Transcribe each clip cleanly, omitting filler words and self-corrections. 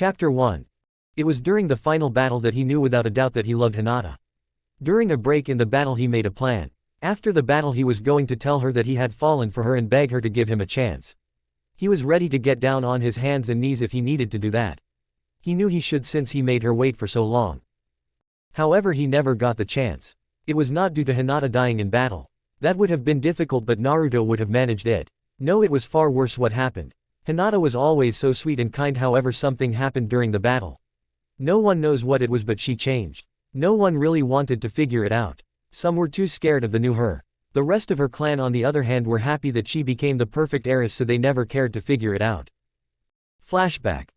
Chapter 1. It was during the final battle that he knew without a doubt that he loved Hinata. During a break in the battle he made a plan. After the battle he was going to tell her that he had fallen for her and beg her to give him a chance. He was ready to get down on his hands and knees if he needed to do that. He knew he should since he made her wait for so long. However, he never got the chance. It was not due to Hinata dying in battle. That would have been difficult, but Naruto would have managed it. No, it was far worse what happened. Hinata was always so sweet and kind, however something happened during the battle. No one knows what it was, but she changed. No one really wanted to figure it out. Some were too scared of the new her. The rest of her clan on the other hand were happy that she became the perfect heiress, so they never cared to figure it out. Flashback.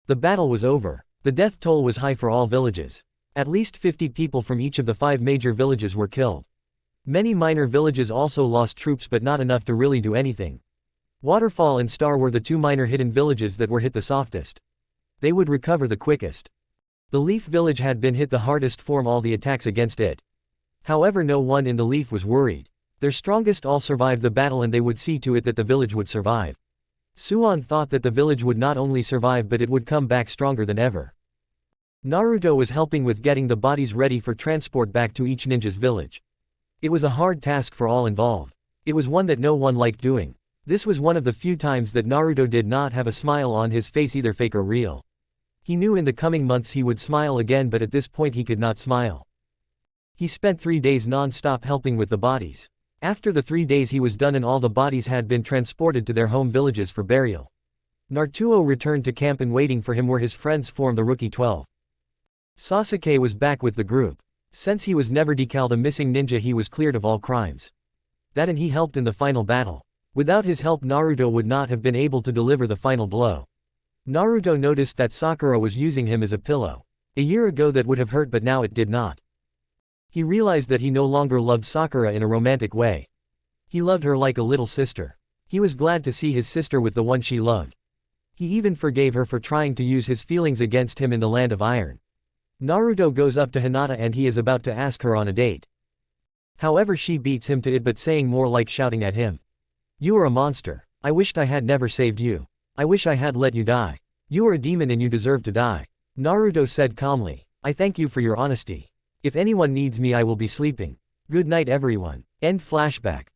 The battle was over. The death toll was high for all villages. At least 50 people from each of the 5 major villages were killed. Many minor villages also lost troops, but not enough to really do anything. Waterfall and Star were the 2 minor hidden villages that were hit the softest. They would recover the quickest. The Leaf village had been hit the hardest from all the attacks against it. However, no one in the Leaf was worried. Their strongest all survived the battle and they would see to it that the village would survive. Suan thought that the village would not only survive but it would come back stronger than ever. Naruto was helping with getting the bodies ready for transport back to each ninja's village. It was a hard task for all involved. It was one that no one liked doing. This was one of the few times that Naruto did not have a smile on his face, either fake or real. He knew in the coming months he would smile again, but at this point he could not smile. He spent 3 days non-stop helping with the bodies. After the 3 days he was done and all the bodies had been transported to their home villages for burial. Naruto returned to camp and waiting for him where his friends formed the Rookie 12. Sasuke was back with the group. Since he was never decaled a missing ninja, he was cleared of all crimes. That and he helped in the final battle. Without his help Naruto would not have been able to deliver the final blow. Naruto noticed that Sakura was using him as a pillow. A year ago that would have hurt, but now it did not. He realized that he no longer loved Sakura in a romantic way. He loved her like a little sister. He was glad to see his sister with the one she loved. He even forgave her for trying to use his feelings against him in the Land of Iron. Naruto goes up to Hinata and he is about to ask her on a date. However, she beats him to it, but saying more like shouting at him. "You are a monster. I wished I had never saved you. I wish I had let you die. You are a demon and you deserve to die." Naruto said calmly, "I thank you for your honesty. If anyone needs me I will be sleeping. Good night everyone." End flashback.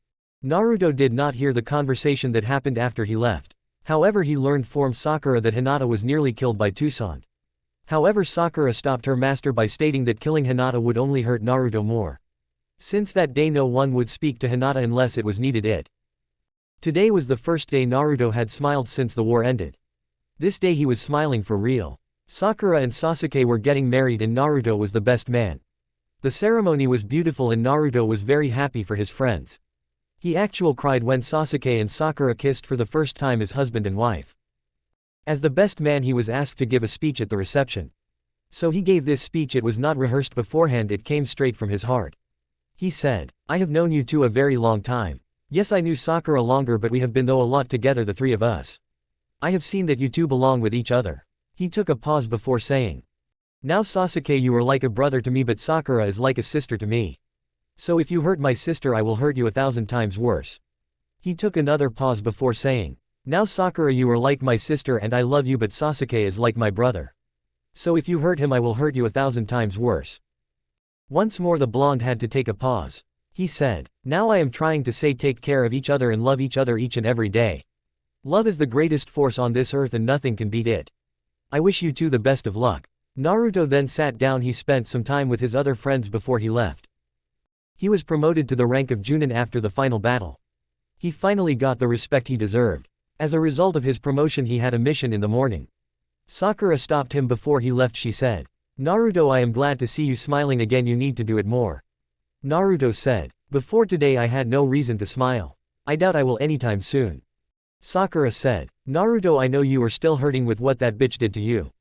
Naruto did not hear the conversation that happened after he left. However, he learned from Sakura that Hinata was nearly killed by Toussaint. However, Sakura stopped her master by stating that killing Hinata would only hurt Naruto more. Since that day no one would speak to Hinata unless it was needed. Today was the first day Naruto had smiled since the war ended. This day he was smiling for real. Sakura and Sasuke were getting married and Naruto was the best man. The ceremony was beautiful and Naruto was very happy for his friends. He actually cried when Sasuke and Sakura kissed for the first time as husband and wife. As the best man he was asked to give a speech at the reception. So he gave this speech. It was not rehearsed beforehand, it came straight from his heart. He said, "I have known you two a very long time. Yes, I knew Sakura longer, but we have been through a lot together, the 3 of us. I have seen that you two belong with each other." He took a pause before saying, "Now Sasuke, you are like a brother to me, but Sakura is like a sister to me. So if you hurt my sister I will hurt you 1,000 times worse." He took another pause before saying, "Now Sakura, you are like my sister and I love you, but Sasuke is like my brother. So if you hurt him I will hurt you 1,000 times worse." Once more the blonde had to take a pause. He said, "Now I am trying to say take care of each other and love each other each and every day. Love is the greatest force on this earth and nothing can beat it. I wish you two the best of luck." Naruto then sat down. He spent some time with his other friends before he left. He was promoted to the rank of Junin after the final battle. He finally got the respect he deserved. As a result of his promotion he had a mission in the morning. Sakura stopped him before he left. She said, "Naruto, I am glad to see you smiling again, you need to do it more." Naruto said, "Before today I had no reason to smile. I doubt I will anytime soon." Sakura said, "Naruto, I know you are still hurting with what that bitch did to you.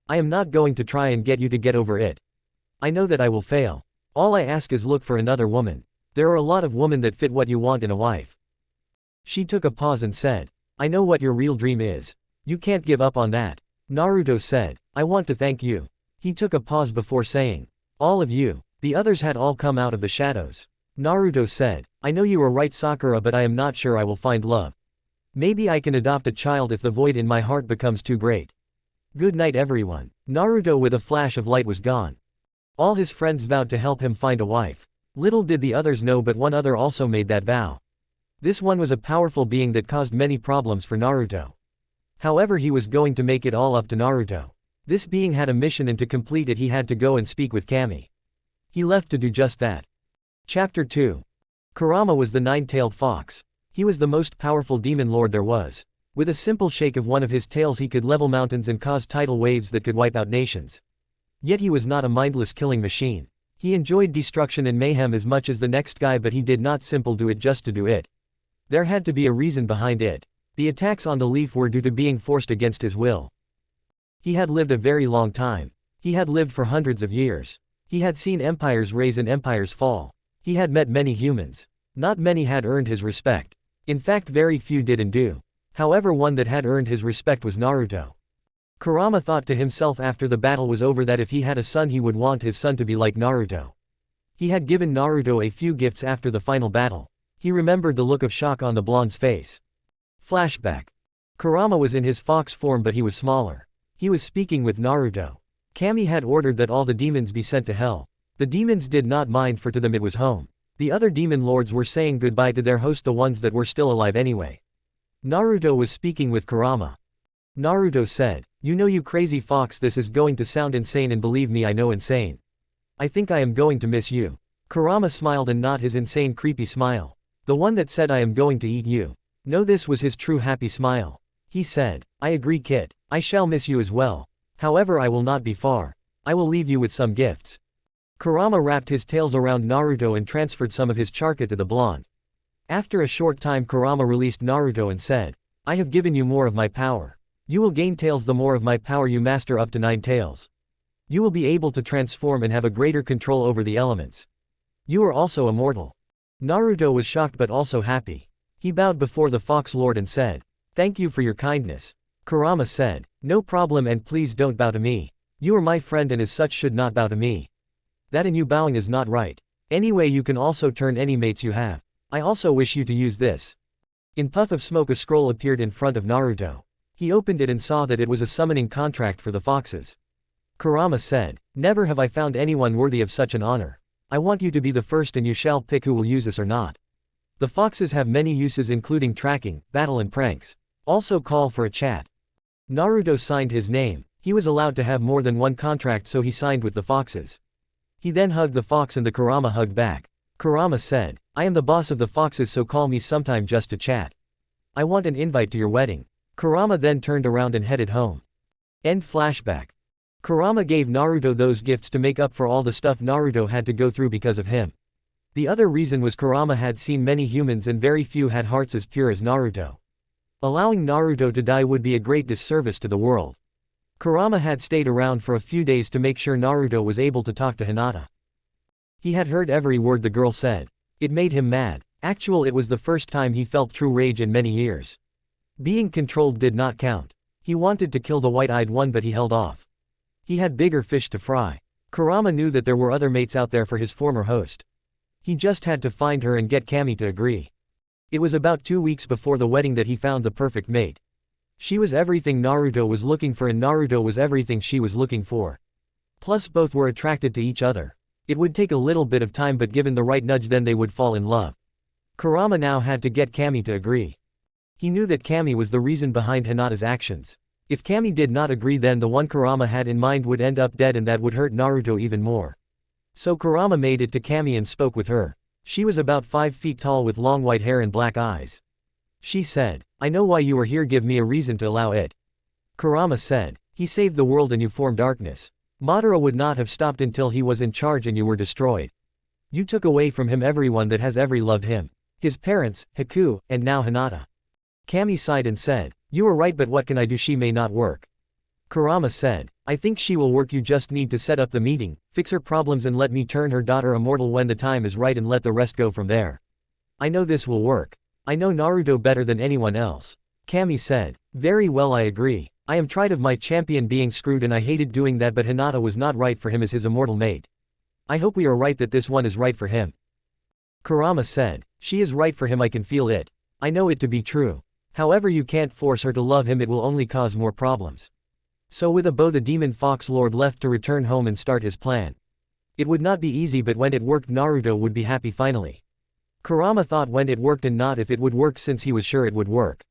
I am not going to try and get you to get over it. I know that I will fail. All I ask is look for another woman. There are a lot of women that fit what you want in a wife." She took a pause and said, "I know what your real dream is. You can't give up on that." Naruto said, "I want to thank you." He took a pause before saying, "All of you." The others had all come out of the shadows. Naruto said, "I know you are right Sakura, but I am not sure I will find love. Maybe I can adopt a child if the void in my heart becomes too great." Good night everyone. Naruto with a flash of light was gone. All his friends vowed to help him find a wife. Little did the others know, but one other also made that vow. This one was a powerful being that caused many problems for Naruto. However, he was going to make it all up to Naruto. This being had a mission, and to complete it he had to go and speak with Kami. He left to do just that. Chapter 2. Kurama was the nine-tailed fox. He was the most powerful demon lord there was. With a simple shake of one of his tails he could level mountains and cause tidal waves that could wipe out nations. Yet he was not a mindless killing machine. He enjoyed destruction and mayhem as much as the next guy, but he did not simply do it just to do it. There had to be a reason behind it. The attacks on the leaf were due to being forced against his will. He had lived a very long time. He had lived for hundreds of years. He had seen empires rise and empires fall. He had met many humans. Not many had earned his respect. In fact, very few did and do. However, one that had earned his respect was Naruto. Kurama thought to himself after the battle was over that if he had a son he would want his son to be like Naruto. He had given Naruto a few gifts after the final battle. He remembered the look of shock on the blonde's face. Flashback. Kurama was in his fox form, but he was smaller. He was speaking with Naruto. Kami had ordered that all the demons be sent to hell. The demons did not mind, for to them it was home. The other demon lords were saying goodbye to their host, the ones that were still alive anyway. Naruto was speaking with Kurama. Naruto said, "You know, you crazy fox, this is going to sound insane, and believe me, I know insane. I think I am going to miss you." Kurama smiled, and not his insane creepy smile. The one that said I am going to eat you. No, this was his true happy smile. He said, "I agree, Kit. I shall miss you as well. However, I will not be far. I will leave you with some gifts." Kurama wrapped his tails around Naruto and transferred some of his chakra to the blonde. After a short time Kurama released Naruto and said, "I have given you more of my power. You will gain tails the more of my power you master, up to 9 tails. You will be able to transform and have a greater control over the elements. You are also immortal." Naruto was shocked but also happy. He bowed before the Fox Lord and said, "Thank you for your kindness." Kurama said, "No problem, and please don't bow to me. You are my friend and as such should not bow to me. That and you bowing is not right. Anyway, you can also turn any mates you have. I also wish you to use this." In puff of smoke a scroll appeared in front of Naruto. He opened it and saw that it was a summoning contract for the foxes. Kurama said, "Never have I found anyone worthy of such an honor. I want you to be the first, and you shall pick who will use this or not. The foxes have many uses, including tracking, battle and pranks. Also call for a chat." Naruto signed his name. He was allowed to have more than one contract, so he signed with the foxes. He then hugged the fox and the Kurama hugged back. Kurama said, "I am the boss of the foxes, so call me sometime just to chat. I want an invite to your wedding." Kurama then turned around and headed home. End flashback. Kurama gave Naruto those gifts to make up for all the stuff Naruto had to go through because of him. The other reason was Kurama had seen many humans and very few had hearts as pure as Naruto. Allowing Naruto to die would be a great disservice to the world. Kurama had stayed around for a few days to make sure Naruto was able to talk to Hinata. He had heard every word the girl said. It made him mad. Actually, it was the first time he felt true rage in many years. Being controlled did not count. He wanted to kill the white-eyed one, but he held off. He had bigger fish to fry. Kurama knew that there were other mates out there for his former host. He just had to find her and get Kami to agree. It was about 2 weeks before the wedding that he found the perfect mate. She was everything Naruto was looking for, and Naruto was everything she was looking for. Plus both were attracted to each other. It would take a little bit of time, but given the right nudge then they would fall in love. Kurama now had to get Kami to agree. He knew that Kami was the reason behind Hinata's actions. If Kami did not agree, then the one Kurama had in mind would end up dead, and that would hurt Naruto even more. So Kurama made it to Kami and spoke with her. She was about 5 feet tall with long white hair and black eyes. She said, "I know why you are here, give me a reason to allow it." Kurama said, "He saved the world and you formed darkness. Madara would not have stopped until he was in charge and you were destroyed. You took away from him everyone that has ever loved him. His parents, Haku, and now Hinata." Kami sighed and said, "You are right, but what can I do? She may not work." Kurama said, "I think she will work, you just need to set up the meeting, fix her problems and let me turn her daughter immortal when the time is right and let the rest go from there. I know this will work. I know Naruto better than anyone else." Kami said, "Very well, I agree. I am tired of my champion being screwed and I hated doing that, but Hinata was not right for him as his immortal mate. I hope we are right that this one is right for him." Kurama said, "She is right for him, I can feel it. I know it to be true. However, you can't force her to love him, it will only cause more problems. So with a bow the demon fox lord left to return home and start his plan. It would not be easy, but when it worked Naruto would be happy finally. Kurama thought when it worked and not if it would work, since he was sure it would work.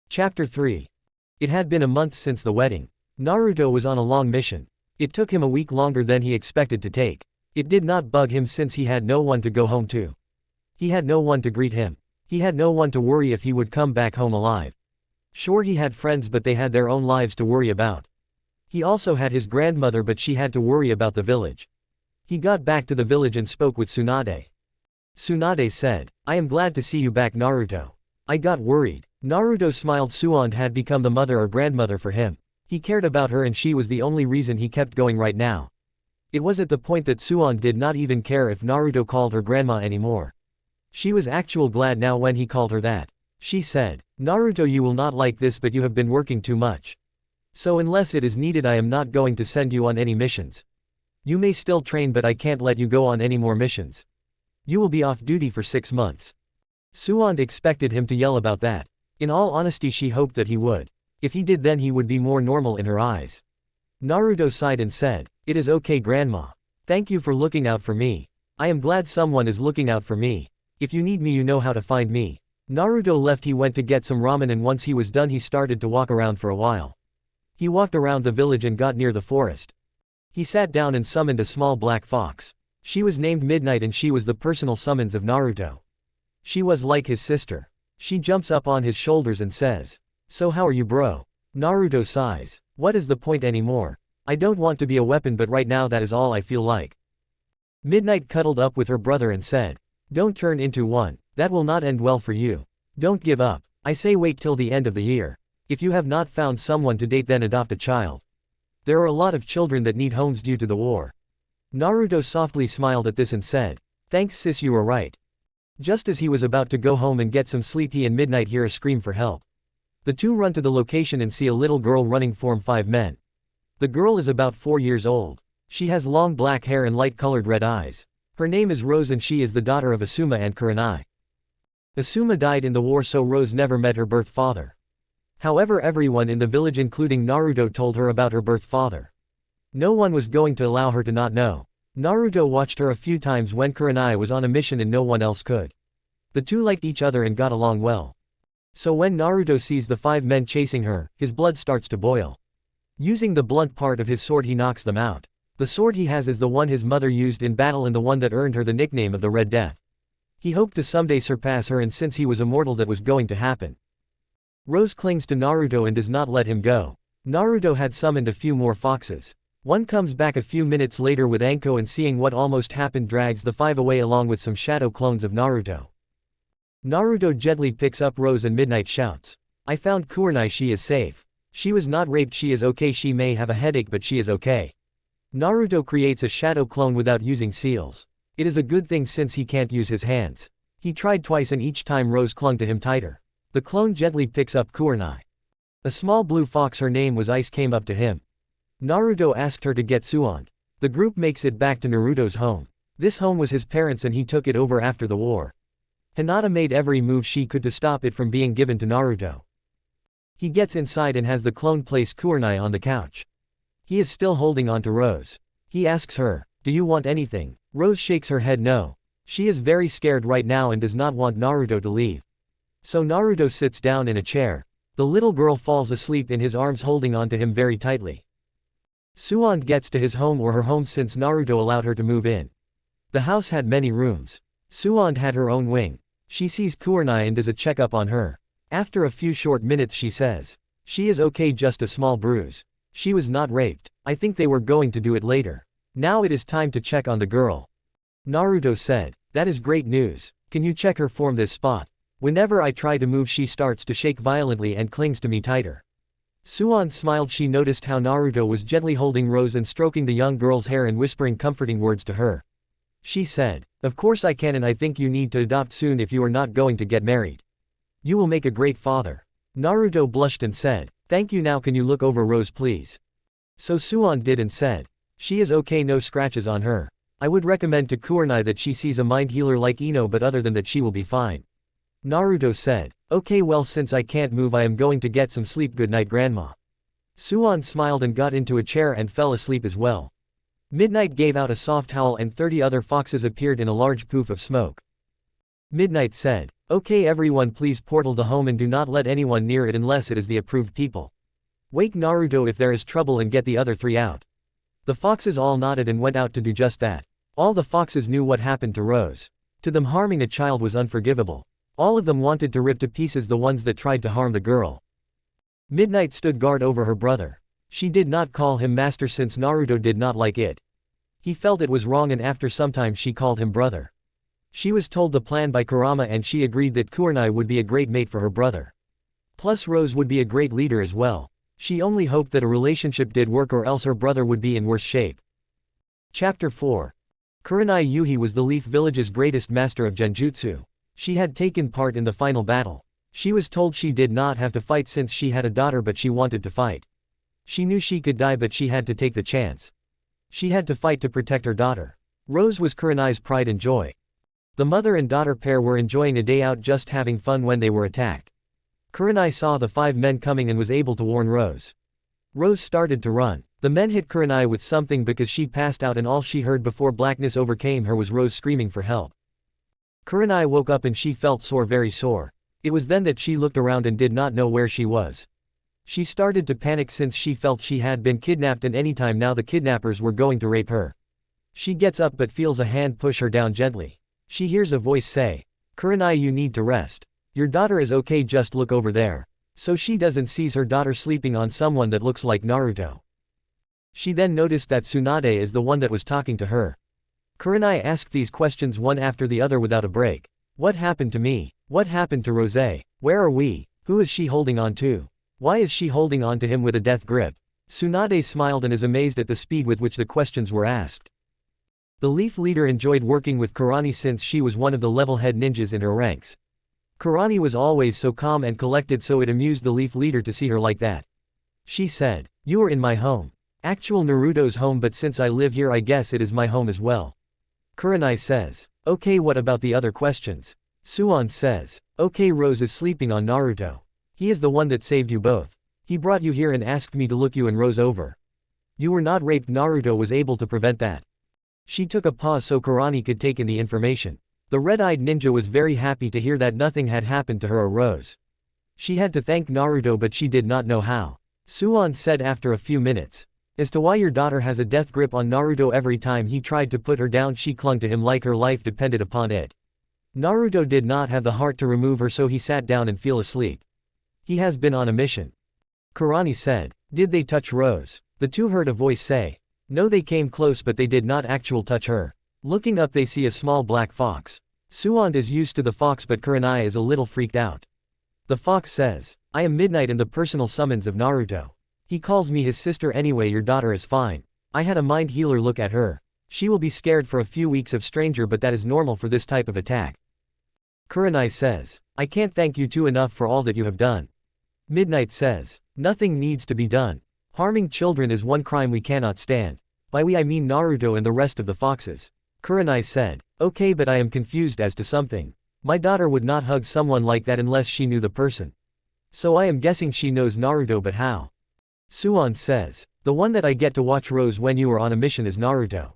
Chapter 3. It had been a month since the wedding. Naruto was on a long mission. It took him a week longer than he expected to take. It did not bug him since he had no one to go home to. He had no one to greet him. He had no one to worry if he would come back home alive. Sure, he had friends, but they had their own lives to worry about. He also had his grandmother, but she had to worry about the village. He got back to the village and spoke with Tsunade. Tsunade said, "I am glad to see you back, Naruto. I got worried." Naruto smiled. Tsunade had become the mother or grandmother for him. He cared about her and she was the only reason he kept going right now. It was at the point that Tsunade did not even care if Naruto called her grandma anymore. She was actually glad now when he called her that. She said, "Naruto, you will not like this, but you have been working too much. So unless it is needed, I am not going to send you on any missions. You may still train, but I can't let you go on any more missions. You will be off duty for 6 months." Tsunade expected him to yell about that. In all honesty, she hoped that he would. If he did, then he would be more normal in her eyes. Naruto sighed and said, "It is okay, grandma. Thank you for looking out for me. I am glad someone is looking out for me. If you need me, you know how to find me." Naruto left. He went to get some ramen, and once he was done he started to walk around for a while. He walked around the village and got near the forest. He sat down and summoned a small black fox. She was named Midnight and she was the personal summons of Naruto. She was like his sister. She jumps up on his shoulders and says, "So how are you, bro?" Naruto sighs. "What is the point anymore? I don't want to be a weapon, but right now that is all I feel like." Midnight cuddled up with her brother and said, "Don't turn into one. That will not end well for you. Don't give up. I say wait till the end of the year. If you have not found someone to date, then adopt a child. There are a lot of children that need homes due to the war." Naruto softly smiled at this and said, "Thanks sis, you are right." Just as he was about to go home and get some sleep, he and Midnight hear a scream for help. The two run to the location and see a little girl running from 5 men. The girl is about 4 years old. She has long black hair and light-colored red eyes. Her name is Rose and she is the daughter of Asuma and Kurenai. Asuma died in the war, so Rose never met her birth father. However, everyone in the village including Naruto told her about her birth father. No one was going to allow her to not know. Naruto watched her a few times when Kurenai was on a mission and no one else could. The two liked each other and got along well. So when Naruto sees the 5 men chasing her, his blood starts to boil. Using the blunt part of his sword he knocks them out. The sword he has is the one his mother used in battle and the one that earned her the nickname of the Red Death. He hoped to someday surpass her, and since he was immortal that was going to happen. Rose clings to Naruto and does not let him go. Naruto had summoned a few more foxes. One comes back a few minutes later with Anko and seeing what almost happened drags the 5 away along with some shadow clones of Naruto. Naruto gently picks up Rose and Midnight shouts, "I found Kurenai, she is safe. She was not raped, she is okay, she may have a headache but she is okay." Naruto creates a shadow clone without using seals. It is a good thing since he can't use his hands. He tried twice and each time Rose clung to him tighter. The clone gently picks up Kurenai. A small blue fox, her name was Ice, came up to him. Naruto asked her to get Tsunade. The group makes it back to Naruto's home. This home was his parents and he took it over after the war. Hinata made every move she could to stop it from being given to Naruto. He gets inside and has the clone place Kurenai on the couch. He is still holding on to Rose. He asks her, "Do you want anything?" Rose shakes her head no. She is very scared right now and does not want Naruto to leave. So Naruto sits down in a chair. The little girl falls asleep in his arms, holding on to him very tightly. Tsunade gets to his home or her home since Naruto allowed her to move in. The house had many rooms. Tsunade had her own wing. She sees Kurenai and does a checkup on her. After a few short minutes she says, "She is okay, just a small bruise. She was not raped. I think they were going to do it later. Now it is time to check on the girl." Naruto said, "That is great news. Can you check her from this spot? Whenever I try to move she starts to shake violently and clings to me tighter." Tsunade smiled. She noticed how Naruto was gently holding Rose and stroking the young girl's hair and whispering comforting words to her. She said, "Of course I can, and I think you need to adopt soon if you are not going to get married. You will make a great father." Naruto blushed and said, "Thank you, now can you look over Rose please?" So Tsunade did and said, "She is okay, no scratches on her. I would recommend to Kurenai that she sees a mind healer like Ino, but other than that she will be fine." Naruto said, "Okay, well since I can't move I am going to get some sleep, good night grandma." Suan smiled and got into a chair and fell asleep as well. Midnight gave out a soft howl and 30 other foxes appeared in a large poof of smoke. Midnight said, "Okay everyone, please portal the home and do not let anyone near it unless it is the approved people. Wake Naruto if there is trouble and get the other 3 out." The foxes all nodded and went out to do just that. All the foxes knew what happened to Rose. To them, harming a child was unforgivable. All of them wanted to rip to pieces the ones that tried to harm the girl. Midnight stood guard over her brother. She did not call him master since Naruto did not like it. He felt it was wrong and after some time she called him brother. She was told the plan by Kurama and she agreed that Kurenai would be a great mate for her brother. Plus Rose would be a great leader as well. She only hoped that a relationship did work or else her brother would be in worse shape. Chapter 4. Kurenai Yuhi was the Leaf Village's greatest master of genjutsu. She had taken part in the final battle. She was told she did not have to fight since she had a daughter, but she wanted to fight. She knew she could die, but she had to take the chance. She had to fight to protect her daughter. Rose was Kurenai's pride and joy. The mother and daughter pair were enjoying a day out just having fun when they were attacked. Kurenai saw the 5 men coming and was able to warn Rose. Rose started to run. The men hit Kurenai with something because she passed out and all she heard before blackness overcame her was Rose screaming for help. Kurenai woke up and she felt sore, very sore. It was then that she looked around and did not know where she was. She started to panic since she felt she had been kidnapped and anytime now the kidnappers were going to rape her. She gets up but feels a hand push her down gently. She hears a voice say, "Kurenai, you need to rest. Your daughter is okay, just look over there." So she does and sees her daughter sleeping on someone that looks like Naruto. She then noticed that Tsunade is the one that was talking to her. Kurenai asked these questions one after the other without a break. What happened to me? What happened to Rose? Where are we? Who is she holding on to? Why is she holding on to him with a death grip? Tsunade smiled and is amazed at the speed with which the questions were asked. The Leaf leader enjoyed working with Kurani since she was one of the level-head ninjas in her ranks. Kurani was always so calm and collected, so it amused the Leaf leader to see her like that. She said, "You are in my home. Actual Naruto's home, but since I live here I guess it is my home as well." Kurenai says, "Okay, what about the other questions?" Suan says, "Okay, Rose is sleeping on Naruto. He is the one that saved you both. He brought you here and asked me to look you and Rose over. You were not raped. Naruto was able to prevent that." She took a pause so Kurani could take in the information. The red-eyed ninja was very happy to hear that nothing had happened to her or Rose. She had to thank Naruto but she did not know how. Suan said after a few minutes, "As to why your daughter has a death grip on Naruto, every time he tried to put her down she clung to him like her life depended upon it. Naruto did not have the heart to remove her, so he sat down and fell asleep. He has been on a mission." Kurani said, "Did they touch Rose?" The two heard a voice say, "No, they came close but they did not actually touch her." Looking up they see a small black fox. Suan is used to the fox but Kurenai is a little freaked out. The fox says, "I am Midnight and the personal summons of Naruto. He calls me his sister anyway. Your daughter is fine. I had a mind healer look at her. She will be scared for a few weeks of stranger but that is normal for this type of attack." Kurenai says, "I can't thank you two enough for all that you have done." Midnight says, "Nothing needs to be done. Harming children is one crime we cannot stand. By we I mean Naruto and the rest of the foxes." Kurenai said, "Okay, but I am confused as to something. My daughter would not hug someone like that unless she knew the person. So I am guessing she knows Naruto, but how?" Suan says, "The one that I get to watch Rose when you are on a mission is Naruto."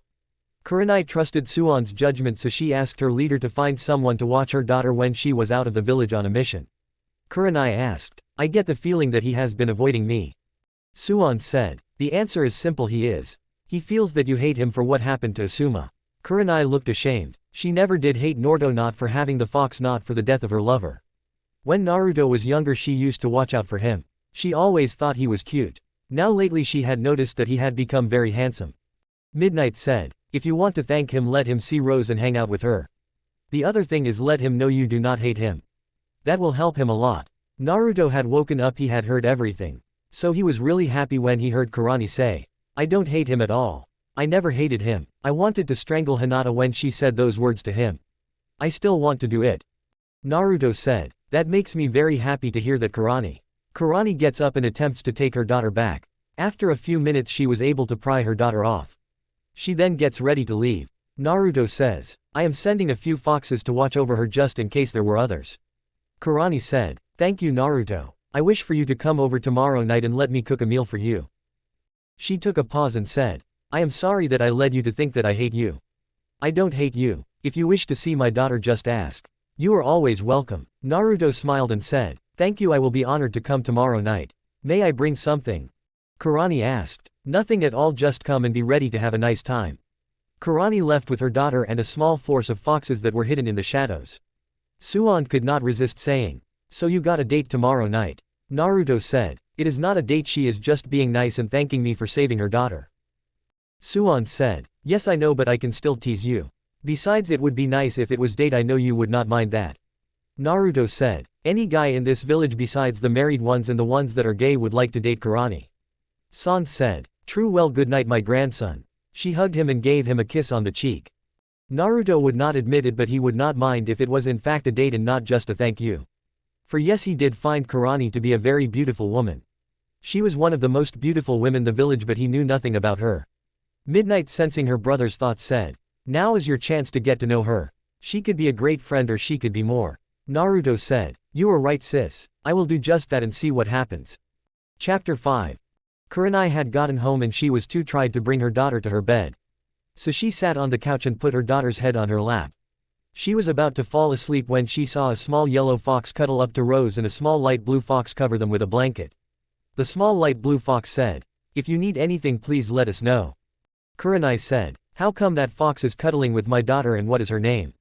Kurenai trusted Suan's judgment, so she asked her leader to find someone to watch her daughter when she was out of the village on a mission. Kurenai asked, "I get the feeling that he has been avoiding me." Suan said, "The answer is simple, he is. He feels that you hate him for what happened to Asuma." Kurenai looked ashamed. She never did hate Naruto, not for having the fox, not for the death of her lover. When Naruto was younger she used to watch out for him. She always thought he was cute. Now lately she had noticed that he had become very handsome. Midnight said, "If you want to thank him, let him see Rose and hang out with her. The other thing is let him know you do not hate him. That will help him a lot." Naruto had woken up, he had heard everything. So he was really happy when he heard Kurani say, "I don't hate him at all. I never hated him. I wanted to strangle Hinata when she said those words to him. I still want to do it." Naruto said, "That makes me very happy to hear that, Kurani." Kurani gets up and attempts to take her daughter back. After a few minutes she was able to pry her daughter off. She then gets ready to leave. Naruto says, "I am sending a few foxes to watch over her just in case there were others." Kurani said, "Thank you, Naruto. I wish for you to come over tomorrow night and let me cook a meal for you. She took a pause and said, I am sorry that I led you to think that I hate you. I don't hate you. If you wish to see my daughter, just ask. You are always welcome. Naruto smiled and said, thank you, I will be honored to come tomorrow night. May I bring something? Kurani asked. Nothing at all, just come and be ready to have a nice time. Kurani left with her daughter and a small force of foxes that were hidden in the shadows. Suan could not resist saying, so you got a date tomorrow night? Naruto said, it is not a date, she is just being nice and thanking me for saving her daughter. Suan said, yes I know, but I can still tease you. Besides, it would be nice if it was date, I know you would not mind that. Naruto said, any guy in this village besides the married ones and the ones that are gay would like to date Kurani. San said, true, well, good night my grandson. She hugged him and gave him a kiss on the cheek. Naruto would not admit it, but he would not mind if it was in fact a date and not just a thank you. For yes, he did find Kurani to be a very beautiful woman. She was one of the most beautiful women in the village, but he knew nothing about her. Midnight, sensing her brother's thoughts, said, now is your chance to get to know her. She could be a great friend or she could be more. Naruto said, you are right sis, I will do just that and see what happens. Chapter 5. Kurenai had gotten home and she was too tired to bring her daughter to her bed. So she sat on the couch and put her daughter's head on her lap. She was about to fall asleep when she saw a small yellow fox cuddle up to Rose and a small light blue fox cover them with a blanket. The small light blue fox said, if you need anything please let us know. Kurenai said, how come that fox is cuddling with my daughter and what is her name?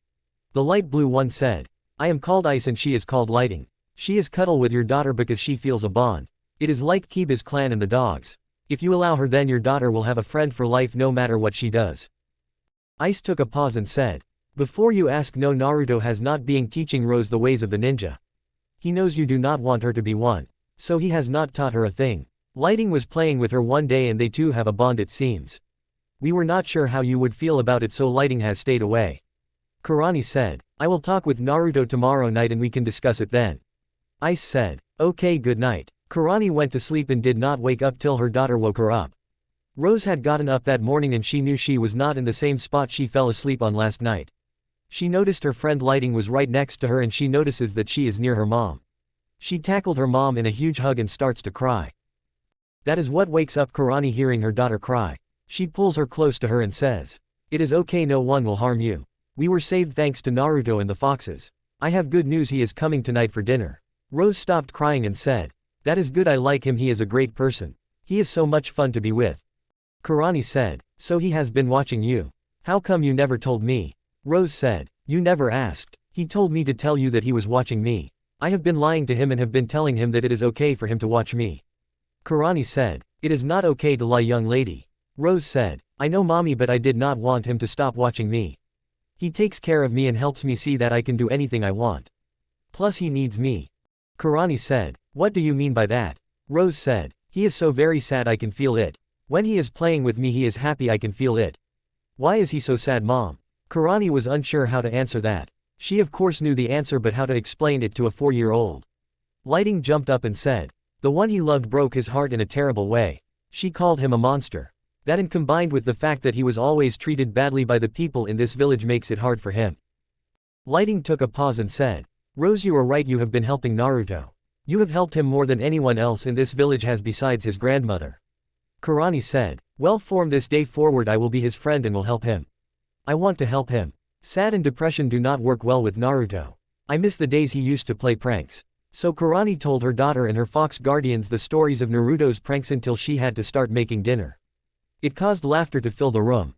The light blue one said, I am called Ice and she is called Lighting. She is cuddle with your daughter because she feels a bond. It is like Kiba's clan and the dogs. If you allow her, then your daughter will have a friend for life no matter what she does. Ice took a pause and said, before you ask, no, Naruto has not been teaching Rose the ways of the ninja. He knows you do not want her to be one. So he has not taught her a thing. Lighting was playing with her one day and they two have a bond, it seems. We were not sure how you would feel about it, so Lighting has stayed away. Kurani said, I will talk with Naruto tomorrow night and we can discuss it then. Ice said, okay, good night. Kurani went to sleep and did not wake up till her daughter woke her up. Rose had gotten up that morning and she knew she was not in the same spot she fell asleep on last night. She noticed her friend Lighting was right next to her and she notices that she is near her mom. She tackled her mom in a huge hug and starts to cry. That is what wakes up Kurani, hearing her daughter cry. She pulls her close to her and says, it is okay, no one will harm you. We were saved thanks to Naruto and the foxes. I have good news, he is coming tonight for dinner. Rose stopped crying and said, that is good, I like him, he is a great person. He is so much fun to be with. Kurani said, so he has been watching you. How come you never told me? Rose said, you never asked. He told me to tell you that he was watching me. I have been lying to him and have been telling him that it is okay for him to watch me. Kurani said, it is not okay to lie, young lady. Rose said, I know mommy, but I did not want him to stop watching me. He takes care of me and helps me see that I can do anything I want. Plus he needs me. Kurani said, what do you mean by that? Rose said, he is so very sad, I can feel it. When he is playing with me he is happy, I can feel it. Why is he so sad, mom? Kurani was unsure how to answer that. She of course knew the answer, but how to explain it to a 4-year-old. Lighting jumped up and said, the one he loved broke his heart in a terrible way. She called him a monster. That, and combined with the fact that he was always treated badly by the people in this village, makes it hard for him. Lighting took a pause and said, Rose, you are right, you have been helping Naruto. You have helped him more than anyone else in this village has besides his grandmother. Kurani said, well, from this day forward I will be his friend and will help him. I want to help him. Sad and depression do not work well with Naruto. I miss the days he used to play pranks. So Kurani told her daughter and her fox guardians the stories of Naruto's pranks until she had to start making dinner. It caused laughter to fill the room.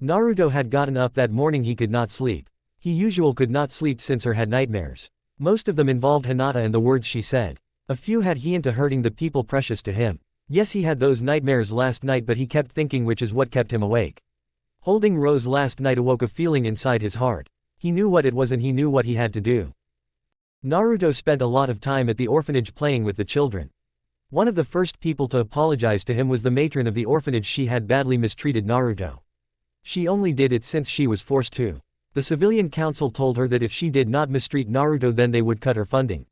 Naruto had gotten up that morning, he could not sleep. He usually could not sleep since her had nightmares. Most of them involved Hinata and the words she said. A few had hinata hurting the people precious to him. Yes, he had those nightmares last night, but he kept thinking, which is what kept him awake. Holding Rose last night awoke a feeling inside his heart. He knew what it was and he knew what he had to do. Naruto spent a lot of time at the orphanage playing with the children. One of the first people to apologize to him was the matron of the orphanage. She had badly mistreated Naruto. She only did it since she was forced to. The civilian council told her that if she did not mistreat Naruto then they would cut her funding.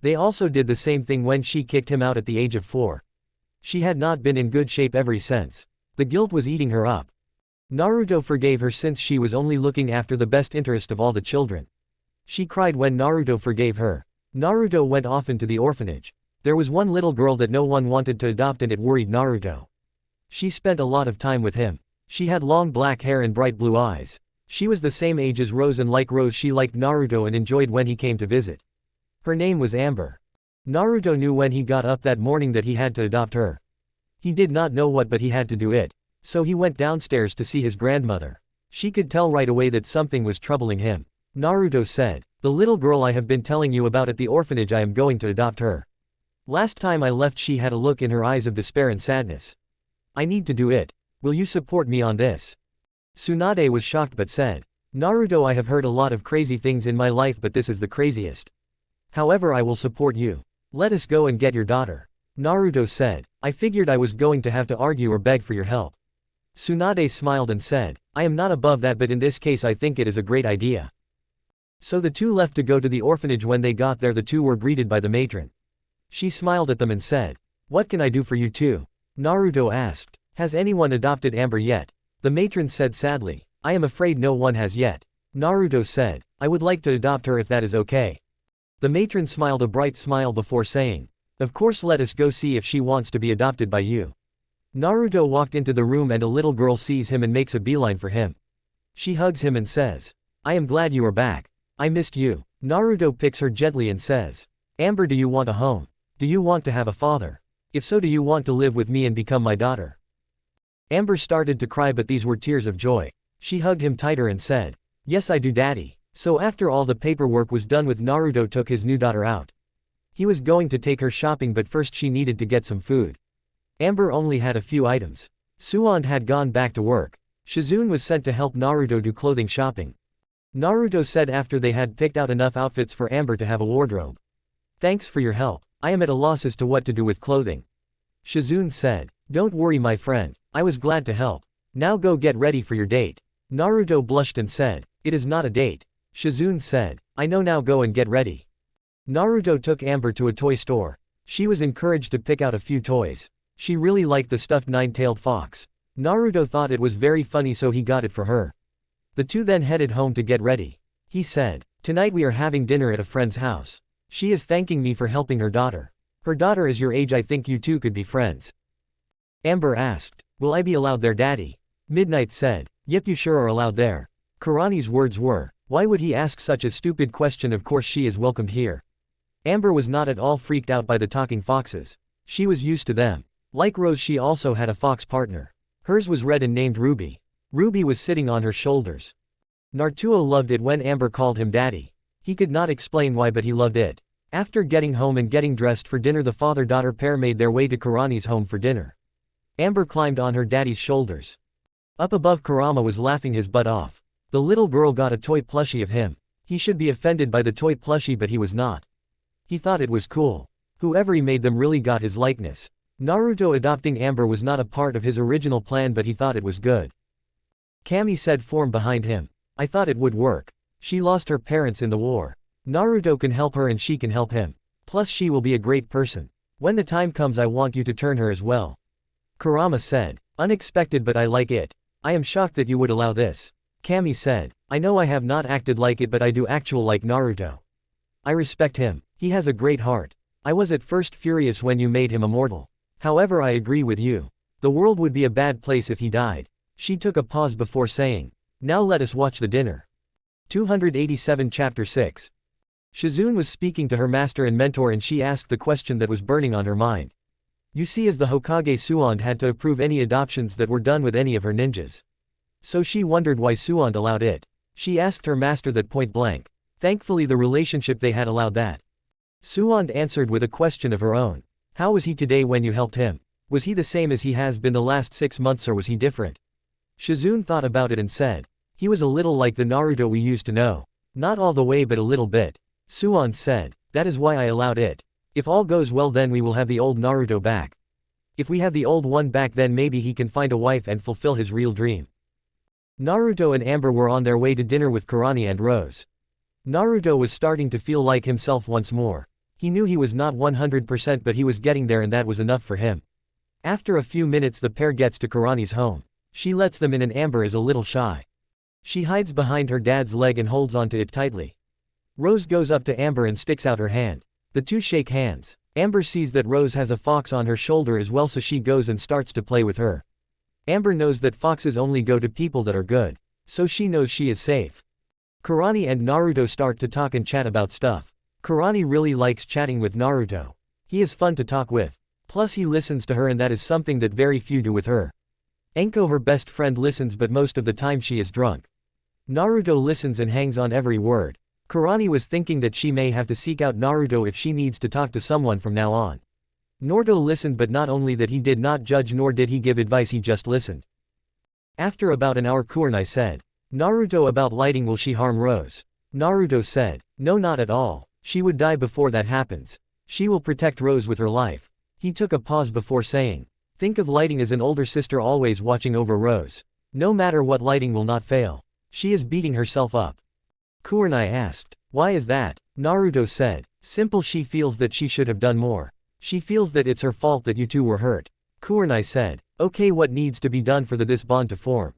They also did the same thing when she kicked him out at the age of 4. She had not been in good shape ever since. The guilt was eating her up. Naruto forgave her since she was only looking after the best interest of all the children. She cried when Naruto forgave her. Naruto went off into the orphanage. There was one little girl that no one wanted to adopt and it worried Naruto. She spent a lot of time with him. She had long black hair and bright blue eyes. She was the same age as Rose and like Rose she liked Naruto and enjoyed when he came to visit. Her name was Amber. Naruto knew when he got up that morning that he had to adopt her. He did not know what but he had to do it. So he went downstairs to see his grandmother. She could tell right away that something was troubling him. Naruto said, "The little girl I have been telling you about at the orphanage, I am going to adopt her. Last time I left she had a look in her eyes of despair and sadness. I need to do it. Will you support me on this?" Tsunade was shocked but said, "Naruto, I have heard a lot of crazy things in my life but this is the craziest. However, I will support you. Let us go and get your daughter." Naruto said, "I figured I was going to have to argue or beg for your help." Tsunade smiled and said, "I am not above that, but in this case I think it is a great idea." So the two left to go to the orphanage. When they got there, the two were greeted by the matron. She smiled at them and said, "What can I do for you two?" Naruto asked, "Has anyone adopted Amber yet?" The matron said sadly, "I am afraid no one has yet." Naruto said, "I would like to adopt her if that is okay." The matron smiled a bright smile before saying, "Of course, let us go see if she wants to be adopted by you." Naruto walked into the room and a little girl sees him and makes a beeline for him. She hugs him and says, "I am glad you are back. I missed you." Naruto picks her gently and says, "Amber, do you want a home? Do you want to have a father? If so, do you want to live with me and become my daughter?" Amber started to cry, but these were tears of joy. She hugged him tighter and said, "Yes, I do, daddy." So after all the paperwork was done with, Naruto took his new daughter out. He was going to take her shopping, but first she needed to get some food. Amber only had a few items. Suand had gone back to work. Shizune was sent to help Naruto do clothing shopping. Naruto said after they had picked out enough outfits for Amber to have a wardrobe, "Thanks for your help. I am at a loss as to what to do with clothing." Shizune said, "Don't worry, my friend. I was glad to help. Now go get ready for your date." Naruto blushed and said, "It is not a date." Shizune said, "I know, now go and get ready." Naruto took Amber to a toy store. She was encouraged to pick out a few toys. She really liked the stuffed nine-tailed fox. Naruto thought it was very funny, so he got it for her. The two then headed home to get ready. He said, "Tonight we are having dinner at a friend's house. She is thanking me for helping her daughter. Her daughter is your age, I think you two could be friends." Amber asked, "Will I be allowed there, daddy?" Midnight said, "Yep, you sure are allowed there." Kurani's words were, "Why would he ask such a stupid question? Of course she is welcomed here." Amber was not at all freaked out by the talking foxes. She was used to them. Like Rose, she also had a fox partner. Hers was red and named Ruby. Ruby was sitting on her shoulders. Naruto loved it when Amber called him daddy. He could not explain why, but he loved it. After getting home and getting dressed for dinner, the father-daughter pair made their way to Kurani's home for dinner. Amber climbed on her daddy's shoulders. Up above, Kurama was laughing his butt off. The little girl got a toy plushie of him. He should be offended by the toy plushie, but he was not. He thought it was cool. Whoever he made them really got his likeness. Naruto adopting Amber was not a part of his original plan, but he thought it was good. Kami said form behind him, "I thought it would work. She lost her parents in the war. Naruto can help her and she can help him. Plus she will be a great person. When the time comes, I want you to turn her as well." Kurama said, "Unexpected, but I like it. I am shocked that you would allow this." Kami said, "I know I have not acted like it, but I do actual like Naruto. I respect him. He has a great heart. I was at first furious when you made him immortal. However, I agree with you. The world would be a bad place if he died." She took a pause before saying, "Now let us watch the dinner." 287 Chapter 6. Shizune was speaking to her master and mentor, and she asked the question that was burning on her mind. You see, as the Hokage, Suand had to approve any adoptions that were done with any of her ninjas. So she wondered why Suand allowed it. She asked her master that point blank. Thankfully the relationship they had allowed that. Suand answered with a question of her own. How was he today when you helped him? Was he the same as he has been the last 6 months, or was he different? Shizune thought about it and said, he was a little like the Naruto we used to know. Not all the way, but a little bit. Suand said, that is why I allowed it. If all goes well, then we will have the old Naruto back. If we have the old one back, then maybe he can find a wife and fulfill his real dream. Naruto and Amber were on their way to dinner with Kurani and Rose. Naruto was starting to feel like himself once more. He knew he was not 100%, but he was getting there, and that was enough for him. After a few minutes the pair gets to Kurani's home. She lets them in and Amber is a little shy. She hides behind her dad's leg and holds onto it tightly. Rose goes up to Amber and sticks out her hand. The two shake hands. Amber sees that Rose has a fox on her shoulder as well, so she goes and starts to play with her. Amber knows that foxes only go to people that are good, so she knows she is safe. Kurani and Naruto start to talk and chat about stuff. Kurani really likes chatting with Naruto. He is fun to talk with. Plus he listens to her, and that is something that very few do with her. Enko, her best friend, listens, but most of the time she is drunk. Naruto listens and hangs on every word. Kurani was thinking that she may have to seek out Naruto if she needs to talk to someone from now on. Naruto listened, but not only that, he did not judge nor did he give advice, he just listened. After about an hour, Kurani said, "Naruto, about lighting, will she harm Rose?" Naruto said, "No, not at all. She would die before that happens. She will protect Rose with her life." He took a pause before saying, "Think of lighting as an older sister always watching over Rose. No matter what, lighting will not fail. She is beating herself up." Kurani asked, "Why is that?" Naruto said, "Simple, she feels that she should have done more. She feels that it's her fault that you two were hurt." Kurani said, "Okay, what needs to be done for this bond to form?"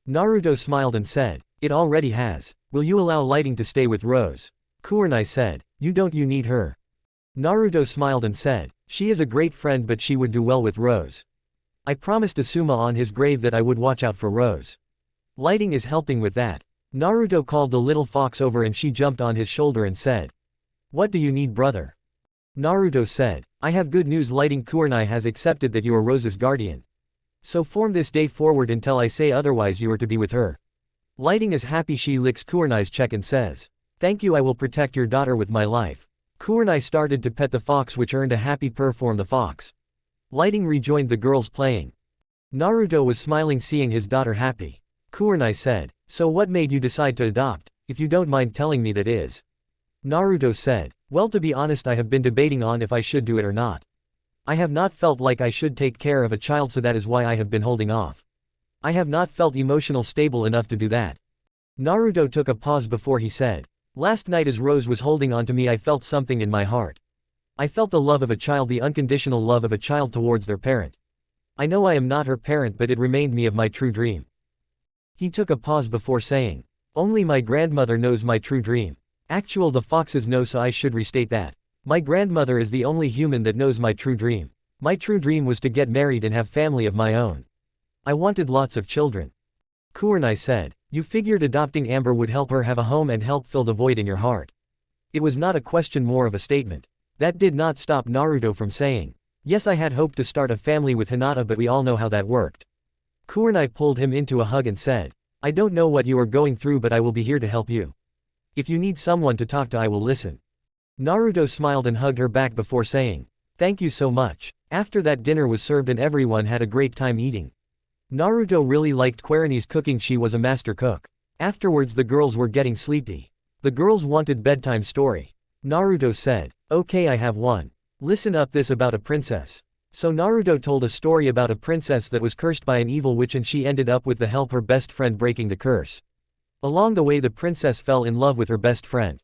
Naruto smiled and said, "It already has. Will you allow lighting to stay with Rose?" Kurani said, "You need her." Naruto smiled and said, "She is a great friend, but she would do well with Rose. I promised Asuma on his grave that I would watch out for Rose. Lighting is helping with that." Naruto called the little fox over and she jumped on his shoulder and said, "What do you need, brother?" Naruto said, "I have good news, Lighting. Kurani has accepted that you are Rose's guardian. So from this day forward until I say otherwise, you are to be with her." Lighting is happy. She licks Kurani's cheek and says, "Thank you, I will protect your daughter with my life." Kurani started to pet the fox, which earned a happy purr from the fox. Lighting rejoined the girls playing. Naruto was smiling seeing his daughter happy. Kurani said, "So what made you decide to adopt, if you don't mind telling me that is?" Naruto said, "Well, to be honest, I have been debating on if I should do it or not. I have not felt like I should take care of a child, so that is why I have been holding off. I have not felt emotional stable enough to do that." Naruto took a pause before he said, "Last night as Rose was holding on to me, I felt something in my heart. I felt the love of a child, the unconditional love of a child towards their parent. I know I am not her parent, but it reminded me of my true dream." He took a pause before saying, "Only my grandmother knows my true dream. Actual, the foxes know, so I should restate that. My grandmother is the only human that knows my true dream. My true dream was to get married and have family of my own. I wanted lots of children." Kurani said, "You figured adopting Amber would help her have a home and help fill the void in your heart." It was not a question, more of a statement. That did not stop Naruto from saying, "Yes, I had hoped to start a family with Hinata, but we all know how that worked." Kurani pulled him into a hug and said, "I don't know what you are going through, but I will be here to help you. If you need someone to talk to, I will listen." Naruto smiled and hugged her back before saying, "Thank you so much." After that, dinner was served and everyone had a great time eating. Naruto really liked Kurani's cooking, she was a master cook. Afterwards the girls were getting sleepy. The girls wanted bedtime story. Naruto said, "Okay, I have one. Listen up, this about a princess." So Naruto told a story about a princess that was cursed by an evil witch, and she ended up with the help her best friend breaking the curse. Along the way the princess fell in love with her best friend.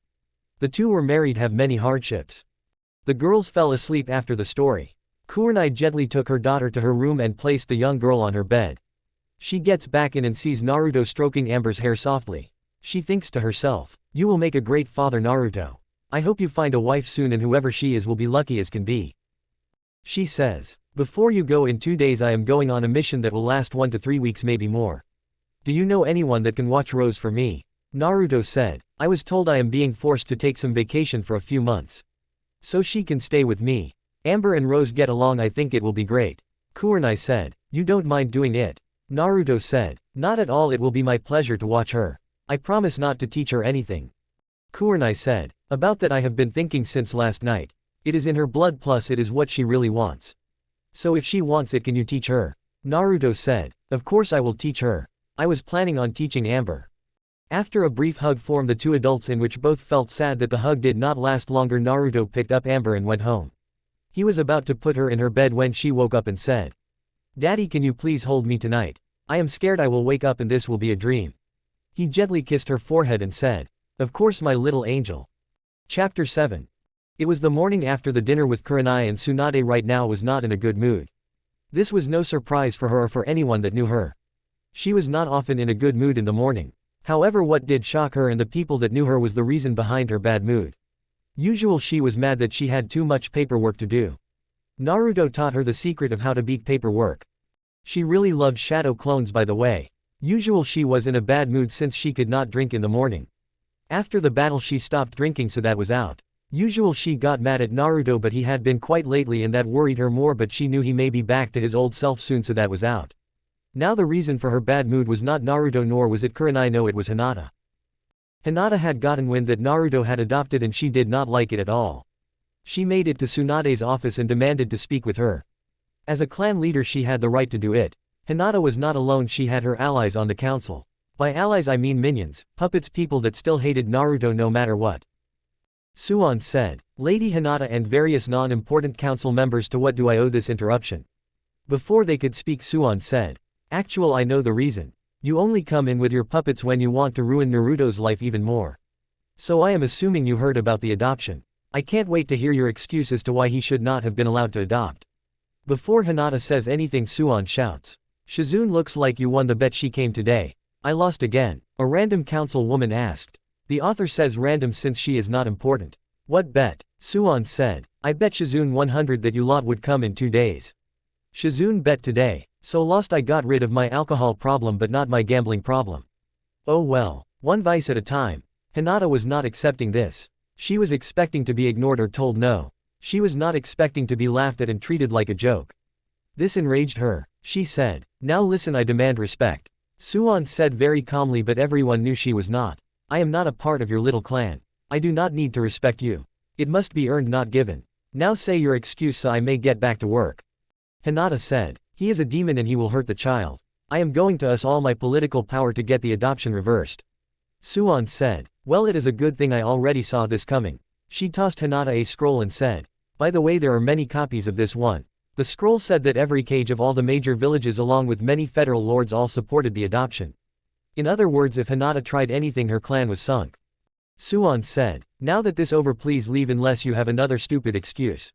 The two were married, have many hardships. The girls fell asleep after the story. Kurani gently took her daughter to her room and placed the young girl on her bed. She gets back in and sees Naruto stroking Amber's hair softly. She thinks to herself, "You will make a great father, Naruto. I hope you find a wife soon, and whoever she is will be lucky as can be." She says, "Before you go, in 2 days I am going on a mission that will last 1 to 3 weeks, maybe more. Do you know anyone that can watch Rose for me?" Naruto said, "I was told I am being forced to take some vacation for a few months. So she can stay with me. Amber and Rose get along, I think it will be great." Kurani said, "You don't mind doing it?" Naruto said, "Not at all, it will be my pleasure to watch her. I promise not to teach her anything." Kurani said, "About that I have been thinking since last night. It is in her blood, plus it is what she really wants. So if she wants it, can you teach her?" Naruto said, "Of course I will teach her. I was planning on teaching Amber." After a brief hug formed the two adults, in which both felt sad that the hug did not last longer, Naruto picked up Amber and went home. He was about to put her in her bed when she woke up and said, "Daddy, can you please hold me tonight? I am scared I will wake up and this will be a dream." He gently kissed her forehead and said, "Of course, my little angel." Chapter 7. It was the morning after the dinner with Kurani, and Tsunade right now was not in a good mood. This was no surprise for her or for anyone that knew her. She was not often in a good mood in the morning. However, what did shock her and the people that knew her was the reason behind her bad mood. She was mad that she had too much paperwork to do. Naruto taught her the secret of how to beat paperwork. She really loved shadow clones, by the way. She was in a bad mood since she could not drink in the morning. After the battle she stopped drinking, so that was out. She got mad at Naruto, but he had been quite lately and that worried her more, but she knew he may be back to his old self soon, so that was out. Now the reason for her bad mood was not Naruto, nor was it Kurenai, no, it was Hinata. Hinata had gotten wind that Naruto had adopted and she did not like it at all. She made it to Tsunade's office and demanded to speak with her. As a clan leader she had the right to do it. Hinata was not alone, she had her allies on the council. By allies I mean minions, puppets, people that still hated Naruto no matter what. Suan said, Lady Hinata and various non-important council members, to what do I owe this interruption? Before they could speak, Suan said, I know the reason. You only come in with your puppets when you want to ruin Naruto's life even more. So I am assuming you heard about the adoption. I can't wait to hear your excuse as to why he should not have been allowed to adopt. Before Hinata says anything, Suan shouts, Shizune, looks like you won the bet. She came today. I lost again. A random council woman asked. The author says random since she is not important. What bet? Suan said, I bet Shizune 100 that you lot would come in 2 days. Shizune bet today. So lost. I got rid of my alcohol problem but not my gambling problem. Oh well, one vice at a time. Hinata was not accepting this. She was expecting to be ignored or told no. She was not expecting to be laughed at and treated like a joke. This enraged her. She said, now listen, I demand respect. Suan said very calmly, but everyone knew she was not. I am not a part of your little clan. I do not need to respect you. It must be earned, not given. Now say your excuse so I may get back to work. Hinata said, he is a demon and he will hurt the child. I am going to use all my political power to get the adoption reversed. Suan said, well, it is a good thing I already saw this coming. She tossed Hinata a scroll and said, by the way, there are many copies of this one. The scroll said that every cage of all the major villages along with many federal lords all supported the adoption. In other words, if Hinata tried anything, her clan was sunk. Suan said, now that this over, please leave unless you have another stupid excuse.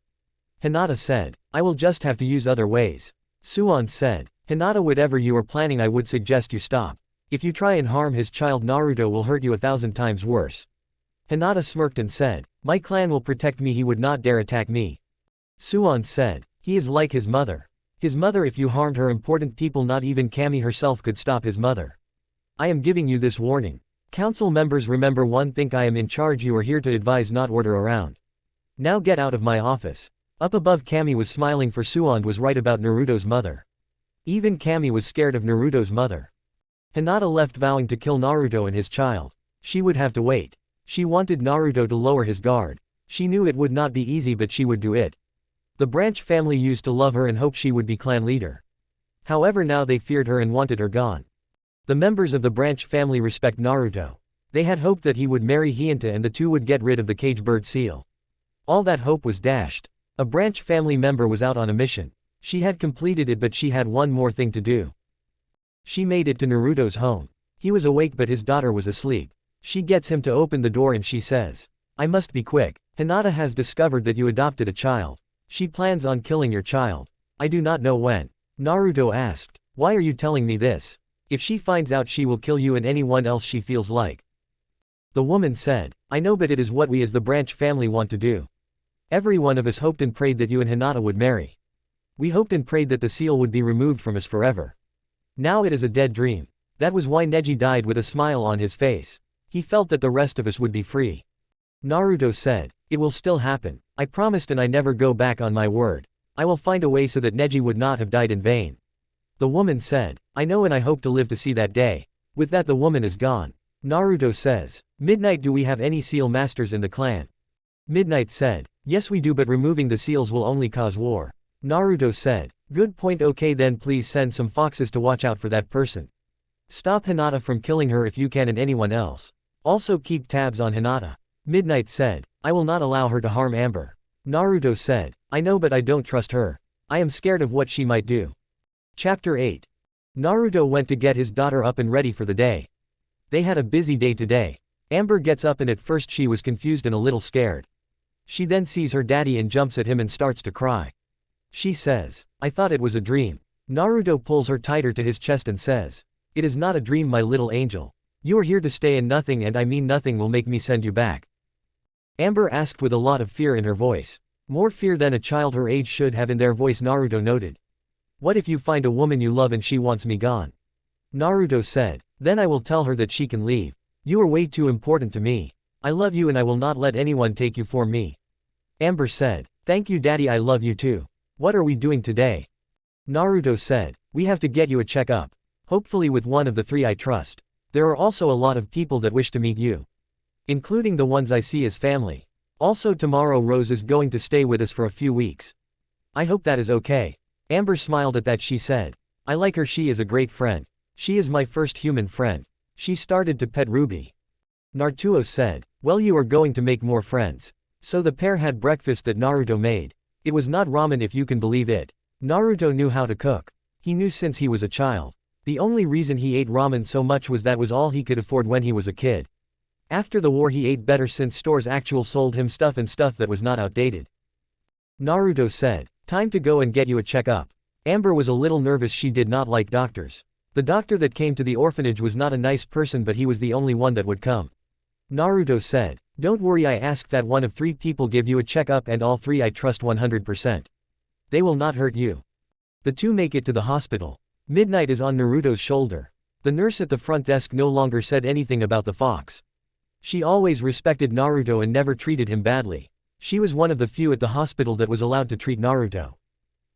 Hinata said, I will just have to use other ways. Suan said, Hinata, whatever you are planning, I would suggest you stop. If you try and harm his child, Naruto will hurt you 1,000 times worse. Hinata smirked and said, my clan will protect me, he would not dare attack me. Suan said, he is like his mother. His mother, if you harmed her important people, not even Kami herself could stop his mother. I am giving you this warning. Council members, remember one thing, I am in charge, you are here to advise, not order around. Now get out of my office. Up above, Kami was smiling, for Suan was right about Naruto's mother. Even Kami was scared of Naruto's mother. Hinata left, vowing to kill Naruto and his child. She would have to wait. She wanted Naruto to lower his guard. She knew it would not be easy, but she would do it. The Branch family used to love her and hoped she would be clan leader. However, now they feared her and wanted her gone. The members of the Branch family respect Naruto. They had hoped that he would marry Hinata and the two would get rid of the cage bird seal. All that hope was dashed. A Branch family member was out on a mission. She had completed it, but she had one more thing to do. She made it to Naruto's home. He was awake but his daughter was asleep. She gets him to open the door and she says, I must be quick. Hinata has discovered that you adopted a child. She plans on killing your child. I do not know when. Naruto asked, why are you telling me this? If she finds out, she will kill you and anyone else she feels like. The woman said, I know, but it is what we as the Branch family want to do. Every one of us hoped and prayed that you and Hinata would marry. We hoped and prayed that the seal would be removed from us forever. Now it is a dead dream. That was why Neji died with a smile on his face. He felt that the rest of us would be free. Naruto said, it will still happen. I promised and I never go back on my word. I will find a way so that Neji would not have died in vain. The woman said, I know and I hope to live to see that day. With that, the woman is gone. Naruto says, Midnight, do we have any seal masters in the clan? Midnight said, yes we do, but removing the seals will only cause war. Naruto said, good point, okay then please send some foxes to watch out for that person. Stop Hinata from killing her if you can and anyone else. Also keep tabs on Hinata. Midnight said, I will not allow her to harm Amber. Naruto said, I know but I don't trust her. I am scared of what she might do. Chapter 8. Naruto went to get his daughter up and ready for the day. They had a busy day today. Amber gets up and at first she was confused and a little scared. She then sees her daddy and jumps at him and starts to cry. She says, I thought it was a dream. Naruto pulls her tighter to his chest and says, it is not a dream, my little angel. You are here to stay and nothing, and I mean nothing, will make me send you back. Amber asked with a lot of fear in her voice. More fear than a child her age should have in their voice, Naruto noted. What if you find a woman you love and she wants me gone? Naruto said. Then I will tell her that she can leave. You are way too important to me. I love you and I will not let anyone take you from me. Amber said. Thank you daddy, I love you too. What are we doing today? Naruto said. We have to get you a checkup. Hopefully with one of the 3 I trust. There are also a lot of people that wish to meet you. Including the ones I see as family. Also tomorrow Rose is going to stay with us for a few weeks. I hope that is okay. Amber smiled at that. She said. I like her, she is a great friend. She is my first human friend. She started to pet Ruby. Naruto said. Well, you are going to make more friends. So the pair had breakfast that Naruto made. It was not ramen, if you can believe it. Naruto knew how to cook. He knew since he was a child. The only reason he ate ramen so much was that was all he could afford when he was a kid. After the war he ate better since stores actual sold him stuff that was not outdated. Naruto said. Time to go and get you a checkup. Amber was a little nervous, she did not like doctors. The doctor that came to the orphanage was not a nice person, but he was the only one that would come. Naruto said. Don't worry, I asked that one of 3 people give you a checkup and all 3 I trust 100%. They will not hurt you. The 2 make it to the hospital. Midnight is on Naruto's shoulder. The nurse at the front desk no longer said anything about the fox. She always respected Naruto and never treated him badly. She was one of the few at the hospital that was allowed to treat Naruto.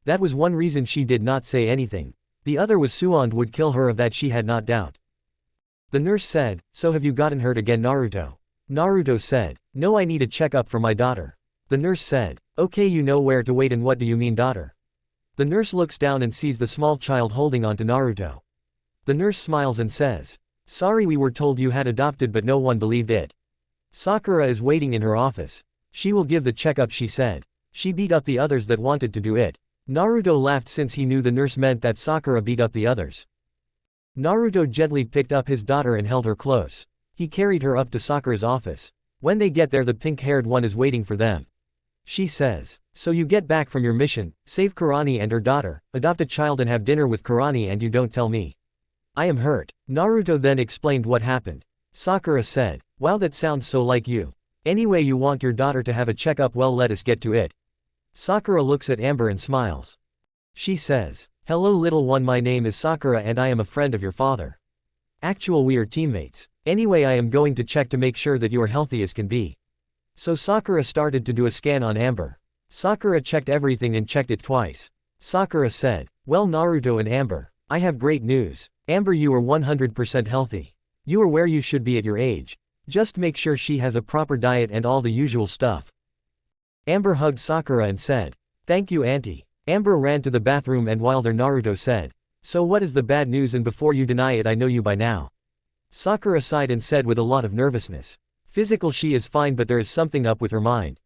That was one reason she did not say anything. The other was Suand would kill her, of that she had not doubt. The nurse said, so have you gotten hurt again, Naruto? Naruto said, no, I need a checkup for my daughter. The nurse said, okay, you know where to wait, and what do you mean daughter? The nurse looks down and sees the small child holding on to Naruto. The nurse smiles and says, sorry, we were told you had adopted but no one believed it. Sakura is waiting in her office. She will give the checkup, she said. She beat up the others that wanted to do it. Naruto laughed since he knew the nurse meant that Sakura beat up the others. Naruto gently picked up his daughter and held her close. He carried her up to Sakura's office. When they get there, the pink-haired one is waiting for them. She says, so you get back from your mission, save Kurani and her daughter, adopt a child and have dinner with Kurani, and you don't tell me. I am hurt. Naruto then explained what happened. Sakura said, wow, that sounds so like you. Anyway, you want your daughter to have a checkup, well, let us get to it. Sakura looks at Amber and smiles. She says, hello little one, my name is Sakura and I am a friend of your father. Actual, we are teammates. Anyway, I am going to check to make sure that you are healthy as can be. So Sakura started to do a scan on Amber. Sakura checked everything and checked it twice. Sakura said, well Naruto and Amber, I have great news. Amber, you are 100% healthy. You are where you should be at your age. Just make sure she has a proper diet and all the usual stuff. Amber hugged Sakura and said, thank you auntie. Amber ran to the bathroom, and while there Naruto said, so what is the bad news, and before you deny it, I know you by now. Sakura sighed and said with a lot of nervousness, physical she is fine, but there is something up with her mind.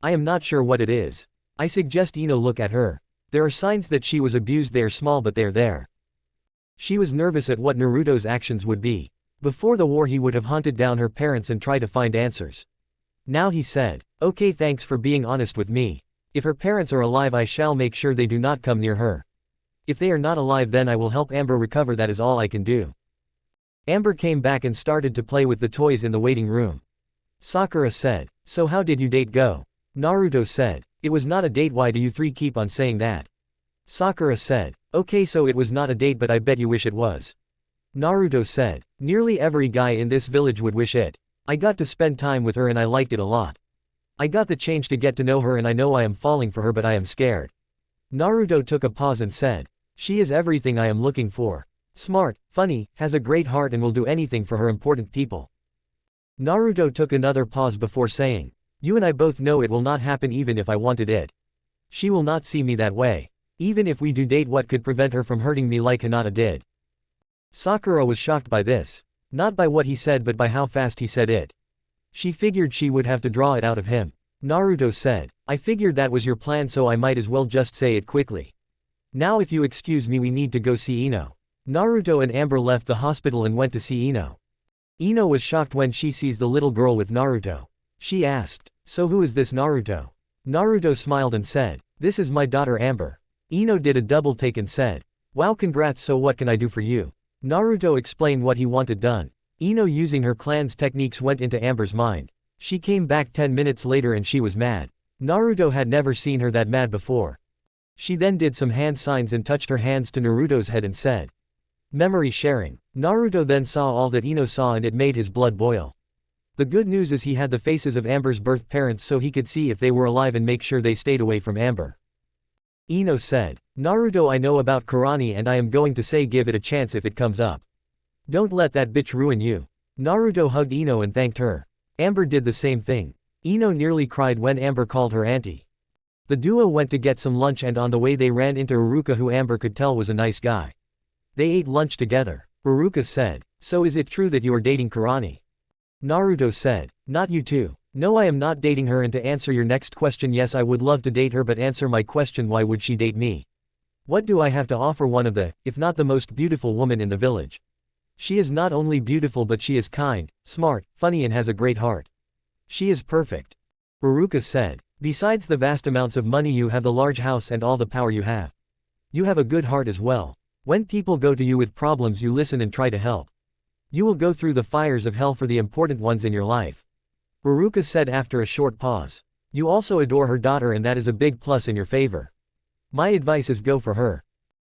I am not sure what it is. I suggest Ino look at her. There are signs that she was abused, they are small but they are there. She was nervous at what Naruto's actions would be. Before the war he would have hunted down her parents and tried to find answers. Now he said, okay, thanks for being honest with me. If her parents are alive, I shall make sure they do not come near her. If they are not alive, then I will help Amber recover, that is all I can do. Amber came back and started to play with the toys in the waiting room. Sakura said, so how did your date go? Naruto said, it was not a date, why do you 3 keep on saying that? Sakura said, okay, so it was not a date, but I bet you wish it was. Naruto said, nearly every guy in this village would wish it. I got to spend time with her and I liked it a lot. I got the chance to get to know her and I know I am falling for her, but I am scared. Naruto took a pause and said, she is everything I am looking for. Smart, funny, has a great heart and will do anything for her important people. Naruto took another pause before saying, you and I both know it will not happen even if I wanted it. She will not see me that way. Even if we do date, what could prevent her from hurting me like Hinata did? Sakura was shocked by this. Not by what he said but by how fast he said it. She figured she would have to draw it out of him. Naruto said, I figured that was your plan, so I might as well just say it quickly. Now if you excuse me, we need to go see Ino. Naruto and Amber left the hospital and went to see Ino. Ino was shocked when she sees the little girl with Naruto. She asked, so who is this Naruto? Naruto smiled and said, this is my daughter Amber. Ino did a double take and said, wow, congrats, so what can I do for you? Naruto explained what he wanted done. Ino, using her clan's techniques, went into Amber's mind. She came back 10 minutes later and she was mad. Naruto had never seen her that mad before. She then did some hand signs and touched her hands to Naruto's head and said, "Memory sharing." Naruto then saw all that Ino saw and it made his blood boil. The good news is he had the faces of Amber's birth parents so he could see if they were alive and make sure they stayed away from Amber. Ino said, "Naruto, I know about Kurani and I am going to say give it a chance if it comes up. Don't let that bitch ruin you." Naruto hugged Ino and thanked her. Amber did the same thing. Ino nearly cried when Amber called her auntie. The duo went to get some lunch and on the way they ran into Iruka, who Amber could tell was a nice guy. They ate lunch together. Iruka said, "So is it true that you are dating Kurani?" Naruto said, "Not you too." "No, I am not dating her, and to answer your next question, yes, I would love to date her, but answer my question, why would she date me? What do I have to offer one of the, if not the most beautiful woman in the village? She is not only beautiful but she is kind, smart, funny and has a great heart. She is perfect." Iruka said, "Besides the vast amounts of money you have, the large house and all the power you have a good heart as well. When people go to you with problems, you listen and try to help. You will go through the fires of hell for the important ones in your life." Iruka said after a short pause, "You also adore her daughter and that is a big plus in your favor. My advice is go for her."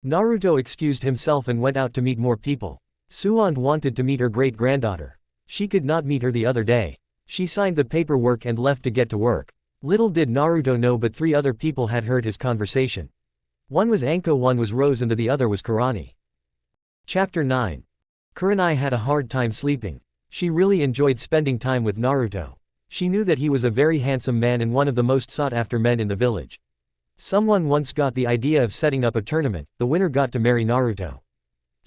Naruto excused himself and went out to meet more people. Suand wanted to meet her great-granddaughter. She could not meet her the other day. She signed the paperwork and left to get to work. Little did Naruto know, but 3 other people had heard his conversation. One was Anko, one was Rose and the other was Kurani. Chapter 9. Kurani had a hard time sleeping. She really enjoyed spending time with Naruto. She knew that he was a very handsome man and one of the most sought-after men in the village. Someone once got the idea of setting up a tournament. The winner got to marry Naruto.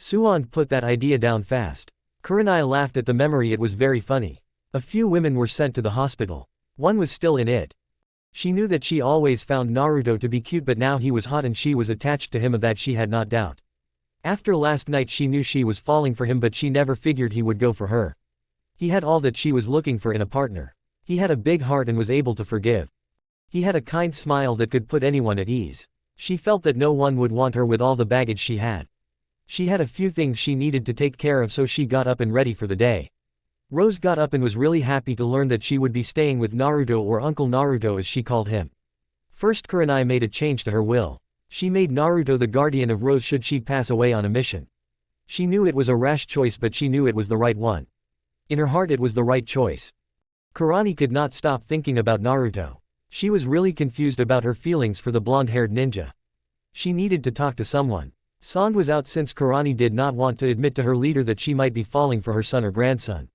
Suand put that idea down fast. Kurani laughed at the memory, it was very funny. A few women were sent to the hospital. One was still in it. She knew that she always found Naruto to be cute, but now he was hot and she was attached to him, of that she had not doubt. After last night she knew she was falling for him, but she never figured he would go for her. He had all that she was looking for in a partner. He had a big heart and was able to forgive. He had a kind smile that could put anyone at ease. She felt that no one would want her with all the baggage she had. She had a few things she needed to take care of, so she got up and ready for the day. Rose got up and was really happy to learn that she would be staying with Naruto, or Uncle Naruto as she called him. First, Kurani made a change to her will. She made Naruto the guardian of Rose should she pass away on a mission. She knew it was a rash choice, but she knew it was the right one. In her heart it was the right choice. Kurani could not stop thinking about Naruto. She was really confused about her feelings for the blonde-haired ninja. She needed to talk to someone. Sand was out since Kurani did not want to admit to her leader that she might be falling for her son or grandson.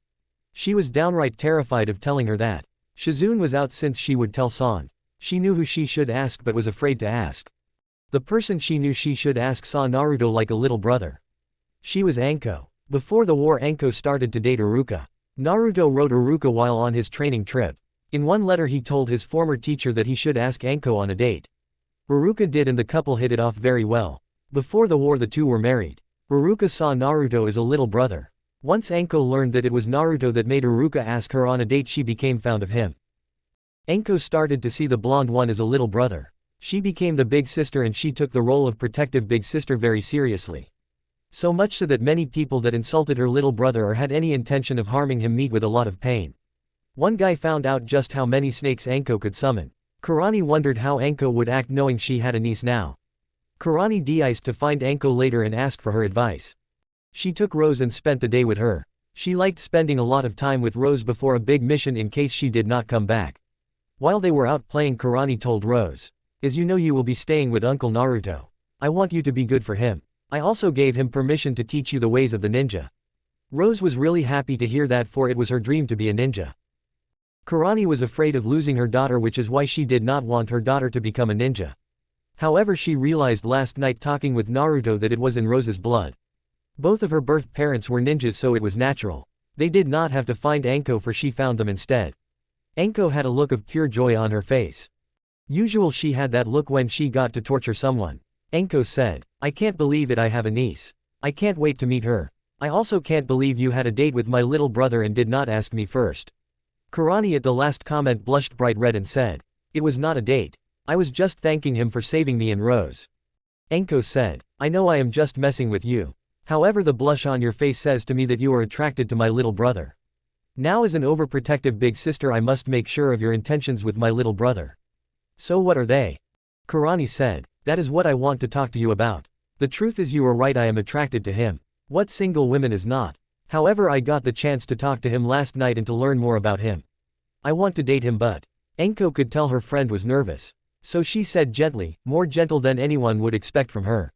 She was downright terrified of telling her that. Shizune was out since she would tell Sand. She knew who she should ask but was afraid to ask. The person she knew she should ask saw Naruto like a little brother. She was Anko. Before the war, Anko started to date Iruka. Naruto wrote Iruka while on his training trip. In one letter he told his former teacher that he should ask Anko on a date. Iruka did and the couple hit it off very well. Before the war the two were married. Iruka saw Naruto as a little brother. Once Anko learned that it was Naruto that made Iruka ask her on a date, she became fond of him. Anko started to see the blonde one as a little brother. She became the big sister and she took the role of protective big sister very seriously. So much so that many people that insulted her little brother or had any intention of harming him meet with a lot of pain. One guy found out just how many snakes Anko could summon. Kurani wondered how Anko would act knowing she had a niece now. Kurani de-iced to find Anko later and asked for her advice. She took Rose and spent the day with her. She liked spending a lot of time with Rose before a big mission in case she did not come back. While they were out playing, Kurani told Rose, "As you know, you will be staying with Uncle Naruto. I want you to be good for him. I also gave him permission to teach you the ways of the ninja." Rose was really happy to hear that, for it was her dream to be a ninja. Kurani was afraid of losing her daughter, which is why she did not want her daughter to become a ninja. However, she realized last night talking with Naruto that it was in Rose's blood. Both of her birth parents were ninjas, so it was natural. They did not have to find Anko, for she found them instead. Anko had a look of pure joy on her face. Usual she had that look when she got to torture someone. Anko said, "I can't believe it, I have a niece. I can't wait to meet her. I also can't believe you had a date with my little brother and did not ask me first." Kurani at the last comment blushed bright red and said, "It was not a date. I was just thanking him for saving me and Rose." Anko said, "I know I am just messing with you. However, the blush on your face says to me that you are attracted to my little brother." Now as an overprotective big sister I must make sure of your intentions with my little brother. So what are they? Kurani said. That is what I want to talk to you about. The truth is you are right, I am attracted to him. What single woman is not? However, I got the chance to talk to him last night and to learn more about him. I want to date him, but Enko could tell her friend was nervous. So she said gently, more gentle than anyone would expect from her.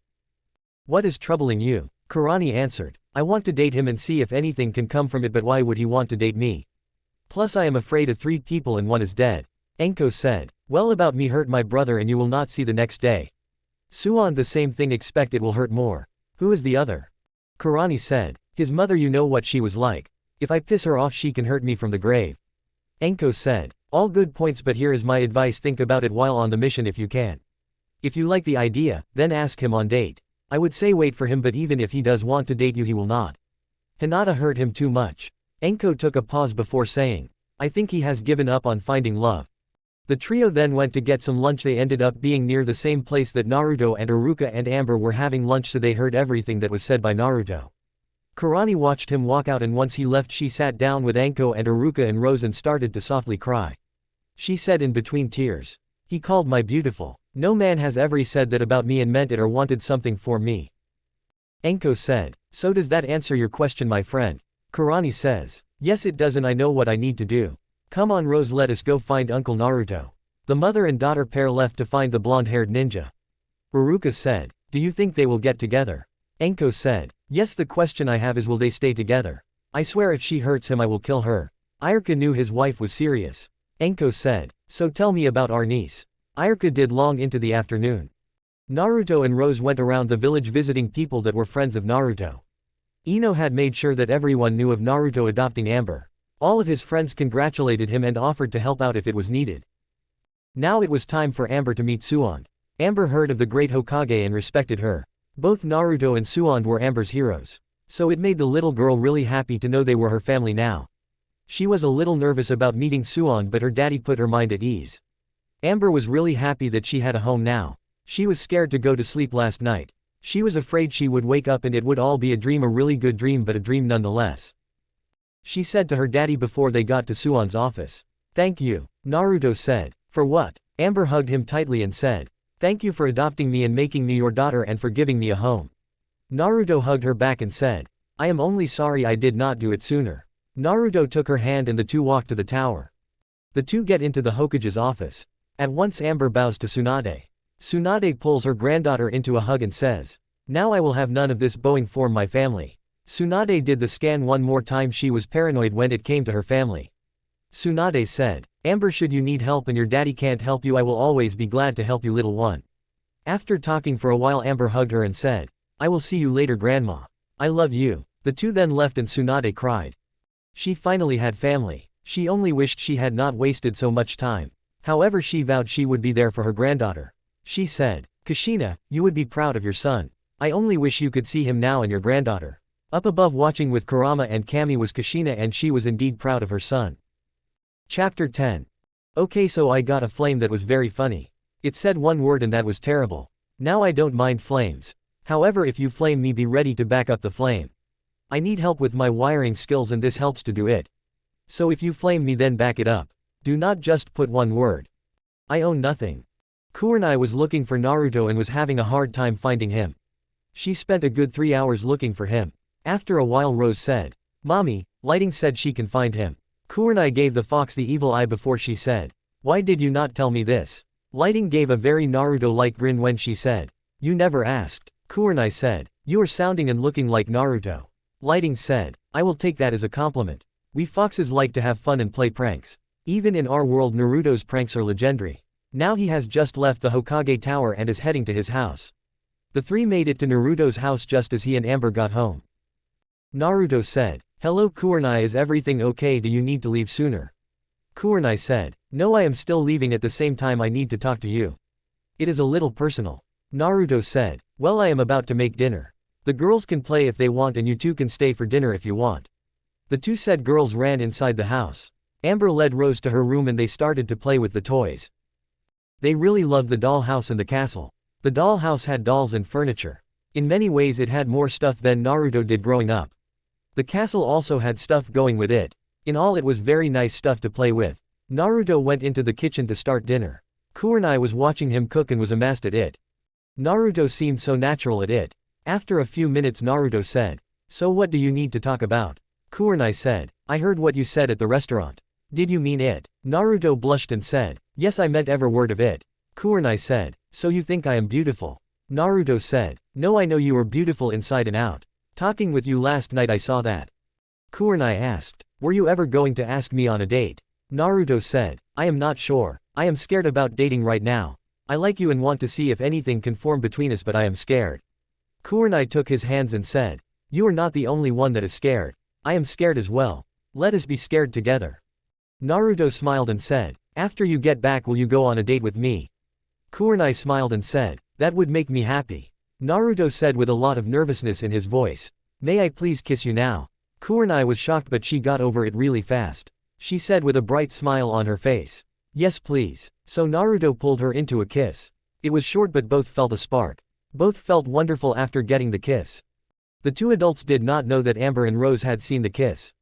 What is troubling you? Kurani answered. I want to date him and see if anything can come from it, but why would he want to date me? Plus I am afraid of 3 people and one is dead. Enko said. Well, about me hurt my brother and you will not see the next day. Suan the same thing, expect it will hurt more. Who is the other? Kurani said. His mother, you know what she was like. If I piss her off she can hurt me from the grave. Enko said. All good points, but here is my advice, think about it while on the mission if you can. If you like the idea, then ask him on date. I would say wait for him, but even if he does want to date you he will not. Hinata hurt him too much. Enko took a pause before saying. I think he has given up on finding love. The trio then went to get some lunch. They ended up being near the same place that Naruto and Iruka and Amber were having lunch, so they heard everything that was said by Naruto. Kurani watched him walk out, and once he left she sat down with Enko and Iruka and rose and started to softly cry. She said in between tears. He called my beautiful. No man has ever said that about me and meant it or wanted something for me. Enko said. So does that answer your question, my friend? Kurani says. Yes it does, and I know what I need to do. Come on Rose, let us go find Uncle Naruto. The mother and daughter pair left to find the blonde-haired ninja. Iruka said. Do you think they will get together? Enko said. Yes, the question I have is will they stay together? I swear if she hurts him I will kill her. Iruka knew his wife was serious. Enko said. So tell me about our niece. Iruka did long into the afternoon. Naruto and Rose went around the village visiting people that were friends of Naruto. Ino had made sure that everyone knew of Naruto adopting Amber. All of his friends congratulated him and offered to help out if it was needed. Now it was time for Amber to meet Suan. Amber heard of the great Hokage and respected her. Both Naruto and Suan were Amber's heroes. So it made the little girl really happy to know they were her family now. She was a little nervous about meeting Suan, but her daddy put her mind at ease. Amber was really happy that she had a home now. She was scared to go to sleep last night. She was afraid she would wake up and it would all be a dream, a really good dream, but a dream nonetheless. She said to her daddy before they got to Suan's office. Thank you, Naruto said. For what? Amber hugged him tightly and said. Thank you for adopting me and making me your daughter and for giving me a home. Naruto hugged her back and said. I am only sorry I did not do it sooner. Naruto took her hand and the two walked to the tower. The two get into the Hokage's office. At once Amber bows to Tsunade. Tsunade pulls her granddaughter into a hug and says. Now I will have none of this bowing for my family. Tsunade did the scan one more time. She was paranoid when it came to her family. Tsunade said. Amber, should you need help and your daddy can't help you, I will always be glad to help you, little one. After talking for a while, Amber hugged her and said. I will see you later, grandma. I love you. The two then left and Tsunade cried. She finally had family. She only wished she had not wasted so much time. However, she vowed she would be there for her granddaughter. She said. Kushina, you would be proud of your son. I only wish you could see him now and your granddaughter. Up above watching with Kurama and Kami was Kushina, and she was indeed proud of her son. Chapter 10. Okay, so I got a flame that was very funny. It said one word and that was terrible. Now I don't mind flames. However, if you flame me, be ready to back up the flame. I need help with my wiring skills and this helps to do it. So if you flame me, then back it up. Do not just put one word. I own nothing. Kurenai was looking for Naruto and was having a hard time finding him. She spent a good 3 hours looking for him. After a while, Rose said. Mommy, Lighting said she can find him. Kurenai gave the fox the evil eye before she said. Why did you not tell me this? Lighting gave a very Naruto-like grin when she said. You never asked. Kurenai said. You are sounding and looking like Naruto. Lighting said. I will take that as a compliment. We foxes like to have fun and play pranks. Even in our world, Naruto's pranks are legendary. Now he has just left the Hokage Tower and is heading to his house. The three made it to Naruto's house just as he and Amber got home. Naruto said. Hello Kurenai, is everything okay? Do you need to leave sooner? Kurenai said. No, I am still leaving. At the same time I need to talk to you. It is a little personal. Naruto said. Well, I am about to make dinner. The girls can play if they want and you two can stay for dinner if you want. The two said girls ran inside the house. Amber led Rose to her room and they started to play with the toys. They really loved the doll house and the castle. The doll house had dolls and furniture. In many ways it had more stuff than Naruto did growing up. The castle also had stuff going with it. In all it was very nice stuff to play with. Naruto went into the kitchen to start dinner. Kurenai was watching him cook and was amazed at it. Naruto seemed so natural at it. After a few minutes Naruto said, "So what do you need to talk about?" Kurenai said, "I heard what you said at the restaurant. Did you mean it?" Naruto blushed and said, "Yes, I meant every word of it." Kurenai said, "So you think I am beautiful?" Naruto said, "No, I know you are beautiful inside and out. Talking with you last night I saw that." Kurenai asked, "Were you ever going to ask me on a date?" Naruto said, "I am not sure. I am scared about dating right now. I like you and want to see if anything can form between us, but I am scared." Kurenai took his hands and said, "You are not the only one that is scared. I am scared as well. Let us be scared together." Naruto smiled and said, "After you get back will you go on a date with me?" Kurenai smiled and said, "That would make me happy." Naruto said with a lot of nervousness in his voice, "May I please kiss you now?" Kurenai was shocked but she got over it really fast. She said with a bright smile on her face, "Yes please." So Naruto pulled her into a kiss. It was short but both felt a spark. Both felt wonderful after getting the kiss. The two adults did not know that Amber and Rose had seen the kiss.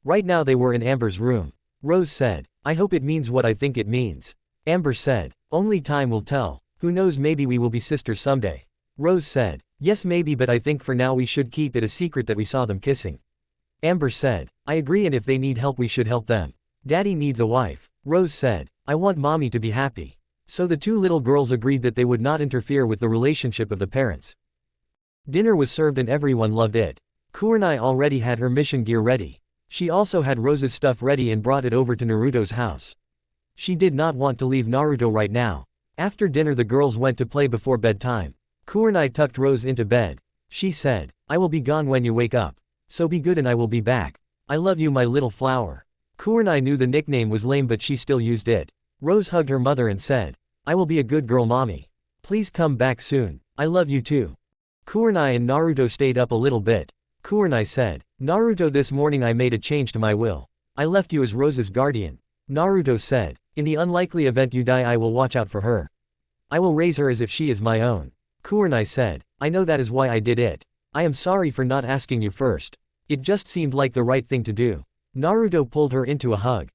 Right now they were in Amber's room. Rose said, "I hope it means what I think it means." Amber said, "Only time will tell. Who knows, maybe we will be sisters someday." Rose said, "Yes maybe, but I think for now we should keep it a secret that we saw them kissing." Amber said, "I agree, and if they need help we should help them. Daddy needs a wife." Rose said, "I want mommy to be happy." So the two little girls agreed that they would not interfere with the relationship of the parents. Dinner was served and everyone loved it. Kurenai already had her mission gear ready. She also had Rose's stuff ready and brought it over to Naruto's house. She did not want to leave Naruto right now. After dinner the girls went to play before bedtime. Kurenai tucked Rose into bed. She said, "I will be gone when you wake up. So be good and I will be back. I love you, my little flower." Kurenai knew the nickname was lame but she still used it. Rose hugged her mother and said, "I will be a good girl mommy. Please come back soon. I love you too." Kurenai and Naruto stayed up a little bit. Kurenai said, "Naruto, this morning I made a change to my will. I left you as Rose's guardian." Naruto said, "In the unlikely event you die I will watch out for her. I will raise her as if she is my own." Kurenai said, "I know that is why I did it. I am sorry for not asking you first. It just seemed like the right thing to do." Naruto pulled her into a hug.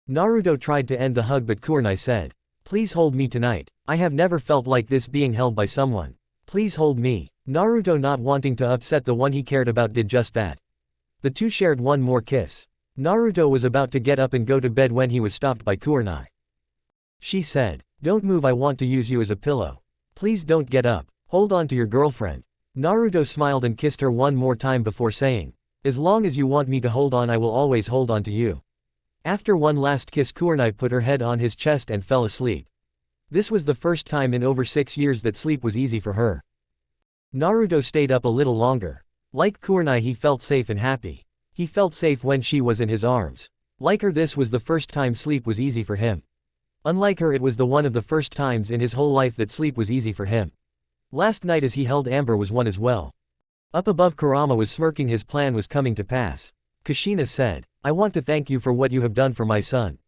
Naruto tried to end the hug but Kurenai said, "Please hold me tonight. I have never felt like this, being held by someone. Please hold me." Naruto, not wanting to upset the one he cared about, did just that. The two shared one more kiss. Naruto was about to get up and go to bed when he was stopped by Kurenai. She said, "Don't move, I want to use you as a pillow. Please don't get up. Hold on to your girlfriend." Naruto smiled and kissed her one more time before saying, "As long as you want me to hold on I will always hold on to you." After one last kiss Kurenai put her head on his chest and fell asleep. This was the first time in over 6 years that sleep was easy for her. Naruto stayed up a little longer. Like Kurenai, he felt safe and happy. He felt safe when she was in his arms. Like her, this was the first time sleep was easy for him. Unlike her, it was the one of the first times in his whole life that sleep was easy for him. Last night as he held Amber was one as well. Up above Kurama was smirking, his plan was coming to pass. Kushina said, "I want to thank you for what you have done for my son."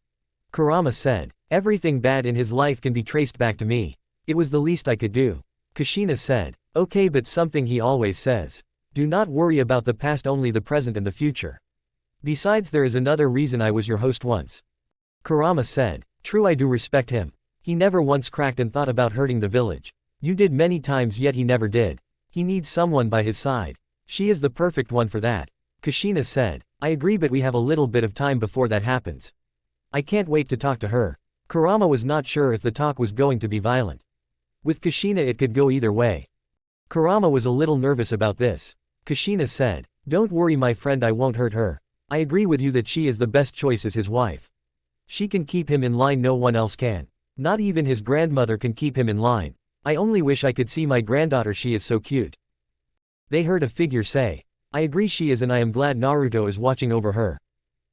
Kurama said, "Everything bad in his life can be traced back to me. It was the least I could do." Kushina said, "Okay, but something he always says. Do not worry about the past, only the present and the future. Besides, there is another reason I was your host once." Kurama said, "True, I do respect him. He never once cracked and thought about hurting the village. You did many times yet he never did. He needs someone by his side. She is the perfect one for that." Kushina said, "I agree, but we have a little bit of time before that happens. I can't wait to talk to her." Kurama was not sure if the talk was going to be violent. With Kushina it could go either way. Kurama was a little nervous about this. Kushina said, "Don't worry my friend, I won't hurt her. I agree with you that she is the best choice as his wife. She can keep him in line, no one else can. Not even his grandmother can keep him in line. I only wish I could see my granddaughter, she is so cute." They heard a figure say, "I agree she is, and I am glad Naruto is watching over her."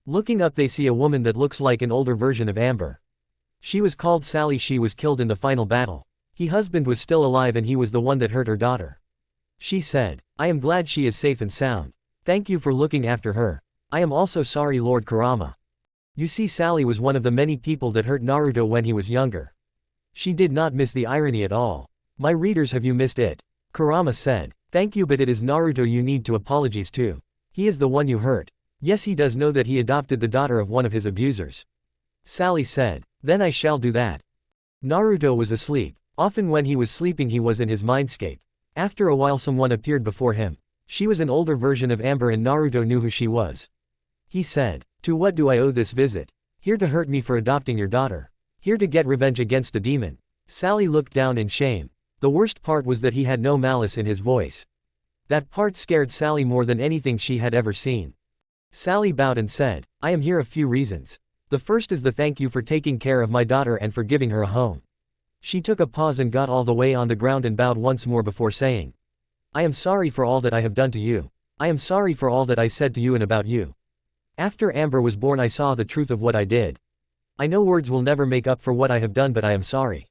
Looking up they see a woman that looks like an older version of Amber. She was called Sally. She was killed in the final battle. Her husband was still alive and he was the one that hurt her daughter. She said, "I am glad she is safe and sound. Thank you for looking after her. I am also sorry, Lord Kurama." You see, Sally was one of the many people that hurt Naruto when he was younger. She did not miss the irony at all. "My readers, have you missed it?" Kurama said, "Thank you, but it is Naruto you need to apologize to. He is the one you hurt. Yes, he does know that he adopted the daughter of one of his abusers. Sally said. Then I shall do that. Naruto was asleep. Often when he was sleeping he was in his mindscape. After a while someone appeared before him. She was an older version of Amber and Naruto knew who she was. He said, "To what do I owe this visit? Here to hurt me for adopting your daughter. Here to get revenge against a demon." Sally looked down in shame. The worst part was that he had no malice in his voice. That part scared Sally more than anything she had ever seen. Sally bowed and said, "I am here a few reasons. The first is the thank you for taking care of my daughter and for giving her a home." She took a pause and got all the way on the ground and bowed once more before saying, "I am sorry for all that I have done to you. I am sorry for all that I said to you and about you. After Amber was born I saw the truth of what I did. I know words will never make up for what I have done but I am sorry."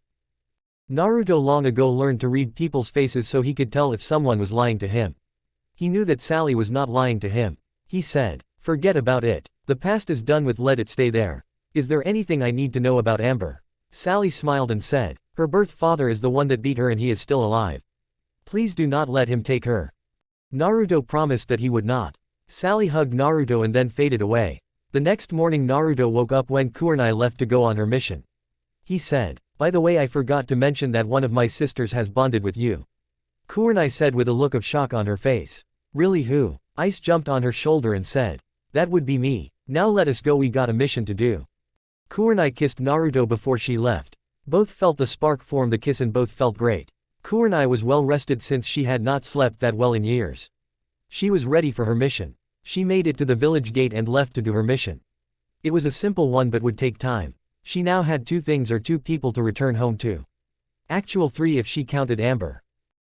Naruto long ago learned to read people's faces so he could tell if someone was lying to him. He knew that Sally was not lying to him. He said, "Forget about it. The past is done with, let it stay there. Is there anything I need to know about Amber?" Sally smiled and said, "Her birth father is the one that beat her and he is still alive. Please do not let him take her." Naruto promised that he would not. Sally hugged Naruto and then faded away. The next morning Naruto woke up when Kurenai left to go on her mission. He said, "By the way, I forgot to mention that one of my sisters has bonded with you." Kurenai said with a look of shock on her face. "Really, who?" Ice jumped on her shoulder and said, "That would be me. Now let us go, we got a mission to do." Kurenai kissed Naruto before she left. Both felt the spark form the kiss and both felt great. Kurenai was well rested since she had not slept that well in years. She was ready for her mission. She made it to the village gate and left to do her mission. It was a simple one but would take time. She now had two things or two people to return home to. Actual 3 if she counted Amber.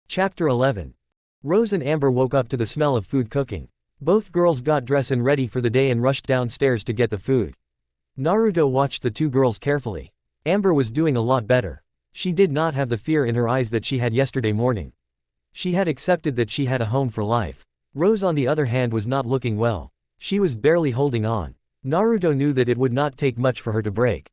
Chapter 11. Rose and Amber woke up to the smell of food cooking. Both girls got dressed and ready for the day and rushed downstairs to get the food. Naruto watched the two girls carefully. Amber was doing a lot better. She did not have the fear in her eyes that she had yesterday morning. She had accepted that she had a home for life. Rose on the other hand was not looking well. She was barely holding on. Naruto knew that it would not take much for her to break.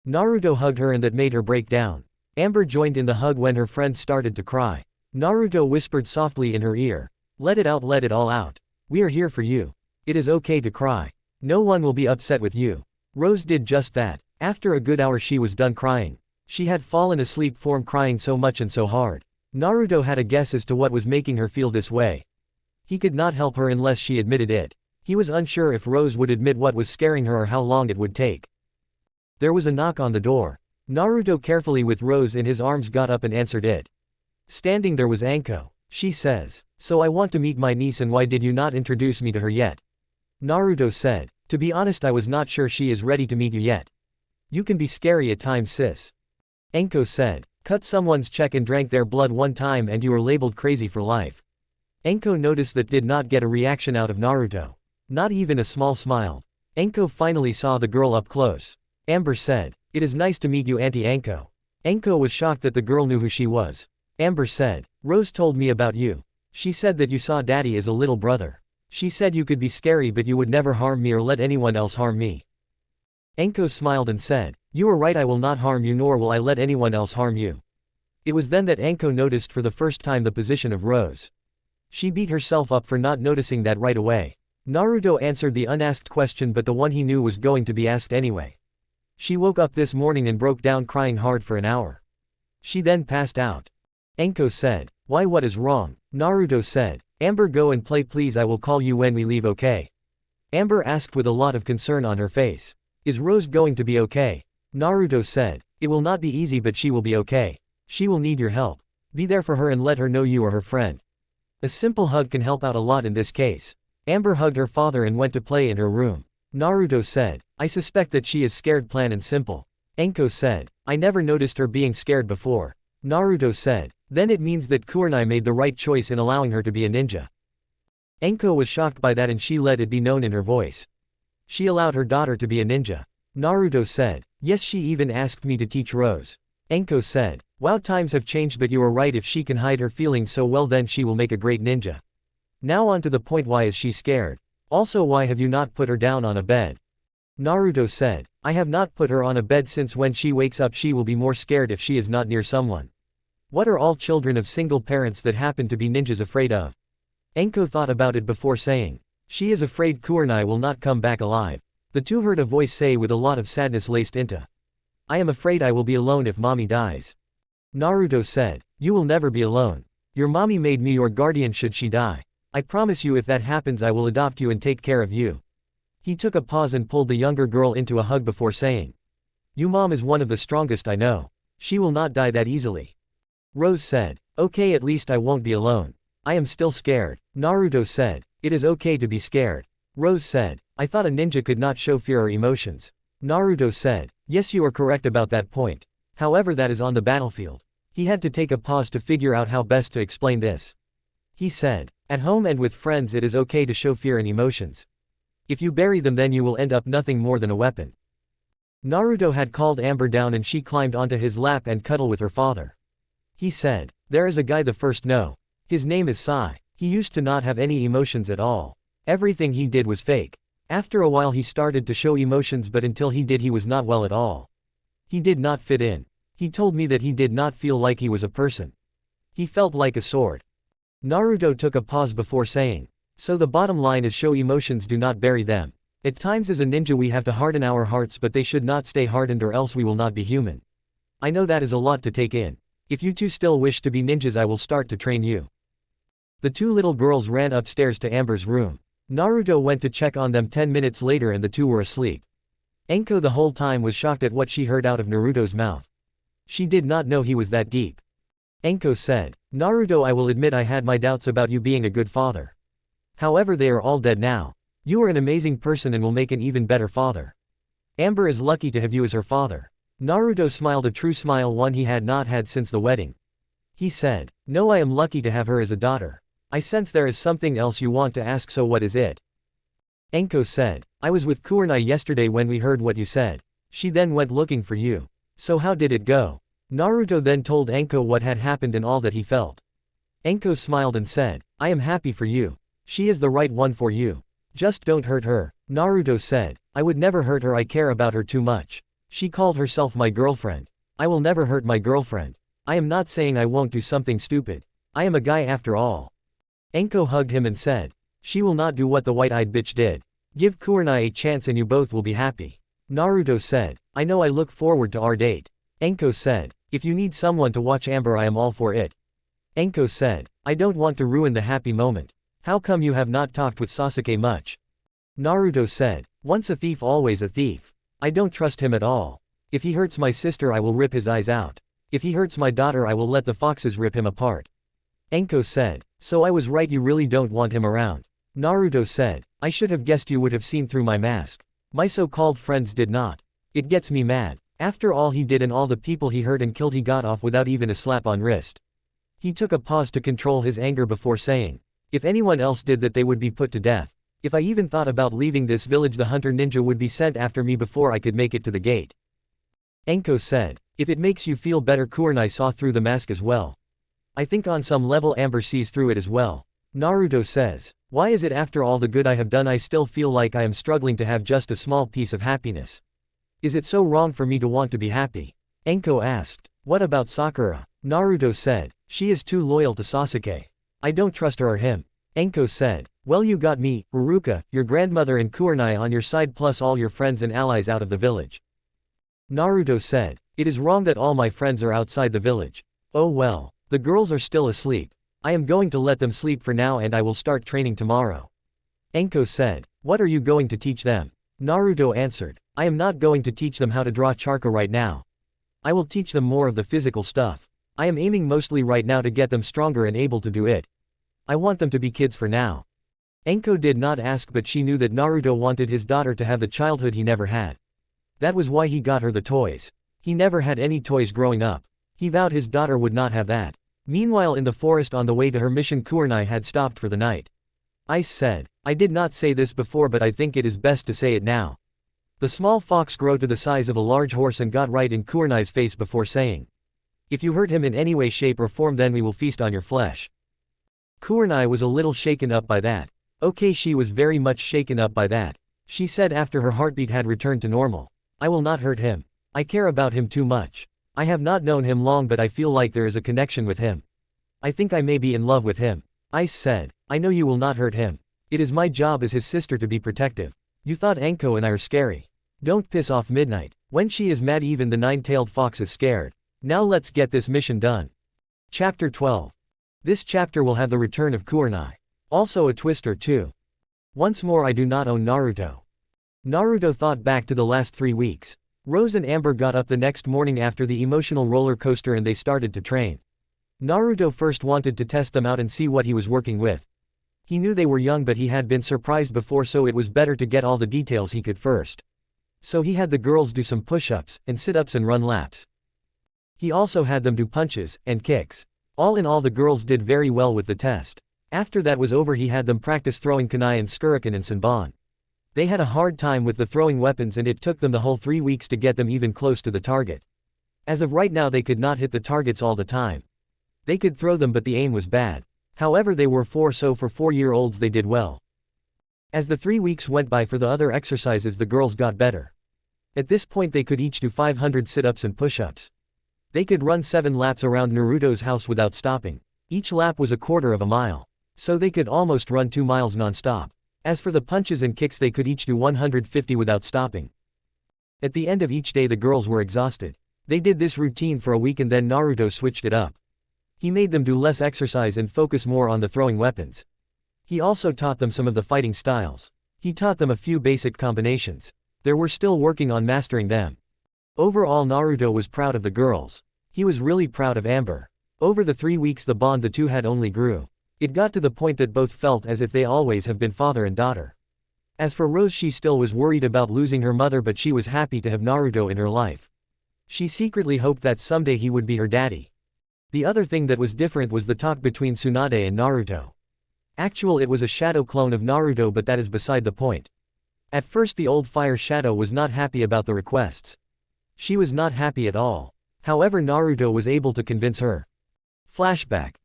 Naruto hugged her and that made her break down. Amber joined in the hug when her friend started to cry. Naruto whispered softly in her ear, let it all out. We are here for you. It is okay to cry. No one will be upset with you." Rose did just that. After a good hour she was done crying. She had fallen asleep from crying so much and so hard. Naruto had a guess as to what was making her feel this way. He could not help her unless she admitted it. He was unsure if Rose would admit what was scaring her or how long it would take. There was a knock on the door. Naruto carefully with Rose in his arms got up and answered it. Standing there was Anko. She says, "So I want to meet my niece and why did you not introduce me to her yet?" Naruto said, "To be honest I was not sure she is ready to meet you yet. You can be scary at times sis." Anko said, "Cut someone's check and drank their blood one time and you are labeled crazy for life." Anko noticed that did not get a reaction out of Naruto. Not even a small smile. Anko finally saw the girl up close. Amber said, "It is nice to meet you Auntie Anko." Anko was shocked that the girl knew who she was. Amber said, "Rose told me about you. She said that you saw Daddy as a little brother. She said you could be scary but you would never harm me or let anyone else harm me." Anko smiled and said, "You are right, I will not harm you nor will I let anyone else harm you." It was then that Anko noticed for the first time the position of Rose. She beat herself up for not noticing that right away. Naruto answered the unasked question but the one he knew was going to be asked anyway. She woke up this morning and broke down crying hard for an hour. She then passed out. Anko said, "Why, what is wrong?" Naruto said, "Amber, go and play please, I will call you when we leave, okay?" Amber asked with a lot of concern on her face. "Is Rose going to be okay?" Naruto said, "It will not be easy but she will be okay. She will need your help. Be there for her and let her know you are her friend. A simple hug can help out a lot in this case." Amber hugged her father and went to play in her room. Naruto said, "I suspect that she is scared, plain and simple." Anko said, "I never noticed her being scared before." Naruto said, "Then it means that Kurenai made the right choice in allowing her to be a ninja." Anko was shocked by that and she let it be known in her voice. She allowed her daughter to be a ninja. Naruto said, "Yes, she even asked me to teach Rose." Anko said, "Wow, times have changed but you are right, if she can hide her feelings so well then she will make a great ninja." Now on to the point, why is she scared? Also, why have you not put her down on a bed? Naruto said, "I have not put her on a bed since when she wakes up she will be more scared if she is not near someone. What are all children of single parents that happen to be ninjas afraid of?" Anko thought about it before saying, She is afraid Kurenai will not come back alive. The two heard a voice say with a lot of sadness laced into. I am afraid I will be alone if mommy dies. Naruto said, you will never be alone. Your mommy made me your guardian should she die. I promise you if that happens I will adopt you and take care of you. He took a pause and pulled the younger girl into a hug before saying. Your mom is one of the strongest I know. She will not die that easily. Rose said, okay at least I won't be alone. I am still scared. Naruto said, it is okay to be scared. Rose said, I thought a ninja could not show fear or emotions. Naruto said, yes you are correct about that point. However that is on the battlefield. He had to take a pause to figure out how best to explain this. He said, at home and with friends it is okay to show fear and emotions. If you bury them then you will end up nothing more than a weapon. Naruto had called Amber down and she climbed onto his lap and cuddled with her father. He said, there is a guy the first know. His name is Sai. He used to not have any emotions at all. Everything he did was fake. After a while he started to show emotions but until he did he was not well at all. He did not fit in. He told me that he did not feel like he was a person. He felt like a sword. Naruto took a pause before saying, so the bottom line is show emotions, do not bury them. At times as a ninja we have to harden our hearts but they should not stay hardened or else we will not be human. I know that is a lot to take in. If you two still wish to be ninjas I will start to train you. The two little girls ran upstairs to Amber's room. Naruto went to check on them 10 minutes later and the two were asleep. Enko the whole time was shocked at what she heard out of Naruto's mouth. She did not know he was that deep. Enko said, Naruto I will admit I had my doubts about you being a good father. However they are all dead now. You are an amazing person and will make an even better father. Amber is lucky to have you as her father. Naruto smiled a true smile, one he had not had since the wedding. He said, no I am lucky to have her as a daughter. I sense there is something else you want to ask, so what is it? Enko said, I was with Kurenai yesterday when we heard what you said. She then went looking for you. So how did it go? Naruto then told Enko what had happened and all that he felt. Enko smiled and said, I am happy for you. She is the right one for you. Just don't hurt her. Naruto said, I would never hurt her, I care about her too much. She called herself my girlfriend. I will never hurt my girlfriend. I am not saying I won't do something stupid. I am a guy after all. Enko hugged him and said, she will not do what the white-eyed bitch did. Give Kurenai a chance and you both will be happy. Naruto said, I know, I look forward to our date. Enko said, if you need someone to watch Amber I am all for it. Enko said, I don't want to ruin the happy moment. How come you have not talked with Sasuke much? Naruto said, once a thief always a thief. I don't trust him at all. If he hurts my sister I will rip his eyes out. If he hurts my daughter I will let the foxes rip him apart. Enko said, so I was right, you really don't want him around. Naruto said, I should have guessed you would have seen through my mask. My so-called friends did not. It gets me mad. After all he did and all the people he hurt and killed he got off without even a slap on wrist. He took a pause to control his anger before saying, if anyone else did that they would be put to death. If I even thought about leaving this village the hunter ninja would be sent after me before I could make it to the gate. Enko said, if it makes you feel better Kurenai saw through the mask as well. I think on some level Amber sees through it as well. Naruto says, why is it after all the good I have done I still feel like I am struggling to have just a small piece of happiness? Is it so wrong for me to want to be happy? Enko asked, what about Sakura? Naruto said, she is too loyal to Sasuke. I don't trust her or him. Enko said, well you got me, Ruruka, your grandmother and Kurenai on your side plus all your friends and allies out of the village. Naruto said, it is wrong that all my friends are outside the village. Oh well. The girls are still asleep. I am going to let them sleep for now and I will start training tomorrow. Enko said, what are you going to teach them? Naruto answered, I am not going to teach them how to draw charcoal right now. I will teach them more of the physical stuff. I am aiming mostly right now to get them stronger and able to do it. I want them to be kids for now. Enko did not ask but she knew that Naruto wanted his daughter to have the childhood he never had. That was why he got her the toys. He never had any toys growing up. He vowed his daughter would not have that. Meanwhile in the forest on the way to her mission Kurenai had stopped for the night. Ice said, I did not say this before but I think it is best to say it now. The small fox grew to the size of a large horse and got right in Kurenai's face before saying, if you hurt him in any way shape or form then we will feast on your flesh. Kurenai was a little shaken up by that. Okay, she was very much shaken up by that. She said after her heartbeat had returned to normal, I will not hurt him. I care about him too much. I have not known him long but I feel like there is a connection with him. I think I may be in love with him. Ice said, I know you will not hurt him. It is my job as his sister to be protective. You thought Anko and I are scary. Don't piss off Midnight. When she is mad even the nine-tailed fox is scared. Now let's get this mission done. Chapter 12. This chapter will have the return of Kurenai. Also a twist or two. Once more I do not own Naruto. Naruto thought back to the last 3 weeks. Rose and Amber got up the next morning after the emotional roller coaster and they started to train. Naruto first wanted to test them out and see what he was working with. He knew they were young but he had been surprised before, so it was better to get all the details he could first. So he had the girls do some push-ups, and sit-ups and run laps. He also had them do punches, and kicks. All in all the girls did very well with the test. After that was over he had them practice throwing kunai and shuriken and senbon. They had a hard time with the throwing weapons and it took them the whole 3 weeks to get them even close to the target. As of right now they could not hit the targets all the time. They could throw them but the aim was bad. However they were 4, so for 4-year-olds they did well. As the 3 weeks went by for the other exercises the girls got better. At this point they could each do 500 sit-ups and push-ups. They could run 7 laps around Naruto's house without stopping. Each lap was a quarter of a mile. So they could almost run 2 miles non-stop. As for the punches and kicks they could each do 150 without stopping. At the end of each day the girls were exhausted. They did this routine for a week and then Naruto switched it up. He made them do less exercise and focus more on the throwing weapons. He also taught them some of the fighting styles. He taught them a few basic combinations. They were still working on mastering them. Overall Naruto was proud of the girls. He was really proud of Amber. Over the 3 weeks the bond the two had only grew. It got to the point that both felt as if they always have been father and daughter. As for Rose, she still was worried about losing her mother, but she was happy to have Naruto in her life. She secretly hoped that someday he would be her daddy. The other thing that was different was the talk between Tsunade and Naruto. Actually it was a shadow clone of Naruto, but that is beside the point. At first the old fire shadow was not happy about the requests. She was not happy at all. However Naruto was able to convince her. Flashback.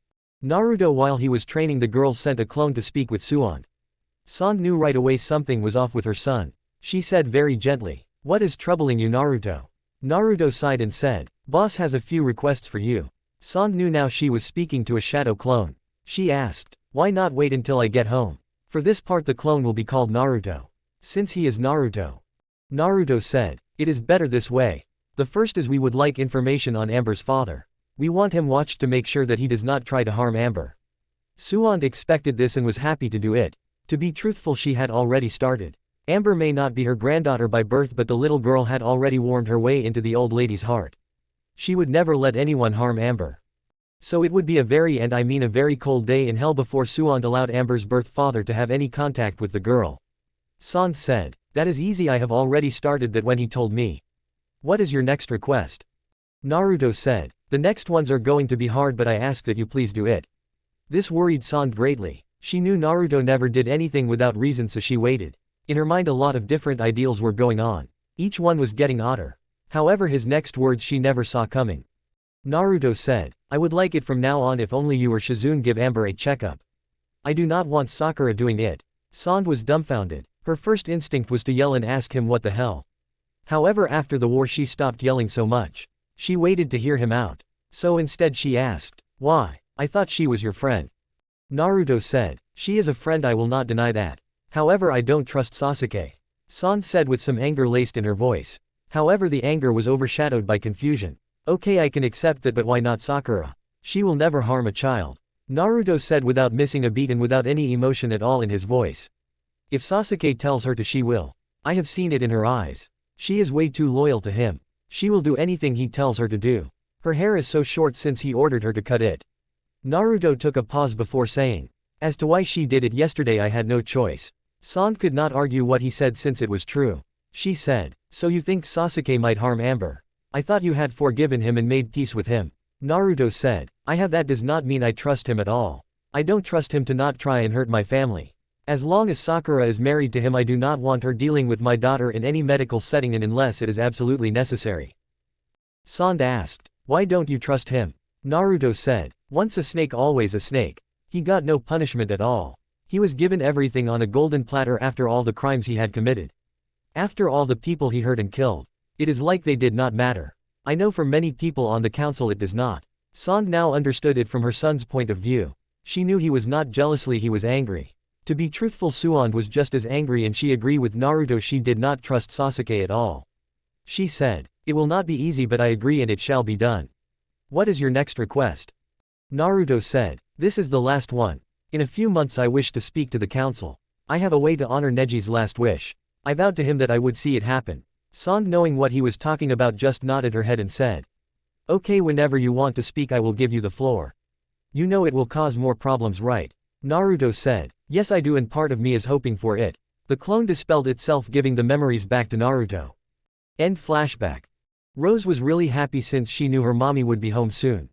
Naruto, while he was training the girls, sent a clone to speak with Suan. San knew right away something was off with her son. She said very gently, "What is troubling you, Naruto?" Naruto sighed and said, "Boss has a few requests for you." San knew now she was speaking to a shadow clone. She asked, "Why not wait until I get home? For this part the clone will be called Naruto. Since he is Naruto." Naruto said, "It is better this way. The first is we would like information on Amber's father. We want him watched to make sure that he does not try to harm Amber." Suan expected this and was happy to do it. To be truthful, she had already started. Amber may not be her granddaughter by birth, but the little girl had already warmed her way into the old lady's heart. She would never let anyone harm Amber. So it would be a very cold day in hell before Suan allowed Amber's birth father to have any contact with the girl. San said, "That is easy, I have already started that when he told me." "What is your next request?" Naruto said, "The next ones are going to be hard, but I ask that you please do it." This worried San greatly. She knew Naruto never did anything without reason, so she waited. In her mind a lot of different ideals were going on. Each one was getting odder. However his next words she never saw coming. Naruto said, "I would like it from now on if only you or Shizune give Amber a checkup. I do not want Sakura doing it." San was dumbfounded. Her first instinct was to yell and ask him what the hell. However after the war she stopped yelling so much. She waited to hear him out. So instead she asked, "Why? I thought she was your friend." Naruto said, "She is a friend, I will not deny that. However I don't trust Sasuke." San said with some anger laced in her voice. However the anger was overshadowed by confusion. "Okay, I can accept that, but why not Sakura? She will never harm a child." Naruto said without missing a beat and without any emotion at all in his voice. "If Sasuke tells her to, she will. I have seen it in her eyes. She is way too loyal to him. She will do anything he tells her to do. Her hair is so short since he ordered her to cut it." Naruto took a pause before saying, "As to why she did it yesterday, I had no choice." San could not argue what he said since it was true. She said, "So you think Sasuke might harm Amber? I thought you had forgiven him and made peace with him." Naruto said, "I have. That does not mean I trust him at all. I don't trust him to not try and hurt my family. As long as Sakura is married to him, I do not want her dealing with my daughter in any medical setting and unless it is absolutely necessary." San asked, "Why don't you trust him?" Naruto said, "Once a snake always a snake. He got no punishment at all. He was given everything on a golden platter after all the crimes he had committed. After all the people he hurt and killed. It is like they did not matter. I know for many people on the council it does not." San now understood it from her son's point of view. She knew he was not jealously, he was angry. To be truthful, Suan was just as angry and she agreed with Naruto. She did not trust Sasuke at all. She said, "It will not be easy but I agree and it shall be done. What is your next request?" Naruto said, "This is the last one. In a few months I wish to speak to the council. I have a way to honor Neji's last wish. I vowed to him that I would see it happen." San, knowing what he was talking about, just nodded her head and said, "Okay, whenever you want to speak I will give you the floor. You know it will cause more problems, right?" Naruto said, "Yes I do, and part of me is hoping for it." The clone dispelled itself, giving the memories back to Naruto. End flashback. Rose was really happy since she knew her mommy would be home soon.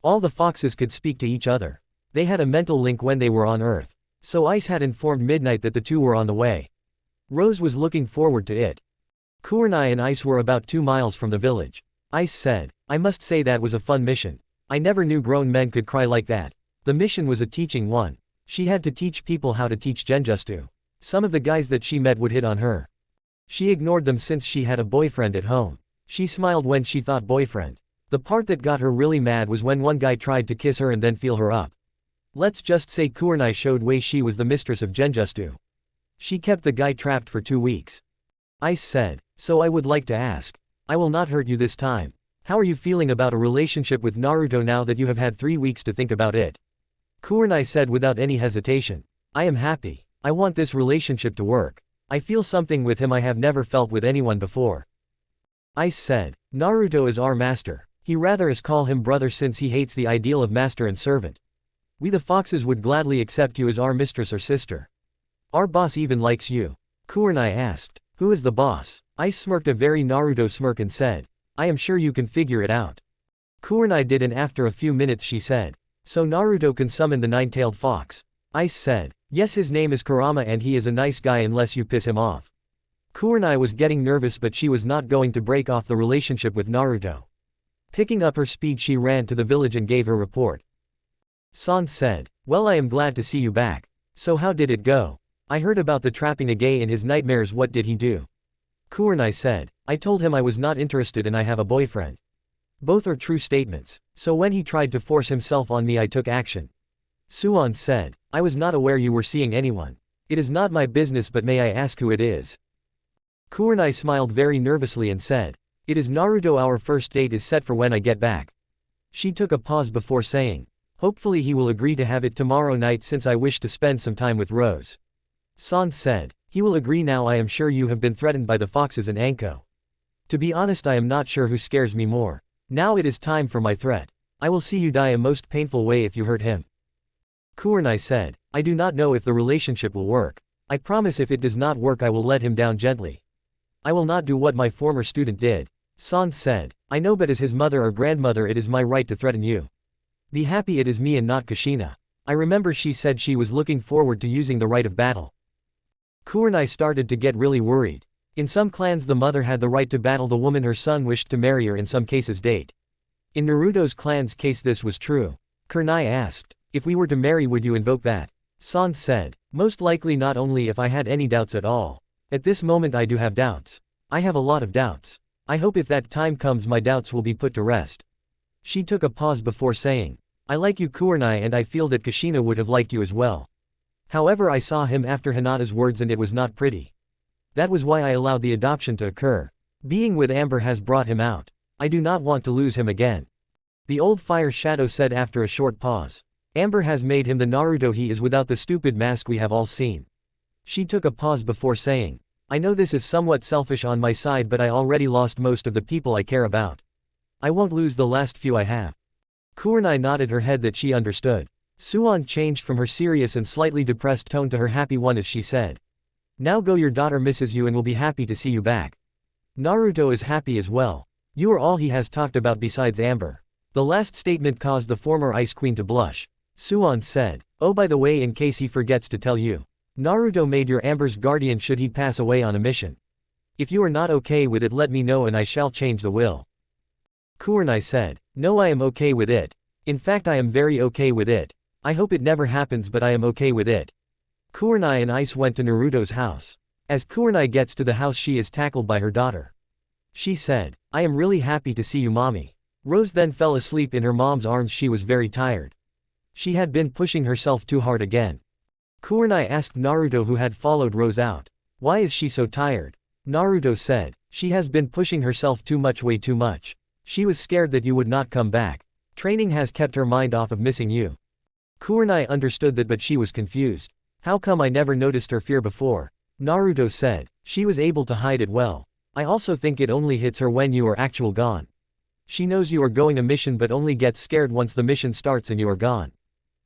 All the foxes could speak to each other. They had a mental link when they were on Earth. So Ice had informed Midnight that the two were on the way. Rose was looking forward to it. Kurenai and Ice were about 2 miles from the village. Ice said, "I must say that was a fun mission. I never knew grown men could cry like that." The mission was a teaching one. She had to teach people how to teach genjutsu. Some of the guys that she met would hit on her. She ignored them since she had a boyfriend at home. She smiled when she thought boyfriend. The part that got her really mad was when one guy tried to kiss her and then feel her up. Let's just say Kurenai showed way she was the mistress of genjutsu. She kept the guy trapped for 2 weeks. Ice said, "So I would like to ask. I will not hurt you this time. How are you feeling about a relationship with Naruto now that you have had 3 weeks to think about it?" Kurenai said without any hesitation, "I am happy. I want this relationship to work. I feel something with him I have never felt with anyone before." Ice said, "Naruto is our master. He rather us call him brother since he hates the ideal of master and servant. We the foxes would gladly accept you as our mistress or sister. Our boss even likes you." Kurenai asked, "Who is the boss?" Ice smirked a very Naruto smirk and said, "I am sure you can figure it out." Kurenai did, and after a few minutes she said, "So Naruto can summon the 9-tailed fox?" Ice said, "Yes, his name is Kurama and he is a nice guy unless you piss him off." Kurenai was getting nervous, but she was not going to break off the relationship with Naruto. Picking up her speed, she ran to the village and gave her report. San said, "Well, I am glad to see you back. So how did it go? I heard about the trapping Age in his nightmares. What did he do?" Kurenai said, "I told him I was not interested and I have a boyfriend. Both are true statements. So when he tried to force himself on me I took action." Suan said, "I was not aware you were seeing anyone. It is not my business, but may I ask who it is?" Kurenai smiled very nervously and said, "It is Naruto. Our first date is set for when I get back." She took a pause before saying, "Hopefully he will agree to have it tomorrow night since I wish to spend some time with Rose." San said, "He will agree now. I am sure you have been threatened by the foxes and Anko. To be honest, I am not sure who scares me more. Now it is time for my threat. I will see you die a most painful way if you hurt him." Kurenai said, "I do not know if the relationship will work. I promise if it does not work I will let him down gently. I will not do what my former student did." San said, "I know, but as his mother or grandmother it is my right to threaten you. Be happy it is me and not Kushina. I remember she said she was looking forward to using the right of battle." Kurenai started to get really worried. In some clans the mother had the right to battle the woman her son wished to marry or in some cases date. In Naruto's clan's case this was true. Kurenai asked, "If we were to marry would you invoke that?" San said, "Most likely not, only if I had any doubts at all. At this moment I do have doubts. I have a lot of doubts. I hope if that time comes my doubts will be put to rest." She took a pause before saying, "I like you, Kurenai, and I feel that Kushina would have liked you as well. However, I saw him after Hinata's words and it was not pretty. That was why I allowed the adoption to occur. Being with Amber has brought him out. I do not want to lose him again." The old fire shadow said after a short pause, "Amber has made him the Naruto he is without the stupid mask we have all seen." She took a pause before saying, "I know this is somewhat selfish on my side, but I already lost most of the people I care about. I won't lose the last few I have." Kurenai nodded her head that she understood. Suan changed from her serious and slightly depressed tone to her happy one as she said, "Now go, your daughter misses you and will be happy to see you back. Naruto is happy as well. You are all he has talked about besides Amber." The last statement caused the former Ice Queen to blush. Suan said, "Oh, by the way, in case he forgets to tell you, Naruto made your Amber's guardian should he pass away on a mission. If you are not okay with it, let me know and I shall change the will." Kurenai said, "No, I am okay with it. In fact, I am very okay with it. I hope it never happens, but I am okay with it." Kurenai and Ice went to Naruto's house. As Kurenai gets to the house, she is tackled by her daughter. She said, "I am really happy to see you, mommy." Rose then fell asleep in her mom's arms. She was very tired. She had been pushing herself too hard again. Kurenai asked Naruto, who had followed Rose out. Why is she so tired? Naruto said, she has been pushing herself too much, way too much. She was scared that you would not come back. Training has kept her mind off of missing you. Kurenai understood that, but she was confused. How come I never noticed her fear before? Naruto said, she was able to hide it well. I also think it only hits her when you are actually gone. She knows you are going a mission but only gets scared once the mission starts and you are gone.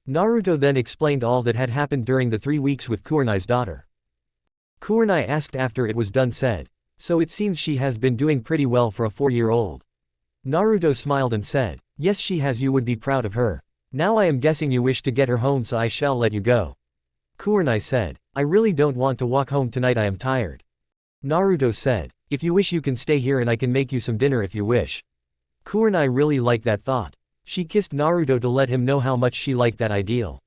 Naruto then explained all that had happened during the 3 weeks with Kurenai's daughter. Kurenai asked after it was done said, so it seems she has been doing pretty well for a 4-year-old. Naruto smiled and said, yes, she has. You would be proud of her. Now I am guessing you wish to get her home, so I shall let you go. Kurenai said, I really don't want to walk home tonight, I am tired. Naruto said, if you wish you can stay here and I can make you some dinner if you wish. Kurenai really liked that thought. She kissed Naruto to let him know how much she liked that ideal.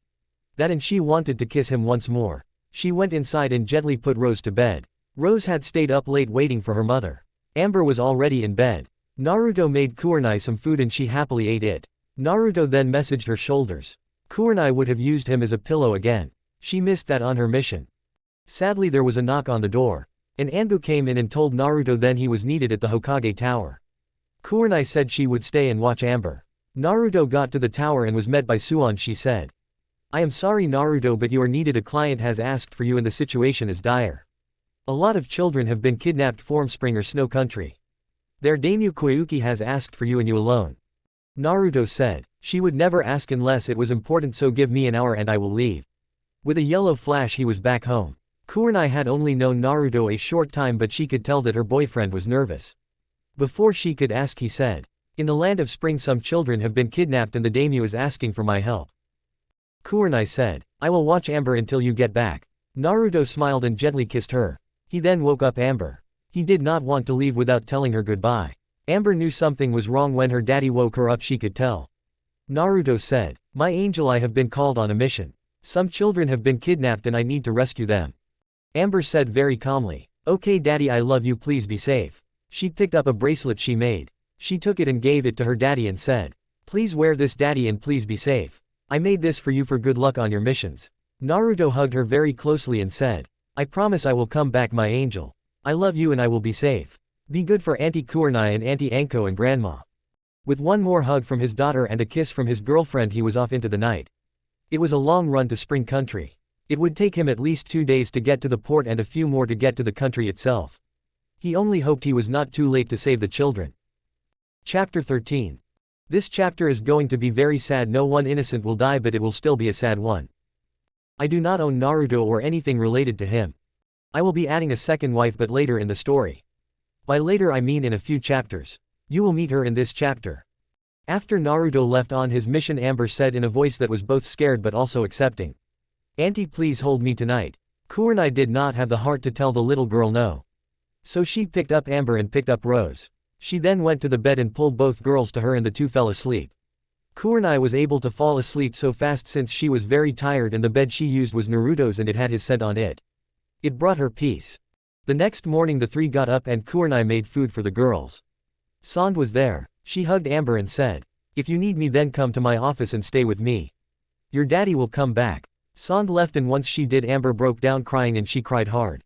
That, and she wanted to kiss him once more. She went inside and gently put Rose to bed. Rose had stayed up late waiting for her mother. Amber was already in bed. Naruto made Kurenai some food and she happily ate it. Naruto then massaged her shoulders. Kurenai would have used him as a pillow again. She missed that on her mission. Sadly, there was a knock on the door. An Anbu came in and told Naruto then he was needed at the Hokage tower. Kurenai said she would stay and watch Amber. Naruto got to the tower and was met by Suon. She said, I am sorry Naruto, but you are needed. A client has asked for you and the situation is dire. A lot of children have been kidnapped from Spring or Snow Country. Their daimyo Koyuki has asked for you and you alone. Naruto said, she would never ask unless it was important, so give me an hour and I will leave. With a yellow flash he was back home. Kurenai had only known Naruto a short time, but she could tell that her boyfriend was nervous. Before she could ask, he said, in the land of Spring some children have been kidnapped and the daimyo is asking for my help. Kurenai said, I will watch Amber until you get back. Naruto smiled and gently kissed her. He then woke up Amber. He did not want to leave without telling her goodbye. Amber knew something was wrong when her daddy woke her up, she could tell. Naruto said, my angel, I have been called on a mission. Some children have been kidnapped and I need to rescue them. Amber said very calmly, okay daddy, I love you, please be safe. She picked up a bracelet she made. She took it and gave it to her daddy and said, please wear this daddy and please be safe. I made this for you for good luck on your missions. Naruto hugged her very closely and said, I promise I will come back, my angel. I love you and I will be safe. Be good for Auntie Kurenai and Auntie Anko and Grandma. With one more hug from his daughter and a kiss from his girlfriend, he was off into the night. It was a long run to Spring Country. It would take him at least 2 days to get to the port and a few more to get to the country itself. He only hoped he was not too late to save the children. Chapter 13. This chapter is going to be very sad. No one innocent will die, but it will still be a sad one. I do not own Naruto or anything related to him. I will be adding a second wife, but later in the story. By later I mean in a few chapters. You will meet her in this chapter. After Naruto left on his mission, Amber said in a voice that was both scared but also accepting, Auntie, please hold me tonight. Kurenai did not have the heart to tell the little girl no. So she picked up Amber and picked up Rose. She then went to the bed and pulled both girls to her and the two fell asleep. Kurenai was able to fall asleep so fast since she was very tired, and the bed she used was Naruto's and it had his scent on it. It brought her peace. The next morning the three got up and Kurenai made food for the girls. Sand was there. She hugged Amber and said, if you need me then come to my office and stay with me. Your daddy will come back. Sand left and once she did, Amber broke down crying and she cried hard.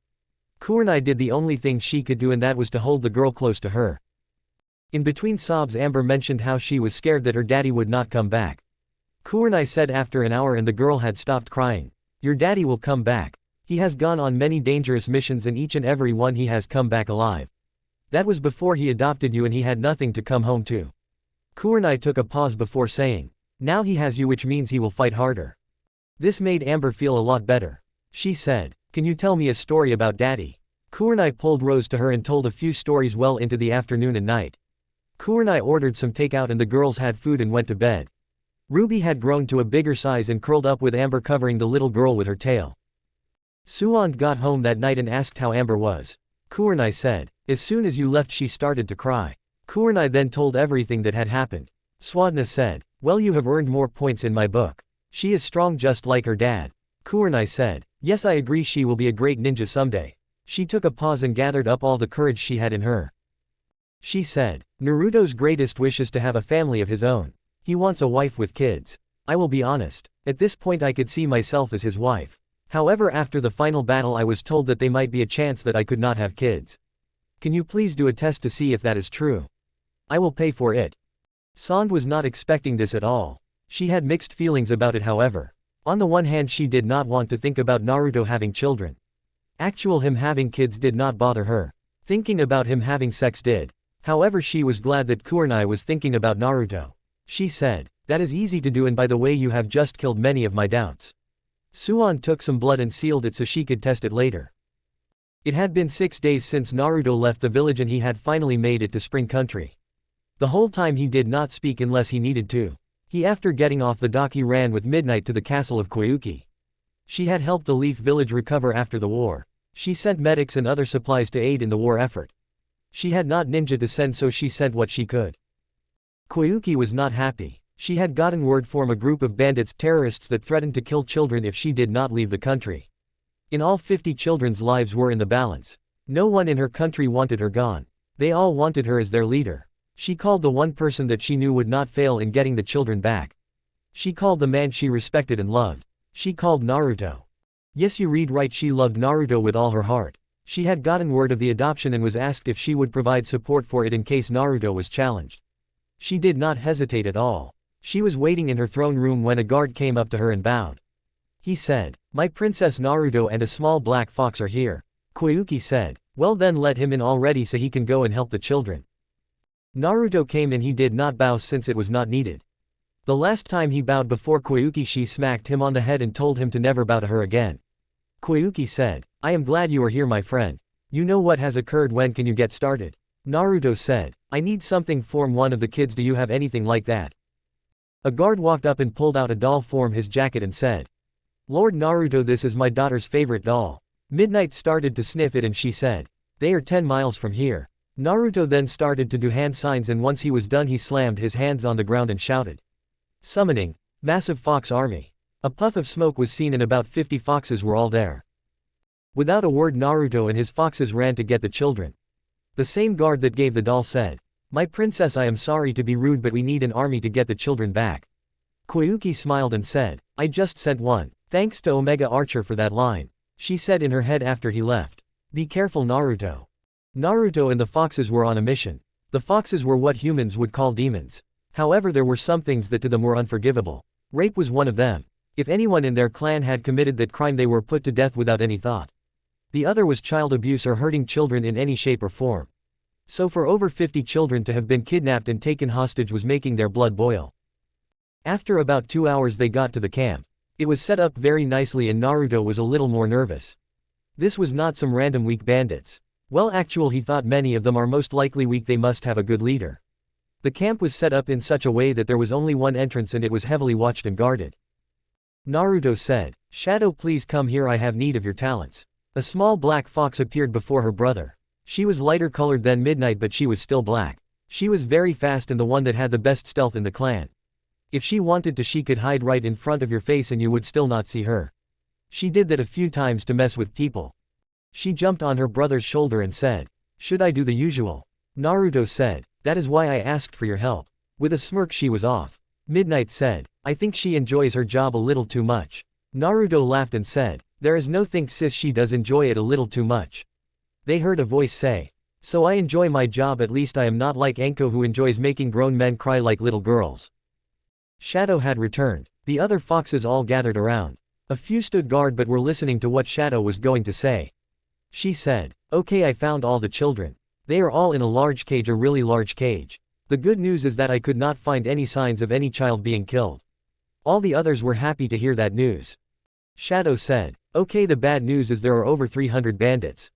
Kurenai did the only thing she could do, and that was to hold the girl close to her. In between sobs, Amber mentioned how she was scared that her daddy would not come back. Kurenai said after an hour and the girl had stopped crying, your daddy will come back. He has gone on many dangerous missions and each and every one he has come back alive. That was before he adopted you and he had nothing to come home to. Kurenai took a pause before saying, now he has you, which means he will fight harder. This made Amber feel a lot better. She said, can you tell me a story about daddy? Kurenai pulled Rose to her and told a few stories well into the afternoon and night. Kurenai ordered some takeout and the girls had food and went to bed. Ruby had grown to a bigger size and curled up with Amber, covering the little girl with her tail. Suon got home that night and asked how Amber was. Kurenai said, as soon as you left she started to cry. Kurenai then told everything that had happened. Swadna said, well, you have earned more points in my book. She is strong just like her dad. Kurenai said, yes, I agree, she will be a great ninja someday. She took a pause and gathered up all the courage she had in her. She said, Naruto's greatest wish is to have a family of his own. He wants a wife with kids. I will be honest. At this point I could see myself as his wife. However, after the final battle I was told that they might be a chance that I could not have kids. Can you please do a test to see if that is true? I will pay for it. Sand was not expecting this at all. She had mixed feelings about it however. On the one hand she did not want to think about Naruto having children. Him having kids did not bother her. Thinking about him having sex did. However, she was glad that Kurenai was thinking about Naruto. She said, "That is easy to do, and by the way you have just killed many of my doubts." Suan took some blood and sealed it so she could test it later. It had been 6 days since Naruto left the village and he had finally made it to Spring Country. The whole time he did not speak unless he needed to. After getting off the dock he ran with Midnight to the castle of Koyuki. She had helped the Leaf village recover after the war. She sent medics and other supplies to aid in the war effort. She had not ninja to send so she sent what she could. Koyuki was not happy. She had gotten word from a group of bandits terrorists that threatened to kill children if she did not leave the country. In all 50 children's lives were in the balance. No one in her country wanted her gone. They all wanted her as their leader. She called the one person that she knew would not fail in getting the children back. She called the man she respected and loved. She called Naruto. Yes, you read right, she loved Naruto with all her heart. She had gotten word of the adoption and was asked if she would provide support for it in case Naruto was challenged. She did not hesitate at all. She was waiting in her throne room when a guard came up to her and bowed. He said, "My Princess Naruto and a small black fox are here." Koyuki said, "Well then let him in already so he can go and help the children." Naruto came in. He did not bow since it was not needed. The last time he bowed before Koyuki she smacked him on the head and told him to never bow to her again. Koyuki said, "I am glad you are here my friend. You know what has occurred, when can you get started?" Naruto said, "I need something from one of the kids, do you have anything like that?" A guard walked up and pulled out a doll from his jacket and said, "Lord Naruto, this is my daughter's favorite doll." Midnight started to sniff it and she said, "They are 10 miles from here." Naruto then started to do hand signs and once he was done he slammed his hands on the ground and shouted, "Summoning, massive fox army." A puff of smoke was seen and about 50 foxes were all there. Without a word Naruto and his foxes ran to get the children. The same guard that gave the doll said, "My princess, I am sorry to be rude but we need an army to get the children back." Koyuki smiled and said, "I just sent one. Thanks to Omega Archer for that line." She said in her head after he left, "Be careful Naruto." Naruto and the foxes were on a mission. The foxes were what humans would call demons. However, there were some things that to them were unforgivable. Rape was one of them. If anyone in their clan had committed that crime they were put to death without any thought. The other was child abuse or hurting children in any shape or form. So for over 50 children to have been kidnapped and taken hostage was making their blood boil. After about 2 hours they got to the camp. It was set up very nicely and Naruto was a little more nervous. This was not some random weak bandits. Well, he thought many of them are most likely weak, they must have a good leader. The camp was set up in such a way that there was only one entrance and it was heavily watched and guarded. Naruto said, "Shadow, please come here, I have need of your talents." A small black fox appeared before her brother. She was lighter colored than Midnight but she was still black. She was very fast and the one that had the best stealth in the clan. If she wanted to she could hide right in front of your face and you would still not see her. She did that a few times to mess with people. She jumped on her brother's shoulder and said, "Should I do the usual?" Naruto said, "That is why I asked for your help." With a smirk she was off. Midnight said, "I think she enjoys her job a little too much." Naruto laughed and said, "There is no think sis, she does enjoy it a little too much." They heard a voice say, "So I enjoy my job, at least I am not like Enko who enjoys making grown men cry like little girls." Shadow had returned. The other foxes all gathered around. A few stood guard but were listening to what Shadow was going to say. She said, "Okay, I found all the children. They are all in a large cage, a really large cage. The good news is that I could not find any signs of any child being killed." All the others were happy to hear that news. Shadow said, "Okay, the bad news is there are over 300 bandits.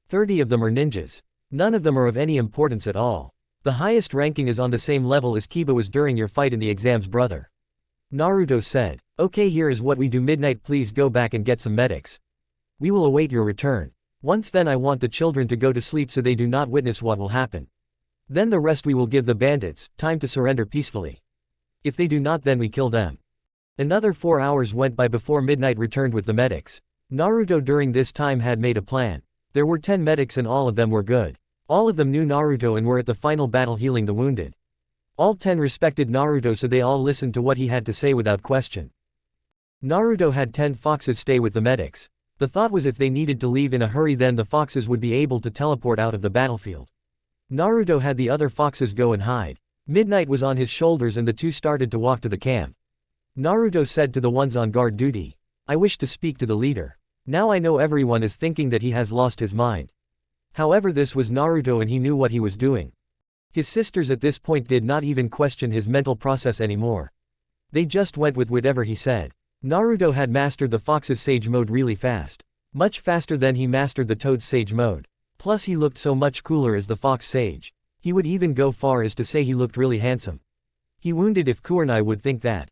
30 of them are ninjas. None of them are of any importance at all. The highest ranking is on the same level as Kiba was during your fight in the exams, brother." Naruto said, "Okay, here is what we do. Midnight, please go back and get some medics. We will await your return. Once then I want the children to go to sleep so they do not witness what will happen. Then the rest we will give the bandits time to surrender peacefully. If they do not, then we kill them." Another 4 hours went by before Midnight returned with the medics. Naruto during this time had made a plan. There were 10 medics and all of them were good. All of them knew Naruto and were at the final battle healing the wounded. All 10 respected Naruto so they all listened to what he had to say without question. Naruto had 10 foxes stay with the medics. The thought was if they needed to leave in a hurry then the foxes would be able to teleport out of the battlefield. Naruto had the other foxes go and hide. Midnight was on his shoulders and the two started to walk to the camp. Naruto said to the ones on guard duty, "I wish to speak to the leader. Now I know everyone is thinking that he has lost his mind." However, this was Naruto and he knew what he was doing. His sisters at this point did not even question his mental process anymore. They just went with whatever he said. Naruto had mastered the fox's sage mode really fast. Much faster than he mastered the toad's sage mode. Plus he looked so much cooler as the fox sage. He would even go far as to say he looked really handsome. He wondered if Kurenai would think that.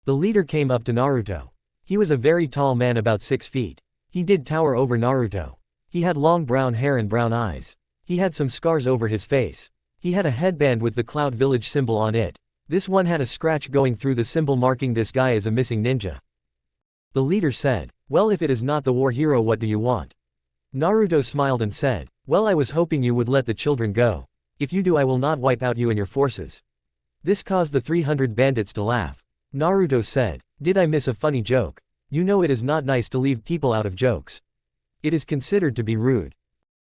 The leader came up to Naruto. He was a very tall man about 6 feet. He did tower over Naruto. He had long brown hair and brown eyes. He had some scars over his face. He had a headband with the Cloud Village symbol on it. This one had a scratch going through the symbol marking this guy as a missing ninja. The leader said, "Well, if it is not the war hero, what do you want?" Naruto smiled and said, "Well, I was hoping you would let the children go. If you do, I will not wipe out you and your forces." This caused the 300 bandits to laugh. Naruto said, "Did I miss a funny joke? You know it is not nice to leave people out of jokes. It is considered to be rude."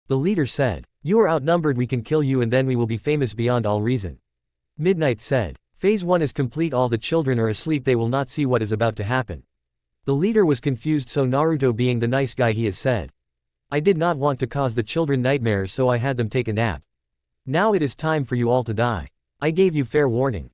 The leader said, "You are outnumbered, we can kill you and then we will be famous beyond all reason." Midnight said, "Phase 1 is complete, all the children are asleep, they will not see what is about to happen." The leader was confused, so Naruto, being the nice guy he is, said, "I did not want to cause the children nightmares, so I had them take a nap. Now it is time for you all to die. I gave you fair warning."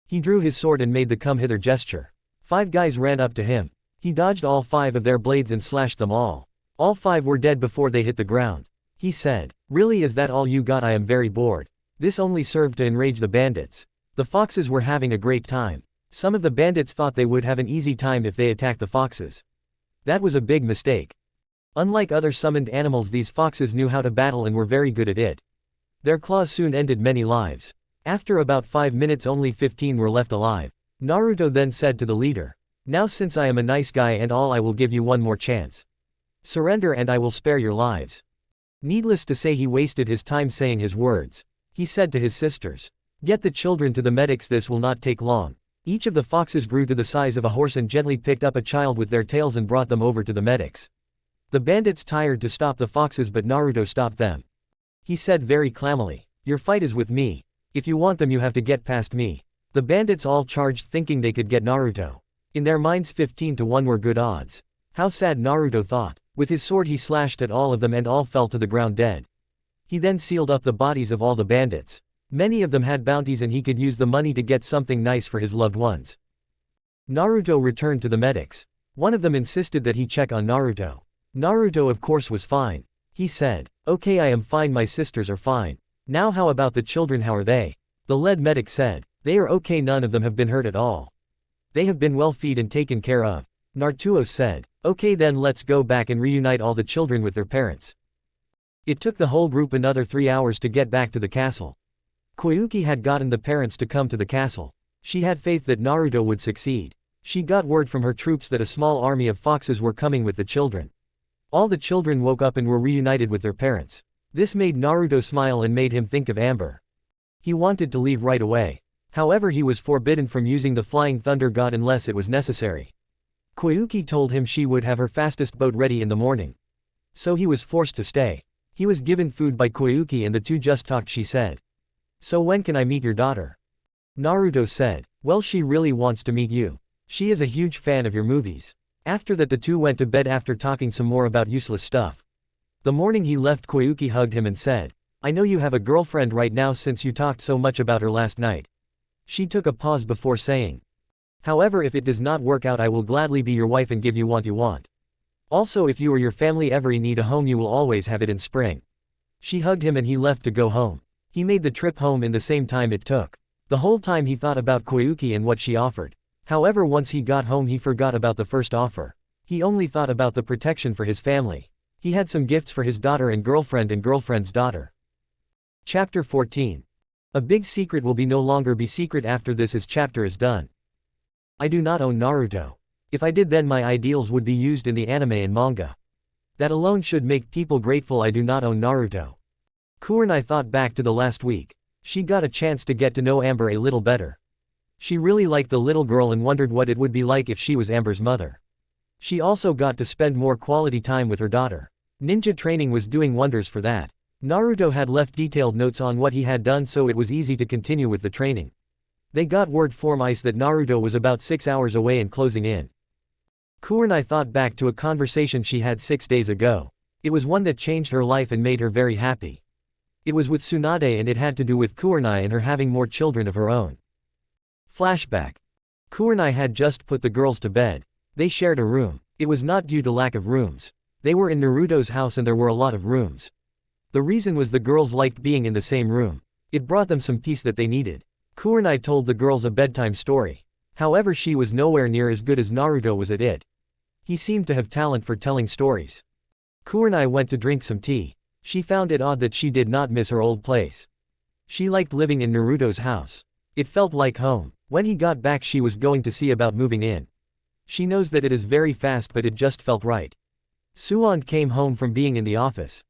He drew his sword and made the come hither gesture. 5 guys ran up to him. He dodged all 5 of their blades and slashed them all. All 5 were dead before they hit the ground. He said, "Really, is that all you got? I am very bored." This only served to enrage the bandits. The foxes were having a great time. Some of the bandits thought they would have an easy time if they attacked the foxes. That was a big mistake. Unlike other summoned animals, these foxes knew how to battle and were very good at it. Their claws soon ended many lives. After about 5 minutes only 15 were left alive. Naruto then said to the leader, "Now since I am a nice guy and all, I will give you one more chance. Surrender and I will spare your lives." Needless to say, he wasted his time saying his words. He said to his sisters, "Get the children to the medics, this will not take long." Each of the foxes grew to the size of a horse and gently picked up a child with their tails and brought them over to the medics. The bandits tired to stop the foxes, but Naruto stopped them. He said very calmly, "Your fight is with me. If you want them, you have to get past me." The bandits all charged thinking they could get Naruto. In their minds 15 to 1 were good odds. How sad, Naruto thought. With his sword he slashed at all of them and all fell to the ground dead. He then sealed up the bodies of all the bandits. Many of them had bounties and he could use the money to get something nice for his loved ones. Naruto returned to the medics. One of them insisted that he check on Naruto. Naruto of course was fine. He said, "Okay, I am fine, my sisters are fine. Now how about the children, how are they?" The lead medic said, "They are okay, none of them have been hurt at all. They have been well fed and taken care of." Naruto said, "Okay, then let's go back and reunite all the children with their parents." It took the whole group another 3 hours to get back to the castle. Koyuki had gotten the parents to come to the castle. She had faith that Naruto would succeed. She got word from her troops that a small army of foxes were coming with the children. All the children woke up and were reunited with their parents. This made Naruto smile and made him think of Amber. He wanted to leave right away. However, he was forbidden from using the flying thunder god unless it was necessary. Koyuki told him she would have her fastest boat ready in the morning. So he was forced to stay. He was given food by Koyuki and the two just talked. She said, "So when can I meet your daughter?" Naruto said, "Well, she really wants to meet you. She is a huge fan of your movies." After that the two went to bed after talking some more about useless stuff. The morning he left, Koyuki hugged him and said, "I know you have a girlfriend right now since you talked so much about her last night." She took a pause before saying, "However, if it does not work out, I will gladly be your wife and give you what you want. Also, if you or your family ever need a home, you will always have it in spring." She hugged him and he left to go home. He made the trip home in the same time it took. The whole time he thought about Koyuki and what she offered. However, once he got home he forgot about the first offer. He only thought about the protection for his family. He had some gifts for his daughter and girlfriend's daughter. Chapter 14. A big secret will no longer be secret after this chapter is done. I do not own Naruto. If I did, then my ideals would be used in the anime and manga. That alone should make people grateful. I do not own Naruto. Kurenai thought back to the last week. She got a chance to get to know Amber a little better. She really liked the little girl and wondered what it would be like if she was Amber's mother. She also got to spend more quality time with her daughter. Ninja training was doing wonders for that. Naruto had left detailed notes on what he had done, so it was easy to continue with the training. They got word from Ice that Naruto was about 6 hours away and closing in. Kurenai thought back to a conversation she had 6 days ago. It was one that changed her life and made her very happy. It was with Tsunade and it had to do with Kurenai and her having more children of her own. Flashback. Kurenai had just put the girls to bed. They shared a room. It was not due to lack of rooms. They were in Naruto's house and there were a lot of rooms. The reason was the girls liked being in the same room. It brought them some peace that they needed. Kurenai told the girls a bedtime story. However, she was nowhere near as good as Naruto was at it. He seemed to have talent for telling stories. Kurenai went to drink some tea. She found it odd that she did not miss her old place. She liked living in Naruto's house. It felt like home. When he got back, she was going to see about moving in. She knows that it is very fast, but it just felt right. Suan came home from being in the office.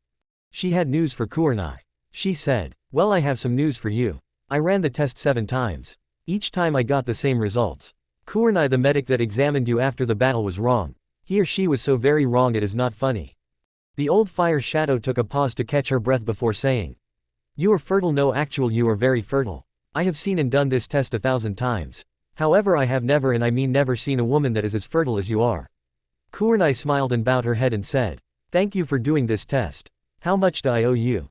She had news for Kurenai. She said, "Well, I have some news for you. I ran the test 7 times. Each time I got the same results. Kurenai, the medic that examined you after the battle, was wrong. He or she was so very wrong it is not funny." The old fire shadow took a pause to catch her breath before saying, "You are fertile. No, actual, you are very fertile. I have seen and done this test 1,000 times. However, I have never, and I mean never, seen a woman that is as fertile as you are." Kurenai smiled and bowed her head and said, "Thank you for doing this test. How much do I owe you?"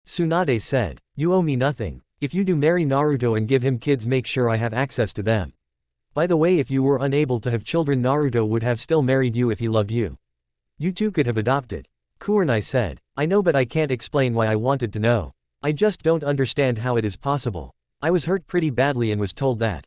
Tsunade said, "You owe me nothing. If you do marry Naruto and give him kids, make sure I have access to them. By the way, if you were unable to have children, Naruto would have still married you if he loved you. You too could have adopted." Kurenai said, "I know, but I can't explain why I wanted to know. I just don't understand how it is possible. I was hurt pretty badly and was told that."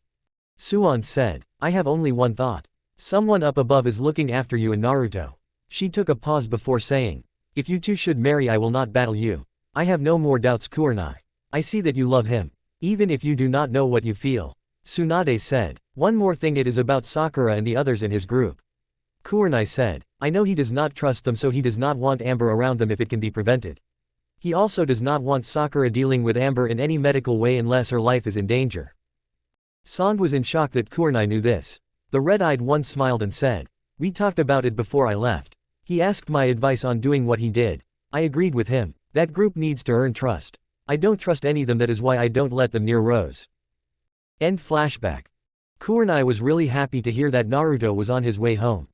Suan said, "I have only one thought. Someone up above is looking after you and Naruto." She took a pause before saying, "If you two should marry, I will not battle you. I have no more doubts, Kurenai. I see that you love him. Even if you do not know what you feel." Tsunade said, "One more thing, it is about Sakura and the others in his group." Kurenai said, "I know he does not trust them, so he does not want Amber around them if it can be prevented. He also does not want Sakura dealing with Amber in any medical way unless her life is in danger." Sand was in shock that Kurenai knew this. The red-eyed one smiled and said, "We talked about it before I left. He asked my advice on doing what he did. I agreed with him. That group needs to earn trust. I don't trust any of them, that is why I don't let them near Rose." End flashback. Kurenai was really happy to hear that Naruto was on his way home.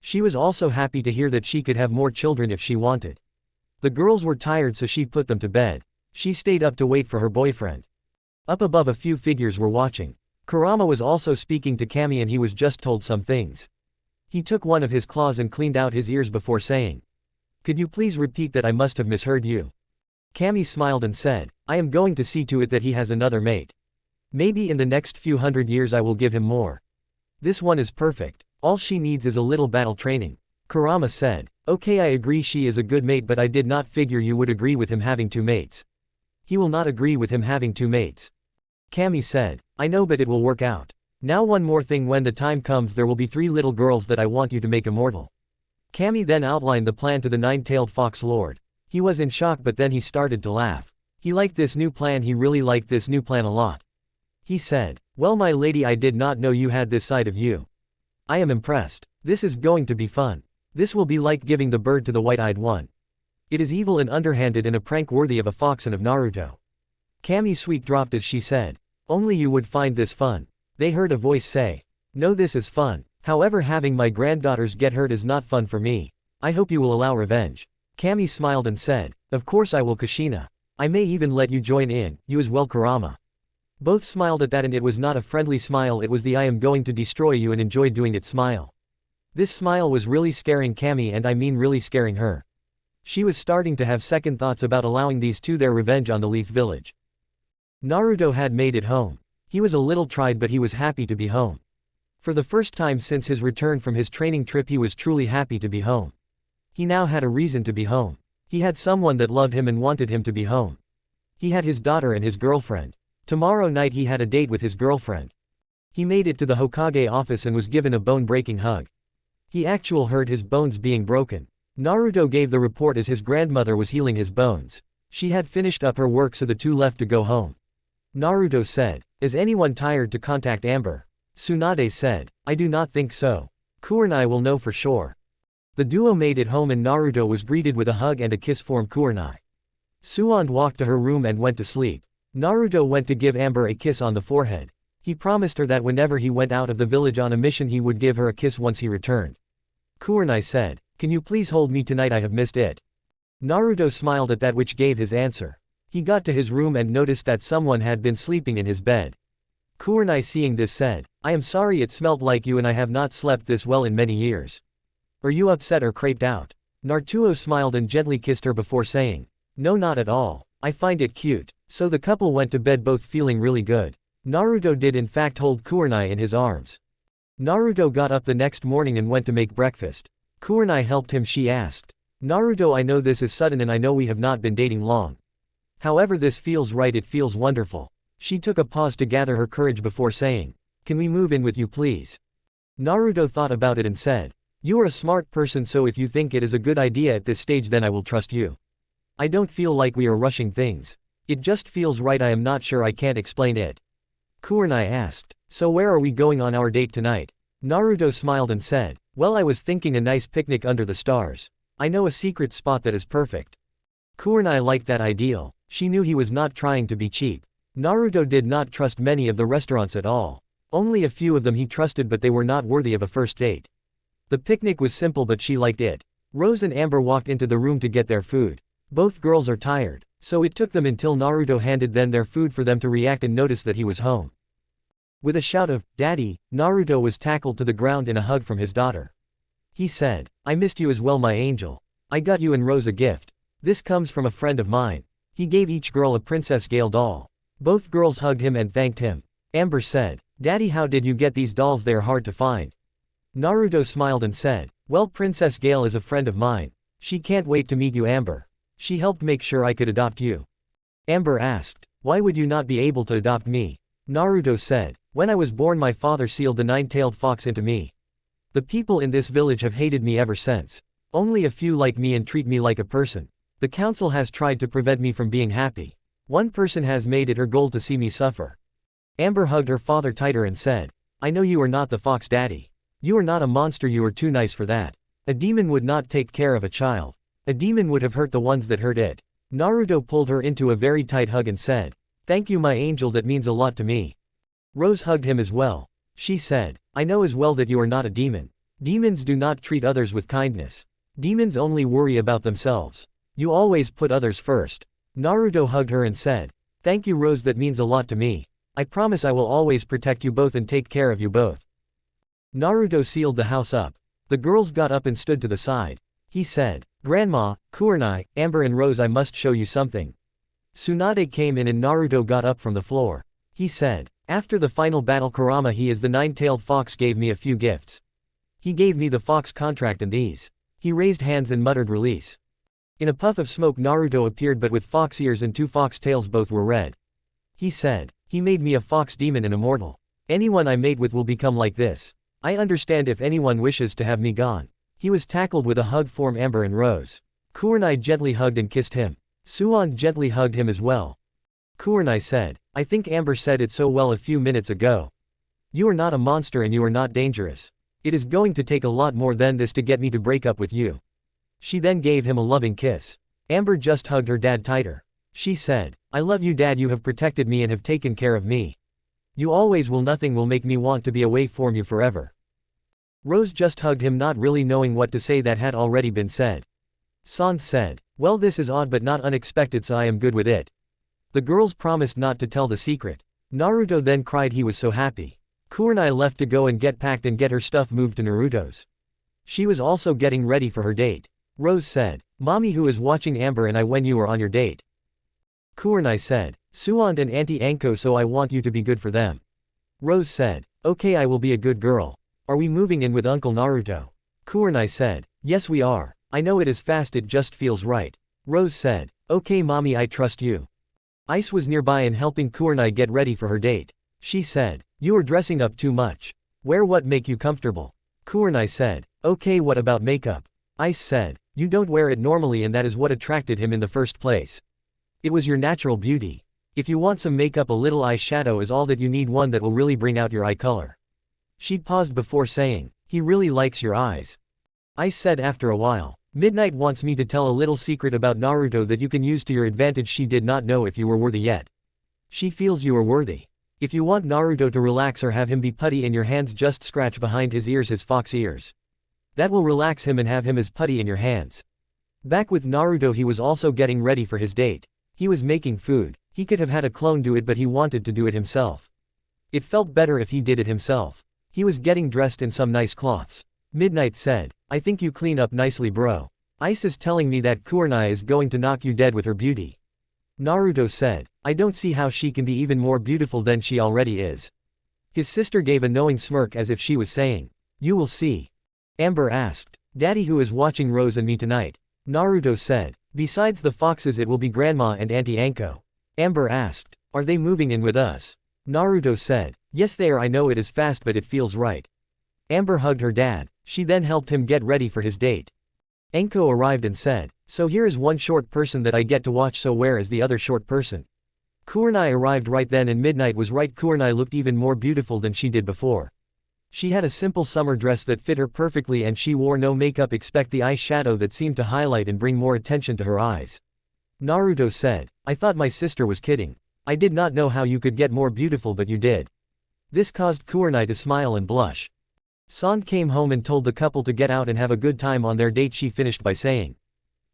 She was also happy to hear that she could have more children if she wanted. The girls were tired, so she put them to bed. She stayed up to wait for her boyfriend. Up above, a few figures were watching. Kurama was also speaking to Kami and he was just told some things. He took one of his claws and cleaned out his ears before saying, "Could you please repeat that? I must have misheard you." Kami smiled and said, "I am going to see to it that he has another mate. Maybe in the next few hundred years I will give him more. This one is perfect. All she needs is a little battle training." Kurama said, "Okay, I agree she is a good mate, but I did not figure you would agree with him having 2 mates." "He will not agree with him having 2 mates." Kami said, "I know, but it will work out. Now one more thing, when the time comes there will be 3 little girls that I want you to make immortal." Kami then outlined the plan to the 9-tailed fox lord. He was in shock, but then he started to laugh. He liked this new plan, he really liked this new plan a lot. He said, "Well, my lady, I did not know you had this side of you. I am impressed. This is going to be fun. This will be like giving the bird to the white-eyed one. It is evil and underhanded and a prank worthy of a fox and of Naruto." Kami's sweet dropped as she said, "Only you would find this fun." They heard a voice say, "No, this is fun. However, having my granddaughters get hurt is not fun for me. I hope you will allow revenge." Kami smiled and said, "Of course I will, Kushina. I may even let you join in, you as well, Kurama." Both smiled at that, and it was not a friendly smile, it was the "I am going to destroy you and enjoy doing it" smile. This smile was really scaring Kami, and I mean really scaring her. She was starting to have second thoughts about allowing these two their revenge on the Leaf Village. Naruto had made it home. He was a little tried, but he was happy to be home. For the first time since his return from his training trip, he was truly happy to be home. He now had a reason to be home. He had someone that loved him and wanted him to be home. He had his daughter and his girlfriend. Tomorrow night he had a date with his girlfriend. He made it to the Hokage office and was given a bone-breaking hug. He actually heard his bones being broken. Naruto gave the report as his grandmother was healing his bones. She had finished up her work, so the two left to go home. Naruto said. Is anyone tired to contact Amber? Tsunade said. I do not think so. Kurenai will know for sure. The duo made it home and Naruto was greeted with a hug and a kiss from Kurenai. Suand walked to her room and went to sleep. Naruto went to give Amber a kiss on the forehead. He promised her that whenever he went out of the village on a mission he would give her a kiss once he returned. Kurenai said, "Can you please hold me tonight, I have missed it." Naruto smiled at that, which gave his answer. He got to his room and noticed that someone had been sleeping in his bed. Kurenai seeing this said, "I am sorry, it smelt like you and I have not slept this well in many years. Are you upset or creeped out?" Naruto smiled and gently kissed her before saying, "No, not at all. I find it cute." So the couple went to bed both feeling really good. Naruto did in fact hold Kurenai in his arms. Naruto got up the next morning and went to make breakfast. Kurenai helped him. She asked, "Naruto, I know this is sudden and I know we have not been dating long. However, this feels right, it feels wonderful." She took a pause to gather her courage before saying, "Can we move in with you please?" Naruto thought about it and said, "You are a smart person, so if you think it is a good idea at this stage then I will trust you. I don't feel like we are rushing things. It just feels right, I am not sure, I can't explain it." Kurenai asked, "So where are we going on our date tonight?" Naruto smiled and said, "Well, I was thinking a nice picnic under the stars. I know a secret spot that is perfect." Kurenai liked that ideal. She knew he was not trying to be cheap. Naruto did not trust many of the restaurants at all. Only a few of them he trusted, but they were not worthy of a first date. The picnic was simple but she liked it. Rose and Amber walked into the room to get their food. Both girls are tired, so it took them until Naruto handed them their food for them to react and notice that he was home. With a shout of, "Daddy," Naruto was tackled to the ground in a hug from his daughter. He said, "I missed you as well, my angel. I got you and Rose a gift. This comes from a friend of mine." He gave each girl a Princess Gale doll. Both girls hugged him and thanked him. Amber said, "Daddy, how did you get these dolls? They are hard to find." Naruto smiled and said, "Well, Princess Gale is a friend of mine. She can't wait to meet you, Amber. She helped make sure I could adopt you." Amber asked, "Why would you not be able to adopt me?" Naruto said, "When I was born my father sealed the nine-tailed fox into me. The people in this village have hated me ever since. Only a few like me and treat me like a person. The council has tried to prevent me from being happy. One person has made it her goal to see me suffer." Amber hugged her father tighter and said, "I know you are not the fox, Daddy. You are not a monster, you are too nice for that. A demon would not take care of a child. A demon would have hurt the ones that hurt it." Naruto pulled her into a very tight hug and said, "Thank you, my angel, that means a lot to me." Rose hugged him as well. She said, "I know as well that you are not a demon. Demons do not treat others with kindness. Demons only worry about themselves. You always put others first." Naruto hugged her and said, "Thank you, Rose, that means a lot to me. I promise I will always protect you both and take care of you both." Naruto sealed the house up. The girls got up and stood to the side. He said, "Grandma, Kurenai, Amber and Rose, I must show you something." Tsunade came in and Naruto got up from the floor. He said, "After the final battle Kurama, he is the nine-tailed fox, gave me a few gifts. He gave me the fox contract and these." He raised hands and muttered, "Release." In a puff of smoke Naruto appeared, but with fox ears and two fox tails, both were red. He said, "He made me a fox demon and immortal. Anyone I mate with will become like this. I understand if anyone wishes to have me gone." He was tackled with a hug from Amber and Rose. Kurenai gently hugged and kissed him. Suan gently hugged him as well. Kurenai said, "I think Amber said it so well a few minutes ago. You are not a monster and you are not dangerous. It is going to take a lot more than this to get me to break up with you." She then gave him a loving kiss. Amber just hugged her dad tighter. She said, "I love you, Dad, you have protected me and have taken care of me. You always will, nothing will make me want to be away from you forever." Rose just hugged him, not really knowing what to say that had already been said. Sans said, "Well, this is odd but not unexpected, so I am good with it." The girls promised not to tell the secret. Naruto then cried, he was so happy. Kurenai left to go and get packed and get her stuff moved to Naruto's. She was also getting ready for her date. Rose said, "Mommy, who is watching Amber and I when you are on your date?" Kurenai said, "Suand and Auntie Anko, so I want you to be good for them." Rose said, "Okay, I will be a good girl. Are we moving in with Uncle Naruto?" Kurenai said, "Yes we are. I know it is fast, it just feels right." Rose said, "Okay mommy, I trust you." Ice was nearby and helping Kurenai get ready for her date. She said, "You are dressing up too much. Wear what make you comfortable." Kurenai said, "Okay, what about makeup?" Ice said, "You don't wear it normally and that is what attracted him in the first place. It was your natural beauty." If you want some makeup, a little eyeshadow is all that you need, one that will really bring out your eye color. She paused before saying, he really likes your eyes. I said after a while. Midnight wants me to tell a little secret about Naruto that you can use to your advantage. She did not know if you were worthy yet. She feels you are worthy. If you want Naruto to relax or have him be putty in your hands, just scratch behind his ears, his fox ears. That will relax him and have him as putty in your hands. Back with Naruto, he was also getting ready for his date. He was making food. He could have had a clone do it, but he wanted to do it himself. It felt better if he did it himself. He was getting dressed in some nice cloths. Midnight said, I think you clean up nicely, bro. Ice is telling me that Kurenai is going to knock you dead with her beauty. Naruto said, I don't see how she can be even more beautiful than she already is. His sister gave a knowing smirk as if she was saying, you will see. Amber asked, Daddy, who is watching Rose and me tonight? Naruto said, besides the foxes it will be Grandma and Auntie Anko. Amber asked, are they moving in with us? Naruto said, yes they are. I know it is fast but it feels right. Amber hugged her dad. She then helped him get ready for his date. Anko arrived and said, so here is one short person that I get to watch, so where is the other short person? Kurenai arrived right then, and Midnight was right. Kurenai looked even more beautiful than she did before. She had a simple summer dress that fit her perfectly and she wore no makeup except the eyeshadow that seemed to highlight and bring more attention to her eyes. Naruto said, I thought my sister was kidding. I did not know how you could get more beautiful, but you did. This caused Kurenai to smile and blush. Sand came home and told the couple to get out and have a good time on their date. She finished by saying,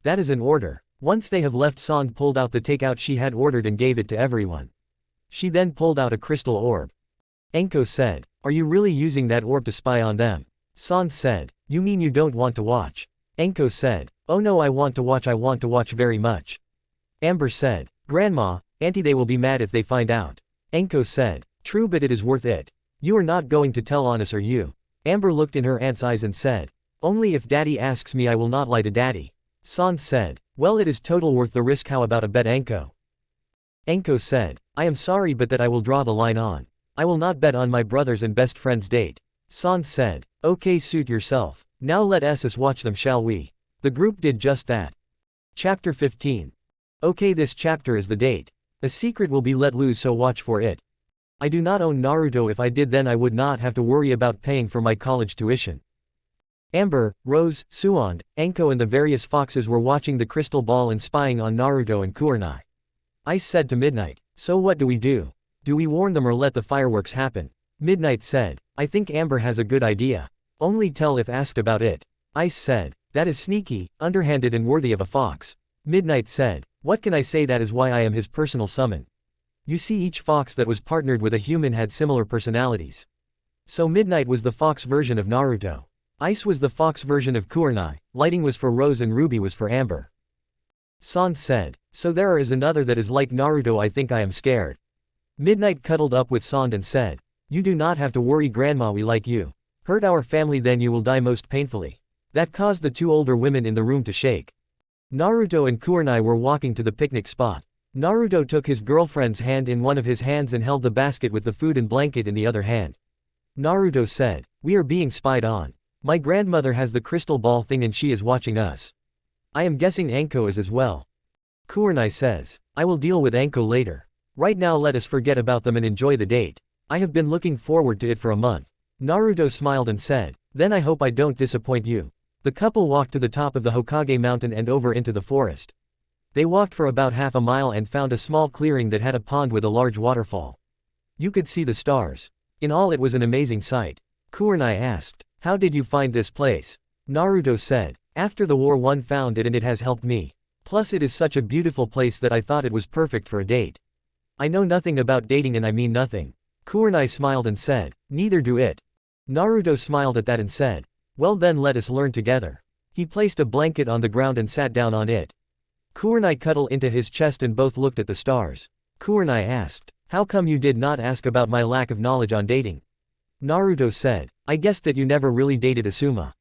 that is an order. Once they have left, Sand pulled out the takeout she had ordered and gave it to everyone. She then pulled out a crystal orb. Anko said, are you really using that orb to spy on them? Sand said, you mean you don't want to watch? Anko said, oh no, I want to watch very much. Amber said, Grandma, Auntie, they will be mad if they find out. Anko said, true, but it is worth it. You are not going to tell on us, are you? Amber looked in her aunt's eyes and said, only if Daddy asks me. I will not lie to Daddy. Sand said, well, it is total worth the risk. How about a bet, Anko? Anko said, I am sorry, but that I will draw the line on. I will not bet on my brother's and best friend's date. Sand said, okay, suit yourself. Now let us watch them, shall we? The group did just that. Chapter 15. Okay, this chapter is the date. A secret will be let loose, so watch for it. I do not own Naruto. If I did, then I would not have to worry about paying for my college tuition. Amber, Rose, Suand, Anko and the various foxes were watching the crystal ball and spying on Naruto and Kurenai. Ice said to Midnight, so what do we do? Do we warn them or let the fireworks happen? Midnight said, I think Amber has a good idea. Only tell if asked about it. Ice said, that is sneaky, underhanded and worthy of a fox. Midnight said, what can I say? That is why I am his personal summon. You see, each fox that was partnered with a human had similar personalities. So Midnight was the fox version of Naruto. Ice was the fox version of Kurenai, Lighting was for Rose and Ruby was for Amber. Sand said, so there is another that is like Naruto. I think I am scared. Midnight cuddled up with Sand and said, you do not have to worry, Grandma, we like you. Hurt our family, then you will die most painfully. That caused the two older women in the room to shake. Naruto and Kurenai were walking to the picnic spot. Naruto took his girlfriend's hand in one of his hands and held the basket with the food and blanket in the other hand. Naruto said, we are being spied on. My grandmother has the crystal ball thing and she is watching us. I am guessing Anko is as well. Kurenai says, I will deal with Anko later. Right now let us forget about them and enjoy the date. I have been looking forward to it for a month. Naruto smiled and said, then I hope I don't disappoint you. The couple walked to the top of the Hokage mountain and over into the forest. They walked for about half a mile and found a small clearing that had a pond with a large waterfall. You could see the stars. In all, it was an amazing sight. Kurenai asked, how did you find this place? Naruto said, after the war one found it and it has helped me. Plus it is such a beautiful place that I thought it was perfect for a date. I know nothing about dating and I mean nothing. Kurenai smiled and said, neither do it. Naruto smiled at that and said, well then let us learn together. He placed a blanket on the ground and sat down on it. Kurenai cuddled into his chest and both looked at the stars. Kurenai asked, how come you did not ask about my lack of knowledge on dating? Naruto said, I guessed that you never really dated Asuma.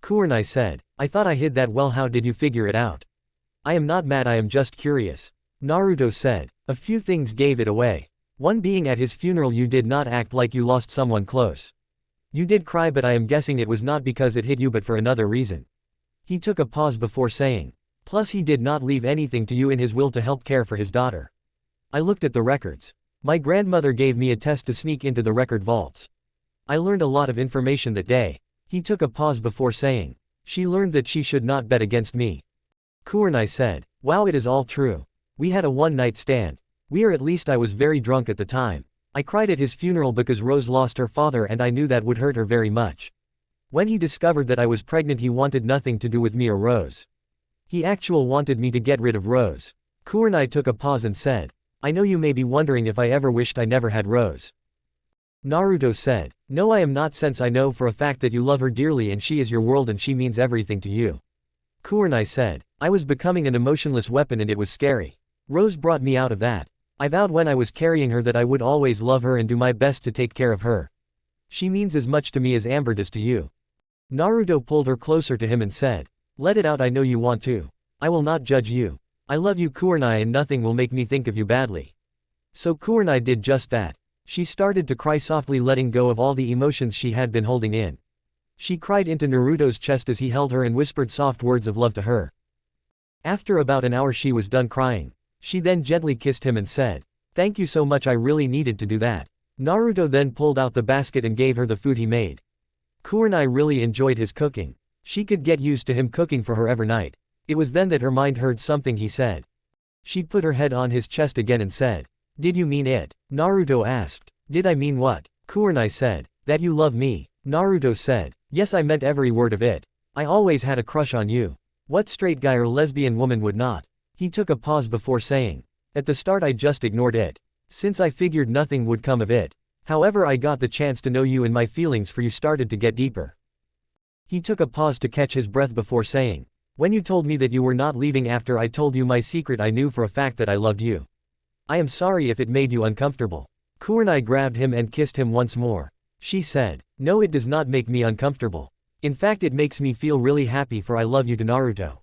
Kurenai said, I thought I hid that well. How did you figure it out? I am not mad, I am just curious. Naruto said, a few things gave it away. One being at his funeral you did not act like you lost someone close. You did cry, but I am guessing it was not because it hit you but for another reason. He took a pause before saying, plus he did not leave anything to you in his will to help care for his daughter. I looked at the records. My grandmother gave me a test to sneak into the record vaults. I learned a lot of information that day. He took a pause before saying. She learned that she should not bet against me. Kurenai said. Wow, it is all true. We had a one-night stand. At least I was very drunk at the time. I cried at his funeral because Rose lost her father and I knew that would hurt her very much. When he discovered that I was pregnant he wanted nothing to do with me or Rose. He wanted me to get rid of Rose. Kurenai took a pause and said. I know you may be wondering if I ever wished I never had Rose. Naruto said. No, I am not, since I know for a fact that you love her dearly and she is your world and she means everything to you. Kurenai said. I was becoming an emotionless weapon and it was scary. Rose brought me out of that. I vowed when I was carrying her that I would always love her and do my best to take care of her. She means as much to me as Amber does to you. Naruto pulled her closer to him and said. Let it out, I know you want to. I will not judge you. I love you, Kurenai, and nothing will make me think of you badly. So Kurenai did just that. She started to cry softly, letting go of all the emotions she had been holding in. She cried into Naruto's chest as he held her and whispered soft words of love to her. After about an hour she was done crying. She then gently kissed him and said, thank you so much, I really needed to do that. Naruto then pulled out the basket and gave her the food he made. Kurenai really enjoyed his cooking. She could get used to him cooking for her every night. It was then that her mind heard something he said. She put her head on his chest again and said, did you mean it? Naruto asked. Did I mean what? Kurenai said, that you love me. Naruto said, yes, I meant every word of it. I always had a crush on you. What straight guy or lesbian woman would not? He took a pause before saying. At the start I just ignored it. Since I figured nothing would come of it. However, I got the chance to know you and my feelings for you started to get deeper. He took a pause to catch his breath before saying. When you told me that you were not leaving after I told you my secret, I knew for a fact that I loved you. I am sorry if it made you uncomfortable. Kurenai grabbed him and kissed him once more. She said, no, it does not make me uncomfortable. In fact, it makes me feel really happy, for I love you to Naruto.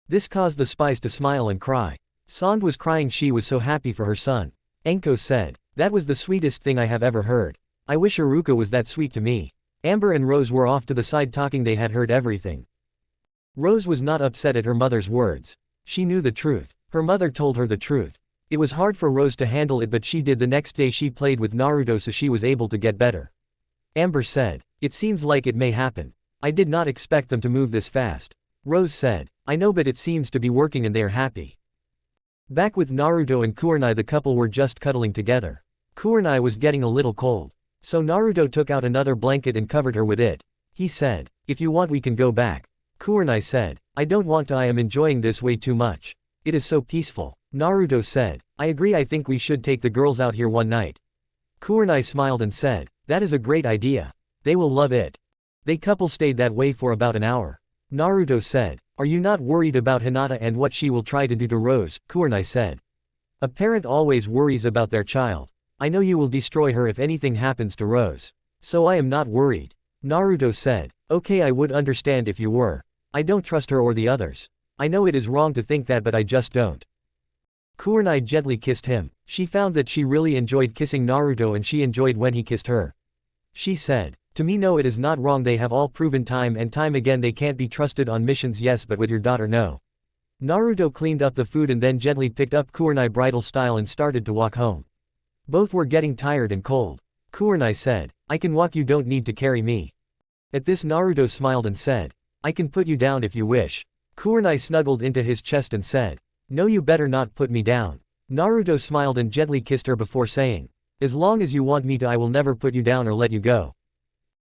This caused the spies to smile and cry. Sand was crying, she was so happy for her son. Enko said, that was the sweetest thing I have ever heard. I wish Iruka was that sweet to me. Amber and Rose were off to the side talking, they had heard everything. Rose was not upset at her mother's words. She knew the truth. Her mother told her the truth. It was hard for Rose to handle it, but she did. The next day she played with Naruto so she was able to get better. Amber said, it seems like it may happen. I did not expect them to move this fast. Rose said, I know, but it seems to be working and they are happy. Back with Naruto and Kurenai, the couple were just cuddling together. Kurenai was getting a little cold. So Naruto took out another blanket and covered her with it. He said, if you want we can go back. Kurenai said, I don't want to, I am enjoying this way too much. It is so peaceful. Naruto said, I agree, I think we should take the girls out here one night. Kurenai smiled and said, that is a great idea. They will love it. The couple stayed that way for about an hour. Naruto said, are you not worried about Hinata and what she will try to do to Rose? Kurenai said. A parent always worries about their child. I know you will destroy her if anything happens to Rose. So I am not worried. Naruto said, okay, I would understand if you were. I don't trust her or the others. I know it is wrong to think that, but I just don't. Kurenai gently kissed him. She found that she really enjoyed kissing Naruto and she enjoyed when he kissed her. She said, to me, no, it is not wrong, they have all proven time and time again they can't be trusted on missions, yes, but with your daughter, no. Naruto cleaned up the food and then gently picked up Kurenai bridal style and started to walk home. Both were getting tired and cold. Kurenai said, I can walk, you don't need to carry me. At this Naruto smiled and said, I can put you down if you wish. Kurenai snuggled into his chest and said, no, you better not put me down. Naruto smiled and gently kissed her before saying, as long as you want me to, I will never put you down or let you go.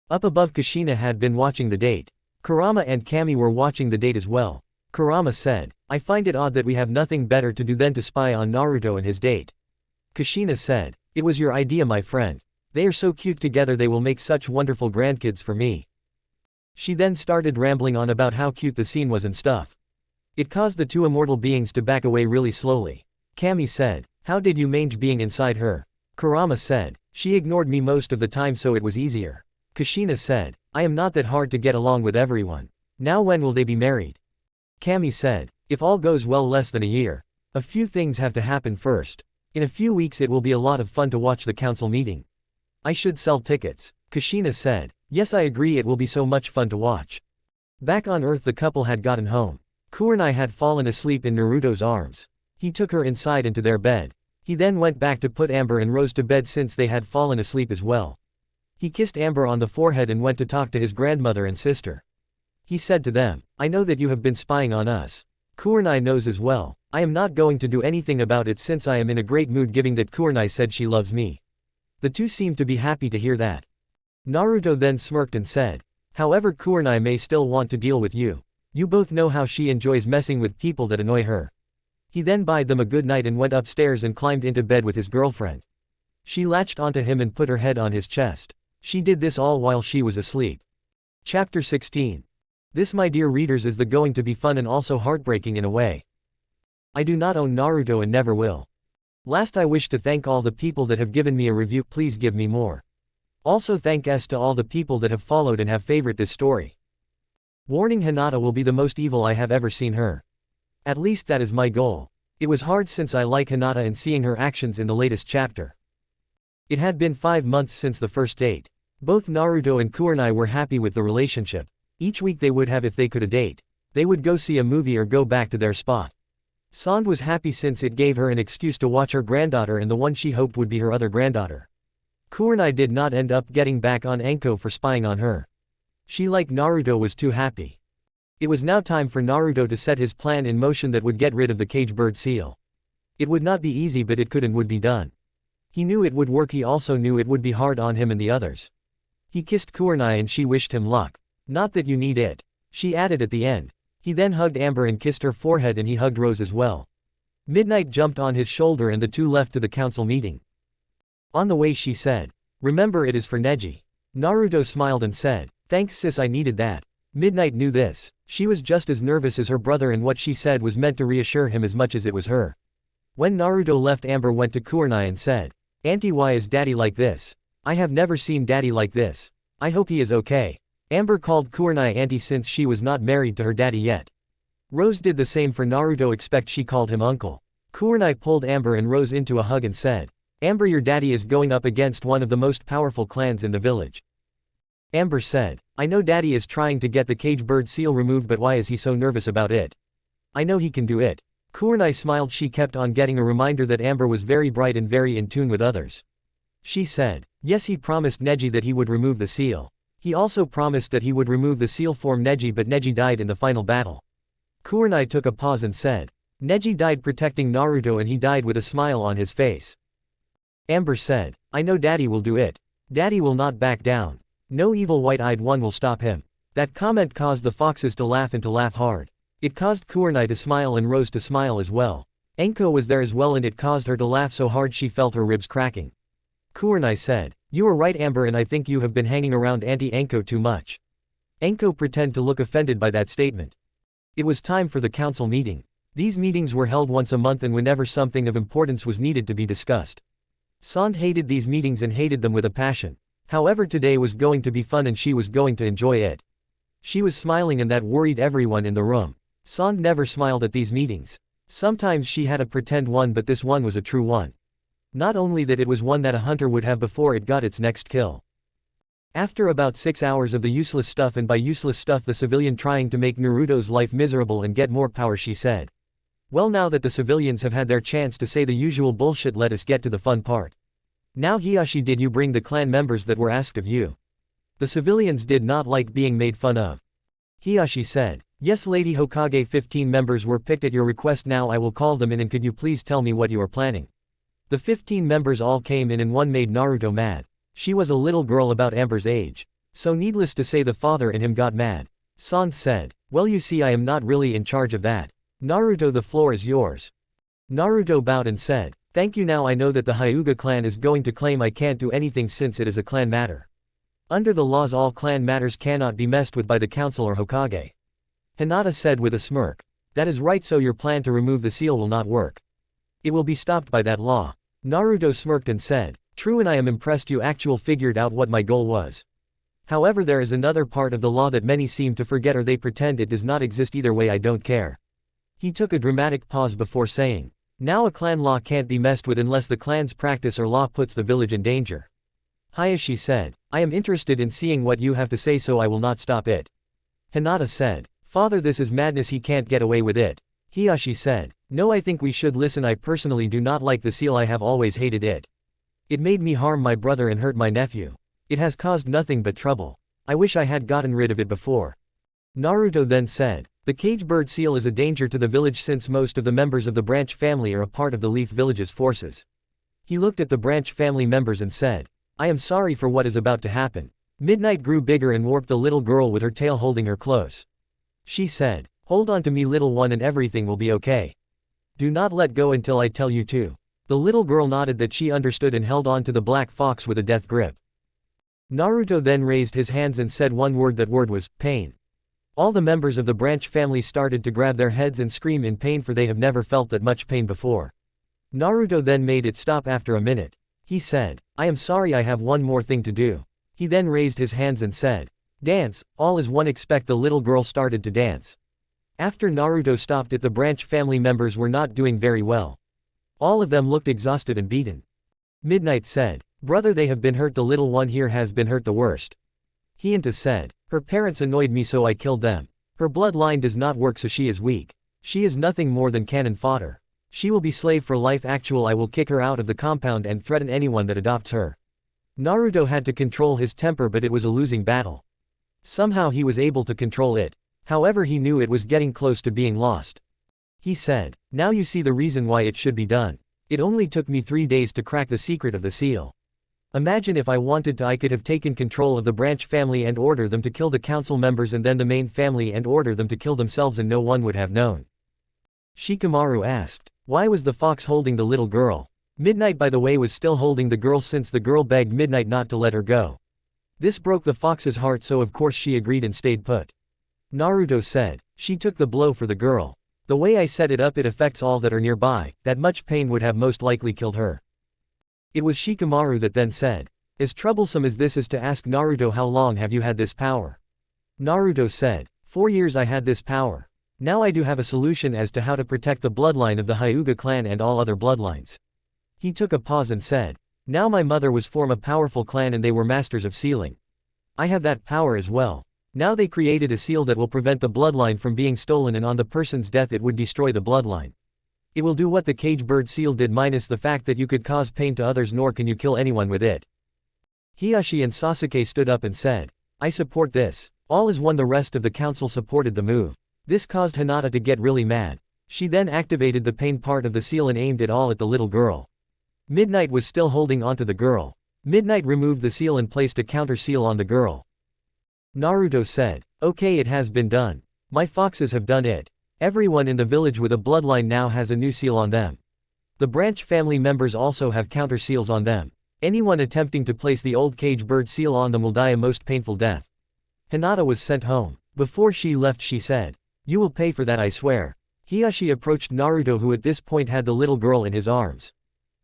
Up above, Kushina had been watching the date. Kurama and Kami were watching the date as well. Kurama said, I find it odd that we have nothing better to do than to spy on Naruto and his date. Kushina said, it was your idea, my friend. They are so cute together, they will make such wonderful grandkids for me. She then started rambling on about how cute the scene was and stuff. It caused the two immortal beings to back away really slowly. Kami said, how did you manage being inside her? Kurama said, she ignored me most of the time so it was easier. Kushina said, I am not that hard to get along with everyone. Now when will they be married? Kami said, if all goes well, less than a year. A few things have to happen first. In a few weeks it will be a lot of fun to watch the council meeting. I should sell tickets. Kushina said, yes, I agree, it will be so much fun to watch. Back on Earth, the couple had gotten home. Kurenai had fallen asleep in Naruto's arms. He took her inside into their bed. He then went back to put Amber and Rose to bed since they had fallen asleep as well. He kissed Amber on the forehead and went to talk to his grandmother and sister. He said to them, "I know that you have been spying on us. Kurenai knows as well. I am not going to do anything about it since I am in a great mood given that Kurenai said she loves me." The two seemed to be happy to hear that. Naruto then smirked and said, "However, Kurenai may still want to deal with you. You both know how she enjoys messing with people that annoy her." He then bade them a good night and went upstairs and climbed into bed with his girlfriend. She latched onto him and put her head on his chest. She did this all while she was asleep. Chapter 16. This, my dear readers, is going to be fun and also heartbreaking in a way. I do not own Naruto and never will. Last, I wish to thank all the people that have given me a review. Please give me more. Also thanks to all the people that have followed and have favored this story. Warning: Hinata will be the most evil I have ever seen her. At least that is my goal. It was hard since I like Hinata and seeing her actions in the latest chapter. It had been 5 months since the first date. Both Naruto and Kurenai were happy with the relationship. Each week they would have, if they could, a date. They would go see a movie or go back to their spot. Sand was happy since it gave her an excuse to watch her granddaughter and the one she hoped would be her other granddaughter. Kurenai did not end up getting back on Enko for spying on her. She, like Naruto, was too happy. It was now time for Naruto to set his plan in motion that would get rid of the cage bird seal. It would not be easy, but it could and would be done. He knew it would work. He also knew it would be hard on him and the others. He kissed Kurenai and she wished him luck. "Not that you need it," she added at the end. He then hugged Amber and kissed her forehead, and he hugged Rose as well. Midnight jumped on his shoulder and the two left to the council meeting. On the way she said, "Remember, it is for Neji." Naruto smiled and said, "Thanks sis, I needed that." Midnight knew this. She was just as nervous as her brother, and what she said was meant to reassure him as much as it was her. When Naruto left, Amber went to Kurenai and said, "Auntie, why is daddy like this? I have never seen daddy like this. I hope he is okay." Amber called Kurenai auntie since she was not married to her daddy yet. Rose did the same for Naruto, except she called him uncle. Kurenai pulled Amber and Rose into a hug and said, "Amber, your daddy is going up against one of the most powerful clans in the village." Amber said, "I know daddy is trying to get the cage bird seal removed, but why is he so nervous about it? I know he can do it." Kurenai smiled. She kept on getting a reminder that Amber was very bright and very in tune with others. She said, "Yes, he promised Neji that he would remove the seal. He also promised that he would remove the seal from Neji, but Neji died in the final battle." Kurenai took a pause and said, "Neji died protecting Naruto, and he died with a smile on his face." Amber said, "I know daddy will do it. Daddy will not back down. No evil white-eyed one will stop him." That comment caused the foxes to laugh and to laugh hard. It caused Kurenai to smile and Rose to smile as well. Enko was there as well, and it caused her to laugh so hard she felt her ribs cracking. Kurenai said, "You are right, Amber, and I think you have been hanging around Auntie Enko too much." Enko pretended to look offended by that statement. It was time for the council meeting. These meetings were held once a month and whenever something of importance was needed to be discussed. Sand hated these meetings and hated them with a passion. However, today was going to be fun and she was going to enjoy it. She was smiling and that worried everyone in the room. Sand never smiled at these meetings. Sometimes she had a pretend one, but this one was a true one. Not only that, it was one that a hunter would have before it got its next kill. After about 6 hours of the useless stuff, and by useless stuff the civilian trying to make Naruto's life miserable and get more power, she said, "Well, now that the civilians have had their chance to say the usual bullshit, let us get to the fun part. Now Hiyashi, did you bring the clan members that were asked of you?" The civilians did not like being made fun of. Hiyashi said, "Yes, Lady Hokage, 15 members were picked at your request. Now I will call them in, and could you please tell me what you are planning?" The 15 members all came in and one made Naruto mad. She was a little girl about Amber's age. So needless to say the father in him got mad. Sand said, "Well, you see, I am not really in charge of that. Naruto, the floor is yours." Naruto bowed and said, "Thank you. Now I know that the Hyuga clan is going to claim I can't do anything since it is a clan matter. Under the laws all clan matters cannot be messed with by the council or Hokage." Hinata said with a smirk, "That is right, so your plan to remove the seal will not work. It will be stopped by that law." Naruto smirked and said, "True, and I am impressed you actually figured out what my goal was. However, there is another part of the law that many seem to forget, or they pretend it does not exist. Either way, I don't care." He took a dramatic pause before saying, "Now a clan law can't be messed with unless the clan's practice or law puts the village in danger." Hiyashi said, "I am interested in seeing what you have to say, so I will not stop it." Hinata said, "Father, this is madness. He can't get away with it. Hiyashi said. No, I think we should listen. I personally do not like the seal. I have always hated it. It made me harm my brother and hurt my nephew. It has caused nothing but trouble. I wish I had gotten rid of it before. Naruto then said. The cage bird seal is a danger to the village since most of the members of the branch family are a part of the Leaf Village's forces. He looked at the branch family members and said, I am sorry for what is about to happen. Midnight grew bigger and warped the little girl with her tail holding her close. She said, hold on to me little one and everything will be okay. Do not let go until I tell you to. The little girl nodded that she understood and held on to the black fox with a death grip. Naruto then raised his hands and said one word. That word was, pain. All the members of the branch family started to grab their heads and scream in pain, for they have never felt that much pain before. Naruto then made it stop after a minute. He said, I am sorry, I have one more thing to do. He then raised his hands and said, dance, all as one. Expect. The little girl started to dance. After Naruto stopped it, the branch family members were not doing very well. All of them looked exhausted and beaten. Midnight said, brother, they have been hurt. The little one here has been hurt the worst. Hinata said, her parents annoyed me so I killed them. Her bloodline does not work so she is weak. She is nothing more than cannon fodder. She will be slave for life. I will kick her out of the compound and threaten anyone that adopts her. Naruto had to control his temper, but it was a losing battle. Somehow he was able to control it. However, he knew it was getting close to being lost. He said, now you see the reason why it should be done. It only took me 3 days to crack the secret of the seal. Imagine if I wanted to, I could have taken control of the branch family and order them to kill the council members and then the main family and order them to kill themselves and no one would have known. Shikamaru asked, why was the fox holding the little girl? Midnight, by the way, was still holding the girl since the girl begged Midnight not to let her go. This broke the fox's heart, so of course she agreed and stayed put. Naruto said, she took the blow for the girl. The way I set it up, it affects all that are nearby. That much pain would have most likely killed her. It was Shikamaru that then said, as troublesome as this is to ask Naruto, how long have you had this power? Naruto said, 4 years I had this power. Now I do have a solution as to how to protect the bloodline of the Hyuga clan and all other bloodlines. He took a pause and said, now my mother was from a powerful clan and they were masters of sealing. I have that power as well. Now they created a seal that will prevent the bloodline from being stolen, and on the person's death it would destroy the bloodline. It will do what the cage bird seal did, minus the fact that you could cause pain to others, nor can you kill anyone with it. Hiyashi and Sasuke stood up and said, I support this. All is one. The rest of the council supported the move. This caused Hinata to get really mad. She then activated the pain part of the seal and aimed it all at the little girl. Midnight was still holding onto the girl. Midnight removed the seal and placed a counter seal on the girl. Naruto said, okay, it has been done. My foxes have done it. Everyone in the village with a bloodline now has a new seal on them. The branch family members also have counter seals on them. Anyone attempting to place the old cage bird seal on them will die a most painful death. Hinata was sent home. Before she left, she said, you will pay for that, I swear. Hiyashi approached Naruto, who at this point had the little girl in his arms.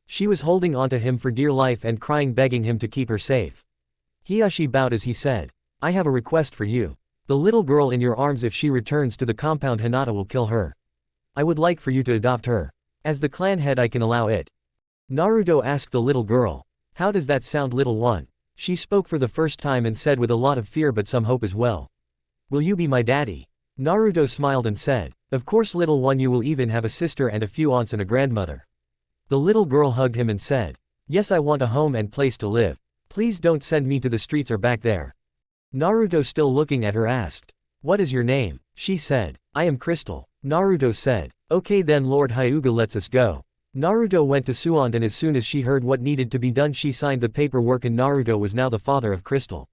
She was holding onto him for dear life and crying, begging him to keep her safe. Hiyashi bowed as he said, I have a request for you. The little girl in your arms, if she returns to the compound, Hinata will kill her. I would like for you to adopt her. As the clan head, I can allow it. Naruto asked the little girl, how does that sound, little one? She spoke for the first time and said with a lot of fear but some hope as well, will you be my daddy? Naruto smiled and said, of course little one, you will even have a sister and a few aunts and a grandmother. The little girl hugged him and said, yes, I want a home and place to live. Please don't send me to the streets or back there. Naruto, still looking at her, asked, what is your name? She said, I am Crystal. Naruto said, okay then Lord Hyuga lets us go. Naruto went to Suan, and as soon as she heard what needed to be done, she signed the paperwork, and Naruto was now the father of Crystal.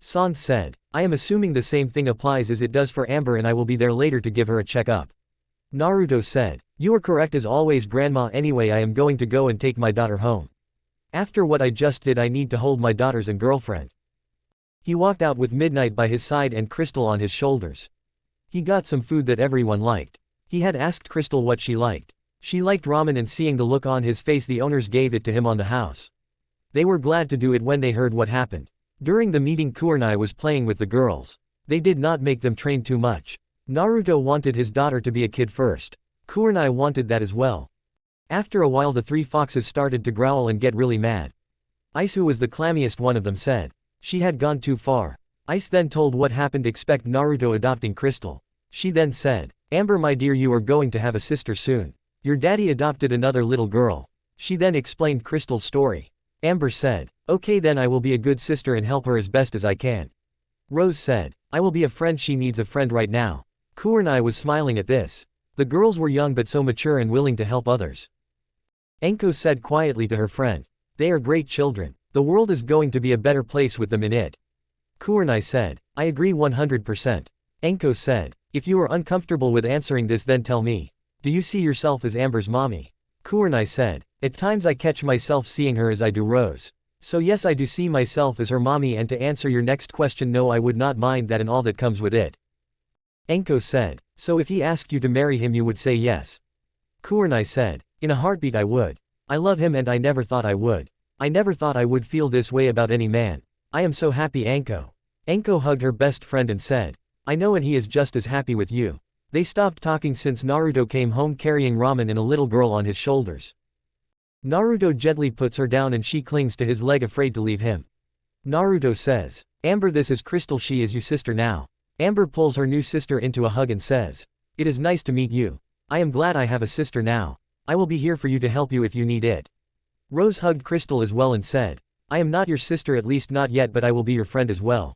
Sans said, I am assuming the same thing applies as it does for Amber, and I will be there later to give her a checkup. Naruto said, you are correct as always, grandma. Anyway, I am going to go and take my daughter home. After what I just did, I need to hold my daughters and girlfriend. He walked out with Midnight by his side and Crystal on his shoulders. He got some food that everyone liked. He had asked Crystal what she liked. She liked ramen, and seeing the look on his face, the owners gave it to him on the house. They were glad to do it when they heard what happened. During the meeting, Kurenai was playing with the girls. They did not make them train too much. Naruto wanted his daughter to be a kid first. Kurenai wanted that as well. After a while, the 3 foxes started to growl and get really mad. Ice, who was the clammiest one of them, said she had gone too far. Ice then told what happened. Expect Naruto adopting Crystal. She then said, Amber my dear, you are going to have a sister soon. Your daddy adopted another little girl. She then explained Crystal's story. Amber said, okay then I will be a good sister and help her as best as I can. Rose said, I will be a friend, she needs a friend right now. Kurenai was smiling at this. The girls were young but so mature and willing to help others. Enko said quietly to her friend, they are great children. The world is going to be a better place with them in it. Kurenai said, I agree 100%. Enko said, if you are uncomfortable with answering this then tell me. Do you see yourself as Amber's mommy? Kurenai said, at times I catch myself seeing her as I do Rose. So yes, I do see myself as her mommy, and to answer your next question, no, I would not mind that and all that comes with it. Enko said, so if he asked you to marry him you would say yes? Kurenai said, in a heartbeat I would. I love him and I never thought I would. I never thought I would feel this way about any man. I am so happy, Enko. Enko hugged her best friend and said, I know, and he is just as happy with you. They stopped talking since Naruto came home carrying ramen and a little girl on his shoulders. Naruto gently puts her down and she clings to his leg, afraid to leave him. Naruto says, Amber, this is Crystal, she is your sister now. Amber pulls her new sister into a hug and says, it is nice to meet you. I am glad I have a sister now. I will be here for you to help you if you need it. Rose hugged Crystal as well and said, I am not your sister, at least not yet, but I will be your friend as well.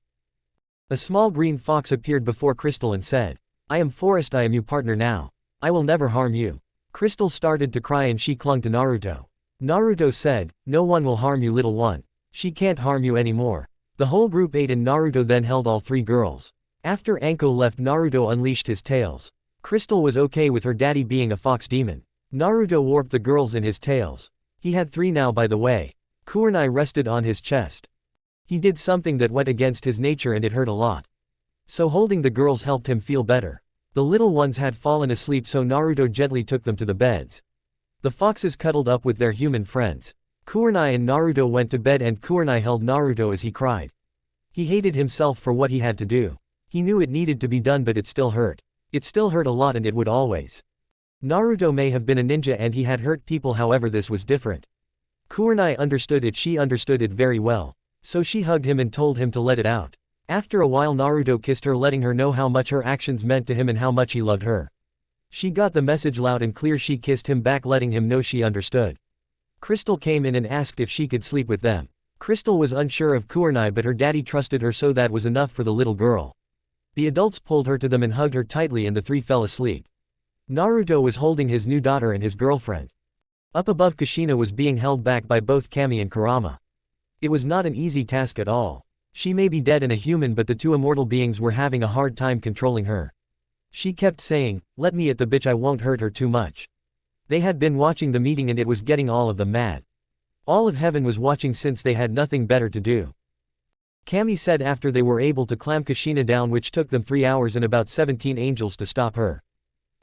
A small green fox appeared before Crystal and said, I am Forest, I am your partner now. I will never harm you. Crystal started to cry and she clung to Naruto. Naruto said, no one will harm you, little one. She can't harm you anymore. The whole group ate and Naruto then held all three girls. After Anko left, Naruto unleashed his tails. Crystal was okay with her daddy being a fox demon. Naruto warped the girls in his tails. He had three now, by the way. Kurenai rested on his chest. He did something that went against his nature and it hurt a lot. So holding the girls helped him feel better. The little ones had fallen asleep, so Naruto gently took them to the beds. The foxes cuddled up with their human friends. Kurenai and Naruto went to bed and Kurenai held Naruto as he cried. He hated himself for what he had to do. He knew it needed to be done, but it still hurt. It still hurt a lot, and it would always. Naruto may have been a ninja and he had hurt people, however this was different. Kurenai understood it, she understood it very well. So she hugged him and told him to let it out. After a while Naruto kissed her, letting her know how much her actions meant to him and how much he loved her. She got the message loud and clear. She kissed him back, letting him know she understood. Crystal came in and asked if she could sleep with them. Crystal was unsure of Kurenai, but her daddy trusted her, so that was enough for the little girl. The adults pulled her to them and hugged her tightly and the three fell asleep. Naruto was holding his new daughter and his girlfriend. Up above, Kushina was being held back by both Kami and Kurama. It was not an easy task at all. She may be dead and a human, but the two immortal beings were having a hard time controlling her. She kept saying, let me at the bitch, I won't hurt her too much. They had been watching the meeting and it was getting all of them mad. All of heaven was watching since they had nothing better to do. Kami said after they were able to clamp Kushina down, which took them 3 hours and about 17 angels to stop her.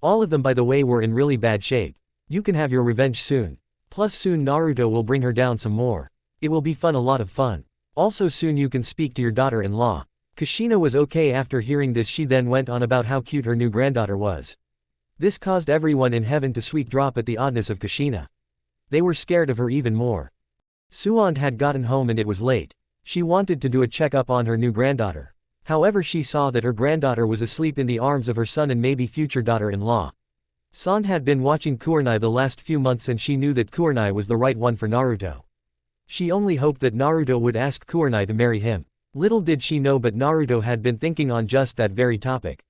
All of them, by the way, were in really bad shape. You can have your revenge soon. Plus soon Naruto will bring her down some more. It will be fun, a lot of fun. Also soon you can speak to your daughter-in-law. Kushina was okay after hearing this. She then went on about how cute her new granddaughter was. This caused everyone in heaven to sweet drop at the oddness of Kushina. They were scared of her even more. Suand had gotten home and it was late. She wanted to do a checkup on her new granddaughter. However, she saw that her granddaughter was asleep in the arms of her son and maybe future daughter-in-law. Sand had been watching Kurenai the last few months and she knew that Kurenai was the right one for Naruto. She only hoped that Naruto would ask Kurenai to marry him. Little did she know, but Naruto had been thinking on just that very topic.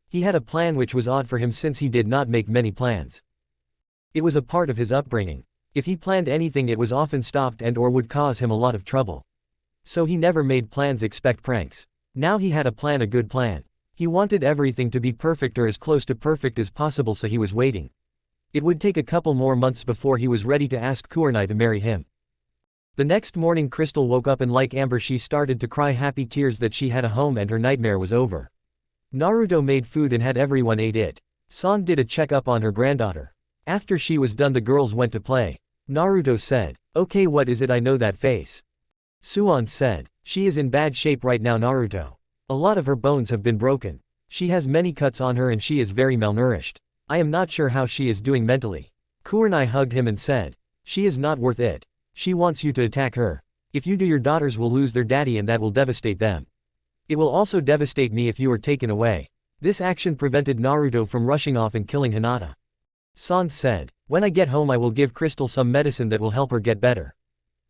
He had a plan which was odd for him since he did not make many plans. It was a part of his upbringing. If he planned anything it was often stopped and or would cause him a lot of trouble. So he never made plans except pranks. Now he had a plan, a good plan. He wanted everything to be perfect or as close to perfect as possible, so he was waiting. It would take a couple more months before he was ready to ask Kurenai to marry him. The next morning Crystal woke up and like Amber she started to cry happy tears that she had a home and her nightmare was over. Naruto made food and had everyone ate it. San did a checkup on her granddaughter. After she was done the girls went to play. Naruto said, okay, what is it? I know that face. Suan said, she is in bad shape right now, Naruto. A lot of her bones have been broken. She has many cuts on her and she is very malnourished. I am not sure how she is doing mentally. Kurenai hugged him and said, she is not worth it. She wants you to attack her. If you do, your daughters will lose their daddy and that will devastate them. It will also devastate me if you are taken away. This action prevented Naruto from rushing off and killing Hinata. Sans said, "When I get home I will give Crystal some medicine that will help her get better.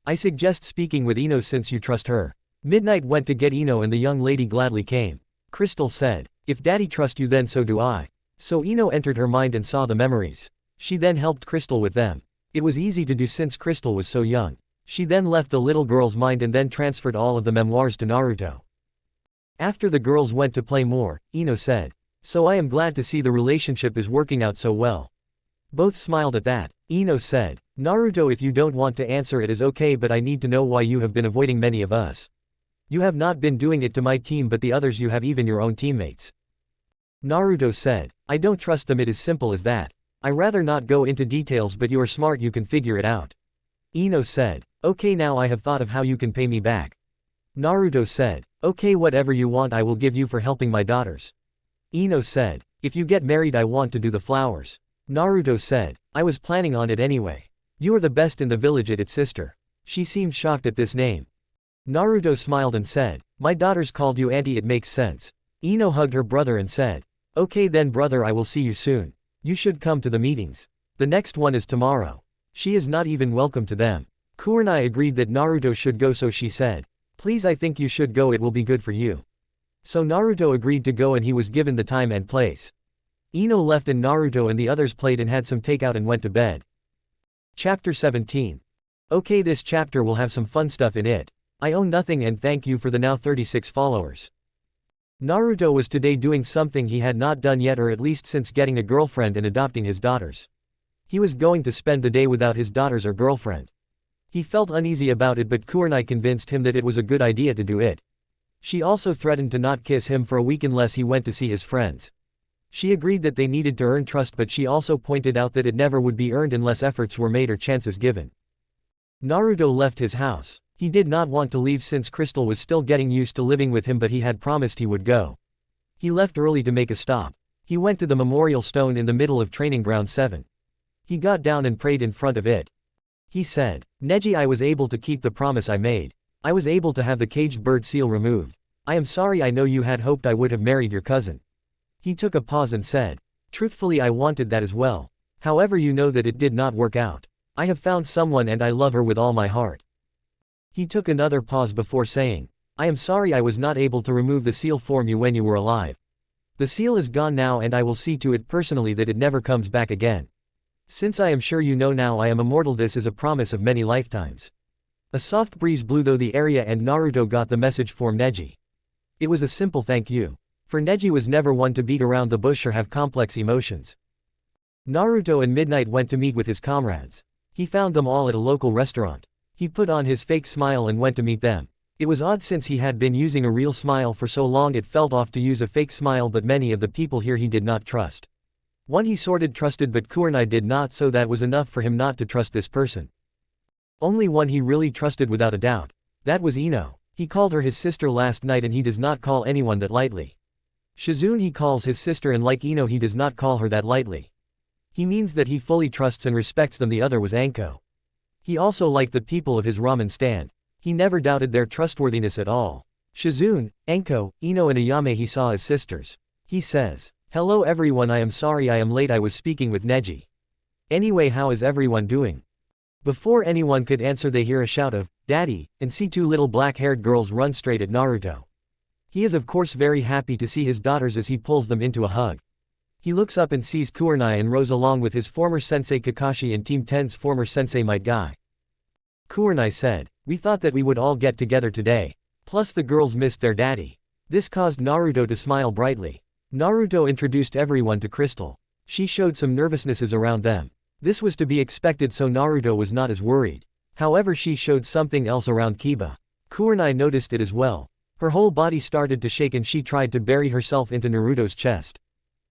I suggest speaking with Ino since you trust her." Midnight went to get Ino and the young lady gladly came. Crystal said, "If daddy trusts you then so do I." So Ino entered her mind and saw the memories. She then helped Crystal with them. It was easy to do since Crystal was so young. She then left the little girl's mind and then transferred all of the memoirs to Naruto. After the girls went to play more, Ino said, "So I am glad to see the relationship is working out so well." Both smiled at that. Ino said, "Naruto, if you don't want to answer it is okay, but I need to know why you have been avoiding many of us. You have not been doing it to my team but the others, you have even your own teammates." Naruto said, "I don't trust them, it is simple as that. I rather not go into details but you are smart, you can figure it out." Ino said, "Okay, now I have thought of how you can pay me back." Naruto said, "Okay, whatever you want I will give you for helping my daughters." Ino said, "If you get married I want to do the flowers." Naruto said, "I was planning on it anyway. You are the best in the village at its sister." She seemed shocked at this name. Naruto smiled and said, "My daughters called you auntie, it makes sense." Ino hugged her brother and said, "Okay then brother, I will see you soon. You should come to the meetings. The next one is tomorrow." She is not even welcome to them. Kurenai agreed that Naruto should go, so she said, "Please, I think you should go, it will be good for you." So Naruto agreed to go and he was given the time and place. Ino left and Naruto and the others played and had some takeout and went to bed. Chapter 17. Okay, this chapter will have some fun stuff in it. I own nothing and thank you for the now 36 followers. Naruto was today doing something he had not done yet, or at least since getting a girlfriend and adopting his daughters. He was going to spend the day without his daughters or girlfriend. He felt uneasy about it, but Kurenai convinced him that it was a good idea to do it. She also threatened to not kiss him for a week unless he went to see his friends. She agreed that they needed to earn trust, but she also pointed out that it never would be earned unless efforts were made or chances given. Naruto left his house. He did not want to leave since Crystal was still getting used to living with him, but he had promised he would go. He left early to make a stop. He went to the memorial stone in the middle of Training Ground 7. He got down and prayed in front of it. He said, "Neji, I was able to keep the promise I made. I was able to have the caged bird seal removed. I am sorry, I know you had hoped I would have married your cousin." He took a pause and said, "Truthfully, I wanted that as well. However, you know that it did not work out. I have found someone and I love her with all my heart." He took another pause before saying, "I am sorry I was not able to remove the seal from you when you were alive. The seal is gone now and I will see to it personally that it never comes back again. Since I am sure you know now I am immortal, this is a promise of many lifetimes." A soft breeze blew through the area and Naruto got the message from Neji. It was a simple thank you. For Neji was never one to beat around the bush or have complex emotions. Naruto and Midnight went to meet with his comrades. He found them all at a local restaurant. He put on his fake smile and went to meet them. It was odd since he had been using a real smile for so long, it felt off to use a fake smile, but many of the people here he did not trust. One he sorted trusted, but Kurenai did not, so that was enough for him not to trust this person. Only one he really trusted without a doubt. That was Ino. He called her his sister last night and he does not call anyone that lightly. Shizune he calls his sister, and like Ino he does not call her that lightly. He means that he fully trusts and respects them. The other was Anko. He also liked the people of his ramen stand. He never doubted their trustworthiness at all. Shizune, Anko, Ino and Ayame he saw as sisters. He says, "Hello everyone, I am sorry I am late, I was speaking with Neji. Anyway, how is everyone doing?" Before anyone could answer they hear a shout of, "Daddy," and see two little black-haired girls run straight at Naruto. He is of course very happy to see his daughters as he pulls them into a hug. He looks up and sees Kurenai and Rose along with his former sensei Kakashi and Team 10's former sensei Might Guy. Kurenai said, "We thought that we would all get together today. Plus the girls missed their daddy." This caused Naruto to smile brightly. Naruto introduced everyone to Crystal. She showed some nervousnesses around them. This was to be expected, so Naruto was not as worried. However, she showed something else around Kiba. Kurenai noticed it as well. Her whole body started to shake and she tried to bury herself into Naruto's chest.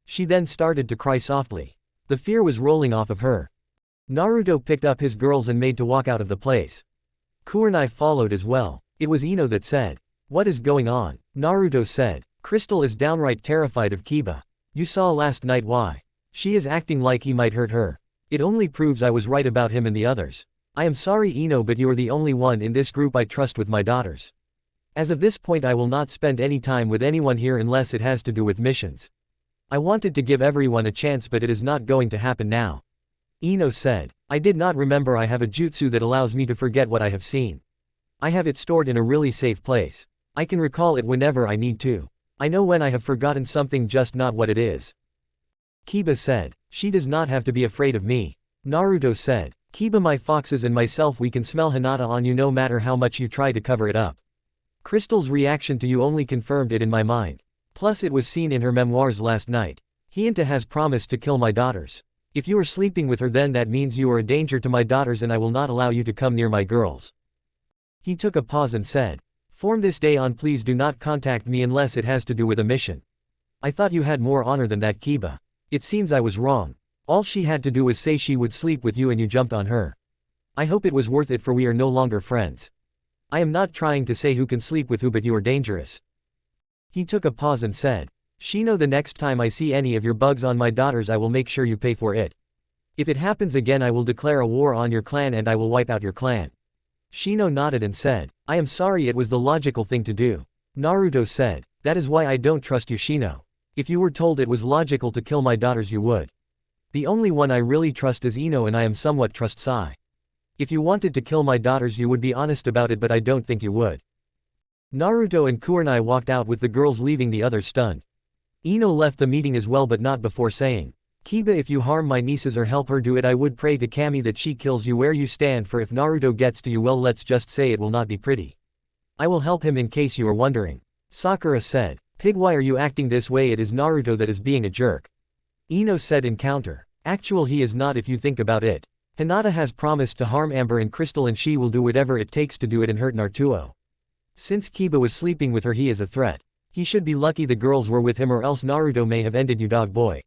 She then started to cry softly. The fear was rolling off of her. Naruto picked up his girls and made to walk out of the place. Kurenai followed as well. It was Ino that said, "What is going on?" Naruto said, "Crystal is downright terrified of Kiba. You saw last night why. She is acting like he might hurt her. It only proves I was right about him and the others. I am sorry Ino, but you are the only one in this group I trust with my daughters. As of this point I will not spend any time with anyone here unless it has to do with missions. I wanted to give everyone a chance but it is not going to happen now. Ino said. I did not remember I have a jutsu that allows me to forget what I have seen. I have it stored in a really safe place. I can recall it whenever I need to. I know when I have forgotten something, just not what it is. Kiba said. She does not have to be afraid of me. Naruto said. Kiba, my foxes and myself, we can smell hinata on you no matter how much you try to cover it up. Crystal's reaction to you only confirmed it in my mind. Plus it was seen in her memoirs last night. Hinata has promised to kill my daughters. If you are sleeping with her, then that means you are a danger to my daughters and I will not allow you to come near my girls. He took a pause and said. From this day on, please do not contact me unless it has to do with a mission. I thought you had more honor than that, Kiba. It seems I was wrong. All she had to do was say she would sleep with you and you jumped on her. I hope it was worth it, for we are no longer friends. I am not trying to say who can sleep with who, but you are dangerous. He took a pause and said. Shino, the next time I see any of your bugs on my daughters, I will make sure you pay for it. If it happens again, I will declare a war on your clan and I will wipe out your clan. Shino nodded and said. I am sorry, it was the logical thing to do. Naruto said. That is why I don't trust you, Shino. If you were told it was logical to kill my daughters, you would. The only one I really trust is Ino, and I am somewhat trust Sai. If you wanted to kill my daughters, you would be honest about it, but I don't think you would. Naruto and Kurenai walked out with the girls, leaving the others stunned. Ino left the meeting as well, but not before saying, Kiba, if you harm my nieces or help her do it, I would pray to Kami that she kills you where you stand, for if Naruto gets to you, well, let's just say it will not be pretty. I will help him, in case you are wondering. Sakura said. Pig, why are you acting this way? It is Naruto that is being a jerk. Ino said in counter. Actual, he is not if you think about it. Hinata has promised to harm Amber and Crystal and she will do whatever it takes to do it and hurt Naruto. Since Kiba was sleeping with her, he is a threat. He should be lucky the girls were with him, or else Naruto may have ended you, dog boy.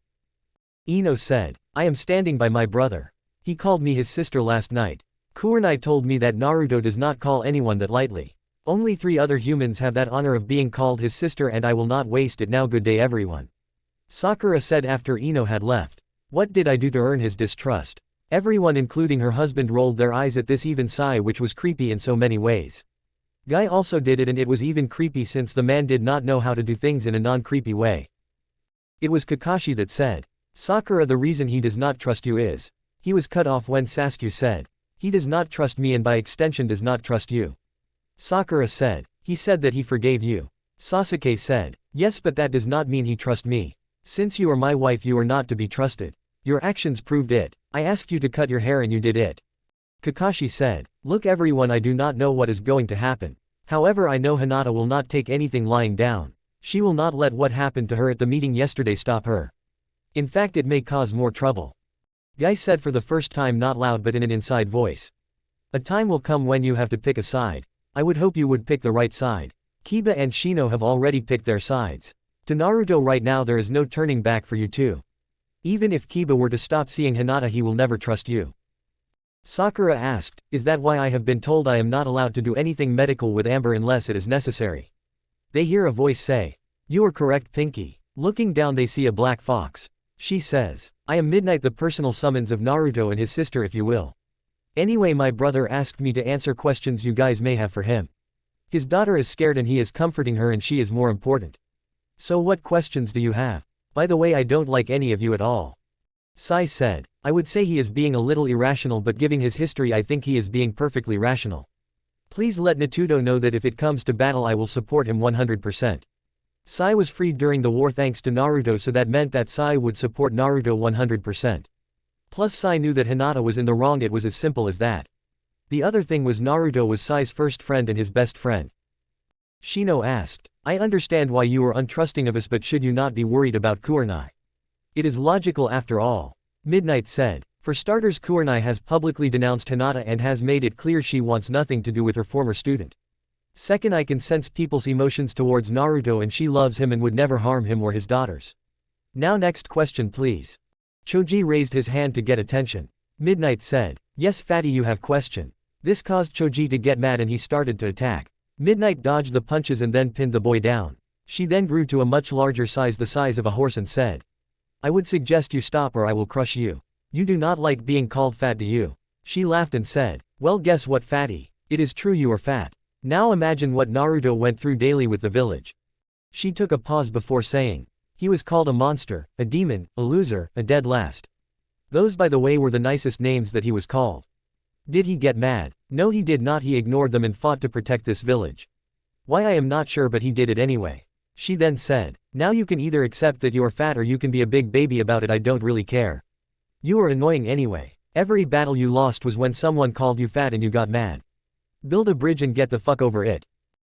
Ino said. I am standing by my brother. He called me his sister last night. Kurenai told me that Naruto does not call anyone that lightly. Only 3 other humans have that honor of being called his sister and I will not waste it now. Good day everyone. Sakura said after Ino had left. What did I do to earn his distrust? Everyone including her husband rolled their eyes at this, even Sai, which was creepy in so many ways. Guy also did it and it was even creepy since the man did not know how to do things in a non-creepy way. It was Kakashi that said. Sakura, the reason he does not trust you is. He was cut off when Sasuke said. He does not trust me and by extension does not trust you. Sakura said. He said that he forgave you. Sasuke said. Yes, but that does not mean he trusts me. Since you are my wife, you are not to be trusted. Your actions proved it. I asked you to cut your hair and you did it. Kakashi said. Look everyone, I do not know what is going to happen. However, I know Hinata will not take anything lying down. She will not let what happened to her at the meeting yesterday stop her. In fact, it may cause more trouble. Guy said for the first time, not loud but in an inside voice. A time will come when you have to pick a side. I would hope you would pick the right side. Kiba and Shino have already picked their sides. To Naruto, right now there is no turning back for you two. Even if Kiba were to stop seeing Hinata, he will never trust you. Sakura asked, is that why I have been told I am not allowed to do anything medical with Amber unless it is necessary? They hear a voice say. You are correct, Pinky. Looking down they see a black fox. She says. I am Midnight, the personal summons of Naruto and his sister, if you will. Anyway, my brother asked me to answer questions you guys may have for him. His daughter is scared and he is comforting her and she is more important. So what questions do you have? By the way, I don't like any of you at all. Sai said. I would say he is being a little irrational, but giving his history I think he is being perfectly rational. Please let Naruto know that if it comes to battle I will support him 100%. Sai was freed during the war thanks to Naruto, so that meant that Sai would support Naruto 100%. Plus Sai knew that Hinata was in the wrong, it was as simple as that. The other thing was Naruto was Sai's first friend and his best friend. Shino asked. I understand why you are untrusting of us, but should you not be worried about Kurenai? It is logical after all. Midnight said. For starters, Kurenai has publicly denounced Hinata and has made it clear she wants nothing to do with her former student. Second, I can sense people's emotions towards Naruto and she loves him and would never harm him or his daughters. Now next question please. Choji raised his hand to get attention. Midnight said. Yes Fatty, you have question. This caused Choji to get mad and he started to attack. Midnight dodged the punches and then pinned the boy down. She then grew to a much larger size, the size of a horse, and said. I would suggest you stop or I will crush you. You do not like being called fat, do you? She laughed and said. Well, guess what, Fatty? It is true, you are fat. Now imagine what Naruto went through daily with the village. She took a pause before saying. He was called a monster, a demon, a loser, a dead last. Those by the way were the nicest names that he was called. Did he get mad? No, he did not. He ignored them and fought to protect this village. Why, I am not sure, but he did it anyway. She then said, now you can either accept that you are fat or you can be a big baby about it. I don't really care. You are annoying anyway. Every battle you lost was when someone called you fat and you got mad. Build a bridge and get the fuck over it.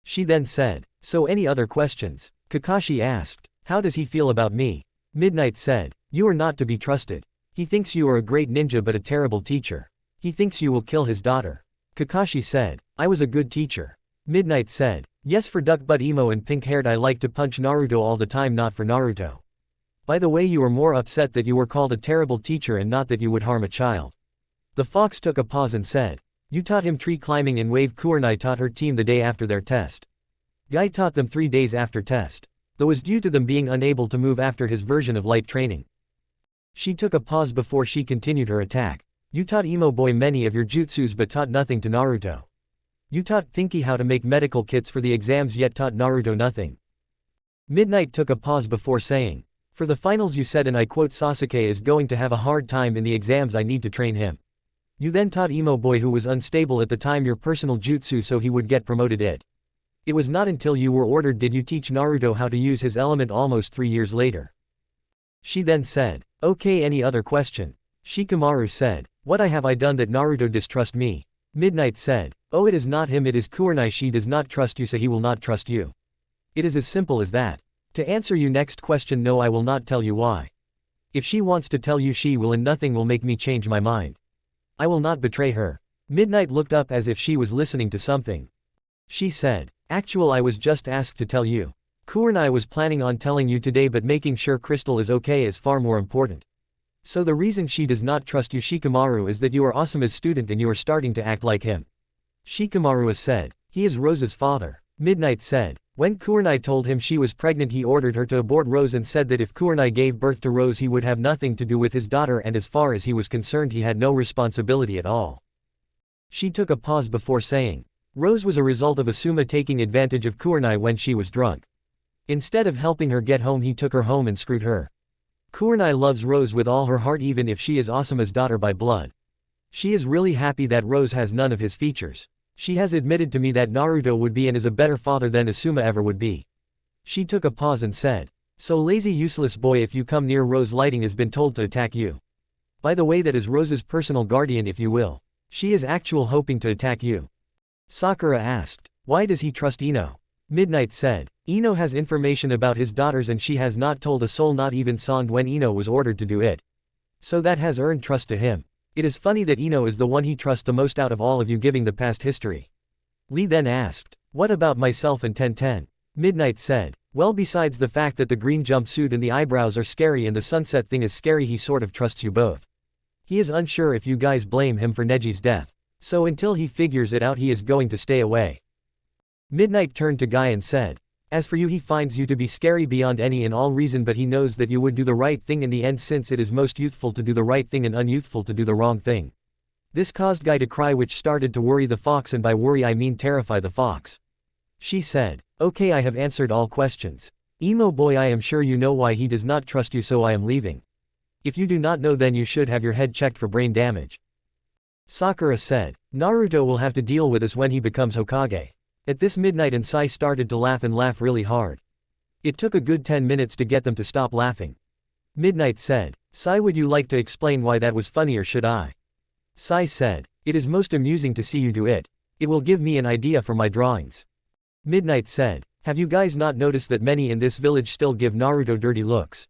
She then said, so any other questions? Kakashi asked, how does he feel about me? Midnight said, you are not to be trusted. He thinks you are a great ninja but a terrible teacher. He thinks you will kill his daughter. Kakashi said, I was a good teacher. Midnight said, yes, for duck butt emo and pink haired. I like to punch Naruto all the time, not for Naruto. By the way, you are more upset that you were called a terrible teacher and not that you would harm a child. The fox took a pause and said, you taught him tree climbing and wave. Kurenai taught her team the day after their test. Guy taught them 3 days after test. Though was due to them being unable to move after his version of light training. She took a pause before she continued her attack. You taught emo boy many of your jutsus but taught nothing to Naruto. You taught Pinky how to make medical kits for the exams yet taught Naruto nothing. Midnight took a pause before saying, for the finals you said, and I quote, Sasuke is going to have a hard time in the exams. I need to train him. You then taught emo boy, who was unstable at the time, your personal jutsu so he would get promoted. It was not until you were ordered did you teach Naruto how to use his element almost 3 years later. She then said, okay, any other question? Shikamaru said, what have I done that Naruto distrust me? Midnight said, oh, it is not him, it is Kurenai. She does not trust you so he will not trust you. It is as simple as that. To answer you next question, no, I will not tell you why. If she wants to tell you she will, and nothing will make me change my mind. I will not betray her. Midnight looked up as if she was listening to something. She said, I was just asked to tell you. Kurenai was planning on telling you today, but making sure Crystal is okay is far more important. So the reason she does not trust you, Shikamaru, is that you are awesome as student and you are starting to act like him. Shikamaru said, he is Rose's father. Midnight said, when Kurenai told him she was pregnant, he ordered her to abort Rose and said that if Kurenai gave birth to Rose he would have nothing to do with his daughter, and as far as he was concerned he had no responsibility at all. She took a pause before saying, Rose was a result of Asuma taking advantage of Kurenai when she was drunk. Instead of helping her get home, he took her home and screwed her. Kurenai loves Rose with all her heart even if she is Asuma's daughter by blood. She is really happy that Rose has none of his features. She has admitted to me that Naruto would be and is a better father than Asuma ever would be. She took a pause and said, so lazy useless boy, if you come near Rose, Lighting has been told to attack you. By the way, that is Rose's personal guardian, if you will. She is hoping to attack you. Sakura asked, why does he trust Ino? Midnight said, Ino has information about his daughters and she has not told a soul, not even Sand, when Ino was ordered to do it. So that has earned trust to him. It is funny that Ino is the one he trusts the most out of all of you, giving the past history. Lee then asked, what about myself and Ten? Midnight said, well, besides the fact that the green jumpsuit and the eyebrows are scary and the sunset thing is scary, he sort of trusts you both. He is unsure if you guys blame him for Neji's death. So until he figures it out, he is going to stay away. Midnight turned to Guy and said, as for you, he finds you to be scary beyond any and all reason, but he knows that you would do the right thing in the end, since it is most youthful to do the right thing and unyouthful to do the wrong thing. This caused Guy to cry, which started to worry the fox, and by worry I mean terrify the fox. She said, okay, I have answered all questions. Emo boy, I am sure you know why he does not trust you, so I am leaving. If you do not know, then you should have your head checked for brain damage. Sakura said, Naruto will have to deal with us when he becomes Hokage. At this, Midnight and Sai started to laugh and laugh really hard. It took a good 10 minutes to get them to stop laughing. Midnight said, Sai, would you like to explain why that was funny, or should I? Sai said, it is most amusing to see you do it. It will give me an idea for my drawings. Midnight said, have you guys not noticed that many in this village still give Naruto dirty looks?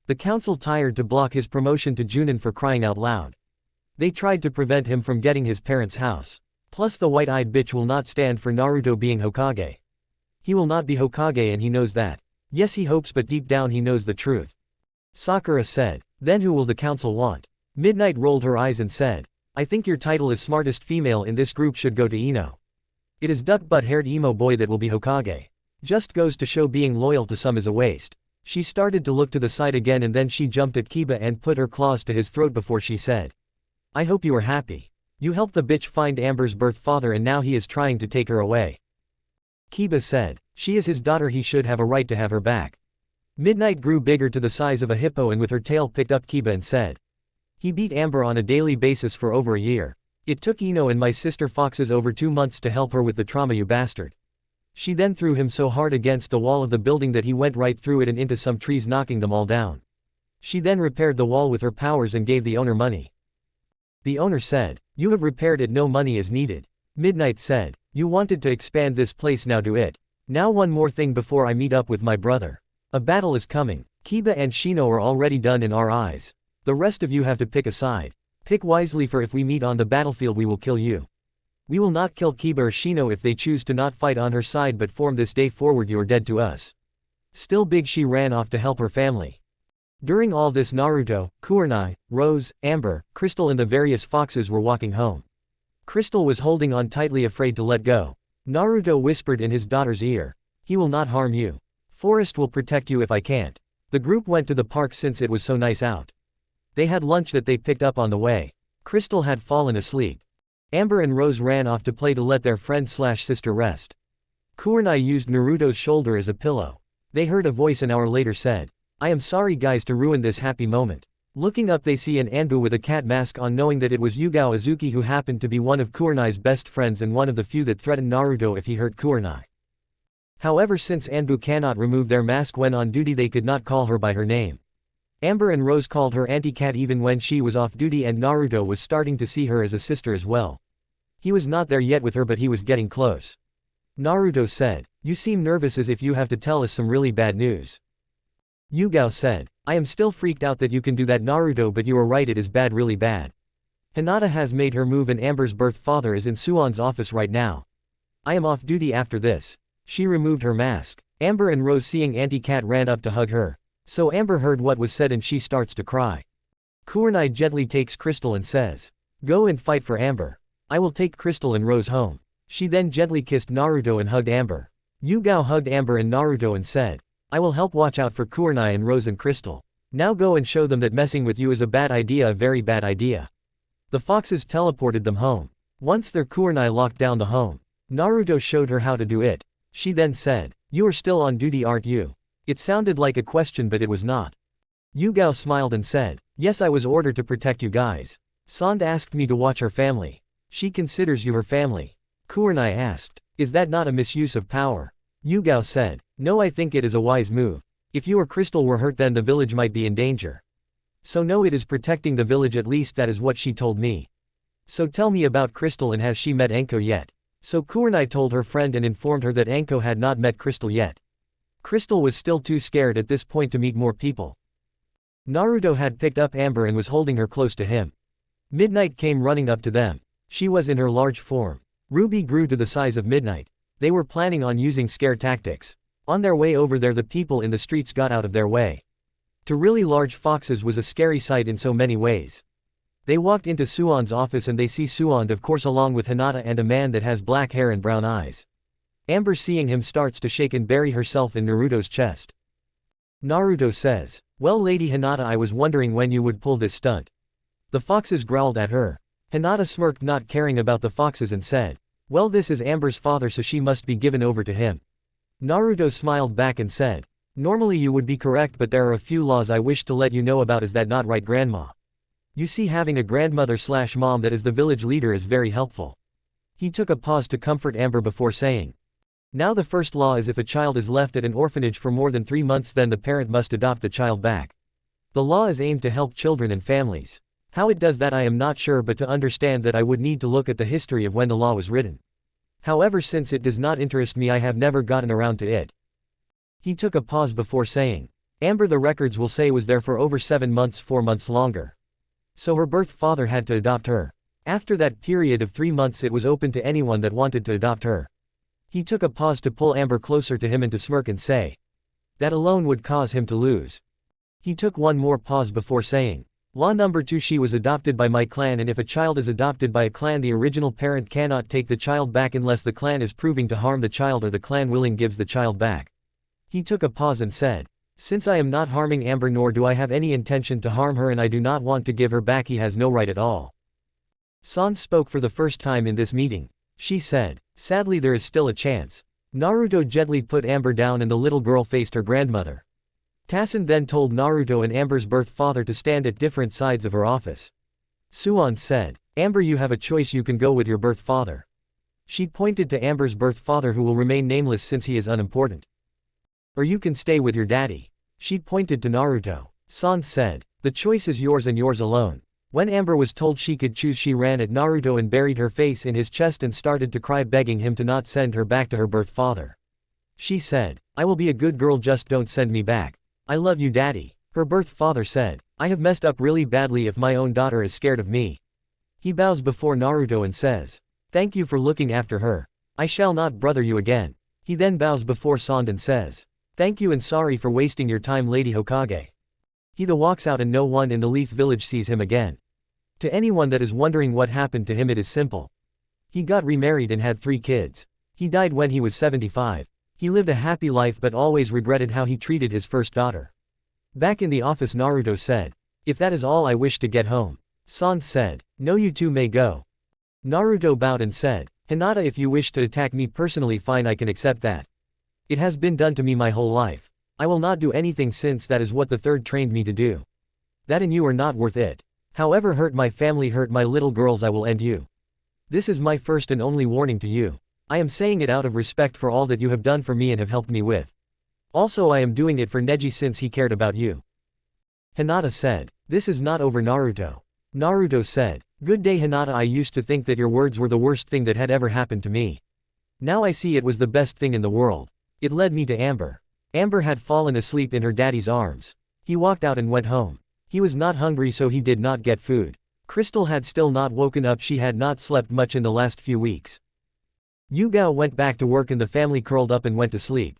The council tired to block his promotion to Junin, for crying out loud. They tried to prevent him from getting his parents' house. Plus the white-eyed bitch will not stand for Naruto being Hokage. He will not be Hokage and he knows that. Yes, he hopes, but deep down he knows the truth. Sakura said, then who will the council want? Midnight rolled her eyes and said, I think your title as smartest female in this group should go to Ino. It is duck butt-haired emo boy that will be Hokage. Just goes to show being loyal to some is a waste. She started to look to the side again and then she jumped at Kiba and put her claws to his throat before she said, I hope you are happy. You helped the bitch find Amber's birth father and now he is trying to take her away. Kiba said, she is his daughter, he should have a right to have her back. Midnight grew bigger to the size of a hippo and with her tail picked up Kiba and said. He beat Amber on a daily basis for over a year. It took Ino and my sister Foxes over 2 months to help her with the trauma, you bastard. She then threw him so hard against the wall of the building that he went right through it and into some trees, knocking them all down. She then repaired the wall with her powers and gave the owner money. The owner said, you have repaired it, no money is needed. Midnight said, you wanted to expand this place, now do it. Now one more thing before I meet up with my brother. A battle is coming. Kiba and Shino are already done in our eyes. The rest of you have to pick a side. Pick wisely, for if we meet on the battlefield we will kill you. We will not kill Kiba or Shino if they choose to not fight on her side, but from this day forward you are dead to us. Still big, she ran off to help her family. During all this, Naruto, Kurenai, Rose, Amber, Crystal and the various foxes were walking home. Crystal was holding on tightly, afraid to let go. Naruto whispered in his daughter's ear. He will not harm you. Forest will protect you if I can't. The group went to the park since it was so nice out. They had lunch that they picked up on the way. Crystal had fallen asleep. Amber and Rose ran off to play to let their friend/sister rest. Kurenai used Naruto's shoulder as a pillow. They heard a voice an hour later said, I am sorry guys to ruin this happy moment. Looking up they see an Anbu with a cat mask on, knowing that it was Yugao Azuki, who happened to be one of Kurenai's best friends and one of the few that threatened Naruto if he hurt Kurenai. However, since Anbu cannot remove their mask when on duty, they could not call her by her name. Amber and Rose called her Auntie Cat even when she was off duty, and Naruto was starting to see her as a sister as well. He was not there yet with her, but he was getting close. Naruto said, you seem nervous, as if you have to tell us some really bad news. Yugao said, I am still freaked out that you can do that, Naruto, but you are right, it is bad, really bad. Hinata has made her move and Amber's birth father is in Suon's office right now. I am off duty after this. She removed her mask. Amber and Rose, seeing Auntie Cat, ran up to hug her. So Amber heard what was said and she starts to cry. Kurenai gently takes Crystal and says, go and fight for Amber. I will take Crystal and Rose home. She then gently kissed Naruto and hugged Amber. Yugao hugged Amber and Naruto and said, I will help watch out for Kurenai and Rose and Crystal. Now go and show them that messing with you is a bad idea, a very bad idea. The foxes teleported them home. Once there, Kurenai locked down the home. Naruto showed her how to do it. She then said, you are still on duty, aren't you? It sounded like a question, but it was not. Yugao smiled and said, yes, I was ordered to protect you guys. Sand asked me to watch her family. She considers you her family. Kurenai asked, is that not a misuse of power? Yugao said, no, I think it is a wise move. If you or Crystal were hurt, then the village might be in danger. So no, it is protecting the village, at least that is what she told me. So tell me about Crystal, and has she met Anko yet? So Kurenai told her friend and informed her that Anko had not met Crystal yet. Crystal was still too scared at this point to meet more people. Naruto had picked up Amber and was holding her close to him. Midnight came running up to them. She was in her large form. Ruby grew to the size of Midnight. They were planning on using scare tactics. On their way over there, the people in the streets got out of their way. To really large foxes was a scary sight in so many ways. They walked into Suon's office and they see Suon, of course, along with Hinata and a man that has black hair and brown eyes. Amber, seeing him, starts to shake and bury herself in Naruto's chest. Naruto says, well, Lady Hinata, I was wondering when you would pull this stunt. The foxes growled at her. Hinata smirked, not caring about the foxes, and said, well, this is Amber's father, so she must be given over to him. Naruto smiled back and said, normally you would be correct, but there are a few laws I wish to let you know about. Is that not right, Grandma? You see, having a grandmother/mom that is the village leader is very helpful. He took a pause to comfort Amber before saying, now the first law is if a child is left at an orphanage for more than 3 months, then the parent must adopt the child back. The law is aimed to help children and families. How it does that I am not sure, but to understand that I would need to look at the history of when the law was written. However, since it does not interest me, I have never gotten around to it. He took a pause before saying, Amber, the records will say, was there for over 7 months, 4 months longer. So her birth father had to adopt her. After that period of 3 months, it was open to anyone that wanted to adopt her. He took a pause to pull Amber closer to him and to smirk and say, that alone would cause him to lose. He took one more pause before saying, law number 2, she was adopted by my clan, and if a child is adopted by a clan, the original parent cannot take the child back unless the clan is proving to harm the child or the clan willing gives the child back. He took a pause and said, since I am not harming Amber, nor do I have any intention to harm her, and I do not want to give her back, he has no right at all. San spoke for the first time in this meeting. She said, sadly there is still a chance. Naruto gently put Amber down and the little girl faced her grandmother. Tassen then told Naruto and Amber's birth father to stand at different sides of her office. Suan said, Amber, you have a choice, you can go with your birth father. She pointed to Amber's birth father, who will remain nameless since he is unimportant. Or you can stay with your daddy. She pointed to Naruto. San said, the choice is yours and yours alone. When Amber was told she could choose, she ran at Naruto and buried her face in his chest and started to cry, begging him to not send her back to her birth father. She said, I will be a good girl, just don't send me back. I love you, daddy. Her birth father said, I have messed up really badly if my own daughter is scared of me. He bows before Naruto and says, thank you for looking after her. I shall not brother you again. He then bows before Sand and says, thank you and sorry for wasting your time, Lady Hokage. He then walks out and no one in the Leaf Village sees him again. To anyone that is wondering what happened to him, it is simple. He got remarried and had 3 kids. He died when he was 75. He lived a happy life but always regretted how he treated his first daughter. Back in the office, Naruto said, if that is all, I wish to get home. Sand said, no, you two may go. Naruto bowed and said, Hinata, if you wish to attack me personally, fine, I can accept that. It has been done to me my whole life. I will not do anything since that is what the third trained me to do. That and you are not worth it. However, hurt my family, hurt my little girls, I will end you. This is my first and only warning to you. I am saying it out of respect for all that you have done for me and have helped me with. Also, I am doing it for Neji since he cared about you. Hinata said, this is not over, Naruto. Naruto said, good day, Hinata, I used to think that your words were the worst thing that had ever happened to me. Now I see it was the best thing in the world. It led me to Amber. Amber had fallen asleep in her daddy's arms. He walked out and went home. He was not hungry, so he did not get food. Crystal had still not woken up, she had not slept much in the last few weeks. Yugao went back to work and the family curled up and went to sleep.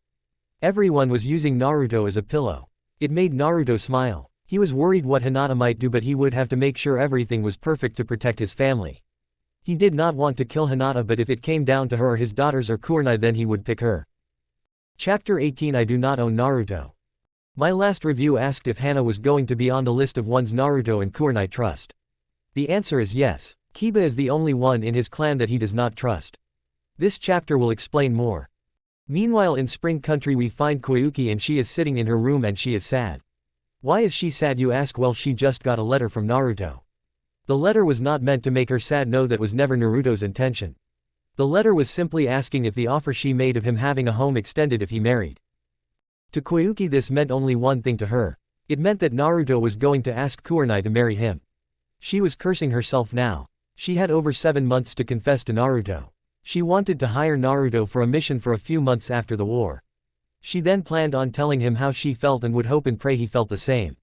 Everyone was using Naruto as a pillow. It made Naruto smile. He was worried what Hinata might do, but he would have to make sure everything was perfect to protect his family. He did not want to kill Hinata, but if it came down to her or his daughters or Kurenai, then he would pick her. Chapter 18, I do not own Naruto. My last review asked if Henna was going to be on the list of ones Naruto and Kurenai trust. The answer is yes. Kiba is the only one in his clan that he does not trust. This chapter will explain more. Meanwhile, in Spring Country we find Koyuki and she is sitting in her room and she is sad. Why is she sad, you ask? Well, she just got a letter from Naruto. The letter was not meant to make her sad, no, that was never Naruto's intention. The letter was simply asking if the offer she made of him having a home extended if he married. To Koyuki this meant only one thing to her. It meant that Naruto was going to ask Kurenai to marry him. She was cursing herself now. She had over 7 months to confess to Naruto. She wanted to hire Naruto for a mission for a few months after the war. She then planned on telling him how she felt and would hope and pray he felt the same.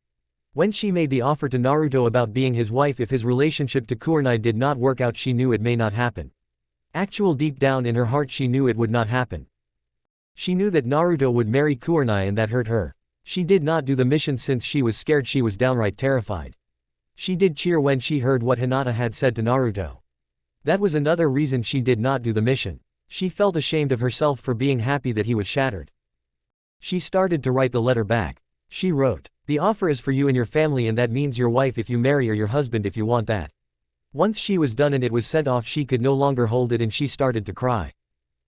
When she made the offer to Naruto about being his wife if his relationship to Kurenai did not work out, she knew it may not happen. Deep down in her heart she knew it would not happen. She knew that Naruto would marry Kurenai and that hurt her. She did not do the mission since she was scared, she was downright terrified. She did cheer when she heard what Hinata had said to Naruto. That was another reason she did not do the mission. She felt ashamed of herself for being happy that he was shattered. She started to write the letter back. She wrote, the offer is for you and your family, and that means your wife if you marry or your husband if you want that. Once she was done and it was sent off, she could no longer hold it and she started to cry.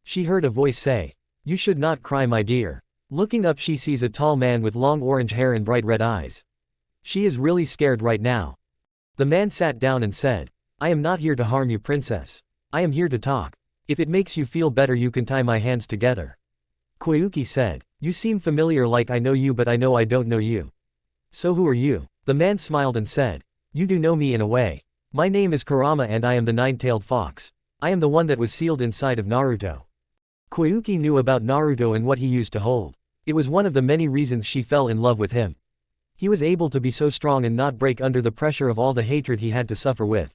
She heard a voice say, you should not cry, my dear. Looking up she sees a tall man with long orange hair and bright red eyes. She is really scared right now. The man sat down and said, I am not here to harm you, princess. I am here to talk. If it makes you feel better you can tie my hands together. Koyuki said, you seem familiar, like I know you, but I know I don't know you. So who are you? The man smiled and said, you do know me in a way. My name is Kurama and I am the nine-tailed fox. I am the one that was sealed inside of Naruto. Koyuki knew about Naruto and what he used to hold. It was one of the many reasons she fell in love with him. He was able to be so strong and not break under the pressure of all the hatred he had to suffer with.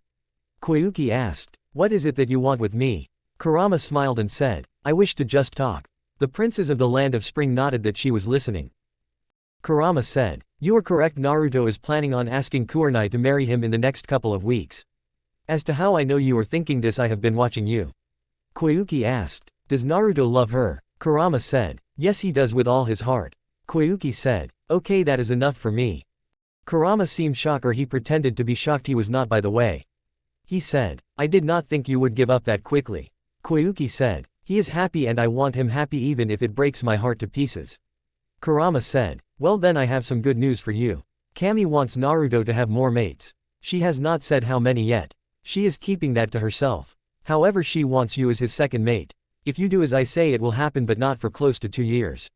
Koyuki asked, what is it that you want with me? Kurama smiled and said, I wish to just talk. The princess of the land of spring nodded that she was listening. Kurama said, you are correct, Naruto is planning on asking Kurenai to marry him in the next couple of weeks. As to how I know you are thinking this, I have been watching you. Koyuki asked, does Naruto love her? Kurama said, yes he does with all his heart. Koyuki said, okay, that is enough for me. Kurama seemed shocked, or he pretended to be shocked, he was not, by the way. He said, I did not think you would give up that quickly. Koyuki said, he is happy and I want him happy even if it breaks my heart to pieces. Kurama said, Well then I have some good news for you. Kami wants Naruto to have more mates. She has not said how many yet. She is keeping that to herself. However, she wants you as his second mate. If you do as I say it will happen, but not for close to 2 years.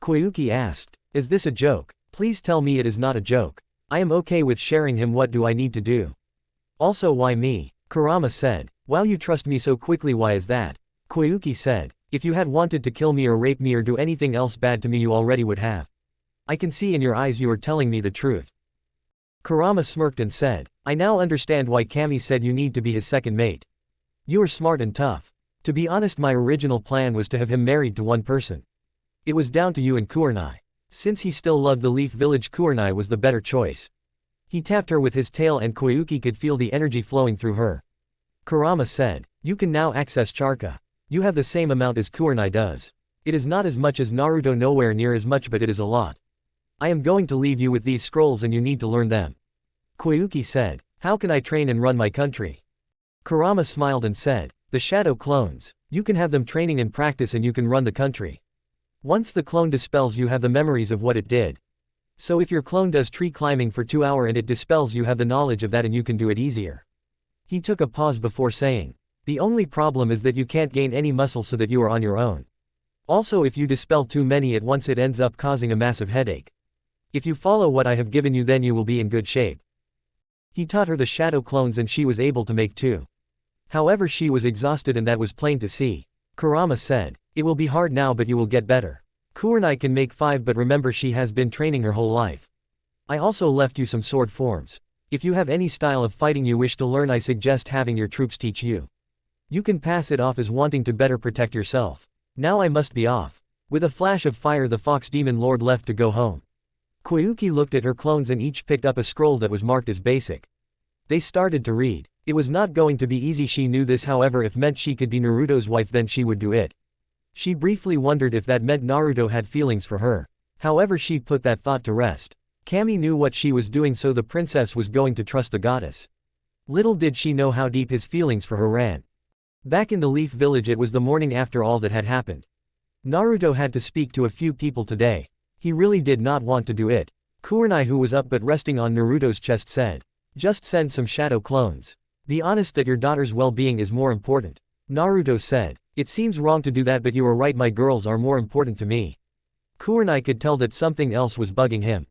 Koyuki asked, is this a joke? Please tell me it is not a joke. I am okay with sharing him. What do I need to do? Also, why me? Kurama said. Wow, you trust me so quickly, why is that? Koyuki said, if you had wanted to kill me or rape me or do anything else bad to me you already would have. I can see in your eyes you are telling me the truth. Kurama smirked and said, I now understand why Kami said you need to be his second mate. You are smart and tough. To be honest, my original plan was to have him married to one person. It was down to you and Kurenai. Since he still loved the Leaf Village, Kurenai was the better choice. He tapped her with his tail and Koyuki could feel the energy flowing through her. Kurama said, you can now access Charka. You have the same amount as Kurenai does. It is not as much as Naruto, nowhere near as much, but it is a lot. I am going to leave you with these scrolls and you need to learn them. Koyuki said, how can I train and run my country? Kurama smiled and said, the shadow clones. You can have them training and practice and you can run the country. Once the clone dispels, you have the memories of what it did. So if your clone does tree climbing for 2 hours and it dispels, you have the knowledge of that and you can do it easier. He took a pause before saying, the only problem is that you can't gain any muscle so that you are on your own. Also, if you dispel too many at once it ends up causing a massive headache. If you follow what I have given you, then you will be in good shape. He taught her the shadow clones and she was able to make 2. However, she was exhausted and that was plain to see. Kurama said, it will be hard now but you will get better. Kurenai can make 5, but remember she has been training her whole life. I also left you some sword forms. If you have any style of fighting you wish to learn, I suggest having your troops teach you. You can pass it off as wanting to better protect yourself. Now I must be off. With a flash of fire the Fox Demon Lord left to go home. Koyuki looked at her clones and each picked up a scroll that was marked as basic. They started to read. It was not going to be easy, she knew this, however if meant she could be Naruto's wife then she would do it. She briefly wondered if that meant Naruto had feelings for her. However, she put that thought to rest. Kami knew what she was doing, so the princess was going to trust the goddess. Little did she know how deep his feelings for her ran. Back in the Leaf Village, it was the morning after all that had happened. Naruto had to speak to a few people today. He really did not want to do it. Kurenai, who was up but resting on Naruto's chest, said, just send some shadow clones. Be honest that your daughter's well-being is more important. Naruto said, it seems wrong to do that, but you are right, my girls are more important to me. Kurenai could tell that something else was bugging him.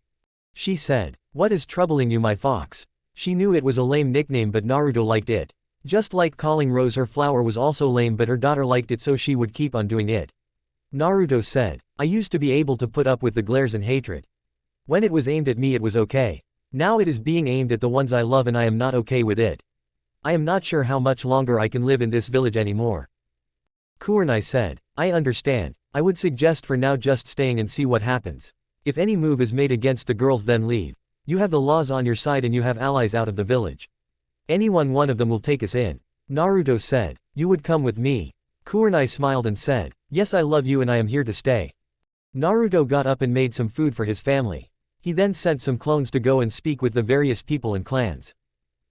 She said, what is troubling you, my fox? She knew it was a lame nickname but Naruto liked it. Just like calling Rose her flower was also lame, but her daughter liked it, so she would keep on doing it. Naruto said, I used to be able to put up with the glares and hatred. When it was aimed at me it was okay. Now it is being aimed at the ones I love and I am not okay with it. I am not sure how much longer I can live in this village anymore. Kurenai said, I understand. I would suggest for now just staying and see what happens. If any move is made against the girls then leave. You have the laws on your side and you have allies out of the village. One of them will take us in. Naruto said, you would come with me. Kurenai smiled and said, yes, I love you and I am here to stay. Naruto got up and made some food for his family. He then sent some clones to go and speak with the various people and clans.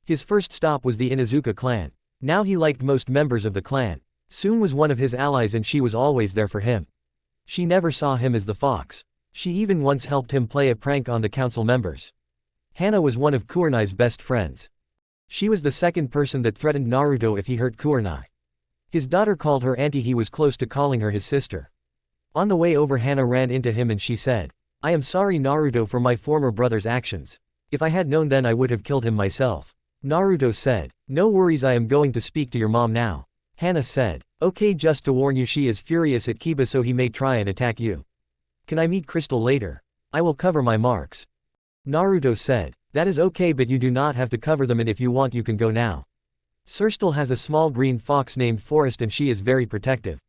His first stop was the Inuzuka clan. Now he liked most members of the clan. Tsun was one of his allies and she was always there for him. She never saw him as the fox. She even once helped him play a prank on the council members. Henna was one of Kurenai's best friends. She was the second person that threatened Naruto if he hurt Kurenai. His daughter called her auntie, he was close to calling her his sister. On the way over, Henna ran into him and she said, I am sorry Naruto for my former brother's actions. If I had known then I would have killed him myself. Naruto said, no worries, I am going to speak to your mom now. Henna said, okay, just to warn you, she is furious at Kiba so he may try and attack you. Can I meet Crystal later? I will cover my marks. Naruto said, that is okay, but you do not have to cover them and if you want you can go now. Crystal has a small green fox named Forest and she is very protective.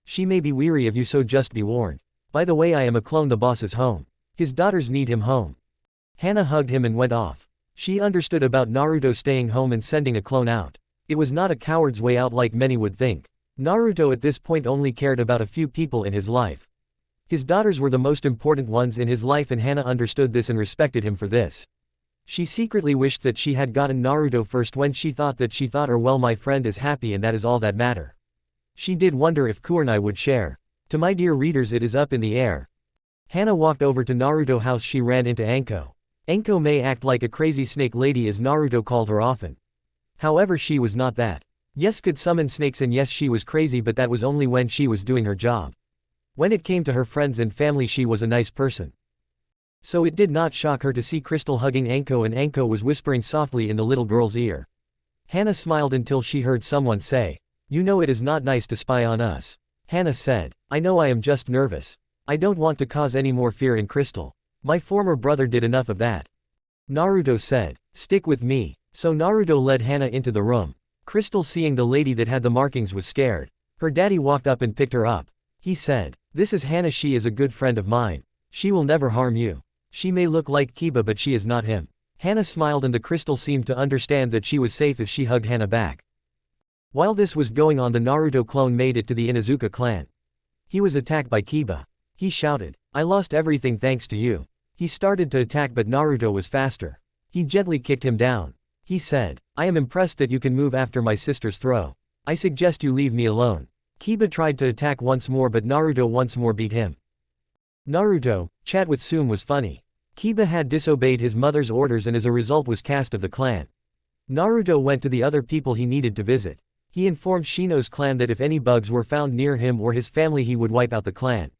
She may be weary of you, so just be warned. By the way, I am a clone, the boss is home. His daughters need him home. Henna hugged him and went off. She understood about Naruto staying home and sending a clone out. It was not a coward's way out like many would think. Naruto at this point only cared about a few people in his life. His daughters were the most important ones in his life and Henna understood this and respected him for this. She secretly wished that she had gotten Naruto first when she thought her, well, my friend is happy and that is all that matter. She did wonder if Kurenai would share. To my dear readers, it is up in the air. Hana walked over to Naruto's house. She ran into Anko. Anko may act like a crazy snake lady as Naruto called her often. However, she was not that. Yes, could summon snakes, and yes, she was crazy, but that was only when she was doing her job. When it came to her friends and family, she was a nice person. So it did not shock her to see Crystal hugging Anko, and Anko was whispering softly in the little girl's ear. Hana smiled until she heard someone say, "You know it is not nice to spy on us." Hana said, "I know, I am just nervous. I don't want to cause any more fear in Crystal. My former brother did enough of that." Naruto said, "Stick with me." So Naruto led Hana into the room. Crystal, seeing the lady that had the markings, was scared. Her daddy walked up and picked her up. He said, "This is Hana. She is a good friend of mine. She will never harm you. She may look like Kiba, but she is not him." Hana smiled, and the crystal seemed to understand that she was safe as she hugged Hana back. While this was going on, the Naruto clone made it to the Inuzuka clan. He was attacked by Kiba. He shouted, "I lost everything thanks to you." He started to attack, but Naruto was faster. He gently kicked him down. He said, "I am impressed that you can move after my sister's throw. I suggest you leave me alone." Kiba tried to attack once more, but Naruto once more beat him. Naruto, chat with Sum was funny. Kiba had disobeyed his mother's orders and as a result was cast of the clan. Naruto went to the other people he needed to visit. He informed Shino's clan that if any bugs were found near him or his family, he would wipe out the clan.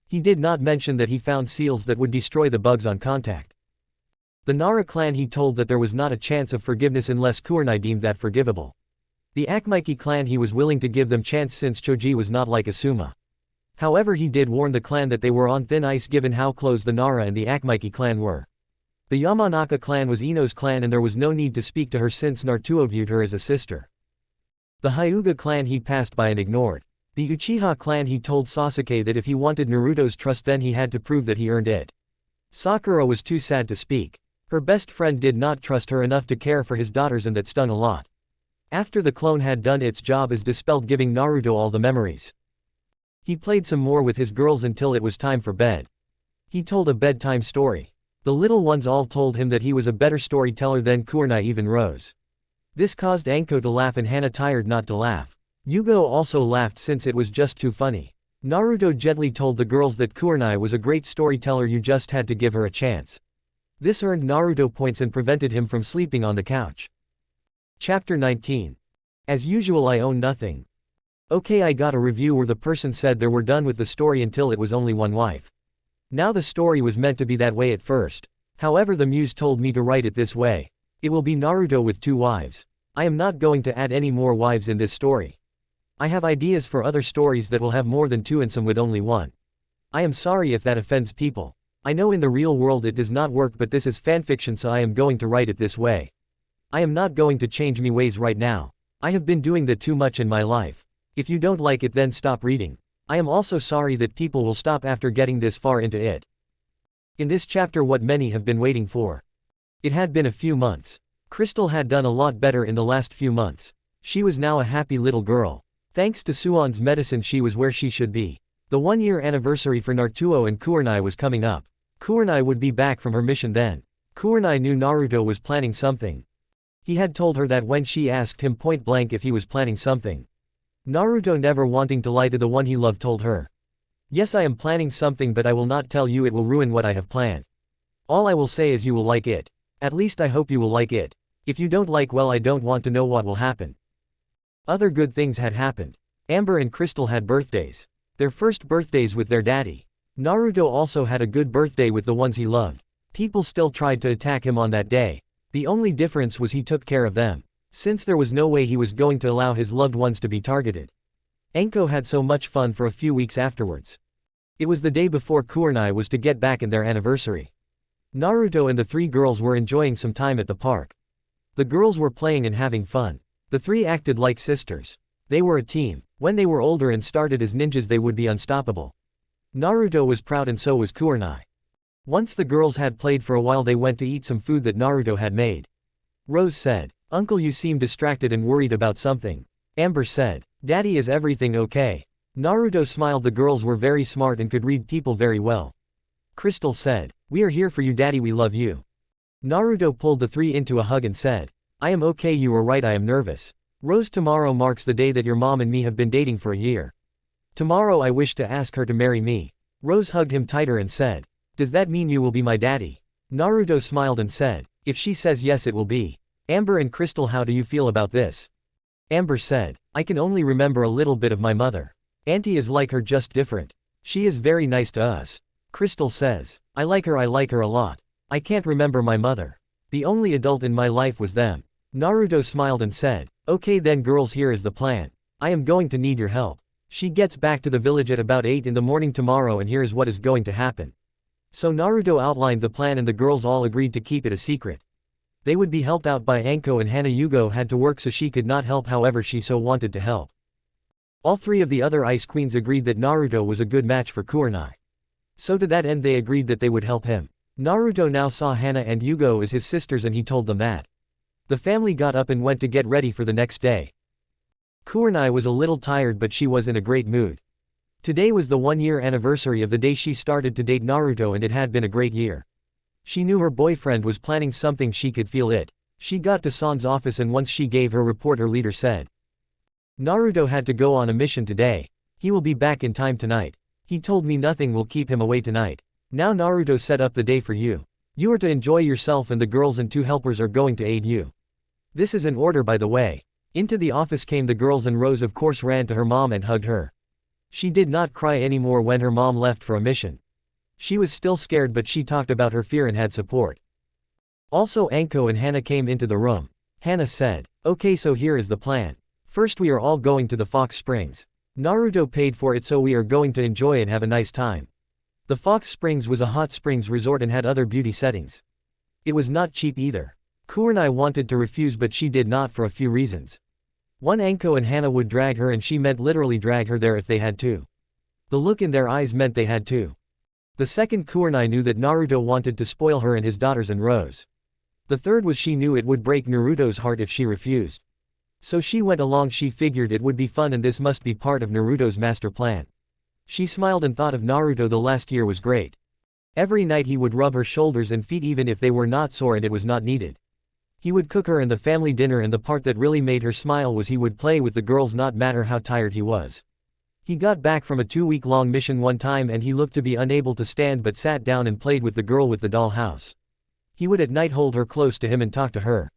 He did not mention that he found seals that would destroy the bugs on contact. The Nara clan, he told that there was not a chance of forgiveness unless Kurenai deemed that forgivable. The Akmaiki clan, he was willing to give them chance since Choji was not like Asuma. However, he did warn the clan that they were on thin ice given how close the Nara and the Akmaiki clan were. The Yamanaka clan was Ino's clan, and there was no need to speak to her since Naruto viewed her as a sister. The Hyuga clan he passed by and ignored. The Uchiha clan, he told Sasuke that if he wanted Naruto's trust, then he had to prove that he earned it. Sakura was too sad to speak. Her best friend did not trust her enough to care for his daughters, and that stung a lot. After the clone had done its job as dispelled, giving Naruto all the memories, he played some more with his girls until it was time for bed. He told a bedtime story. The little ones all told him that he was a better storyteller than Kurenai, even Rose. This caused Anko to laugh, and Hana tired not to laugh. Yugo also laughed since it was just too funny. Naruto gently told the girls that Kurenai was a great storyteller, you just had to give her a chance. This earned Naruto points and prevented him from sleeping on the couch. Chapter 19. As usual, I own nothing. Okay, I got a review where the person said they were done with the story until it was only one wife. Now the story was meant to be that way at first. However, the muse told me to write it this way. It will be Naruto with 2 wives. I am not going to add any more wives in this story. I have ideas for other stories that will have more than 2 and some with only 1. I am sorry if that offends people. I know in the real world it does not work, but this is fanfiction, so I am going to write it this way. I am not going to change my ways right now. I have been doing that too much in my life. If you don't like it, then stop reading. I am also sorry that people will stop after getting this far into it. In this chapter, what many have been waiting for. It had been a few months. Crystal had done a lot better in the last few months. She was now a happy little girl. Thanks to Suon's medicine, she was where she should be. The 1-year anniversary for Naruto and Kurenai was coming up. Kurenai would be back from her mission then. Kurenai knew Naruto was planning something. He had told her that when she asked him point blank if he was planning something. Naruto, never wanting to lie to the one he loved, told her, "Yes, I am planning something, but I will not tell you. It will ruin what I have planned. All I will say is you will like it. At least I hope you will like it. If you don't like, well, I don't want to know what will happen." Other good things had happened. Amber and Crystal had birthdays. Their first birthdays with their daddy. Naruto also had a good birthday with the ones he loved. People still tried to attack him on that day. The only difference was he took care of them, since there was no way he was going to allow his loved ones to be targeted. Anko had so much fun for a few weeks afterwards. It was the day before Kurenai was to get back in their anniversary. Naruto and the 3 girls were enjoying some time at the park. The girls were playing and having fun. The 3 acted like sisters. They were a team. When they were older and started as ninjas, they would be unstoppable. Naruto was proud, and so was Kurenai. Once the girls had played for a while, they went to eat some food that Naruto had made. Rose said, "Uncle, you seem distracted and worried about something." Amber said, "Daddy, is everything okay?" Naruto smiled. The girls were very smart and could read people very well. Crystal said, "We are here for you, Daddy, we love you." Naruto pulled the 3 into a hug and said, "I am okay, you were right, I am nervous. Rose, tomorrow marks the day that your mom and me have been dating for a year. Tomorrow I wish to ask her to marry me." Rose hugged him tighter and said, "Does that mean you will be my daddy?" Naruto smiled and said, "If she says yes it will be." Amber and Crystal, how do you feel about this? Amber said, "I can only remember a little bit of my mother. Auntie is like her, just different. She is very nice to us." Crystal says, I like her a lot. I can't remember my mother. The only adult in my life was them." Naruto smiled and said, "Okay then girls, here is the plan. I am going to need your help. She gets back to the village at about 8 in the morning tomorrow and here is what is going to happen." So Naruto outlined the plan and the girls all agreed to keep it a secret. They would be helped out by Anko and Hana. Yugo had to work so she could not help, however she so wanted to help. All three of the other ice queens agreed that Naruto was a good match for Kurenai. So to that end they agreed that they would help him. Naruto now saw Hana and Yugo as his sisters and he told them that. The family got up and went to get ready for the next day. Kurenai was a little tired but she was in a great mood. Today was the 1-year anniversary of the day she started to date Naruto and it had been a great year. She knew her boyfriend was planning something, she could feel it. She got to San's office and once she gave her report her leader said, "Naruto had to go on a mission today. He will be back in time tonight. He told me nothing will keep him away tonight. Now Naruto set up the day for you. You are to enjoy yourself and the girls and 2 helpers are going to aid you. This is an order by the way." Into the office came the girls and Rose of course ran to her mom and hugged her. She did not cry anymore when her mom left for a mission. She was still scared but she talked about her fear and had support. Also Anko and Hana came into the room. Hana said, "Okay, so here is the plan. First we are all going to the Fox Springs. Naruto paid for it so we are going to enjoy and have a nice time." The Fox Springs was a hot springs resort and had other beauty settings. It was not cheap either. Kurenai wanted to refuse but she did not for a few reasons. One, Anko and Hana would drag her and she meant literally drag her there if they had to. The look in their eyes meant they had to. The second, Kurenai knew that Naruto wanted to spoil her and his daughters and Rose. The third was she knew it would break Naruto's heart if she refused. So she went along. She figured it would be fun and this must be part of Naruto's master plan. She smiled and thought of Naruto. The last year was great. Every night he would rub her shoulders and feet even if they were not sore and it was not needed. He would cook her and the family dinner and the part that really made her smile was he would play with the girls not matter how tired he was. He got back from a 2-week-long mission one time and he looked to be unable to stand but sat down and played with the girl with the doll house. He would at night hold her close to him and talk to her.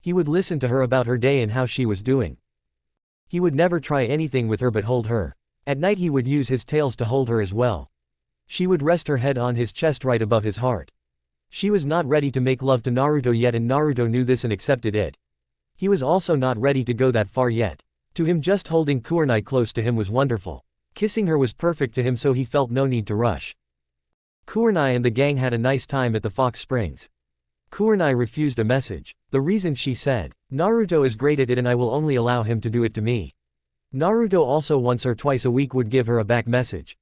He would listen to her about her day and how she was doing. He would never try anything with her but hold her. At night he would use his tails to hold her as well. She would rest her head on his chest right above his heart. She was not ready to make love to Naruto yet and Naruto knew this and accepted it. He was also not ready to go that far yet. To him just holding Kurenai close to him was wonderful. Kissing her was perfect to him so he felt no need to rush. Kurenai and the gang had a nice time at the Fox Springs. Kurenai refused a message. The reason, she said, "Naruto is great at it and I will only allow him to do it to me." Naruto also once or twice a week would give her a back message.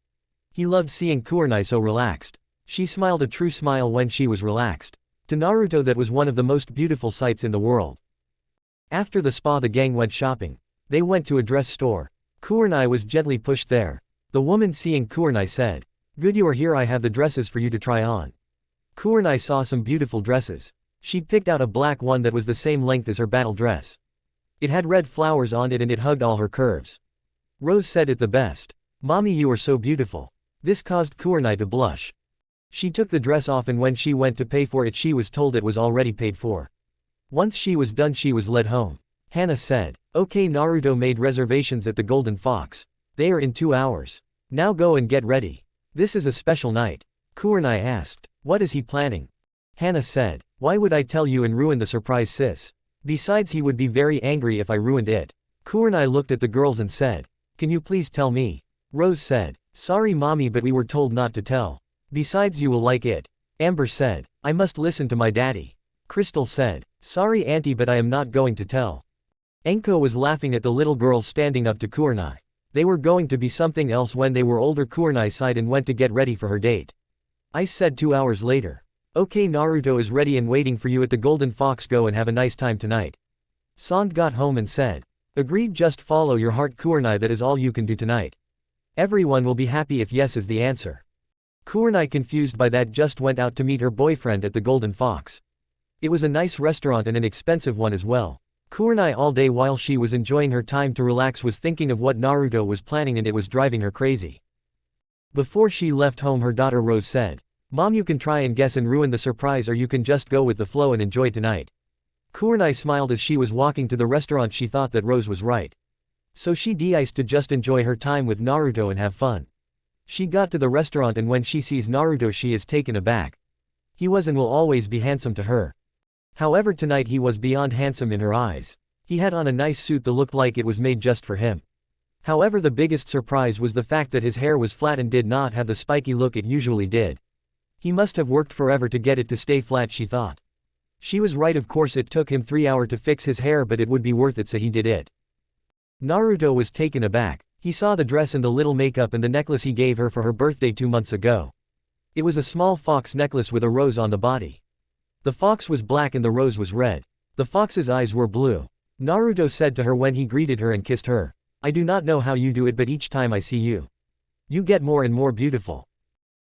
He loved seeing Kurenai so relaxed. She smiled a true smile when she was relaxed. To Naruto that was one of the most beautiful sights in the world. After the spa the gang went shopping. They went to a dress store. Kurenai was gently pushed there. The woman seeing Kurenai said, "Good, you are here, I have the dresses for you to try on." Kurenai saw some beautiful dresses. She picked out a black one that was the same length as her battle dress. It had red flowers on it and it hugged all her curves. Rose said it the best. "Mommy, you are so beautiful." This caused Kurenai to blush. She took the dress off and when she went to pay for it she was told it was already paid for. Once she was done she was led home. Hana said, "Okay, Naruto made reservations at the Golden Fox. They are in 2 hours. Now go and get ready. This is a special night." Kurenai asked, "What is he planning?" Hana said, "Why would I tell you and ruin the surprise, sis? Besides he would be very angry if I ruined it." Kurenai looked at the girls and said, "Can you please tell me?" Rose said, "Sorry mommy but we were told not to tell. Besides you will like it." Amber said, "I must listen to my daddy." Crystal said, "Sorry auntie but I am not going to tell." Anko was laughing at the little girls standing up to Kurenai. They were going to be something else when they were older. Kurenai sighed and went to get ready for her date. Ice said 2 hours later, "Okay, Naruto is ready and waiting for you at the Golden Fox. Go and have a nice time tonight." Sand got home and said, "Agreed, just follow your heart Kurenai, that is all you can do tonight. Everyone will be happy if yes is the answer." Kurenai, confused by that, just went out to meet her boyfriend at the Golden Fox. It was a nice restaurant and an expensive one as well. Kurenai all day while she was enjoying her time to relax was thinking of what Naruto was planning and it was driving her crazy. Before she left home her daughter Rose said, "Mom, you can try and guess and ruin the surprise, or you can just go with the flow and enjoy tonight." Kurenai smiled as she was walking to the restaurant. She thought that Rose was right. So she de-iced to just enjoy her time with Naruto and have fun. She got to the restaurant and when she sees Naruto she is taken aback. He was and will always be handsome to her. However, tonight he was beyond handsome in her eyes. He had on a nice suit that looked like it was made just for him. However, the biggest surprise was the fact that his hair was flat and did not have the spiky look it usually did. He must have worked forever to get it to stay flat, she thought. She was right, of course it took him 3 hours to fix his hair, but it would be worth it, so he did it. Naruto was taken aback. He saw the dress and the little makeup and the necklace he gave her for her birthday 2 months ago. It was a small fox necklace with a rose on the body. The fox was black and the rose was red. The fox's eyes were blue. Naruto said to her when he greeted her and kissed her, "I do not know how you do it, but each time I see you, you get more and more beautiful."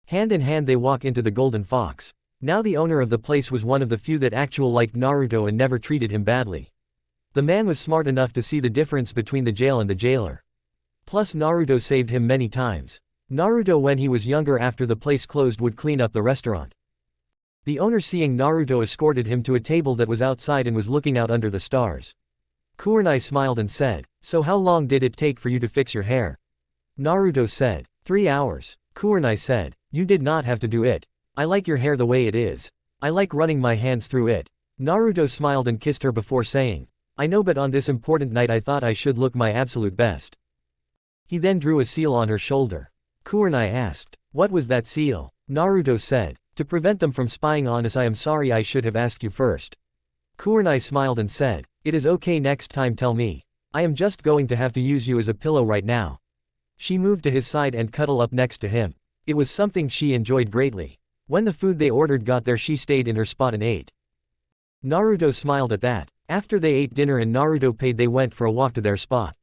Hand in hand they walk into the golden fox. Now the owner of the place was one of the few that actually liked Naruto and never treated him badly. The man was smart enough to see the difference between the jail and the jailer. Plus Naruto saved him many times. Naruto, when he was younger, after the place closed, would clean up the restaurant. The owner, seeing Naruto, escorted him to a table that was outside and was looking out under the stars. Kurenai smiled and said, "So how long did it take for you to fix your hair?" Naruto said, 3 hours. Kurenai said, "You did not have to do it. I like your hair the way it is. I like running my hands through it." Naruto smiled and kissed her before saying, "I know, but on this important night I thought I should look my absolute best." He then drew a seal on her shoulder. Kurenai asked, "What was that seal?" Naruto said, "To prevent them from spying on us. I am sorry, I should have asked you first." Kurenai smiled and said, "It is okay, next time tell me. I am just going to have to use you as a pillow right now." She moved to his side and cuddled up next to him. It was something she enjoyed greatly. When the food they ordered got there, she stayed in her spot and ate. Naruto smiled at that. After they ate dinner and Naruto paid, they went for a walk to their spot.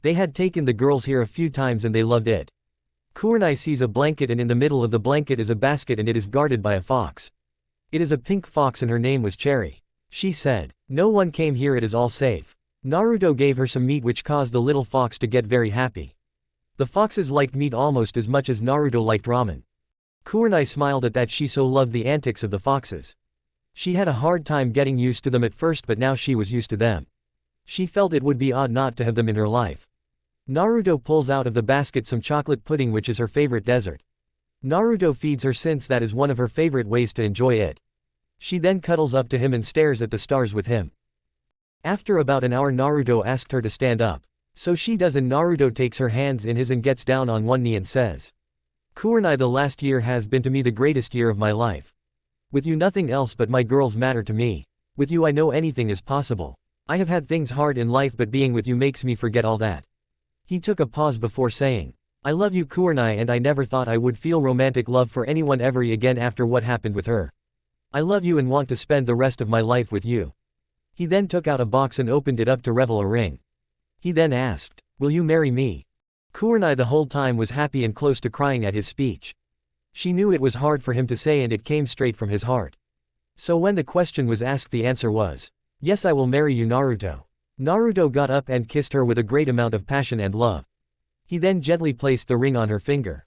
They had taken the girls here a few times and they loved it. Kurenai sees a blanket and in the middle of the blanket is a basket and it is guarded by a fox. It is a pink fox and her name was Cherry. She said, "No one came here, it is all safe." Naruto gave her some meat which caused the little fox to get very happy. The foxes liked meat almost as much as Naruto liked ramen. Kurenai smiled at that. She so loved the antics of the foxes. She had a hard time getting used to them at first, but now she was used to them. She felt it would be odd not to have them in her life. Naruto pulls out of the basket some chocolate pudding, which is her favorite dessert. Naruto feeds her since that is one of her favorite ways to enjoy it. She then cuddles up to him and stares at the stars with him. After about an hour Naruto asked her to stand up. So she does and Naruto takes her hands in his and gets down on one knee and says, "Kurenai, the last year has been to me the greatest year of my life. With you nothing else but my girls matter to me. With you I know anything is possible. I have had things hard in life, but being with you makes me forget all that." He took a pause before saying, "I love you, Kurenai, and I never thought I would feel romantic love for anyone ever again after what happened with her. I love you and want to spend the rest of my life with you." He then took out a box and opened it up to reveal a ring. He then asked, "Will you marry me?" Kurenai the whole time was happy and close to crying at his speech. She knew it was hard for him to say and it came straight from his heart. So when the question was asked, the answer was, "Yes, I will marry you, Naruto." Naruto got up and kissed her with a great amount of passion and love. He then gently placed the ring on her finger.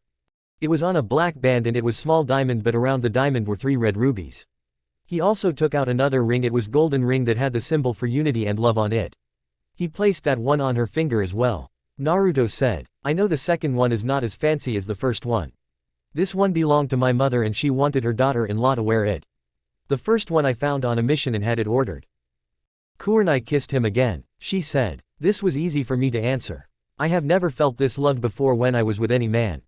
It was on a black band and it was small diamond, but around the diamond were 3 red rubies. He also took out another ring. It was golden ring that had the symbol for unity and love on it. He placed that one on her finger as well. Naruto said, "I know the second one is not as fancy as the first one. This one belonged to my mother and she wanted her daughter-in-law to wear it. The first one I found on a mission and had it ordered." Kurenai kissed him again. She said, "This was easy for me to answer. I have never felt this loved before when I was with any man.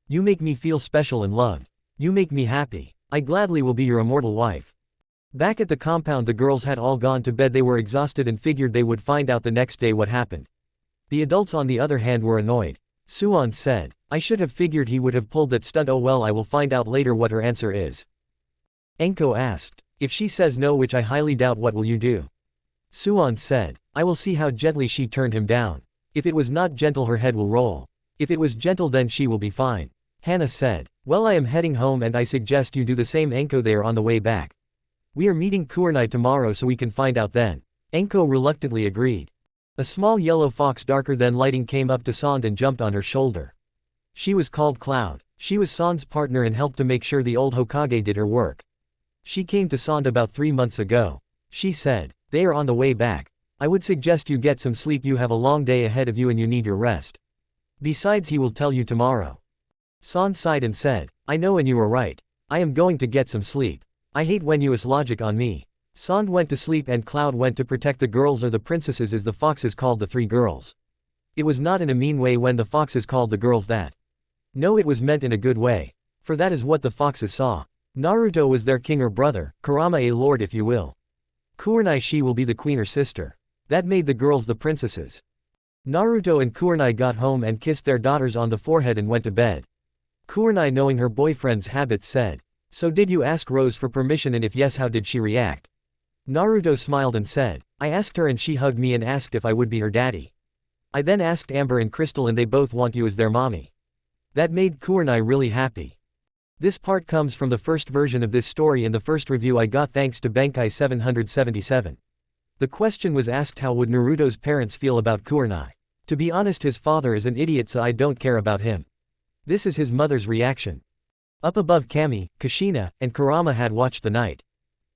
You make me feel special and loved. You make me happy. I gladly will be your immortal wife." Back at the compound, the girls had all gone to bed. They were exhausted and figured they would find out the next day what happened. The adults on the other hand were annoyed. Suon said, "I should have figured he would have pulled that stunt. Oh well, I will find out later what her answer is." Enko asked, "If she says no, which I highly doubt, what will you do?" Suon said, "I will see how gently she turned him down. If it was not gentle, her head will roll. If it was gentle, then she will be fine." Henna said, "Well, I am heading home and I suggest you do the same, Enko. They are on the way back. We are meeting Kurenai tomorrow so we can find out then." Enko reluctantly agreed. A small yellow fox darker than lighting came up to Sand and jumped on her shoulder. She was called Cloud. She was San's partner and helped to make sure the old Hokage did her work. She came to San about 3 months ago. She said, "They are on the way back. I would suggest you get some sleep, you have a long day ahead of you and you need your rest. Besides, he will tell you tomorrow." San sighed and said, "I know and you are right. I am going to get some sleep. I hate when you use logic on me." San went to sleep and Cloud went to protect the girls, or the princesses as the foxes called the 3 girls. It was not in a mean way when the foxes called the girls that. No, it was meant in a good way. For that is what the foxes saw. Naruto was their king or brother, Kurama a lord if you will. Kurenai she will be the queen or sister. That made the girls the princesses. Naruto and Kurenai got home and kissed their daughters on the forehead and went to bed. Kurenai, knowing her boyfriend's habits, said, "So did you ask Rose for permission, and if yes, how did she react?" Naruto smiled and said, "I asked her and she hugged me and asked if I would be her daddy. I then asked Amber and Crystal and they both want you as their mommy." That made Kurenai really happy. This part comes from the first version of this story and the first review I got thanks to Benkai 777. The question was asked, how would Naruto's parents feel about Kurenai? To be honest, his father is an idiot, so I don't care about him. This is his mother's reaction. Up above, Kami, Kushina, and Kurama had watched the night.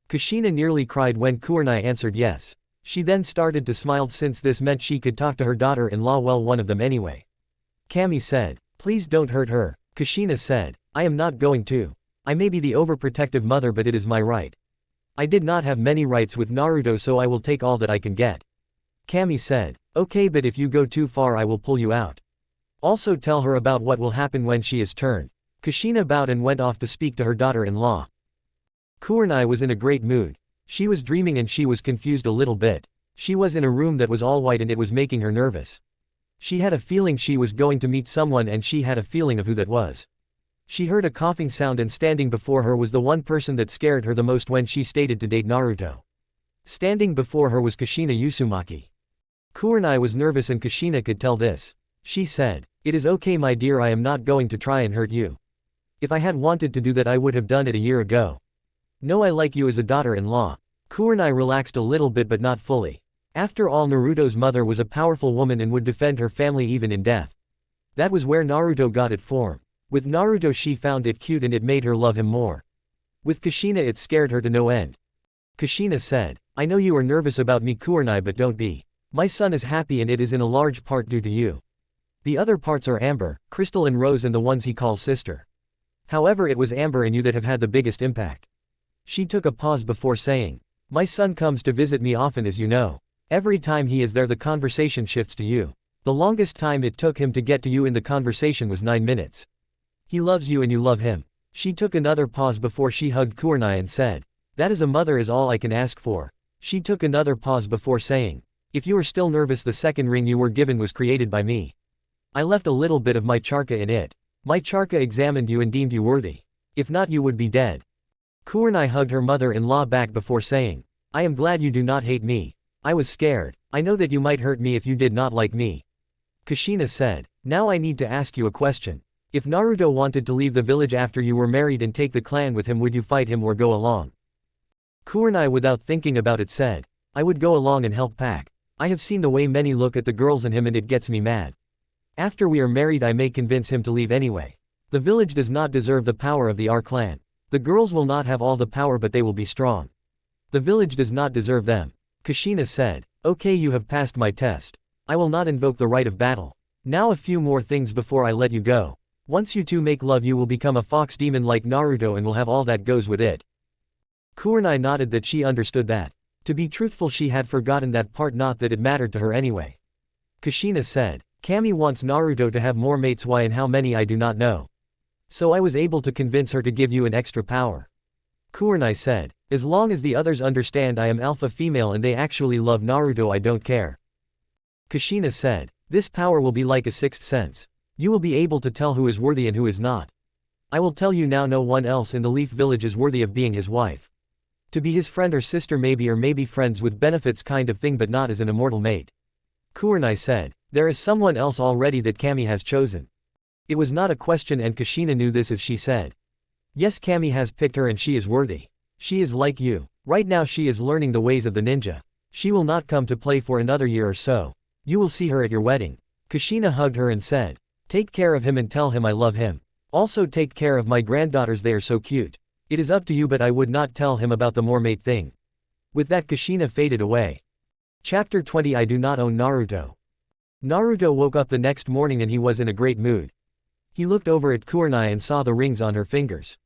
Kushina nearly cried when Kurenai answered yes. She then started to smile since this meant she could talk to her daughter-in-law, well, one of them anyway. Kami said, "Please don't hurt her." Kushina said, "I am not going to. I may be the overprotective mother, but it is my right. I did not have many rights with Naruto, so I will take all that I can get." Kami said, "Okay, but if you go too far I will pull you out. Also tell her about what will happen when she is turned." Kushina bowed and went off to speak to her daughter-in-law. Kurenai was in a great mood. She was dreaming and she was confused a little bit. She was in a room that was all white and it was making her nervous. She had a feeling she was going to meet someone and she had a feeling of who that was. She heard a coughing sound and standing before her was the one person that scared her the most when she stated to date Naruto. Standing before her was Kushina Uzumaki. Kurenai was nervous and Kushina could tell this. She said, "It is okay my dear, I am not going to try and hurt you. If I had wanted to do that I would have done it a year ago. No, I like you as a daughter-in-law." Kurenai relaxed a little bit but not fully. After all, Naruto's mother was a powerful woman and would defend her family even in death. That was where Naruto got it from. With Naruto she found it cute and it made her love him more. With Kushina it scared her to no end. Kushina said, "I know you are nervous about me Kurenai, but don't be. My son is happy and it is in a large part due to you. The other parts are Amber, Crystal and Rose and the ones he calls sister. However, it was Amber and you that have had the biggest impact." She took a pause before saying, "My son comes to visit me often, as you know. Every time he is there the conversation shifts to you. The longest time it took him to get to you in the conversation was 9 minutes. He loves you and you love him." She took another pause before she hugged Kurenai and said, "That as a mother is all I can ask for." She took another pause before saying, "If you are still nervous, the second ring you were given was created by me. I left a little bit of my charka in it. My charka examined you and deemed you worthy. If not, you would be dead." Kurenai hugged her mother-in-law back before saying, "I am glad you do not hate me. I was scared. I know that you might hurt me if you did not like me." Kushina said, "Now I need to ask you a question. If Naruto wanted to leave the village after you were married and take the clan with him, would you fight him or go along?" Kurenai, without thinking about it, said, "I would go along and help pack. I have seen the way many look at the girls and him and it gets me mad. After we are married I may convince him to leave anyway. The village does not deserve the power of the R clan. The girls will not have all the power but they will be strong. The village does not deserve them." Kushina said, "Okay, you have passed my test. I will not invoke the right of battle. Now a few more things before I let you go. Once you two make love you will become a fox demon like Naruto and will have all that goes with it." Kurenai nodded that she understood that. To be truthful, she had forgotten that part, not that it mattered to her anyway. Kushina said, "Kami wants Naruto to have more mates, why and how many I do not know. So I was able to convince her to give you an extra power." Kurenai said, "As long as the others understand I am alpha female and they actually love Naruto, I don't care." Kushina said, "This power will be like a sixth sense. You will be able to tell who is worthy and who is not. I will tell you now, no one else in the Leaf Village is worthy of being his wife. To be his friend or sister maybe, or maybe friends with benefits kind of thing, but not as an immortal mate." Kurenai said, "There is someone else already that Kami has chosen." It was not a question and Kushina knew this as she said, "Yes, Kami has picked her and she is worthy. She is like you. Right now she is learning the ways of the ninja. She will not come to play for another year or so. You will see her at your wedding." Kushina hugged her and said, Take care of him and tell him I love him. Also take care of my granddaughters, they are so cute. It is up to you, but I would not tell him about the mermaid thing." With that, Kushina faded away. Chapter 20. I do not own Naruto. Naruto woke up the next morning and he was in a great mood. He looked over at Kurenai and saw the rings on her fingers.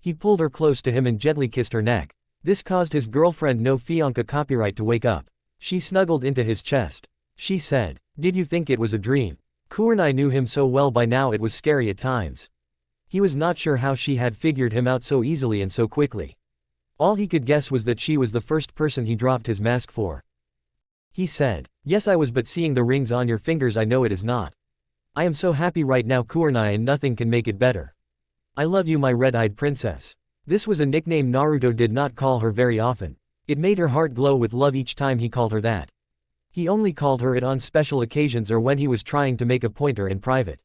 He pulled her close to him and gently kissed her neck. This caused his girlfriend No Fianca Copyright to wake up. She snuggled into his chest. She said, "Did you think it was a dream?" Kurenai knew him so well by now it was scary at times. He was not sure how she had figured him out so easily and so quickly. All he could guess was that she was the first person he dropped his mask for. He said, "Yes, I was, but seeing the rings on your fingers I know it is not. I am so happy right now, Kurenai, and nothing can make it better. I love you, my red-eyed princess." This was a nickname Naruto did not call her very often. It made her heart glow with love each time he called her that. He only called her it on special occasions or when he was trying to make a pointer in private.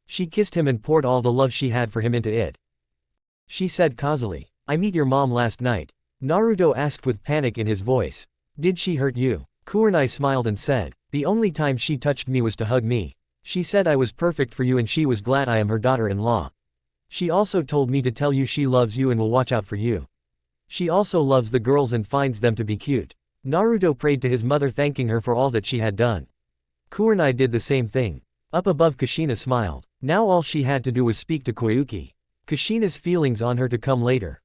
She kissed him and poured all the love she had for him into it. She said causally, "I met your mom last night." Naruto asked with panic in his voice. "Did she hurt you?" Kurenai smiled and said, "The only time she touched me was to hug me. She said I was perfect for you and she was glad I am her daughter-in-law. She also told me to tell you she loves you and will watch out for you. She also loves the girls and finds them to be cute." Naruto prayed to his mother, thanking her for all that she had done. Kurenai did the same thing. Up above, Kushina smiled. Now all she had to do was speak to Koyuki. Kushina's feelings on her to come later.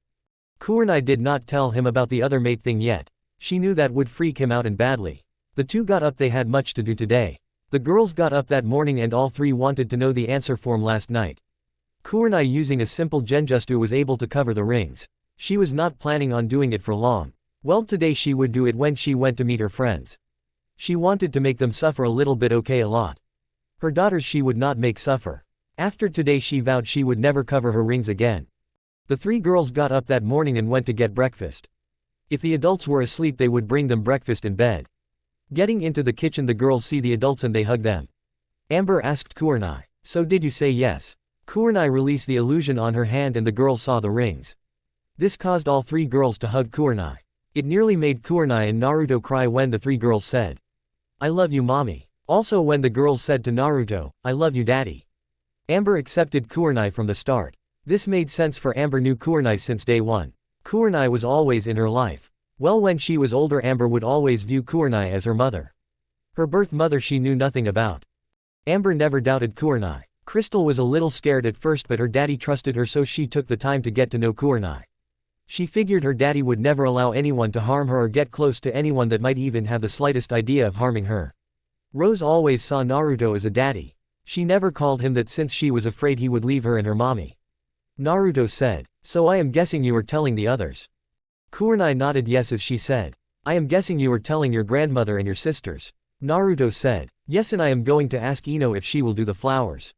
Kurenai did not tell him about the other mate thing yet. She knew that would freak him out and badly. The two got up, they had much to do today. The girls got up that morning and all three wanted to know the answer form last night. Kurenai, using a simple genjutsu, was able to cover the rings. She was not planning on doing it for long. Well, today she would do it when she went to meet her friends. She wanted to make them suffer a little bit, okay, a lot. Her daughters she would not make suffer. After today she vowed she would never cover her rings again. The three girls got up that morning and went to get breakfast. If the adults were asleep they would bring them breakfast in bed. Getting into the kitchen, the girls see the adults and they hug them. Amber asked Kurenai, "So did you say yes?" Kurenai released the illusion on her hand and the girls saw the rings. This caused all three girls to hug Kurenai. It nearly made Kurenai and Naruto cry when the three girls said, "I love you, mommy." Also when the girls said to Naruto, "I love you, daddy." Amber accepted Kurenai from the start. This made sense, for Amber knew Kurenai since day one. Kurenai was always in her life. Well, when she was older Amber would always view Kurenai as her mother. Her birth mother she knew nothing about. Amber never doubted Kurenai. Crystal was a little scared at first, but her daddy trusted her, so she took the time to get to know Kurenai. She figured her daddy would never allow anyone to harm her or get close to anyone that might even have the slightest idea of harming her. Rose always saw Naruto as a daddy. She never called him that since she was afraid he would leave her and her mommy. Naruto said, "So I am guessing you are telling the others." Kurenai nodded yes as she said, "I am guessing you are telling your grandmother and your sisters." Naruto said, "Yes, and I am going to ask Ino if she will do the flowers.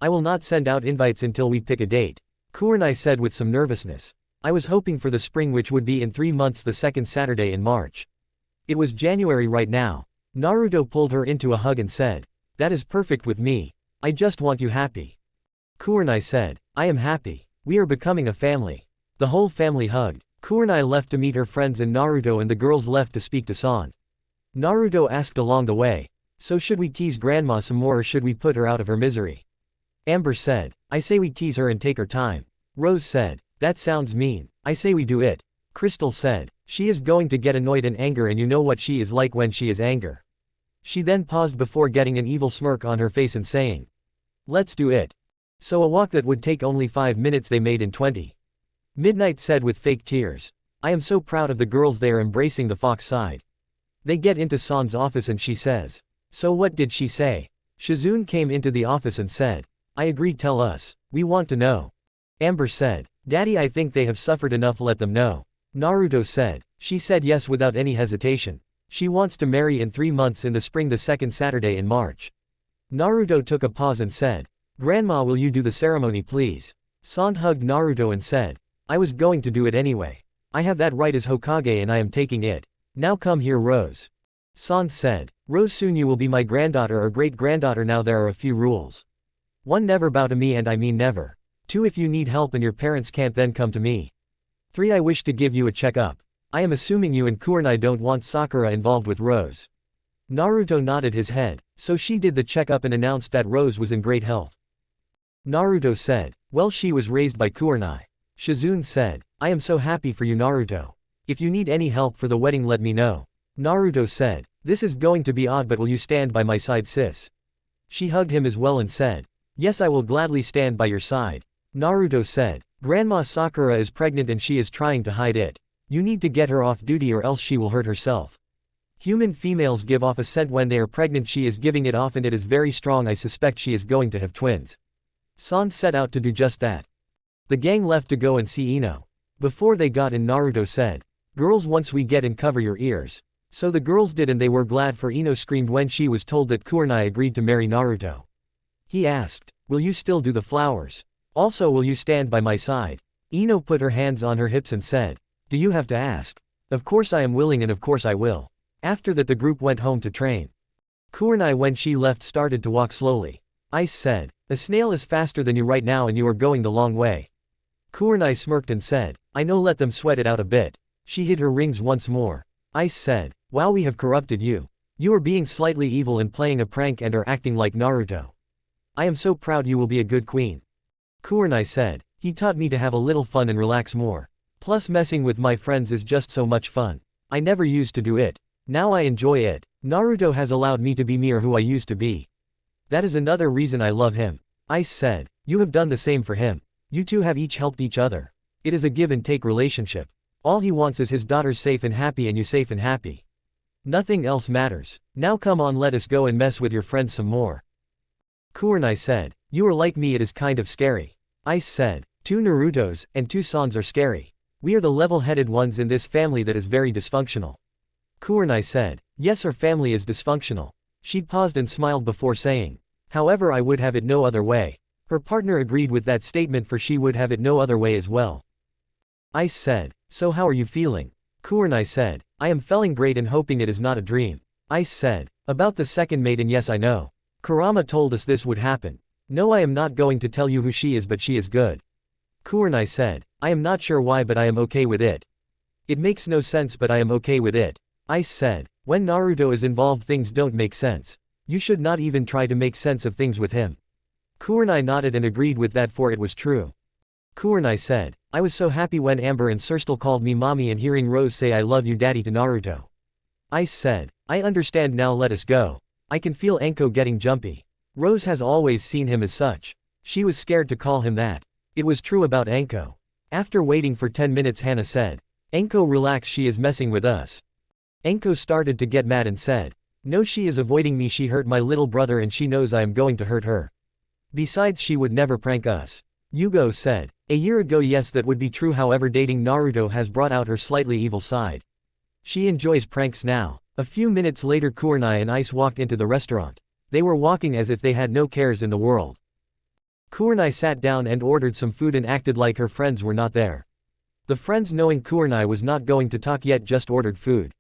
I will not send out invites until we pick a date." Kurenai said with some nervousness, "I was hoping for the spring, which would be in 3 months, the second Saturday in March. It was January right now." Naruto pulled her into a hug and said, "That is perfect with me. I just want you happy." Kurenai said, "I am happy. We are becoming a family." The whole family hugged. Kurenai left to meet her friends and Naruto and the girls left to speak to San. Naruto asked along the way, "So should we tease grandma some more or should we put her out of her misery?" Amber said, "I say we tease her and take her time." Rose said, "That sounds mean. I say we do it." Crystal said, "She is going to get annoyed and anger, and you know what she is like when she is angry." She then paused before getting an evil smirk on her face and saying, "Let's do it." So a walk that would take only 5 minutes they made in 20. Midnight said with fake tears, "I am so proud of the girls, they are embracing the fox side." They get into San's office and she says, "So what did she say?" Shizune came into the office and said, "I agree, tell us. We want to know." Amber said, "Daddy, I think they have suffered enough, let them know." Naruto said, "She said yes without any hesitation. She wants to marry in 3 months in the spring, the second Saturday in March." Naruto took a pause and said, "Grandma, will you do the ceremony please?" San hugged Naruto and said, "I was going to do it anyway. I have that right as Hokage and I am taking it. Now come here, Rose." San said, "Rose, soon you will be my granddaughter or great-granddaughter. Now there are a few rules. 1. Never bow to me, and I mean never. 2. If you need help and your parents can't, then come to me. 3. I wish to give you a checkup. I am assuming you and Kurenai don't want Sakura involved with Rose." Naruto nodded his head, so she did the checkup and announced that Rose was in great health. Naruto said, well, she was raised by Kurenai. Shizune said, I am so happy for you, Naruto. If you need any help for the wedding, let me know. Naruto said, this is going to be odd, but will you stand by my side, sis? She hugged him as well and said, yes, I will gladly stand by your side. Naruto said, Grandma Sakura is pregnant and she is trying to hide it. You need to get her off duty or else she will hurt herself. Human females give off a scent when they are pregnant. She is giving it off and it is very strong. I suspect she is going to have twins. San set out to do just that. The gang left to go and see Ino. Before they got in, Naruto said, girls, once we get in, cover your ears. So the girls did and they were glad, for Ino screamed when she was told that Kurenai agreed to marry Naruto. He asked, will you still do the flowers? Also, will you stand by my side? Ino put her hands on her hips and said, do you have to ask? Of course I am willing and of course I will. After that the group went home to train. Kurenai, when she left, started to walk slowly. Ice said, a snail is faster than you right now and you are going the long way. Kurenai smirked and said, I know, let them sweat it out a bit. She hid her rings once more. Ice said, wow, we have corrupted you. You are being slightly evil and playing a prank and are acting like Naruto. I am so proud, you will be a good queen. Kurenai said, he taught me to have a little fun and relax more. Plus messing with my friends is just so much fun. I never used to do it. Now I enjoy it. Naruto has allowed me to be me, or who I used to be. That is another reason I love him. Ice said, you have done the same for him. You two have each helped each other. It is a give and take relationship. All he wants is his daughters safe and happy and you safe and happy. Nothing else matters. Now come on, let us go and mess with your friends some more. Kurenai said, you are like me, it is kind of scary. Ice said, 2 Narutos and 2 Sans are scary. We are the level-headed ones in this family that is very dysfunctional. Kurenai said, yes, our family is dysfunctional. She paused and smiled before saying, however, I would have it no other way. Her partner agreed with that statement, for she would have it no other way as well. Ice said, so how are you feeling? Kurenai said, I am feeling great and hoping it is not a dream. Ice said, about the second maiden, yes I know. Kurama told us this would happen. No, I am not going to tell you who she is, but she is good. Kurenai said, I am not sure why, but I am okay with it. It makes no sense, but I am okay with it. Ice said, when Naruto is involved things don't make sense. You should not even try to make sense of things with him. Kurenai nodded and agreed with that, for it was true. Kurenai said, I was so happy when Amber and Sirstal called me mommy and hearing Rose say I love you daddy to Naruto. Ice said, I understand now, let us go. I can feel Enko getting jumpy. Rose has always seen him as such. She was scared to call him that. It was true about Enko. After waiting for 10 minutes, Hannah said, Enko, relax, she is messing with us. Enko started to get mad and said, no, she is avoiding me, she hurt my little brother and she knows I am going to hurt her. Besides, she would never prank us. Yugo said, a year ago, yes, that would be true, however dating Naruto has brought out her slightly evil side. She enjoys pranks now. A few minutes later, Kurenai and Ice walked into the restaurant. They were walking as if they had no cares in the world. Kurenai sat down and ordered some food and acted like her friends were not there. The friends, knowing Kurenai was not going to talk yet, just ordered food.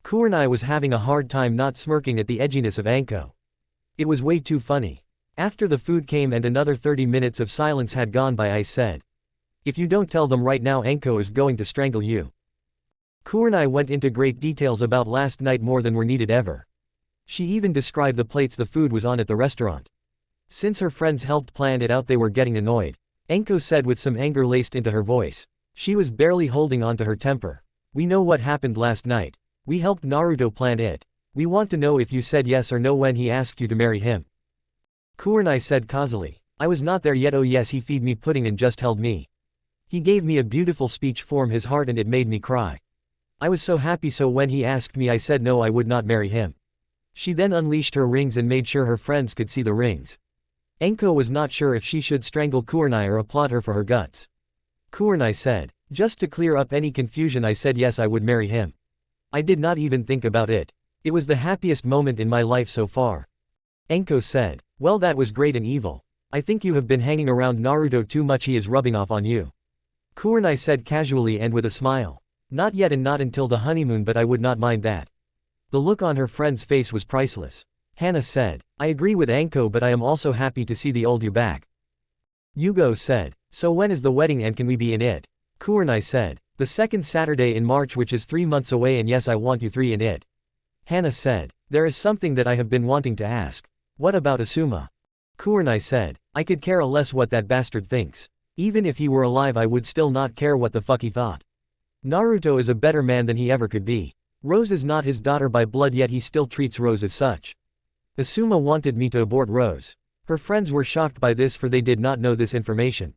Kurenai was having a hard time not smirking at the edginess of Enko. It was way too funny. After the food came and another 30 minutes of silence had gone by, Ice said, if you don't tell them right now, Enko is going to strangle you. Kurenai went into great details about last night, more than were needed ever. She even described the plates the food was on at the restaurant. Since her friends helped plan it out, they were getting annoyed. Enko said with some anger laced into her voice. She was barely holding on to her temper. We know what happened last night. We helped Naruto plan it. We want to know if you said yes or no when he asked you to marry him. Kurenai said causally, I was not there yet. Oh yes, he feed me pudding and just held me. He gave me a beautiful speech from his heart and it made me cry. I was so happy, so when he asked me I said no, I would not marry him. She then unleashed her rings and made sure her friends could see the rings. Enko was not sure if she should strangle Kurenai or applaud her for her guts. Kurenai said, just to clear up any confusion, I said yes, I would marry him. I did not even think about it. It was the happiest moment in my life so far. Enko said, well, that was great and evil. I think you have been hanging around Naruto too much, he is rubbing off on you. Kurenai said casually and with a smile. Not yet and not until the honeymoon, but I would not mind that. The look on her friend's face was priceless. Hannah said, I agree with Enko, but I am also happy to see the old you back. Yugo said, so when is the wedding and can we be in it? Kurenai said, the second Saturday in March, which is 3 months away, and yes, I want you 3 in it. Hannah said, There is something that I have been wanting to ask. What about Asuma? Kurenai said. I could care less what that bastard thinks. Even if he were alive I would still not care what the fuck he thought. Naruto is a better man than he ever could be. Rose is not his daughter by blood yet he still treats Rose as such. Asuma wanted me to abort Rose. Her friends were shocked by this for they did not know this information.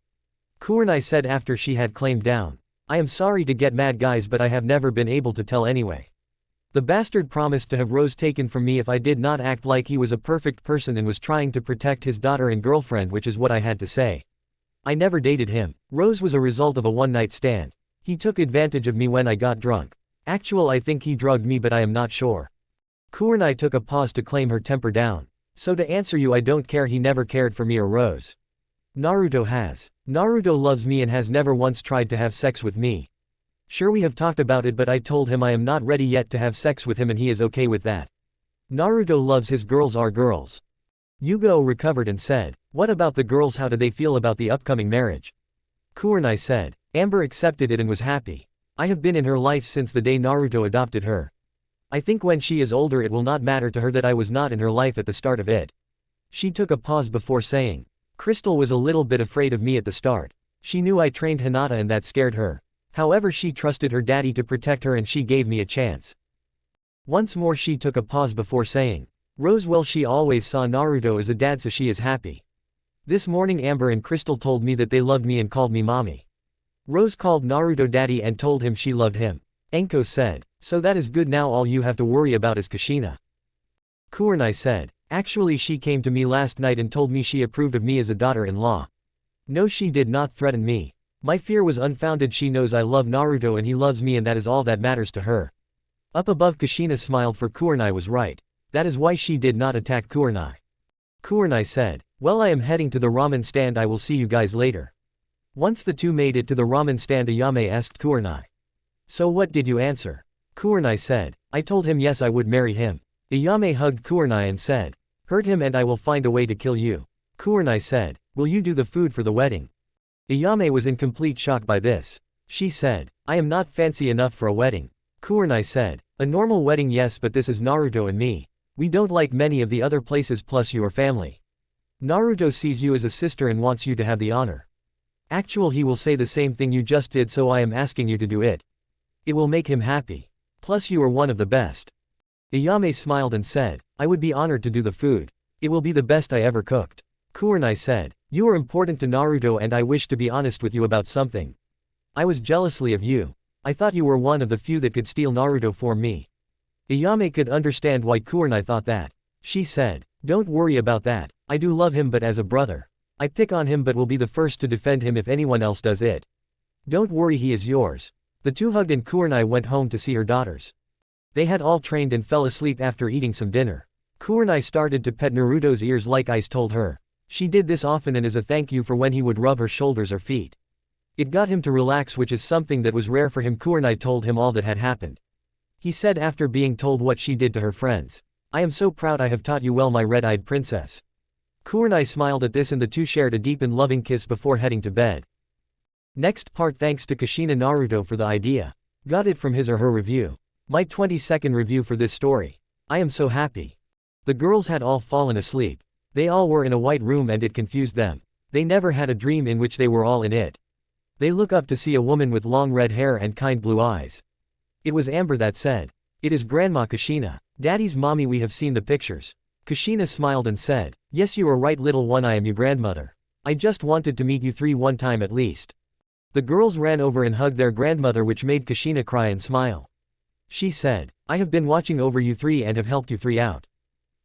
Kurenai said after she had claimed down. I am sorry to get mad guys but I have never been able to tell anyway. The bastard promised to have Rose taken from me if I did not act like he was a perfect person and was trying to protect his daughter and girlfriend, which is what I had to say. I never dated him. Rose was a result of a one-night stand. He took advantage of me when I got drunk. I think he drugged me but I am not sure. Kurenai took a pause to claim her temper down. So to answer you I don't care, he never cared for me or Rose. Naruto has. Naruto loves me and has never once tried to have sex with me. Sure we have talked about it but I told him I am not ready yet to have sex with him and he is okay with that. Naruto loves his girls are girls. Yugo recovered and said, what about the girls, how do they feel about the upcoming marriage? Kurenai said, Amber accepted it and was happy. I have been in her life since the day Naruto adopted her. I think when she is older it will not matter to her that I was not in her life at the start of it. She took a pause before saying, Crystal was a little bit afraid of me at the start. She knew I trained Hinata and that scared her. However she trusted her daddy to protect her and she gave me a chance. Once more she took a pause before saying, Rose, well she always saw Naruto as a dad so she is happy. This morning Amber and Crystal told me that they loved me and called me mommy. Rose called Naruto daddy and told him she loved him. Enko said, so that is good, now all you have to worry about is Kushina. Kurenai said, actually she came to me last night and told me she approved of me as a daughter-in-law. No, she did not threaten me. My fear was unfounded. She knows I love Naruto and he loves me and that is all that matters to her. Up above Kushina smiled for Kurenai was right. That is why she did not attack Kurenai. Kurenai said, well I am heading to the ramen stand, I will see you guys later. Once the two made it to the ramen stand Ayame asked Kurenai. So what did you answer? Kurenai said, I told him yes I would marry him. Ayame hugged Kurenai and said, hurt him and I will find a way to kill you. Kurenai said, will you do the food for the wedding? Ayame was in complete shock by this. She said, I am not fancy enough for a wedding. Kurenai said, a normal wedding yes but this is Naruto and me. We don't like many of the other places plus your family. Naruto sees you as a sister and wants you to have the honor. He will say the same thing you just did so I am asking you to do it. It will make him happy. Plus you are one of the best. Ayame smiled and said, I would be honored to do the food. It will be the best I ever cooked. Kurenai said, you are important to Naruto and I wish to be honest with you about something. I was jealously of you. I thought you were one of the few that could steal Naruto for me. Ayame could understand why Kurenai thought that. She said, don't worry about that. I do love him but as a brother. I pick on him but will be the first to defend him if anyone else does it. Don't worry, he is yours. The two hugged and Kurenai went home to see her daughters. They had all trained and fell asleep after eating some dinner. Kurenai started to pet Naruto's ears like Ice told her. She did this often and as a thank you for when he would rub her shoulders or feet. It got him to relax, which is something that was rare for him. Kurenai told him all that had happened. He said after being told what she did to her friends, I am so proud I have taught you well my red-eyed princess. Kurenai smiled at this and the two shared a deep and loving kiss before heading to bed. Next part, thanks to Kushina Naruto for the idea. Got it from his or her review. My 20-second review for this story. I am so happy. The girls had all fallen asleep. They all were in a white room and it confused them. They never had a dream in which they were all in it. They look up to see a woman with long red hair and kind blue eyes. It was Amber that said, it is Grandma Kushina. Daddy's mommy, we have seen the pictures. Kushina smiled and said, yes you are right little one, I am your grandmother. I just wanted to meet you three one time at least. The girls ran over and hugged their grandmother, which made Kushina cry and smile. She said, I have been watching over you three and have helped you three out.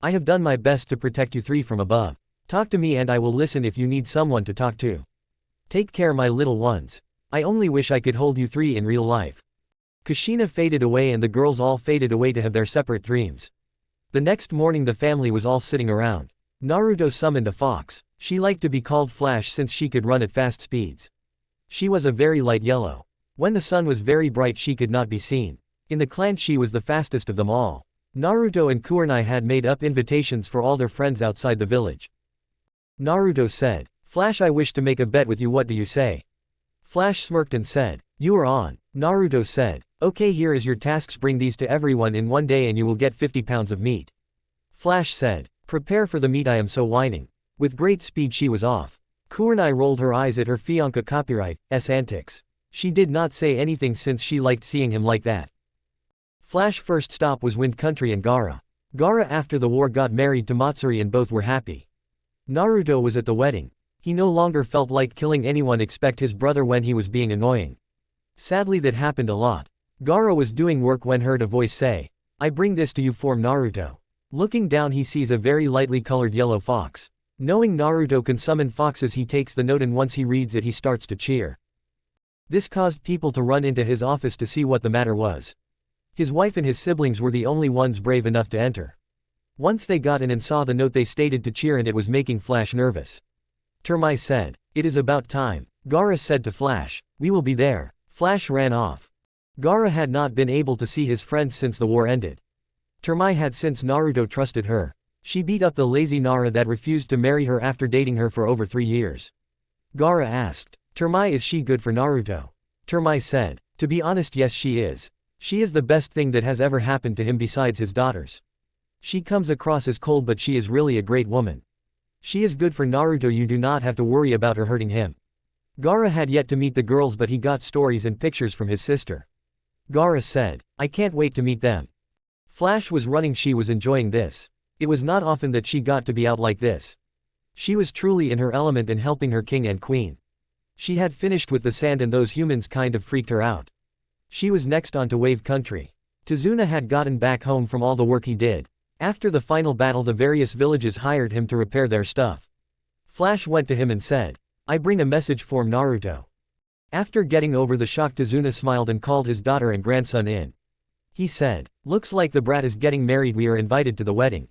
I have done my best to protect you three from above. Talk to me and I will listen if you need someone to talk to. Take care my little ones. I only wish I could hold you three in real life. Kushina faded away and the girls all faded away to have their separate dreams. The next morning the family was all sitting around. Naruto summoned a fox. She liked to be called Flash since she could run at fast speeds. She was a very light yellow. When the sun was very bright she could not be seen. In the clan she was the fastest of them all. Naruto and Kurenai had made up invitations for all their friends outside the village. Naruto said, Flash, I wish to make a bet with you, what do you say? Flash smirked and said, you are on. Naruto said, okay, here is your tasks, bring these to everyone in one day and you will get 50 pounds of meat. Flash said. Prepare for the meet, I am so whining. With great speed she was off. Kurenai rolled her eyes at her fiancé copyright's antics. She did not say anything since she liked seeing him like that. Flash's first stop was Wind Country and Gaara. Gaara after the war got married to Matsuri and both were happy. Naruto was at the wedding. He no longer felt like killing anyone except his brother when he was being annoying. Sadly that happened a lot. Gaara was doing work when heard a voice say, "I bring this to you from Naruto." Looking down he sees a very lightly colored yellow fox. Knowing Naruto can summon foxes he takes the note and once he reads it he starts to cheer. This caused people to run into his office to see what the matter was. His wife and his siblings were the only ones brave enough to enter. Once they got in and saw the note they stated to cheer and it was making Flash nervous. Termai said, "It is about time." Gaara said to Flash, "We will be there." Flash ran off. Gaara had not been able to see his friends since the war ended. Termai had since Naruto trusted her. She beat up the lazy Nara that refused to marry her after dating her for over 3 years. Gaara asked, "Termai, is she good for Naruto?" Termai said, "To be honest, yes she is. She is the best thing that has ever happened to him besides his daughters. She comes across as cold but she is really a great woman. She is good for Naruto, you do not have to worry about her hurting him." Gaara had yet to meet the girls but he got stories and pictures from his sister. Gaara said, "I can't wait to meet them." Flash was running, she was enjoying this. It was not often that she got to be out like this. She was truly in her element and helping her king and queen. She had finished with the sand and those humans kind of freaked her out. She was next on to Wave Country. Tazuna had gotten back home from all the work he did. After the final battle the various villages hired him to repair their stuff. Flash went to him and said, "I bring a message for Naruto." After getting over the shock Tazuna smiled and called his daughter and grandson in. He said, "Looks like the brat is getting married, we are invited to the wedding."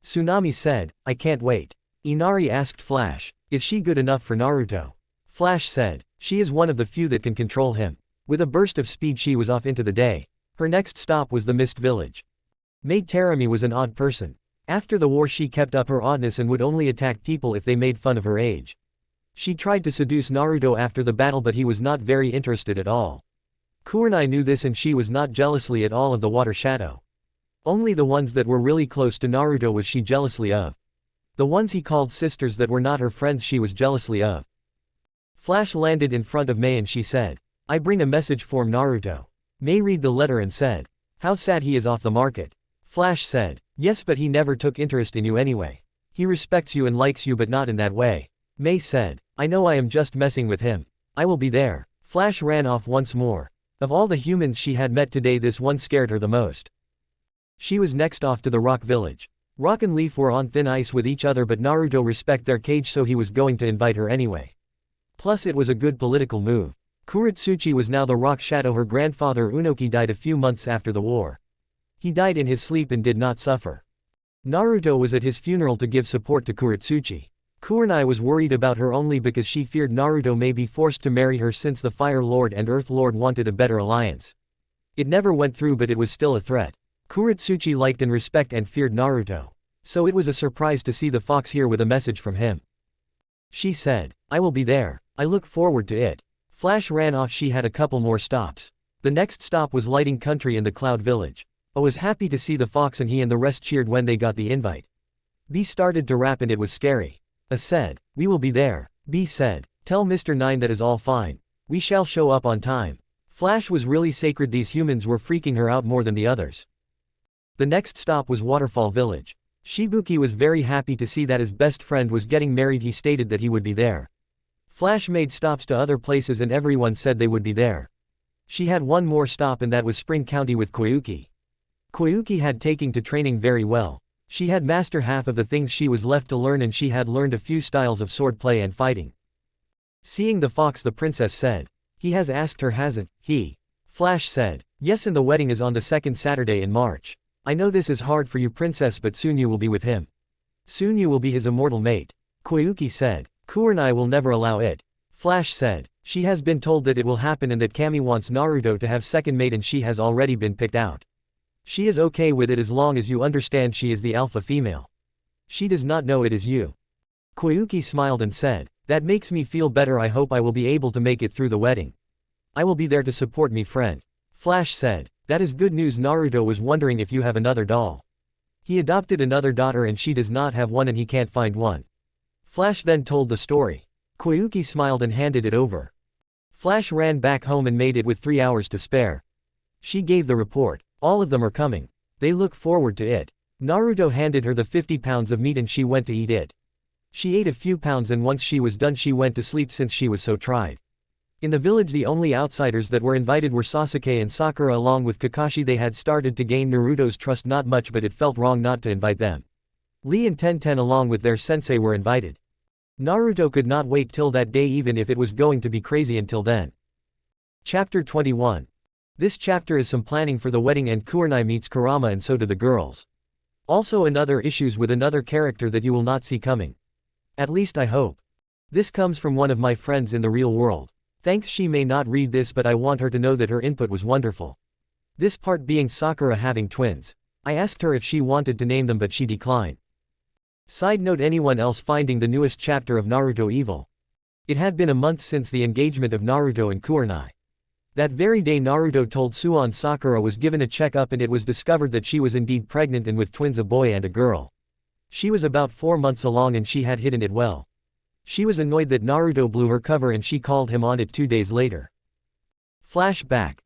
Tsunami said, "I can't wait." Inari asked Flash, "Is she good enough for Naruto?" Flash said, "She is one of the few that can control him." With a burst of speed she was off into the day. Her next stop was the Mist Village. Maid Terumi was an odd person. After the war she kept up her oddness and would only attack people if they made fun of her age. She tried to seduce Naruto after the battle but he was not very interested at all. Kurenai knew this and she was not jealously at all of the water shadow. Only the ones that were really close to Naruto was she jealously of. The ones he called sisters that were not her friends she was jealously of. Flash landed in front of Mei and she said, "I bring a message for Naruto." Mei read the letter and said, "How sad he is off the market." Flash said, "Yes, but he never took interest in you anyway. He respects you and likes you but not in that way." Mei said, "I know, I am just messing with him. I will be there." Flash ran off once more. Of all the humans she had met today this one scared her the most. She was next off to the Rock Village. Rock and Leaf were on thin ice with each other but Naruto respect their cage so he was going to invite her anyway. Plus it was a good political move. Kuretsuchi was now the Rock Shadow. Her grandfather Unoki died a few months after the war. He died in his sleep and did not suffer. Naruto was at his funeral to give support to Kuretsuchi. Kurenai was worried about her only because she feared Naruto may be forced to marry her since the Fire Lord and Earth Lord wanted a better alliance. It never went through but it was still a threat. Kuretsuchi liked and respect and feared Naruto. So it was a surprise to see the fox here with a message from him. She said, "I will be there. I look forward to it." Flash ran off. She had a couple more stops. The next stop was Lighting Country in the Cloud Village. O was happy to see the fox and he and the rest cheered when they got the invite. B started to rap and it was scary. A said, "We will be there." B said, "Tell Mr. 9 that is all fine. We shall show up on time." Flash was really sacred. These humans were freaking her out more than the others. The next stop was Waterfall Village. Shibuki was very happy to see that his best friend was getting married. He stated that he would be there. Flash made stops to other places and everyone said they would be there. She had one more stop and that was Spring County with Koyuki. Koyuki had taken to training very well. She had mastered half of the things she was left to learn and she had learned a few styles of swordplay and fighting. Seeing the fox the princess said, "He has asked her, hasn't he?" Flash said, "Yes, and the wedding is on the second Saturday in March. I know this is hard for you, princess, but soon you will be with him. Soon you will be his immortal mate." Koyuki said, "Kurenai will never allow it." Flash said, "She has been told that it will happen and that Kami wants Naruto to have second mate and she has already been picked out. She is okay with it as long as you understand she is the alpha female. She does not know it is you." Koyuki smiled and said, "That makes me feel better. I hope I will be able to make it through the wedding. I will be there to support me friend." Flash said, "That is good news." Naruto was wondering if you have another doll. He adopted another daughter and she does not have one and he can't find one. Flash then told the story. Koyuki smiled and handed it over. Flash ran back home and made it with 3 hours to spare. She gave the report. All of them are coming. They look forward to it. Naruto handed her the 50 pounds of meat and she went to eat it. She ate a few pounds and once she was done she went to sleep since she was so tired. In the village the only outsiders that were invited were Sasuke and Sakura along with Kakashi. They had started to gain Naruto's trust not much but it felt wrong not to invite them. Lee and Tenten along with their sensei were invited. Naruto could not wait till that day even if it was going to be crazy until then. Chapter 21. This chapter is some planning for the wedding and Kurenai meets Kurama and so do the girls. Also another issues with another character that you will not see coming. At least I hope. This comes from one of my friends in the real world. Thanks, she may not read this but I want her to know that her input was wonderful. This part being Sakura having twins. I asked her if she wanted to name them but she declined. Side note, anyone else finding the newest chapter of Naruto evil? It had been a month since the engagement of Naruto and Kurenai. That very day Naruto told Suan Sakura was given a checkup and it was discovered that she was indeed pregnant and with twins, a boy and a girl. She was about 4 months along and she had hidden it well. She was annoyed that Naruto blew her cover and she called him on it 2 days later. Flashback.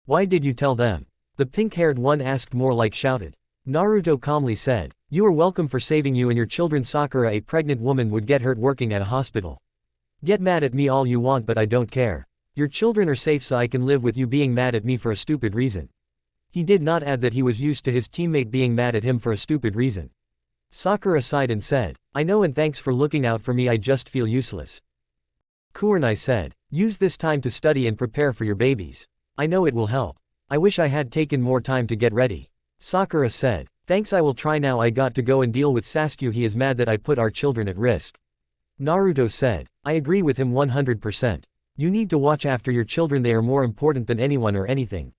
Why did you tell them? The pink-haired one asked, more like shouted. Naruto calmly said, you are welcome for saving you and your children. Sakura, a pregnant woman would get hurt working at a hospital. Get mad at me all you want but I don't care. Your children are safe so I can live with you being mad at me for a stupid reason. He did not add that he was used to his teammate being mad at him for a stupid reason. Sakura sighed and said, I know and thanks for looking out for me, I just feel useless. Kurenai said, use this time to study and prepare for your babies. I know it will help. I wish I had taken more time to get ready. Sakura said, thanks, I will try now. I got to go and deal with Sasuke, he is mad that I put our children at risk. Naruto said, I agree with him 100%. You need to watch after your children, they are more important than anyone or anything.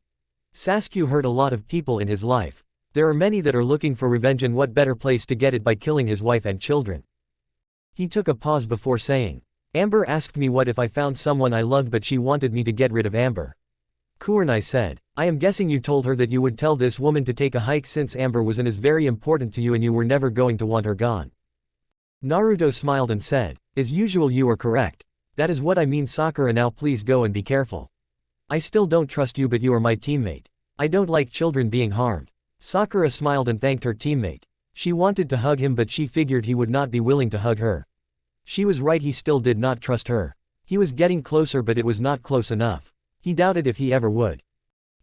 Sasuke hurt a lot of people in his life. There are many that are looking for revenge and what better place to get it by killing his wife and children. He took a pause before saying, Amber asked me what if I found someone I loved but she wanted me to get rid of Amber. Kurenai said, I am guessing you told her that you would tell this woman to take a hike since Amber was and is very important to you and you were never going to want her gone. Naruto smiled and said, as usual you are correct. That is what I mean. Sakura, now please go and be careful. I still don't trust you but you are my teammate. I don't like children being harmed. Sakura smiled and thanked her teammate. She wanted to hug him but she figured he would not be willing to hug her. She was right, he still did not trust her. He was getting closer but it was not close enough. He doubted if he ever would.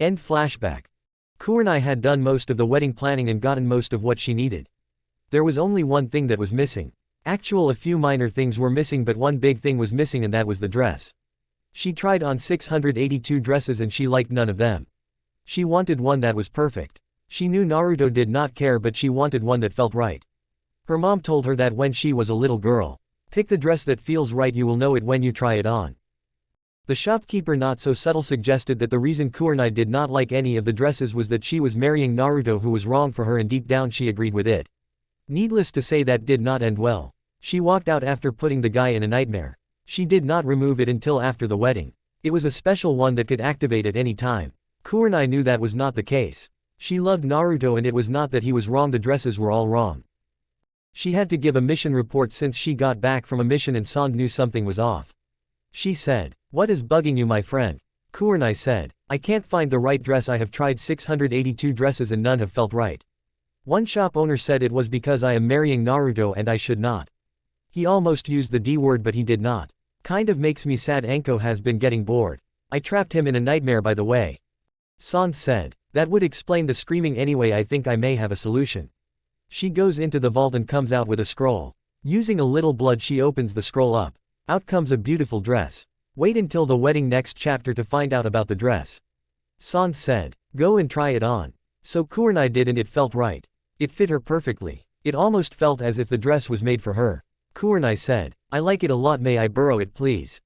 End flashback. Kurenai had done most of the wedding planning and gotten most of what she needed. There was only one thing that was missing. A few minor things were missing but one big thing was missing and that was the dress. She tried on 682 dresses and she liked none of them. She wanted one that was perfect. She knew Naruto did not care but she wanted one that felt right. Her mom told her that when she was a little girl. Pick the dress that feels right, you will know it when you try it on. The shopkeeper, not so subtle, suggested that the reason Kurenai did not like any of the dresses was that she was marrying Naruto who was wrong for her and deep down she agreed with it. Needless to say that did not end well. She walked out after putting the guy in a nightmare. She did not remove it until after the wedding. It was a special one that could activate at any time. Kurenai knew that was not the case. She loved Naruto and it was not that he was wrong, the dresses were all wrong. She had to give a mission report since she got back from a mission and Sand knew something was off. She said, what is bugging you, my friend? Kurenai said, I can't find the right dress. I have tried 682 dresses and none have felt right. One shop owner said it was because I am marrying Naruto and I should not. He almost used the D word but he did not. Kind of makes me sad. Anko has been getting bored. I trapped him in a nightmare, by the way. Sand said, that would explain the screaming anyway. I think I may have a solution. She goes into the vault and comes out with a scroll. Using a little blood she opens the scroll up. Out comes a beautiful dress. Wait until the wedding next chapter to find out about the dress. Sand said, go and try it on. So Kurenai did and it felt right. It fit her perfectly. It almost felt as if the dress was made for her. Kurenai said, I like it a lot, may I borrow it please?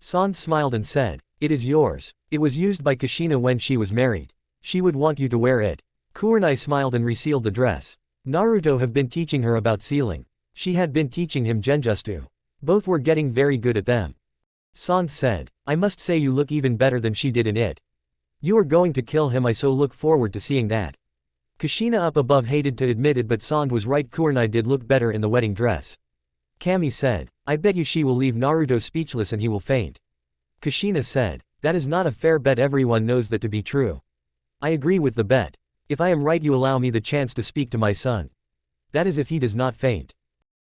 Sand smiled and said, it is yours. It was used by Kushina when she was married. She would want you to wear it. Kurenai smiled and resealed the dress. Naruto have been teaching her about sealing. She had been teaching him genjutsu. Both were getting very good at them. Sand said, I must say you look even better than she did in it. You are going to kill him, I so look forward to seeing that. Kushina up above hated to admit it, but Sand was right, Kurenai did look better in the wedding dress. Kami said, I bet you she will leave Naruto speechless and he will faint. Kushina said, that is not a fair bet, everyone knows that to be true. I agree with the bet. If I am right, you allow me the chance to speak to my son. That is if he does not faint.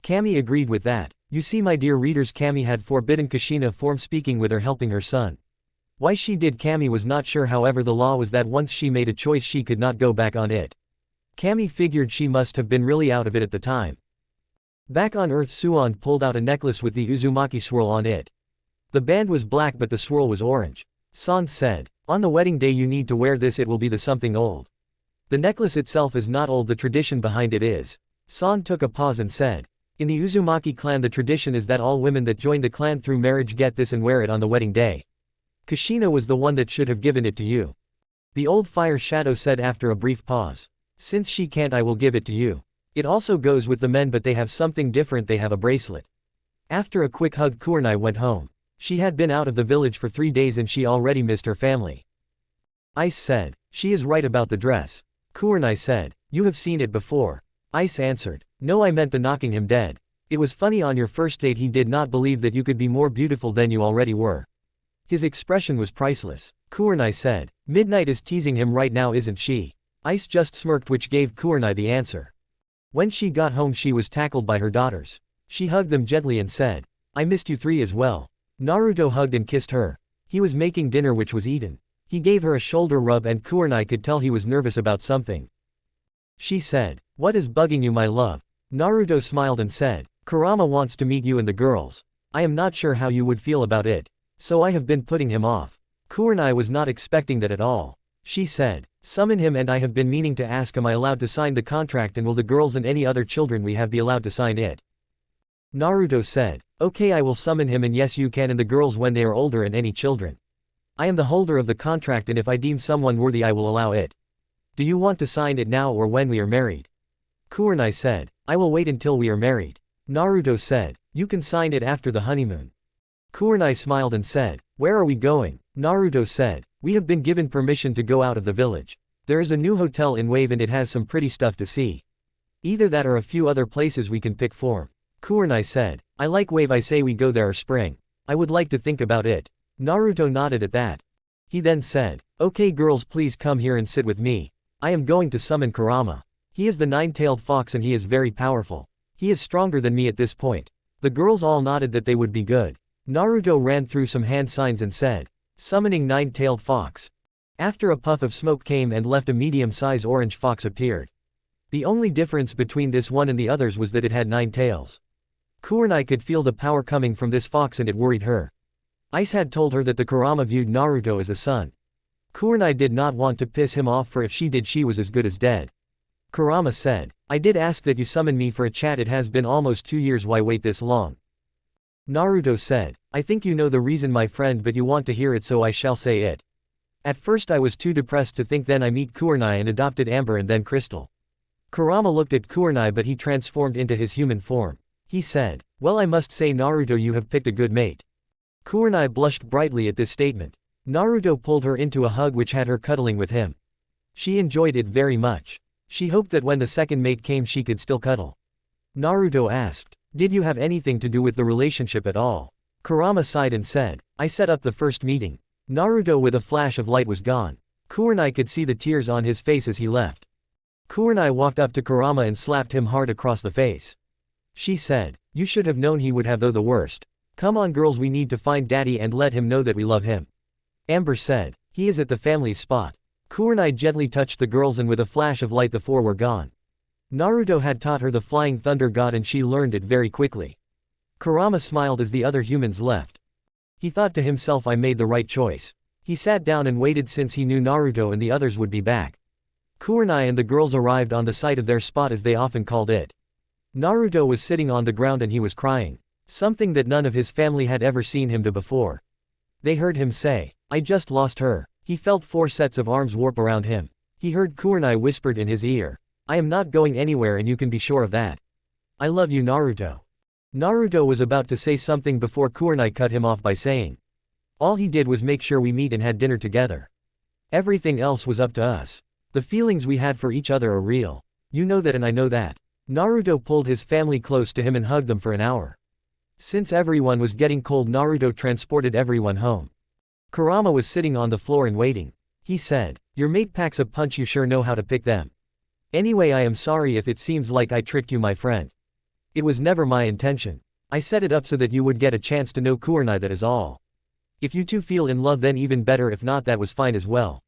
Kami agreed with that. You see, my dear readers, Kami had forbidden Kushina from speaking with her, helping her son. Why she did, Kami was not sure, however the law was that once she made a choice she could not go back on it. Kami figured she must have been really out of it at the time. Back on Earth, Suan pulled out a necklace with the Uzumaki swirl on it. The band was black but the swirl was orange. San said, on the wedding day you need to wear this, it will be the something old. The necklace itself is not old, the tradition behind it is. San took a pause and said, in the Uzumaki clan the tradition is that all women that join the clan through marriage get this and wear it on the wedding day. Kushina was the one that should have given it to you. The old fire shadow said after a brief pause. Since she can't, I will give it to you. It also goes with the men, but they have something different, they have a bracelet. After a quick hug, Kurenai went home. She had been out of the village for 3 days and she already missed her family. Ice said, she is right about the dress. Kurenai said, you have seen it before. Ice answered, no, I meant the knocking him dead. It was funny, on your first date he did not believe that you could be more beautiful than you already were. His expression was priceless. Kurenai said, Midnight is teasing him right now, isn't she? Ice just smirked, which gave Kurenai the answer. When she got home she was tackled by her daughters. She hugged them gently and said, I missed you three as well. Naruto hugged and kissed her. He was making dinner which was eaten. He gave her a shoulder rub and Kurenai could tell he was nervous about something. She said, what is bugging you, my love? Naruto smiled and said, Kurama wants to meet you and the girls. I am not sure how you would feel about it. So I have been putting him off. Kurenai was not expecting that at all. She said, summon him, and I have been meaning to ask, am I allowed to sign the contract, and will the girls and any other children we have be allowed to sign it? Naruto said, okay, I will summon him, and yes, you can, and the girls when they are older, and any children. I am the holder of the contract, and if I deem someone worthy I will allow it. Do you want to sign it now or when we are married? Kurenai said, I will wait until we are married. Naruto said, you can sign it after the honeymoon. Kurenai smiled and said, where are we going? Naruto said, we have been given permission to go out of the village. There is a new hotel in Wave and it has some pretty stuff to see. Either that or a few other places we can pick from. Kurenai said, I like Wave, I say we go there, or spring. I would like to think about it. Naruto nodded at that. He then said, okay girls, please come here and sit with me. I am going to summon Kurama. He is the nine-tailed fox and he is very powerful. He is stronger than me at this point. The girls all nodded that they would be good. Naruto ran through some hand signs and said, summoning nine-tailed fox. After a puff of smoke came and left, a medium-sized orange fox appeared. The only difference between this one and the others was that it had 9 tails. Kurenai could feel the power coming from this fox and it worried her. Ice had told her that the Kurama viewed Naruto as a son. Kurenai did not want to piss him off, for if she did she was as good as dead. Kurama said, I did ask that you summon me for a chat, it has been almost 2 years, why wait this long? Naruto said, I think you know the reason, my friend, but you want to hear it, so I shall say it. At first I was too depressed to think, then I meet Kurenai and adopted Amber and then Crystal. Kurama looked at Kurenai but he transformed into his human form. He said, well, I must say Naruto, you have picked a good mate. Kurenai blushed brightly at this statement. Naruto pulled her into a hug which had her cuddling with him. She enjoyed it very much. She hoped that when the second mate came she could still cuddle. Naruto asked, did you have anything to do with the relationship at all? Kurama sighed and said, I set up the first meeting. Naruto with a flash of light was gone. Kurenai could see the tears on his face as he left. Kurenai walked up to Kurama and slapped him hard across the face. She said, you should have known he would have the worst. Come on girls, we need to find daddy and let him know that we love him. Amber said, he is at the family spot. Kurenai gently touched the girls and with a flash of light the 4 were gone. Naruto had taught her the flying thunder god and she learned it very quickly. Kurama smiled as the other humans left. He thought to himself, I made the right choice. He sat down and waited since he knew Naruto and the others would be back. Kurenai and the girls arrived on the site of their spot, as they often called it. Naruto was sitting on the ground and he was crying. Something that none of his family had ever seen him do before. They heard him say, I just lost her. He felt 4 sets of arms warp around him. He heard Kurenai whispered in his ear, I am not going anywhere and you can be sure of that. I love you, Naruto. Naruto was about to say something before Kurenai cut him off by saying, all he did was make sure we meet and had dinner together. Everything else was up to us. The feelings we had for each other are real. You know that and I know that. Naruto pulled his family close to him and hugged them for an hour. Since everyone was getting cold, Naruto transported everyone home. Kurama was sitting on the floor and waiting. He said, "Your mate packs a punch, you sure know how to pick them. Anyway, I am sorry if it seems like I tricked you, my friend. It was never my intention. I set it up so that you would get a chance to know Kurenai, that is all. If you two feel in love, then even better, if not, that was fine as well."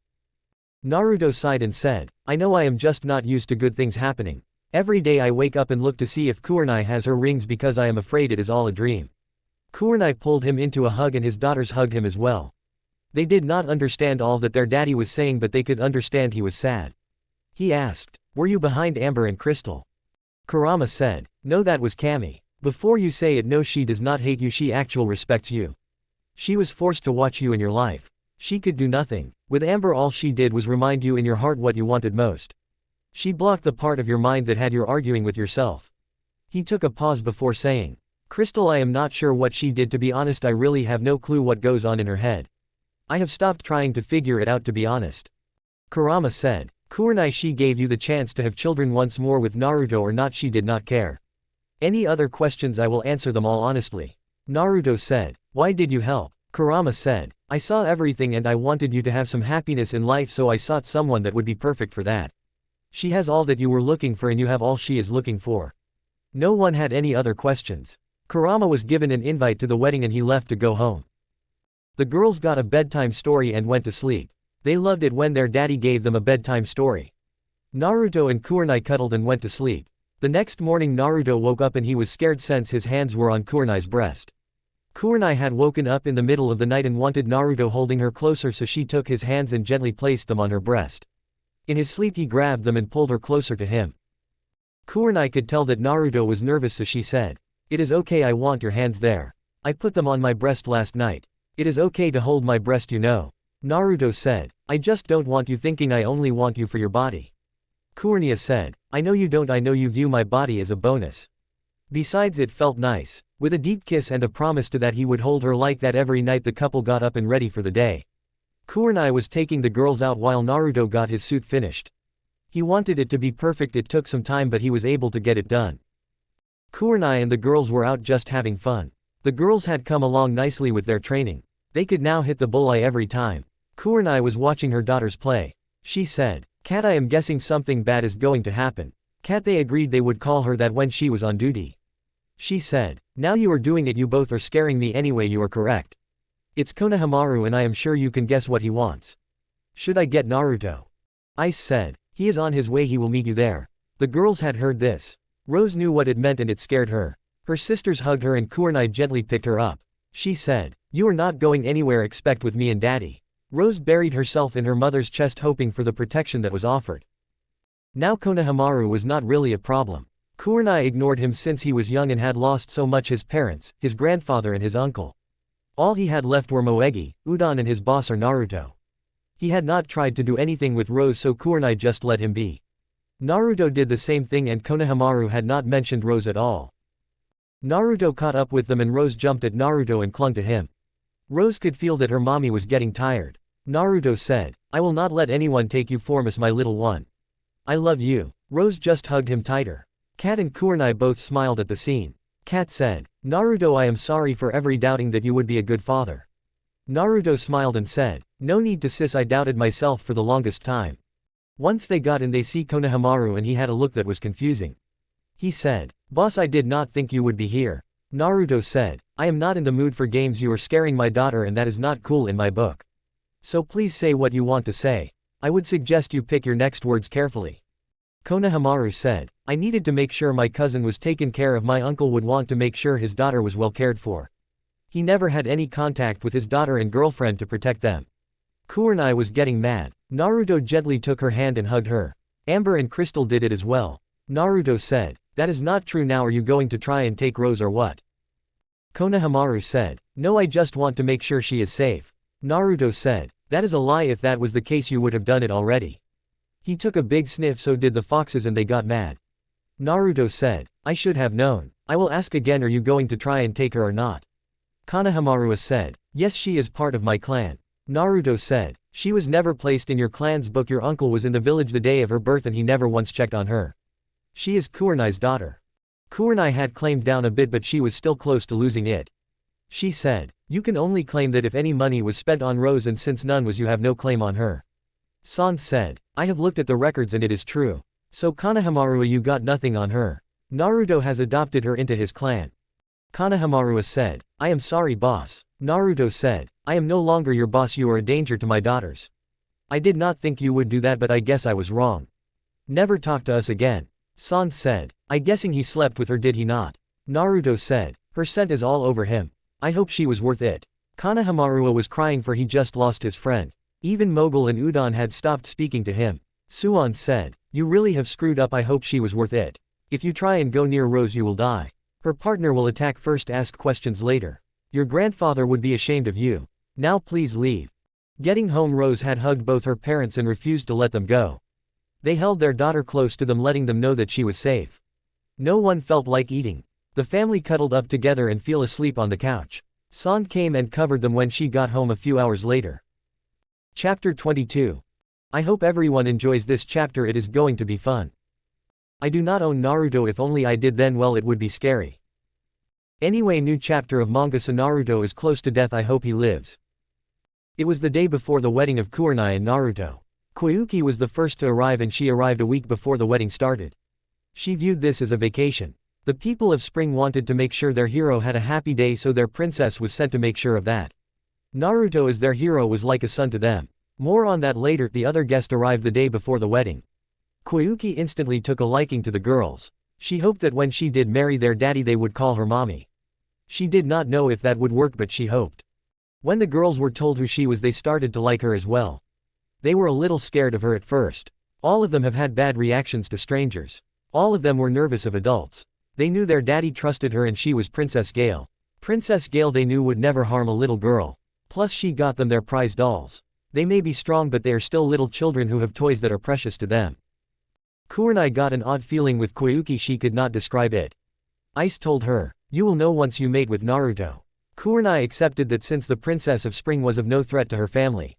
Naruto sighed and said, "I know I am just not used to good things happening. Every day I wake up and look to see if Kurenai has her rings because I am afraid it is all a dream." Kurenai pulled him into a hug and his daughters hugged him as well. They did not understand all that their daddy was saying, but they could understand he was sad. He asked, "Were you behind Amber and Crystal?" Kurama said, "No, that was Kami. Before you say it, no, she does not hate you, she actually respects you. She was forced to watch you in your life. She could do nothing. With Amber, all she did was remind you in your heart what you wanted most. She blocked the part of your mind that had you arguing with yourself." He took a pause before saying, "Crystal, I am not sure what she did, to be honest. I really have no clue what goes on in her head. I have stopped trying to figure it out, to be honest." Kurama said, "Kurenai, she gave you the chance to have children once more with Naruto or not, she did not care. Any other questions, I will answer them all honestly." Naruto said, "Why did you help?" Kurama said, "I saw everything and I wanted you to have some happiness in life, so I sought someone that would be perfect for that. She has all that you were looking for and you have all she is looking for." No one had any other questions. Kurama was given an invite to the wedding and he left to go home. The girls got a bedtime story and went to sleep. They loved it when their daddy gave them a bedtime story. Naruto and Kurenai cuddled and went to sleep. The next morning Naruto woke up and he was scared since his hands were on Kurenai's breast. Kurenai had woken up in the middle of the night and wanted Naruto holding her closer, so she took his hands and gently placed them on her breast. In his sleep he grabbed them and pulled her closer to him. Kurenai could tell that Naruto was nervous, so she said, "It is okay, I want your hands there. I put them on my breast last night. It is okay to hold my breast, you know." Naruto said, "I just don't want you thinking I only want you for your body." Kurenai said, "I know you don't, I know you view my body as a bonus. Besides, it felt nice." With a deep kiss and a promise to that he would hold her like that every night, the couple got up and ready for the day. Kurenai was taking the girls out while Naruto got his suit finished. He wanted it to be perfect, it took some time, but he was able to get it done. Kurenai and the girls were out just having fun. The girls had come along nicely with their training. They could now hit the bullseye every time. Kurenai was watching her daughters play. She said, "Cat, I am guessing something bad is going to happen." Cat, they agreed they would call her that when she was on duty. She said, "Now you are doing it, you both are scaring me. Anyway, you are correct. It's Konohamaru and I am sure you can guess what he wants." "Should I get Naruto?" Ice said, "He is on his way, he will meet you there." The girls had heard this. Rose knew what it meant and it scared her. Her sisters hugged her and Kurenai gently picked her up. She said, "You are not going anywhere, expect with me and daddy." Rose buried herself in her mother's chest, hoping for the protection that was offered. Now Konohamaru was not really a problem. Kurenai ignored him since he was young and had lost so much: his parents, his grandfather and his uncle. All he had left were Moegi, Udon and his boss or Naruto. He had not tried to do anything with Rose, so Kurenai just let him be. Naruto did the same thing and Konohamaru had not mentioned Rose at all. Naruto caught up with them and Rose jumped at Naruto and clung to him. Rose could feel that her mommy was getting tired. Naruto said, "I will not let anyone take you from us, my little one. I love you." Rose just hugged him tighter. Kat and Kurenai both smiled at the scene. Kat said, "Naruto, I am sorry for every doubting that you would be a good father." Naruto smiled and said, "No need to sis, I doubted myself for the longest time." Once they got in, they see Konohamaru and he had a look that was confusing. He said, "Boss, I did not think you would be here." Naruto said, "I am not in the mood for games, you are scaring my daughter and that is not cool in my book. So please say what you want to say. I would suggest you pick your next words carefully." Konohamaru said, "I needed to make sure my cousin was taken care of. My uncle would want to make sure his daughter was well cared for. He never had any contact with his daughter and girlfriend to protect them." Kurenai was getting mad. Naruto gently took her hand and hugged her. Amber and Crystal did it as well. Naruto said, "That is not true. Now are you going to try and take Rose or what?" Konohamaru said, "No, I just want to make sure she is safe." Naruto said, "That is a lie. If that was the case you would have done it already." He took a big sniff, so did the foxes, and they got mad. Naruto said, "I should have known. I will ask again, are you going to try and take her or not?" Konohamaru said, "Yes, she is part of my clan." Naruto said. She was never placed in your clan's book. Your uncle was in the village the day of her birth and he never once checked on her. She is Kurenai's daughter. Kurenai had claimed down a bit but she was still close to losing it. She said. You can only claim that if any money was spent on Rose and since none was you have no claim on her. Sans said. I have looked at the records and it is true. So Kanehamaru, you got nothing on her. Naruto has adopted her into his clan. Kanehamaru said. I am sorry boss. Naruto said. I am no longer your boss, you are a danger to my daughters. I did not think you would do that but I guess I was wrong. Never talk to us again. Sans said. I guessing he slept with her did he not? Naruto said. Her scent is all over him. I hope she was worth it. Kanehamaru was crying for he just lost his friend. Even Mogul and Udon had stopped speaking to him. Suon said. You really have screwed up, I hope she was worth it. If you try and go near Rose you will die. Her partner will attack first, ask questions later. Your grandfather would be ashamed of you. Now please leave. Getting home Rose had hugged both her parents and refused to let them go. They held their daughter close to them letting them know that she was safe. No one felt like eating. The family cuddled up together and fell asleep on the couch. San came and covered them when she got home a few hours later. Chapter 22. I hope everyone enjoys this chapter, it is going to be fun. I do not own Naruto, if only I did then well it would be scary. Anyway, new chapter of manga. So Naruto is close to death, I hope he lives. It was the day before the wedding of Kurenai and Naruto. Koyuki was the first to arrive and she arrived a week before the wedding started. She viewed this as a vacation. The people of Spring wanted to make sure their hero had a happy day, so their princess was sent to make sure of that. Naruto as their hero was like a son to them. More on that later. The other guest arrived the day before the wedding. Koyuki instantly took a liking to the girls. She hoped that when she did marry their daddy they would call her mommy. She did not know if that would work but she hoped. When the girls were told who she was they started to like her as well. They were a little scared of her at first. All of them have had bad reactions to strangers. All of them were nervous of adults. They knew their daddy trusted her and she was Princess Gale. Princess Gale they knew would never harm a little girl. Plus she got them their prize dolls. They may be strong but they are still little children who have toys that are precious to them. Kurenai got an odd feeling with Koyuki, she could not describe it. Ice told her, you will know once you mate with Naruto. Kurenai accepted that since the Princess of Spring was of no threat to her family.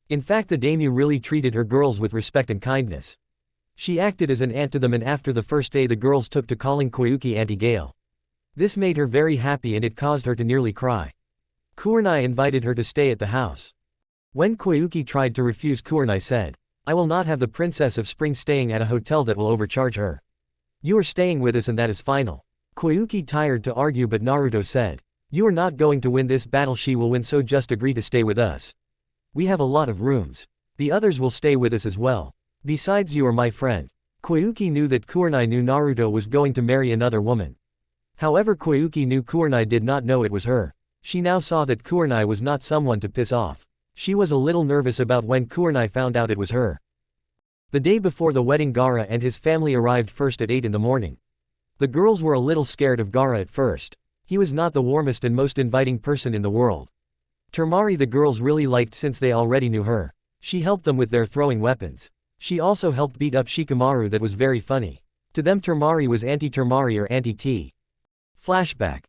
In fact the daimyo really treated her girls with respect and kindness. She acted as an aunt to them and after the first day the girls took to calling Koyuki Auntie Gale. This made her very happy and it caused her to nearly cry. Kurenai invited her to stay at the house. When Koyuki tried to refuse, Kurenai said, I will not have the Princess of Spring staying at a hotel that will overcharge her. You are staying with us and that is final. Koyuki tired to argue but Naruto said, you are not going to win this battle, she will win, so just agree to stay with us. We have a lot of rooms. The others will stay with us as well. Besides you are my friend. Koyuki knew that Kurenai knew Naruto was going to marry another woman. However Koyuki knew Kurenai did not know it was her. She now saw that Kurenai was not someone to piss off. She was a little nervous about when Kurenai found out it was her. The day before the wedding Gaara and his family arrived first at 8 in the morning. The girls were a little scared of Gaara at first. He was not the warmest and most inviting person in the world. Temari the girls really liked since they already knew her. She helped them with their throwing weapons. She also helped beat up Shikamaru, that was very funny. To them Temari was Auntie Temari or Auntie T. Flashback.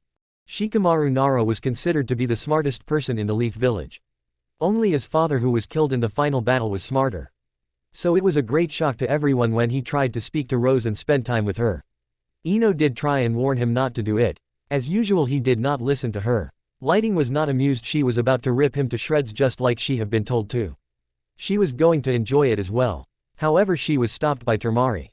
Shikamaru Nara was considered to be the smartest person in the Leaf Village. Only his father, who was killed in the final battle, was smarter. So it was a great shock to everyone when he tried to speak to Rose and spend time with her. Ino did try and warn him not to do it. As usual he did not listen to her. Lighting was not amused, she was about to rip him to shreds just like she had been told to. She was going to enjoy it as well. However she was stopped by Temari.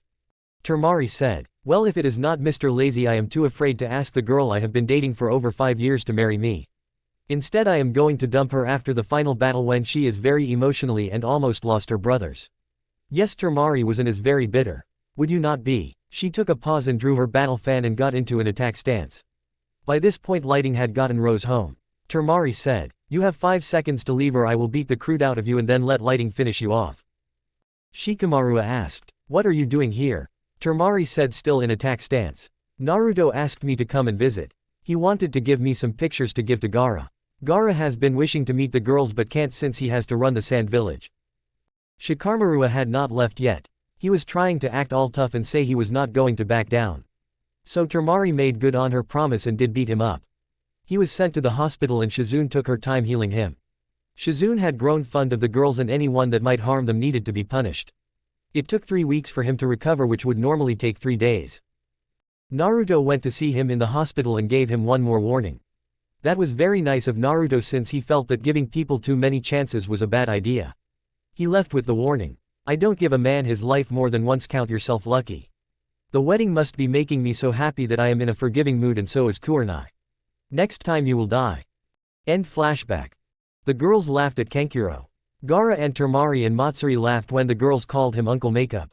Temari said, well, if it is not Mr. Lazy, I am too afraid to ask the girl I have been dating for over 5 years to marry me. Instead I am going to dump her after the final battle when she is very emotionally and almost lost her brothers. Yes, Temari was and is very bitter. Would you not be? She took a pause and drew her battle fan and got into an attack stance. By this point Lighting had gotten Rose home. Temari said, you have 5 seconds to leave or I will beat the crude out of you and then let Lighting finish you off. Shikamaru asked, what are you doing here? Temari said, still in attack stance. Naruto asked me to come and visit. He wanted to give me some pictures to give to Gaara. Gaara has been wishing to meet the girls but can't since he has to run the Sand Village. Shikamaru had not left yet. He was trying to act all tough and say he was not going to back down. So Temari made good on her promise and did beat him up. He was sent to the hospital and Shizune took her time healing him. Shizune had grown fond of the girls and anyone that might harm them needed to be punished. It took 3 weeks for him to recover, which would normally take 3 days. Naruto went to see him in the hospital and gave him one more warning. That was very nice of Naruto since he felt that giving people too many chances was a bad idea. He left with the warning. I don't give a man his life more than once, count yourself lucky. The wedding must be making me so happy that I am in a forgiving mood, and so is Kurenai. Next time you will die. End flashback. The girls laughed at Kankuro. Gaara and Temari and Matsuri laughed when the girls called him Uncle Makeup.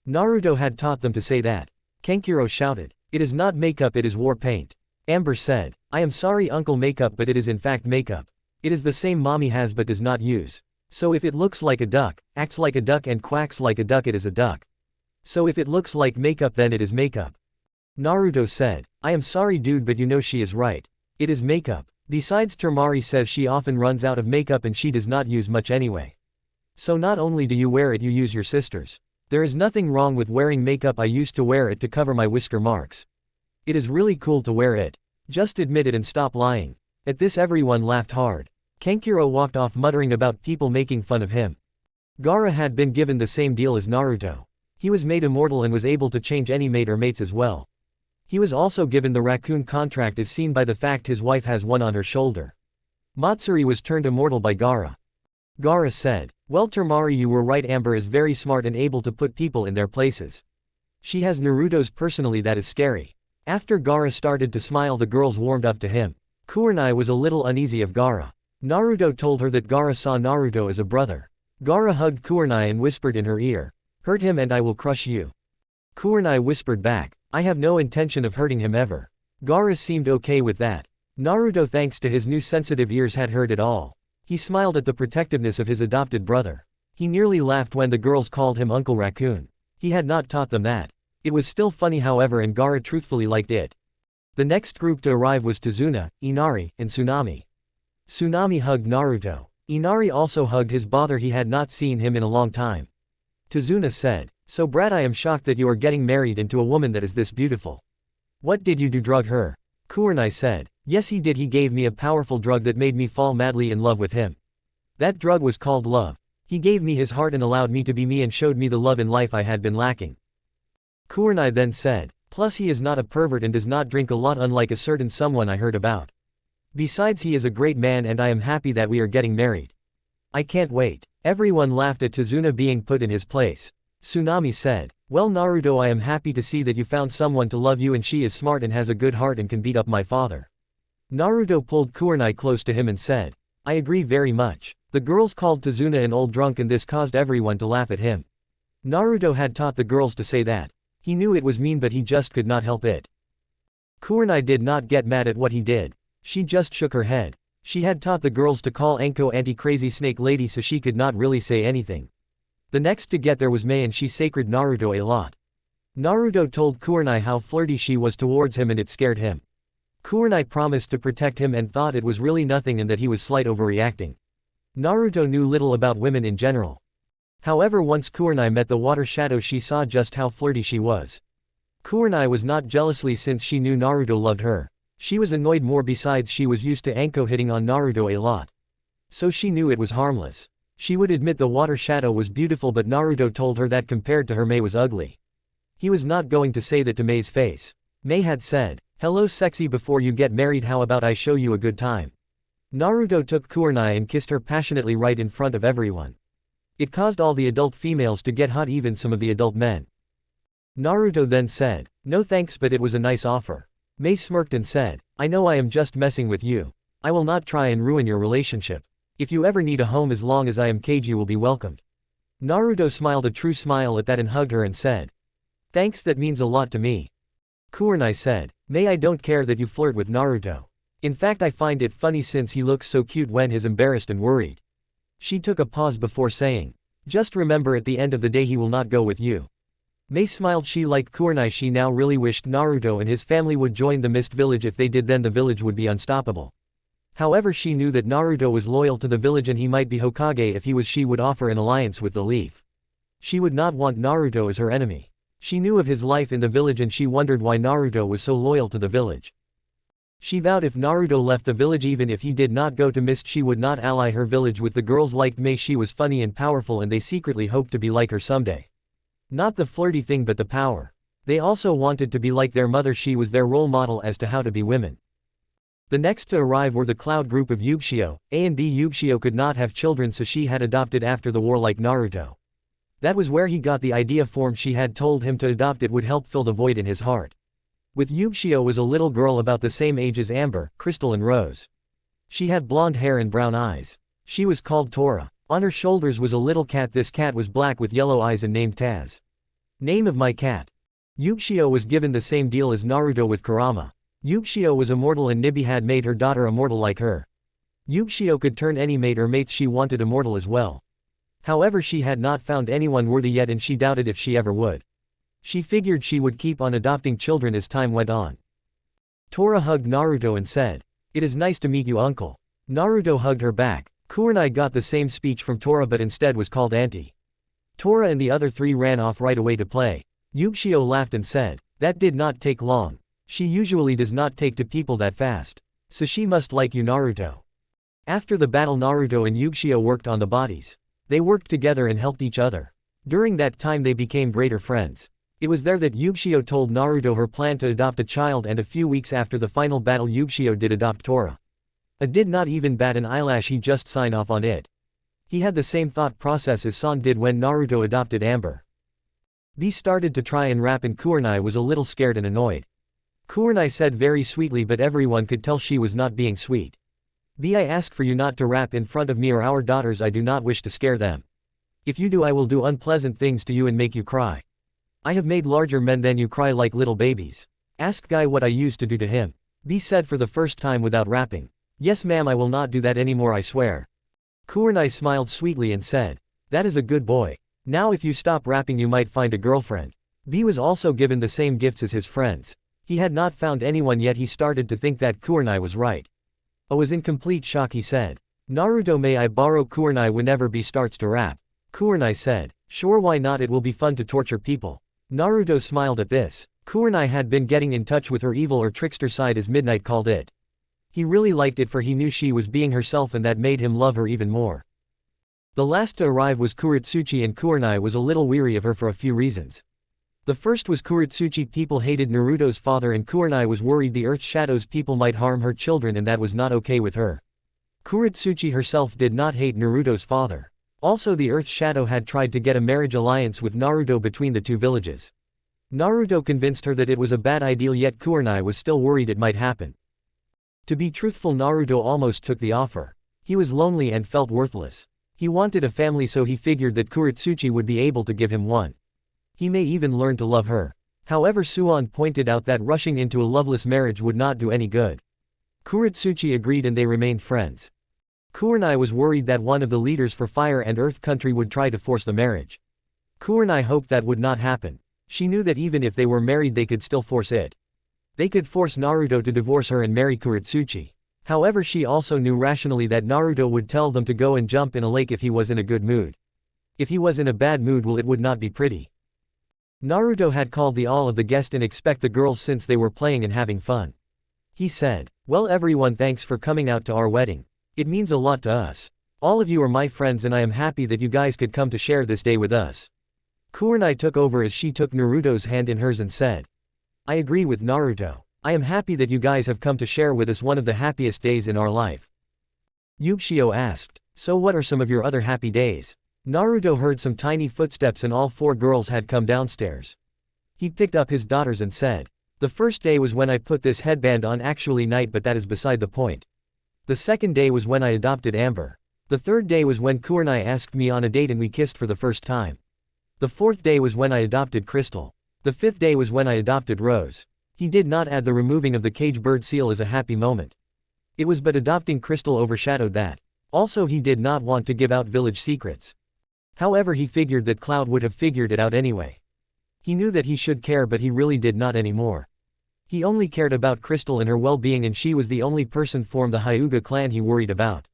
Naruto had taught them to say that. Kankuro shouted, "It is not makeup, it is war paint." Amber said, "I am sorry Uncle Makeup, but it is in fact makeup. It is the same mommy has but does not use. So if it looks like a duck, acts like a duck and quacks like a duck, it is a duck. So if it looks like makeup, then it is makeup." Naruto said, "I am sorry dude, but you know she is right. It is makeup. Besides, Temari says she often runs out of makeup and she does not use much anyway. So not only do you wear it, you use your sisters. There is nothing wrong with wearing makeup. I used to wear it to cover my whisker marks. It is really cool to wear it. Just admit it and stop lying." At this everyone laughed hard. Kankuro walked off muttering about people making fun of him. Gaara had been given the same deal as Naruto. He was made immortal and was able to change any mate or mates as well. He was also given the raccoon contract, as seen by the fact his wife has one on her shoulder. Matsuri was turned immortal by Gaara. Gaara said, "Well Temari, you were right. Amber is very smart and able to put people in their places. She has Naruto's personality that is scary." After Gaara started to smile, the girls warmed up to him. Kurenai was a little uneasy of Gaara. Naruto told her that Gaara saw Naruto as a brother. Gaara hugged Kurenai and whispered in her ear, "Hurt him and I will crush you." Kurenai whispered back, "I have no intention of hurting him ever." Gaara seemed okay with that. Naruto, thanks to his new sensitive ears, had heard it all. He smiled at the protectiveness of his adopted brother. He nearly laughed when the girls called him Uncle Raccoon. He had not taught them that. It was still funny however, and Gaara truthfully liked it. The next group to arrive was Tazuna, Inari, and Tsunami. Tsunami hugged Naruto. Inari also hugged his brother. He had not seen him in a long time. Tazuna said, "So Brat, I am shocked that you are getting married into a woman that is this beautiful. What did you do, drug her?" Kurenai said, "Yes he did. He gave me a powerful drug that made me fall madly in love with him. That drug was called love. He gave me his heart and allowed me to be me and showed me the love in life I had been lacking." Kurenai then said, "Plus he is not a pervert and does not drink a lot, unlike a certain someone I heard about. Besides, he is a great man and I am happy that we are getting married. I can't wait." Everyone laughed at Tazuna being put in his place. Tsunami said, "Well Naruto, I am happy to see that you found someone to love you, and she is smart and has a good heart and can beat up my father." Naruto pulled Kurenai close to him and said, "I agree very much." The girls called Tazuna an old drunk and this caused everyone to laugh at him. Naruto had taught the girls to say that. He knew it was mean but he just could not help it. Kurenai did not get mad at what he did. She just shook her head. She had taught the girls to call Anko anti-crazy snake lady, so she could not really say anything. The next to get there was Mei, and she sacred Naruto a lot. Naruto told Kurenai how flirty she was towards him and it scared him. Kurenai promised to protect him and thought it was really nothing and that he was slight overreacting. Naruto knew little about women in general. However, once Kurenai met the water shadow, she saw just how flirty she was. Kurenai was not jealously since she knew Naruto loved her. She was annoyed more, besides she was used to Anko hitting on Naruto a lot. So she knew it was harmless. She would admit the water shadow was beautiful, but Naruto told her that compared to her, Mei was ugly. He was not going to say that to Mei's face. Mei had said, "Hello sexy, before you get married how about I show you a good time?" Naruto took Kurenai and kissed her passionately right in front of everyone. It caused all the adult females to get hot, even some of the adult men. Naruto then said, "No thanks, but it was a nice offer." Mei smirked and said, "I know, I am just messing with you. I will not try and ruin your relationship. If you ever need a home, as long as I am caged, you will be welcomed." Naruto smiled a true smile at that and hugged her and said, "Thanks, that means a lot to me." Kurenai said, "Mei, I don't care that you flirt with Naruto. In fact, I find it funny since he looks so cute when he's embarrassed and worried." She took a pause before saying, "Just remember, at the end of the day he will not go with you." Mei smiled. She liked Kurenai. She now really wished Naruto and his family would join the Mist Village. If they did, then the village would be unstoppable. However, she knew that Naruto was loyal to the village and he might be Hokage. If he was, she would offer an alliance with the Leaf. She would not want Naruto as her enemy. She knew of his life in the village and she wondered why Naruto was so loyal to the village. She vowed if Naruto left the village even if he did not go to Mist she would not ally her village with the girls liked Mei. She was funny and powerful and they secretly hoped to be like her someday. Not the flirty thing but the power. They also wanted to be like their mother. She was their role model as to how to be women. The next to arrive were the Cloud group of Yuushio. A and B Yuushio could not have children so she had adopted after the war like Naruto. That was where he got the idea formed. She had told him to adopt it would help fill the void in his heart. With Yuushio was a little girl about the same age as Amber, Crystal and Rose. She had blonde hair and brown eyes. She was called Tora. On her shoulders was a little cat. This cat was black with yellow eyes and named Taz. Name of my cat. Yuushio was given the same deal as Naruto with Kurama. Yuushio was immortal and Nibi had made her daughter immortal like her. Yuushio could turn any mate or mates she wanted immortal as well. However, she had not found anyone worthy yet and she doubted if she ever would. She figured she would keep on adopting children as time went on. Tora hugged Naruto and said, "It is nice to meet you, uncle." Naruto hugged her back. Kurenai got the same speech from Tora but instead was called auntie. Tora and the other three ran off right away to play. Yuushio laughed and said, "That did not take long. She usually does not take to people that fast. So she must like you, Naruto." After the battle, Naruto and Yuushio worked on the bodies. They worked together and helped each other. During that time they became greater friends. It was there that Yuushio told Naruto her plan to adopt a child and a few weeks after the final battle Yuushio did adopt Tora. A did not even bat an eyelash, he just signed off on it. He had the same thought process as San did when Naruto adopted Amber. B started to try and rap and Kurenai was a little scared and annoyed. Kurenai said very sweetly but everyone could tell she was not being sweet. B, I ask for you not to rap in front of me or our daughters. I do not wish to scare them. If you do I will do unpleasant things to you and make you cry. I have made larger men than you cry like little babies. Ask Guy what I used to do to him. B said for the first time without rapping. Yes ma'am, I will not do that anymore, I swear. Kurenai smiled sweetly and said, "That is a good boy. Now if you stop rapping you might find a girlfriend." B was also given the same gifts as his friends. He had not found anyone yet. He started to think that Kurenai was right. I was in complete shock. He said, "Naruto, may I borrow Kurenai whenever B starts to rap?" Kurenai said, "Sure, why not, it will be fun to torture people." Naruto smiled at this. Kurenai had been getting in touch with her evil or trickster side as Midnight called it. He really liked it for he knew she was being herself and that made him love her even more. The last to arrive was Kuretsuchi and Kurenai was a little weary of her for a few reasons. The first was Kuretsuchi people hated Naruto's father and Kurenai was worried the Earth Shadow's people might harm her children and that was not okay with her. Kuretsuchi herself did not hate Naruto's father. Also the Earth Shadow had tried to get a marriage alliance with Naruto between the two villages. Naruto convinced her that it was a bad idea yet Kurenai was still worried it might happen. To be truthful, Naruto almost took the offer. He was lonely and felt worthless. He wanted a family so he figured that Kuretsuchi would be able to give him one. He may even learn to love her. However, Suan pointed out that rushing into a loveless marriage would not do any good. Kuretsuchi agreed and they remained friends. Kurenai was worried that one of the leaders for Fire and Earth Country would try to force the marriage. Kurenai hoped that would not happen. She knew that even if they were married they could still force it. They could force Naruto to divorce her and marry Kuretsuchi. However, she also knew rationally that Naruto would tell them to go and jump in a lake if he was in a good mood. If he was in a bad mood, well, it would not be pretty. Naruto had called all of the guests and expect the girls since they were playing and having fun. He said, "Well everyone, thanks for coming out to our wedding. It means a lot to us. All of you are my friends and I am happy that you guys could come to share this day with us." Kurenai took over as she took Naruto's hand in hers and said, "I agree with Naruto. I am happy that you guys have come to share with us one of the happiest days in our life." Yuushio asked, "So what are some of your other happy days?" Naruto heard some tiny footsteps and all four girls had come downstairs. He picked up his daughters and said, "The first day was when I put this headband on, actually night, but that is beside the point. The second day was when I adopted Amber. The third day was when Kurenai asked me on a date and we kissed for the first time. The fourth day was when I adopted Crystal. The fifth day was when I adopted Rose." He did not add the removing of the cage bird seal as a happy moment. It was but adopting Crystal overshadowed that. Also, he did not want to give out village secrets. However, he figured that Cloud would have figured it out anyway. He knew that he should care but he really did not anymore. He only cared about Crystal and her well-being and she was the only person from the Hyuga clan he worried about.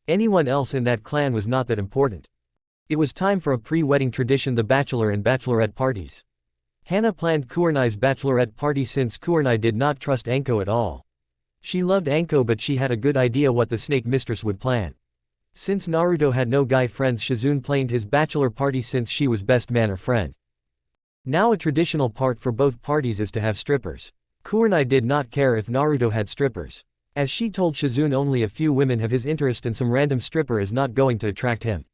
Anyone else in that clan was not that important. It was time for a pre-wedding tradition, the bachelor and bachelorette parties. Hannah planned Kurenai's bachelorette party since Kurenai did not trust Anko at all. She loved Anko, but she had a good idea what the snake mistress would plan. Since Naruto had no guy friends, Shizune planned his bachelor party since she was best man or friend. Now a traditional part for both parties is to have strippers. Kurenai did not care if Naruto had strippers. As she told Shizune, only a few women have his interest and some random stripper is not going to attract him.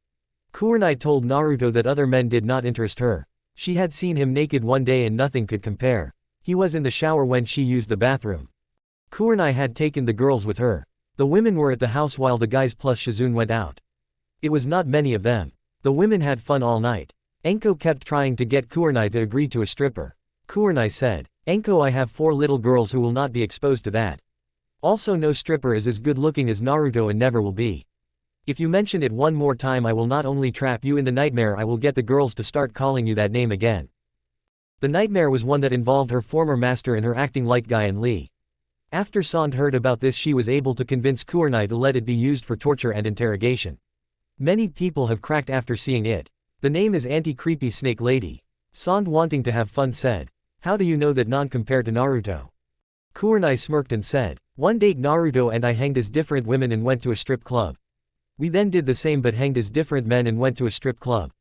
Kurenai told Naruto that other men did not interest her. She had seen him naked one day and nothing could compare. He was in the shower when she used the bathroom. Kurenai had taken the girls with her. The women were at the house while the guys plus Shizune went out. It was not many of them. The women had fun all night. Anko kept trying to get Kurenai to agree to a stripper. Kurenai said, "Anko, I have 4 little girls who will not be exposed to that. Also, no stripper is as good looking as Naruto and never will be. If you mention it one more time, I will not only trap you in the nightmare, I will get the girls to start calling you that name again." The nightmare was one that involved her former master and her acting like Guy and Lee. After Sand heard about this, she was able to convince Kurenai to let it be used for torture and interrogation. Many people have cracked after seeing it. The name is Anti-Creepy Snake Lady. Sand, wanting to have fun, said, "How do you know that non compared to Naruto?" Kurenai smirked and said, "One date Naruto and I hanged as different women and went to a strip club. We then did the same but hanged as different men and went to a strip club.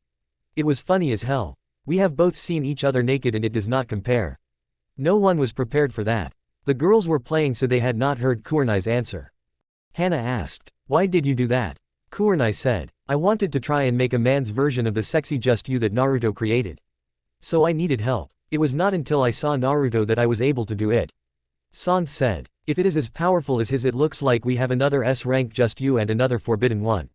It was funny as hell. We have both seen each other naked and it does not compare." No one was prepared for that. The girls were playing, so they had not heard Kurenai's answer. Henna asked, "Why did you do that?" Kurenai said, "I wanted to try and make a man's version of the sexy Just You that Naruto created. So I needed help. It was not until I saw Naruto that I was able to do it." Sand said, "If it is as powerful as his, it looks like we have another S-rank Just You and another forbidden one."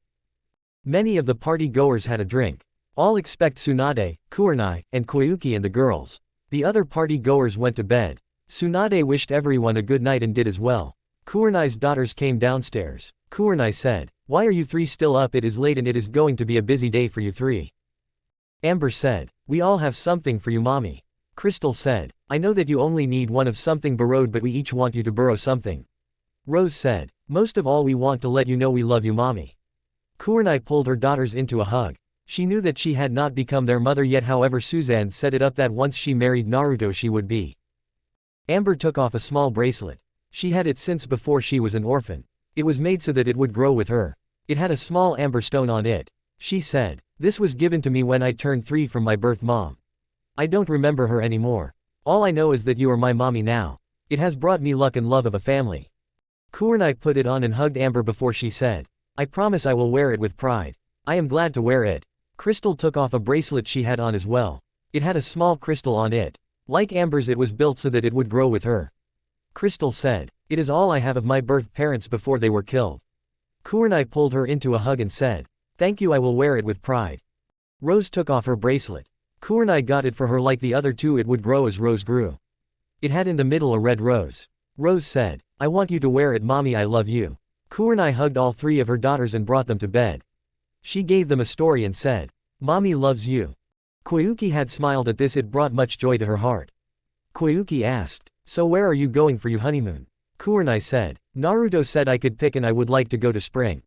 Many of the party goers had a drink. All except Tsunade, Kurenai, and Koyuki and the girls. The other party goers went to bed. Tsunade wished everyone a good night and did as well. Kurenai's daughters came downstairs. Kurenai said, "Why are you 3 still up? It is late and it is going to be a busy day for you 3. Amber said, "We all have something for you, mommy." Crystal said, "I know that you only need one of something borrowed, but we each want you to borrow something." Rose said, "Most of all we want to let you know we love you, mommy." Kurenai pulled her daughters into a hug. She knew that she had not become their mother yet, however Suzanne set it up that once she married Naruto she would be. Amber took off a small bracelet. She had it since before she was an orphan. It was made so that it would grow with her. It had a small amber stone on it. She said, "This was given to me when I turned 3 from my birth mom. I don't remember her anymore. All I know is that you are my mommy now. It has brought me luck and love of a family." Kurenai put it on and hugged Amber before she said, "I promise I will wear it with pride. I am glad to wear it." Crystal took off a bracelet she had on as well. It had a small crystal on it. Like Amber's, it was built so that it would grow with her. Crystal said, "It is all I have of my birth parents before they were killed." Kurenai pulled her into a hug and said, "Thank you, I will wear it with pride." Rose took off her bracelet. Kurenai got it for her. Like the other 2, it would grow as Rose grew. It had in the middle a red rose. Rose said, "I want you to wear it, mommy, I love you." Kurenai hugged all 3 of her daughters and brought them to bed. She gave them a story and said, "Mommy loves you." Koyuki had smiled at this. It brought much joy to her heart. Koyuki asked, "So where are you going for your honeymoon?" Kurenai said, "Naruto said I could pick and I would like to go to spring."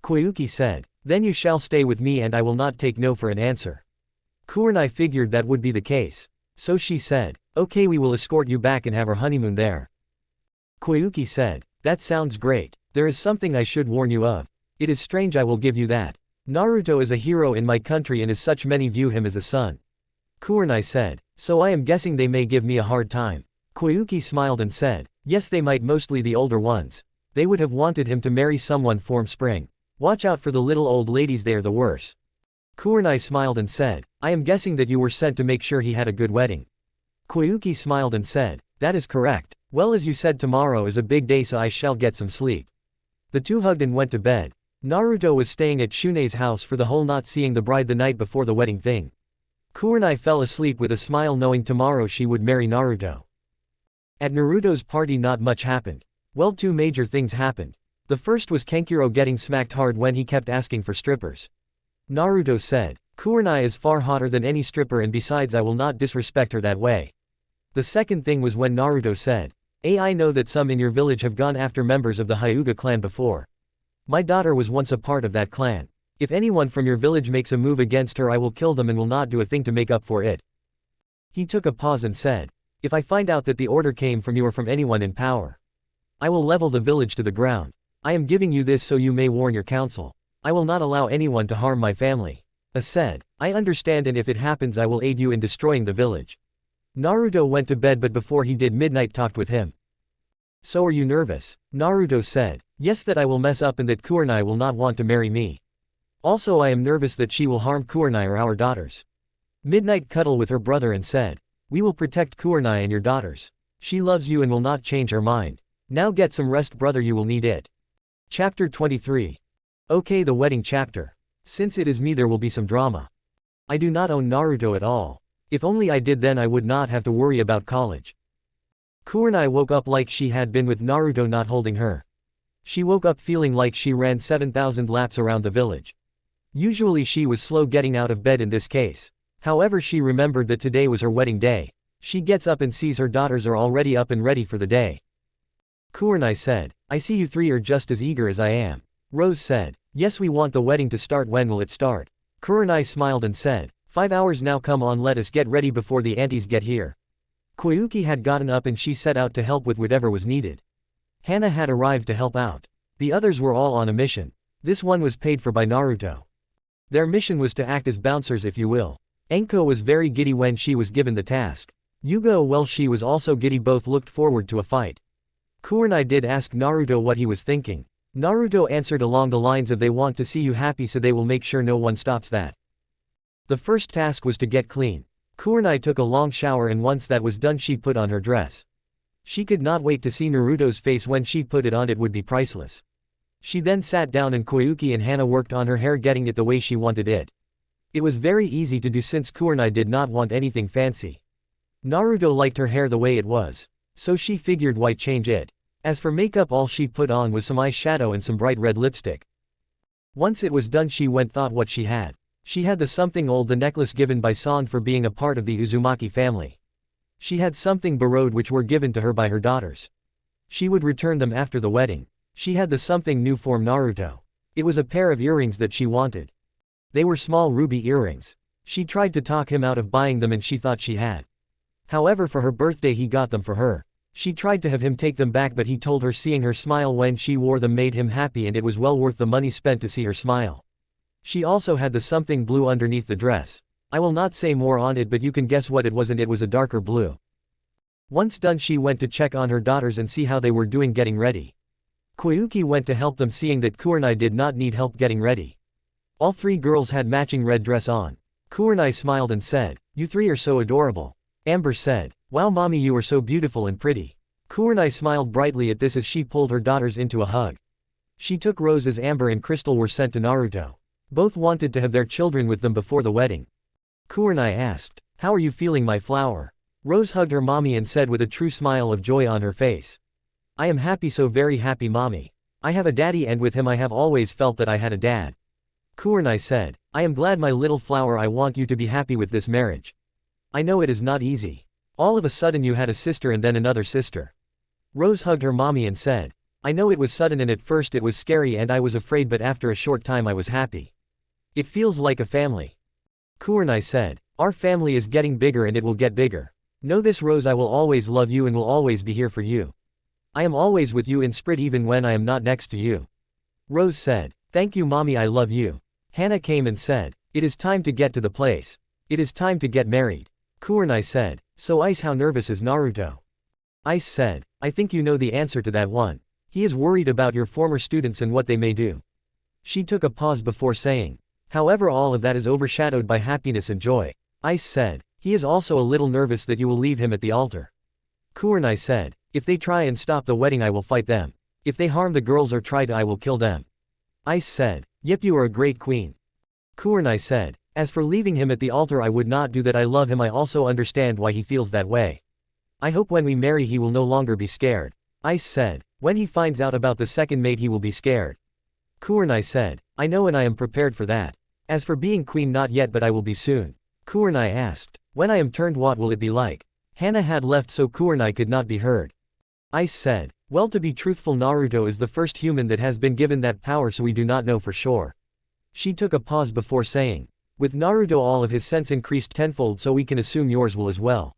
Koyuki said, "Then you shall stay with me and I will not take no for an answer." Kurenai figured that would be the case. So she said, "Okay, we will escort you back and have our honeymoon there." Koyuki said, "That sounds great. There is something I should warn you of. It is strange, I will give you that. Naruto is a hero in my country and as such many view him as a son." Kurenai said, "So I am guessing they may give me a hard time." Koyuki smiled and said, "Yes, they might, mostly the older ones. They would have wanted him to marry someone from spring. Watch out for the little old ladies, they are the worst." Kurenai smiled and said, "I am guessing that you were sent to make sure he had a good wedding." Koyuki smiled and said, "That is correct. Well, as you said, tomorrow is a big day, so I shall get some sleep." The 2 hugged and went to bed. Naruto was staying at Shune's house for the whole not seeing the bride the night before the wedding thing. Kurenai fell asleep with a smile knowing tomorrow she would marry Naruto. At Naruto's party not much happened. Well, 2 major things happened. The first was Kankuro getting smacked hard when he kept asking for strippers. Naruto said, "Kurenai is far hotter than any stripper and besides I will not disrespect her that way." The second thing was when Naruto said, I know that some in your village have gone after members of the Hyuga clan before. My daughter was once a part of that clan. If anyone from your village makes a move against her I will kill them and will not do a thing to make up for it." He took a pause and said, "If I find out that the order came from you or from anyone in power, I will level the village to the ground. I am giving you this so you may warn your council. I will not allow anyone to harm my family. A said, I understand, and if it happens I will aid you in destroying the village. Naruto went to bed, but before he did, Midnight talked with him. So are you nervous? Naruto said, yes, that I will mess up and that Kurenai will not want to marry me. Also I am nervous that she will harm Kurenai or our daughters. Midnight cuddled with her brother and said, we will protect Kurenai and your daughters. She loves you and will not change her mind. Now get some rest, brother, you will need it. Chapter 23. Okay, the wedding chapter. Since it is me, there will be some drama. I do not own Naruto at all. If only I did, then I would not have to worry about college. Kurenai woke up like she had been with Naruto not holding her. She woke up feeling like she ran 7,000 laps around the village. Usually she was slow getting out of bed in this case. However, she remembered that today was her wedding day. She gets up and sees her daughters are already up and ready for the day. Kurenai said, I see you three are just as eager as I am. Rose said, yes, we want the wedding to start. When will it start? Kurenai smiled and said, 5 hours now, come on, let us get ready before the aunties get here. Koyuki had gotten up and she set out to help with whatever was needed. Henna had arrived to help out. The others were all on a mission. This one was paid for by Naruto. Their mission was to act as bouncers, if you will. Enko was very giddy when she was given the task. Yugo, well, she was also giddy, both looked forward to a fight. Kurenai did ask Naruto what he was thinking. Naruto answered along the lines of, they want to see you happy so they will make sure no one stops that. The first task was to get clean. Kurenai took a long shower and once that was done she put on her dress. She could not wait to see Naruto's face when she put it on, it would be priceless. She then sat down and Koyuki and Henna worked on her hair, getting it the way she wanted it. It was very easy to do since Kurenai did not want anything fancy. Naruto liked her hair the way it was. So she figured why change it. As for makeup, all she put on was some eyeshadow and some bright red lipstick. Once it was done she went thought what she had. She had the something old, the necklace given by San for being a part of the Uzumaki family. She had something borrowed which were given to her by her daughters. She would return them after the wedding. She had the something new for Naruto. It was a pair of earrings that she wanted. They were small ruby earrings. She tried to talk him out of buying them and she thought she had. However, for her birthday he got them for her. She tried to have him take them back, but he told her seeing her smile when she wore them made him happy and it was well worth the money spent to see her smile. She also had the something blue underneath the dress. I will not say more on it, but you can guess what it was, and it was a darker blue. Once done she went to check on her daughters and see how they were doing getting ready. Koyuki went to help them, seeing that Kurenai did not need help getting ready. All three girls had matching red dress on. Kurenai smiled and said, you three are so adorable. Amber said, wow mommy, you are so beautiful and pretty. Kurenai smiled brightly at this as she pulled her daughters into a hug. She took Rose as Amber and Crystal were sent to Naruto. Both wanted to have their children with them before the wedding. Kurenai asked, how are you feeling, my flower? Rose hugged her mommy and said with a true smile of joy on her face, I am happy, so very happy mommy. I have a daddy and with him I have always felt that I had a dad. Kurenai said, I am glad, my little flower, I want you to be happy with this marriage. I know it is not easy. All of a sudden you had a sister and then another sister. Rose hugged her mommy and said, I know it was sudden and at first it was scary and I was afraid, but after a short time I was happy. It feels like a family. Kurenai said, our family is getting bigger and it will get bigger. Know this, Rose, I will always love you and will always be here for you. I am always with you in spirit even when I am not next to you. Rose said, thank you mommy, I love you. Henna came and said, it is time to get to the place. It is time to get married. Kurenai said, so Ice, how nervous is Naruto? Ice said, I think you know the answer to that one. He is worried about your former students and what they may do. She took a pause before saying, however, all of that is overshadowed by happiness and joy. Ice said, he is also a little nervous that you will leave him at the altar. Kurenai said, if they try and stop the wedding I will fight them. If they harm the girls or try to, I will kill them. Ice said, yep, you are a great queen. Kurenai said, as for leaving him at the altar, I would not do that. I love him. I also understand why he feels that way. I hope when we marry he will no longer be scared. Ice said, when he finds out about the second mate he will be scared. Kurenai said, I know and I am prepared for that. As for being queen, not yet, but I will be soon. Kurenai asked, when I am turned, what will it be like? Henna had left so Kurenai could not be heard. Ice said, well, to be truthful, Naruto is the first human that has been given that power, so we do not know for sure. She took a pause before saying, with Naruto all of his sense increased tenfold, so we can assume yours will as well.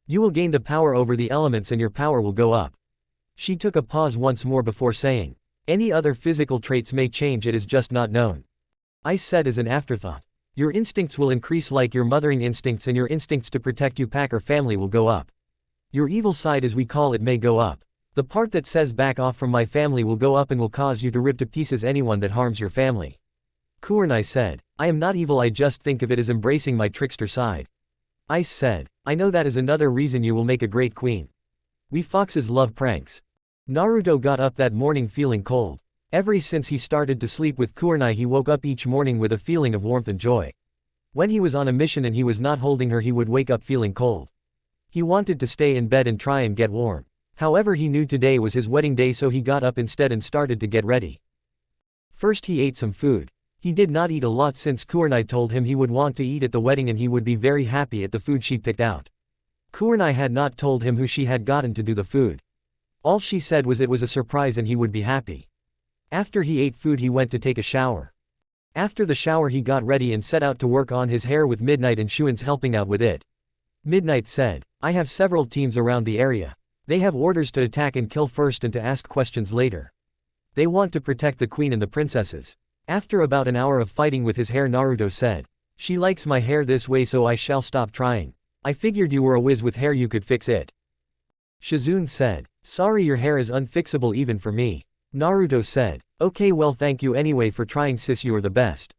You will gain the power over the elements and your power will go up. She took a pause once more before saying, "Any other physical traits may change, it is just not known." Ice said as an afterthought, "Your instincts will increase like your mothering instincts, and your instincts to protect you pack or family will go up. Your evil side, as we call it, may go up. The part that says back off from my family will go up and will cause you to rip to pieces anyone that harms your family." Kurenai said, "I am not evil, I just think of it as embracing my trickster side." Ice said, "I know that is another reason you will make a great queen. We foxes love pranks." Naruto got up that morning feeling cold. Ever since he started to sleep with Kurenai, he woke up each morning with a feeling of warmth and joy. When he was on a mission and he was not holding her, he would wake up feeling cold. He wanted to stay in bed and try and get warm. However, he knew today was his wedding day, so he got up instead and started to get ready. First he ate some food. He did not eat a lot since Kurenai told him he would want to eat at the wedding and he would be very happy at the food she picked out. Kurenai had not told him who she had gotten to do the food. All she said was it was a surprise and he would be happy. After he ate food, he went to take a shower. After the shower, he got ready and set out to work on his hair with Midnight and Shuins helping out with it. Midnight said, "I have several teams around the area. They have orders to attack and kill first and to ask questions later. They want to protect the queen and the princesses." After about an hour of fighting with his hair, Naruto said, "She likes my hair this way, so I shall stop trying. I figured you were a whiz with hair, you could fix it." Shizune said, "Sorry, your hair is unfixable even for me." Naruto said, "Okay, well thank you anyway for trying sis, you are the best."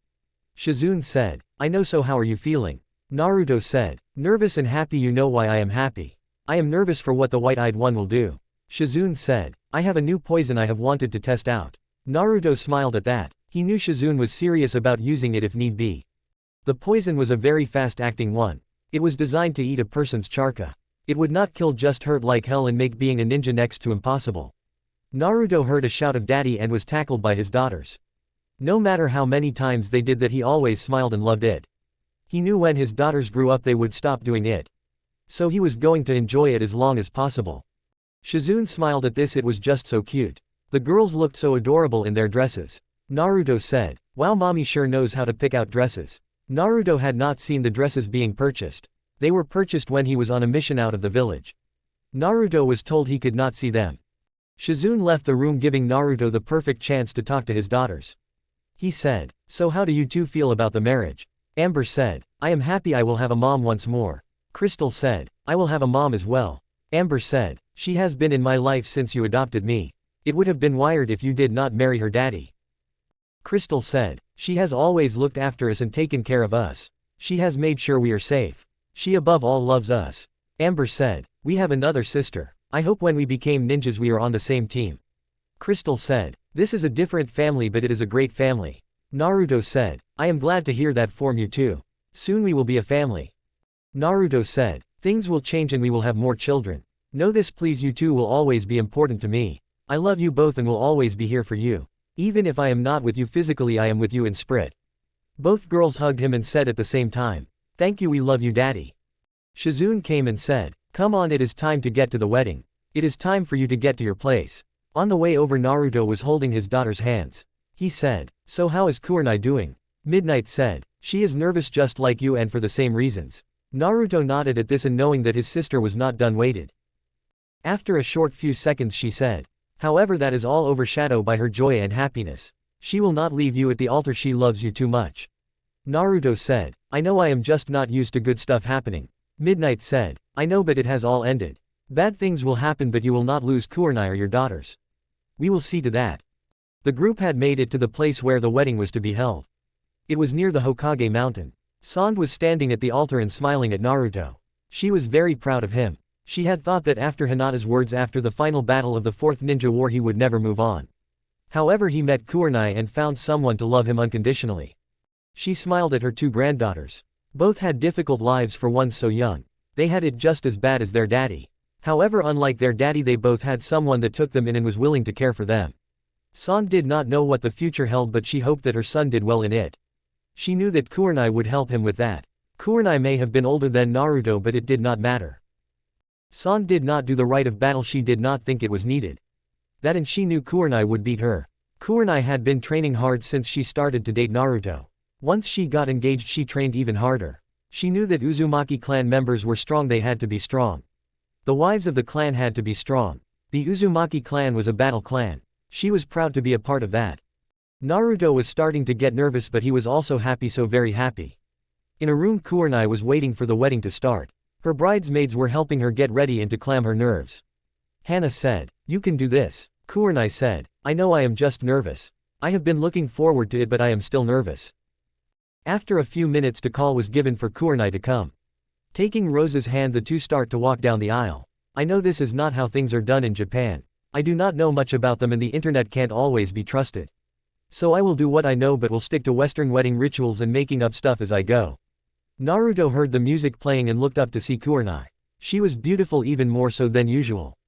Shizune said, "I know, so how are you feeling?" Naruto said, "Nervous and happy, you know why I am happy. I am nervous for what the white-eyed one will do." Shizune said, "I have a new poison I have wanted to test out." Naruto smiled at that. He knew Shizune was serious about using it if need be. The poison was a very fast-acting one. It was designed to eat a person's chakra. It would not kill, just hurt like hell and make being a ninja next to impossible. Naruto heard a shout of daddy and was tackled by his daughters. No matter how many times they did that, he always smiled and loved it. He knew when his daughters grew up they would stop doing it. So he was going to enjoy it as long as possible. Shizune smiled at this, it was just so cute. The girls looked so adorable in their dresses. Naruto said, "Wow, mommy sure knows how to pick out dresses." Naruto had not seen the dresses being purchased. They were purchased when he was on a mission out of the village. Naruto was told he could not see them. Shizune left the room, giving Naruto the perfect chance to talk to his daughters. He said, "So how do you two feel about the marriage?" Amber said, "I am happy I will have a mom once more." Crystal said, "I will have a mom as well." Amber said, "She has been in my life since you adopted me. It would have been weird if you did not marry her daddy." Crystal said, "She has always looked after us and taken care of us. She has made sure we are safe. She above all loves us." Amber said, "We have another sister. I hope when we became ninjas we are on the same team." Crystal said, "This is a different family, but it is a great family." Naruto said, "I am glad to hear that from you too. Soon we will be a family." Naruto said, "Things will change and we will have more children. Know this please, you two will always be important to me. I love you both and will always be here for you. Even if I am not with you physically, I am with you in spirit." Both girls hugged him and said at the same time, "Thank you, we love you daddy." Shizune came and said, "Come on, it is time to get to the wedding. It is time for you to get to your place." On the way over, Naruto was holding his daughter's hands. He said, "So how is Kurenai doing?" Midnight said, "She is nervous just like you and for the same reasons." Naruto nodded at this and knowing that his sister was not done waited. After a short few seconds she said, "However, that is all overshadowed by her joy and happiness. She will not leave you at the altar, she loves you too much." Naruto said, "I know, I am just not used to good stuff happening." Midnight said, "I know, but it has all ended. Bad things will happen, but you will not lose Kurenai or your daughters. We will see to that." The group had made it to the place where the wedding was to be held. It was near the Hokage mountain. Sand was standing at the altar and smiling at Naruto. She was very proud of him. She had thought that after Hinata's words after the final battle of the Fourth Ninja War he would never move on. However, he met Kurenai and found someone to love him unconditionally. She smiled at her two granddaughters. Both had difficult lives for one so young. They had it just as bad as their daddy. However, unlike their daddy, they both had someone that took them in and was willing to care for them. Sand did not know what the future held, but she hoped that her son did well in it. She knew that Kurenai would help him with that. Kurenai may have been older than Naruto, but it did not matter. Sand did not do the rite of battle, she did not think it was needed. That, and she knew Kurenai would beat her. Kurenai had been training hard since she started to date Naruto. Once she got engaged she trained even harder. She knew that Uzumaki clan members were strong, they had to be strong. The wives of the clan had to be strong. The Uzumaki clan was a battle clan. She was proud to be a part of that. Naruto was starting to get nervous, but he was also happy, so very happy. In a room, Kurenai was waiting for the wedding to start. Her bridesmaids were helping her get ready and to calm her nerves. Henna said, "You can do this." Kurenai said, "I know, I am just nervous. I have been looking forward to it, but I am still nervous." After a few minutes, the call was given for Kurenai to come. Taking Rose's hand, the two start to walk down the aisle. I know this is not how things are done in Japan. I do not know much about them, and the internet can't always be trusted. So I will do what I know, but will stick to Western wedding rituals and making up stuff as I go. Naruto heard the music playing and looked up to see Kurenai. She was beautiful, even more so than usual.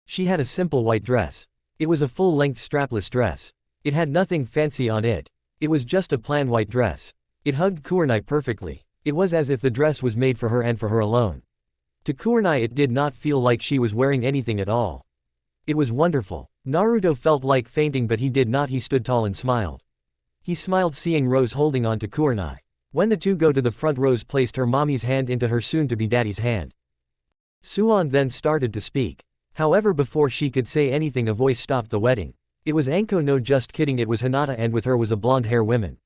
She had a simple white dress. It was a full-length strapless dress. It had nothing fancy on it. It was just a plain white dress. It hugged Kurenai perfectly. It was as if the dress was made for her and for her alone. To Kurenai, it did not feel like she was wearing anything at all. It was wonderful. Naruto felt like fainting, but he did not. He stood tall and smiled. He smiled seeing Rose holding on to Kurenai. When the two go to the front, Rose placed her mommy's hand into her soon-to-be daddy's hand. Suan then started to speak. However, before she could say anything, a voice stopped the wedding. It was Anko. No, just kidding, it was Hinata, and with her was a blonde-hair woman.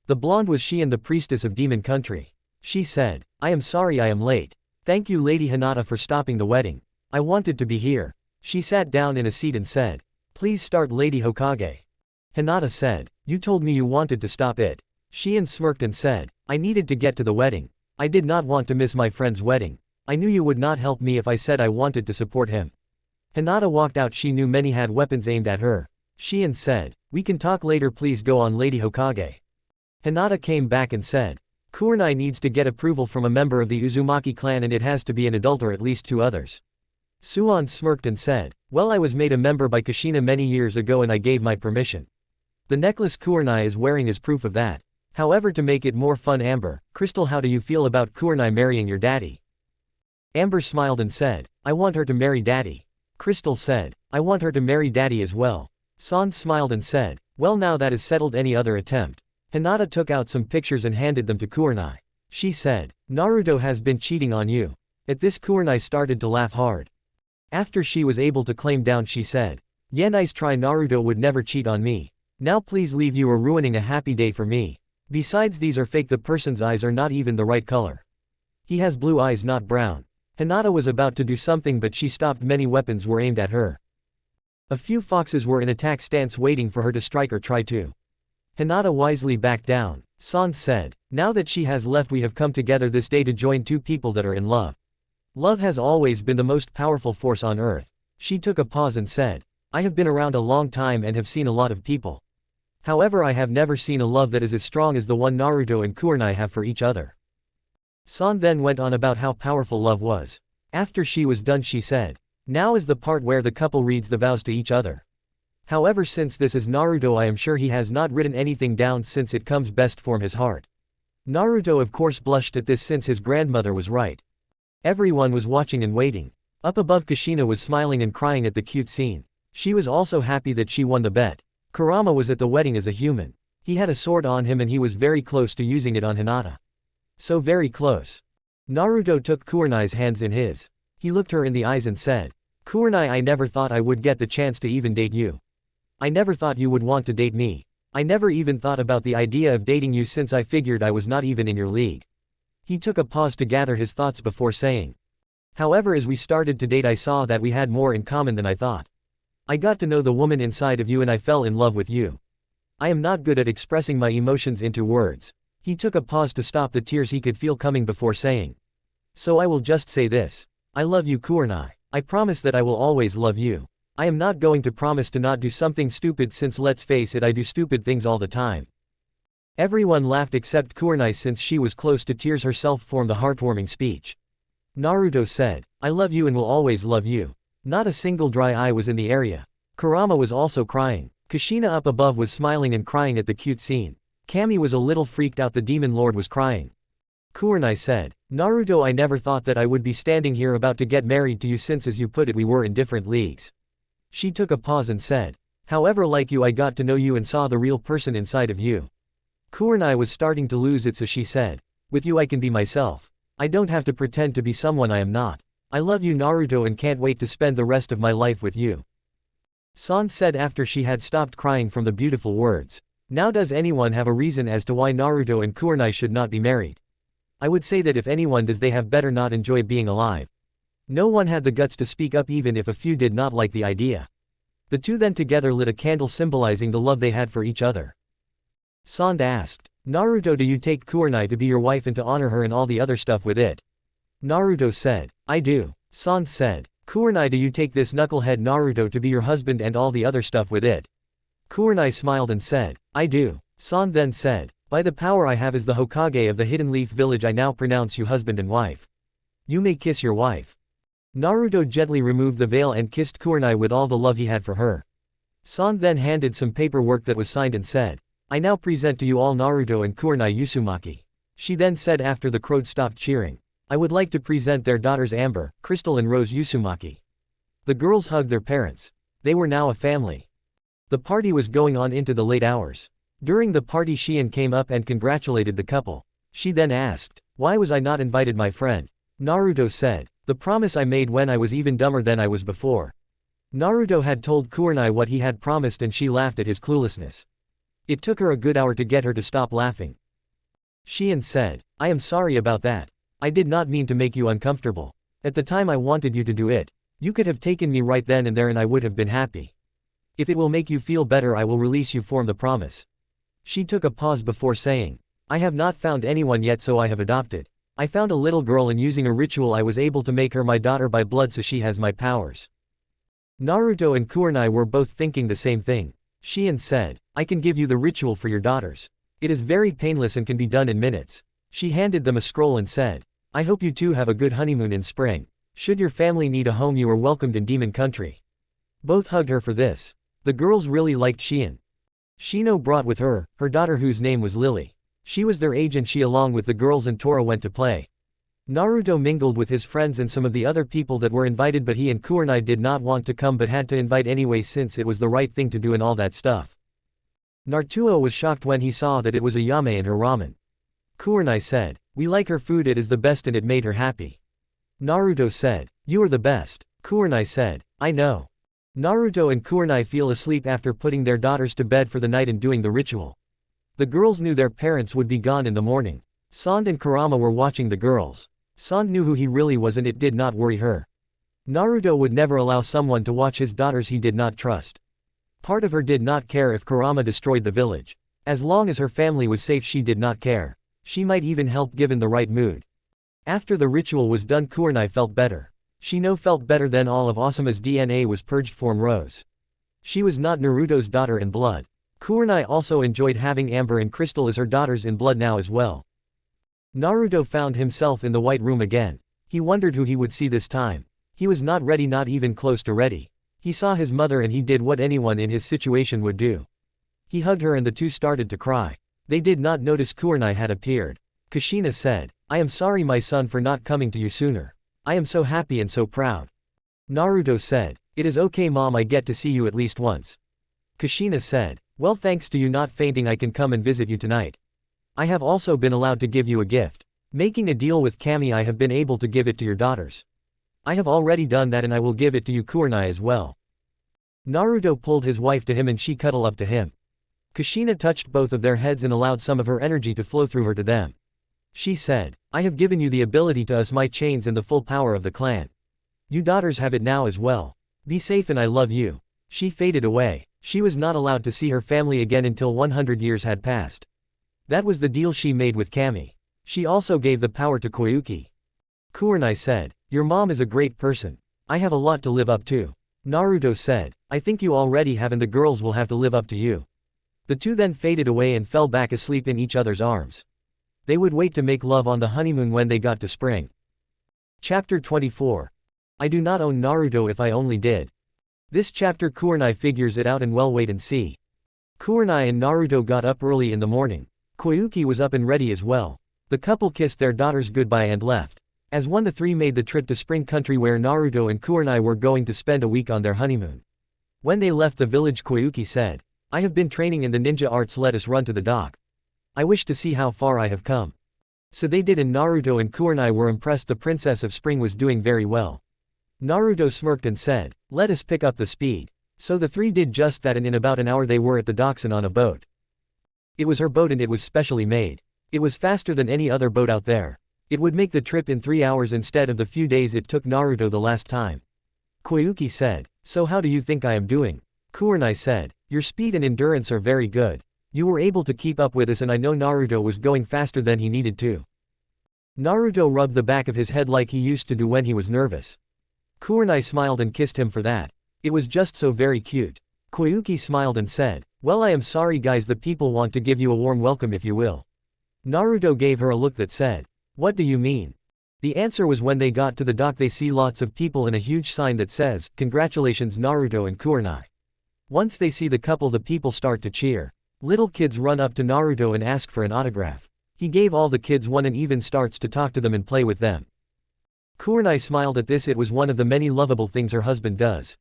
The blonde was she and the priestess of Demon Country. She said, "I am sorry I am late. Thank you, Lady Hinata, for stopping the wedding. I wanted to be here." She sat down in a seat and said, "Please start, Lady Hokage." Hinata said, "You told me you wanted to stop it." Shion smirked and said, "I needed to get to the wedding. I did not want to miss my friend's wedding. I knew you would not help me if I said I wanted to support him." Hinata walked out. She knew many had weapons aimed at her. Shion said, "We can talk later, please go on, Lady Hokage." Hinata came back and said, "Kurenai needs to get approval from a member of the Uzumaki clan, and it has to be an adult or at least 2 others. Suan smirked and said, "Well, I was made a member by Kushina many years ago and I gave my permission. The necklace Kurenai is wearing is proof of that. However, to make it more fun, Amber, Crystal, how do you feel about Kurenai marrying your daddy?" Amber smiled and said, "I want her to marry daddy." Crystal said, "I want her to marry daddy as well." San smiled and said, "Well, now that is settled. Any other attempt?" Hinata took out some pictures and handed them to Kurenai. She said, "Naruto has been cheating on you." At this, Kurenai started to laugh hard. After she was able to calm down, she said, "Yeah, nice try. Naruto would never cheat on me. Now please leave, you are ruining a happy day for me. Besides, these are fake. The person's eyes are not even the right color. He has blue eyes, not brown." Hinata was about to do something, but she stopped. Many weapons were aimed at her. A few foxes were in attack stance waiting for her to strike or try to. Hinata wisely backed down. San said, "Now that she has left, we have come together this day to join 2 people that are in love. Love has always been the most powerful force on earth." She took a pause and said, "I have been around a long time and have seen a lot of people. However, I have never seen a love that is as strong as the one Naruto and Kurenai have for each other." San then went on about how powerful love was. After she was done, she said, "Now is the part where the couple reads the vows to each other. However, since this is Naruto, I am sure he has not written anything down since it comes best from his heart." Naruto of course blushed at this since his grandmother was right. Everyone was watching and waiting. Up above, Kushina was smiling and crying at the cute scene. She was also happy that she won the bet. Kurama was at the wedding as a human. He had a sword on him and he was very close to using it on Hinata. So very close. Naruto took Kurenai's hands in his. He looked her in the eyes and said, "Kurenai, I never thought I would get the chance to even date you. I never thought you would want to date me. I never even thought about the idea of dating you since I figured I was not even in your league." He took a pause to gather his thoughts before saying, "However, as we started to date, I saw that we had more in common than I thought. I got to know the woman inside of you and I fell in love with you. I am not good at expressing my emotions into words." He took a pause to stop the tears he could feel coming before saying, "So I will just say this. I love you, Kurenai. I promise that I will always love you. I am not going to promise to not do something stupid, since let's face it, I do stupid things all the time." Everyone laughed except Kurenai, since she was close to tears herself from the heartwarming speech. Naruto said, "I love you and will always love you." Not a single dry eye was in the area. Kurama was also crying. Kushina up above was smiling and crying at the cute scene. Kami was a little freaked out. The demon lord was crying. Kurenai said, "Naruto, I never thought that I would be standing here about to get married to you, since as you put it, we were in different leagues." She took a pause and said, "However, like you, I got to know you and saw the real person inside of you." Kurenai was starting to lose it, so she said, "With you I can be myself. I don't have to pretend to be someone I am not. I love you Naruto and can't wait to spend the rest of my life with you. San said after she had stopped crying from the beautiful words. Now does anyone have a reason as to why Naruto and Kurenai should not be married? I would say that if anyone does they have better not enjoy being alive. No one had the guts to speak up even if a few did not like the idea. The two then together lit a candle symbolizing the love they had for each other. San asked, Naruto, do you take Kurenai to be your wife and to honor her and all the other stuff with it? Naruto said, I do. San said, Kurenai, do you take this knucklehead Naruto to be your husband and all the other stuff with it? Kurenai smiled and said, I do. San then said, by the power I have as the Hokage of the Hidden Leaf Village, I now pronounce you husband and wife. You may kiss your wife. Naruto gently removed the veil and kissed Kurenai with all the love he had for her. San then handed some paperwork that was signed and said, I now present to you all Naruto and Kurenai Uzumaki. She then said after the crowd stopped cheering, I would like to present their daughters Amber, Crystal and Rose Uzumaki. The girls hugged their parents. They were now a family. The party was going on into the late hours. During the party Shion came up and congratulated the couple. She then asked, why was I not invited my friend? Naruto said, the promise I made when I was even dumber than I was before. Naruto had told Kurenai what he had promised and she laughed at his cluelessness. It took her a good hour to get her to stop laughing. Shion said, I am sorry about that. I did not mean to make you uncomfortable. At the time I wanted you to do it. You could have taken me right then and there and I would have been happy. If it will make you feel better I will release you from the promise. She took a pause before saying, I have not found anyone yet so I have adopted. I found a little girl and using a ritual I was able to make her my daughter by blood so she has my powers. Naruto and Kurenai were both thinking the same thing. Shion said, I can give you the ritual for your daughters. It is very painless and can be done in minutes. She handed them a scroll and said, I hope you too have a good honeymoon in spring. Should your family need a home you are welcomed in Demon Country. Both hugged her for this. The girls really liked Shion. Shino brought with her daughter whose name was Lily. She was their age and she along with the girls and Tora went to play. Naruto mingled with his friends and some of the other people that were invited but he and Kurenai did not want to come but had to invite anyway since it was the right thing to do and all that stuff. Naruto was shocked when he saw that it was a Yame and her ramen. Kurenai said, we like her food, it is the best and it made her happy. Naruto said, you are the best. Kurenai said, I know. Naruto and Kurenai fell asleep after putting their daughters to bed for the night and doing the ritual. The girls knew their parents would be gone in the morning. Sand and Kurama were watching the girls. Sand knew who he really was and it did not worry her. Naruto would never allow someone to watch his daughters he did not trust. Part of her did not care if Kurama destroyed the village. As long as her family was safe she did not care. She might even help given the right mood. After the ritual was done Kurenai felt better. Shino felt better then all of Asuma's DNA was purged from Rose. She was not Naruto's daughter in blood. Kurenai also enjoyed having Amber and Crystal as her daughters in blood now as well. Naruto found himself in the White Room again. He wondered who he would see this time. He was not ready, not even close to ready. He saw his mother and he did what anyone in his situation would do. He hugged her and the two started to cry. They did not notice Kurenai had appeared. Kushina said, I am sorry my son for not coming to you sooner. I am so happy and so proud. Naruto said, it is okay mom, I get to see you at least once. Kushina said, well thanks to you not fainting I can come and visit you tonight. I have also been allowed to give you a gift. Making a deal with Kami I have been able to give it to your daughters. I have already done that and I will give it to you Kurenai as well. Naruto pulled his wife to him and she cuddled up to him. Kushina touched both of their heads and allowed some of her energy to flow through her to them. She said, I have given you the ability to my chains and the full power of the clan. You daughters have it now as well. Be safe and I love you. She faded away. She was not allowed to see her family again until 100 years had passed. That was the deal she made with Kami. She also gave the power to Koyuki. Kurenai said, your mom is a great person. I have a lot to live up to. Naruto said, I think you already have and the girls will have to live up to you. The two then faded away and fell back asleep in each other's arms. They would wait to make love on the honeymoon when they got to spring. Chapter 24. I do not own Naruto if I only did. This chapter Kurenai figures it out and well wait and see. Kurenai and Naruto got up early in the morning. Koyuki was up and ready as well. The couple kissed their daughters goodbye and left. As one the three made the trip to Spring Country where Naruto and Kurenai were going to spend a week on their honeymoon. When they left the village Koyuki said, I have been training in the ninja arts, let us run to the dock. I wish to see how far I have come. So they did and Naruto and Kurenai were impressed the Princess of Spring was doing very well. Naruto smirked and said, "Let us pick up the speed." So the three did just that, and in about an hour they were at the docks and on a boat. It was her boat and it was specially made. It was faster than any other boat out there. It would make the trip in 3 hours instead of the few days it took Naruto the last time. Koyuki said, "So how do you think I am doing?" Kurenai said, "Your speed and endurance are very good. You were able to keep up with us, and I know Naruto was going faster than he needed to." Naruto rubbed the back of his head like he used to do when he was nervous. Kurenai smiled and kissed him for that. It was just so very cute. Koyuki smiled and said, "Well, I am sorry guys, the people want to give you a warm welcome if you will." Naruto gave her a look that said, "What do you mean?" The answer was when they got to the dock they see lots of people and a huge sign that says, "Congratulations Naruto and Kurenai." Once they see the couple, the people start to cheer. Little kids run up to Naruto and ask for an autograph. He gave all the kids one and even starts to talk to them and play with them. Kurenai smiled at this. It was one of the many lovable things her husband does.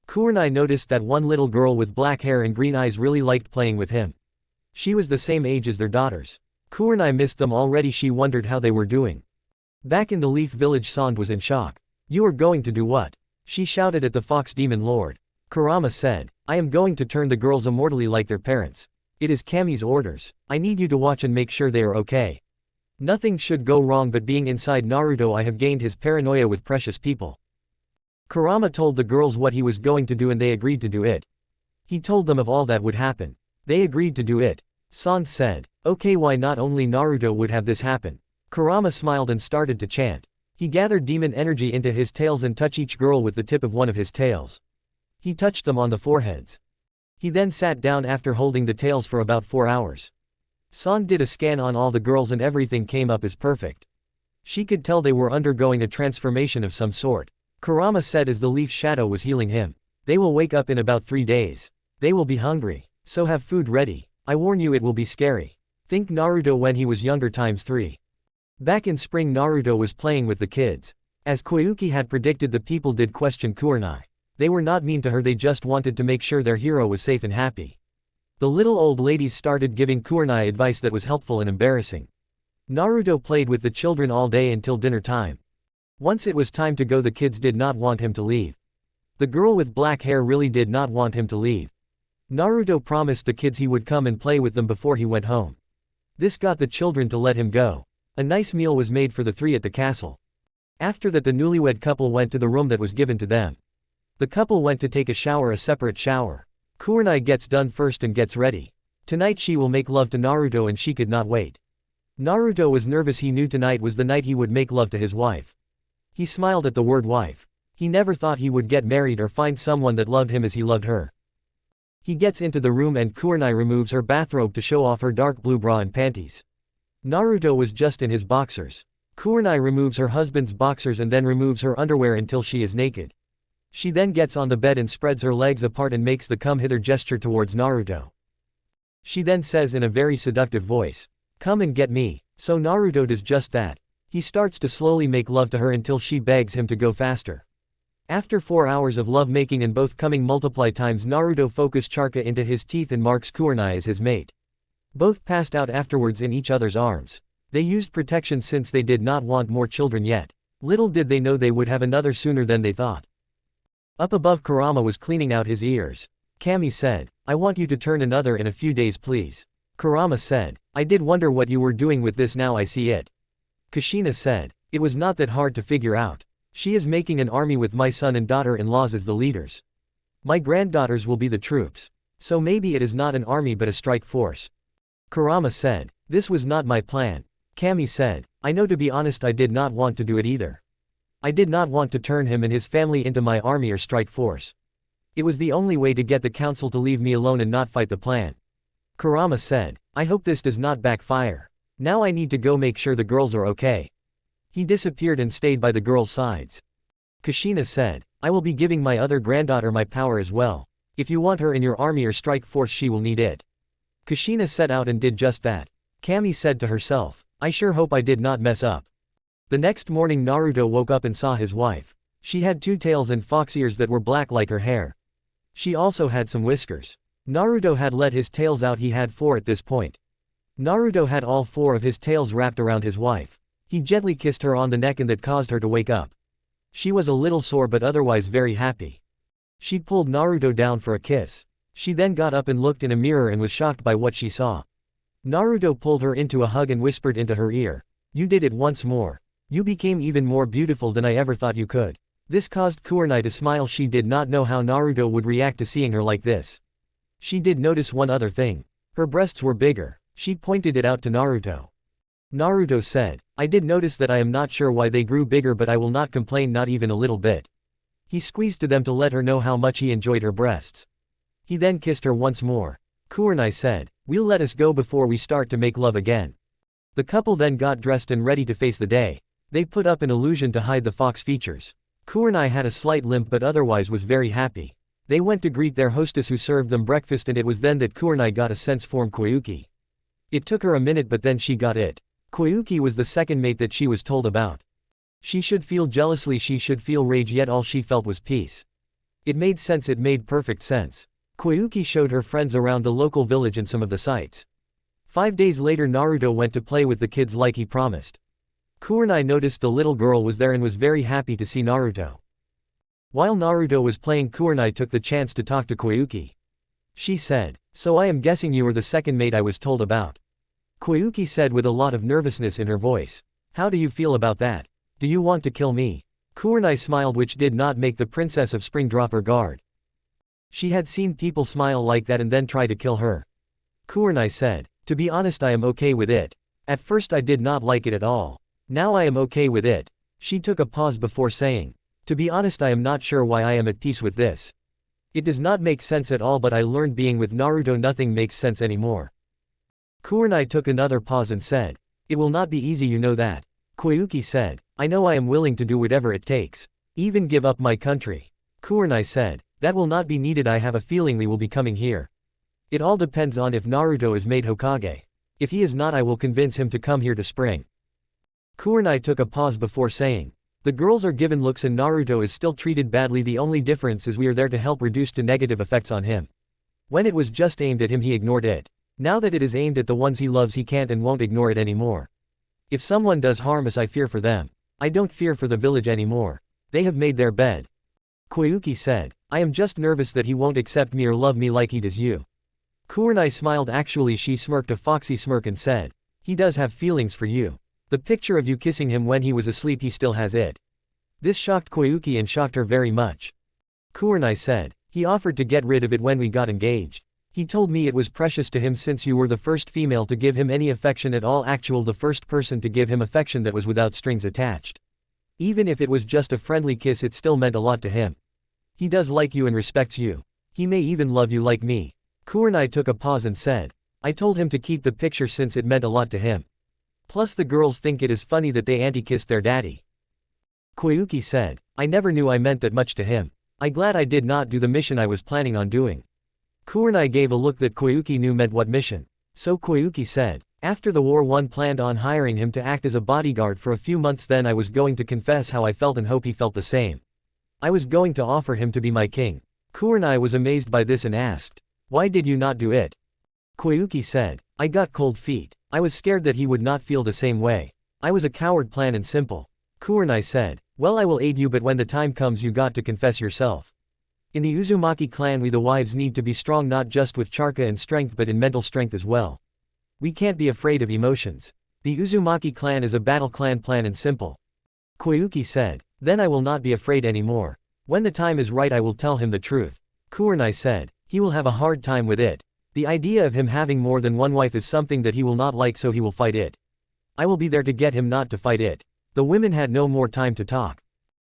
Kurenai noticed that one little girl with black hair and green eyes really liked playing with him. She was the same age as their daughters. Kurenai missed them already. She wondered how they were doing. Back in the Leaf Village, Sand was in shock. "You are going to do what?" she shouted at the Fox Demon Lord. Kurama said, "I am going to turn the girls immortally like their parents. It is Kami's orders. I need you to watch and make sure they are okay. Nothing should go wrong, but being inside Naruto I have gained his paranoia with precious people." Kurama told the girls what he was going to do and they agreed to do it. He told them of all that would happen. They agreed to do it. Sand said, "Okay, why not? Only Naruto would have this happen." Kurama smiled and started to chant. He gathered demon energy into his tails and touched each girl with the tip of one of his tails. He touched them on the foreheads. He then sat down after holding the tails for about 4 hours. Sand did a scan on all the girls and everything came up as perfect. She could tell they were undergoing a transformation of some sort. Kurama said as the leaf shadow was healing him, "They will wake up in about 3 days. They will be hungry. So have food ready. I warn you, it will be scary. Think Naruto when he was younger times 3. Back in spring, Naruto was playing with the kids. As Koyuki had predicted, the people did question Kurenai. They were not mean to her, they just wanted to make sure their hero was safe and happy. The little old ladies started giving Kurenai advice that was helpful and embarrassing. Naruto played with the children all day until dinner time. Once it was time to go, the kids did not want him to leave. The girl with black hair really did not want him to leave. Naruto promised the kids he would come and play with them before he went home. This got the children to let him go. A nice meal was made for the 3 at the castle. After that, the newlywed couple went to the room that was given to them. The couple went to take a shower, a separate shower. Kurenai gets done first and gets ready. Tonight she will make love to Naruto and she could not wait. Naruto was nervous. He knew tonight was the night he would make love to his wife. He smiled at the word wife. He never thought he would get married or find someone that loved him as he loved her. He gets into the room and Kurenai removes her bathrobe to show off her dark blue bra and panties. Naruto was just in his boxers. Kurenai removes her husband's boxers and then removes her underwear until she is naked. She then gets on the bed and spreads her legs apart and makes the come hither gesture towards Naruto. She then says in a very seductive voice, "Come and get me." So Naruto does just that. He starts to slowly make love to her until she begs him to go faster. After 4 hours of love making and both coming multiply times, Naruto focused Charka into his teeth and marks Kurenai as his mate. Both passed out afterwards in each other's arms. They used protection since they did not want more children yet. Little did they know they would have another sooner than they thought. Up above, Kurama was cleaning out his ears. Kami said, "I want you to turn another in a few days please." Kurama said, "I did wonder what you were doing with this, now I see it." Kushina said, "It was not that hard to figure out. She is making an army with my son and daughter-in-laws as the leaders. My granddaughters will be the troops. So maybe it is not an army but a strike force." Kurama said, "This was not my plan." Kami said, "I know, to be honest I did not want to do it either. I did not want to turn him and his family into my army or strike force. It was the only way to get the council to leave me alone and not fight the plan." Kurama said, "I hope this does not backfire. Now I need to go make sure the girls are okay." He disappeared and stayed by the girls' sides. Kushina said, "I will be giving my other granddaughter my power as well. If you want her in your army or strike force, she will need it." Kushina set out and did just that. Kami said to herself, "I sure hope I did not mess up." The next morning Naruto woke up and saw his wife. She had 2 tails and fox ears that were black like her hair. She also had some whiskers. Naruto had let his tails out. He had 4 at this point. Naruto had all 4 of his tails wrapped around his wife. He gently kissed her on the neck and that caused her to wake up. She was a little sore but otherwise very happy. She pulled Naruto down for a kiss. She then got up and looked in a mirror and was shocked by what she saw. Naruto pulled her into a hug and whispered into her ear. "You did it once more. You became even more beautiful than I ever thought you could." This caused Kurenai to smile. She did not know how Naruto would react to seeing her like this. She did notice one other thing. Her breasts were bigger. She pointed it out to Naruto. Naruto said, "I did notice that. I am not sure why they grew bigger, but I will not complain, not even a little bit." He squeezed to them to let her know how much he enjoyed her breasts. He then kissed her once more. Kurenai said, "We'll let us go before we start to make love again." The couple then got dressed and ready to face the day. They put up an illusion to hide the fox features. Kurenai had a slight limp but otherwise was very happy. They went to greet their hostess who served them breakfast, and it was then that Kurenai got a sense from Koyuki. It took her a minute, but then she got it. Koyuki was the second mate that she was told about. She should feel jealousy, she should feel rage, yet all she felt was peace. It made sense, it made perfect sense. Koyuki showed her friends around the local village and some of the sights. 5 days later Naruto went to play with the kids like he promised. Kurenai noticed the little girl was there and was very happy to see Naruto. While Naruto was playing, Kurenai took the chance to talk to Koyuki. She said, "So I am guessing you were the second mate I was told about." Koyuki said with a lot of nervousness in her voice. "How do you feel about that? Do you want to kill me?" Kurenai smiled, which did not make the Princess of Spring drop her guard. She had seen people smile like that and then try to kill her. Kurenai said, "To be honest, I am okay with it. At first I did not like it at all. Now I am okay with it." She took a pause before saying, "To be honest, I am not sure why I am at peace with this. It does not make sense at all, but I learned being with Naruto nothing makes sense anymore." Kurenai took another pause and said, "It will not be easy, you know that." Koyuki said, "I know, I am willing to do whatever it takes. Even give up my country." Kurenai said, "That will not be needed, I have a feeling we will be coming here. It all depends on if Naruto is made Hokage. If he is not, I will convince him to come here to Spring." Kurenai took a pause before saying, "The girls are given looks and Naruto is still treated badly. The only difference is we are there to help reduce the negative effects on him. When it was just aimed at him, he ignored it. Now that it is aimed at the ones he loves, he can't and won't ignore it anymore. If someone does harm us, I fear for them. I don't fear for the village anymore. They have made their bed." Koyuki said, "I am just nervous that he won't accept me or love me like he does you." Kurenai smiled. Actually, she smirked a foxy smirk and said, "He does have feelings for you. The picture of you kissing him when he was asleep, he still has it." This shocked Koyuki and shocked her very much. Kurenai said, "He offered to get rid of it when we got engaged. He told me it was precious to him since you were the first female to give him any affection at all, the first person to give him affection that was without strings attached. Even if it was just a friendly kiss, it still meant a lot to him. He does like you and respects you. He may even love you like me." Kurenai took a pause and said, "I told him to keep the picture since it meant a lot to him. Plus the girls think it is funny that they anti-kissed their daddy." Koyuki said, "I never knew I meant that much to him. I glad I did not do the mission I was planning on doing." Kurenai gave a look that Koyuki knew meant what mission. So Koyuki said, "After the war, one planned on hiring him to act as a bodyguard for a few months. Then I was going to confess how I felt and hope he felt the same. I was going to offer him to be my king." Kurenai was amazed by this and asked, "Why did you not do it?" Koyuki said, "I got cold feet. I was scared that he would not feel the same way. I was a coward, plain and simple." Kurenai said, "Well, I will aid you, but when the time comes you got to confess yourself. In the Uzumaki clan, we the wives need to be strong, not just with chakra and strength but in mental strength as well. We can't be afraid of emotions. The Uzumaki clan is a battle clan, plain and simple." Koyuki said, "Then I will not be afraid anymore. When the time is right I will tell him the truth." Kurenai said, "He will have a hard time with it. The idea of him having more than one wife is something that he will not like, so he will fight it. I will be there to get him not to fight it." The women had no more time to talk.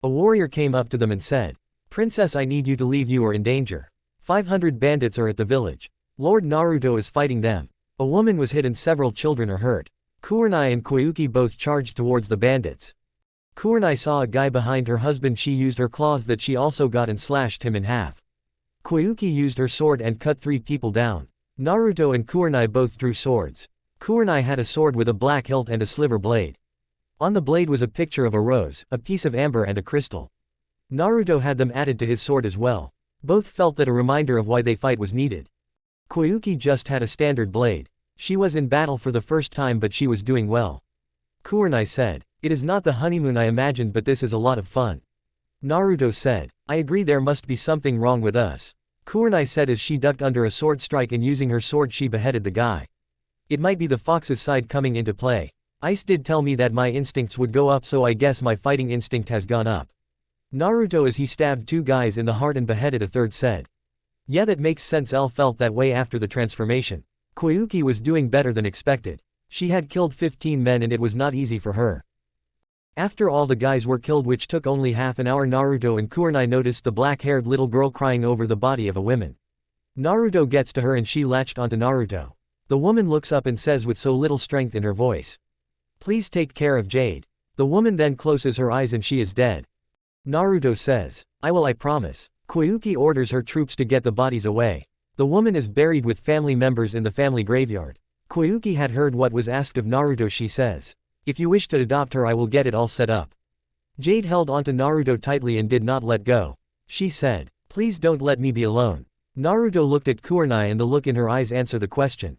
A warrior came up to them and said, "Princess, I need you to leave, you are in danger. 500 bandits are at the village. Lord Naruto is fighting them. A woman was hit and several children are hurt." Kurenai and Koyuki both charged towards the bandits. Kurenai saw a guy behind her husband. She used her claws that she also got and slashed him in half. Koyuki used her sword and cut 3 people down. Naruto and Kurenai both drew swords. Kurenai had a sword with a black hilt and a sliver blade. On the blade was a picture of a rose, a piece of amber and a crystal. Naruto had them added to his sword as well. Both felt that a reminder of why they fight was needed. Koyuki just had a standard blade. She was in battle for the first time, but she was doing well. Kurenai said, "It is not the honeymoon I imagined, but this is a lot of fun." Naruto said. I agree, there must be something wrong with us. Kurenai said as she ducked under a sword strike and using her sword she beheaded the guy. It might be the fox's side coming into play. Ice did tell me that my instincts would go up, so I guess my fighting instinct has gone up. Naruto as he stabbed 2 guys in the heart and beheaded a third said. Yeah, that makes sense. L felt that way after the transformation. Koyuki was doing better than expected. She had killed 15 men and it was not easy for her. After all the guys were killed, which took only half an hour, Naruto and Kurenai noticed the black-haired little girl crying over the body of a woman. Naruto gets to her and she latched onto Naruto. The woman looks up and says with so little strength in her voice, "Please take care of Jade." The woman then closes her eyes and she is dead. Naruto says, "I will, I promise." Koyuki orders her troops to get the bodies away. The woman is buried with family members in the family graveyard. Koyuki had heard what was asked of Naruto. She says, "If you wish to adopt her, I will get it all set up." Jade held onto Naruto tightly and did not let go. She said, "Please don't let me be alone." Naruto looked at Kurenai and the look in her eyes answered the question.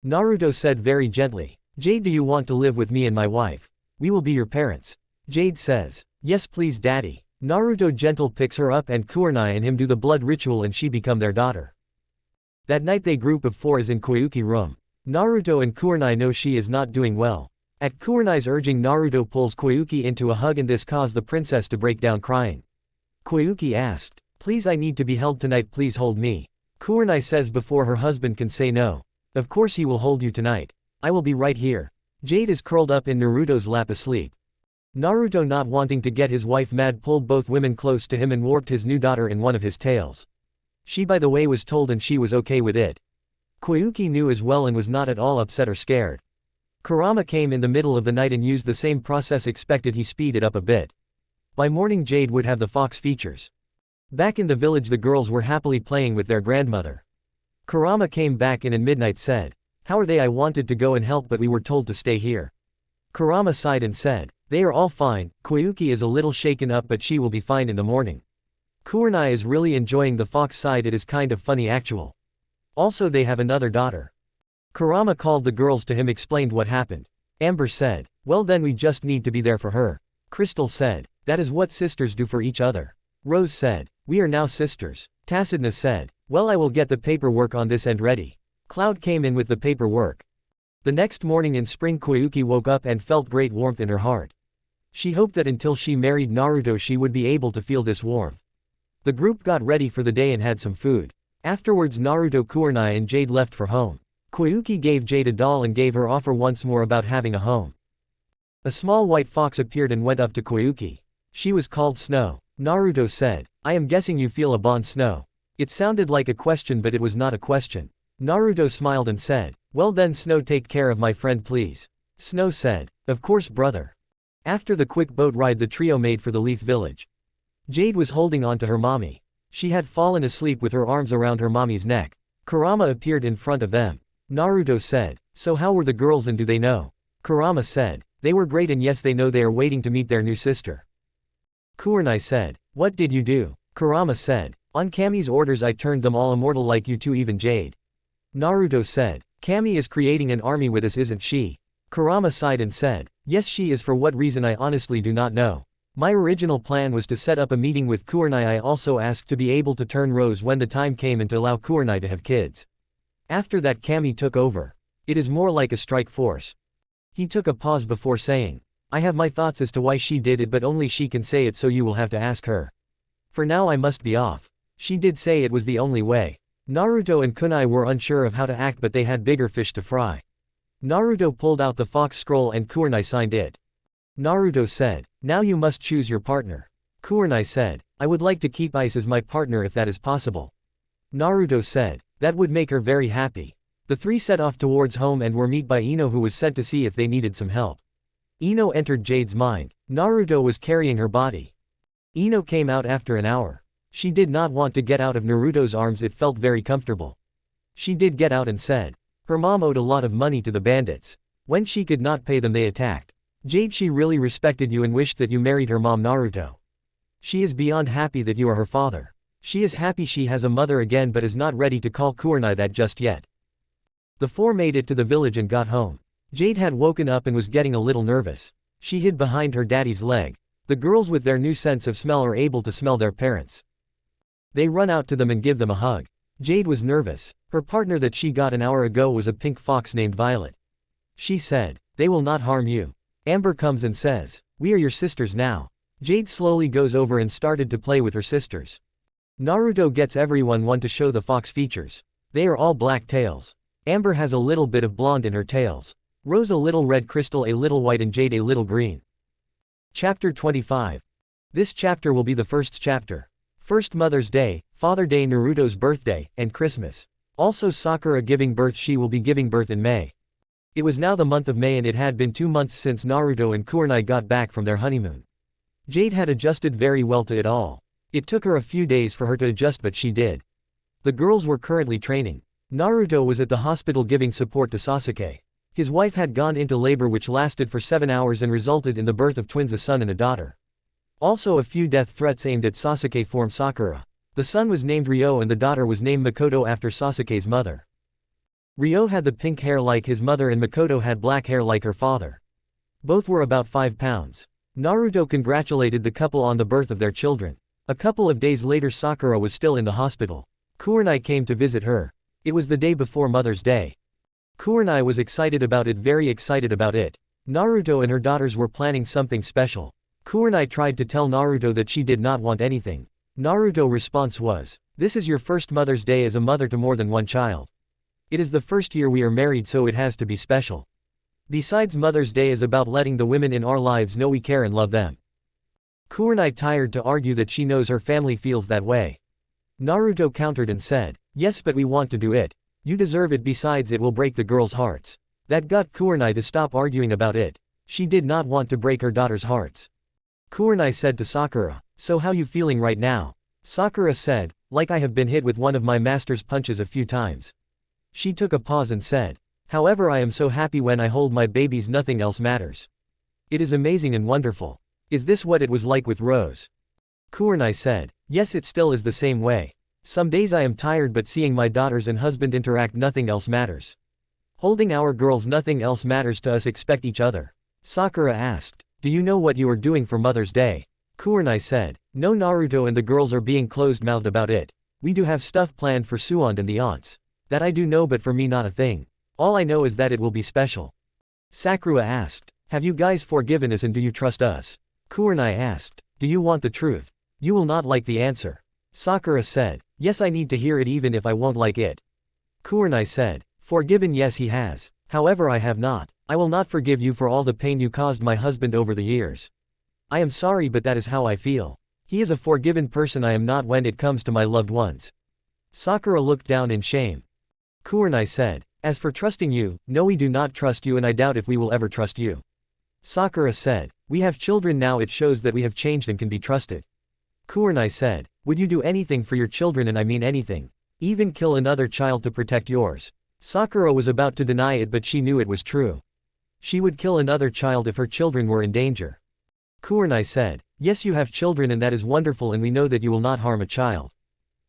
Naruto said very gently, "Jade, do you want to live with me and my wife? We will be your parents." Jade says, "Yes please daddy." Naruto gentle picks her up and Kurenai and him do the blood ritual and she become their daughter. That night they group of 4 is in Koyuki room. Naruto and Kurenai know she is not doing well. At Kurenai's urging, Naruto pulls Koyuki into a hug and this caused the princess to break down crying. Koyuki asked, "Please, I need to be held tonight, please hold me." Kurenai says before her husband can say no, "Of course he will hold you tonight. I will be right here." Jade is curled up in Naruto's lap asleep. Naruto, not wanting to get his wife mad, pulled both women close to him and warped his new daughter in one of his tails. She by the way was told and she was okay with it. Koyuki knew as well and was not at all upset or scared. Kurama came in the middle of the night and used the same process expected. He speeded up a bit. By morning Jade would have the fox features. Back in the village the girls were happily playing with their grandmother. Kurama came back in and midnight said, "How are they? I wanted to go and help but we were told to stay here." Kurama sighed and said, "They are all fine." Koyuki is a little shaken up but she will be fine in the morning. Kurenai is really enjoying the fox side. It is kind of funny actual. Also they have another daughter. Kurama called the girls to him, explained what happened. Amber said, "Well then we just need to be there for her." Crystal said, "That is what sisters do for each other." Rose said, "We are now sisters." Tacidna said, "Well, I will get the paperwork on this end ready." Cloud came in with the paperwork. The next morning in spring Koyuki woke up and felt great warmth in her heart. She hoped that until she married Naruto she would be able to feel this warmth. The group got ready for the day and had some food. Afterwards Naruto, Kurenai and Jade left for home. Koyuki gave Jade a doll and gave her offer once more about having a home. A small white fox appeared and went up to Koyuki. She was called Snow. Naruto said, "I am guessing you feel a bond, Snow." It sounded like a question but it was not a question. Naruto smiled and said, "Well then Snow, take care of my friend please." Snow said, "Of course brother." After the quick boat ride the trio made for the Leaf Village. Jade was holding on to her mommy. She had fallen asleep with her arms around her mommy's neck. Kurama appeared in front of them. Naruto said, "So how were the girls and do they know?" Kurama said, "They were great and yes they know they are waiting to meet their new sister." Kurenai said, "What did you do?" Kurama said, "On Kami's orders I turned them all immortal like you two, even Jade." Naruto said, "Kami is creating an army with us, isn't she?" Kurama sighed and said, "Yes she is. For what reason I honestly do not know. My original plan was to set up a meeting with Kurenai. I also asked to be able to turn Rose when the time came and to allow Kurenai to have kids. After that Kami took over. It is more like a strike force." He took a pause before saying, "I have my thoughts as to why she did it but only she can say it, so you will have to ask her. For now I must be off." She did say it was the only way. Naruto and Kunai were unsure of how to act but they had bigger fish to fry. Naruto pulled out the fox scroll and Kurenai signed it. Naruto said, "Now you must choose your partner." Kurenai said, "I would like to keep Ice as my partner if that is possible." Naruto said, "That would make her very happy." The three set off towards home and were met by Ino, who was sent to see if they needed some help. Ino entered Jade's mind. Naruto was carrying her body. Ino came out after an hour. She did not want to get out of Naruto's arms, it felt very comfortable. She did get out and said, her mom owed a lot of money to the bandits. When she could not pay them they attacked. "Jade, she really respected you and wished that you married her mom, Naruto. She is beyond happy that you are her father. She is happy she has a mother again but is not ready to call Kurenai that just yet." The four made it to the village and got home. Jade had woken up and was getting a little nervous. She hid behind her daddy's leg. The girls with their new sense of smell are able to smell their parents. They run out to them and give them a hug. Jade was nervous. Her partner that she got an hour ago was a pink fox named Violet. She said, "They will not harm you." Amber comes and says, "We are your sisters now." Jade slowly goes over and started to play with her sisters. Naruto gets everyone one to show the fox features. They are all black tails. Amber has a little bit of blonde in her tails. Rose a little red, Crystal a little white, and Jade a little green. Chapter 25. This chapter will be the first chapter. First Mother's Day, Father Day, Naruto's birthday, and Christmas. Also Sakura giving birth. She will be giving birth in May. It was now the month of May and it had been 2 months since Naruto and Kurenai got back from their honeymoon. Jade had adjusted very well to it all. It took her a few days for her to adjust, but she did. The girls were currently training. Naruto was at the hospital giving support to Sasuke. His wife had gone into labor which lasted for 7 hours and resulted in the birth of twins, a son and a daughter. Also a few death threats aimed at Sasuke formed Sakura. The son was named Ryo and the daughter was named Makoto after Sasuke's mother. Ryo had the pink hair like his mother and Makoto had black hair like her father. Both were about 5 pounds. Naruto congratulated the couple on the birth of their children. A couple of days later Sakura was still in the hospital. Kurenai came to visit her. It was the day before Mother's Day. Kurenai was excited about it, very excited about it. Naruto and her daughters were planning something special. Kurenai tried to tell Naruto that she did not want anything. Naruto's response was, "This is your first Mother's Day as a mother to more than one child. It is the first year we are married, so it has to be special. Besides, Mother's Day is about letting the women in our lives know we care and love them." Kurenai tired to argue that she knows her family feels that way. Naruto countered and said, "Yes, but we want to do it. You deserve it, besides it will break the girls' hearts." That got Kurenai to stop arguing about it. She did not want to break her daughter's hearts. Kurenai said to Sakura, "So how you feeling right now?" Sakura said, "Like I have been hit with one of my master's punches a few times." She took a pause and said, "However, I am so happy when I hold my babies, nothing else matters. It is amazing and wonderful." Is this what it was like with Rose? Kurenai said, "Yes, it still is the same way. Some days I am tired, but seeing my daughters and husband interact, nothing else matters. Holding our girls, nothing else matters to us except each other." Sakura asked, "Do you know what you are doing for Mother's Day?" Kurenai said, "No, Naruto and the girls are being closed-mouthed about it. We do have stuff planned for Suon and the aunts. That I do know, but for me not a thing. All I know is that it will be special." Sakura asked, "Have you guys forgiven us and do you trust us?" Kurenai asked, "Do you want the truth? You will not like the answer." Sakura said, "Yes, I need to hear it even if I won't like it." Kurenai said, "Forgiven, yes he has. However, I have not. I will not forgive you for all the pain you caused my husband over the years. I am sorry, but that is how I feel. He is a forgiven person, I am not when it comes to my loved ones." Sakura looked down in shame. Kurenai said, "As for trusting you, no, we do not trust you and I doubt if we will ever trust you." Sakura said, "We have children now, it shows that we have changed and can be trusted." Kurenai said, "Would you do anything for your children, and I mean anything? Even kill another child to protect yours?" Sakura was about to deny it, but she knew it was true. She would kill another child if her children were in danger. Kurenai said, "Yes, you have children and that is wonderful and we know that you will not harm a child.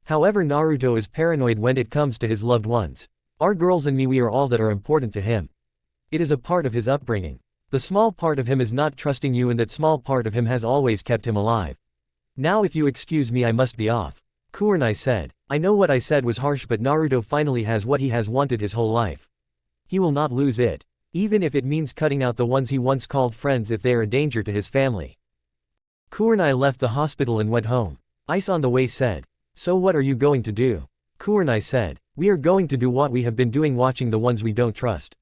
However, Naruto is paranoid when it comes to his loved ones. Our girls and me, we are all that are important to him. It is a part of his upbringing. The small part of him is not trusting you and that small part of him has always kept him alive. Now if you excuse me, I must be off." Kurenai said, "I know what I said was harsh, but Naruto finally has what he has wanted his whole life. He will not lose it. Even if it means cutting out the ones he once called friends if they are a danger to his family." Kurenai left the hospital and went home. Ice on the way said, "So what are you going to do?" Kurenai said, "We are going to do what we have been doing, watching the ones we don't trust.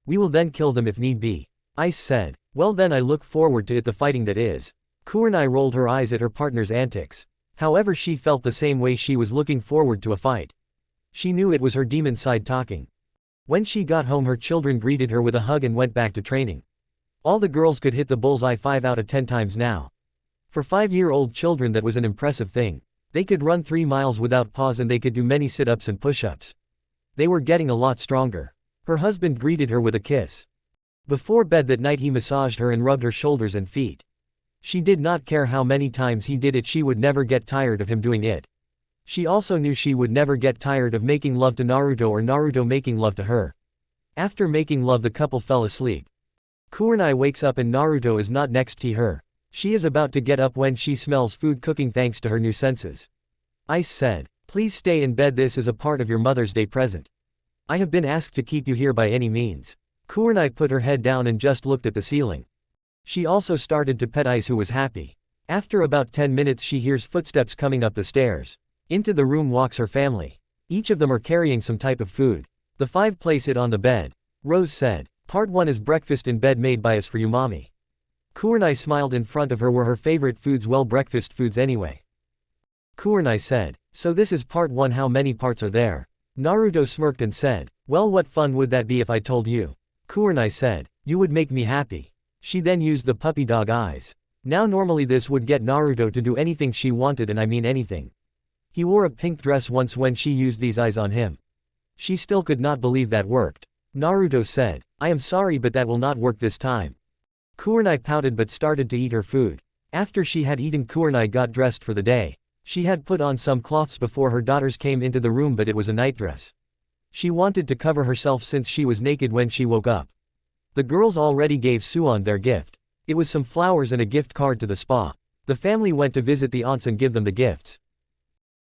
We will then kill them if need be." Ice said, "Well then, I look forward to it, the fighting that is." Kurenai rolled her eyes at her partner's antics. However, she felt the same way, she was looking forward to a fight. She knew it was her demon side talking. When she got home, her children greeted her with a hug and went back to training. All the girls could hit the bullseye 5 out of 10 times now. For 5-year-old children that was an impressive thing. They could run 3 miles without pause and they could do many sit-ups and push-ups. They were getting a lot stronger. Her husband greeted her with a kiss. Before bed that night he massaged her and rubbed her shoulders and feet. She did not care how many times he did it, she would never get tired of him doing it. She also knew she would never get tired of making love to Naruto or Naruto making love to her. After making love, the couple fell asleep. Kurenai wakes up and Naruto is not next to her. She is about to get up when she smells food cooking thanks to her new senses. Ice said, "Please stay in bed, this is a part of your Mother's Day present. I have been asked to keep you here by any means." Kurenai put her head down and just looked at the ceiling. She also started to pet Ice, who was happy. After about 10 minutes she hears footsteps coming up the stairs. Into the room walks her family. Each of them are carrying some type of food. The 5 place it on the bed. Rose said, "Part 1 is breakfast in bed made by us for you, mommy." Kurenai smiled. In front of her were her favorite foods, well, breakfast foods anyway. Kurenai said, "So this is part 1, how many parts are there?" Naruto smirked and said, "Well, what fun would that be if I told you?" Kurenai said, "You would make me happy." She then used the puppy dog eyes. Now normally this would get Naruto to do anything she wanted, and I mean anything. He wore a pink dress once when she used these eyes on him. She still could not believe that worked. Naruto said, "I am sorry, but that will not work this time." Kurenai pouted but started to eat her food. After she had eaten, Kurenai got dressed for the day. She had put on some cloths before her daughters came into the room, but it was a nightdress. She wanted to cover herself since she was naked when she woke up. The girls already gave Suon their gift. It was some flowers and a gift card to the spa. The family went to visit the aunts and give them the gifts.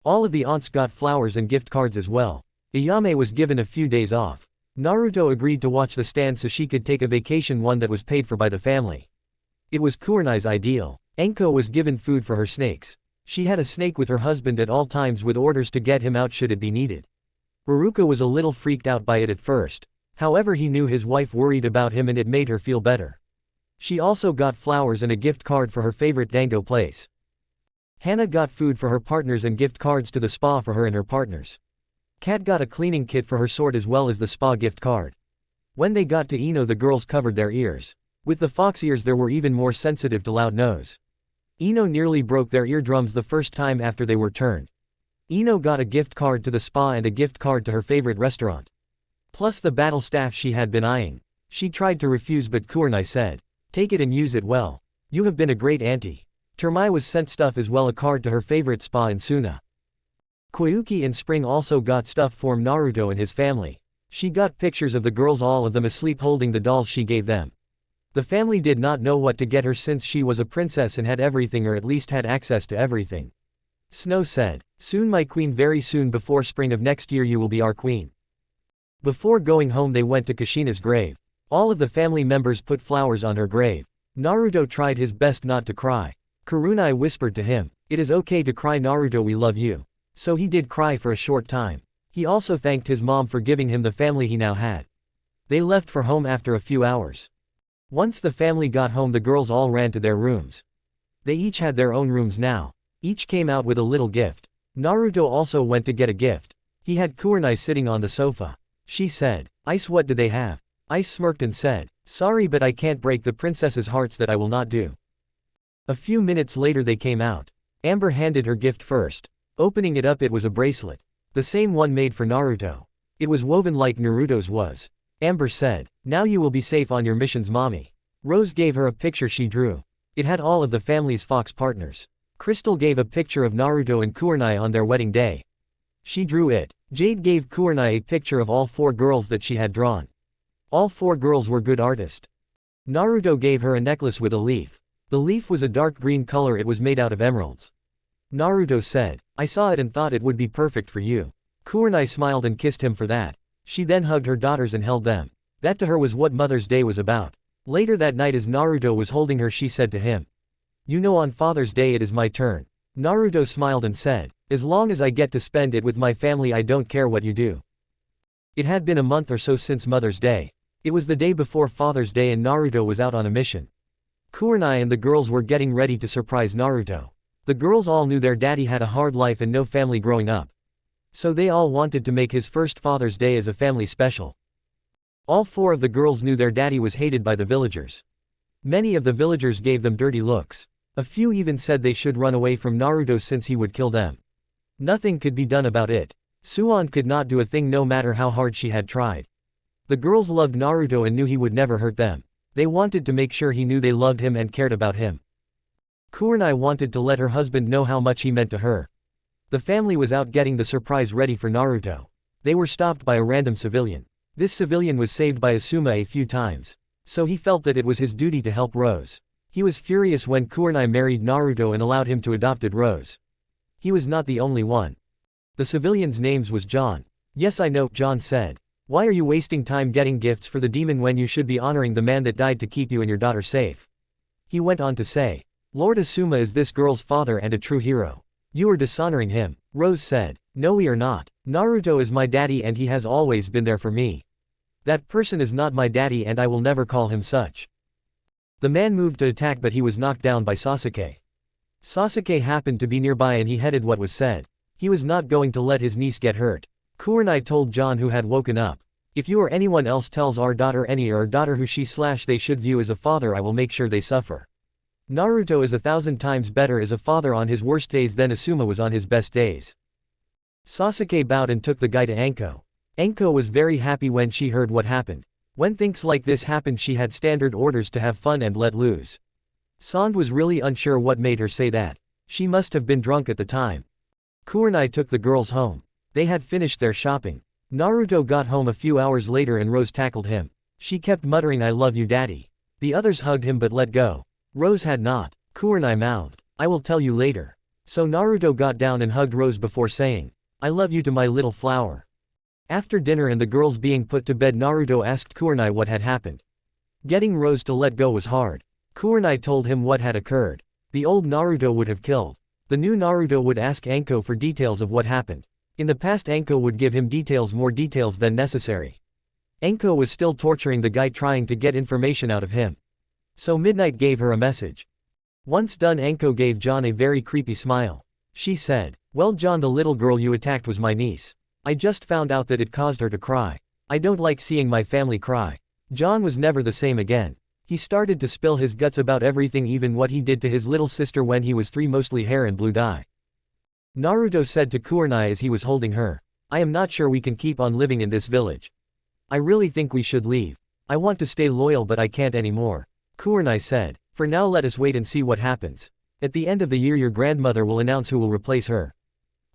All of the aunts got flowers and gift cards as well. Ayame was given a few days off. Naruto agreed to watch the stand so she could take a vacation, one that was paid for by the family. It was Kurenai's ideal. Enko was given food for her snakes. She had a snake with her husband at all times with orders to get him out should it be needed. Baruka was a little freaked out by it at first. However, he knew his wife worried about him and it made her feel better. She also got flowers and a gift card for her favorite dango place. Hannah got food for her partners and gift cards to the spa for her and her partners. Kat got a cleaning kit for her sword as well as the spa gift card. When they got to Ino, the girls covered their ears. With the fox ears they were even more sensitive to loud noise. Ino nearly broke their eardrums the first time after they were turned. Ino got a gift card to the spa and a gift card to her favorite restaurant. Plus the battle staff she had been eyeing. She tried to refuse, but Kurenai said, "Take it and use it well. You have been a great auntie." Termai was sent stuff as well, a card to her favorite spa in Suna. Koyuki and Spring also got stuff for Naruto and his family. She got pictures of the girls, all of them asleep, holding the dolls she gave them. The family did not know what to get her since she was a princess and had everything, or at least had access to everything. Snow said, "Soon, my queen, very soon, before spring of next year you will be our queen." Before going home they went to Kushina's grave. All of the family members put flowers on her grave. Naruto tried his best not to cry. Kurenai whispered to him, "It is okay to cry, Naruto, we love you." So he did cry for a short time. He also thanked his mom for giving him the family he now had. They left for home after a few hours. Once the family got home, the girls all ran to their rooms. They each had their own rooms now. Each came out with a little gift. Naruto also went to get a gift. He had Kurenai sitting on the sofa. She said, "Ice, what do they have?" Ice smirked and said, "Sorry, but I can't break the princess's hearts, that I will not do." A few minutes later they came out. Amber handed her gift first. Opening it up, it was a bracelet. The same one made for Naruto. It was woven like Naruto's was. Amber said, "Now you will be safe on your missions, mommy." Rose gave her a picture she drew. It had all of the family's fox partners. Crystal gave a picture of Naruto and Kurenai on their wedding day. She drew it. Jade gave Kurenai a picture of all 4 girls that she had drawn. All 4 girls were good artists. Naruto gave her a necklace with a leaf. The leaf was a dark green color, it was made out of emeralds. Naruto said, "I saw it and thought it would be perfect for you." Kurenai smiled and kissed him for that. She then hugged her daughters and held them. That to her was what Mother's Day was about. Later that night, as Naruto was holding her, she said to him, "You know, on Father's Day it is my turn." Naruto smiled and said, "As long as I get to spend it with my family, I don't care what you do." It had been a month or so since Mother's Day. It was the day before Father's Day and Naruto was out on a mission. Kurenai and the girls were getting ready to surprise Naruto. The girls all knew their daddy had a hard life and no family growing up. So they all wanted to make his first Father's Day as a family special. All 4 of the girls knew their daddy was hated by the villagers. Many of the villagers gave them dirty looks. A few even said they should run away from Naruto since he would kill them. Nothing could be done about it. Suon could not do a thing no matter how hard she had tried. The girls loved Naruto and knew he would never hurt them. They wanted to make sure he knew they loved him and cared about him. Kurenai wanted to let her husband know how much he meant to her. The family was out getting the surprise ready for Naruto. They were stopped by a random civilian. This civilian was saved by Asuma a few times. So he felt that it was his duty to help Rose. He was furious when Kurenai married Naruto and allowed him to adopted Rose. He was not the only one. The civilian's name was John. Yes, I know, John said. Why are you wasting time getting gifts for the demon when you should be honoring the man that died to keep you and your daughter safe? He went on to say. Lord Asuma is this girl's father and a true hero. You are dishonoring him. Rose said. No, we are not. Naruto is my daddy and he has always been there for me. That person is not my daddy and I will never call him such. The man moved to attack but he was knocked down by Sasuke. Sasuke happened to be nearby and he headed what was said. He was not going to let his niece get hurt. Kurenai told John, who had woken up. If you or anyone else tells our daughter who she/they should view as a father, I will make sure they suffer. Naruto is 1,000 times better as a father on his worst days than Asuma was on his best days. Sasuke bowed and took the guy to Anko. Anko was very happy when she heard what happened. When things like this happened, she had standard orders to have fun and let loose. Sand was really unsure what made her say that. She must have been drunk at the time. Kurenai took the girls home. They had finished their shopping. Naruto got home a few hours later and Rose tackled him. She kept muttering, I love you daddy. The others hugged him but let go. Rose had not. Kurenai mouthed, I will tell you later. So Naruto got down and hugged Rose before saying, I love you to my little flower. After dinner and the girls being put to bed, Naruto asked Kurenai what had happened. Getting Rose to let go was hard. Kurenai told him what had occurred. The old Naruto would have killed. The new Naruto would ask Anko for details of what happened. In the past, Anko would give him more details than necessary. Anko was still torturing the guy, trying to get information out of him. So Midnight gave her a message. Once done, Anko gave John a very creepy smile. She said, well John, the little girl you attacked was my niece. I just found out that it caused her to cry. I don't like seeing my family cry. John was never the same again. He started to spill his guts about everything, even what he did to his little sister when he was 3, mostly hair and blue dye. Naruto said to Kurenai as he was holding her, I am not sure we can keep on living in this village. I really think we should leave. I want to stay loyal but I can't anymore. Kurenai said, for now let us wait and see what happens. At the end of the year your grandmother will announce who will replace her.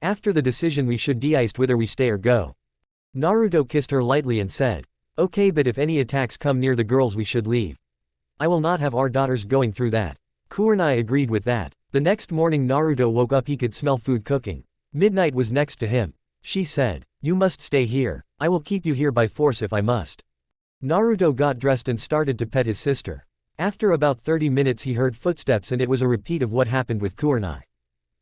After the decision we should decide whether we stay or go. Naruto kissed her lightly and said, okay, but if any attacks come near the girls we should leave. I will not have our daughters going through that. Kurenai agreed with that. The next morning Naruto woke up, he could smell food cooking. Midnight was next to him. She said, you must stay here. I will keep you here by force if I must. Naruto got dressed and started to pet his sister. After about 30 minutes he heard footsteps and it was a repeat of what happened with Kurenai.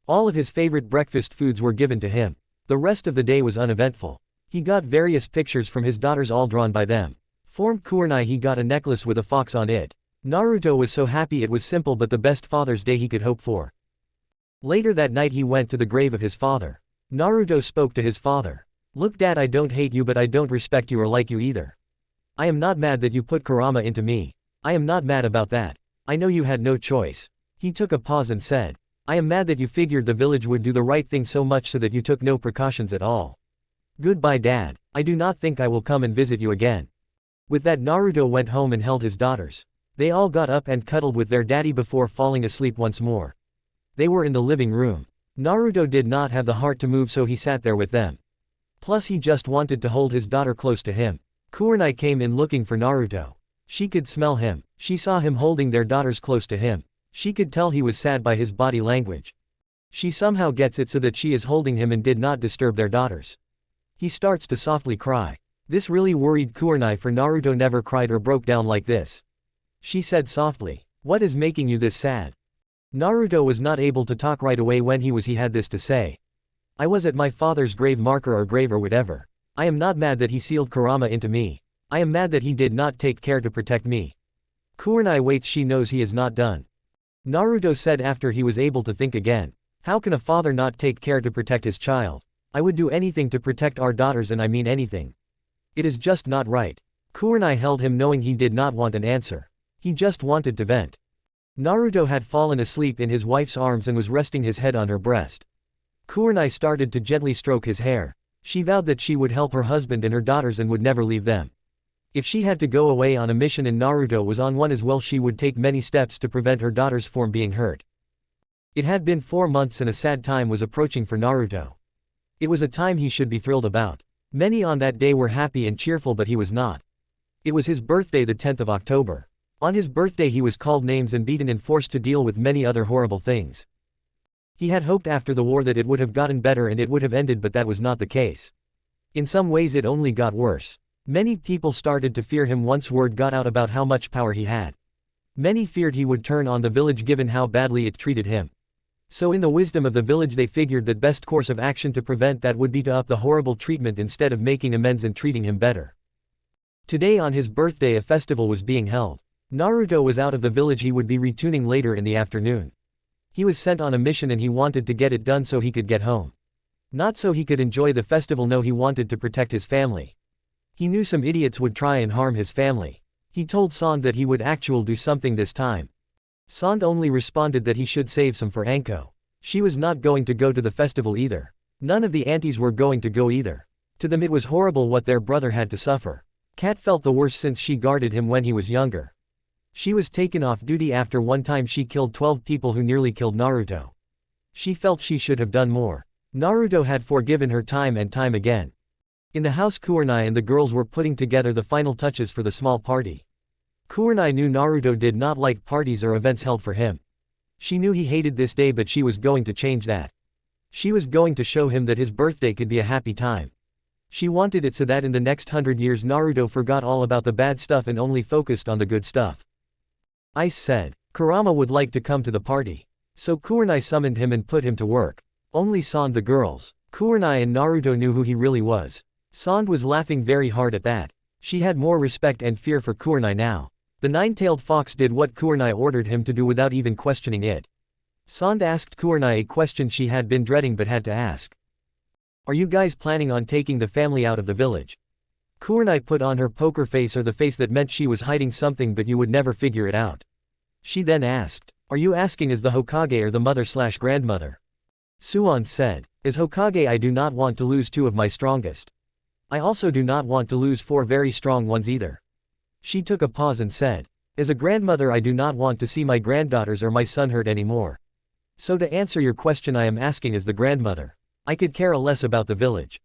All of his favorite breakfast foods were given to him. The rest of the day was uneventful. He got various pictures from his daughters, all drawn by them. From Kurenai he got a necklace with a fox on it. Naruto was so happy, it was simple but the best Father's Day he could hope for. Later that night he went to the grave of his father. Naruto spoke to his father. Look dad, I don't hate you but I don't respect you or like you either. I am not mad that you put Kurama into me. I am not mad about that. I know you had no choice. He took a pause and said, I am mad that you figured the village would do the right thing so much so that you took no precautions at all. Goodbye dad, I do not think I will come and visit you again. With that Naruto went home and held his daughters. They all got up and cuddled with their daddy before falling asleep once more. They were in the living room. Naruto did not have the heart to move so he sat there with them. Plus he just wanted to hold his daughter close to him. Kurenai came in looking for Naruto. She could smell him. She saw him holding their daughters close to him. She could tell he was sad by his body language. She somehow gets it so that she is holding him and did not disturb their daughters. He starts to softly cry. This really worried Kurenai, for Naruto never cried or broke down like this. She said softly, what is making you this sad? Naruto was not able to talk right away when he had this to say. I was at my father's grave marker or grave or whatever. I am not mad that he sealed Kurama into me. I am mad that he did not take care to protect me. Kurenai waits, she knows he is not done. Naruto said after he was able to think again. How can a father not take care to protect his child? I would do anything to protect our daughters, and I mean anything. It is just not right. Kurenai held him, knowing he did not want an answer. He just wanted to vent. Naruto had fallen asleep in his wife's arms and was resting his head on her breast. Kurenai started to gently stroke his hair. She vowed that she would help her husband and her daughters and would never leave them. If she had to go away on a mission and Naruto was on one as well, she would take many steps to prevent her daughters from being hurt. It had been 4 months and a sad time was approaching for Naruto. It was a time he should be thrilled about. Many on that day were happy and cheerful, but he was not. It was his birthday, the 10th of October. On his birthday he was called names and beaten and forced to deal with many other horrible things. He had hoped after the war that it would have gotten better and it would have ended, but that was not the case. In some ways it only got worse. Many people started to fear him once word got out about how much power he had. Many feared he would turn on the village given how badly it treated him. So in the wisdom of the village they figured that best course of action to prevent that would be to up the horrible treatment instead of making amends and treating him better. Today on his birthday a festival was being held. Naruto was out of the village. He would be returning later in the afternoon. He was sent on a mission and he wanted to get it done so he could get home. Not so he could enjoy the festival, no, he wanted to protect his family. He knew some idiots would try and harm his family. He told Sand that he would actually do something this time. Sand only responded that he should save some for Anko. She was not going to go to the festival either. None of the aunties were going to go either. To them it was horrible what their brother had to suffer. Kat felt the worst since she guarded him when he was younger. She was taken off duty after one time she killed 12 people who nearly killed Naruto. She felt she should have done more. Naruto had forgiven her time and time again. In the house Kurenai and the girls were putting together the final touches for the small party. Kurenai knew Naruto did not like parties or events held for him. She knew he hated this day, but she was going to change that. She was going to show him that his birthday could be a happy time. She wanted it so that in the next 100 years Naruto forgot all about the bad stuff and only focused on the good stuff. Ice said. Kurama would like to come to the party. So Kurenai summoned him and put him to work. Only Sand, the girls, Kurenai and Naruto knew who he really was. Sand was laughing very hard at that. She had more respect and fear for Kurenai now. The nine-tailed fox did what Kurenai ordered him to do without even questioning it. Sand asked Kurenai a question she had been dreading but had to ask. Are you guys planning on taking the family out of the village? Kurenai put on her poker face, or the face that meant she was hiding something but you would never figure it out. She then asked, are you asking as the Hokage or the mother/grandmother? Suan said, as Hokage I do not want to lose 2 of my strongest. I also do not want to lose 4 very strong ones either. She took a pause and said, as a grandmother I do not want to see my granddaughters or my son hurt anymore. So to answer your question, I am asking as the grandmother. I could care less about the village.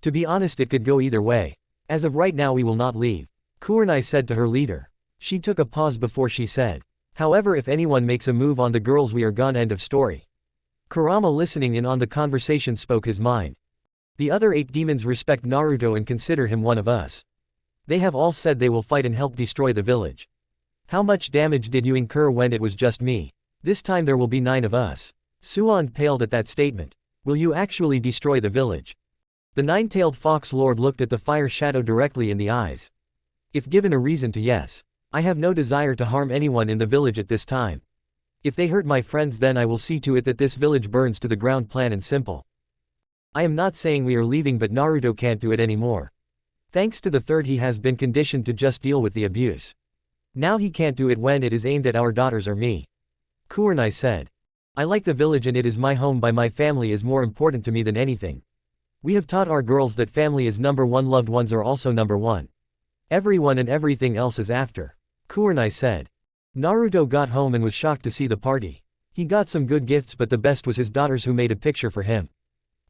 To be honest, it could go either way. As of right now we will not leave, Kurenai said to her leader. She took a pause before she said, however, if anyone makes a move on the girls we are gone, end of story. Kurama, listening in on the conversation, spoke his mind. The other 8 demons respect Naruto and consider him one of us. They have all said they will fight and help destroy the village. How much damage did you incur when it was just me? This time there will be 9 of us. Suan paled at that statement. Will you actually destroy the village? The nine-tailed fox lord looked at the fire shadow directly in the eyes. If given a reason to, yes. I have no desire to harm anyone in the village at this time. If they hurt my friends, then I will see to it that this village burns to the ground, plain and simple. I am not saying we are leaving, but Naruto can't do it anymore. Thanks to the 3rd, he has been conditioned to just deal with the abuse. Now he can't do it when it is aimed at our daughters or me. Kurenai said. I like the village and it is my home. By my family is more important to me than anything. We have taught our girls that family is number 1, loved ones are also number 1. Everyone and everything else is after. Kurenai said. Naruto got home and was shocked to see the party. He got some good gifts, but the best was his daughters, who made a picture for him.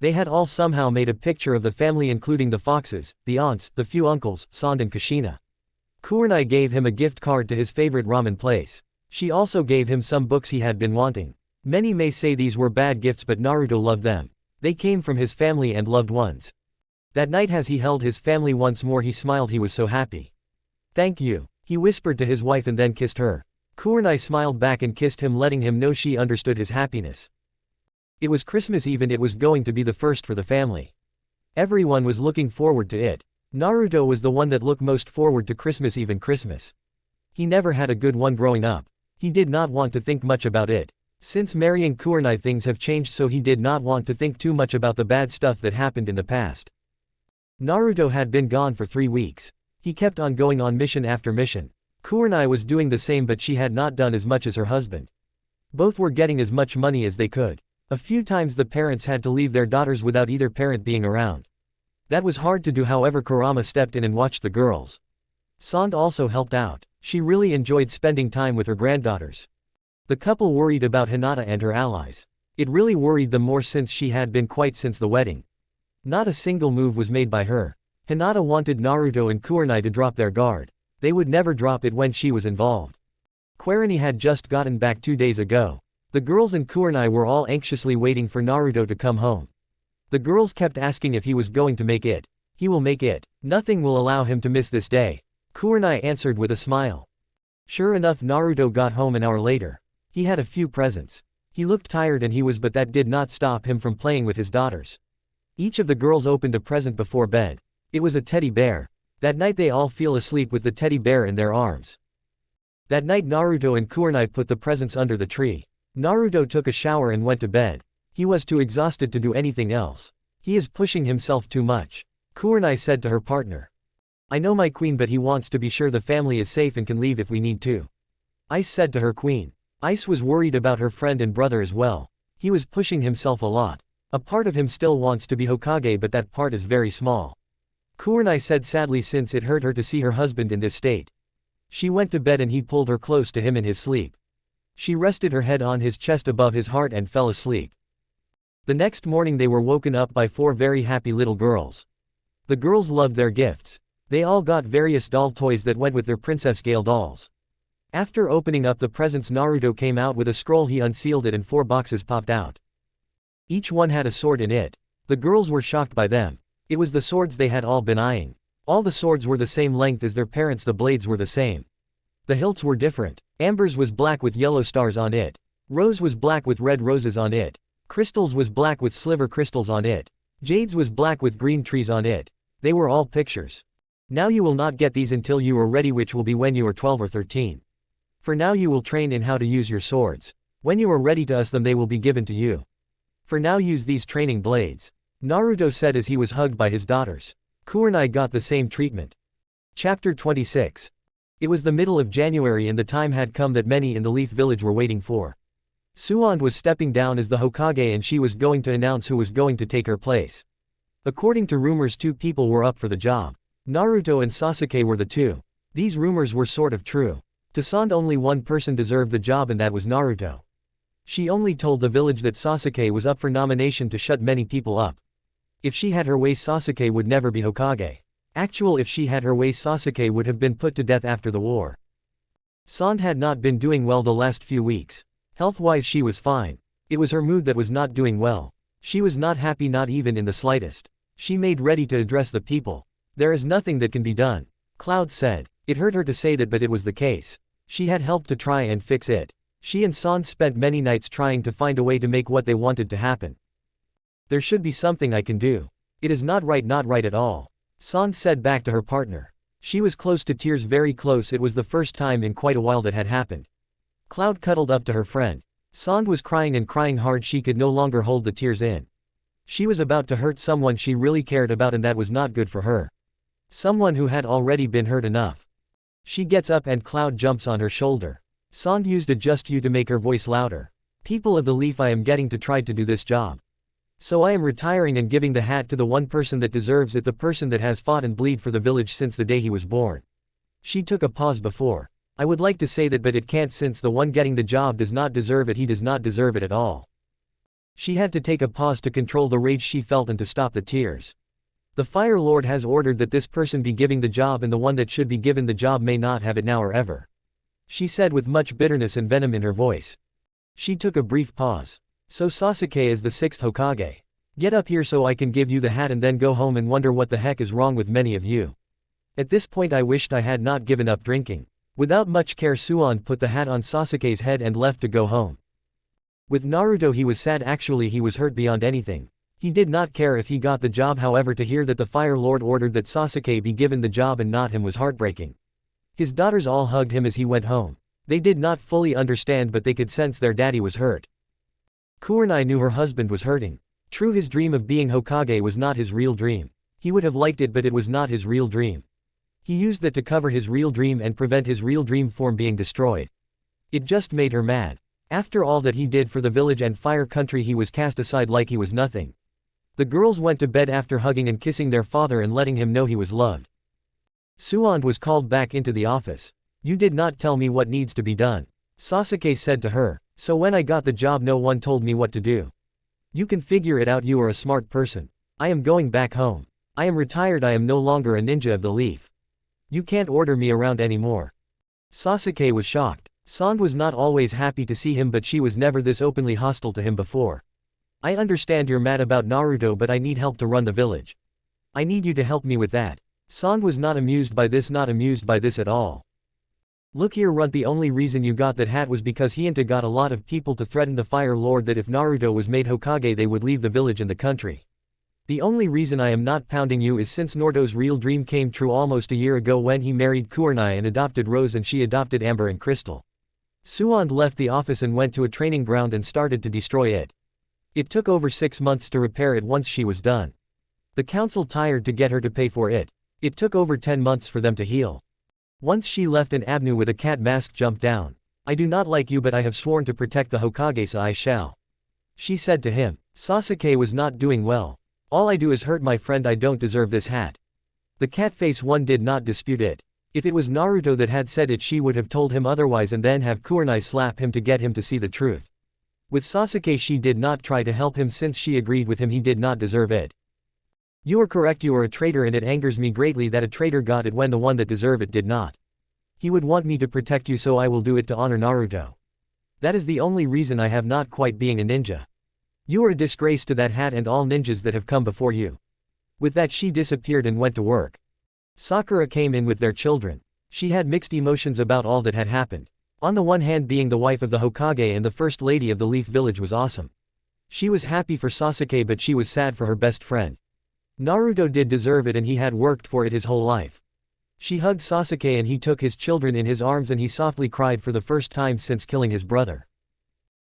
They had all somehow made a picture of the family, including the foxes, the aunts, the few uncles, Sand and Kushina. Kurenai gave him a gift card to his favorite ramen place. She also gave him some books he had been wanting. Many may say these were bad gifts, but Naruto loved them. They came from his family and loved ones. That night as he held his family once more, he smiled. He was so happy. Thank you, he whispered to his wife and then kissed her. Kurenai smiled back and kissed him, letting him know she understood his happiness. It was Christmas Eve and it was going to be the first for the family. Everyone was looking forward to it. Naruto was the one that looked most forward to Christmas Eve and Christmas. He never had a good one growing up. He did not want to think much about it. Since marrying Kurenai, things have changed, so he did not want to think too much about the bad stuff that happened in the past. Naruto had been gone for 3 weeks. He kept on going on mission after mission. Kurenai was doing the same, but she had not done as much as her husband. Both were getting as much money as they could. A few times the parents had to leave their daughters without either parent being around. That was hard to do, however Kurama stepped in and watched the girls. Sand also helped out. She really enjoyed spending time with her granddaughters. The couple worried about Hinata and her allies. It really worried them more since she had been quiet since the wedding. Not a single move was made by her. Hinata wanted Naruto and Kurenai to drop their guard. They would never drop it when she was involved. Quarani had just gotten back 2 days ago. The girls and Kurenai were all anxiously waiting for Naruto to come home. The girls kept asking if he was going to make it. He will make it. Nothing will allow him to miss this day. Kurenai answered with a smile. Sure enough, Naruto got home an hour later. He had a few presents. He looked tired and but that did not stop him from playing with his daughters. Each of the girls opened a present before bed. It was a teddy bear. That night they all fell asleep with the teddy bear in their arms. That night Naruto and Kurenai put the presents under the tree. Naruto took a shower and went to bed. He was too exhausted to do anything else. He is pushing himself too much. Kurenai said to her partner. I know my queen, but he wants to be sure the family is safe and can leave if we need to. Ice said to her queen. Ice was worried about her friend and brother as well. He was pushing himself a lot. A part of him still wants to be Hokage, but that part is very small. Kurenai said sadly, since it hurt her to see her husband in this state. She went to bed and he pulled her close to him in his sleep. She rested her head on his chest above his heart and fell asleep. The next morning they were woken up by 4 very happy little girls. The girls loved their gifts. They all got various doll toys that went with their Princess Gale dolls. After opening up the presents, Naruto came out with a scroll. He unsealed it and 4 boxes popped out. Each one had a sword in it. The girls were shocked by them. It was the swords they had all been eyeing. All the swords were the same length as their parents, the blades were the same. The hilts were different. Amber's was black with yellow stars on it. Rose was black with red roses on it. Crystal's was black with sliver crystals on it. Jade's was black with green trees on it. They were all pictures. Now you will not get these until you are ready, which will be when you are 12 or 13. For now you will train in how to use your swords. When you are ready to use them, they will be given to you. For now use these training blades. Naruto said as he was hugged by his daughters. Kurenai got the same treatment. Chapter 26. It was the middle of January and the time had come that many in the Leaf Village were waiting for. Suan was stepping down as the Hokage and she was going to announce who was going to take her place. According to rumors, 2 people were up for the job. Naruto and Sasuke were the 2. These rumors were sort of true. To Sand, only one person deserved the job and that was Naruto. She only told the village that Sasuke was up for nomination to shut many people up. If she had her way, Sasuke would never be Hokage. If she had her way, Sasuke would have been put to death after the war. Sand had not been doing well the last few weeks. Health-wise she was fine. It was her mood that was not doing well. She was not happy, not even in the slightest. She made ready to address the people. There is nothing that can be done. Cloud said. It hurt her to say that, but it was the case. She had helped to try and fix it. She and Sand spent many nights trying to find a way to make what they wanted to happen. There should be something I can do. It is not right at all. Sand said back to her partner. She was close to tears, very close. It was the first time in quite a while that had happened. Cloud cuddled up to her friend. Sand was crying and crying hard. She could no longer hold the tears in. She was about to hurt someone she really cared about, and that was not good for her. Someone who had already been hurt enough. She gets up and Cloud jumps on her shoulder. Sand used a just you to make her voice louder. People of the Leaf, I am getting to try to do this job. So I am retiring and giving the hat to the one person that deserves it, the person that has fought and bleed for the village since the day he was born. She took a pause before. I would like to say that, but it can't, since the one getting the job does not deserve it. He does not deserve it at all. She had to take a pause to control the rage she felt and to stop the tears. The Fire Lord has ordered that this person be giving the job, and the one that should be given the job may not have it now or ever. She said with much bitterness and venom in her voice. She took a brief pause. So Sasuke is the 6th Hokage. Get up here so I can give you the hat and then go home and wonder what the heck is wrong with many of you. At this point I wished I had not given up drinking. Without much care, Suan put the hat on Sasuke's head and left to go home. With Naruto he was sad, actually he was hurt beyond anything. He did not care if he got the job, however to hear that the Fire Lord ordered that Sasuke be given the job and not him was heartbreaking. His daughters all hugged him as he went home. They did not fully understand, but they could sense their daddy was hurt. Kurenai knew her husband was hurting. True, his dream of being Hokage was not his real dream. He would have liked it, but it was not his real dream. He used that to cover his real dream and prevent his real dream form being destroyed. It just made her mad. After all that he did for the village and Fire Country, he was cast aside like he was nothing. The girls went to bed after hugging and kissing their father and letting him know he was loved. Suan was called back into the office. You did not tell me what needs to be done. Sasuke said to her. So when I got the job no one told me what to do. You can figure it out, you are a smart person. I am going back home. I am retired, I am no longer a ninja of the Leaf. You can't order me around anymore. Sasuke was shocked. Sand was not always happy to see him, but she was never this openly hostile to him before. I understand you're mad about Naruto, but I need help to run the village. I need you to help me with that. Sand was not amused by this at all. Look here Runt, the only reason you got that hat was because Hinata got a lot of people to threaten the Fire Lord that if Naruto was made Hokage they would leave the village and the country. The only reason I am not pounding you is since Naruto's real dream came true almost a year ago when he married Kurenai and adopted Rose and she adopted Amber and Crystal. Suand left the office and went to a training ground and started to destroy it. It took over 6 months to repair it once she was done. The council tired to get her to pay for it. It took over 10 months for them to heal. Once she left and Abnu with a cat mask jumped down. I do not like you but I have sworn to protect the Hokage so I shall. She said to him. Sasuke was not doing well. All I do is hurt my friend, I don't deserve this hat. The cat face one did not dispute it. If it was Naruto that had said it she would have told him otherwise and then have Kurenai slap him to get him to see the truth. With Sasuke she did not try to help him since she agreed with him he did not deserve it. You are correct, you are a traitor and it angers me greatly that a traitor got it when the one that deserved it did not. He would want me to protect you so I will do it to honor Naruto. That is the only reason I have not quite being a ninja. You are a disgrace to that hat and all ninjas that have come before you. With that she disappeared and went to work. Sakura came in with their children. She had mixed emotions about all that had happened. On the one hand, being the wife of the Hokage and the first lady of the Leaf Village was awesome. She was happy for Sasuke but she was sad for her best friend. Naruto did deserve it and he had worked for it his whole life. She hugged Sasuke and he took his children in his arms and he softly cried for the first time since killing his brother.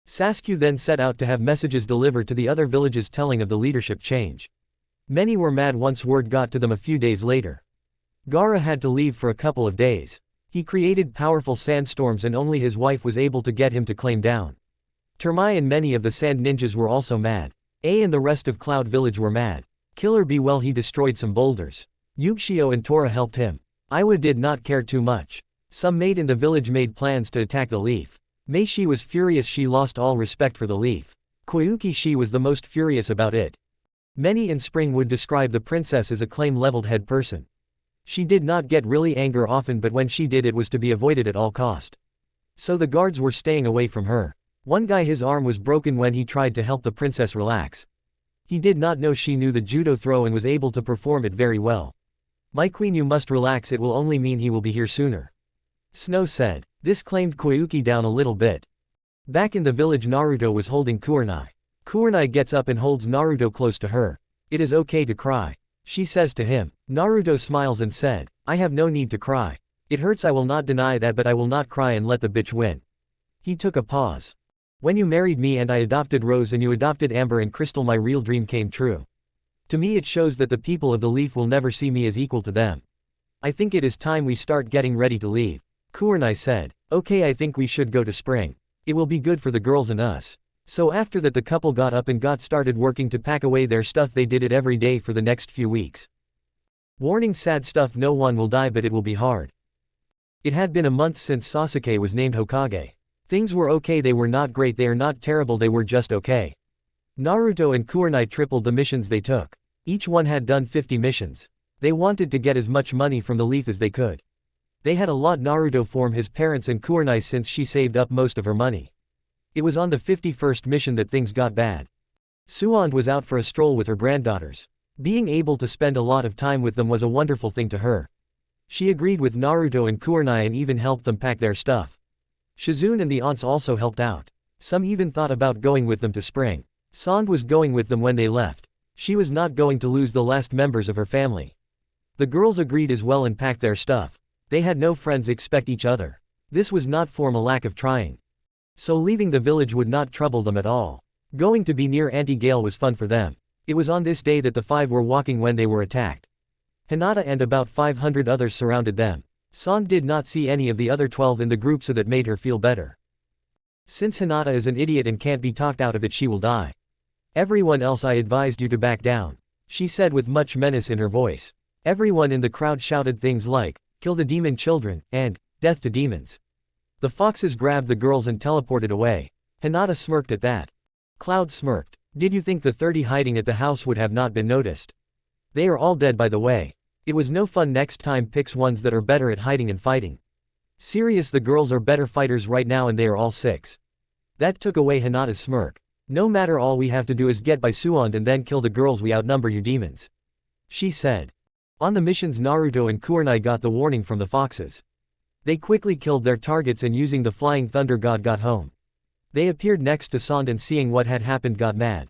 Sasuke then set out to have messages delivered to the other villages telling of the leadership change. Many were mad once word got to them a few days later. Gaara had to leave for a couple of days. He created powerful sandstorms and only his wife was able to get him to claim down. Termai and many of the sand ninjas were also mad. A and the rest of Cloud Village were mad. Killer B well he destroyed some boulders. Yugshio and Tora helped him. Iwa did not care too much. Some maid in the village made plans to attack the Leaf. Meishi was furious, she lost all respect for the Leaf. Koyuki she was the most furious about it. Many in Spring would describe the princess as a claim-leveled head person. She did not get really angry often but when she did it was to be avoided at all cost. So the guards were staying away from her. One guy his arm was broken when he tried to help the princess relax. He did not know she knew the judo throw and was able to perform it very well. My queen you must relax, it will only mean he will be here sooner. Snow said. This calmed Koyuki down a little bit. Back in the village Naruto was holding Kurenai. Kurenai gets up and holds Naruto close to her. It is okay to cry. She says to him. Naruto smiles and said, I have no need to cry. It hurts, I will not deny that, but I will not cry and let the bitch win. He took a pause. When you married me and I adopted Rose and you adopted Amber and Crystal, my real dream came true. To me it shows that the people of the Leaf will never see me as equal to them. I think it is time we start getting ready to leave. Kurenai said, okay, I think we should go to Spring. It will be good for the girls and us. So after that the couple got up and got started working to pack away their stuff. They did it every day for the next few weeks. Warning, sad stuff, no one will die but it will be hard. It had been a month since Sasuke was named Hokage. Things were okay, they were not great, they are not terrible, they were just okay. Naruto and Kurenai tripled the missions they took. Each one had done 50 missions. They wanted to get as much money from the Leaf as they could. They had a lot. Naruto from his parents and Kurenai since she saved up most of her money. It was on the 51st mission that things got bad. Suand was out for a stroll with her granddaughters. Being able to spend a lot of time with them was a wonderful thing to her. She agreed with Naruto and Kurenai and even helped them pack their stuff. Shizune and the aunts also helped out. Some even thought about going with them to Spring. Sand was going with them when they left. She was not going to lose the last members of her family. The girls agreed as well and packed their stuff. They had no friends except each other. This was not from a lack of trying. So leaving the village would not trouble them at all. Going to be near Auntie Gale was fun for them. It was on this day that the 5 were walking when they were attacked. Hinata and about 500 others surrounded them. Sand did not see any of the other 12 in the group, so that made her feel better. Since Hinata is an idiot and can't be talked out of it, she will die. Everyone else, I advised you to back down, she said with much menace in her voice. Everyone in the crowd shouted things like, kill the demon children, and, death to demons. The foxes grabbed the girls and teleported away. Hinata smirked at that. Cloud smirked. Did you think the 30 hiding at the house would have not been noticed? They are all dead, by the way. It was no fun. Next time picks ones that are better at hiding and fighting. Serious, the girls are better fighters right now and they are all 6. That took away Hinata's smirk. No matter, all we have to do is get by Suand and then kill the girls, we outnumber you demons. She said. On the missions, Naruto and Kurenai got the warning from the foxes. They quickly killed their targets and using the flying thunder god got home. They appeared next to Sand and seeing what had happened got mad.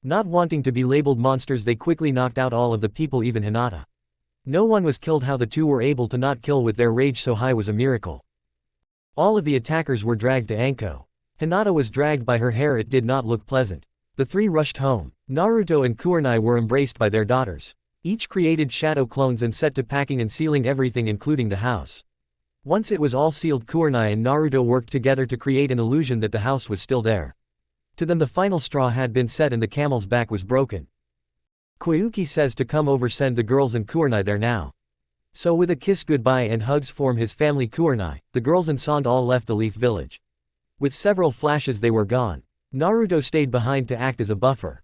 Not wanting to be labeled monsters, they quickly knocked out all of the people, even Hinata. No one was killed. How the two were able to not kill with their rage so high was a miracle. All of the attackers were dragged to Anko. Hinata was dragged by her hair. It did not look pleasant. The 3 rushed home. Naruto and Kurenai were embraced by their daughters. Each created shadow clones and set to packing and sealing everything, including the house. Once it was all sealed, Kurenai and Naruto worked together to create an illusion that the house was still there. To them, the final straw had been set and the camel's back was broken. Koyuki says to come over, send the girls and Kurenai there now. So with a kiss goodbye and hugs from his family Kurenai, the girls and Sand all left the Leaf Village. With several flashes they were gone. Naruto stayed behind to act as a buffer.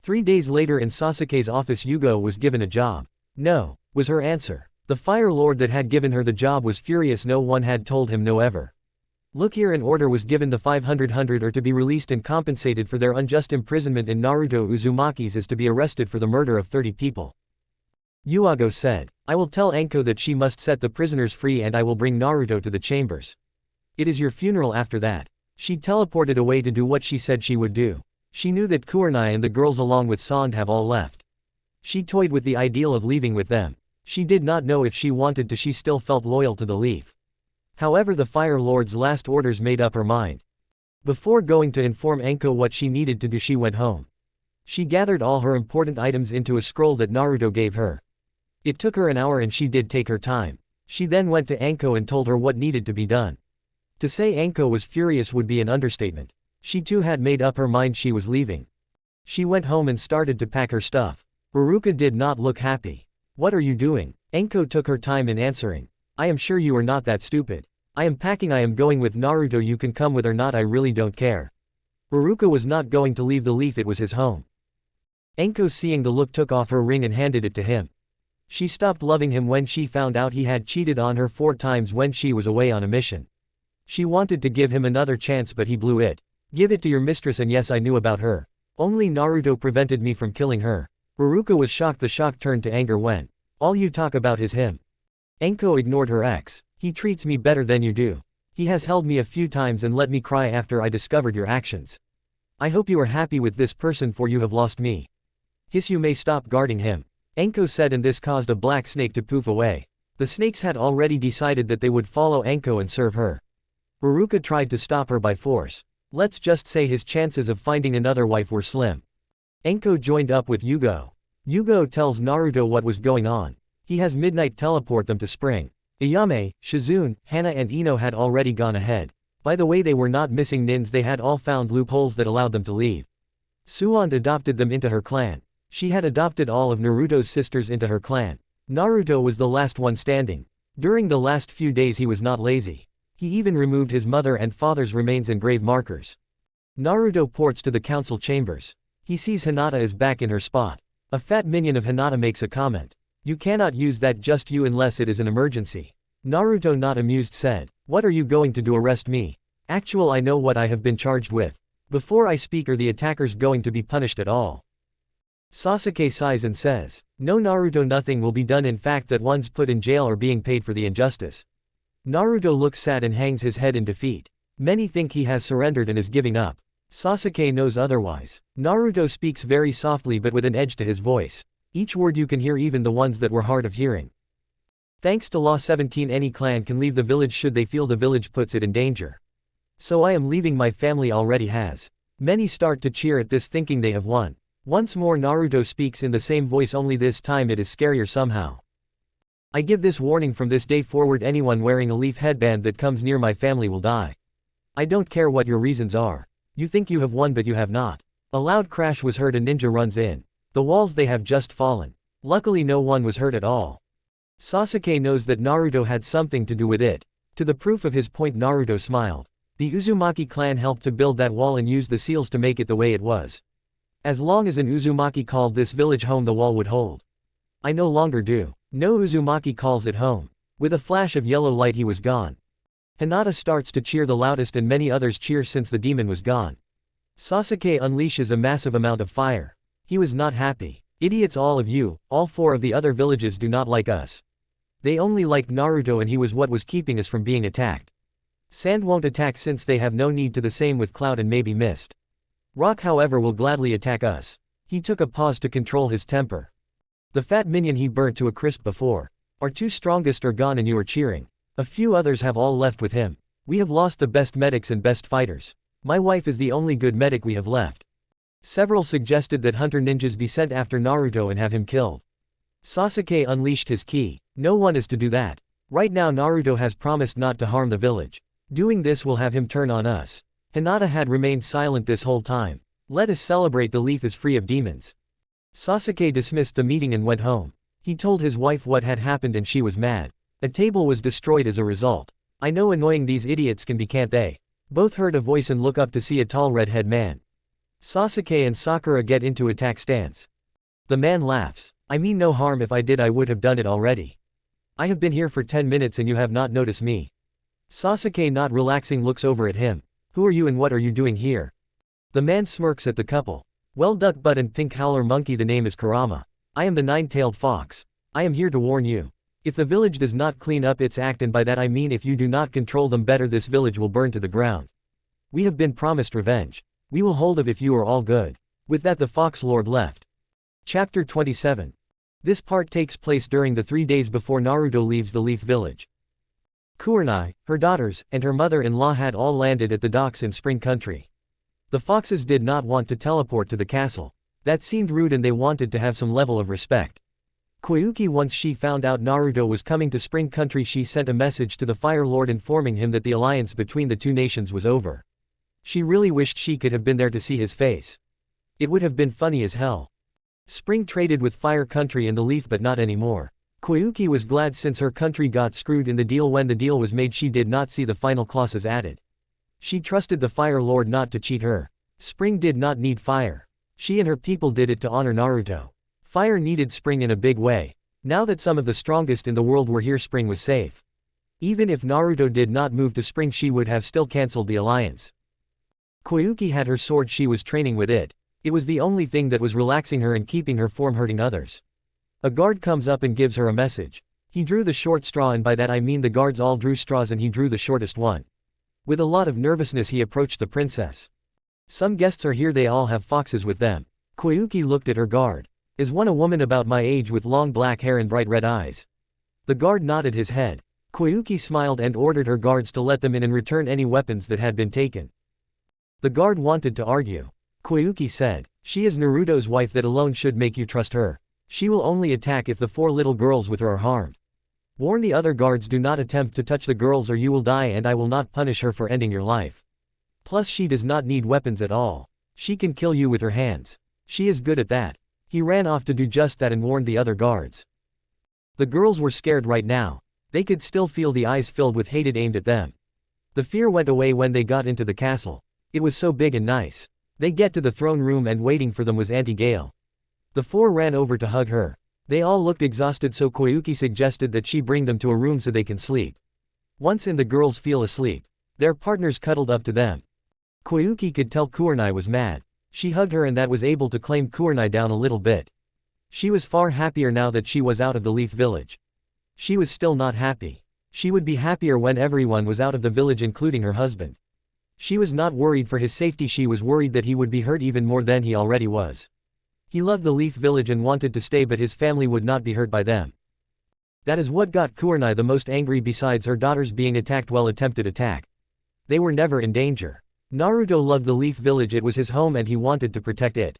3 days later in Sasuke's office, Yugo was given a job. No, was her answer. The Fire Lord that had given her the job was furious. No one had told him no ever. Look here, an order was given. The 500 are to be released and compensated for their unjust imprisonment in Naruto Uzumaki's is to be arrested for the murder of 30 people. Yuago said, I will tell Anko that she must set the prisoners free and I will bring Naruto to the chambers. It is your funeral after that. She teleported away to do what she said she would do. She knew that Kurenai and the girls along with Sand have all left. She toyed with the ideal of leaving with them. She did not know if she wanted to. She still felt loyal to the Leaf. However, the Fire Lord's last orders made up her mind. Before going to inform Anko what she needed to do, she went home. She gathered all her important items into a scroll that Naruto gave her. It took her an hour and she did take her time. She then went to Anko and told her what needed to be done. To say Anko was furious would be an understatement. She too had made up her mind she was leaving. She went home and started to pack her stuff. Ruruka did not look happy. What are you doing? Anko took her time in answering. I am sure you are not that stupid. I am packing. I am going with Naruto. You can come with or not, I really don't care. Ruruka was not going to leave the Leaf, it was his home. Anko, seeing the look, took off her ring and handed it to him. She stopped loving him when she found out he had cheated on her 4 times when she was away on a mission. She wanted to give him another chance but he blew it. Give it to your mistress, and yes, I knew about her. Only Naruto prevented me from killing her. Ruruka was shocked. The shock turned to anger when all you talk about is him. Anko ignored her ex. He treats me better than you do. He has held me a few times and let me cry after I discovered your actions. I hope you are happy with this person, for you have lost me. Hiss, you may stop guarding him. Anko said, and this caused a black snake to poof away. The snakes had already decided that they would follow Anko and serve her. Ruruka tried to stop her by force. Let's just say his chances of finding another wife were slim. Anko joined up with Yugo. Yugo tells Naruto what was going on. He has Midnight teleport them to Spring. Ayame, Shizune, Henna and Ino had already gone ahead. By the way, they were not missing nins, they had all found loopholes that allowed them to leave. Suand adopted them into her clan. She had adopted all of Naruto's sisters into her clan. Naruto was the last one standing. During the last few days he was not lazy. He even removed his mother and father's remains and grave markers. Naruto ports to the council chambers. He sees Hinata is back in her spot. A fat minion of Hinata makes a comment. You cannot use that, just you, unless it is an emergency. Naruto, not amused, said, what are you going to do, arrest me? Actual, I know what I have been charged with. Before I speak, are the attackers going to be punished at all? Sasuke sighs and says, no Naruto, nothing will be done, in fact that ones put in jail are being paid for the injustice. Naruto looks sad and hangs his head in defeat. Many think he has surrendered and is giving up. Sasuke knows otherwise. Naruto speaks very softly but with an edge to his voice. Each word you can hear, even the ones that were hard of hearing. Thanks to Law 17, any clan can leave the village should they feel the village puts it in danger. So I am leaving, my family already has. Many start to cheer at this, thinking they have won. Once more Naruto speaks in the same voice, only this time it is scarier somehow. I give this warning, from this day forward anyone wearing a leaf headband that comes near my family will die. I don't care what your reasons are. You think you have won but you have not. A loud crash was heard, a ninja runs in. The walls, they have just fallen. Luckily no one was hurt at all. Sasuke knows that Naruto had something to do with it. To the proof of his point, Naruto smiled. The Uzumaki clan helped to build that wall and used the seals to make it the way it was. As long as an Uzumaki called this village home, the wall would hold. I no longer do. No Uzumaki calls it home. With a flash of yellow light he was gone. Hinata starts to cheer the loudest and many others cheer since the demon was gone. Sasuke unleashes a massive amount of fire. He was not happy. Idiots all of you, all 4 of the other villages do not like us. They only liked Naruto and he was what was keeping us from being attacked. Sand won't attack since they have no need to, the same with cloud and maybe mist. Rock however will gladly attack us. He took a pause to control his temper. The fat minion he burnt to a crisp before. Our 2 strongest are gone and you are cheering. A few others have all left with him. We have lost the best medics and best fighters. My wife is the only good medic we have left. Several suggested that hunter ninjas be sent after Naruto and have him killed. Sasuke unleashed his ki. No one is to do that. Right now Naruto has promised not to harm the village. Doing this will have him turn on us. Hinata had remained silent this whole time. Let us celebrate, the leaf is free of demons. Sasuke dismissed the meeting and went home. He told his wife what had happened and she was mad. A table was destroyed as a result. I know annoying these idiots can be, can't they? Both heard a voice and look up to see a tall red-head man. Sasuke and Sakura get into attack stance. The man laughs. I mean no harm, if I did I would have done it already. I have been here for 10 minutes and you have not noticed me. Sasuke, not relaxing, looks over at him. Who are you and what are you doing here? The man smirks at the couple. Well, duck butt and pink howler monkey, the name is Kurama. I am the 9-tailed fox. I am here to warn you. If the village does not clean up its act, and by that I mean if you do not control them better, this village will burn to the ground. We have been promised revenge. We will hold of if you are all good. With that the Fox Lord left. Chapter 27. This part takes place during the 3 days before Naruto leaves the Leaf Village. Kurenai, her daughters, and her mother-in-law had all landed at the docks in Spring Country. The foxes did not want to teleport to the castle. That seemed rude and they wanted to have some level of respect. Koyuki, once she found out Naruto was coming to Spring Country, she sent a message to the Fire Lord informing him that the alliance between the 2 nations was over. She really wished she could have been there to see his face. It would have been funny as hell. Spring traded with Fire Country and the Leaf, but not anymore. Koyuki was glad since her country got screwed in the deal. When the deal was made, she did not see the final clauses added. She trusted the Fire Lord not to cheat her. Spring did not need fire. She and her people did it to honor Naruto. Fire needed Spring in a big way. Now that some of the strongest in the world were here, Spring was safe. Even if Naruto did not move to Spring, she would have still cancelled the alliance. Koyuki had her sword, she was training with it. It was the only thing that was relaxing her and keeping her from hurting others. A guard comes up and gives her a message. He drew the short straw, and by that I mean the guards all drew straws and he drew the shortest one. With a lot of nervousness he approached the princess. Some guests are here, they all have foxes with them. Koyuki looked at her guard. Is one a woman about my age with long black hair and bright red eyes? The guard nodded his head. Koyuki smiled and ordered her guards to let them in and return any weapons that had been taken. The guard wanted to argue. Koyuki said, she is Naruto's wife, that alone should make you trust her. She will only attack if the 4 little girls with her are harmed. Warn the other guards, do not attempt to touch the girls or you will die, and I will not punish her for ending your life. Plus she does not need weapons at all. She can kill you with her hands. She is good at that. He ran off to do just that and warned the other guards. The girls were scared right now. They could still feel the eyes filled with hate aimed at them. The fear went away when they got into the castle. It was so big and nice. They get to the throne room and waiting for them was Auntie Gale. The 4 ran over to hug her. They all looked exhausted, so Koyuki suggested that she bring them to a room so they can sleep. Once in, the girls feel asleep. Their partners cuddled up to them. Koyuki could tell Kurenai was mad. She hugged her and that was able to calm Kurenai down a little bit. She was far happier now that she was out of the Leaf Village. She was still not happy. She would be happier when everyone was out of the village, including her husband. She was not worried for his safety, she was worried that he would be hurt even more than he already was. He loved the Leaf Village and wanted to stay, but his family would not be hurt by them. That is what got Kurenai the most angry, besides her daughters being attacked while attempted attack. They were never in danger. Naruto loved the Leaf Village, it was his home and he wanted to protect it.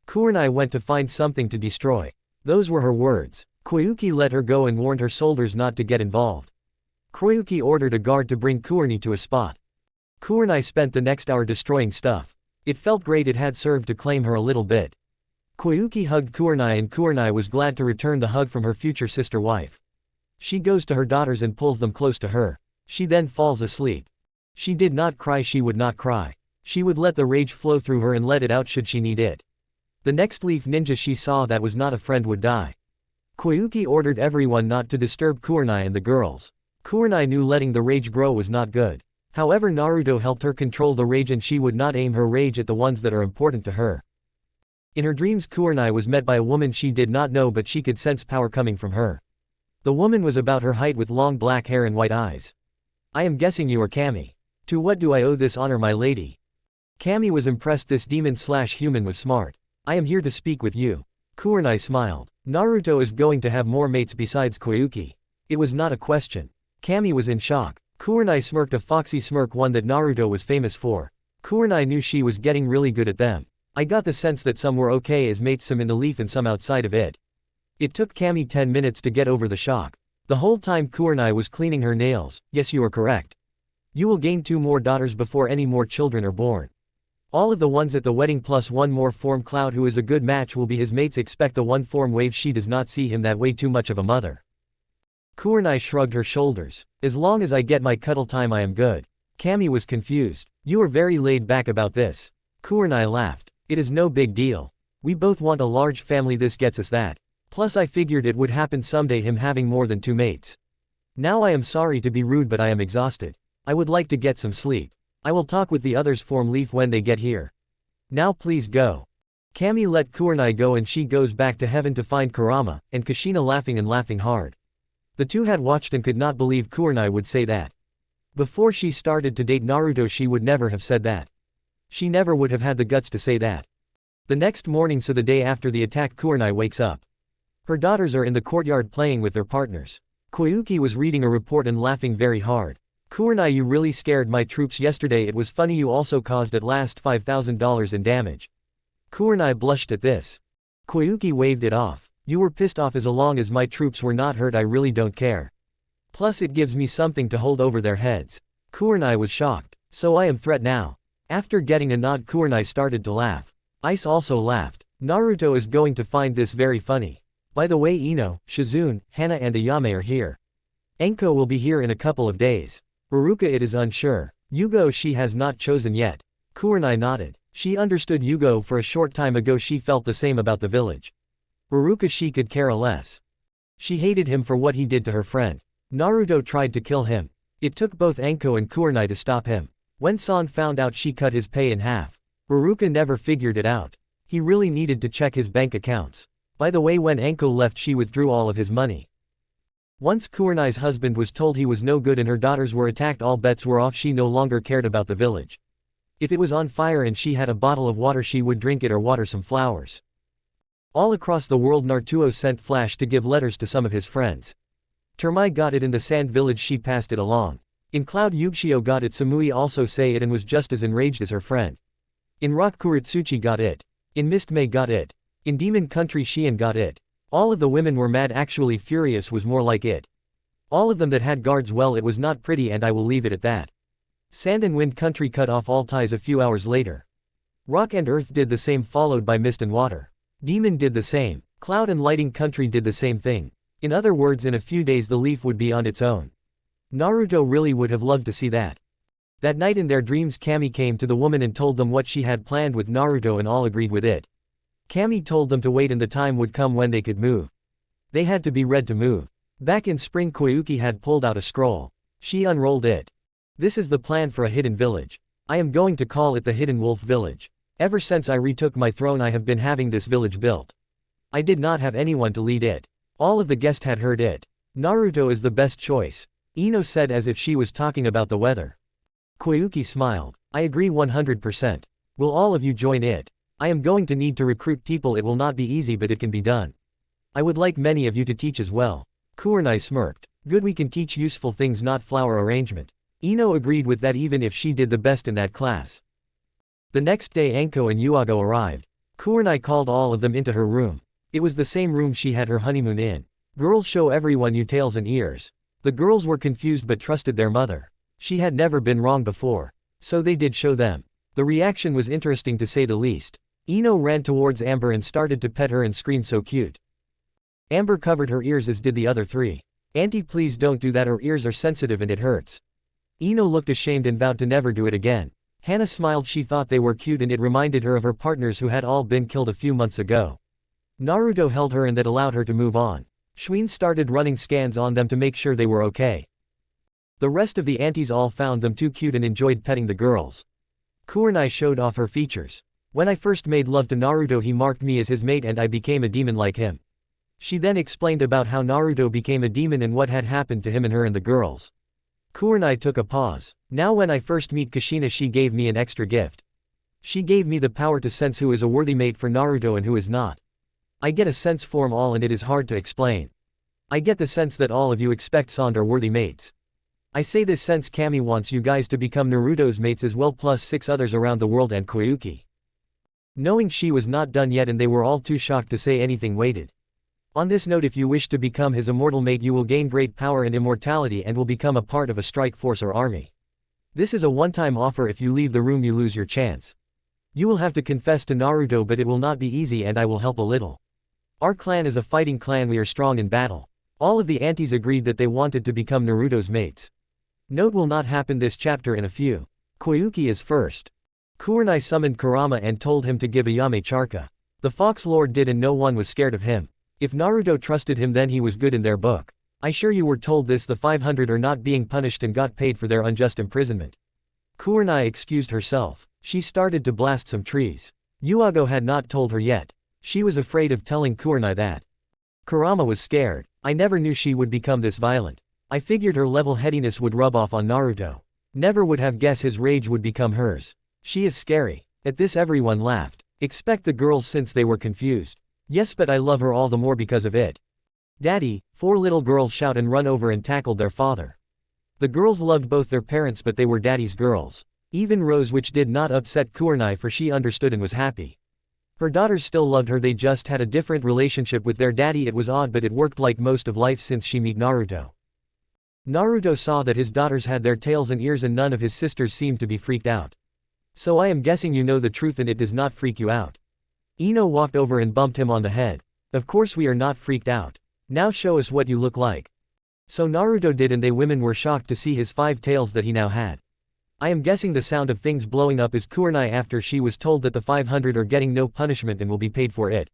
Kurenai went to find something to destroy. Those were her words. Koyuki let her go and warned her soldiers not to get involved. Koyuki ordered a guard to bring Kurenai to a spot. Kurenai spent the next hour destroying stuff. It felt great, it had served to claim her a little bit. Koyuki hugged Kurenai and Kurenai was glad to return the hug from her future sister wife. She goes to her daughters and pulls them close to her. She then falls asleep. She did not cry, she would not cry. She would let the rage flow through her and let it out should she need it. The next Leaf Ninja she saw that was not a friend would die. Koyuki ordered everyone not to disturb Kurenai and the girls. Kurenai knew letting the rage grow was not good. However, Naruto helped her control the rage and she would not aim her rage at the ones that are important to her. In her dreams, Kurenai was met by a woman she did not know, but she could sense power coming from her. The woman was about her height with long black hair and white eyes. "I am guessing you are Kami. To what do I owe this honor, my lady?" Kami was impressed. This demon/human was smart. "I am here to speak with you." Kurenai smiled. Naruto is going to have more mates besides Koyuki. It was not a question. Kami was in shock. Kurenai smirked, a foxy smirk, one that Naruto was famous for. Kurenai knew she was getting really good at them. "I got the sense that some were okay as mates, some in the leaf and some outside of it." It took Kami 10 minutes to get over the shock. The whole time Kurenai was cleaning her nails. "Yes, you are correct. You will gain 2 more daughters before any more children are born. All of the ones at the wedding plus 1 more form. Cloud, who is a good match, will be his mates. Expect the 1 form wave. She does not see him that way, too much of a mother." Kurenai shrugged her shoulders. "As long as I get my cuddle time, I am good." Kami was confused. "You are very laid back about this." Kurenai laughed. "It is no big deal. We both want a large family, this gets us that. Plus I figured it would happen someday, him having more than 2 mates. Now I am sorry to be rude, but I am exhausted. I would like to get some sleep. I will talk with the others form leaf when they get here. Now please go." Kami let Kurenai go and she goes back to heaven to find Kurama, and Kushina laughing hard. The two had watched and could not believe Kurenai would say that. Before she started to date Naruto, she would never have said that. She never would have had the guts to say that. The next morning, so the day after the attack, Kurenai wakes up. Her daughters are in the courtyard playing with their partners. Koyuki was reading a report and laughing very hard. "Kurenai, you really scared my troops yesterday. It was funny. You also caused at last $5,000 in damage." Kurenai blushed at this. Koyuki waved it off. "You were pissed off. As long as my troops were not hurt, I really don't care. Plus it gives me something to hold over their heads." Kurenai was shocked. "So I am threat now?" After getting a nod, Kurenai started to laugh. Ice also laughed. Naruto is going to find this very funny. By the way, Ino, Shizune, Henna and Ayame are here. Enko will be here in a couple of days. Uruka, it is unsure. Yugo, she has not chosen yet. Kurenai nodded. She understood Yugo. For a short time ago she felt the same about the village. Uruka, she could care less. She hated him for what he did to her friend. Naruto tried to kill him. It took both Enko and Kurenai to stop him. When San found out, she cut his pay in half. Uruka never figured it out. He really needed to check his bank accounts. By the way, when Enko left, she withdrew all of his money. Once Kurenai's husband was told he was no good and her daughters were attacked, all bets were off. She no longer cared about the village. If it was on fire and she had a bottle of water, she would drink it or water some flowers. All across the world, Naruto sent Flash to give letters to some of his friends. Termai got it in the sand village. She passed it along. In Cloud, Yugshio got it. Samui also say it and was just as enraged as her friend. In Rock, Kuritsuchi got it. In Mist, May got it. In Demon Country, Shion got it. All of the women were mad. Actually, furious was more like it. All of them that had guards. Well, it was not pretty, and I will leave it at that. Sand and Wind Country cut off all ties a few hours later. Rock and Earth did the same, followed by Mist and Water. Demon did the same. Cloud and Lighting Country did the same thing. In other words, in a few days the leaf would be on its own. Naruto really would have loved to see that. That night in their dreams, Kami came to the woman and told them what she had planned with Naruto, and all agreed with it. Kami told them to wait and the time would come when they could move. They had to be ready to move. Back in spring, Koyuki had pulled out a scroll. She unrolled it. "This is the plan for a hidden village. I am going to call it the Hidden Wolf Village. Ever since I retook my throne, I have been having this village built. I did not have anyone to lead it. All of the guests had heard it. Naruto is the best choice," Ino said as if she was talking about the weather. Koyuki smiled. "I agree 100%. Will all of you join it? I am going to need to recruit people. It will not be easy, but it can be done. I would like many of you to teach as well." Kurenai smirked. "Good, we can teach useful things, not flower arrangement." Ino agreed with that, even if she did the best in that class. The next day, Enko and Yuago arrived. Kurenai called all of them into her room. It was the same room she had her honeymoon in. "Girls, show everyone your tails and ears." The girls were confused but trusted their mother. She had never been wrong before. So they did show them. The reaction was interesting to say the least. Ino ran towards Amber and started to pet her and screamed, "So cute." Amber covered her ears, as did the other three. "Auntie, please don't do that, her ears are sensitive and it hurts." Ino looked ashamed and vowed to never do it again. Hannah smiled. She thought they were cute and it reminded her of her partners who had all been killed a few months ago. Naruto held her and that allowed her to move on. Schween started running scans on them to make sure they were okay. The rest of the aunties all found them too cute and enjoyed petting the girls. Kurenai showed off her features. When I first made love to Naruto, he marked me as his mate and I became a demon like him. She then explained about how Naruto became a demon and what had happened to him and her and the girls. Kurenai took a pause. Now when I first meet Kushina, she gave me an extra gift. She gave me the power to sense who is a worthy mate for Naruto and who is not. I get a sense for all and it is hard to explain. I get the sense that all of you expect Sand are worthy mates. I say this sense Kami wants you guys to become Naruto's mates as well, plus 6 others around the world and Koyuki. Knowing she was not done yet and they were all too shocked to say anything, waited. On this note, if you wish to become his immortal mate, you will gain great power and immortality and will become a part of a strike force or army. This is a one-time offer. If you leave the room you lose your chance. You will have to confess to Naruto, but it will not be easy and I will help a little. Our clan is a fighting clan, we are strong in battle. All of the aunties agreed that they wanted to become Naruto's mates. Note will not happen this chapter in a few. Koyuki is first. Kurenai summoned Kurama and told him to give Ayame Charka. The Fox Lord did and no one was scared of him. If Naruto trusted him then he was good in their book. I sure you were told this. The 500 are not being punished and got paid for their unjust imprisonment. Kurenai excused herself. She started to blast some trees. Yuago had not told her yet. She was afraid of telling Kurenai that. Kurama was scared. I never knew she would become this violent. I figured her level-headiness would rub off on Naruto. Never would have guessed his rage would become hers. She is scary. At this everyone laughed. Expect the girls since they were confused. Yes, but I love her all the more because of it. Daddy, 4 little girls shout and run over and tackled their father. The girls loved both their parents but they were daddy's girls. Even Rose, which did not upset Kurenai for she understood and was happy. Her daughters still loved her, they just had a different relationship with their daddy. It was odd but it worked like most of life since she met Naruto. Naruto saw that his daughters had their tails and ears and none of his sisters seemed to be freaked out. So I am guessing you know the truth and it does not freak you out. Ino walked over and bumped him on the head. Of course we are not freaked out. Now show us what you look like. So Naruto did and they women were shocked to see his 5 tails that he now had. I am guessing the sound of things blowing up is Kurenai after she was told that the 500 are getting no punishment and will be paid for it.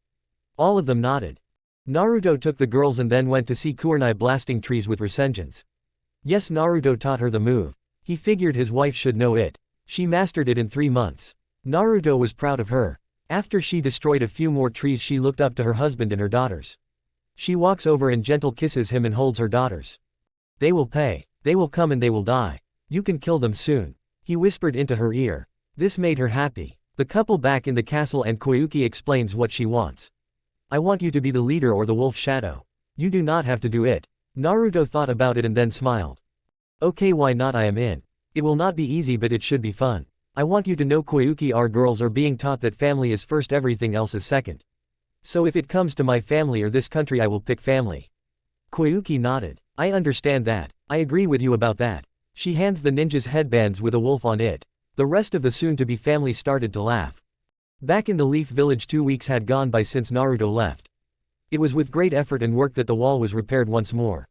All of them nodded. Naruto took the girls and then went to see Kurenai blasting trees with rasengan. Yes, Naruto taught her the move. He figured his wife should know it. She mastered it in 3 months. Naruto was proud of her. After she destroyed a few more trees she looked up to her husband and her daughters. She walks over and gentle kisses him and holds her daughters. They will pay. They will come and they will die. You can kill them soon. He whispered into her ear. This made her happy. The couple back in the castle and Koyuki explains what she wants. I want you to be the leader or the wolf shadow. You do not have to do it. Naruto thought about it and then smiled. Okay, why not, I am in. It will not be easy but it should be fun. I want you to know Koyuki, our girls are being taught that family is first, everything else is second. So if it comes to my family or this country I will pick family. Koyuki nodded. I understand that. I agree with you about that. She hands the ninjas headbands with a wolf on it. The rest of the soon-to-be family started to laugh. Back in the Leaf Village 2 weeks had gone by since Naruto left. It was with great effort and work that the wall was repaired once more.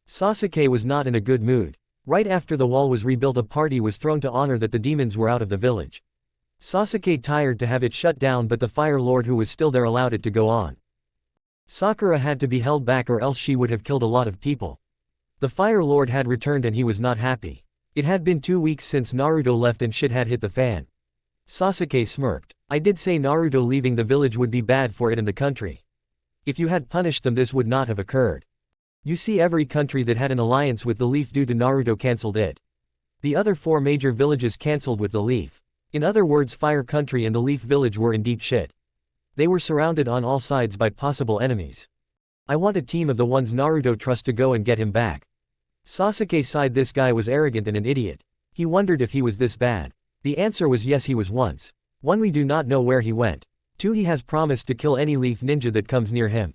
Sasuke was not in a good mood. Right after the wall was rebuilt a party was thrown to honor that the demons were out of the village. Sasuke tired to have it shut down but the Fire Lord who was still there allowed it to go on. Sakura had to be held back or else she would have killed a lot of people. The Fire Lord had returned and he was not happy. It had been 2 weeks since Naruto left and shit had hit the fan. Sasuke smirked. I did say Naruto leaving the village would be bad for it and the country. If you had punished them this would not have occurred. You see, every country that had an alliance with the Leaf due to Naruto cancelled it. The other 4 major villages cancelled with the Leaf. In other words, Fire Country and the Leaf Village were in deep shit. They were surrounded on all sides by possible enemies. I want a team of the ones Naruto trusts to go and get him back. Sasuke sighed. This guy was arrogant and an idiot. He wondered if he was this bad. The answer was yes, he was once. 1. We do not know where he went. 2. He has promised to kill any Leaf ninja that comes near him.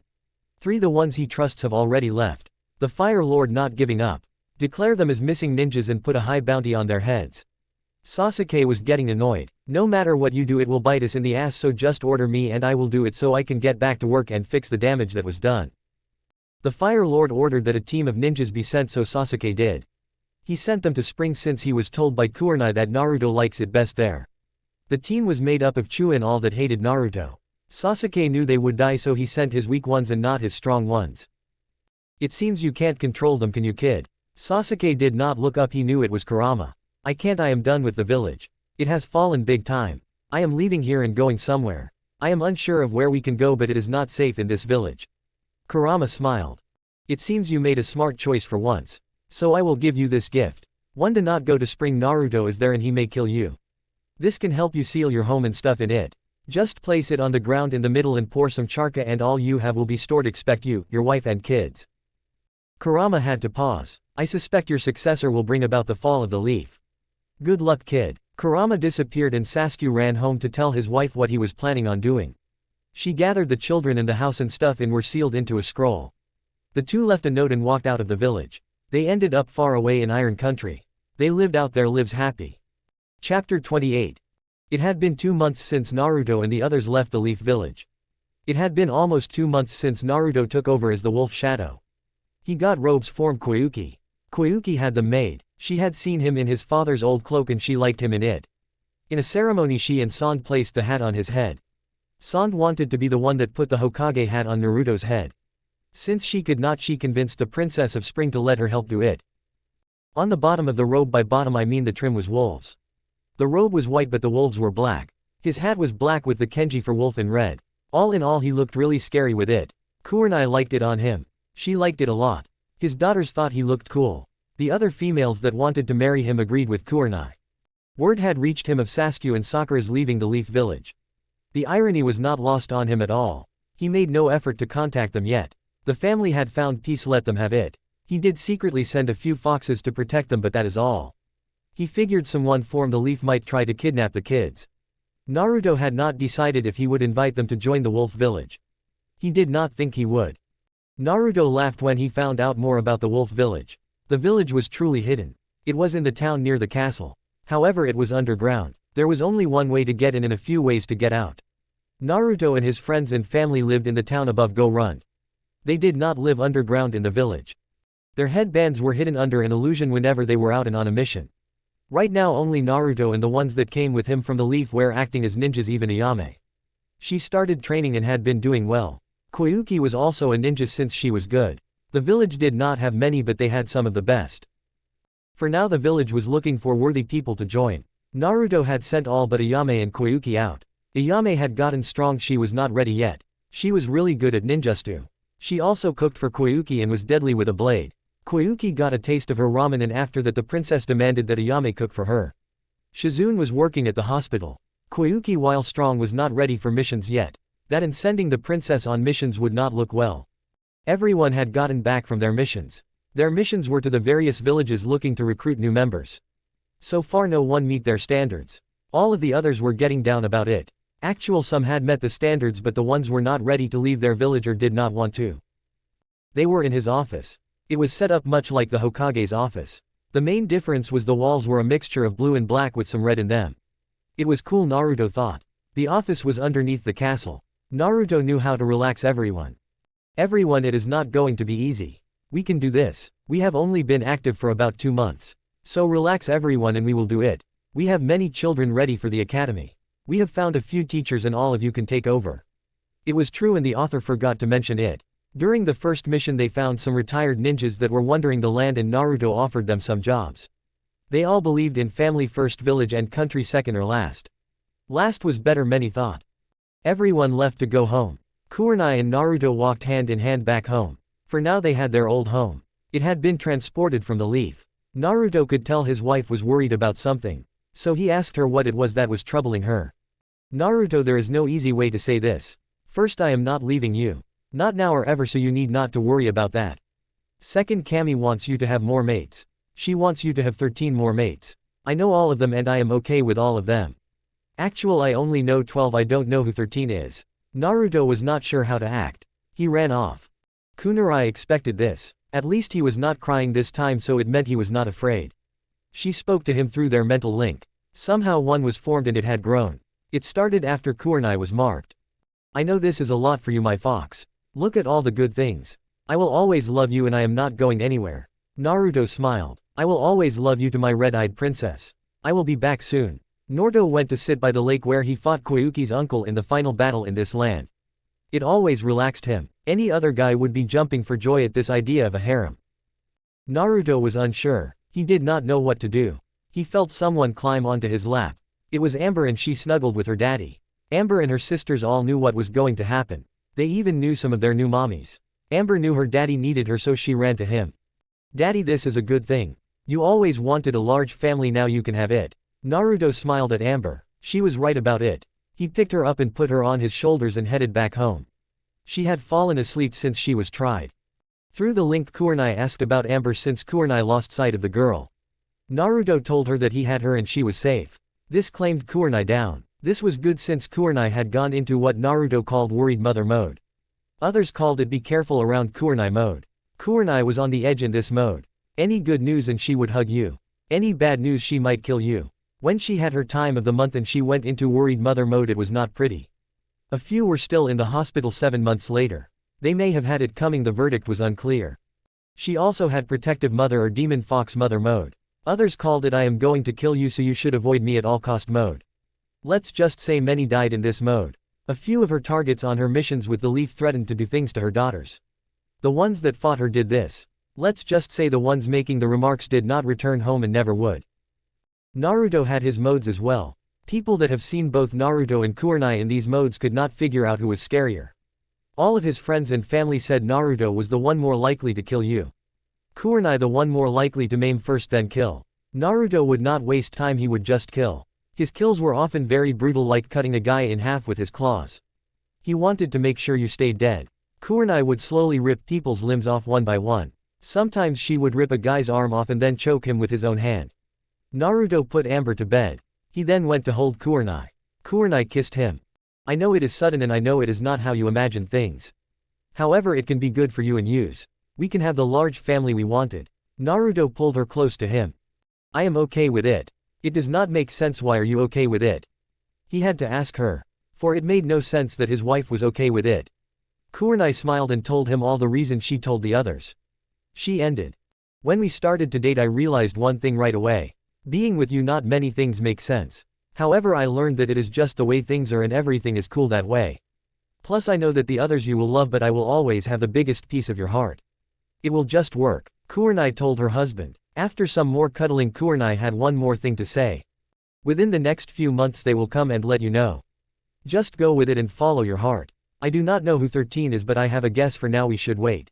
3. The ones he trusts have already left. The Fire Lord not giving up. Declare them as missing ninjas and put a high bounty on their heads. Sasuke was getting annoyed. No matter what you do it will bite us in the ass, so just order me and I will do it so I can get back to work and fix the damage that was done. The Fire Lord ordered that a team of ninjas be sent, so Sasuke did. He sent them to Spring since he was told by Kurenai that Naruto likes it best there. The team was made up of Chu and all that hated Naruto. Sasuke knew they would die so he sent his weak ones and not his strong ones. It seems you can't control them, can you, kid? Sasuke did not look up, he knew it was Kurama. I can't, I am done with the village. It has fallen big time. I am leaving here and going somewhere. I am unsure of where we can go, but it is not safe in this village. Kurama smiled. It seems you made a smart choice for once. So I will give you this gift. One, do not go to spring, Naruto is there and he may kill you. This can help you seal your home and stuff in it. Just place it on the ground in the middle and pour some charca and all you have will be stored, expect you, your wife and kids. Kurama had to pause. I suspect your successor will bring about the fall of the leaf. Good luck, kid. Kurama disappeared and Sasuke ran home to tell his wife what he was planning on doing. She gathered the children and the house and stuff and were sealed into a scroll. The two left a note and walked out of the village. They ended up far away in Iron Country. They lived out their lives happy. Chapter 28. It had been 2 months since Naruto and the others left the Leaf Village. It had been almost 2 months since Naruto took over as the Wolf Shadow. He got robes from Koyuki. Koyuki had them made. She had seen him in his father's old cloak and she liked him in it. In a ceremony she and Sand placed the hat on his head. Sand wanted to be the one that put the Hokage hat on Naruto's head. Since she could not, she convinced the Princess of Spring to let her help do it. On the bottom of the robe, by bottom I mean the trim, was wolves. The robe was white but the wolves were black. His hat was black with the kanji for wolf in red. All in all he looked really scary with it. Kurenai liked it on him. She liked it a lot. His daughters thought he looked cool. The other females that wanted to marry him agreed with Kurenai. Word had reached him of Sasuke and Sakura's leaving the Leaf Village. The irony was not lost on him at all. He made no effort to contact them yet. The family had found peace, let them have it. He did secretly send a few foxes to protect them, but that is all. He figured someone from the Leaf might try to kidnap the kids. Naruto had not decided if he would invite them to join the Wolf Village. He did not think he would. Naruto laughed when he found out more about the Wolf Village. The village was truly hidden. It was in the town near the castle. However, it was underground. There was only one way to get in and a few ways to get out. Naruto and his friends and family lived in the town above Go-Run. They did not live underground in the village. Their headbands were hidden under an illusion whenever they were out and on a mission. Right now only Naruto and the ones that came with him from the Leaf were acting as ninjas, even Ayame. She started training and had been doing well. Koyuki was also a ninja since she was good. The village did not have many, but they had some of the best. For now the village was looking for worthy people to join. Naruto had sent all but Ayame and Koyuki out. Ayame had gotten strong, she was not ready yet. She was really good at ninjutsu. She also cooked for Koyuki and was deadly with a blade. Koyuki got a taste of her ramen and after that the princess demanded that Ayame cook for her. Shizune was working at the hospital. Koyuki, while strong, was not ready for missions yet. That and sending the princess on missions would not look well. Everyone had gotten back from their missions. Their missions were to the various villages looking to recruit new members. So far no one meet their standards. All of the others were getting down about it. Some had met the standards, but the ones were not ready to leave their village or did not want to. They were in his office. It was set up much like the Hokage's office. The main difference was the walls were a mixture of blue and black with some red in them. It was cool, Naruto thought. The office was underneath the castle. Naruto knew how to relax everyone. Everyone, it is not going to be easy. We can do this. We have only been active for about 2 months. So relax everyone and we will do it. We have many children ready for the academy. We have found a few teachers and all of you can take over. It was true and the author forgot to mention it. During the first mission they found some retired ninjas that were wandering the land and Naruto offered them some jobs. They all believed in family first, village and country second or last. Last was better, many thought. Everyone left to go home. Kurenai and Naruto walked hand in hand back home. For now they had their old home. It had been transported from the Leaf. Naruto could tell his wife was worried about something. So he asked her what it was that was troubling her. Naruto, there is no easy way to say this. First, I am not leaving you. Not now or ever, so you need not to worry about that. Second, Kami wants you to have more mates. She wants you to have 13 more mates. I know all of them and I am okay with all of them. I only know 12, I don't know who 13 is. Naruto was not sure how to act. He ran off. Kurenai expected this. At least he was not crying this time, so it meant he was not afraid. She spoke to him through their mental link. Somehow one was formed and it had grown. It started after Kurenai was marked. I know this is a lot for you, my fox. Look at all the good things. I will always love you and I am not going anywhere. Naruto smiled. I will always love you, to my red-eyed princess. I will be back soon. Naruto went to sit by the lake where he fought Koyuki's uncle in the final battle in this land. It always relaxed him. Any other guy would be jumping for joy at this idea of a harem. Naruto was unsure. He did not know what to do. He felt someone climb onto his lap. It was Amber, and she snuggled with her daddy. Amber and her sisters all knew what was going to happen. They even knew some of their new mommies. Amber knew her daddy needed her, so she ran to him. "Daddy, this is a good thing. You always wanted a large family, now you can have it." Naruto smiled at Amber. She was right about it. He picked her up and put her on his shoulders and headed back home. She had fallen asleep since she was tried. Through the link, Kurenai asked about Amber since Kurenai lost sight of the girl. Naruto told her that he had her and she was safe. This calmed Kurenai down. This was good since Kurenai had gone into what Naruto called worried mother mode. Others called it be careful around Kurenai mode. Kurenai was on the edge in this mode. Any good news and she would hug you. Any bad news she might kill you. When she had her time of the month and she went into worried mother mode, it was not pretty. A few were still in the hospital 7 months later. They may have had it coming, the verdict was unclear. She also had protective mother or demon fox mother mode. Others called it I am going to kill you so you should avoid me at all cost mode. Let's just say many died in this mode. A few of her targets on her missions with the leaf threatened to do things to her daughters. The ones that fought her did this. Let's just say the ones making the remarks did not return home and never would. Naruto had his modes as well. People that have seen both Naruto and Kurenai in these modes could not figure out who was scarier. All of his friends and family said Naruto was the one more likely to kill you. Kurenai the one more likely to maim first then kill. Naruto would not waste time, he would just kill. His kills were often very brutal, like cutting a guy in half with his claws. He wanted to make sure you stayed dead. Kurenai would slowly rip people's limbs off one by one. Sometimes she would rip a guy's arm off and then choke him with his own hand. Naruto put Amber to bed. He then went to hold Kurenai. Kurenai kissed him. I know it is sudden and I know it is not how you imagine things. However, it can be good for you and use. We can have the large family we wanted. Naruto pulled her close to him. I am okay with it. It does not make sense. Why are you okay with it? He had to ask her. For it made no sense that his wife was okay with it. Kurenai smiled and told him all the reasons she told the others. She ended. When we started to date, I realized one thing right away. Being with you, not many things make sense. However, I learned that it is just the way things are and everything is cool that way. Plus I know that the others you will love, but I will always have the biggest piece of your heart. It will just work, Kurenai told her husband. After some more cuddling, Kurenai had one more thing to say. Within the next few months they will come and let you know. Just go with it and follow your heart. I do not know who 13 is, but I have a guess. For now we should wait.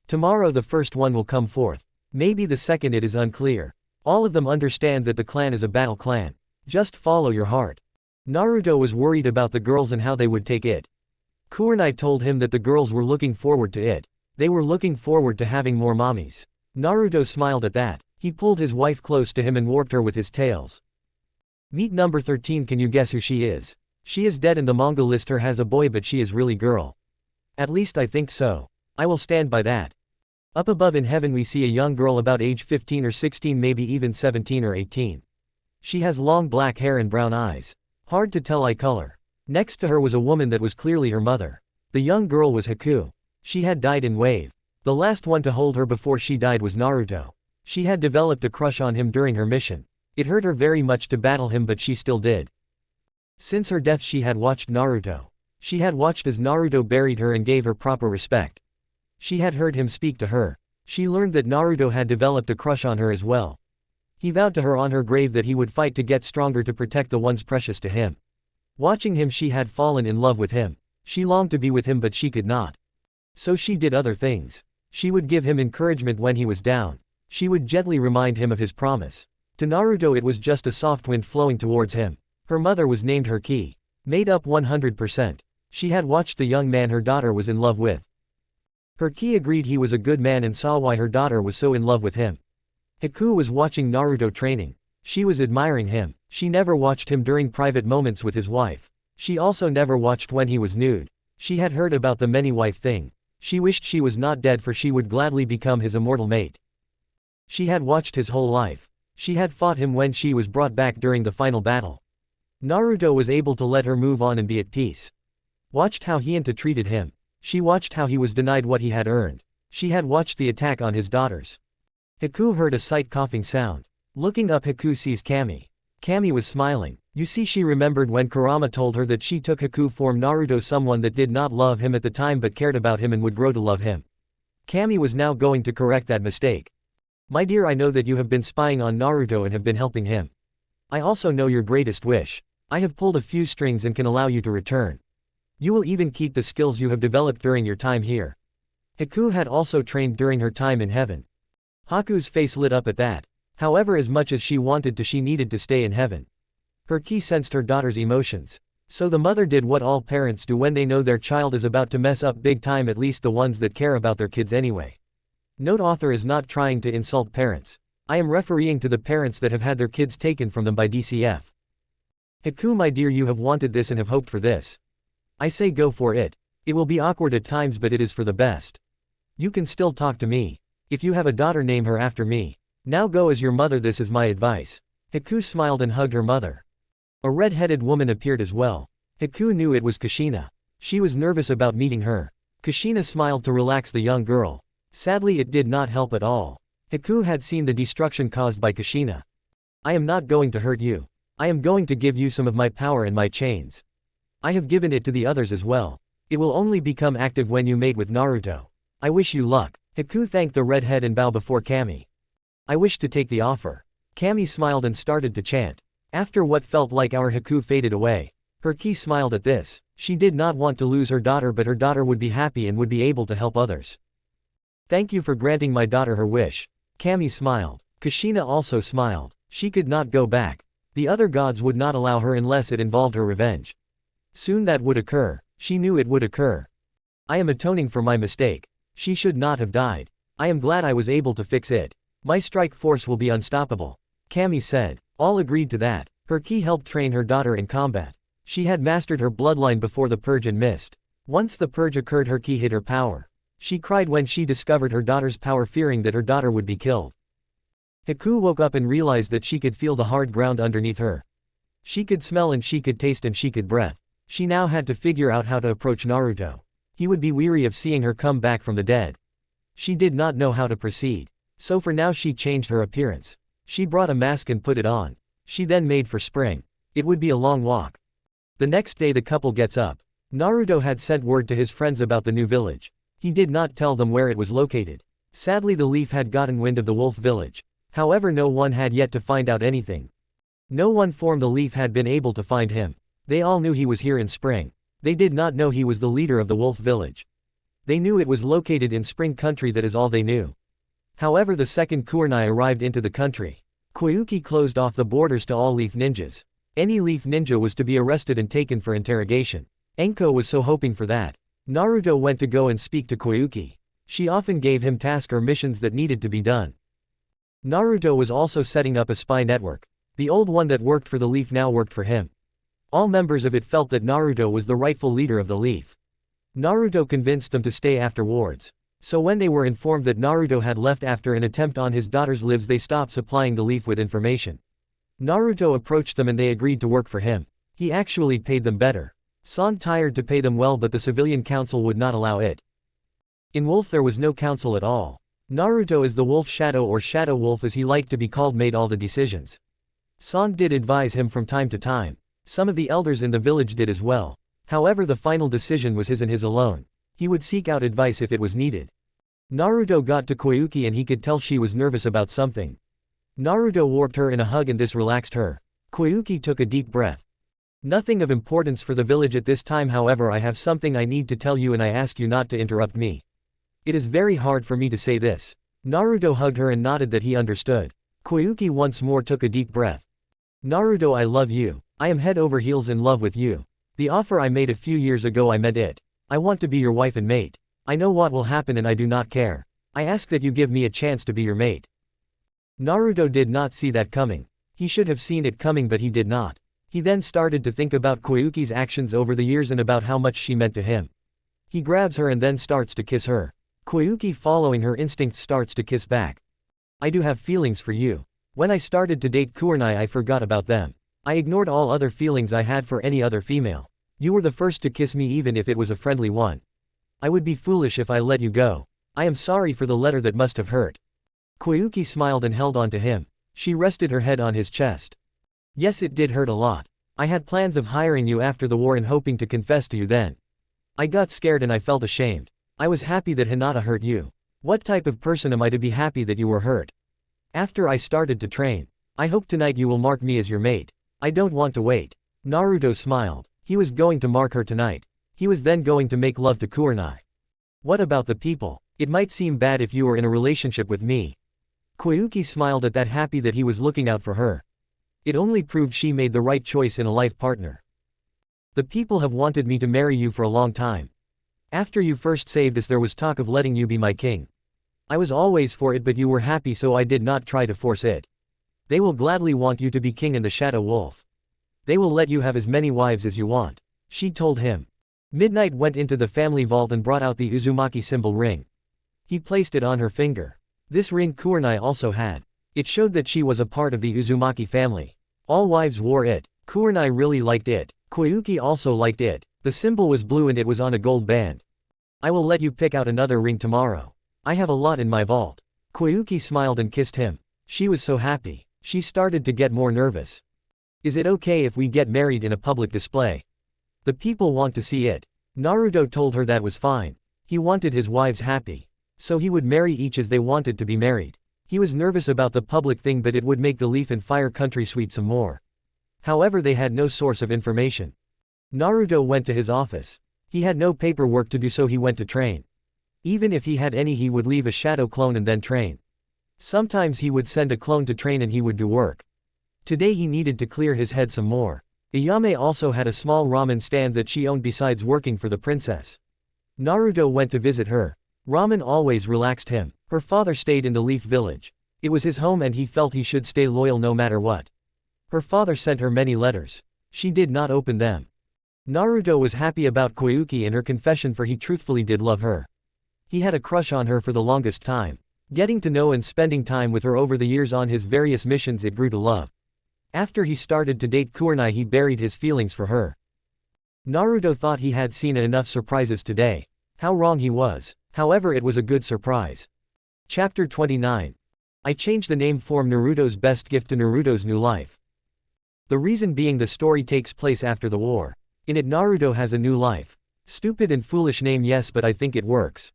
Tomorrow the first one will come forth. Maybe the second, it is unclear. All of them understand that the clan is a battle clan. Just follow your heart. Naruto was worried about the girls and how they would take it. Kurenai told him that the girls were looking forward to it. They were looking forward to having more mommies. Naruto smiled at that. He pulled his wife close to him and warped her with his tails. Meet number 13. Can you guess who she is? She is dead, and the manga list her has a boy, but she is really girl. At least I think so. I will stand by that. Up above in heaven we see a young girl about age 15 or 16, maybe even 17 or 18. She has long black hair and brown eyes. Hard to tell eye color. Next to her was a woman that was clearly her mother. The young girl was Haku. She had died in wave. The last one to hold her before she died was Naruto. She had developed a crush on him during her mission. It hurt her very much to battle him, but she still did. Since her death she had watched Naruto. She had watched as Naruto buried her and gave her proper respect. She had heard him speak to her. She learned that Naruto had developed a crush on her as well. He vowed to her on her grave that he would fight to get stronger to protect the ones precious to him. Watching him, she had fallen in love with him. She longed to be with him, but she could not. So she did other things. She would give him encouragement when he was down. She would gently remind him of his promise. To Naruto it was just a soft wind flowing towards him. Her mother was named her Ki. Made up 100%. She had watched the young man her daughter was in love with. Her Ki agreed he was a good man and saw why her daughter was so in love with him. Haku was watching Naruto training. She was admiring him. She never watched him during private moments with his wife. She also never watched when he was nude. She had heard about the many-wife thing. She wished she was not dead, for she would gladly become his immortal mate. She had watched his whole life. She had fought him when she was brought back during the final battle. Naruto was able to let her move on and be at peace. Watched how Hinata treated him. She watched how he was denied what he had earned. She had watched the attack on his daughters. Haku heard a slight coughing sound. Looking up, Haku sees Kami. Kami was smiling. You see, she remembered when Kurama told her that she took Haku form Naruto, someone that did not love him at the time but cared about him and would grow to love him. Kami was now going to correct that mistake. My dear, I know that you have been spying on Naruto and have been helping him. I also know your greatest wish. I have pulled a few strings and can allow you to return. You will even keep the skills you have developed during your time here. Haku had also trained during her time in heaven. Haku's face lit up at that. However, as much as she wanted to, she needed to stay in heaven. Her ki sensed her daughter's emotions. So the mother did what all parents do when they know their child is about to mess up big time, at least the ones that care about their kids anyway. Note: author is not trying to insult parents. I am referring to the parents that have had their kids taken from them by DCF. Haku, my dear, you have wanted this and have hoped for this. I say go for it. It will be awkward at times, but it is for the best. You can still talk to me. If you have a daughter, name her after me. Now go as your mother, this is my advice. Haku smiled and hugged her mother. A red-headed woman appeared as well. Haku knew it was Kushina. She was nervous about meeting her. Kushina smiled to relax the young girl. Sadly, it did not help at all. Haku had seen the destruction caused by Kushina. I am not going to hurt you. I am going to give you some of my power and my chains. I have given it to the others as well. It will only become active when you mate with Naruto. I wish you luck. Haku thanked the redhead and bowed before Kami. I wish to take the offer. Kami smiled and started to chant. After what felt like hour, Haku faded away. Her ki smiled at this. She did not want to lose her daughter, but her daughter would be happy and would be able to help others. Thank you for granting my daughter her wish. Kami smiled. Kushina also smiled. She could not go back. The other gods would not allow her unless it involved her revenge. Soon that would occur. She knew it would occur. I am atoning for my mistake. She should not have died. I am glad I was able to fix it. My strike force will be unstoppable. Kami said. All agreed to that. Her ki helped train her daughter in combat. She had mastered her bloodline before the purge and mist. Once the purge occurred, her ki hid her power. She cried when she discovered her daughter's power, fearing that her daughter would be killed. Haku woke up and realized that she could feel the hard ground underneath her. She could smell and she could taste and she could breathe. She now had to figure out how to approach Naruto. He would be weary of seeing her come back from the dead. She did not know how to proceed. So for now she changed her appearance. She brought a mask and put it on. She then made for spring. It would be a long walk. The next day the couple gets up. Naruto had sent word to his friends about the new village. He did not tell them where it was located. Sadly, the leaf had gotten wind of the wolf village. However, no one had yet to find out anything. No one from the leaf had been able to find him. They all knew he was here in spring. They did not know he was the leader of the wolf village. They knew it was located in spring country, that is all they knew. However, the second Kurenai arrived into the country. Koyuki closed off the borders to all leaf ninjas. Any leaf ninja was to be arrested and taken for interrogation. Enko was so hoping for that. Naruto went to go and speak to Koyuki. She often gave him tasks or missions that needed to be done. Naruto was also setting up a spy network. The old one that worked for the leaf now worked for him. All members of it felt that Naruto was the rightful leader of the leaf. Naruto convinced them to stay afterwards. So when they were informed that Naruto had left after an attempt on his daughter's lives, they stopped supplying the leaf with information. Naruto approached them and they agreed to work for him. He actually paid them better. Son tired to pay them well, but the civilian council would not allow it. In Wolf there was no council at all. Naruto, as the wolf shadow or shadow wolf as he liked to be called, made all the decisions. Son did advise him from time to time. Some of the elders in the village did as well. However, the final decision was his and his alone. He would seek out advice if it was needed. Naruto got to Koyuki and he could tell she was nervous about something. Naruto warped her in a hug and this relaxed her. Koyuki took a deep breath. Nothing of importance for the village at this time, however I have something I need to tell you and I ask you not to interrupt me. It is very hard for me to say this. Naruto hugged her and nodded that he understood. Koyuki once more took a deep breath. Naruto, I love you. I am head over heels in love with you. The offer I made a few years ago, I meant it. I want to be your wife and mate. I know what will happen and I do not care. I ask that you give me a chance to be your mate. Naruto did not see that coming. He should have seen it coming, but he did not. He then started to think about Koyuki's actions over the years and about how much she meant to him. He grabs her and then starts to kiss her. Koyuki, following her instinct, starts to kiss back. I do have feelings for you. When I started to date Kurenai, I forgot about them. I ignored all other feelings I had for any other female. You were the first to kiss me, even if it was a friendly one. I would be foolish if I let you go. I am sorry for the letter that must have hurt. Koyuki smiled and held on to him. She rested her head on his chest. Yes, it did hurt a lot. I had plans of hiring you after the war and hoping to confess to you then. I got scared and I felt ashamed. I was happy that Hinata hurt you. What type of person am I to be happy that you were hurt? After I started to train. I hope tonight you will mark me as your mate. I don't want to wait. Naruto smiled. He was going to mark her tonight. He was then going to make love to Kurenai. What about the people? It might seem bad if you were in a relationship with me. Koyuki smiled at that, happy that he was looking out for her. It only proved she made the right choice in a life partner. The people have wanted me to marry you for a long time. After you first saved us, there was talk of letting you be my king. I was always for it, but you were happy, so I did not try to force it. They will gladly want you to be king in the Shadow Wolf. They will let you have as many wives as you want, she told him. Midnight went into the family vault and brought out the Uzumaki symbol ring. He placed it on her finger. This ring Kurenai also had. It showed that she was a part of the Uzumaki family. All wives wore it. Kurenai really liked it. Koyuki also liked it. The symbol was blue and it was on a gold band. I will let you pick out another ring tomorrow. I have a lot in my vault. Koyuki smiled and kissed him. She was so happy. She started to get more nervous. Is it okay if we get married in a public display? The people want to see it. Naruto told her that was fine. He wanted his wives happy. So he would marry each as they wanted to be married. He was nervous about the public thing, but it would make the Leaf and Fire country sweet some more. However, they had no source of information. Naruto went to his office. He had no paperwork to do, so he went to train. Even if he had any, he would leave a shadow clone and then train. Sometimes he would send a clone to train and he would do work. Today he needed to clear his head some more. Ayame also had a small ramen stand that she owned besides working for the princess. Naruto went to visit her. Ramen always relaxed him. Her father stayed in the Leaf Village. It was his home and he felt he should stay loyal no matter what. Her father sent her many letters. She did not open them. Naruto was happy about Koyuki and her confession, for he truthfully did love her. He had a crush on her for the longest time. Getting to know and spending time with her over the years on his various missions, it grew to love. After he started to date Kurenai, he buried his feelings for her. Naruto thought he had seen enough surprises today. How wrong he was. However, it was a good surprise. Chapter 29. I changed the name from Naruto's best gift to Naruto's new life. The reason being, the story takes place after the war. In it, Naruto has a new life. Stupid and foolish name, yes, but I think it works.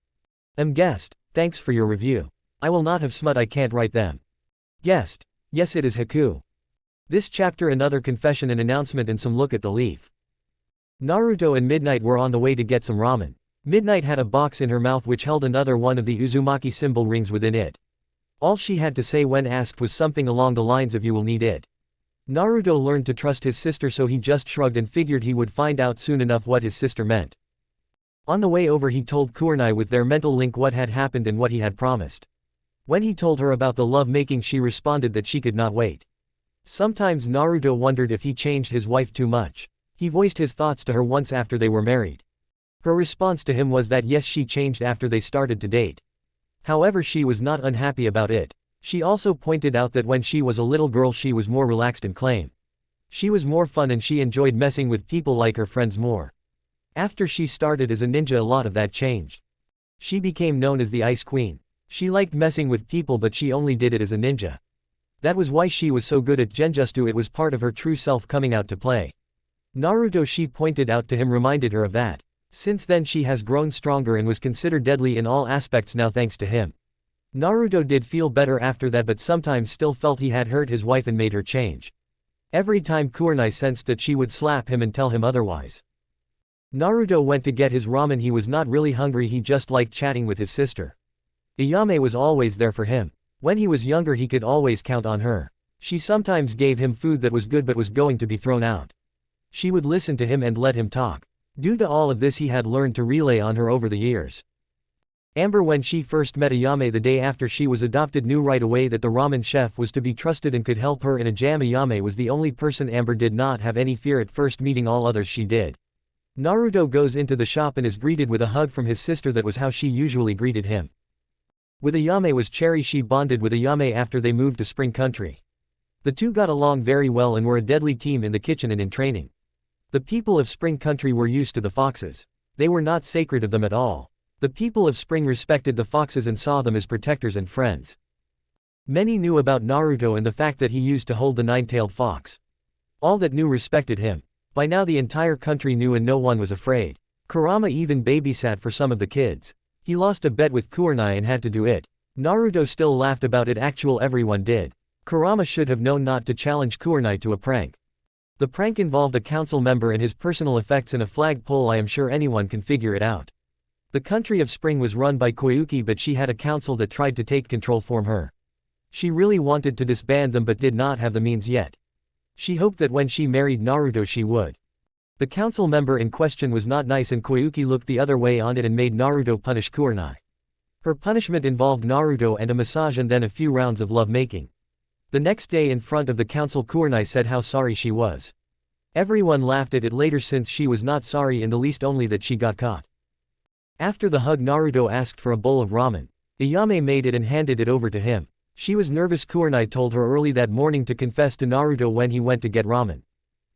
Guest, thanks for your review. I will not have smut, I can't write them. Guest, yes, it is Haku. This chapter another confession, an announcement, and some look at the Leaf. Naruto and Midnight were on the way to get some ramen. Midnight had a box in her mouth which held another one of the Uzumaki symbol rings within it. All she had to say when asked was something along the lines of "you will need it." Naruto learned to trust his sister, so he just shrugged and figured he would find out soon enough what his sister meant. On the way over, he told Kurenai with their mental link what had happened and what he had promised. When he told her about the love making, she responded that she could not wait. Sometimes Naruto wondered if he changed his wife too much. He voiced his thoughts to her once after they were married. Her response to him was that yes, she changed after they started to date. However, she was not unhappy about it. She also pointed out that when she was a little girl, she was more relaxed and calm. She was more fun and she enjoyed messing with people like her friends more. After she started as a ninja, a lot of that changed. She became known as the Ice Queen. She liked messing with people, but she only did it as a ninja. That was why she was so good at genjutsu. It was part of her true self coming out to play. Naruto, she pointed out to him, reminded her of that. Since then she has grown stronger and was considered deadly in all aspects now thanks to him. Naruto did feel better after that, but sometimes still felt he had hurt his wife and made her change. Every time Kurenai sensed that, she would slap him and tell him otherwise. Naruto went to get his ramen. He was not really hungry, he just liked chatting with his sister. Ayame was always there for him. When he was younger, he could always count on her. She sometimes gave him food that was good but was going to be thrown out. She would listen to him and let him talk. Due to all of this, he had learned to rely on her over the years. Amber, when she first met Ayame the day after she was adopted, knew right away that the ramen chef was to be trusted and could help her in a jam. Ayame was the only person Amber did not have any fear at first meeting, all others she did. Naruto goes into the shop and is greeted with a hug from his sister. That was how she usually greeted him. With Ayame was Cherry. She bonded with Ayame after they moved to Spring Country. The two got along very well and were a deadly team in the kitchen and in training. The people of Spring Country were used to the foxes. They were not sacred of them at all. The people of Spring respected the foxes and saw them as protectors and friends. Many knew about Naruto and the fact that he used to hold the nine-tailed fox. All that knew respected him. By now the entire country knew and no one was afraid. Kurama even babysat for some of the kids. He lost a bet with Kurenai and had to do it. Naruto still laughed about it. Everyone did. Kurama should have known not to challenge Kurenai to a prank. The prank involved a council member and his personal effects and a flagpole. I am sure anyone can figure it out. The country of Spring was run by Koyuki, but she had a council that tried to take control from her. She really wanted to disband them but did not have the means yet. She hoped that when she married Naruto she would. The council member in question was not nice and Koyuki looked the other way on it and made Naruto punish Kurenai. Her punishment involved Naruto and a massage and then a few rounds of love-making. The next day in front of the council Kurenai said how sorry she was. Everyone laughed at it later since she was not sorry in the least, only that she got caught. After the hug Naruto asked for a bowl of ramen. Ayame made it and handed it over to him. She was nervous. Kurenai told her early that morning to confess to Naruto when he went to get ramen.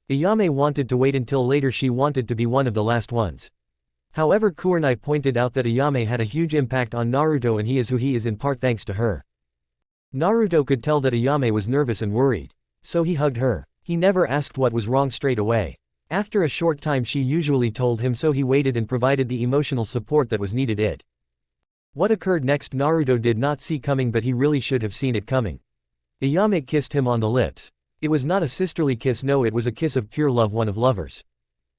Ayame wanted to wait until later. She wanted to be one of the last ones. However, Kurenai pointed out that Ayame had a huge impact on Naruto and he is who he is in part thanks to her. Naruto could tell that Ayame was nervous and worried. So he hugged her. He never asked what was wrong straight away. After a short time she usually told him, so he waited and provided the emotional support that was needed. What occurred next Naruto did not see coming, but he really should have seen it coming. Ayame kissed him on the lips. It was not a sisterly kiss, no, it was a kiss of pure love, one of lovers.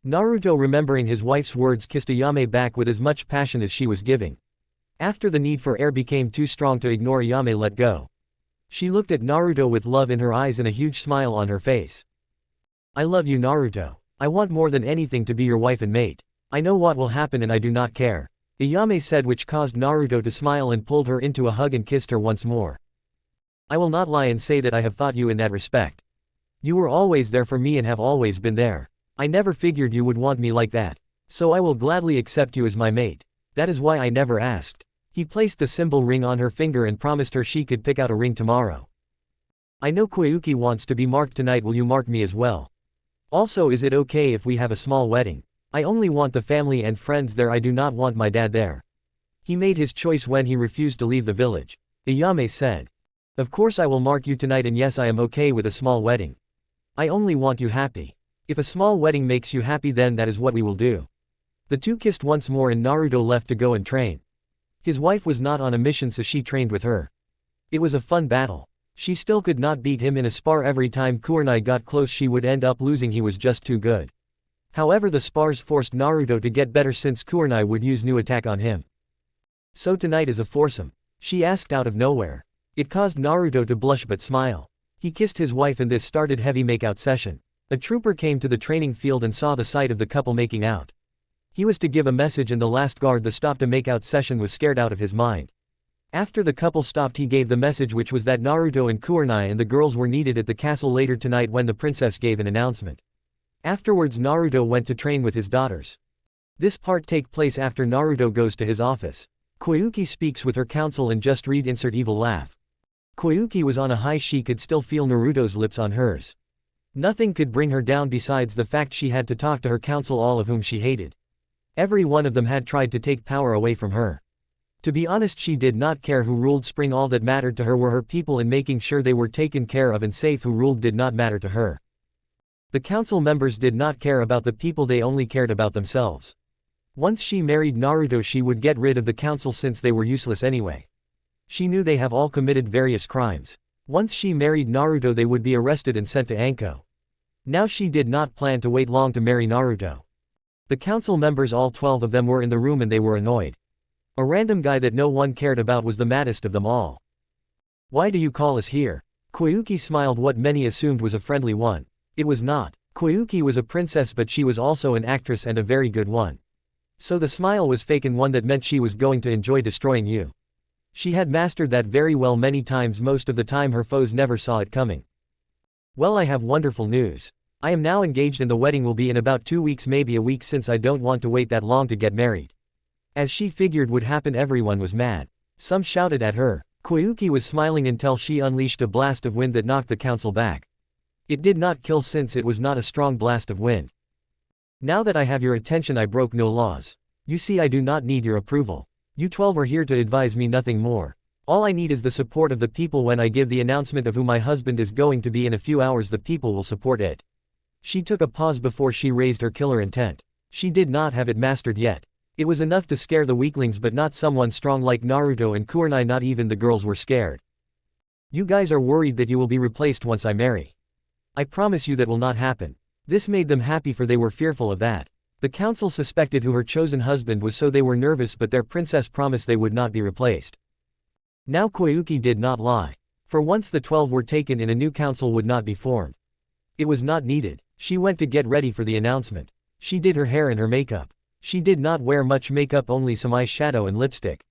Naruto, remembering his wife's words, kissed Ayame back with as much passion as she was giving. After the need for air became too strong to ignore, Ayame let go. She looked at Naruto with love in her eyes and a huge smile on her face. I love you, Naruto. I want more than anything to be your wife and mate. I know what will happen and I do not care. Ayame said, which caused Naruto to smile and pulled her into a hug and kissed her once more. I will not lie and say that I have thought you in that respect. You were always there for me and have always been there. I never figured you would want me like that. So I will gladly accept you as my mate. That is why I never asked. He placed the symbol ring on her finger and promised her she could pick out a ring tomorrow. I know Koyuki wants to be marked tonight. Will you mark me as well? Also, is it okay if we have a small wedding? I only want the family and friends there. I do not want my dad there. He made his choice when he refused to leave the village. Ayame said. Of course I will mark you tonight, and yes, I am okay with a small wedding. I only want you happy. If a small wedding makes you happy, then that is what we will do. The two kissed once more and Naruto left to go and train. His wife was not on a mission, so she trained with her. It was a fun battle. She still could not beat him in a spar. Every time Kurenai got close she would end up losing. He was just too good. However, the spars forced Naruto to get better since Kurenai would use new attack on him. So tonight is a foursome? She asked out of nowhere. It caused Naruto to blush but smile. He kissed his wife and this started heavy makeout session. A trooper came to the training field and saw the sight of the couple making out. He was to give a message and the last guard that stopped a makeout session was scared out of his mind. After the couple stopped he gave the message, which was that Naruto and Kurenai and the girls were needed at the castle later tonight when the princess gave an announcement. Afterwards Naruto went to train with his daughters. This part take place after Naruto goes to his office. Koyuki speaks with her council and just read insert evil laugh. Koyuki was on a high, she could still feel Naruto's lips on hers. Nothing could bring her down besides the fact she had to talk to her council, all of whom she hated. Every one of them had tried to take power away from her. To be honest, she did not care who ruled Spring. All that mattered to her were her people and making sure they were taken care of and safe. Who ruled did not matter to her. The council members did not care about the people, they only cared about themselves. Once she married Naruto she would get rid of the council since they were useless anyway. She knew they have all committed various crimes. Once she married Naruto they would be arrested and sent to Anko. Now she did not plan to wait long to marry Naruto. The council members, all 12 of them, were in the room and they were annoyed. A random guy that no one cared about was the maddest of them all. Why do you call us here? Koyuki smiled, what many assumed was a friendly one. It was not. Koyuki was a princess, but she was also an actress and a very good one. So the smile was fake and one that meant she was going to enjoy destroying you. She had mastered that very well many times. Most of the time her foes never saw it coming. Well, I have wonderful news. I am now engaged and the wedding will be in about 2 weeks, maybe a week, since I don't want to wait that long to get married. As she figured would happen, everyone was mad. Some shouted at her. Koyuki was smiling until she unleashed a blast of wind that knocked the council back. It did not kill since it was not a strong blast of wind. Now that I have your attention, I broke no laws. You see, I do not need your approval. You 12 are here to advise me, nothing more. All I need is the support of the people. When I give the announcement of who my husband is going to be in a few hours, the people will support it. She took a pause before she raised her killer intent. She did not have it mastered yet. It was enough to scare the weaklings but not someone strong like Naruto and Kurenai. Not even the girls were scared. You guys are worried that you will be replaced once I marry. I promise you that will not happen. This made them happy for they were fearful of that. The council suspected who her chosen husband was so they were nervous but their princess promised they would not be replaced. Now Koyuki did not lie. For once the 12 were taken and a new council would not be formed. It was not needed. She went to get ready for the announcement. She did her hair and her makeup. She did not wear much makeup, only some eyeshadow and lipstick.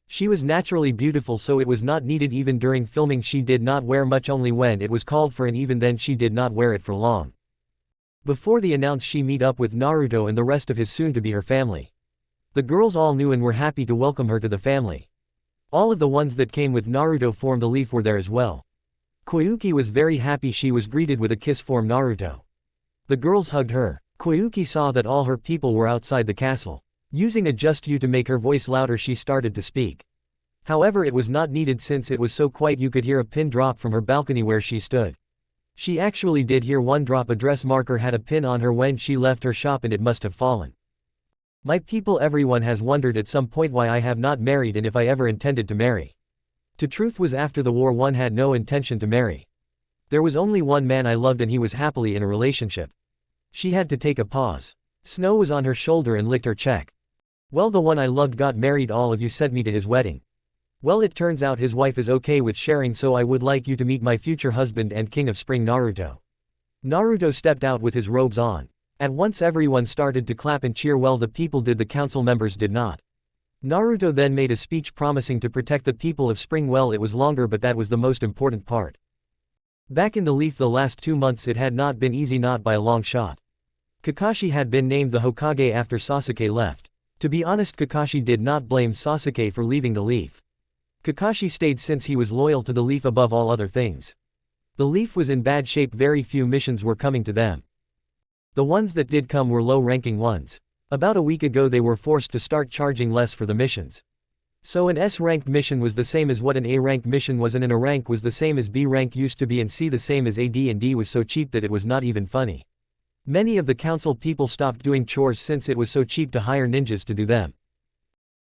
She was naturally beautiful so it was not needed. Even during filming she did not wear much, only when it was called for, and even then she did not wear it for long. Before the announce she meet up with Naruto and the rest of his soon-to-be her family. The girls all knew and were happy to welcome her to the family. All of the ones that came with Naruto formed the leaf were there as well. Koyuki was very happy. She was greeted with a kiss from Naruto. The girls hugged her. Koyuki saw that all her people were outside the castle. Using a just you to make her voice louder she started to speak. However, it was not needed since it was so quiet you could hear a pin drop from her balcony where she stood. She actually did hear one drop. A dress marker had a pin on her when she left her shop and it must have fallen. My people, everyone has wondered at some point why I have not married and if I ever intended to marry. The truth was after the war one had no intention to marry. There was only one man I loved and he was happily in a relationship. She had to take a pause. Snow was on her shoulder and licked her cheek. Well, the one I loved got married. All of you sent me to his wedding. Well, it turns out his wife is okay with sharing, so I would like you to meet my future husband and king of spring, Naruto. Naruto stepped out with his robes on. At once everyone started to clap and cheer. Well, the people did, the council members did not. Naruto then made a speech promising to protect the people of spring. Well, it was longer but that was the most important part. Back in the leaf the last 2 months it had not been easy, not by a long shot. Kakashi had been named the Hokage after Sasuke left. To be honest, Kakashi did not blame Sasuke for leaving the leaf. Kakashi stayed since he was loyal to the leaf above all other things. The leaf was in bad shape, very few missions were coming to them. The ones that did come were low-ranking ones. About a week ago they were forced to start charging less for the missions. So an S-ranked mission was the same as what an A-ranked mission was, and an A rank was the same as B rank used to be, and C the same as AD, and D was so cheap that it was not even funny. Many of the council people stopped doing chores since it was so cheap to hire ninjas to do them.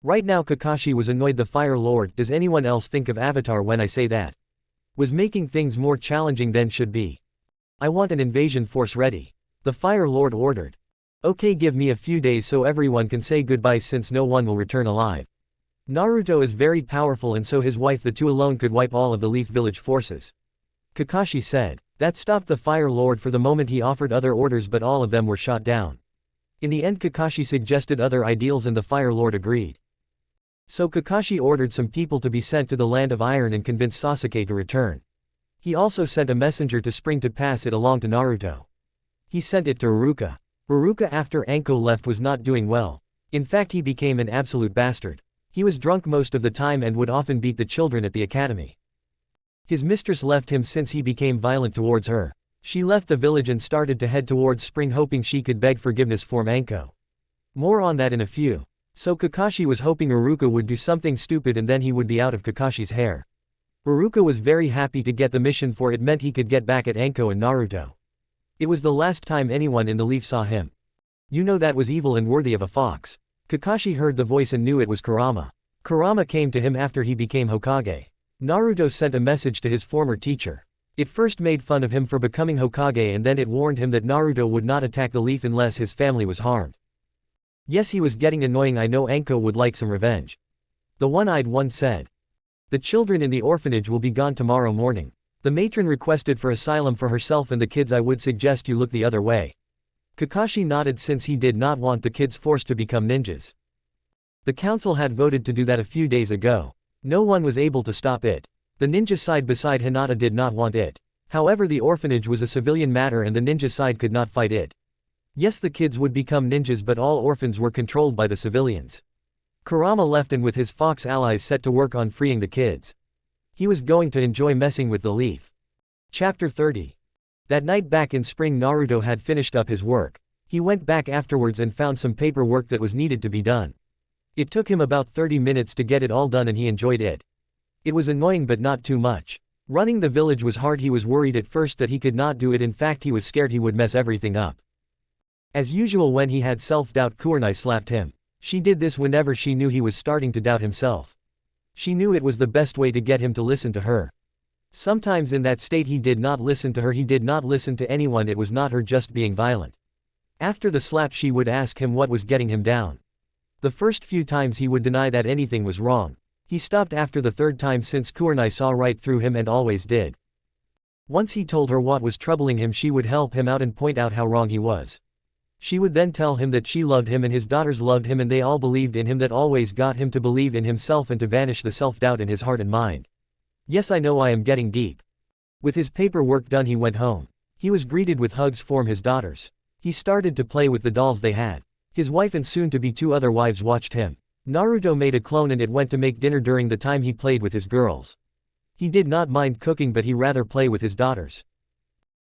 Right now Kakashi was annoyed. The Fire Lord, does anyone else think of Avatar when I say that? Was making things more challenging than should be. I want an invasion force ready. The Fire Lord ordered. Okay, give me a few days so everyone can say goodbye since no one will return alive. Naruto is very powerful and so his wife, the two alone could wipe all of the Leaf Village forces. Kakashi said. That stopped the Fire Lord for the moment. He offered other orders but all of them were shot down. In the end Kakashi suggested other ideals and the Fire Lord agreed. So Kakashi ordered some people to be sent to the Land of Iron and convinced Sasuke to return. He also sent a messenger to Spring to pass it along to Naruto. He sent it to Iruka. Iruka, after Anko left, was not doing well. In fact, he became an absolute bastard. He was drunk most of the time and would often beat the children at the academy. His mistress left him since he became violent towards her. She left the village and started to head towards Spring, hoping she could beg forgiveness from Anko. More on that in a few. So Kakashi was hoping Iruka would do something stupid and then he would be out of Kakashi's hair. Iruka was very happy to get the mission, for it meant he could get back at Anko and Naruto. It was the last time anyone in the leaf saw him. You know, that was evil and worthy of a fox. Kakashi heard the voice and knew it was Kurama. Kurama came to him after he became Hokage. Naruto sent a message to his former teacher. It first made fun of him for becoming Hokage and then it warned him that Naruto would not attack the leaf unless his family was harmed. Yes, he was getting annoying. I know Anko would like some revenge. The one-eyed one said. The children in the orphanage will be gone tomorrow morning. The matron requested for asylum for herself and the kids. I would suggest you look the other way. Kakashi nodded since he did not want the kids forced to become ninjas. The council had voted to do that a few days ago. No one was able to stop it. The ninja side beside Hinata did not want it. However, the orphanage was a civilian matter and the ninja side could not fight it. Yes, the kids would become ninjas but all orphans were controlled by the civilians. Kurama left and with his fox allies set to work on freeing the kids. He was going to enjoy messing with the leaf. Chapter 30. That night back in Spring, Naruto had finished up his work. He went back afterwards and found some paperwork that was needed to be done. It took him about 30 minutes to get it all done and he enjoyed it. It was annoying but not too much. Running the village was hard. He was worried at first that he could not do it. In fact, he was scared he would mess everything up. As usual, when he had self-doubt, Kurenai slapped him. She did this whenever she knew he was starting to doubt himself. She knew it was the best way to get him to listen to her. Sometimes in that state he did not listen to her, he did not listen to anyone, it was not her just being violent. After the slap she would ask him what was getting him down. The first few times he would deny that anything was wrong. He stopped after the third time since Kurenai saw right through him and always did. Once he told her what was troubling him, she would help him out and point out how wrong he was. She would then tell him that she loved him and his daughters loved him and they all believed in him. That always got him to believe in himself and to vanish the self-doubt in his heart and mind. Yes, I know I am getting deep. With his paperwork done he went home. He was greeted with hugs from his daughters. He started to play with the dolls they had. His wife and soon-to-be 2 other wives watched him. Naruto made a clone and it went to make dinner during the time he played with his girls. He did not mind cooking but he rather play with his daughters.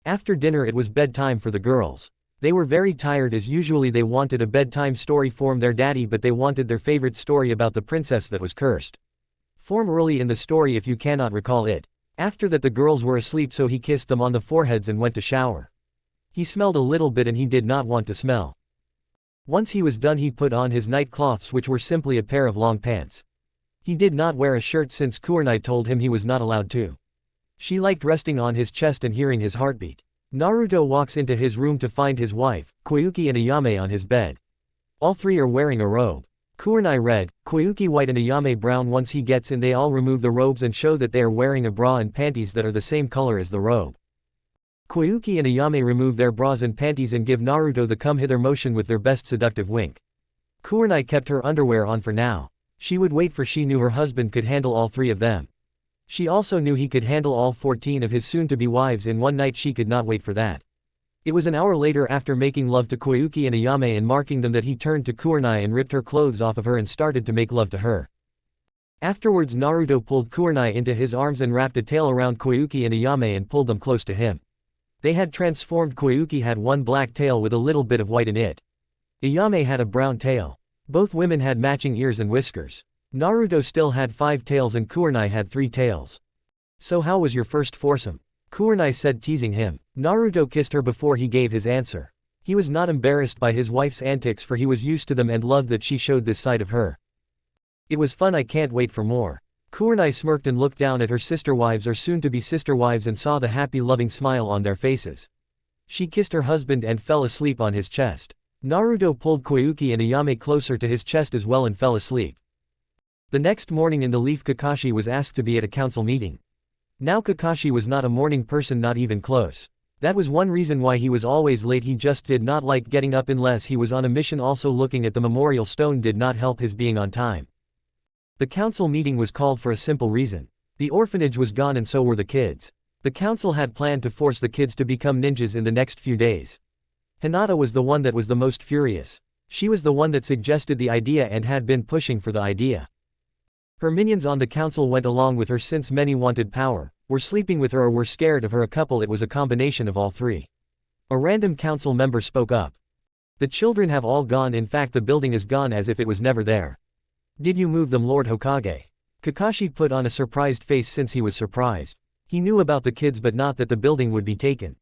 After dinner it was bedtime for the girls. They were very tired as usually they wanted a bedtime story from their daddy but they wanted their favorite story about the princess that was cursed. Form early in the story if you cannot recall it. After that the girls were asleep so he kissed them on the foreheads and went to shower. He smelled a little bit and he did not want to smell. Once he was done he put on his night cloths which were simply a pair of long pants. He did not wear a shirt since Kurenai told him he was not allowed to. She liked resting on his chest and hearing his heartbeat. Naruto walks into his room to find his wife, Koyuki and Ayame on his bed. All 3 are wearing a robe. Kurenai red, Koyuki white and Ayame brown. Once he gets in they all remove the robes and show that they are wearing a bra and panties that are the same color as the robe. Koyuki and Ayame remove their bras and panties and give Naruto the come hither motion with their best seductive wink. Kurenai kept her underwear on for now. She would wait for she knew her husband could handle all 3 of them. She also knew he could handle all 14 of his soon-to-be wives in one night. She could not wait for that. It was an hour later after making love to Koyuki and Ayame and marking them that he turned to Kurenai and ripped her clothes off of her and started to make love to her. Afterwards Naruto pulled Kurenai into his arms and wrapped a tail around Koyuki and Ayame and pulled them close to him. They had transformed. Koyuki had one black tail with a little bit of white in it. Ayame had a brown tail. Both women had matching ears and whiskers. Naruto still had 5 tails and Kurenai had 3 tails. So how was your first foursome? Kurenai said, teasing him. Naruto kissed her before he gave his answer. He was not embarrassed by his wife's antics for he was used to them and loved that she showed this side of her. It was fun, I can't wait for more. Kurenai smirked and looked down at her sister wives or soon-to-be sister wives and saw the happy loving smile on their faces. She kissed her husband and fell asleep on his chest. Naruto pulled Koyuki and Ayame closer to his chest as well and fell asleep. The next morning in the leaf Kakashi was asked to be at a council meeting. Now Kakashi was not a morning person, not even close. That was one reason why he was always late. He just did not like getting up unless he was on a mission. Also looking at the memorial stone did not help his being on time. The council meeting was called for a simple reason. The orphanage was gone and so were the kids. The council had planned to force the kids to become ninjas in the next few days. Hinata was the one that was the most furious. She was the one that suggested the idea and had been pushing for the idea. Her minions on the council went along with her since many wanted power, were sleeping with her or were scared of her. A couple, it was a combination of all 3. A random council member spoke up. The children have all gone, in fact the building is gone as if it was never there. Did you move them, Lord Hokage? Kakashi put on a surprised face since he was surprised. He knew about the kids but not that the building would be taken.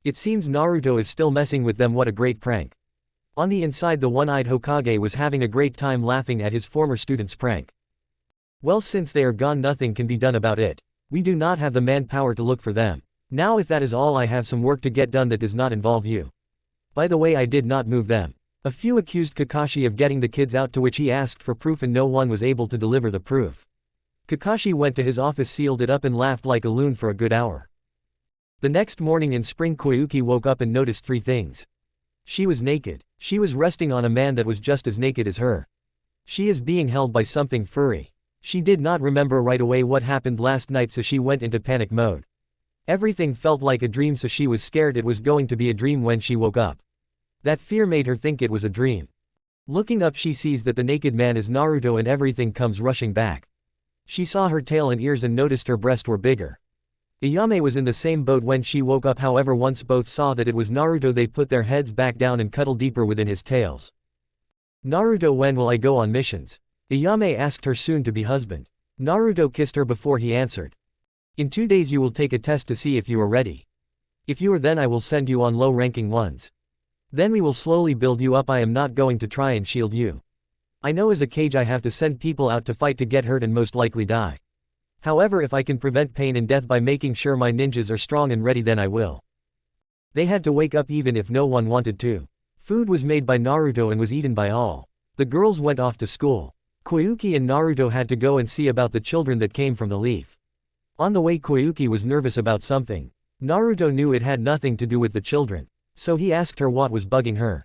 It seems Naruto is still messing with them. What a great prank. On the inside the one-eyed Hokage was having a great time laughing at his former student's prank. Well, since they are gone nothing can be done about it. We do not have the manpower to look for them. Now if that is all, I have some work to get done that does not involve you. By the way, I did not move them. A few accused Kakashi of getting the kids out, to which he asked for proof and no one was able to deliver the proof. Kakashi went to his office, sealed it up and laughed like a loon for a good hour. The next morning in spring Koyuki woke up and noticed 3 things. She was naked. She was resting on a man that was just as naked as her. She is being held by something furry. She did not remember right away what happened last night, so she went into panic mode. Everything felt like a dream, so she was scared it was going to be a dream when she woke up. That fear made her think it was a dream. Looking up she sees that the naked man is Naruto and everything comes rushing back. She saw her tail and ears and noticed her breasts were bigger. Ayame was in the same boat when she woke up, however once both saw that it was Naruto they put their heads back down and cuddled deeper within his tails. Naruto, when will I go on missions? Ayame asked her soon-to-be husband. Naruto kissed her before he answered. In 2 days you will take a test to see if you are ready. If you are, then I will send you on low-ranking ones. Then we will slowly build you up. I am not going to try and shield you. I know as a cage I have to send people out to fight to get hurt and most likely die. However, if I can prevent pain and death by making sure my ninjas are strong and ready, then I will. They had to wake up even if no one wanted to. Food was made by Naruto and was eaten by all. The girls went off to school. Koyuki and Naruto had to go and see about the children that came from the leaf. On the way, Koyuki was nervous about something. Naruto knew it had nothing to do with the children. So he asked her what was bugging her.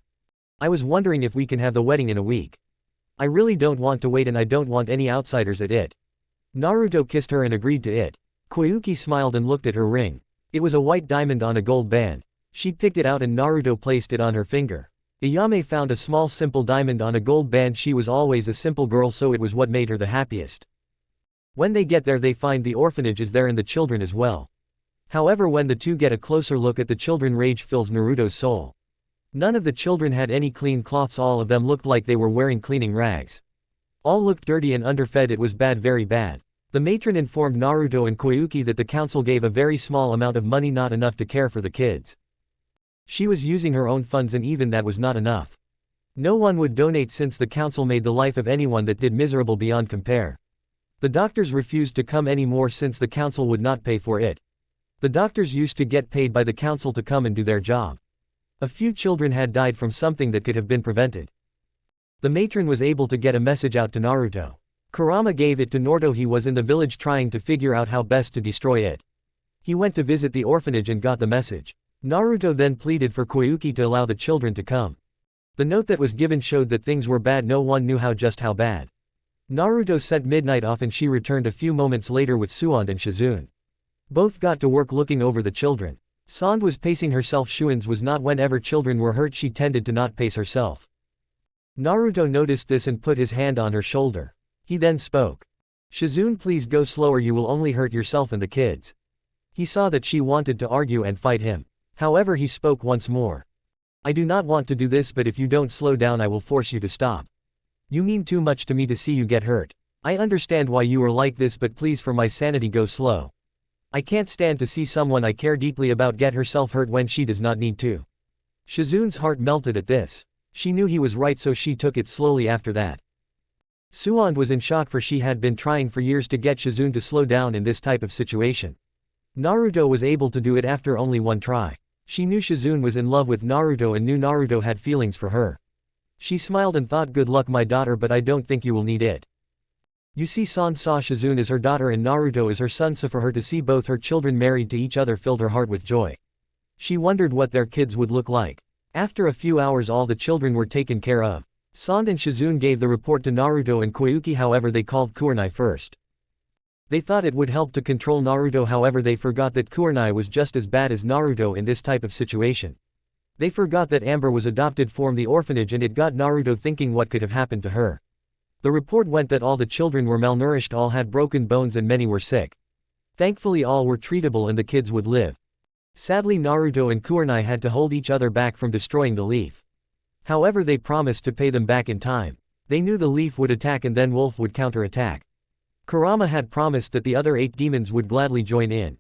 I was wondering if we can have the wedding in a week. I really don't want to wait and I don't want any outsiders at it. Naruto kissed her and agreed to it. Koyuki smiled and looked at her ring. It was a white diamond on a gold band. She picked it out and Naruto placed it on her finger. Ayame found a small simple diamond on a gold band. She was always a simple girl, so it was what made her the happiest. When they get there, they find the orphanage is there and the children as well. However, when the two get a closer look at the children, rage fills Naruto's soul. None of the children had any clean cloths. All of them looked like they were wearing cleaning rags. All looked dirty and underfed. It was bad, very bad. The matron informed Naruto and Koyuki that the council gave a very small amount of money, not enough to care for the kids. She was using her own funds and even that was not enough. No one would donate since the council made the life of anyone that did miserable beyond compare. The doctors refused to come anymore since the council would not pay for it. The doctors used to get paid by the council to come and do their job. A few children had died from something that could have been prevented. The matron was able to get a message out to Naruto. Kurama gave it to Naruto. He was in the village trying to figure out how best to destroy it. He went to visit the orphanage and got the message. Naruto then pleaded for Koyuki to allow the children to come. The note that was given showed that things were bad. No one knew just how bad. Naruto sent Midnight off and she returned a few moments later with Suand and Shizune. Both got to work looking over the children. Sand was pacing herself. Shuan's was not. Whenever children were hurt, she tended to not pace herself. Naruto noticed this and put his hand on her shoulder. He then spoke. Shizune, please go slower, you will only hurt yourself and the kids. He saw that she wanted to argue and fight him. However, he spoke once more. I do not want to do this, but if you don't slow down I will force you to stop. You mean too much to me to see you get hurt. I understand why you are like this, but please, for my sanity, go slow. I can't stand to see someone I care deeply about get herself hurt when she does not need to. Shizune's heart melted at this. She knew he was right, so she took it slowly after that. Suand was in shock, for she had been trying for years to get Shizune to slow down in this type of situation. Naruto was able to do it after only one try. She knew Shizune was in love with Naruto and knew Naruto had feelings for her. She smiled and thought, good luck my daughter, but I don't think you will need it. You see, Sand saw Shizune as her daughter and Naruto as her son, so for her to see both her children married to each other filled her heart with joy. She wondered what their kids would look like. After a few hours all the children were taken care of. Sand and Shizune gave the report to Naruto and Koyuki, however they called Kurenai first. They thought it would help to control Naruto, however they forgot that Kurenai was just as bad as Naruto in this type of situation. They forgot that Amber was adopted from the orphanage and it got Naruto thinking what could have happened to her. The report went that all the children were malnourished, all had broken bones and many were sick. Thankfully all were treatable and the kids would live. Sadly, Naruto and Kurenai had to hold each other back from destroying the leaf. However, they promised to pay them back in time. They knew the leaf would attack and then Wolf would counterattack. Kurama had promised that the other 8 demons would gladly join in.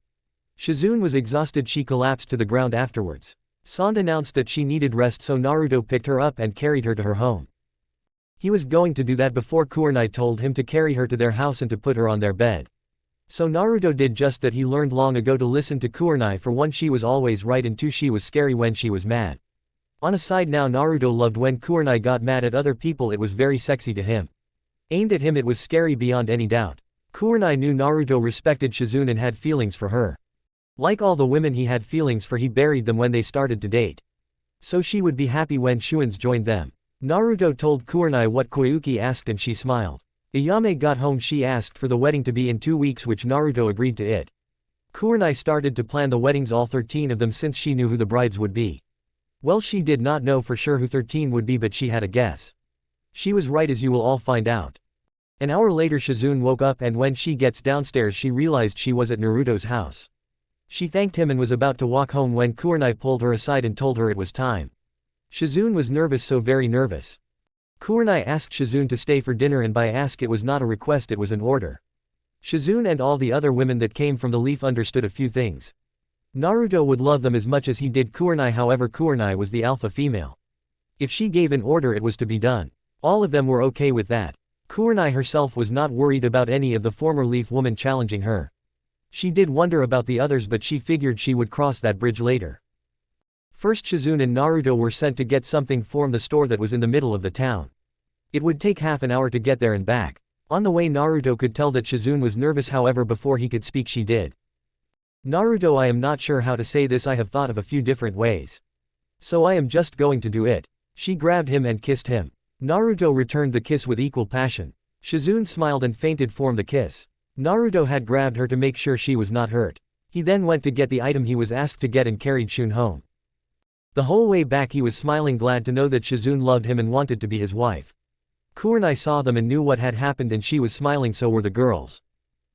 Shizune was exhausted, she collapsed to the ground afterwards. Sand announced that she needed rest, so Naruto picked her up and carried her to her home. He was going to do that before Kurenai told him to carry her to their house and to put her on their bed. So Naruto did just that. He learned long ago to listen to Kurenai. For one, she was always right, and two, she was scary when she was mad. On a side now, Naruto loved when Kurenai got mad at other people, it was very sexy to him. Aimed at him it was scary beyond any doubt. Kurenai knew Naruto respected Shizune and had feelings for her. Like all the women he had feelings for, he buried them when they started to date. So she would be happy when Shuans joined them. Naruto told Kurenai what Koyuki asked and she smiled. Ayame got home, she asked for the wedding to be in 2 weeks, which Naruto agreed to it. Kurenai started to plan the weddings, all 13 of them, since she knew who the brides would be. Well, she did not know for sure who 13 would be, but she had a guess. She was right, as you will all find out. An hour later Shizune woke up, and when she gets downstairs she realized she was at Naruto's house. She thanked him and was about to walk home when Kurenai pulled her aside and told her it was time. Shizune was nervous, so very nervous. Kurenai asked Shizune to stay for dinner, and by ask it was not a request, it was an order. Shizune and all the other women that came from the leaf understood a few things. Naruto would love them as much as he did Kurenai, however Kurenai was the alpha female. If she gave an order it was to be done. All of them were okay with that. Kurenai herself was not worried about any of the former leaf woman challenging her. She did wonder about the others but she figured she would cross that bridge later. First Shizune and Naruto were sent to get something from the store that was in the middle of the town. It would take half an hour to get there and back. On the way Naruto could tell that Shizune was nervous, however before he could speak she did. Naruto, I am not sure how to say this, I have thought of a few different ways. So I am just going to do it. She grabbed him and kissed him. Naruto returned the kiss with equal passion. Shizune smiled and fainted from the kiss. Naruto had grabbed her to make sure she was not hurt. He then went to get the item he was asked to get and carried Shun home. The whole way back he was smiling, glad to know that Shizune loved him and wanted to be his wife. Kurenai saw them and knew what had happened and she was smiling, so were the girls.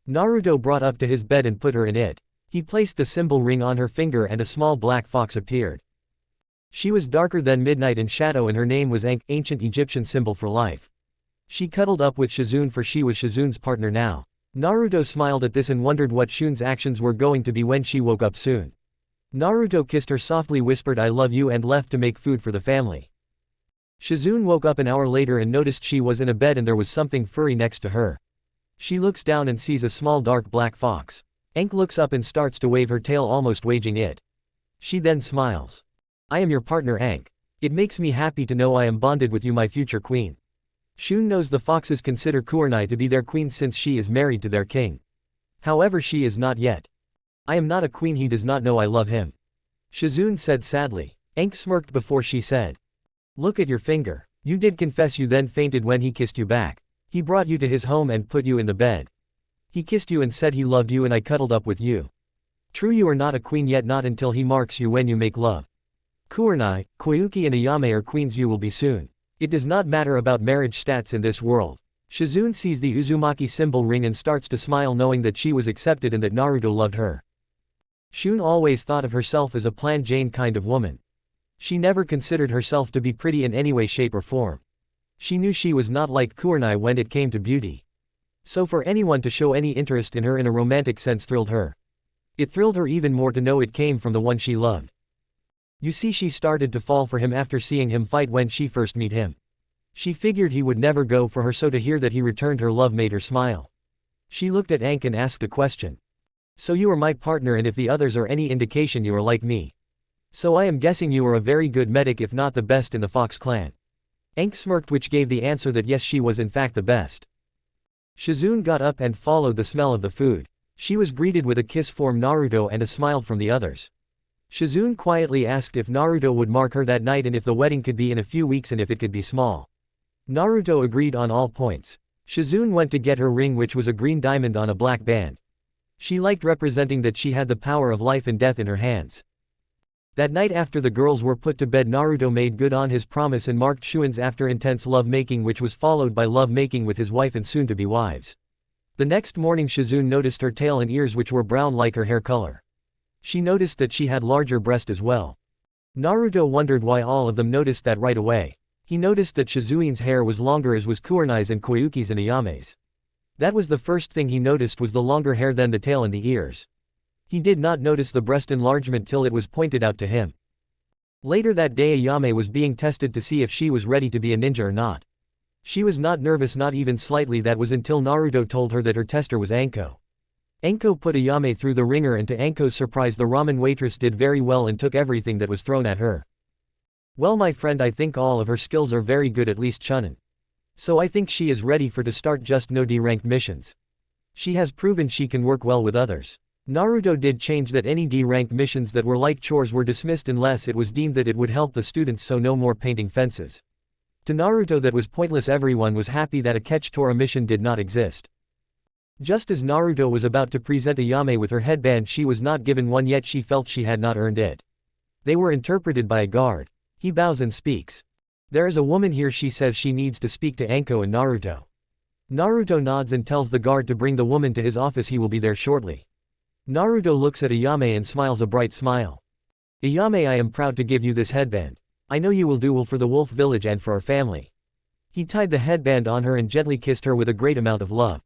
Naruto brought up to his bed and put her in it. He placed the symbol ring on her finger and a small black fox appeared. She was darker than midnight in shadow and her name was Ankh, ancient Egyptian symbol for life. She cuddled up with Shizune for she was Shizune's partner now. Naruto smiled at this and wondered what Shun's actions were going to be when she woke up soon. Naruto kissed her softly, whispered I love you and left to make food for the family. Shizune woke up an hour later and noticed she was in a bed and there was something furry next to her. She looks down and sees a small dark black fox. Ankh looks up and starts to wave her tail, almost waging it. She then smiles. I am your partner Ankh. It makes me happy to know I am bonded with you, my future queen. Shun knows the foxes consider Kurenai to be their queen since she is married to their king. However she is not yet. I am not a queen, he does not know I love him. Shizune said sadly. Ankh smirked before she said. Look at your finger. You did confess you then fainted when he kissed you back. He brought you to his home and put you in the bed. He kissed you and said he loved you and I cuddled up with you. True, you are not a queen yet, not until he marks you when you make love. Kurenai, Koyuki and Ayame are queens, you will be soon. It does not matter about marriage stats in this world. Shizune sees the Uzumaki symbol ring and starts to smile, knowing that she was accepted and that Naruto loved her. Shun always thought of herself as a plain Jane kind of woman. She never considered herself to be pretty in any way, shape or form. She knew she was not like Kurenai when it came to beauty. So for anyone to show any interest in her in a romantic sense thrilled her. It thrilled her even more to know it came from the one she loved. You see, she started to fall for him after seeing him fight when she first met him. She figured he would never go for her, so to hear that he returned her love made her smile. She looked at Ankh and asked a question. So you are my partner, and if the others are any indication, you are like me. So I am guessing you are a very good medic, if not the best in the Fox clan. Ankh smirked, which gave the answer that yes, she was in fact the best. Shizune got up and followed the smell of the food. She was greeted with a kiss from Naruto and a smile from the others. Shizune quietly asked if Naruto would mark her that night and if the wedding could be in a few weeks and if it could be small. Naruto agreed on all points. Shizune went to get her ring, which was a green diamond on a black band. She liked representing that she had the power of life and death in her hands. That night after the girls were put to bed, Naruto made good on his promise and marked Shuins after intense love-making, which was followed by love-making with his wife and soon-to-be wives. The next morning Shizune noticed her tail and ears, which were brown like her hair color. She noticed that she had larger breast as well. Naruto wondered why all of them noticed that right away. He noticed that Shizune's hair was longer, as was Kurenai's and Koyuki's and Ayame's. That was the first thing he noticed, was the longer hair than the tail and the ears. He did not notice the breast enlargement till it was pointed out to him. Later that day Ayame was being tested to see if she was ready to be a ninja or not. She was not nervous, not even slightly. That was until Naruto told her that her tester was Anko. Anko put Ayame through the ringer, and to Anko's surprise the ramen waitress did very well and took everything that was thrown at her. Well, my friend, I think all of her skills are very good, at least Chunin. So I think she is ready for to start just no D-ranked missions. She has proven she can work well with others. Naruto did change that any D-ranked missions that were like chores were dismissed unless it was deemed that it would help the students, so no more painting fences. To Naruto that was pointless. Everyone was happy that a Catch Tora mission did not exist. Just as Naruto was about to present Ayame with her headband, she was not given one yet. She felt she had not earned it. They were interpreted by a guard. He bows and speaks. There is a woman here, she says she needs to speak to Anko and Naruto. Naruto nods and tells the guard to bring the woman to his office, he will be there shortly. Naruto looks at Ayame and smiles a bright smile. Ayame, I am proud to give you this headband. I know you will do well for the Wolf Village and for our family. He tied the headband on her and gently kissed her with a great amount of love.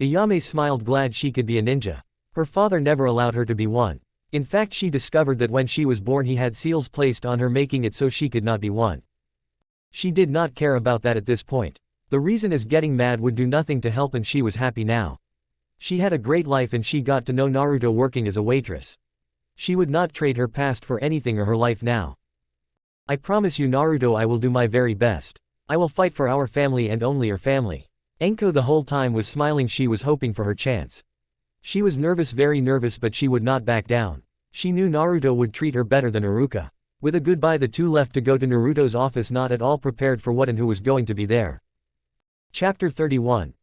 Ayame smiled, glad she could be a ninja. Her father never allowed her to be one. In fact, she discovered that when she was born he had seals placed on her, making it so she could not be one. She did not care about that at this point. The reason is getting mad would do nothing to help, and she was happy now. She had a great life and she got to know Naruto working as a waitress. She would not trade her past for anything or her life now. I promise you, Naruto, I will do my very best. I will fight for our family and only our family. Enko the whole time was smiling. She was hoping for her chance. She was nervous, very nervous, but she would not back down. She knew Naruto would treat her better than Iruka. With a goodbye, the two left to go to Naruto's office, not at all prepared for what and who was going to be there. Chapter 31.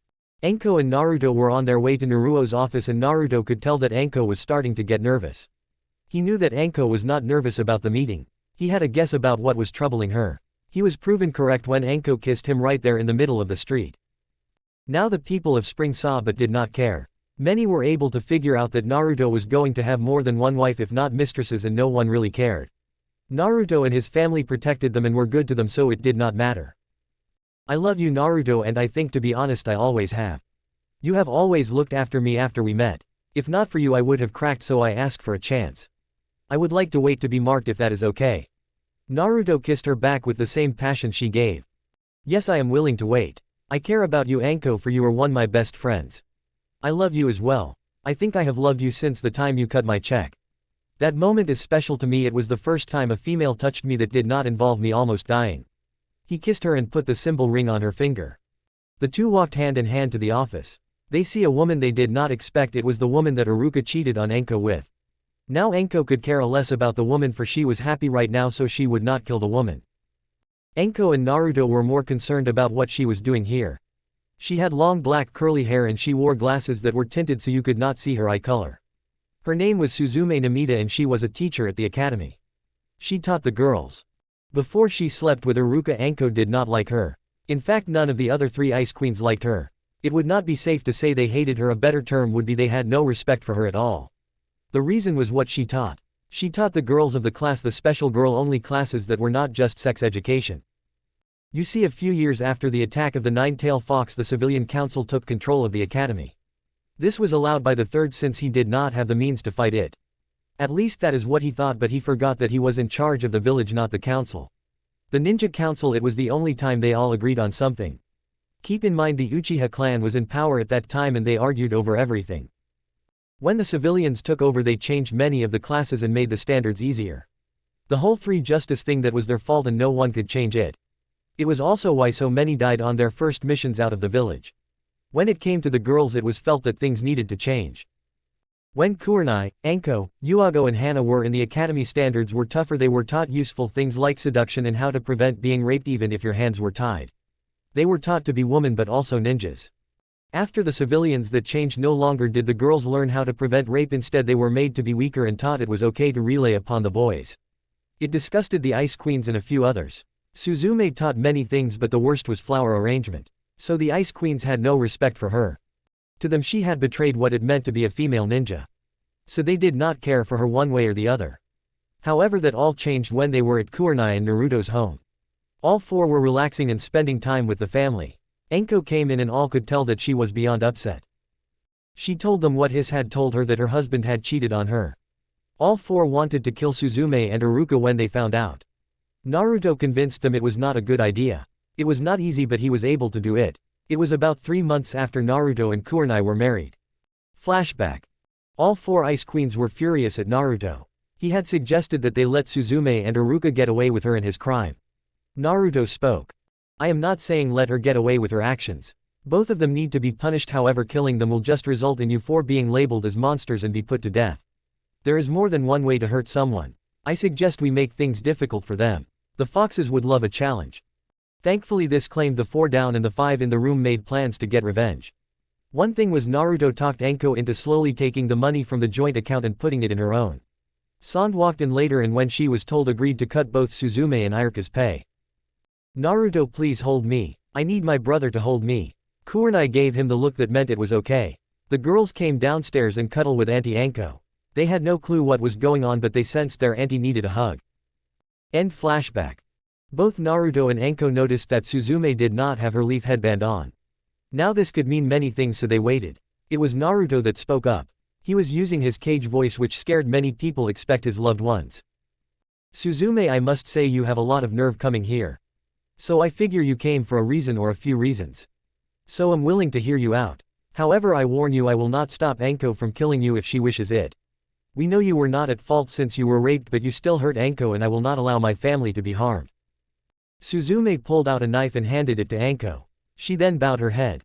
Enko and Naruto were on their way to Naruto's office, and Naruto could tell that Enko was starting to get nervous. He knew that Enko was not nervous about the meeting. He had a guess about what was troubling her. He was proven correct when Enko kissed him right there in the middle of the street. Now the people of Spring saw but did not care. Many were able to figure out that Naruto was going to have more than one wife, if not mistresses, and no one really cared. Naruto and his family protected them and were good to them, so it did not matter. I love you, Naruto, and I think, to be honest, I always have. You have always looked after me after we met. If not for you I would have cracked, so I ask for a chance. I would like to wait to be marked, if that is okay. Naruto kissed her back with the same passion she gave. Yes, I am willing to wait. I care about you, Enko, for you are one of my best friends. I love you as well. I think I have loved you since the time you cut my check. That moment is special to me. It was the first time a female touched me that did not involve me almost dying. He kissed her and put the symbol ring on her finger. The two walked hand in hand to the office. They see a woman they did not expect. It was the woman that Iruka cheated on Enko with. Now Enko could care less about the woman, for she was happy right now, so she would not kill the woman. Enko and Naruto were more concerned about what she was doing here. She had long black curly hair and she wore glasses that were tinted so you could not see her eye color. Her name was Suzume Namida and she was a teacher at the academy. She taught the girls. Before she slept with Iruka, Enko did not like her. In fact, none of the other three ice queens liked her. It would not be safe to say they hated her. A better term would be they had no respect for her at all. The reason was what she taught. She taught the girls of the class the special girl-only classes that were not just sex education. You see, a few years after the attack of the Nine-Tailed Fox, the civilian council took control of the academy. This was allowed by the third since he did not have the means to fight it. At least that is what he thought, but he forgot that he was in charge of the village, not the council. The ninja council, it was the only time they all agreed on something. Keep in mind the Uchiha clan was in power at that time and they argued over everything. When the civilians took over, they changed many of the classes and made the standards easier. The whole free justice thing, that was their fault and no one could change it. It was also why so many died on their first missions out of the village. When it came to the girls, it was felt that things needed to change. When Kurenai, Enko, Yuago and Henna were in the academy, standards were tougher. They were taught useful things like seduction and how to prevent being raped even if your hands were tied. They were taught to be women but also ninjas. After the civilians, that changed. No longer did the girls learn how to prevent rape, instead they were made to be weaker and taught it was okay to relay upon the boys. It disgusted the Ice Queens and a few others. Suzume taught many things, but the worst was flower arrangement. So the Ice Queens had no respect for her. To them she had betrayed what it meant to be a female ninja. So they did not care for her one way or the other. However, that all changed when they were at Kurenai and Naruto's home. All four were relaxing and spending time with the family. Enko came in and all could tell that she was beyond upset. She told them what Hiss had told her, that her husband had cheated on her. All four wanted to kill Suzume and Iruka when they found out. Naruto convinced them it was not a good idea. It was not easy, but he was able to do it. It was about 3 months after Naruto and Kurenai were married. Flashback. All four Ice Queens were furious at Naruto. He had suggested that they let Suzume and Iruka get away with her in his crime. Naruto spoke. I am not saying let her get away with her actions. Both of them need to be punished, however killing them will just result in you four being labeled as monsters and be put to death. There is more than one way to hurt someone. I suggest we make things difficult for them. The foxes would love a challenge. Thankfully this claimed the 4 down and the 5 in the room made plans to get revenge. One thing was Naruto talked Enko into slowly taking the money from the joint account and putting it in her own. Sand walked in later and when she was told agreed to cut both Suzume and Iruka's pay. Naruto, please hold me. I need my brother to hold me. Kurenai gave him the look that meant it was okay. The girls came downstairs and cuddled with Auntie Enko. They had no clue what was going on, but they sensed their auntie needed a hug. End flashback. Both Naruto and Enko noticed that Suzume did not have her leaf headband on. Now this could mean many things, so they waited. It was Naruto that spoke up. He was using his cage voice which scared many people expect his loved ones. Suzume, I must say you have a lot of nerve coming here. So I figure you came for a reason or a few reasons. So I'm willing to hear you out. However, I warn you I will not stop Anko from killing you if she wishes it. We know you were not at fault since you were raped, but you still hurt Anko and I will not allow my family to be harmed. Suzume pulled out a knife and handed it to Anko. She then bowed her head.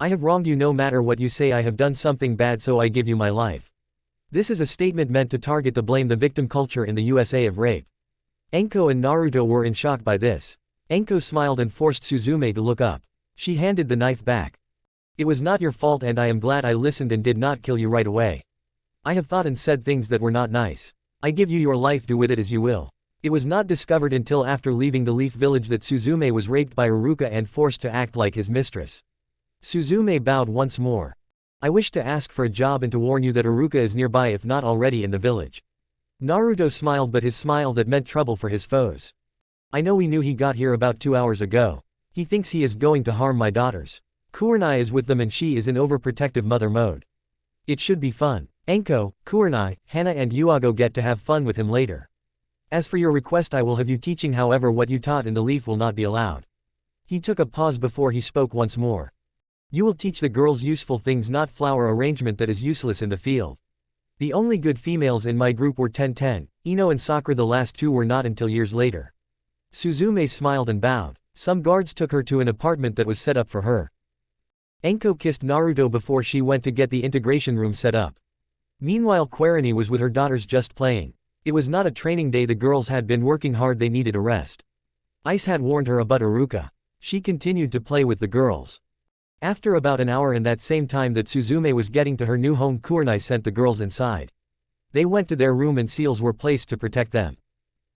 I have wronged you, no matter what you say. I have done something bad, so I give you my life. This is a statement meant to target the blame the victim culture in the USA of rape. Anko and Naruto were in shock by this. Anko smiled and forced Suzume to look up. She handed the knife back. It was not your fault and I am glad I listened and did not kill you right away. I have thought and said things that were not nice. I give you your life, do with it as you will. It was not discovered until after leaving the Leaf Village that Suzume was raped by Iruka and forced to act like his mistress. Suzume bowed once more. I wish to ask for a job and to warn you that Iruka is nearby, if not already in the village. Naruto smiled, but his smile that meant trouble for his foes. I know, we knew he got here about 2 hours ago. He thinks he is going to harm my daughters. Kurenai is with them and she is in overprotective mother mode. It should be fun. Anko, Kurenai, Henna and Yuago get to have fun with him later. As for your request, I will have you teaching, however what you taught in the Leaf will not be allowed. He took a pause before he spoke once more. You will teach the girls useful things, not flower arrangement that is useless in the field. The only good females in my group were 10-10, Ino and Sakura. The last two were not until years later. Suzume smiled and bowed. Some guards took her to an apartment that was set up for her. Anko kissed Naruto before she went to get the integration room set up. Meanwhile, Quarini was with her daughters just playing. It was not a training day, the girls had been working hard, they needed a rest. Ice had warned her about Iruka. She continued to play with the girls. After about an hour and that same time that Suzume was getting to her new home, Kurenai sent the girls inside. They went to their room and seals were placed to protect them.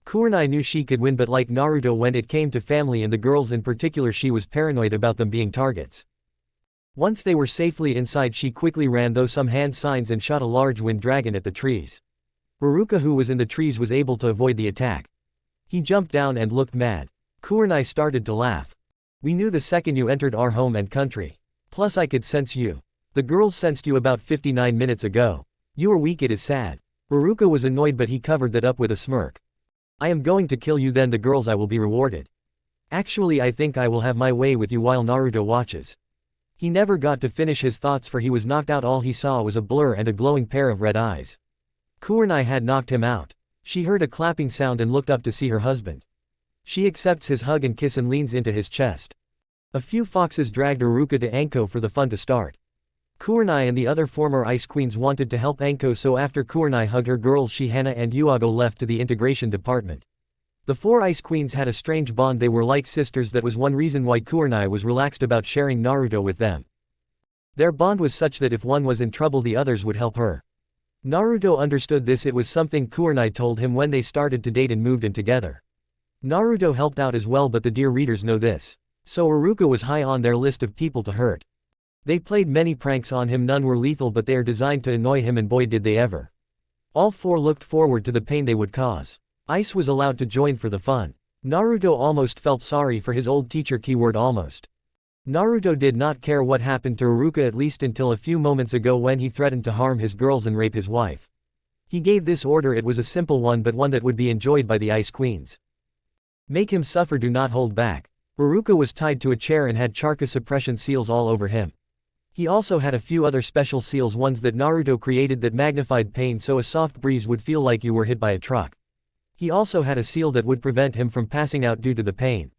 Kurenai knew she could win, but like Naruto, when it came to family and the girls in particular, she was paranoid about them being targets. Once they were safely inside, she quickly ran through some hand signs and shot a large wind dragon at the trees. Iruka, who was in the trees, was able to avoid the attack. He jumped down and looked mad. Kurenai started to laugh. We knew the second you entered our home and country. Plus I could sense you. The girls sensed you about 59 minutes ago. You are weak, it is sad. Iruka was annoyed, but he covered that up with a smirk. I am going to kill you, then the girls I will be rewarded. Actually, I think I will have my way with you while Naruto watches. He never got to finish his thoughts, for he was knocked out. All he saw was a blur and a glowing pair of red eyes. Kurenai had knocked him out. She heard a clapping sound and looked up to see her husband. She accepts his hug and kiss and leans into his chest. A few foxes dragged Iruka to Anko for the fun to start. Kurenai and the other former ice queens wanted to help Anko, so after Kurenai hugged her girls, she, Henna and Yuago left to the integration department. The four ice queens had a strange bond, they were like sisters. That was one reason why Kurenai was relaxed about sharing Naruto with them. Their bond was such that if one was in trouble, the others would help her. Naruto understood this, it was something Kurenai told him when they started to date and moved in together. Naruto helped out as well, but the dear readers know this. So Iruka was high on their list of people to hurt. They played many pranks on him, none were lethal, but they are designed to annoy him, and boy did they ever. All four looked forward to the pain they would cause. Ice was allowed to join for the fun. Naruto almost felt sorry for his old teacher, keyword almost. Naruto did not care what happened to Iruka, at least until a few moments ago when he threatened to harm his girls and rape his wife. He gave this order, it was a simple one but one that would be enjoyed by the Ice Queens. Make him suffer, do not hold back. Iruka was tied to a chair and had Charka suppression seals all over him. He also had a few other special seals, ones that Naruto created that magnified pain so a soft breeze would feel like you were hit by a truck. He also had a seal that would prevent him from passing out due to the pain.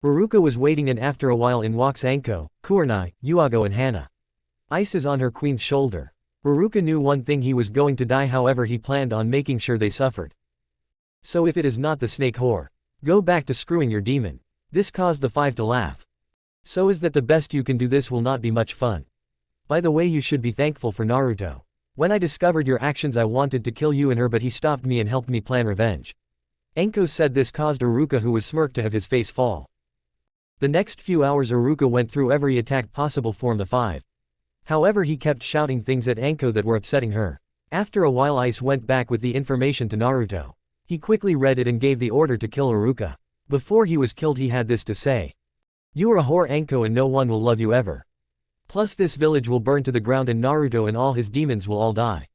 Iruka was waiting, and after a while in walks Anko, Kurenai, Yuago and Henna. Ice is on her queen's shoulder. Iruka knew one thing, he was going to die, however he planned on making sure they suffered. So if it is not the snake whore, go back to screwing your demon. This caused the five to laugh. So is that the best you can do? This will not be much fun. By the way, you should be thankful for Naruto. When I discovered your actions I wanted to kill you and her, but he stopped me and helped me plan revenge. Anko said this caused Iruka, who was smirked, to have his face fall. The next few hours Iruka went through every attack possible from the five. However, he kept shouting things at Anko that were upsetting her. After a while Ice went back with the information to Naruto. He quickly read it and gave the order to kill Iruka. Before he was killed he had this to say. You are a whore, Anko, and no one will love you ever. Plus this village will burn to the ground and Naruto and all his demons will all die.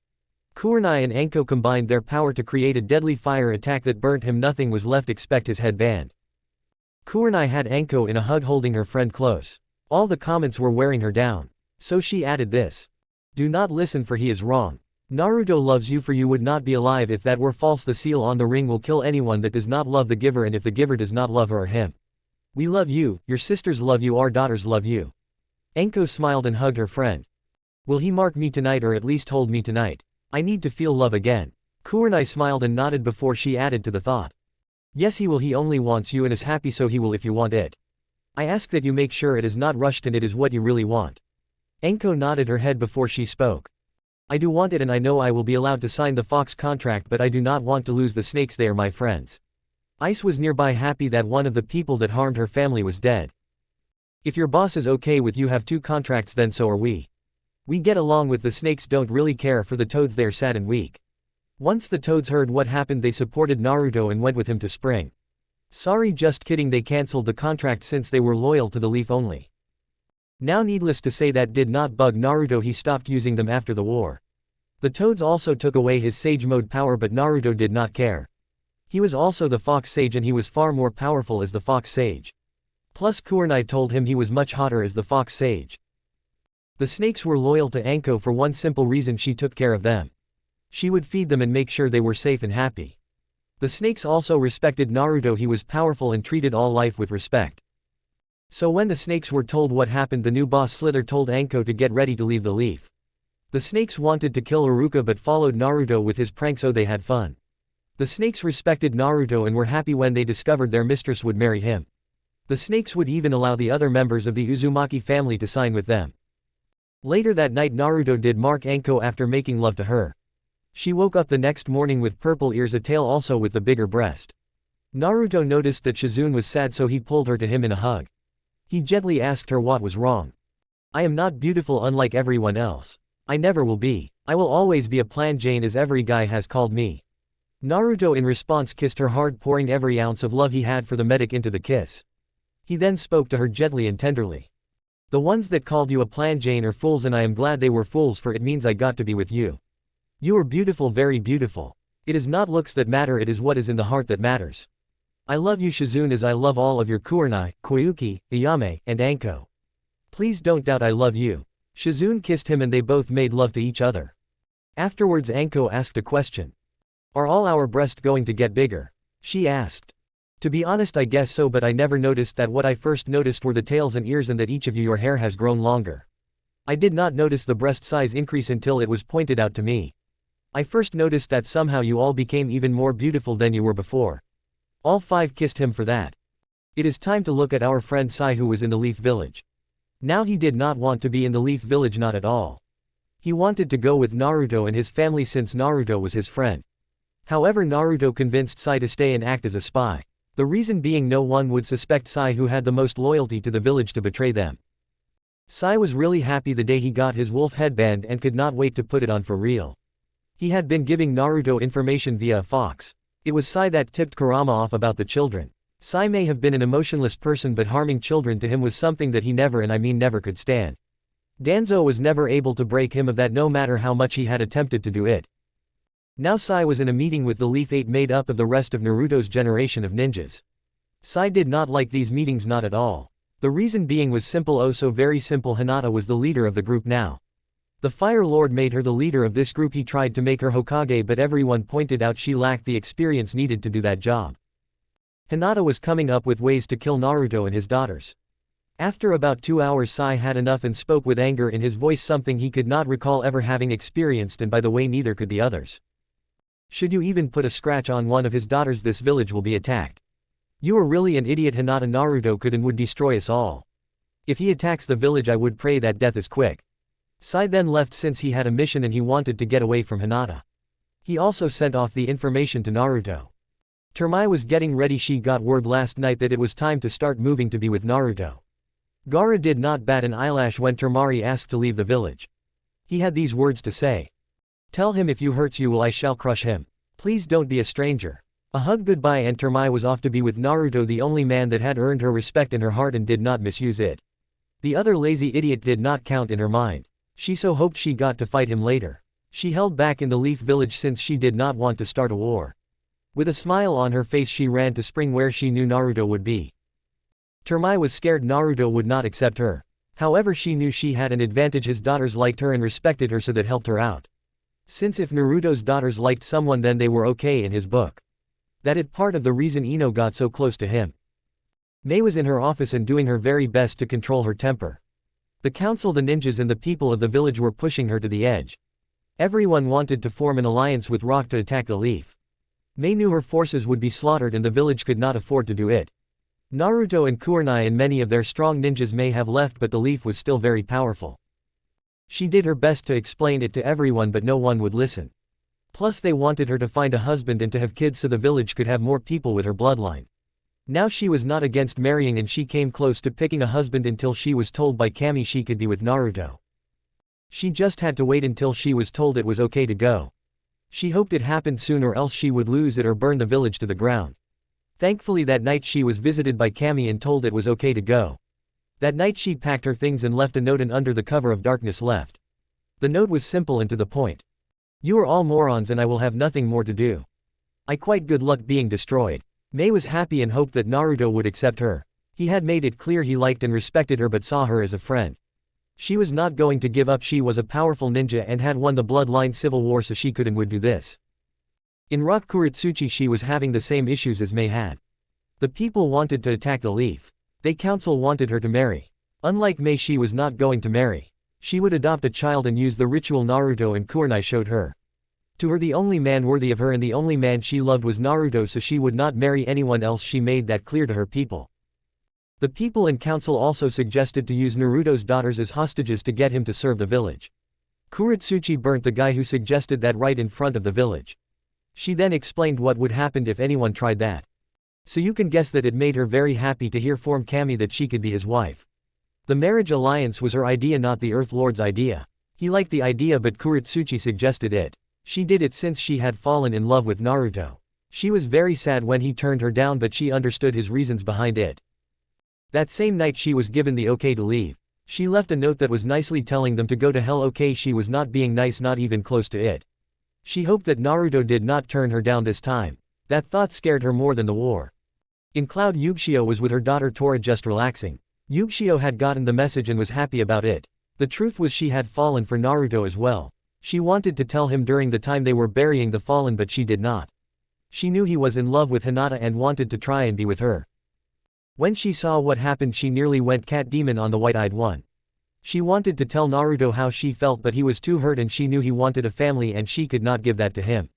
Kurenai and Anko combined their power to create a deadly fire attack that burnt him. Nothing was left except his headband. Kurenai had Anko in a hug holding her friend close. All the comments were wearing her down. So she added this. Do not listen for he is wrong. Naruto loves you for you would not be alive if that were false. The seal on the ring will kill anyone that does not love the giver and if the giver does not love her or him. We love you, your sisters love you, our daughters love you. Anko smiled and hugged her friend. Will he mark me tonight or at least hold me tonight? I need to feel love again. Kurenai smiled and nodded before she added to the thought. Yes he will, he only wants you and is happy so he will if you want it. I ask that you make sure it is not rushed and it is what you really want. Anko nodded her head before she spoke. I do want it and I know I will be allowed to sign the fox contract but I do not want to lose the snakes, they are my friends. Ice was nearby happy that one of the people that harmed her family was dead. If your boss is okay with you have 2 contracts then so are we. We get along with the snakes don't really care for the toads they are sad and weak. Once the toads heard what happened they supported Naruto and went with him to spring. Sorry just kidding they cancelled the contract since they were loyal to the leaf only. Now needless to say that did not bug Naruto, he stopped using them after the war. The toads also took away his sage mode power but Naruto did not care. He was also the fox sage and he was far more powerful as the fox sage. Plus Kurenai told him he was much hotter as the fox sage. The snakes were loyal to Anko for one simple reason, she took care of them. She would feed them and make sure they were safe and happy. The snakes also respected Naruto, he was powerful and treated all life with respect. So when the snakes were told what happened the new boss Slither told Anko to get ready to leave the leaf. The snakes wanted to kill Iruka but followed Naruto with his prank so they had fun. The snakes respected Naruto and were happy when they discovered their mistress would marry him. The snakes would even allow the other members of the Uzumaki family to sign with them. Later that night Naruto did mark Anko after making love to her. She woke up the next morning with purple ears, a tail also with the bigger breast. Naruto noticed that Shizune was sad so he pulled her to him in a hug. He gently asked her what was wrong. I am not beautiful unlike everyone else. I never will be. I will always be a plain Jane as every guy has called me. Naruto in response kissed her hard, pouring every ounce of love he had for the medic into the kiss. He then spoke to her gently and tenderly. The ones that called you a plain Jane are fools and I am glad they were fools for it means I got to be with you. You are beautiful, very beautiful. It is not looks that matter, it is what is in the heart that matters. I love you Shizune as I love all of your Kurenai, Koyuki, Ayame, and Anko. Please don't doubt I love you. Shizune kissed him and they both made love to each other. Afterwards Anko asked a question. Are all our breasts going to get bigger? She asked. To be honest I guess so but I never noticed that. What I first noticed were the tails and ears and that each of you your hair has grown longer. I did not notice the breast size increase until it was pointed out to me. I first noticed that somehow you all became even more beautiful than you were before. All 5 kissed him for that. It is time to look at our friend Sai who was in the Leaf Village. Now he did not want to be in the Leaf Village, not at all. He wanted to go with Naruto and his family since Naruto was his friend. However Naruto convinced Sai to stay and act as a spy. The reason being no one would suspect Sai who had the most loyalty to the village to betray them. Sai was really happy the day he got his wolf headband and could not wait to put it on for real. He had been giving Naruto information via a fox. It was Sai that tipped Kurama off about the children. Sai may have been an emotionless person but harming children to him was something that he never and I mean never could stand. Danzo was never able to break him of that no matter how much he had attempted to do it. Now Sai was in a meeting with the Leaf 8 made up of the rest of Naruto's generation of ninjas. Sai did not like these meetings, not at all. The reason being was simple, oh so very simple. Hinata was the leader of the group now. The Fire Lord made her the leader of this group. He tried to make her Hokage but everyone pointed out she lacked the experience needed to do that job. Hinata was coming up with ways to kill Naruto and his daughters. After about 2 hours Sai had enough and spoke with anger in his voice, something he could not recall ever having experienced, and by the way neither could the others. Should you even put a scratch on one of his daughters this village will be attacked. You are really an idiot. Hinata, Naruto could and would destroy us all. If he attacks the village I would pray that death is quick. Sai then left since he had a mission and he wanted to get away from Hinata. He also sent off the information to Naruto. Termai was getting ready. She got word last night that it was time to start moving to be with Naruto. Gaara did not bat an eyelash when Termari asked to leave the village. He had these words to say. Tell him if you hurts you will I shall crush him. Please don't be a stranger. A hug goodbye and Termai was off to be with Naruto, the only man that had earned her respect in her heart and did not misuse it. The other lazy idiot did not count in her mind. She so hoped she got to fight him later. She held back in the Leaf Village since she did not want to start a war. With a smile on her face she ran to spring where she knew Naruto would be. Termai was scared Naruto would not accept her. However, she knew she had an advantage. His daughters liked her and respected her, so that helped her out. Since if Naruto's daughters liked someone, then they were okay in his book. That is part of the reason Ino got so close to him. Mei was in her office and doing her very best to control her temper. The council, the ninjas and the people of the village were pushing her to the edge. Everyone wanted to form an alliance with Rock to attack the Leaf. Mei knew her forces would be slaughtered and the village could not afford to do it. Naruto and Kurenai and many of their strong ninjas may have left, but the Leaf was still very powerful. She did her best to explain it to everyone, but no one would listen. Plus they wanted her to find a husband and to have kids so the village could have more people with her bloodline. Now she was not against marrying and she came close to picking a husband until she was told by Kami she could be with Naruto. She just had to wait until she was told it was okay to go. She hoped it happened soon or else she would lose it or burn the village to the ground. Thankfully that night she was visited by Kami and told it was okay to go. That night she packed her things and left a note, and under the cover of darkness left. The note was simple and to the point. You are all morons and I will have nothing more to do. I quite good luck being destroyed. Mei was happy and hoped that Naruto would accept her. He had made it clear he liked and respected her but saw her as a friend. She was not going to give up. She was a powerful ninja and had won the bloodline civil war, so she could and would do this. In Rock Kuretsuchi she was having the same issues as Mei had. The people wanted to attack the Leaf. They council wanted her to marry. Unlike Mei, she was not going to marry. She would adopt a child and use the ritual Naruto and Kurenai showed her. To her the only man worthy of her and the only man she loved was Naruto, so she would not marry anyone else. She made that clear to her people. The people in council also suggested to use Naruto's daughters as hostages to get him to serve the village. Kuretsuchi burnt the guy who suggested that right in front of the village. She then explained what would happen if anyone tried that. So you can guess that it made her very happy to hear from Kami that she could be his wife. The marriage alliance was her idea, not the Earth Lord's idea. He liked the idea but Kuretsuchi suggested it. She did it since she had fallen in love with Naruto. She was very sad when he turned her down, but she understood his reasons behind it. That same night she was given the okay to leave. She left a note that was nicely telling them to go to hell. Okay, she was not being nice, not even close to it. She hoped that Naruto did not turn her down this time. That thought scared her more than the war. In Cloud, Yugshio was with her daughter Tora just relaxing. Yugshio had gotten the message and was happy about it. The truth was she had fallen for Naruto as well. She wanted to tell him during the time they were burying the fallen, but she did not. She knew he was in love with Hinata and wanted to try and be with her. When she saw what happened she nearly went cat demon on the white-eyed one. She wanted to tell Naruto how she felt, but he was too hurt and she knew he wanted a family and she could not give that to him.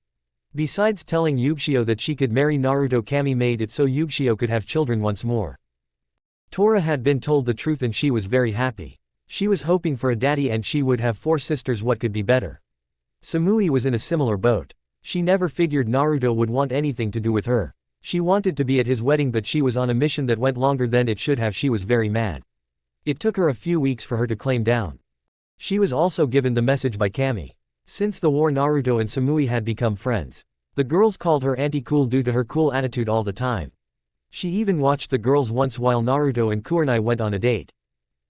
Besides telling Yugshio that she could marry Naruto, Kami made it so Yugshio could have children once more. Tora had been told the truth and she was very happy. She was hoping for a daddy and she would have 4 sisters. What could be better? Samui was in a similar boat. She never figured Naruto would want anything to do with her. She wanted to be at his wedding, but she was on a mission that went longer than it should have. She was very mad. It took her a few weeks for her to claim down. She was also given the message by Kami. Since the war, Naruto and Samui had become friends. The girls called her Auntie Cool due to her cool attitude all the time. She even watched the girls once while Naruto and Kurenai went on a date.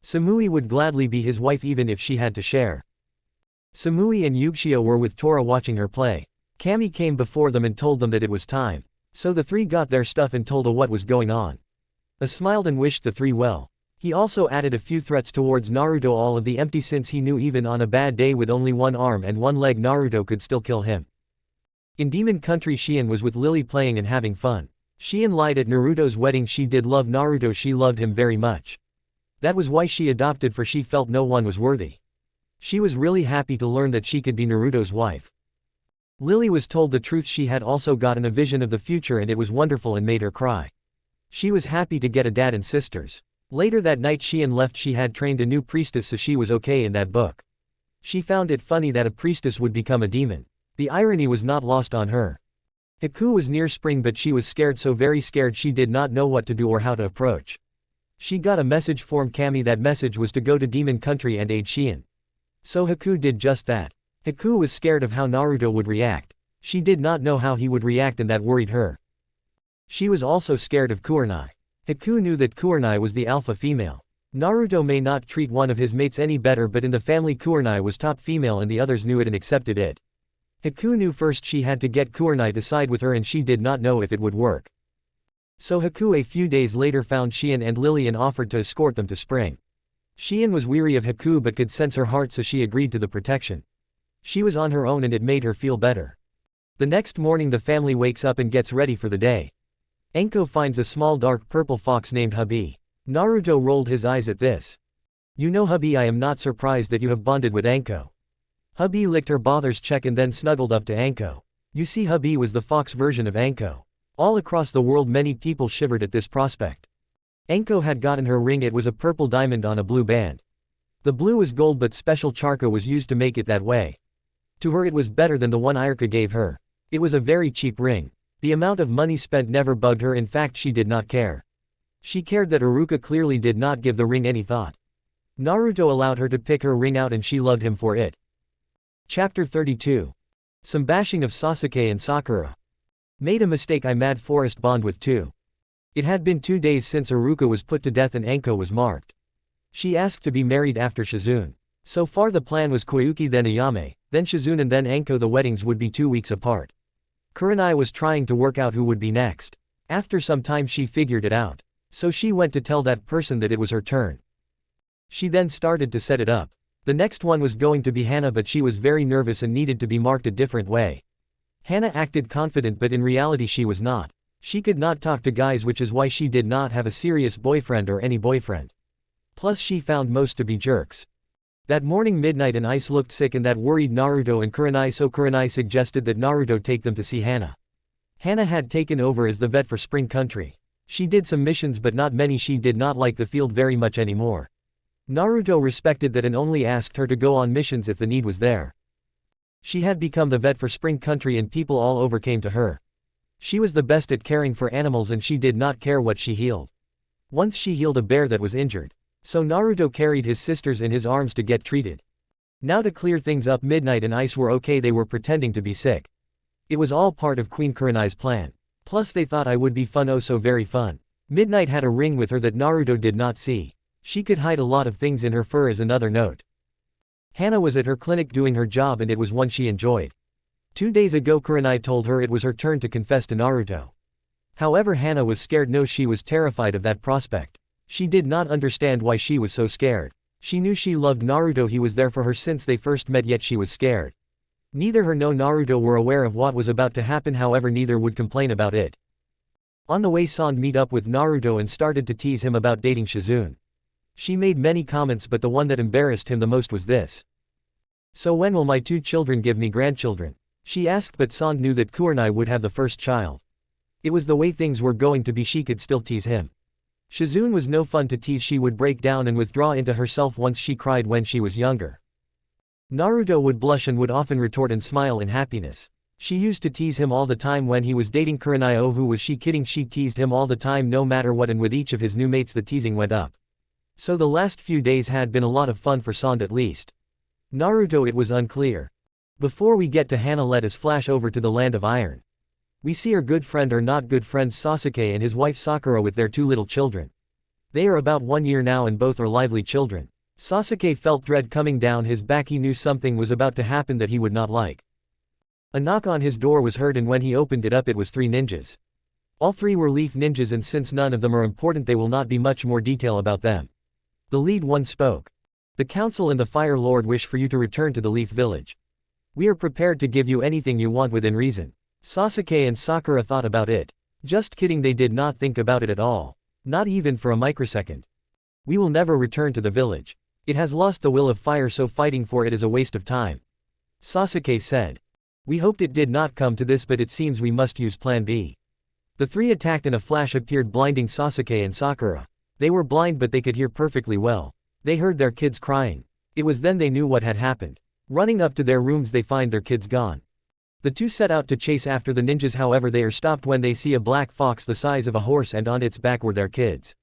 Samui would gladly be his wife even if she had to share. Samui and Yugshio were with Tora watching her play. Kami came before them and told them that it was time. So the 3 got their stuff and told her what was going on. A smiled and wished the 3 well. He also added a few threats towards Naruto, all of the empty, since he knew even on a bad day with only 1 arm and 1 leg Naruto could still kill him. In Demon Country, Shien was with Lily playing and having fun. Shien lied at Naruto's wedding. She did love Naruto, she loved him very much. That was why she adopted, for she felt no one was worthy. She was really happy to learn that she could be Naruto's wife. Lily was told the truth. She had also gotten a vision of the future and it was wonderful and made her cry. She was happy to get a dad and sisters. Later that night Shien left. She had trained a new priestess, so she was okay in that book. She found it funny that a priestess would become a demon. The irony was not lost on her. Haku was near spring, but she was scared, so very scared she did not know what to do or how to approach. She got a message from Kami. That message was to go to Demon Country and aid Shien. So Haku did just that. Haku was scared of how Naruto would react. She did not know how he would react and that worried her. She was also scared of Kurenai. Haku knew that Kurenai was the alpha female. Naruto may not treat one of his mates any better, but in the family Kurenai was top female and the others knew it and accepted it. Haku knew first she had to get Kurenai to side with her and she did not know if it would work. So Haku a few days later found Shion and Lily and offered to escort them to spring. Shion was weary of Haku but could sense her heart, so she agreed to the protection. She was on her own and it made her feel better. The next morning the family wakes up and gets ready for the day. Enko finds a small dark purple fox named Hubby. Naruto rolled his eyes at this. You know Hubby, I am not surprised that you have bonded with Enko. Hubby licked her father's cheek and then snuggled up to Enko. You see, Hubby was the fox version of Enko. All across the world many people shivered at this prospect. Enko had gotten her ring, it was a purple diamond on a blue band. The blue was gold but special charcoal was used to make it that way. To her it was better than the one Iruka gave her. It was a very cheap ring. The amount of money spent never bugged her, in fact she did not care. She cared that Iruka clearly did not give the ring any thought. Naruto allowed her to pick her ring out and she loved him for it. Chapter 32. Some bashing of Sasuke and Sakura. Made a mistake, I mad forest bond with two. It had been 2 days since Iruka was put to death and Enko was marked. She asked to be married after Shizune. So far the plan was Koyuki then Ayame, then Shizune and then Enko. The weddings would be 2 weeks apart. Kurenai was trying to work out who would be next. After some time she figured it out. So she went to tell that person that it was her turn. She then started to set it up. The next one was going to be Henna, but she was very nervous and needed to be marked a different way. Henna acted confident but in reality she was not. She could not talk to guys, which is why she did not have a serious boyfriend or any boyfriend. Plus she found most to be jerks. That morning Midnight and Ice looked sick and that worried Naruto and Kurenai, so Kurenai suggested that Naruto take them to see Henna. Henna had taken over as the vet for Spring Country. She did some missions but not many, she did not like the field very much anymore. Naruto respected that and only asked her to go on missions if the need was there. She had become the vet for Spring Country and people all over came to her. She was the best at caring for animals and she did not care what she healed. Once she healed a bear that was injured. So Naruto carried his sisters in his arms to get treated. Now to clear things up, Midnight and Ice were okay, they were pretending to be sick. It was all part of Queen Kurenai's plan. Plus they thought I would be fun, oh so very fun. Midnight had a ring with her that Naruto did not see. She could hide a lot of things in her fur as another note. Henna was at her clinic doing her job and it was one she enjoyed. 2 days ago Kurenai told her it was her turn to confess to Naruto. However Henna was scared, no, she was terrified of that prospect. She did not understand why she was so scared. She knew she loved Naruto, he was there for her since they first met, yet she was scared. Neither her nor Naruto were aware of what was about to happen, however neither would complain about it. On the way Sand met up with Naruto and started to tease him about dating Shizune. She made many comments but the one that embarrassed him the most was this. So when will my 2 children give me grandchildren? She asked, but Sand knew that Kurenai would have the first child. It was the way things were going to be, she could still tease him. Shizune was no fun to tease, she would break down and withdraw into herself once she cried when she was younger. Naruto would blush and would often retort and smile in happiness. She used to tease him all the time when he was dating Kurenai. Oh, who was she kidding? She teased him all the time no matter what, and with each of his new mates the teasing went up. So the last few days had been a lot of fun for Sand at least. Naruto, it was unclear. Before we get to Henna, let us flash over to the Land of Iron. We see our good friend or not good friends Sasuke and his wife Sakura with their 2 little children. They are about 1 year now and both are lively children. Sasuke felt dread coming down his back, he knew something was about to happen that he would not like. A knock on his door was heard and when he opened it up it was 3 ninjas. All 3 were leaf ninjas and since none of them are important they will not be much more detail about them. The lead one spoke. The council and the Fire Lord wish for you to return to the Leaf Village. We are prepared to give you anything you want within reason. Sasuke and Sakura thought about it. Just kidding, they did not think about it at all. Not even for a microsecond. We will never return to the village. It has lost the will of fire, so fighting for it is a waste of time. Sasuke said. We hoped it did not come to this, but it seems we must use plan B. The 3 attacked and a flash appeared blinding Sasuke and Sakura. They were blind but they could hear perfectly well. They heard their kids crying. It was then they knew what had happened. Running up to their rooms they find their kids gone. The 2 set out to chase after the ninjas, however they are stopped when they see a black fox the size of a horse and on its back were their kids.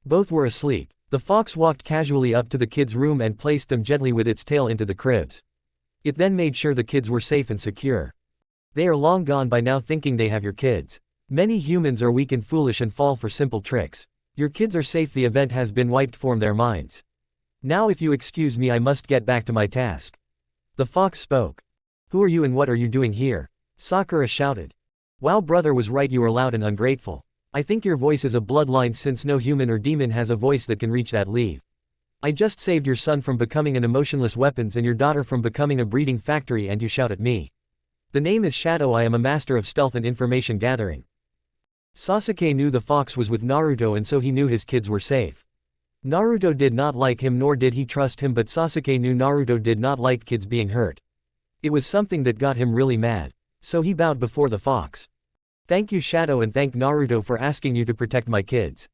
Both were asleep. The fox walked casually up to the kids' room and placed them gently with its tail into the cribs. It then made sure the kids were safe and secure. They are long gone by now, thinking they have your kids. Many humans are weak and foolish and fall for simple tricks. Your kids are safe, the event has been wiped from their minds. Now if you excuse me I must get back to my task. The fox spoke. Who are you and what are you doing here? Sakura shouted. Wow, brother was right, you are loud and ungrateful. I think your voice is a bloodline since no human or demon has a voice that can reach that leave. I just saved your son from becoming an emotionless weapons and your daughter from becoming a breeding factory and you shout at me. The name is Shadow, I am a master of stealth and information gathering. Sasuke knew the fox was with Naruto and so he knew his kids were safe. Naruto did not like him nor did he trust him, but Sasuke knew Naruto did not like kids being hurt. It was something that got him really mad. So he bowed before the fox. Thank you Shadow, and thank Naruto for asking you to protect my kids.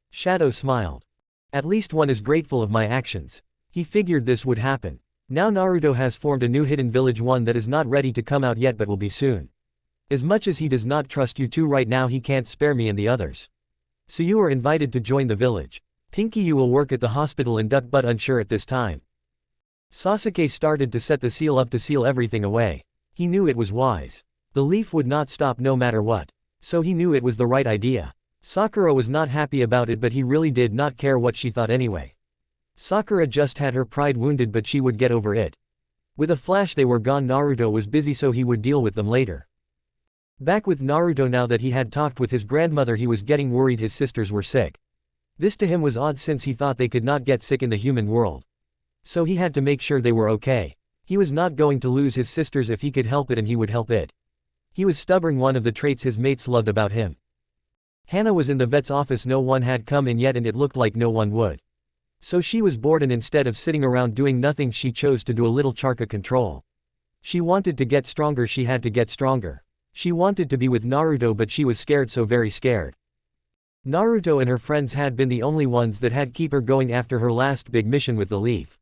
Shadow smiled. At least one is grateful of my actions. He figured this would happen. Now Naruto has formed a new hidden village, one that is not ready to come out yet but will be soon. As much as he does not trust you two right now, he can't spare me and the others. So you are invited to join the village. Pinky, you will work at the hospital and duck, but unsure at this time. Sasuke started to set the seal up to seal everything away. He knew it was wise. The leaf would not stop no matter what. So he knew it was the right idea. Sakura was not happy about it, but he really did not care what she thought anyway. Sakura just had her pride wounded, but she would get over it. With a flash they were gone. Naruto was busy so he would deal with them later. Back with Naruto, now that he had talked with his grandmother he was getting worried his sisters were sick. This to him was odd since he thought they could not get sick in the human world. So he had to make sure they were okay. He was not going to lose his sisters if he could help it, and he would help it. He was stubborn, one of the traits his mates loved about him. Henna was in the vet's office, no one had come in yet and it looked like no one would. So she was bored and instead of sitting around doing nothing she chose to do a little chakra control. She wanted to get stronger, she had to get stronger. She wanted to be with Naruto but she was scared, so very scared. Naruto and her friends had been the only ones that had keep her going after her last big mission with the leaf.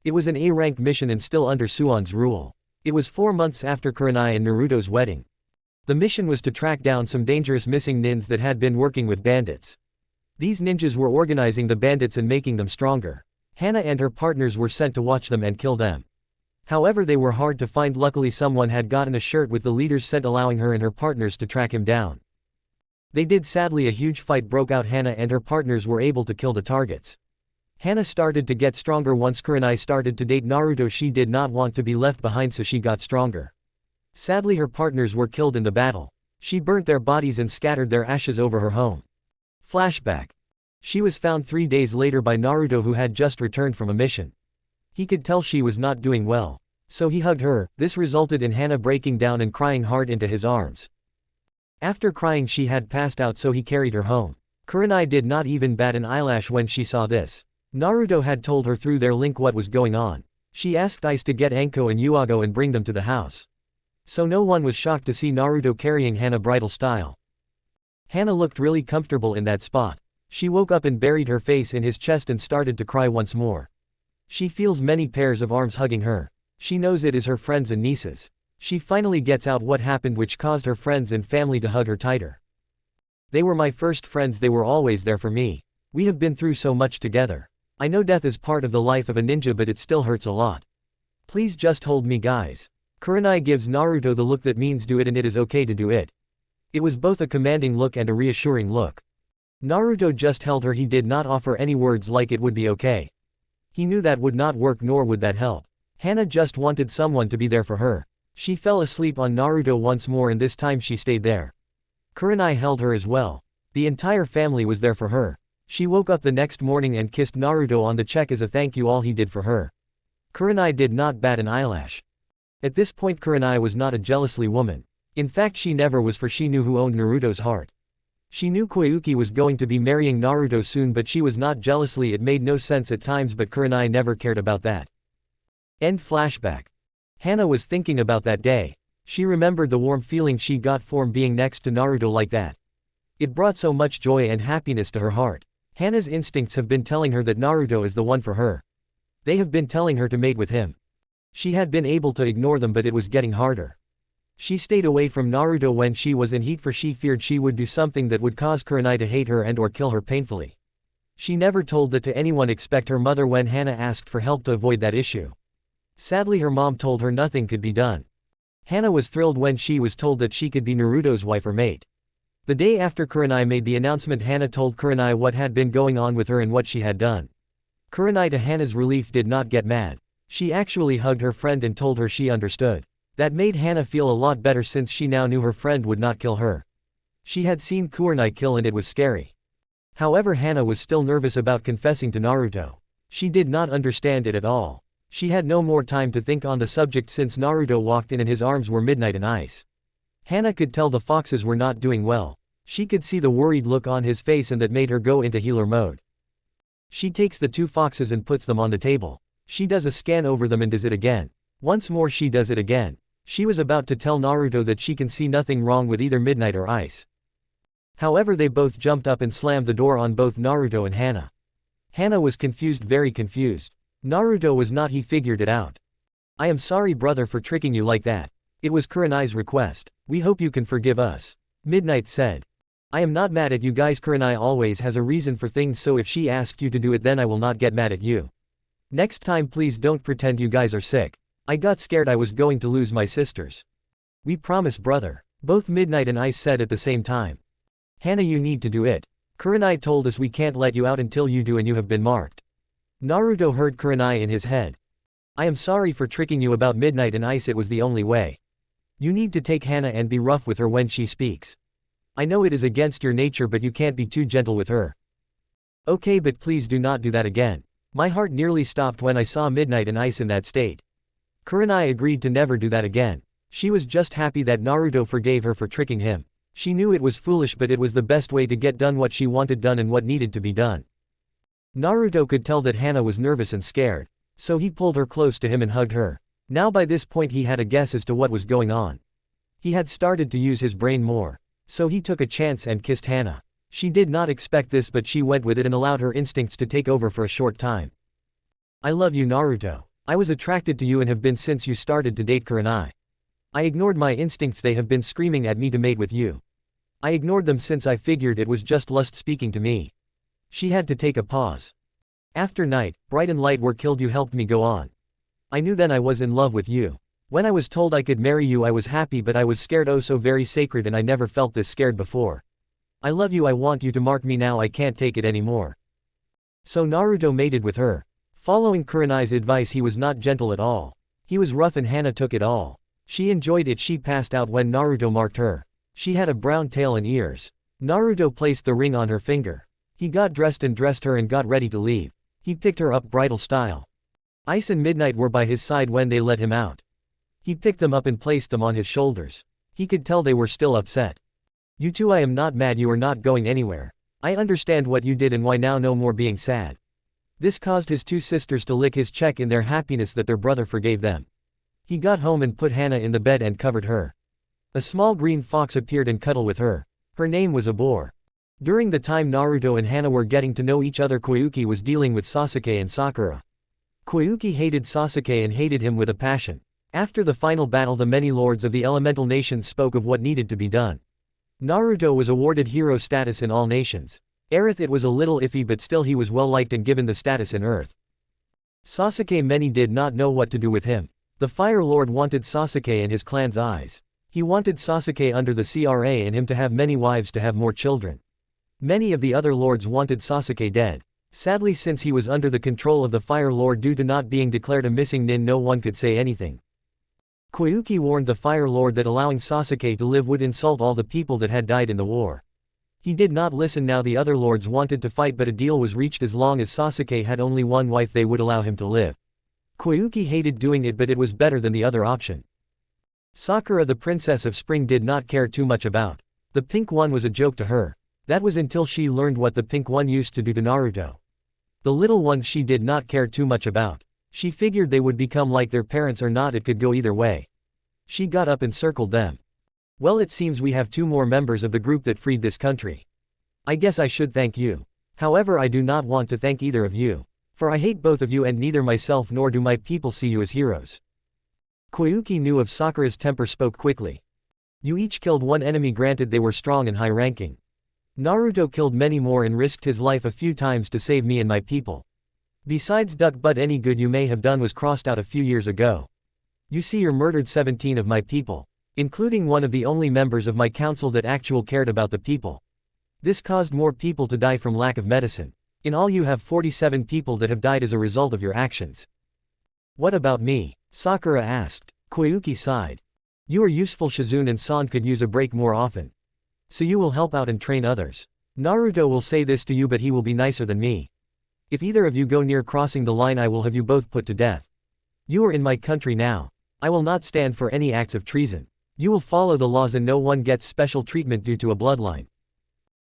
It was an A-rank mission and still under Suon's rule. It was 4 months after Kurenai and Naruto's wedding. The mission was to track down some dangerous missing ninjas that had been working with bandits. These ninjas were organizing the bandits and making them stronger. Henna and her partners were sent to watch them and kill them. However, they were hard to find. Luckily someone had gotten a shirt with the leader's scent, allowing her and her partners to track him down. They did. Sadly a huge fight broke out. Henna and her partners were able to kill the targets. Henna started to get stronger once Kurenai started to date Naruto. She did not want to be left behind, so she got stronger. Sadly her partners were killed in the battle. She burnt their bodies and scattered their ashes over her home. Flashback. She was found 3 days later by Naruto, who had just returned from a mission. He could tell she was not doing well. So he hugged her. This resulted in Henna breaking down and crying hard into his arms. After crying she had passed out, so he carried her home. Kurenai did not even bat an eyelash when she saw this. Naruto had told her through their link what was going on. She asked Ice to get Anko and Yuago and bring them to the house. So no one was shocked to see Naruto carrying Henna bridal style. Henna looked really comfortable in that spot. She woke up and buried her face in his chest and started to cry once more. She feels many pairs of arms hugging her. She knows it is her friends and nieces. She finally gets out what happened, which caused her friends and family to hug her tighter. They were my first friends, they were always there for me. We have been through so much together. I know death is part of the life of a ninja, but it still hurts a lot. Please just hold me, guys. Kurenai gives Naruto the look that means do it and it is okay to do it. It was both a commanding look and a reassuring look. Naruto just held her. He did not offer any words like it would be okay. He knew that would not work, nor would that help. Henna just wanted someone to be there for her. She fell asleep on Naruto once more and this time she stayed there. Kurenai held her as well. The entire family was there for her. She woke up the next morning and kissed Naruto on the cheek as a thank you all he did for her. Kurenai did not bat an eyelash. At this point Kurenai was not a jealously woman. In fact she never was, for she knew who owned Naruto's heart. She knew Koyuki was going to be marrying Naruto soon, but she was not jealously. It made no sense at times, but Kurenai never cared about that. End flashback. Henna was thinking about that day. She remembered the warm feeling she got from being next to Naruto like that. It brought so much joy and happiness to her heart. Henna's instincts have been telling her that Naruto is the one for her. They have been telling her to mate with him. She had been able to ignore them, but it was getting harder. She stayed away from Naruto when she was in heat, for she feared she would do something that would cause Kurenai to hate her and or kill her painfully. She never told that to anyone except her mother when Henna asked for help to avoid that issue. Sadly her mom told her nothing could be done. Henna was thrilled when she was told that she could be Naruto's wife or mate. The day after Kurenai made the announcement, Hana told Kurenai what had been going on with her and what she had done. Kurenai, to Hana's relief, did not get mad. She actually hugged her friend and told her she understood. That made Hana feel a lot better since she now knew her friend would not kill her. She had seen Kurenai kill and it was scary. However, Hana was still nervous about confessing to Naruto. She did not understand it at all. She had no more time to think on the subject since Naruto walked in and his arms were midnight and ice. Hana could tell the foxes were not doing well. She could see the worried look on his face and that made her go into healer mode. She takes the 2 foxes and puts them on the table. She does a scan over them and does it again. Once more she does it again. She was about to tell Naruto that she can see nothing wrong with either midnight or ice. However, they both jumped up and slammed the door on both Naruto and Hana. Hana was confused, very confused. Naruto was not, he figured it out. I am sorry brother for tricking you like that. It was Kurenai's request. We hope you can forgive us. Midnight said. I am not mad at you guys. Kurenai always has a reason for things, so if she asked you to do it then I will not get mad at you. Next time please don't pretend you guys are sick. I got scared I was going to lose my sisters. We promise brother. Both Midnight and Ice said at the same time. Hana, you need to do it. Kurenai told us we can't let you out until you do and you have been marked. Naruto heard Kurenai in his head. I am sorry for tricking you about Midnight and Ice, it was the only way. You need to take Hana and be rough with her when she speaks. I know it is against your nature but you can't be too gentle with her. Okay, but please do not do that again. My heart nearly stopped when I saw Midnight and Ice in that state. Kurenai agreed to never do that again. She was just happy that Naruto forgave her for tricking him. She knew it was foolish but it was the best way to get done what she wanted done and what needed to be done. Naruto could tell that Hana was nervous and scared. So he pulled her close to him and hugged her. Now by this point he had a guess as to what was going on. He had started to use his brain more. So he took a chance and kissed Hana. She did not expect this but she went with it and allowed her instincts to take over for a short time. I love you Naruto. I was attracted to you and have been since you started to date Kurenai. I ignored my instincts, they have been screaming at me to mate with you. I ignored them since I figured it was just lust speaking to me. She had to take a pause. After night, bright and light were killed, you helped me go on. I knew then I was in love with you. When I was told I could marry you I was happy but I was scared, oh so very sacred, and I never felt this scared before. I love you, I want you to mark me now, I can't take it anymore. So Naruto mated with her. Following Kurenai's advice, he was not gentle at all. He was rough and Hana took it all. She enjoyed it. She passed out when Naruto marked her. She had a brown tail and ears. Naruto placed the ring on her finger. He got dressed and dressed her and got ready to leave. He picked her up bridal style. Ice and Midnight were by his side when they let him out. He picked them up and placed them on his shoulders. He could tell they were still upset. You two, I am not mad, you are not going anywhere. I understand what you did and why now, no more being sad. This caused his 2 sisters to lick his cheek in their happiness that their brother forgave them. He got home and put Hana in the bed and covered her. A small green fox appeared and cuddled with her. Her name was a boar. During the time Naruto and Hana were getting to know each other, Koyuki was dealing with Sasuke and Sakura. Koyuki hated Sasuke and hated him with a passion. After the final battle, the many lords of the elemental nations spoke of what needed to be done. Naruto was awarded hero status in all nations. Aerith, it was a little iffy but still he was well liked and given the status in Earth. Sasuke, many did not know what to do with him. The Fire Lord wanted Sasuke and his clan's eyes. He wanted Sasuke under the CRA and him to have many wives to have more children. Many of the other lords wanted Sasuke dead. Sadly, since he was under the control of the Fire Lord due to not being declared a missing nin, no one could say anything. Koyuki warned the Fire Lord that allowing Sasuke to live would insult all the people that had died in the war. He did not listen. Now the other lords wanted to fight but a deal was reached. As long as Sasuke had only one wife they would allow him to live. Koyuki hated doing it but it was better than the other option. Sakura, the Princess of Spring, did not care too much about. The pink one was a joke to her. That was until she learned what the pink one used to do to Naruto. The little ones she did not care too much about. She figured they would become like their parents or not, it could go either way. She got up and circled them. Well, it seems we have 2 more members of the group that freed this country. I guess I should thank you. However, I do not want to thank either of you. For I hate both of you and neither myself nor do my people see you as heroes. Koyuki knew of Sakura's temper, spoke quickly. You each killed 1 enemy, granted they were strong and high-ranking. Naruto killed many more and risked his life a few times to save me and my people. Besides duck butt, any good you may have done was crossed out a few years ago. You see, you murdered 17 of my people. including one of the only members of my council that actually cared about the people. This caused more people to die from lack of medicine. In all you have 47 people that have died as a result of your actions. What about me? Sakura asked. Koyuki sighed. You are useful. Shizune and San could use a break more often. So you will help out and train others. Naruto will say this to you but he will be nicer than me. If either of you go near crossing the line I will have you both put to death. You are in my country now. I will not stand for any acts of treason. You will follow the laws and no one gets special treatment due to a bloodline.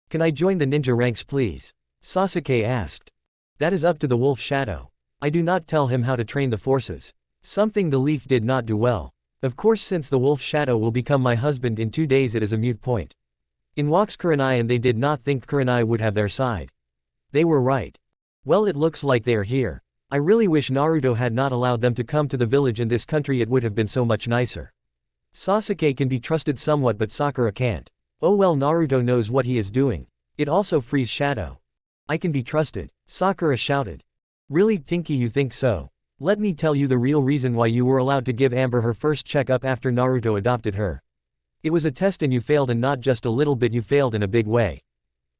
Can I join the ninja ranks please? Sasuke asked. That is up to the wolf shadow. I do not tell him how to train the forces. Something the leaf did not do well. Of course since the wolf shadow will become my husband in 2 days it is a moot point. In walks Kurenai and they did not think Kurenai would have their side. They were right. Well it looks like they are here. I really wish Naruto had not allowed them to come to the village in this country it would have been so much nicer. Sasuke can be trusted somewhat but Sakura can't. Oh well Naruto knows what he is doing. It also frees Shadow. I can be trusted. Sakura shouted. Really Pinky you think so? Let me tell you the real reason why you were allowed to give Amber her first checkup after Naruto adopted her. It was a test and you failed and not just a little bit you failed in a big way.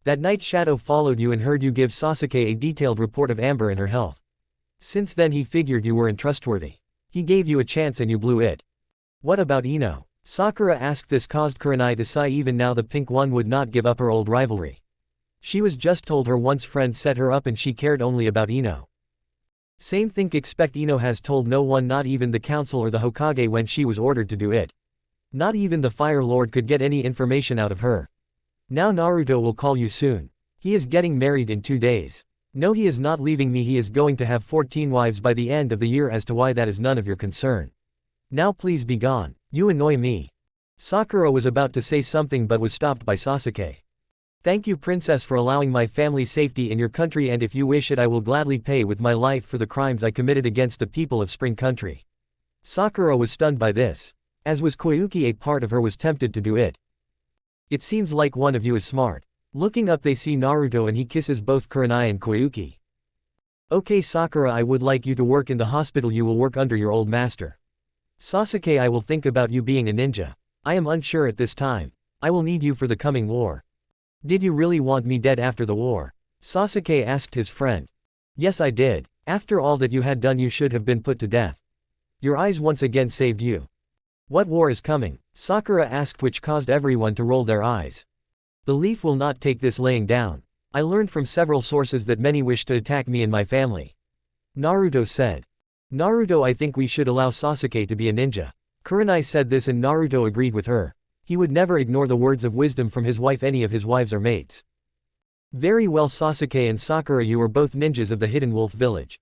That night Shadow followed you and heard you give Sasuke a detailed report of Amber and her health. Since then he figured you were untrustworthy. He gave you a chance and you blew it. What about Ino? Sakura asked. This caused Kurenai to sigh. Even now the pink one would not give up her old rivalry. She was just told her once friend set her up and she cared only about Ino. Same thing expect Ino has told no one not even the council or the Hokage when she was ordered to do it. Not even the Fire Lord could get any information out of her. Now Naruto will call you soon. He is getting married in 2 days. No he is not leaving me he is going to have 14 wives by the end of the year as to why that is none of your concern. Now please be gone. You annoy me. Sakura was about to say something but was stopped by Sasuke. Thank you princess for allowing my family's safety in your country and if you wish it I will gladly pay with my life for the crimes I committed against the people of Spring Country. Sakura was stunned by this. As was Koyuki a part of her was tempted to do it. It seems like one of you is smart. Looking up they see Naruto and he kisses both Kurenai and Koyuki. Okay Sakura I would like you to work in the hospital you will work under your old master. Sasuke I will think about you being a ninja. I am unsure at this time. I will need you for the coming war. Did you really want me dead after the war? Sasuke asked his friend. Yes I did. After all that you had done you should have been put to death. Your eyes once again saved you. What war is coming? Sakura asked which caused everyone to roll their eyes. The leaf will not take this laying down. I learned from several sources that many wish to attack me and my family. Naruto said. Naruto I think we should allow Sasuke to be a ninja. Kurenai said this and Naruto agreed with her. He would never ignore the words of wisdom from his wife any of his wives or mates. Very well Sasuke and Sakura you are both ninjas of the Hidden Wolf Village.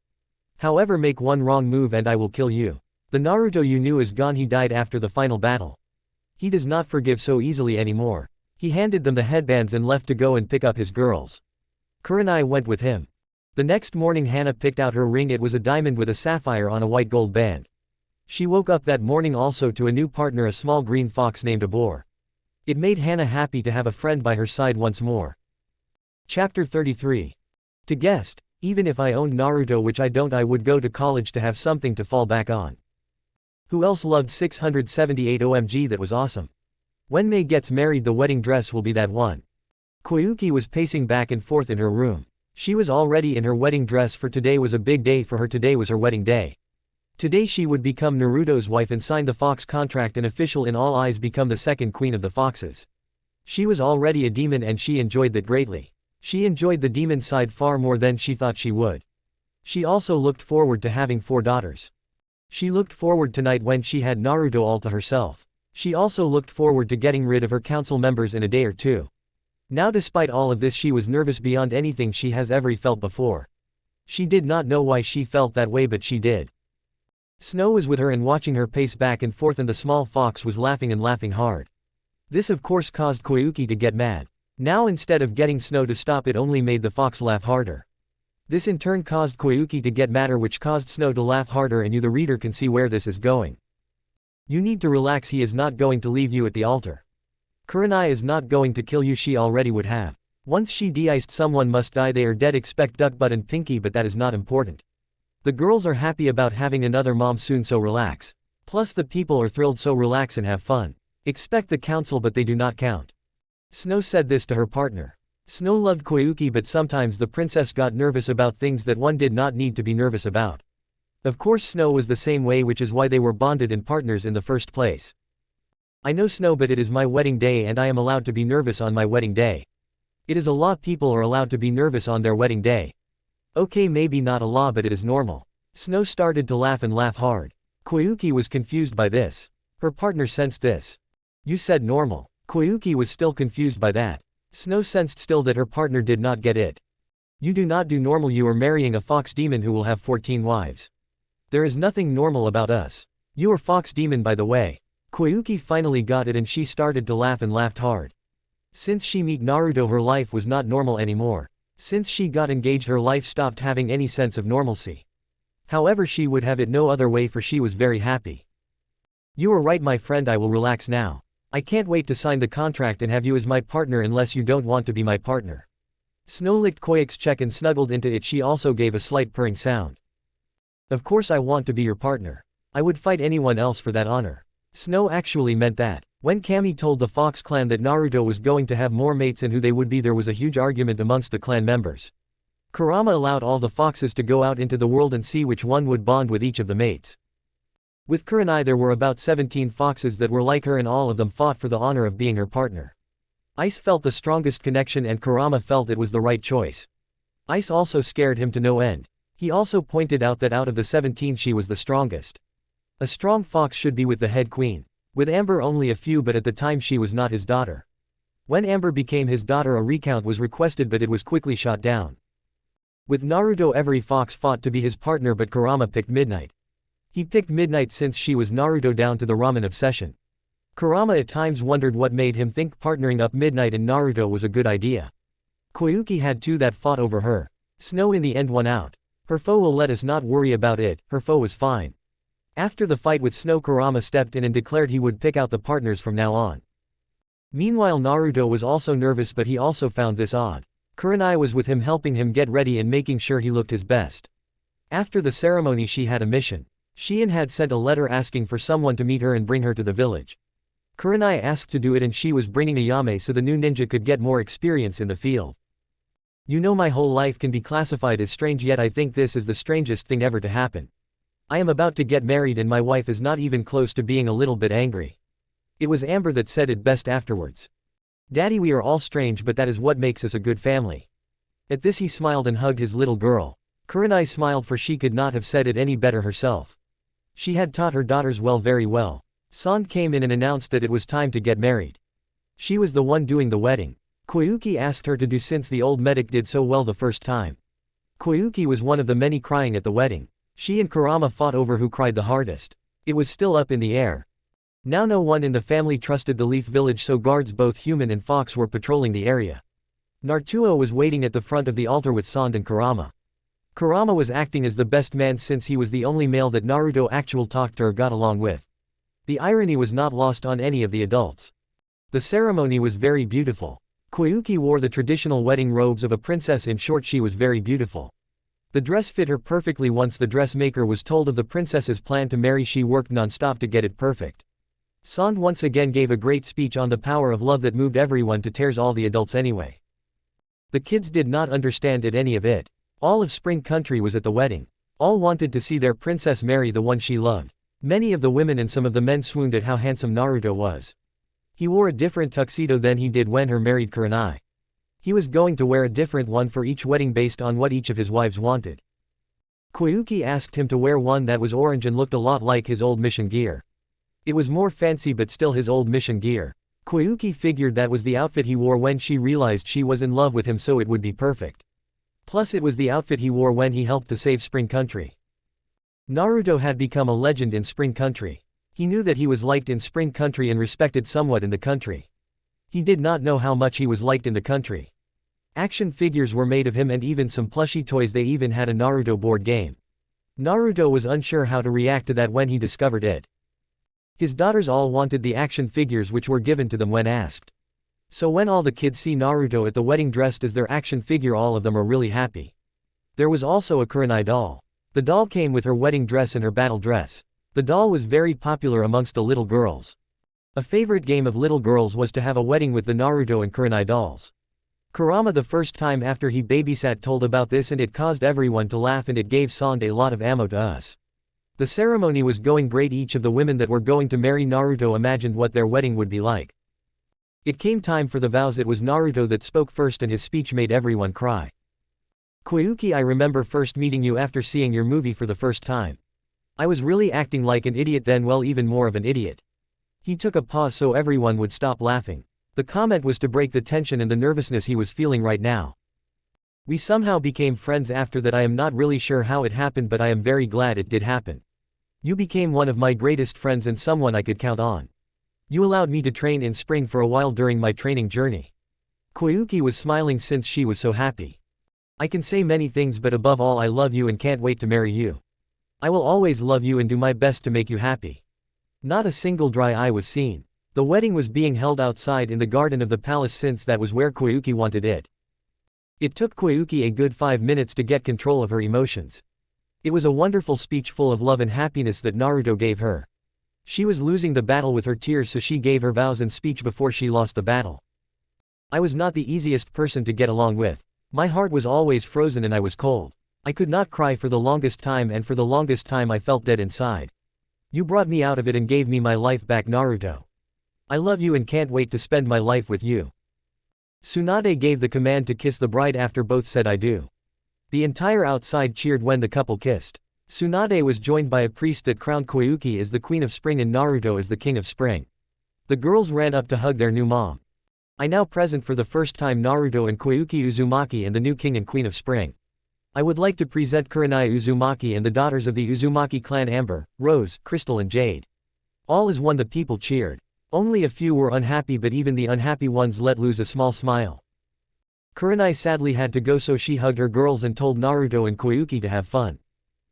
However make one wrong move and I will kill you. The Naruto you knew is gone he died after the final battle. He does not forgive so easily anymore. He handed them the headbands and left to go and pick up his girls. Kurenai went with him. The next morning Hannah picked out her ring it was a diamond with a sapphire on a white gold band. She woke up that morning also to a new partner a small green fox named Abor. It made Hannah happy to have a friend by her side once more. Chapter 33. To guest, even if I owned Naruto which I don't I would go to college to have something to fall back on. Who else loved 678 OMG that was awesome. When Mei gets married the wedding dress will be that one. Koyuki was pacing back and forth in her room. She was already in her wedding dress for today was a big day for her today was her wedding day. Today she would become Naruto's wife and sign the fox contract and official in all eyes become the second queen of the foxes. She was already a demon and she enjoyed that greatly. She enjoyed the demon side far more than she thought she would. She also looked forward to having 4 daughters. She looked forward tonight when she had Naruto all to herself. She also looked forward to getting rid of her council members in a day or 2. Now despite all of this she was nervous beyond anything she has ever felt before. She did not know why she felt that way but she did. Snow was with her and watching her pace back and forth and the small fox was laughing and laughing hard. This of course caused Koyuki to get mad. Now instead of getting Snow to stop it only made the fox laugh harder. This in turn caused Koyuki to get madder which caused Snow to laugh harder and you the reader can see where this is going. You need to relax he is not going to leave you at the altar. Kurenai is not going to kill you she already would have. Once she de-iced someone must die they are dead expect Duck Butt and Pinky but that is not important. The girls are happy about having another mom soon so relax. Plus the people are thrilled so relax and have fun. Expect the council but they do not count. Snow said this to her partner. Snow loved Koyuki but sometimes the princess got nervous about things that one did not need to be nervous about. Of course Snow was the same way, which is why they were bonded and partners in the first place. I know Snow, but it is my wedding day and I am allowed to be nervous on my wedding day. It is a law, people are allowed to be nervous on their wedding day. Okay, maybe not a law but it is normal. Snow started to laugh and laugh hard. Koyuki was confused by this. Her partner sensed this. You said normal. Koyuki was still confused by that. Snow sensed still that her partner did not get it. You do not do normal, you are marrying a fox demon who will have 14 wives. There is nothing normal about us. You are fox demon, by the way. Koyuki finally got it and she started to laugh and laughed hard. Since she met Naruto, her life was not normal anymore. Since she got engaged, her life stopped having any sense of normalcy. However, she would have it no other way, for she was very happy. You are right my friend, I will relax now. I can't wait to sign the contract and have you as my partner, unless you don't want to be my partner. Snow licked Koyuki's cheek and snuggled into it. She also gave a slight purring sound. Of course I want to be your partner. I would fight anyone else for that honor. Snow actually meant that. When Kami told the Fox clan that Naruto was going to have more mates and who they would be, there was a huge argument amongst the clan members. Kurama allowed all the foxes to go out into the world and see which one would bond with each of the mates. With Kurenai there were about 17 foxes that were like her and all of them fought for the honor of being her partner. Ice felt the strongest connection and Kurama felt it was the right choice. Ice also scared him to no end. He also pointed out that out of the 17 she was the strongest. A strong fox should be with the head queen. With Amber only a few, but at the time she was not his daughter. When Amber became his daughter a recount was requested but it was quickly shot down. With Naruto every fox fought to be his partner but Kurama picked Midnight. He picked Midnight since she was Naruto down to the ramen obsession. Kurama at times wondered what made him think partnering up Midnight and Naruto was a good idea. Koyuki had two that fought over her. Snow in the end won out. Her foe will let us not worry about it, her foe was fine. After the fight with Snow, Kurama stepped in and declared he would pick out the partners from now on. Meanwhile Naruto was also nervous but he also found this odd. Kurenai was with him helping him get ready and making sure he looked his best. After the ceremony she had a mission. Shion had sent a letter asking for someone to meet her and bring her to the village. Kurenai asked to do it and she was bringing Ayame so the new ninja could get more experience in the field. You know, my whole life can be classified as strange, yet I think this is the strangest thing ever to happen. I am about to get married and my wife is not even close to being a little bit angry. It was Amber that said it best afterwards. Daddy, we are all strange but that is what makes us a good family. At this he smiled and hugged his little girl. Kurenai smiled for she could not have said it any better herself. She had taught her daughters well, very well. Sand came in and announced that it was time to get married. She was the one doing the wedding. Koyuki asked her to do since the old medic did so well the first time. Koyuki was one of the many crying at the wedding. She and Kurama fought over who cried the hardest. It was still up in the air. Now no one in the family trusted the Leaf Village, so guards both human and fox were patrolling the area. Naruto was waiting at the front of the altar with Sand and Kurama. Kurama was acting as the best man since he was the only male that Naruto actually talked to or got along with. The irony was not lost on any of the adults. The ceremony was very beautiful. Koyuki wore the traditional wedding robes of a princess. In short, she was very beautiful. The dress fit her perfectly. Once the dressmaker was told of the princess's plan to marry, she worked non-stop to get it perfect. Sand once again gave a great speech on the power of love that moved everyone to tears, all the adults anyway. The kids did not understand it, any of it. All of Spring Country was at the wedding. All wanted to see their princess marry the one she loved. Many of the women and some of the men swooned at how handsome Naruto was. He wore a different tuxedo than he did when he married Kurenai. He was going to wear a different one for each wedding based on what each of his wives wanted. Koyuki asked him to wear one that was orange and looked a lot like his old mission gear. It was more fancy but still his old mission gear. Koyuki figured that was the outfit he wore when she realized she was in love with him, so it would be perfect. Plus it was the outfit he wore when he helped to save Spring Country. Naruto had become a legend in Spring Country. He knew that he was liked in Spring Country and respected somewhat in the country. He did not know how much he was liked in the country. Action figures were made of him and even some plushie toys. They even had a Naruto board game. Naruto was unsure how to react to that when he discovered it. His daughters all wanted the action figures which were given to them when asked. So when all the kids see Naruto at the wedding dressed as their action figure, all of them are really happy. There was also a Kurenai doll. The doll came with her wedding dress and her battle dress. The doll was very popular amongst the little girls. A favorite game of little girls was to have a wedding with the Naruto and Kurenai dolls. Kurama the first time after he babysat told about this and it caused everyone to laugh and it gave Sand a lot of ammo to us. The ceremony was going great. Each of the women that were going to marry Naruto imagined what their wedding would be like. It came time for the vows. It was Naruto that spoke first and his speech made everyone cry. Koyuki, I remember first meeting you after seeing your movie for the first time. I was really acting like an idiot then, well, even more of an idiot. He took a pause so everyone would stop laughing. The comment was to break the tension and the nervousness he was feeling right now. We somehow became friends after that. I am not really sure how it happened, but I am very glad it did happen. You became one of my greatest friends and someone I could count on. You allowed me to train in spring for a while during my training journey. Koyuki was smiling since she was so happy. I can say many things, but above all I love you and can't wait to marry you. I will always love you and do my best to make you happy. Not a single dry eye was seen. The wedding was being held outside in the garden of the palace since that was where Koyuki wanted it. It took Koyuki a good 5 minutes to get control of her emotions. It was a wonderful speech full of love and happiness that Naruto gave her. She was losing the battle with her tears, so she gave her vows and speech before she lost the battle. I was not the easiest person to get along with. My heart was always frozen and I was cold. I could not cry for the longest time, and for the longest time I felt dead inside. You brought me out of it and gave me my life back, Naruto. I love you and can't wait to spend my life with you. Tsunade gave the command to kiss the bride after both said I do. The entire outside cheered when the couple kissed. Tsunade was joined by a priest that crowned Koyuki as the Queen of Spring and Naruto as the King of Spring. The girls ran up to hug their new mom. I now present for the first time Naruto and Koyuki Uzumaki and the new King and Queen of Spring. I would like to present Kurenai Uzumaki and the daughters of the Uzumaki clan, Amber, Rose, Crystal and Jade. All as one. The people cheered. Only a few were unhappy, but even the unhappy ones let loose a small smile. Kurenai sadly had to go, so she hugged her girls and told Naruto and Koyuki to have fun.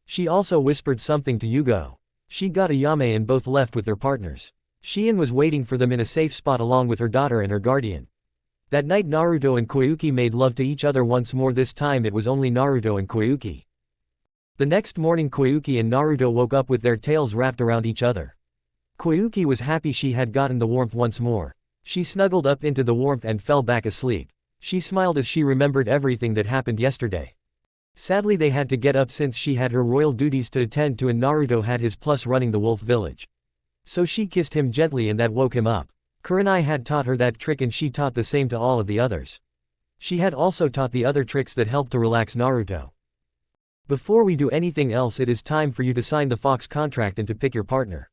She also whispered something to Yugo. She got a Yame and both left with their partners. Shion was waiting for them in a safe spot along with her daughter and her guardian. That night Naruto and Koyuki made love to each other once more. This time it was only Naruto and Koyuki. The next morning Koyuki and Naruto woke up with their tails wrapped around each other. Koyuki was happy she had gotten the warmth once more. She snuggled up into the warmth and fell back asleep. She smiled as she remembered everything that happened yesterday. Sadly they had to get up since she had her royal duties to attend to and Naruto had his plus running the wolf village. So she kissed him gently and that woke him up. Kurenai had taught her that trick and she taught the same to all of the others. She had also taught the other tricks that helped to relax Naruto. Before we do anything else, it is time for you to sign the Fox contract and to pick your partner.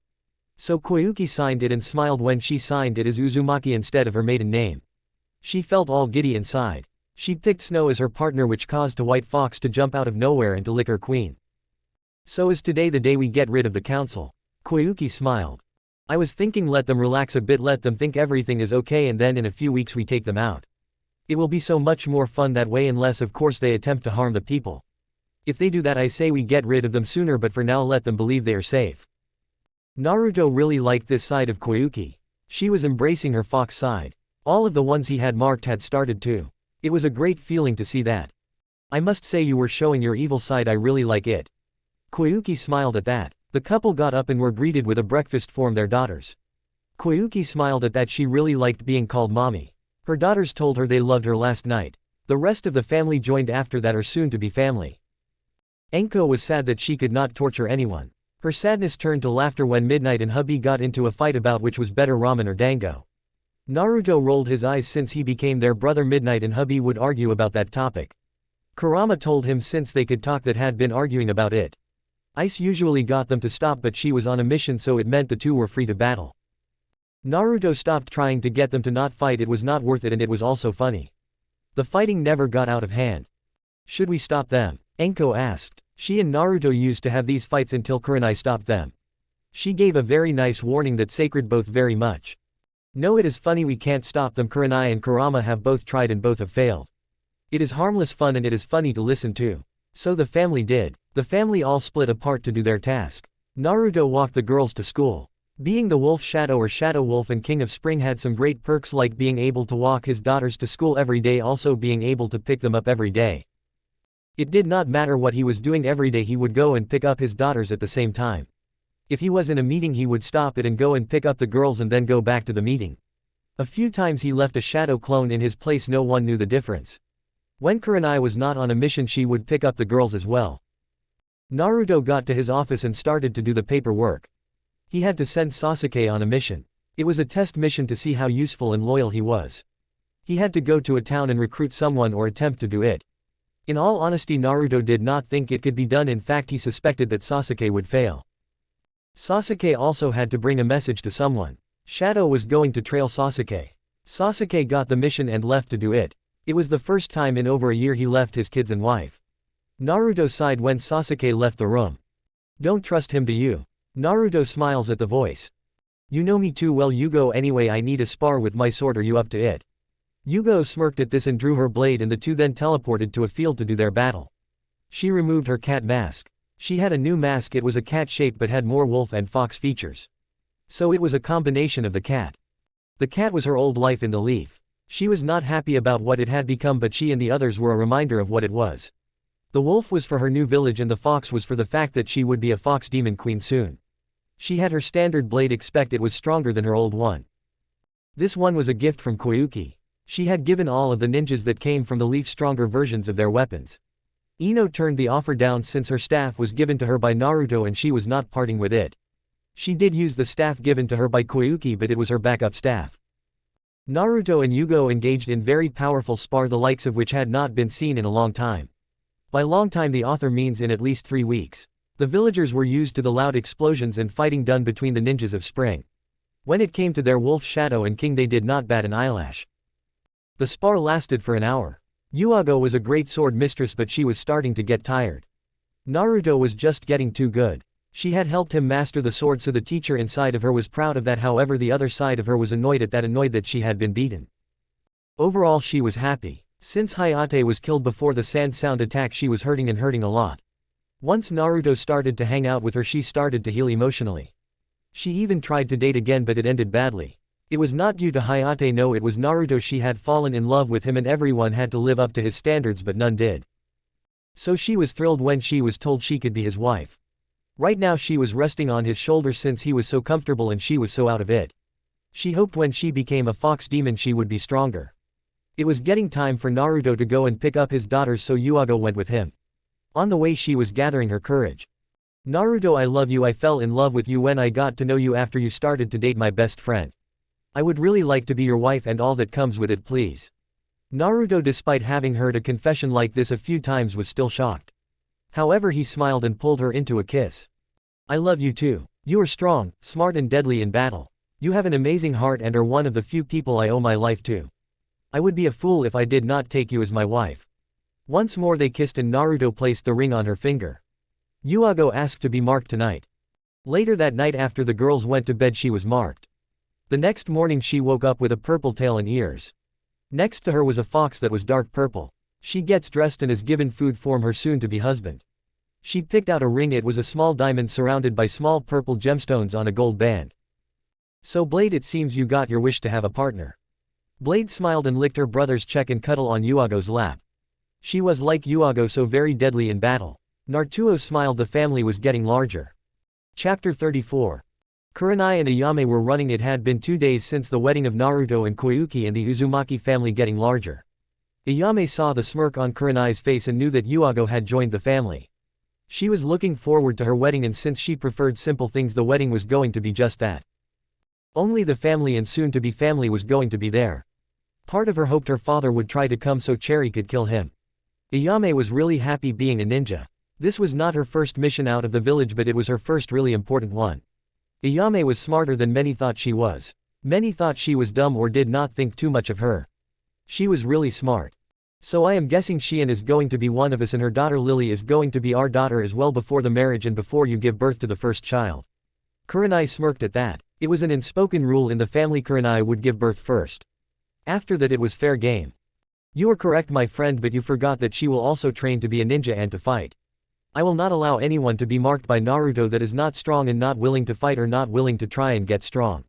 So Koyuki signed it and smiled when she signed it as Uzumaki instead of her maiden name. She felt all giddy inside. She picked Snow as her partner, which caused a white fox to jump out of nowhere and to lick her queen. So is today the day we get rid of the council? Koyuki smiled. I was thinking let them relax a bit, let them think everything is okay, and then in a few weeks we take them out. It will be so much more fun that way, unless of course they attempt to harm the people. If they do that, I say we get rid of them sooner, but for now let them believe they are safe. Naruto really liked this side of Koyuki. She was embracing her fox side. All of the ones he had marked had started too. It was a great feeling to see that. I must say you were showing your evil side, I really like it. Koyuki smiled at that. The couple got up and were greeted with a breakfast from their daughters. Koyuki smiled at that. She really liked being called mommy. Her daughters told her they loved her last night. The rest of the family joined after that, or soon to be family. Enko was sad that she could not torture anyone. Her sadness turned to laughter when Midnight and hubby got into a fight about which was better, ramen or dango. Naruto rolled his eyes since he became their brother. Midnight and hubby would argue about that topic. Kurama told him since they could talk that had been arguing about it. Ice usually got them to stop, but she was on a mission, so it meant the two were free to battle. Naruto stopped trying to get them to not fight. It was not worth it and it was also funny. The fighting never got out of hand. Should we stop them? Enko asked. She and Naruto used to have these fights until Kurenai stopped them. She gave a very nice warning that sacred both very much. No, it is funny we can't stop them. Kurenai and Kurama have both tried and both have failed. It is harmless fun and it is funny to listen to. So the family did. The family all split apart to do their task. Naruto walked the girls to school. Being the wolf shadow or shadow wolf and king of spring had some great perks, like being able to walk his daughters to school every day, also being able to pick them up every day. It did not matter what he was doing every day, he would go and pick up his daughters at the same time. If he was in a meeting he would stop it and go and pick up the girls and then go back to the meeting. A few times he left a shadow clone in his place, no one knew the difference. When Kurenai was not on a mission she would pick up the girls as well. Naruto got to his office and started to do the paperwork. He had to send Sasuke on a mission. It was a test mission to see how useful and loyal he was. He had to go to a town and recruit someone or attempt to do it. In all honesty, Naruto did not think it could be done. In fact, he suspected that Sasuke would fail. Sasuke also had to bring a message to someone. Shadow was going to trail Sasuke. Sasuke got the mission and left to do it. It was the first time in over a year he left his kids and wife. Naruto sighed when Sasuke left the room. Don't trust him, do you? Naruto smiles at the voice. You know me too well. You go anyway. I need a spar with my sword. Are you up to it? Yugo smirked at this and drew her blade, and the two then teleported to a field to do their battle. She removed her cat mask. She had a new mask. It was a cat shape but had more wolf and fox features. So it was a combination of the cat. The cat was her old life in the leaf. She was not happy about what it had become, but she and the others were a reminder of what it was. The wolf was for her new village and the fox was for the fact that she would be a fox demon queen soon. She had her standard blade, except it was stronger than her old one. This one was a gift from Koyuki. She had given all of the ninjas that came from the leaf stronger versions of their weapons. Ino turned the offer down since her staff was given to her by Naruto and she was not parting with it. She did use the staff given to her by Koyuki, but it was her backup staff. Naruto and Yugo engaged in very powerful spar, the likes of which had not been seen in a long time. By long time the author means in at least 3 weeks. The villagers were used to the loud explosions and fighting done between the ninjas of spring. When it came to their wolf Shadow and King, they did not bat an eyelash. The spar lasted for an hour. Yuago was a great sword mistress, but she was starting to get tired. Naruto was just getting too good. She had helped him master the sword, so the teacher inside of her was proud of that. However, the other side of her was annoyed that she had been beaten. Overall she was happy. Since Hayate was killed before the sand sound attack, she was hurting a lot. Once Naruto started to hang out with her, she started to heal emotionally. She even tried to date again, but it ended badly. It was not due to Hayate, no, it was Naruto. She had fallen in love with him and everyone had to live up to his standards, but none did. So she was thrilled when she was told she could be his wife. Right now she was resting on his shoulder since he was so comfortable and she was so out of it. She hoped when she became a fox demon she would be stronger. It was getting time for Naruto to go and pick up his daughters, so Yuago went with him. On the way she was gathering her courage. Naruto, I love you. I fell in love with you when I got to know you after you started to date my best friend. I would really like to be your wife and all that comes with it, please. Naruto, despite having heard a confession like this a few times, was still shocked. However, he smiled and pulled her into a kiss. I love you too. You are strong, smart and deadly in battle. You have an amazing heart and are one of the few people I owe my life to. I would be a fool if I did not take you as my wife. Once more they kissed and Naruto placed the ring on her finger. Yuago asked to be marked tonight. Later that night, after the girls went to bed, she was marked. The next morning she woke up with a purple tail and ears. Next to her was a fox that was dark purple. She gets dressed and is given food from her soon-to-be husband. She picked out a ring. It was a small diamond surrounded by small purple gemstones on a gold band. So Blade, it seems you got your wish to have a partner. Blade smiled and licked her brother's cheek and cuddled on Yuago's lap. She was like Yuago, so very deadly in battle. Naruto smiled. The family was getting larger. Chapter 34. Kurenai and Ayame were running. It had been 2 days since the wedding of Naruto and Koyuki, and the Uzumaki family getting larger. Ayame saw the smirk on Kurenai's face and knew that Yuago had joined the family. She was looking forward to her wedding, and since she preferred simple things, the wedding was going to be just that. Only the family and soon-to-be family was going to be there. Part of her hoped her father would try to come so Cherry could kill him. Ayame was really happy being a ninja. This was not her first mission out of the village, but it was her first really important one. Ayame was smarter than many thought she was. Many thought she was dumb or did not think too much of her. She was really smart. So I am guessing Shion is going to be one of us, and her daughter Lily is going to be our daughter as well, before the marriage and before you give birth to the first child. Kurenai smirked at that. It was an unspoken rule in the family. Kurenai would give birth first. After that it was fair game. You are correct, my friend, but you forgot that she will also train to be a ninja and to fight. I will not allow anyone to be marked by Naruto that is not strong and not willing to fight or not willing to try and get strong.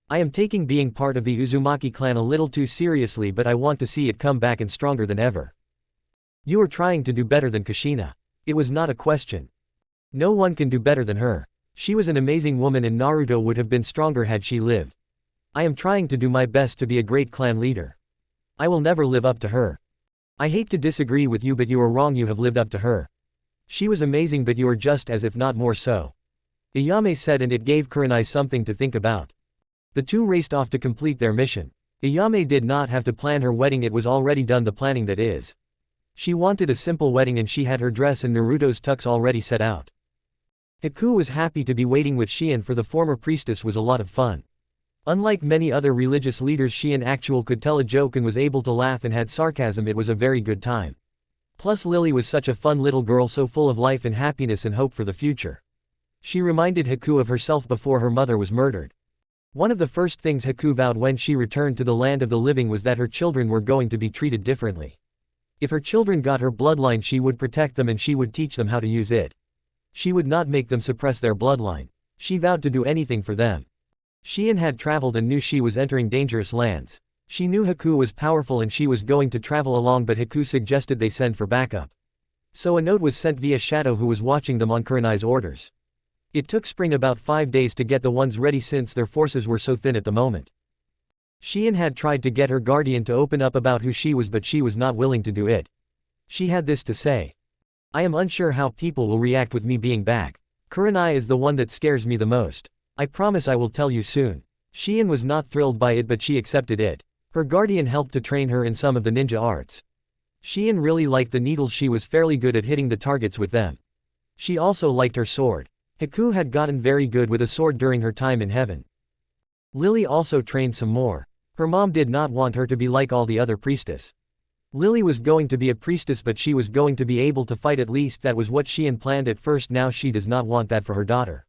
I am taking being part of the Uzumaki clan a little too seriously, but I want to see it come back and stronger than ever. You are trying to do better than Kushina. It was not a question. No one can do better than her. She was an amazing woman and Naruto would have been stronger had she lived. I am trying to do my best to be a great clan leader. I will never live up to her. I hate to disagree with you, but you are wrong, you have lived up to her. She was amazing, but you are just as if not more so. Ayame said, and it gave Kurenai something to think about. The two raced off to complete their mission. Ayame did not have to plan her wedding, it was already done, the planning that is. She wanted a simple wedding and she had her dress and Naruto's tux already set out. Haku was happy to be waiting with Shion, for the former priestess was a lot of fun. Unlike many other religious leaders, Shion actual could tell a joke and was able to laugh and had sarcasm. It was a very good time. Plus Lily was such a fun little girl, so full of life and happiness and hope for the future. She reminded Haku of herself before her mother was murdered. One of the first things Haku vowed when she returned to the land of the living was that her children were going to be treated differently. If her children got her bloodline, she would protect them and she would teach them how to use it. She would not make them suppress their bloodline. She vowed to do anything for them. Shion had traveled and knew she was entering dangerous lands. She knew Haku was powerful and she was going to travel along, but Haku suggested they send for backup. So a note was sent via Shadow, who was watching them on Kurenai's orders. It took Spring about 5 days to get the ones ready since their forces were so thin at the moment. Shion had tried to get her guardian to open up about who she was, but she was not willing to do it. She had this to say. I am unsure how people will react with me being back. Kurenai is the one that scares me the most. I promise I will tell you soon. Shion was not thrilled by it, but she accepted it. Her guardian helped to train her in some of the ninja arts. Shion really liked the needles, she was fairly good at hitting the targets with them. She also liked her sword. Haku had gotten very good with a sword during her time in heaven. Lily also trained some more. Her mom did not want her to be like all the other priestess. Lily was going to be a priestess, but she was going to be able to fight, at least that was what Shion planned at first. Now she does not want that for her daughter.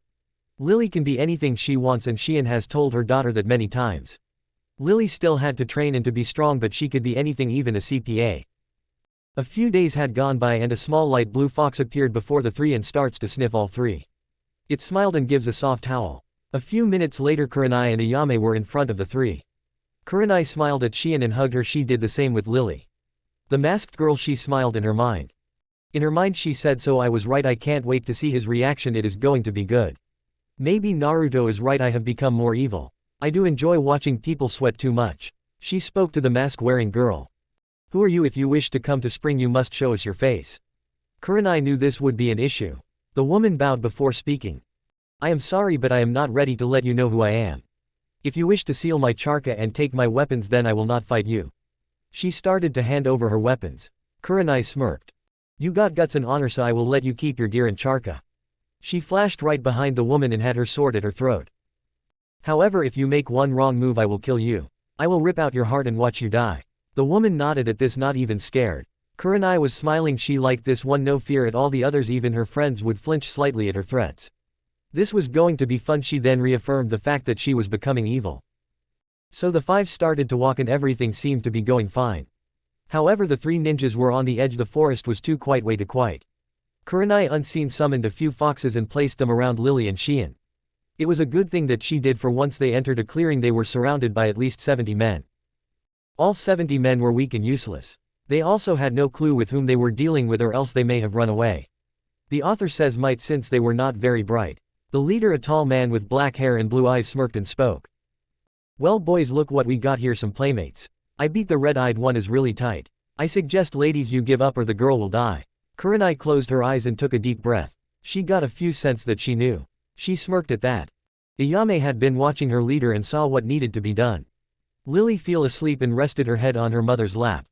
Lily can be anything she wants and Shion has told her daughter that many times. Lily still had to train and to be strong, but she could be anything, even a CPA. A few days had gone by and a small light blue fox appeared before the three and starts to sniff all three. It smiled and gives a soft howl. A few minutes later Kurenai and Ayame were in front of the three. Kurenai smiled at Shion and hugged her, she did the same with Lily. The masked girl, she smiled in her mind. In her mind she said, so I was right, I can't wait to see his reaction, it is going to be good. Maybe Naruto is right, I have become more evil. I do enjoy watching people sweat too much. She spoke to the mask-wearing girl. Who are you? If you wish to come to Spring you must show us your face. Kurenai knew this would be an issue. The woman bowed before speaking. I am sorry, but I am not ready to let you know who I am. If you wish to seal my charka and take my weapons, then I will not fight you. She started to hand over her weapons. Kurenai smirked. You got guts and honor, so I will let you keep your gear and charka. She flashed right behind the woman and had her sword at her throat. However, if you make one wrong move I will kill you. I will rip out your heart and watch you die. The woman nodded at this, not even scared. Kurenai was smiling, she liked this one, no fear at all. The others, even her friends, would flinch slightly at her threats. This was going to be fun. She then reaffirmed the fact that she was becoming evil. So the five started to walk and everything seemed to be going fine. However, the three ninjas were on the edge, the forest was too quiet way to quiet. Kurenai unseen summoned a few foxes and placed them around Lily and Shion. It was a good thing that she did, for once they entered a clearing they were surrounded by at least 70 men. All 70 men were weak and useless. They also had no clue with whom they were dealing with, or else they may have run away. The author says might, since they were not very bright. The leader, a tall man with black hair and blue eyes, smirked and spoke. Well boys, look what we got here, some playmates. I beat the red-eyed one is really tight. I suggest ladies you give up or the girl will die. Kurenai closed her eyes and took a deep breath. She got a few cents that she knew. She smirked at that. Ayame had been watching her leader and saw what needed to be done. Lily fell asleep and rested her head on her mother's lap.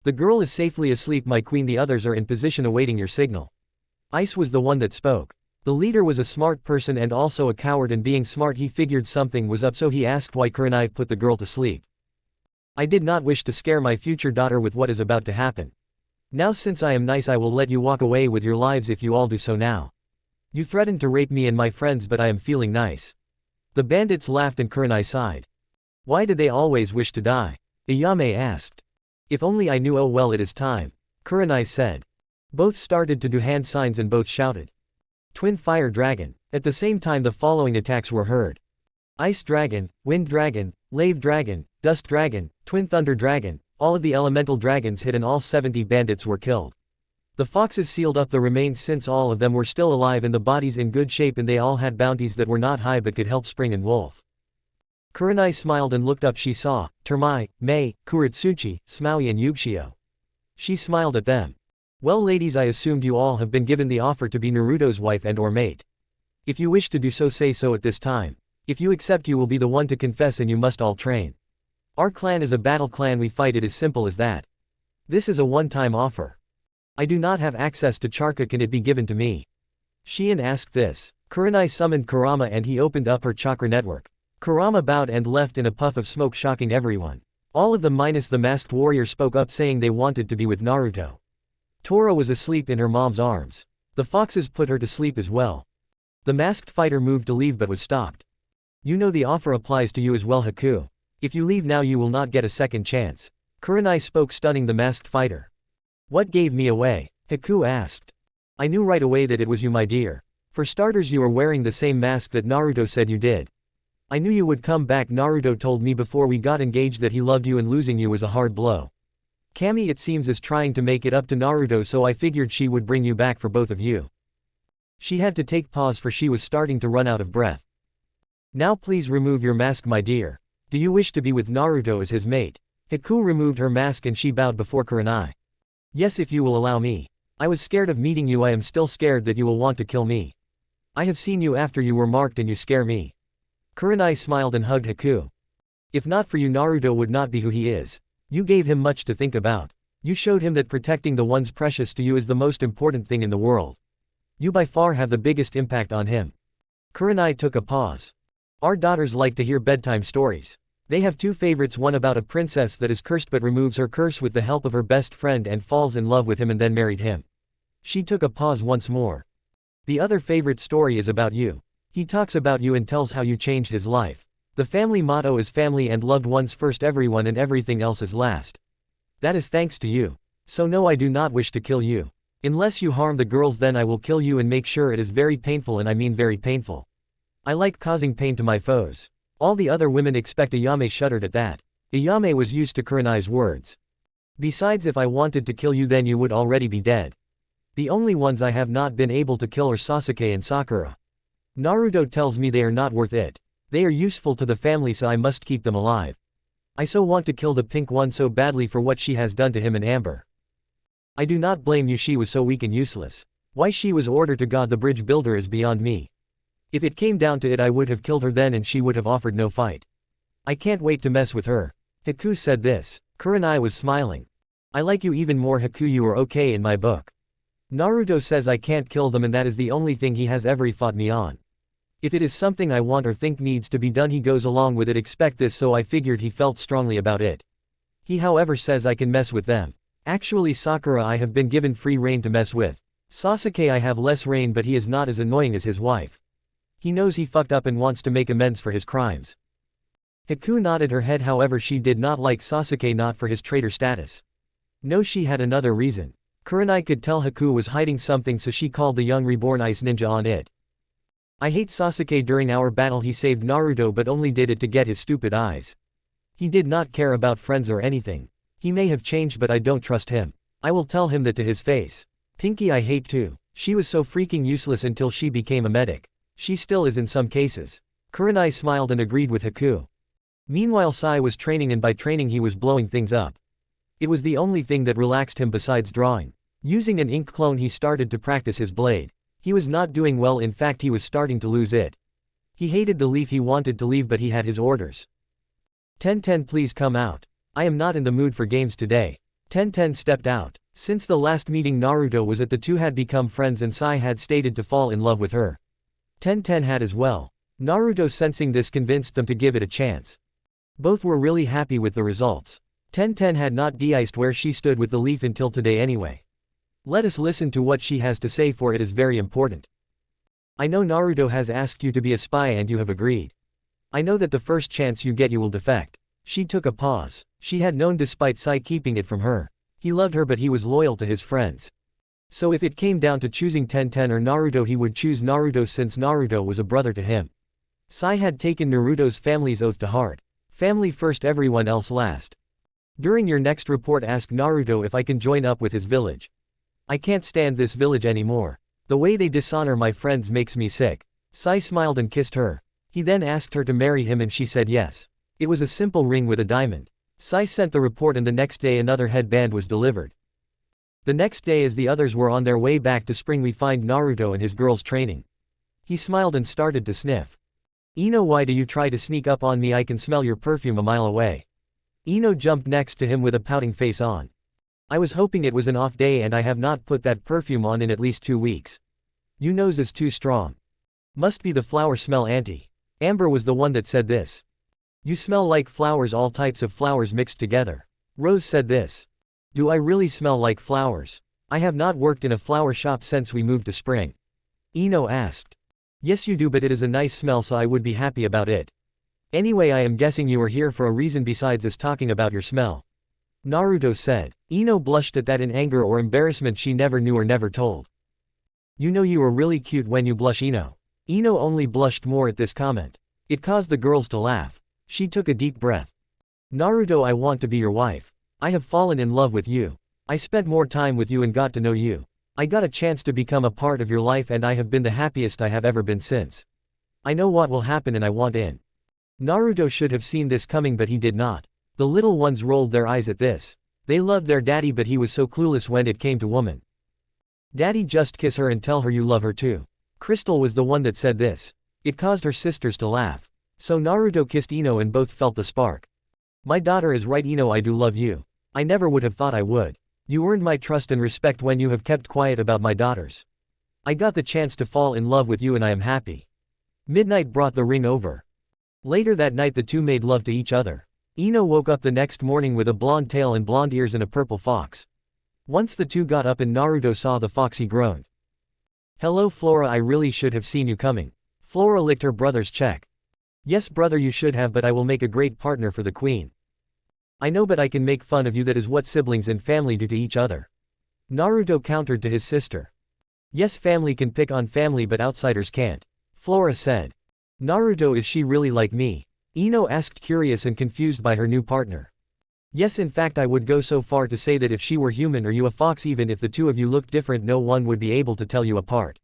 The girl is safely asleep, my queen, the others are in position awaiting your signal. Ice was the one that spoke. The leader was a smart person and also a coward, and being smart he figured something was up, so he asked why Kurenai put the girl to sleep. I did not wish to scare my future daughter with what is about to happen. Now since I am nice I will let you walk away with your lives if you all do so now. You threatened to rape me and my friends, but I am feeling nice. The bandits laughed and Kurenai sighed. Why did they always wish to die? Ayame asked. If only I knew. Oh well, it is time. Kurenai said. Both started to do hand signs and both shouted. Twin Fire Dragon. At the same time the following attacks were heard. Ice Dragon, Wind Dragon, Lave Dragon, Dust Dragon, Twin Thunder Dragon. All of the elemental dragons hit and all 70 bandits were killed. The foxes sealed up the remains since all of them were still alive and the bodies in good shape, and they all had bounties that were not high but could help Spring and Wolf. Kurenai smiled and looked up. She saw Termai, Mei, Kuratsuchi, Smaui and Yugshio. She smiled at them. Well ladies, I assumed you all have been given the offer to be Naruto's wife and or mate. If you wish to do so, say so at this time. If you accept, you will be the one to confess and you must all train. Our clan is a battle clan, we fight, it is simple as that. This is a one-time offer. I do not have access to chakra, can it be given to me? Shion asked this. Kurenai summoned Kurama and he opened up her chakra network. Kurama bowed and left in a puff of smoke, shocking everyone. All of them minus the masked warrior spoke up saying they wanted to be with Naruto. Tora was asleep in her mom's arms. The foxes put her to sleep as well. The masked fighter moved to leave but was stopped. You know the offer applies to you as well, Haku. If you leave now you will not get a second chance. Kurenai spoke, stunning the masked fighter. What gave me away? Haku asked. I knew right away that it was you, my dear. For starters, you are wearing the same mask that Naruto said you did. I knew you would come back. Naruto told me before we got engaged that he loved you and losing you was a hard blow. Kami, it seems, is trying to make it up to Naruto, so I figured she would bring you back for both of you. She had to take pause for she was starting to run out of breath. Now please remove your mask, my dear. Do you wish to be with Naruto as his mate? Haku removed her mask and she bowed before Kurenai. Yes, if you will allow me. I was scared of meeting you. I am still scared that you will want to kill me. I have seen you after you were marked and you scare me. Kurenai smiled and hugged Haku. If not for you, Naruto would not be who he is. You gave him much to think about. You showed him that protecting the ones precious to you is the most important thing in the world. You by far have the biggest impact on him. Kurenai took a pause. Our daughters like to hear bedtime stories. They have two favorites, one about a princess that is cursed but removes her curse with the help of her best friend and falls in love with him and then married him. She took a pause once more. The other favorite story is about you. He talks about you and tells how you changed his life. The family motto is family and loved ones first, everyone and everything else is last. That is thanks to you. So no, I do not wish to kill you. Unless you harm the girls, then I will kill you and make sure it is very painful, and I mean very painful. I like causing pain to my foes. All the other women expect. Ayame shuddered at that. Ayame was used to Kurenai's words. Besides, if I wanted to kill you then you would already be dead. The only ones I have not been able to kill are Sasuke and Sakura. Naruto tells me they are not worth it. They are useful to the family, so I must keep them alive. I so want to kill the pink one so badly for what she has done to him and Amber. I do not blame you, she was so weak and useless. Why she was ordered to God the bridge builder is beyond me. If it came down to it, I would have killed her then and she would have offered no fight. I can't wait to mess with her. Haku said this. Kurenai was smiling. I like you even more, Haku, you are okay in my book. Naruto says I can't kill them and that is the only thing he has ever fought me on. If it is something I want or think needs to be done, he goes along with it. Expect this, so I figured he felt strongly about it. He however says I can mess with them. Actually Sakura I have been given free reign to mess with. Sasuke I have less reign, but he is not as annoying as his wife. He knows he fucked up and wants to make amends for his crimes. Haku nodded her head, however she did not like Sasuke, not for his traitor status. No, she had another reason. Kurenai could tell Haku was hiding something, so she called the young reborn ice ninja on it. I hate Sasuke. During our battle he saved Naruto but only did it to get his stupid eyes. He did not care about friends or anything. He may have changed but I don't trust him. I will tell him that to his face. Pinky I hate too. She was so freaking useless until she became a medic. She still is in some cases. Kurenai smiled and agreed with Haku. Meanwhile Sai was training, and by training he was blowing things up. It was the only thing that relaxed him besides drawing. Using an ink clone he started to practice his blade. He was not doing well, in fact he was starting to lose it. He hated the leaf, he wanted to leave but he had his orders. Tenten, please come out. I am not in the mood for games today. Tenten stepped out. Since the last meeting Naruto was at, the two had become friends and Sai had stated to fall in love with her. Tenten had as well. Naruto sensing this convinced them to give it a chance. Both were really happy with the results. Tenten had not de-iced where she stood with the leaf until today anyway. Let us listen to what she has to say, for it is very important. I know Naruto has asked you to be a spy and you have agreed. I know that the first chance you get you will defect. She took a pause. She had known despite Sai keeping it from her. He loved her but he was loyal to his friends. So if it came down to choosing Tenten or Naruto, he would choose Naruto since Naruto was a brother to him. Sai had taken Naruto's family's oath to heart. Family first, everyone else last. During your next report ask Naruto if I can join up with his village. I can't stand this village anymore. The way they dishonor my friends makes me sick. Sai smiled and kissed her. He then asked her to marry him and she said yes. It was a simple ring with a diamond. Sai sent the report and the next day another headband was delivered. The next day as the others were on their way back to spring we find Naruto and his girls training. He smiled and started to sniff. Ino, why do you try to sneak up on me? I can smell your perfume a mile away. Ino jumped next to him with a pouting face on. I was hoping it was an off day and I have not put that perfume on in at least 2 weeks. Your nose is too strong. Must be the flower smell, auntie. Amber was the one that said this. You smell like flowers, all types of flowers mixed together. Rose said this. Do I really smell like flowers? I have not worked in a flower shop since we moved to spring. Ino asked. Yes you do, but it is a nice smell so I would be happy about it. Anyway, I am guessing you are here for a reason besides us talking about your smell. Naruto said. Ino blushed at that in anger or embarrassment she never knew or never told. You know you are really cute when you blush, Ino. Ino only blushed more at this comment. It caused the girls to laugh. She took a deep breath. Naruto, I want to be your wife. I have fallen in love with you. I spent more time with you and got to know you. I got a chance to become a part of your life and I have been the happiest I have ever been since. I know what will happen and I want in. Naruto should have seen this coming but he did not. The little ones rolled their eyes at this. They loved their daddy but he was so clueless when it came to woman. Daddy, just kiss her and tell her you love her too. Crystal was the one that said this. It caused her sisters to laugh. So Naruto kissed Ino and both felt the spark. My daughter is right, Ino, I do love you. I never would have thought I would. You earned my trust and respect when you have kept quiet about my daughters. I got the chance to fall in love with you and I am happy. Midnight brought the ring over. Later that night the two made love to each other. Ino woke up the next morning with a blonde tail and blonde ears and a purple fox. Once the two got up and Naruto saw the fox, he groaned. Hello Flora, I really should have seen you coming. Flora licked her brother's cheek. Yes brother, you should have, but I will make a great partner for the queen. I know, but I can make fun of you, that is what siblings and family do to each other. Naruto countered to his sister. Yes, family can pick on family but outsiders can't. Flora said. Naruto, is she really like me? Ino asked, curious and confused by her new partner. Yes, in fact I would go so far to say that if she were human or you a fox, even if the two of you looked different, no one would be able to tell you apart.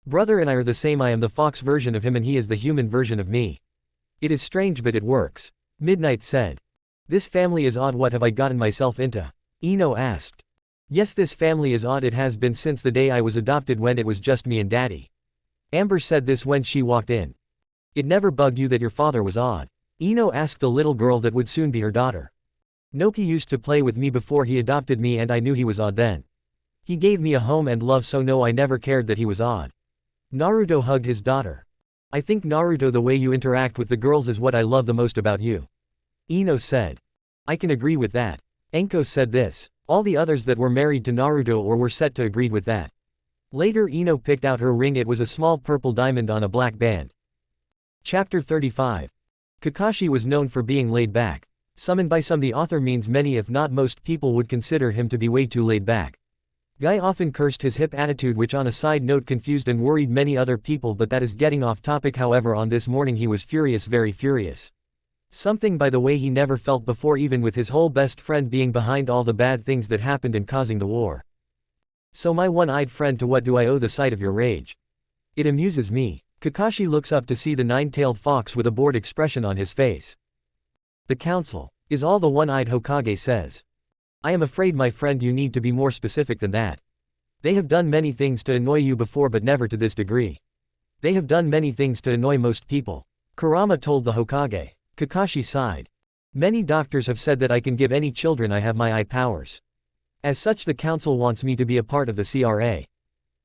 Brother and I are the same. I am the fox version of him and he is the human version of me. It is strange but it works. Midnight said. This family is odd, what have I gotten myself into? Ino asked. Yes, this family is odd, it has been since the day I was adopted when it was just me and daddy. Amber said this when she walked in. It never bugged you that your father was odd? Ino asked the little girl that would soon be her daughter. Noki used to play with me before he adopted me and I knew he was odd then. He gave me a home and love, so no, I never cared that he was odd. Naruto hugged his daughter. I think Naruto, the way you interact with the girls is what I love the most about you. Ino said. I can agree with that. Enko said this. All the others that were married to Naruto or were set to agreed with that. Later Ino picked out her ring, it was a small purple diamond on a black band. Chapter 35. Kakashi was known for being laid back. Summoned by some, the author means many if not most people would consider him to be way too laid back. Guy often cursed his hip attitude, which on a side note confused and worried many other people, but that is getting off topic. However, on this morning he was furious, very furious. Something, by the way, he never felt before, even with his whole best friend being behind all the bad things that happened and causing the war. So my one-eyed friend, to what do I owe the sight of your rage? It amuses me. Kakashi looks up to see the nine-tailed fox with a bored expression on his face. The council is all, the one-eyed Hokage says. I am afraid, my friend, you need to be more specific than that. They have done many things to annoy you before, but never to this degree. They have done many things to annoy most people. Kurama told the Hokage. Kakashi sighed. Many doctors have said that I can give any children I have my eye powers. As such, the council wants me to be a part of the CRA.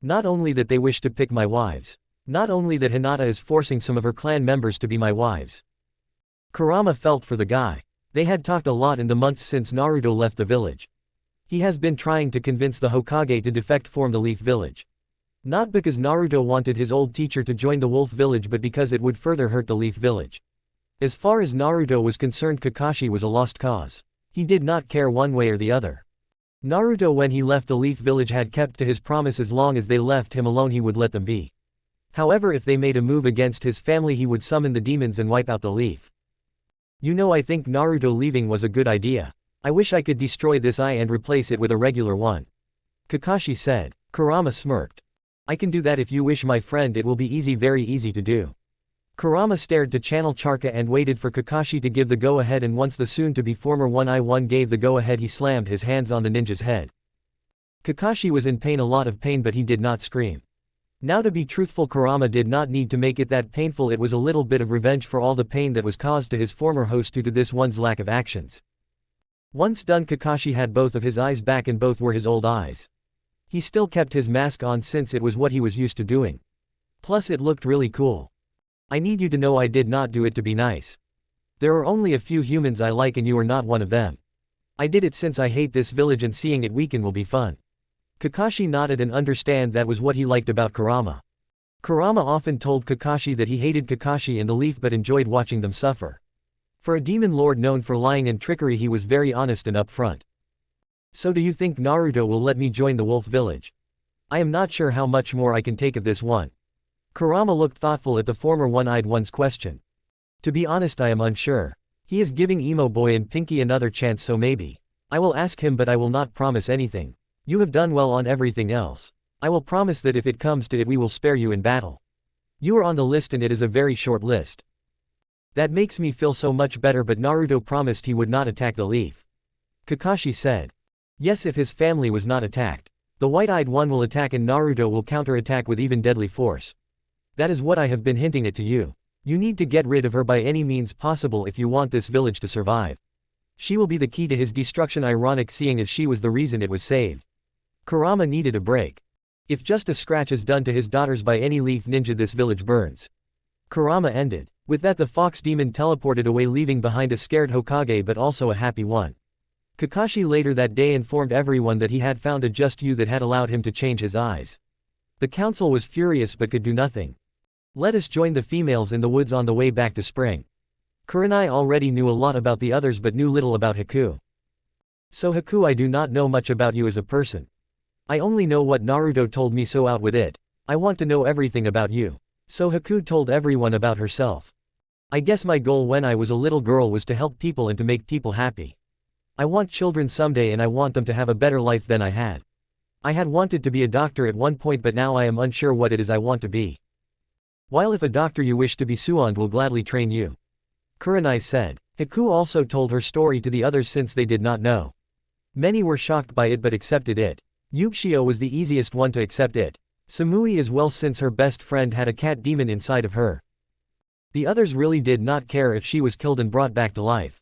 Not only that they wish to pick my wives. Not only that Hinata is forcing some of her clan members to be my wives. Kurama felt for the guy. They had talked a lot in the months since Naruto left the village. He has been trying to convince the Hokage to defect from the Leaf Village. Not because Naruto wanted his old teacher to join the Wolf Village, but because it would further hurt the Leaf Village. As far as Naruto was concerned, Kakashi was a lost cause. He did not care one way or the other. Naruto, when he left the Leaf Village, had kept to his promise. As long as they left him alone, he would let them be. However, if they made a move against his family, he would summon the demons and wipe out the leaf. You know, I think Naruto leaving was a good idea. I wish I could destroy this eye and replace it with a regular one. Kakashi said. Kurama smirked. I can do that if you wish, my friend, it will be easy, very easy to do. Kurama stared to Channel Charka and waited for Kakashi to give the go-ahead, and once the soon-to-be former 1i1 gave the go-ahead, he slammed his hands on the ninja's head. Kakashi was in pain, a lot of pain, but he did not scream. Now, to be truthful, Kurama did not need to make it that painful. It was a little bit of revenge for all the pain that was caused to his former host due to this one's lack of actions. Once done, Kakashi had both of his eyes back, and both were his old eyes. He still kept his mask on since it was what he was used to doing. Plus it looked really cool. I need you to know I did not do it to be nice. There are only a few humans I like and you are not one of them. I did it since I hate this village and seeing it weaken will be fun. Kakashi nodded and understand that was what he liked about Kurama. Kurama often told Kakashi that he hated Kakashi and the Leaf but enjoyed watching them suffer. For a demon lord known for lying and trickery, he was very honest and upfront. So do you think Naruto will let me join the wolf village? I am not sure how much more I can take of this one. Kurama looked thoughtful at the former one-eyed one's question. To be honest, I am unsure. He is giving Emo Boy and Pinky another chance, so maybe. I will ask him, but I will not promise anything. You have done well on everything else. I will promise that if it comes to it we will spare you in battle. You are on the list and it is a very short list. That makes me feel so much better, but Naruto promised he would not attack the Leaf. Kakashi said. Yes, if his family was not attacked. The white-eyed one will attack and Naruto will counter-attack with even deadly force. That is what I have been hinting it to you. You need to get rid of her by any means possible if you want this village to survive. She will be the key to his destruction, ironic seeing as she was the reason it was saved. Kurama needed a break. If just a scratch is done to his daughters by any Leaf ninja, this village burns. Kurama ended. With that, the fox demon teleported away, leaving behind a scared Hokage but also a happy one. Kakashi later that day informed everyone that he had found a just you that had allowed him to change his eyes. The council was furious but could do nothing. Let us join the females in the woods on the way back to spring. Kurenai already knew a lot about the others but knew little about Haku. So Haku, I do not know much about you as a person. I only know what Naruto told me, so out with it. I want to know everything about you. So Haku told everyone about herself. I guess my goal when I was a little girl was to help people and to make people happy. I want children someday and I want them to have a better life than I had. I had wanted to be a doctor at one point, but now I am unsure what it is I want to be. While if a doctor you wish to be, Suand will gladly train you. Kurenai said. Haku also told her story to the others since they did not know. Many were shocked by it but accepted it. Yuxio was the easiest one to accept it. Samui as well, since her best friend had a cat demon inside of her. The others really did not care if she was killed and brought back to life.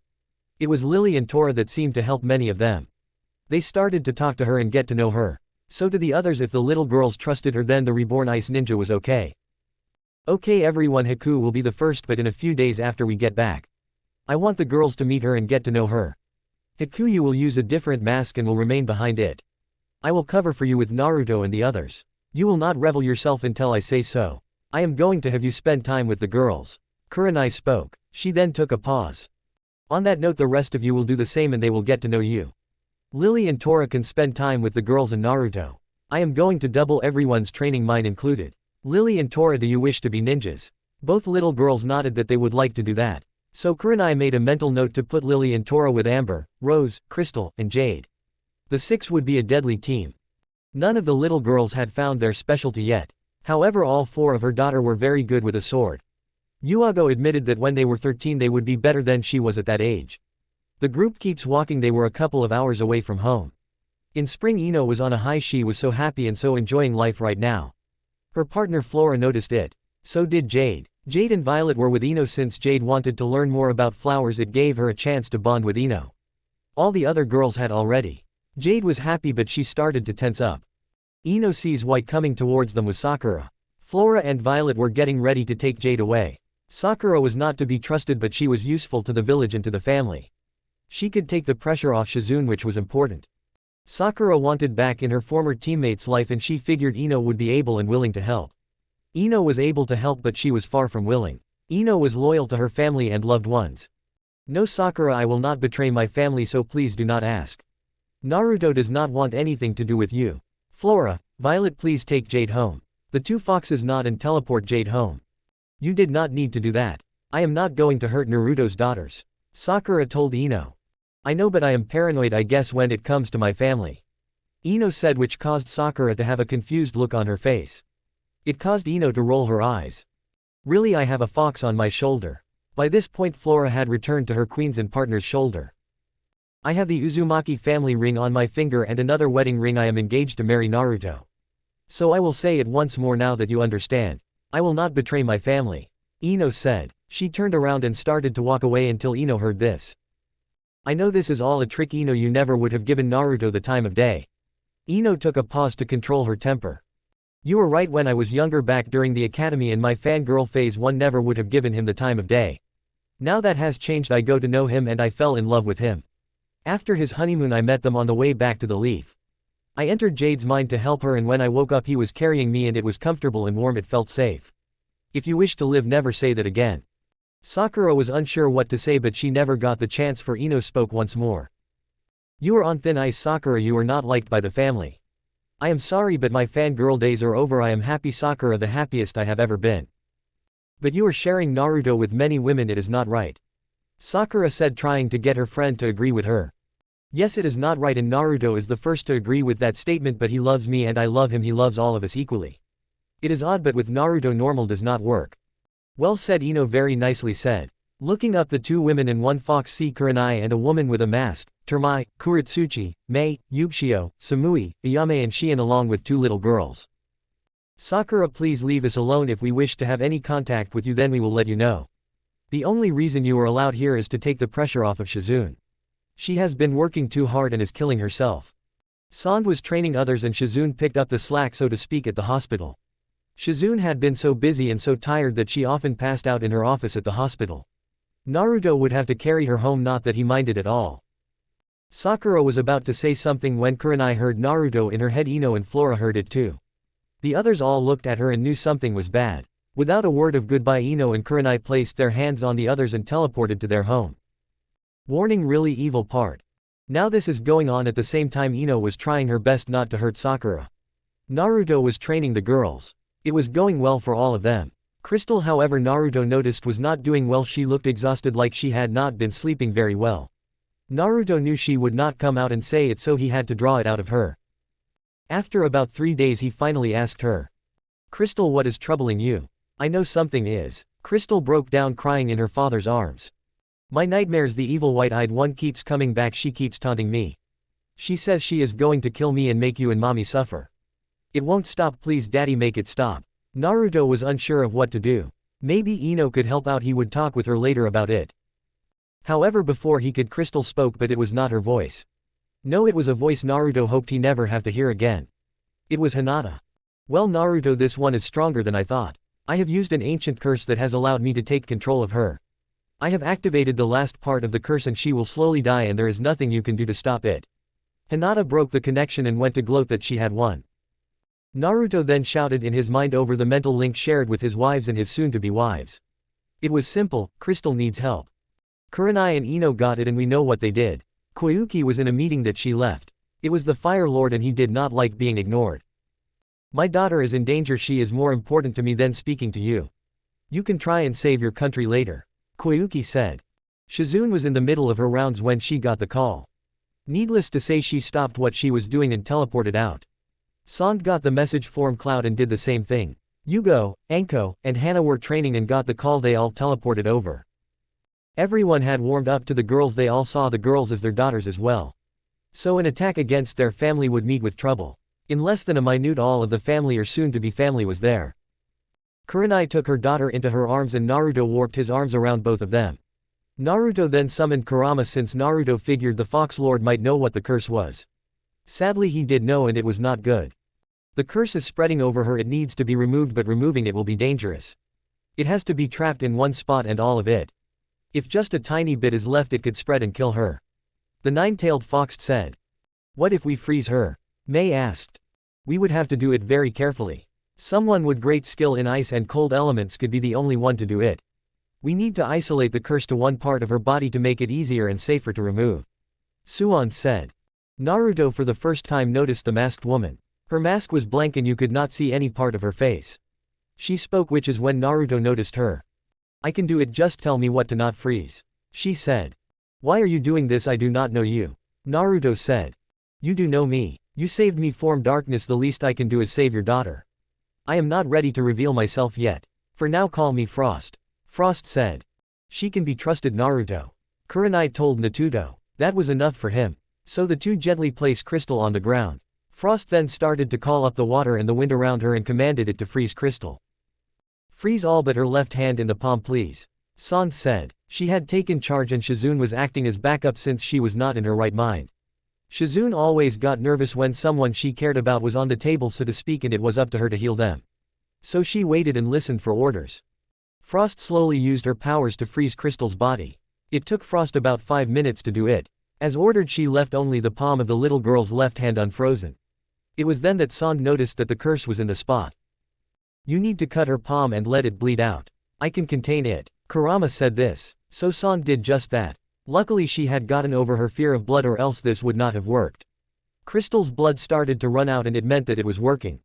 It was Lily and Tora that seemed to help many of them. They started to talk to her and get to know her. So to the others, if the little girls trusted her, then the reborn ice ninja was okay. Okay everyone, Haku will be the first, but in a few days after we get back. I want the girls to meet her and get to know her. Haku, you will use a different mask and will remain behind it. I will cover for you with Naruto and the others. You will not reveal yourself until I say so. I am going to have you spend time with the girls. Kurenai spoke. She then took a pause. On that note, the rest of you will do the same and they will get to know you. Lily and Tora can spend time with the girls and Naruto. I am going to double everyone's training, mine included. Lily and Tora, do you wish to be ninjas? Both little girls nodded that they would like to do that. So Kurenai made a mental note to put Lily and Tora with Amber, Rose, Crystal, and Jade. The six would be a deadly team. None of the little girls had found their specialty yet. However, all four of her daughter were very good with a sword. Yuago admitted that when they were 13 they would be better than she was at that age. The group keeps walking. They were a couple of hours away from home. In spring, Ino was on a high. She was so happy and so enjoying life right now. Her partner Flora noticed it. So did Jade. Jade and Violet were with Ino since Jade wanted to learn more about flowers. It gave her a chance to bond with Ino. All the other girls had already. Jade was happy but she started to tense up. Ino sees White coming towards them with Sakura. Flora and Violet were getting ready to take Jade away. Sakura was not to be trusted but she was useful to the village and to the family. She could take the pressure off Shizune, which was important. Sakura wanted back in her former teammate's life and she figured Ino would be able and willing to help. Ino was able to help but she was far from willing. Ino was loyal to her family and loved ones. No, Sakura, I will not betray my family, so please do not ask. Naruto does not want anything to do with you. Flora, Violet, please take Jade home. The two foxes nod and teleport Jade home. You did not need to do that. I am not going to hurt Naruto's daughters. Sakura told Ino. I know, but I am paranoid, I guess, when it comes to my family. Ino said, which caused Sakura to have a confused look on her face. It caused Ino to roll her eyes. Really, I have a fox on my shoulder. By this point Flora had returned to her queen's and partner's shoulder. I have the Uzumaki family ring on my finger and another wedding ring. I am engaged to marry Naruto. So I will say it once more now that you understand. I will not betray my family. Ino said. She turned around and started to walk away until Ino heard this. I know this is all a trick, Ino. You never would have given Naruto the time of day. Ino took a pause to control her temper. You were right. When I was younger back during the academy in my fangirl phase, one never would have given him the time of day. Now that has changed. I go to know him and I fell in love with him. After his honeymoon I met them on the way back to the leaf. I entered Jade's mind to help her, and when I woke up he was carrying me and it was comfortable and warm. It felt safe. If you wish to live, never say that again. Sakura was unsure what to say, but she never got the chance, for Ino spoke once more. You are on thin ice, Sakura. You are not liked by the family. I am sorry, but my fangirl days are over. I am happy, Sakura, the happiest I have ever been. But you are sharing Naruto with many women. It is not right. Sakura said, trying to get her friend to agree with her. Yes, it is not right, and Naruto is the first to agree with that statement, but he loves me and I love him. He loves all of us equally. It is odd, but with Naruto normal does not work. Well said, Ino, very nicely said. Looking up, the two women and one fox see Kurenai and a woman with a mask, Termai, Kuritsuchi, Mei, Yugshio, Samui, Iyame and Shion, along with two little girls. Sakura, please leave us alone. If we wish to have any contact with you, then we will let you know. The only reason you are allowed here is to take the pressure off of Shizune. She has been working too hard and is killing herself. Sand was training others and Shizune picked up the slack, so to speak, at the hospital. Shizune had been so busy and so tired that she often passed out in her office at the hospital. Naruto would have to carry her home, not that he minded at all. Sakura was about to say something when Kurenai heard Naruto in her head. Ino and Flora heard it too. The others all looked at her and knew something was bad. Without a word of goodbye, Ino and Kurenai placed their hands on the others and teleported to their home. Warning, really evil part. Now this is going on at the same time Ino was trying her best not to hurt Sakura. Naruto was training the girls. It was going well for all of them. Crystal, however, Naruto noticed, was not doing well. She looked exhausted, like she had not been sleeping very well. Naruto knew she would not come out and say it, so he had to draw it out of her. After about 3 days he finally asked her. Crystal, what is troubling you? I know something is. Crystal broke down crying in her father's arms. My nightmares, the evil white-eyed one keeps coming back. She keeps taunting me. She says she is going to kill me and make you and mommy suffer. It won't stop. Please daddy, make it stop. Naruto was unsure of what to do. Maybe Ino could help out. He would talk with her later about it. However, before he could, Crystal spoke, but it was not her voice. No, it was a voice Naruto hoped he never have to hear again. It was Hinata. Well, Naruto, this one is stronger than I thought. I have used an ancient curse that has allowed me to take control of her. I have activated the last part of the curse and she will slowly die, and there is nothing you can do to stop it. Hinata broke the connection and went to gloat that she had won. Naruto then shouted in his mind over the mental link shared with his wives and his soon-to-be wives. It was simple: Crystal needs help. Kurenai and Ino got it, and we know what they did. Koyuki was in a meeting that she left. It was the Fire Lord and he did not like being ignored. My daughter is in danger. She is more important to me than speaking to you. You can try and save your country later, Koyuki said. Shizune was in the middle of her rounds when she got the call. Needless to say, she stopped what she was doing and teleported out. Sand got the message form cloud and did the same thing. Yugo, Anko, and Henna were training and got the call. They all teleported over. Everyone had warmed up to the girls. They all saw the girls as their daughters as well. So an attack against their family would meet with trouble. In less than a minute, all of the family or soon-to-be family was there. Kurenai took her daughter into her arms and Naruto warped his arms around both of them. Naruto then summoned Kurama, since Naruto figured the Fox Lord might know what the curse was. Sadly, he did know, and it was not good. The curse is spreading over her. It needs to be removed, but removing it will be dangerous. It has to be trapped in one spot, and all of it. If just a tiny bit is left, it could spread and kill her. The nine-tailed fox said. What if we freeze her? Mei asked. We would have to do it very carefully. Someone with great skill in ice and cold elements could be the only one to do it. We need to isolate the curse to one part of her body to make it easier and safer to remove. Suan said. Naruto for the first time noticed the masked woman. Her mask was blank and you could not see any part of her face. She spoke, which is when Naruto noticed her. I can do it, just tell me what to not freeze. She said. Why are you doing this? I do not know you. Naruto said. You do know me. You saved me from darkness, the least I can do is save your daughter. I am not ready to reveal myself yet. For now call me Frost. Frost said. She can be trusted, Naruto. Kurenai told Naruto. That was enough for him. So the two gently placed Crystal on the ground. Frost then started to call up the water and the wind around her and commanded it to freeze Crystal. Freeze all but her left hand in the palm, please. Sans said. She had taken charge and Shizune was acting as backup since she was not in her right mind. Shizune always got nervous when someone she cared about was on the table, so to speak, and it was up to her to heal them. So she waited and listened for orders. Frost slowly used her powers to freeze Crystal's body. It took Frost about 5 minutes to do it. As ordered, she left only the palm of the little girl's left hand unfrozen. It was then that Sans noticed that the curse was in the spot. You need to cut her palm and let it bleed out. I can contain it. Kurama said this. So Sans did just that. Luckily she had gotten over her fear of blood, or else this would not have worked. Crystal's blood started to run out and it meant that it was working.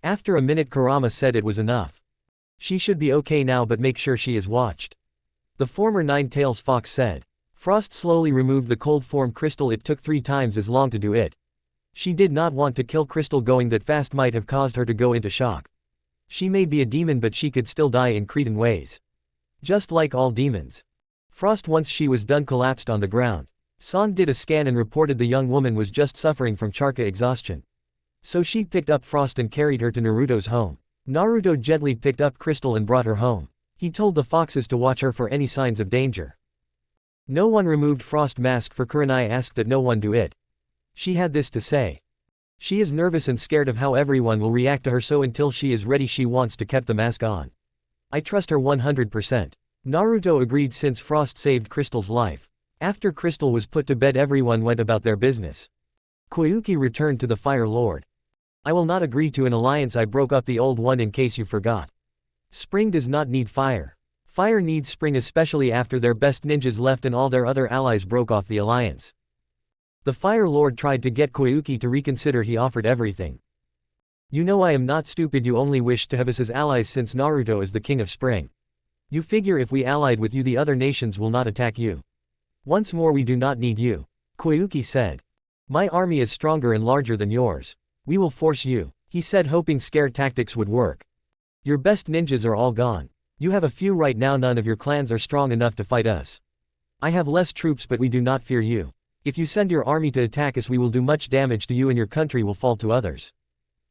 After a minute Kurama said it was enough. She should be okay now, but make sure she is watched. The former Nine-Tails Fox said. Frost slowly removed the cold form Crystal. It took 3 times as long to do it. She did not want to kill Crystal. Going that fast might have caused her to go into shock. She may be a demon, but she could still die in Cretan ways. Just like all demons. Frost, once she was done, collapsed on the ground. Sans did a scan and reported the young woman was just suffering from chakra exhaustion. So she picked up Frost and carried her to Naruto's home. Naruto gently picked up Crystal and brought her home. He told the foxes to watch her for any signs of danger. No one removed Frost mask, for Kurenai asked that no one do it. She had this to say. She is nervous and scared of how everyone will react to her, so until she is ready she wants to keep the mask on. I trust her 100%. Naruto agreed since Frost saved Crystal's life. After Crystal was put to bed, everyone went about their business. Koyuki returned to the Fire Lord. I will not agree to an alliance. I broke up the old one, in case you forgot. Spring does not need fire. Fire needs spring, especially after their best ninjas left and all their other allies broke off the alliance. The Fire Lord tried to get Koyuki to reconsider. He offered everything. You know I am not stupid. You only wish to have us as allies since Naruto is the king of spring. You figure if we allied with you, the other nations will not attack you. Once more, we do not need you. Koyuki said. My army is stronger and larger than yours. We will force you, he said, hoping scare tactics would work. Your best ninjas are all gone. You have a few right now. None of your clans are strong enough to fight us. I have less troops, but we do not fear you. If you send your army to attack us, we will do much damage to you and your country will fall to others.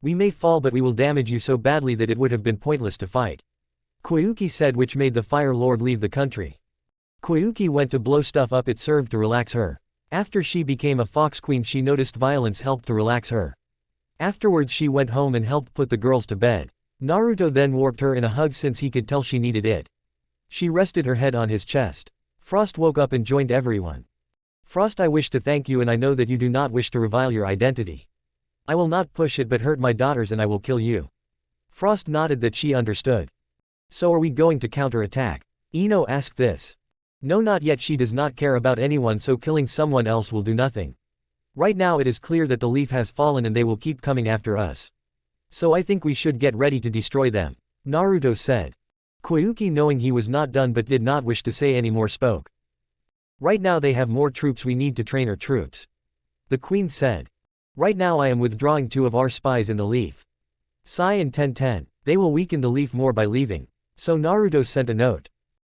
We may fall, but we will damage you so badly that it would have been pointless to fight. Koyuki said, which made the Fire Lord leave the country. Koyuki went to blow stuff up. It served to relax her. After she became a fox queen, she noticed violence helped to relax her. Afterwards she went home and helped put the girls to bed. Naruto then warped her in a hug since he could tell she needed it. She rested her head on his chest. Frost woke up and joined everyone. Frost, I wish to thank you, and I know that you do not wish to revile your identity. I will not push it but hurt my daughters, and I will kill you. Frost nodded that she understood. So are we going to counterattack? Ino asked this. No, not yet. She does not care about anyone, so killing someone else will do nothing. Right now it is clear that the leaf has fallen and they will keep coming after us. So I think we should get ready to destroy them, Naruto said. Koyuki, knowing he was not done but did not wish to say any more, spoke. Right now they have more troops. We need to train our troops. The queen said. Right now I am withdrawing 2 of our spies in the leaf. Sai and Tenten. They will weaken the leaf more by leaving. So Naruto sent a note.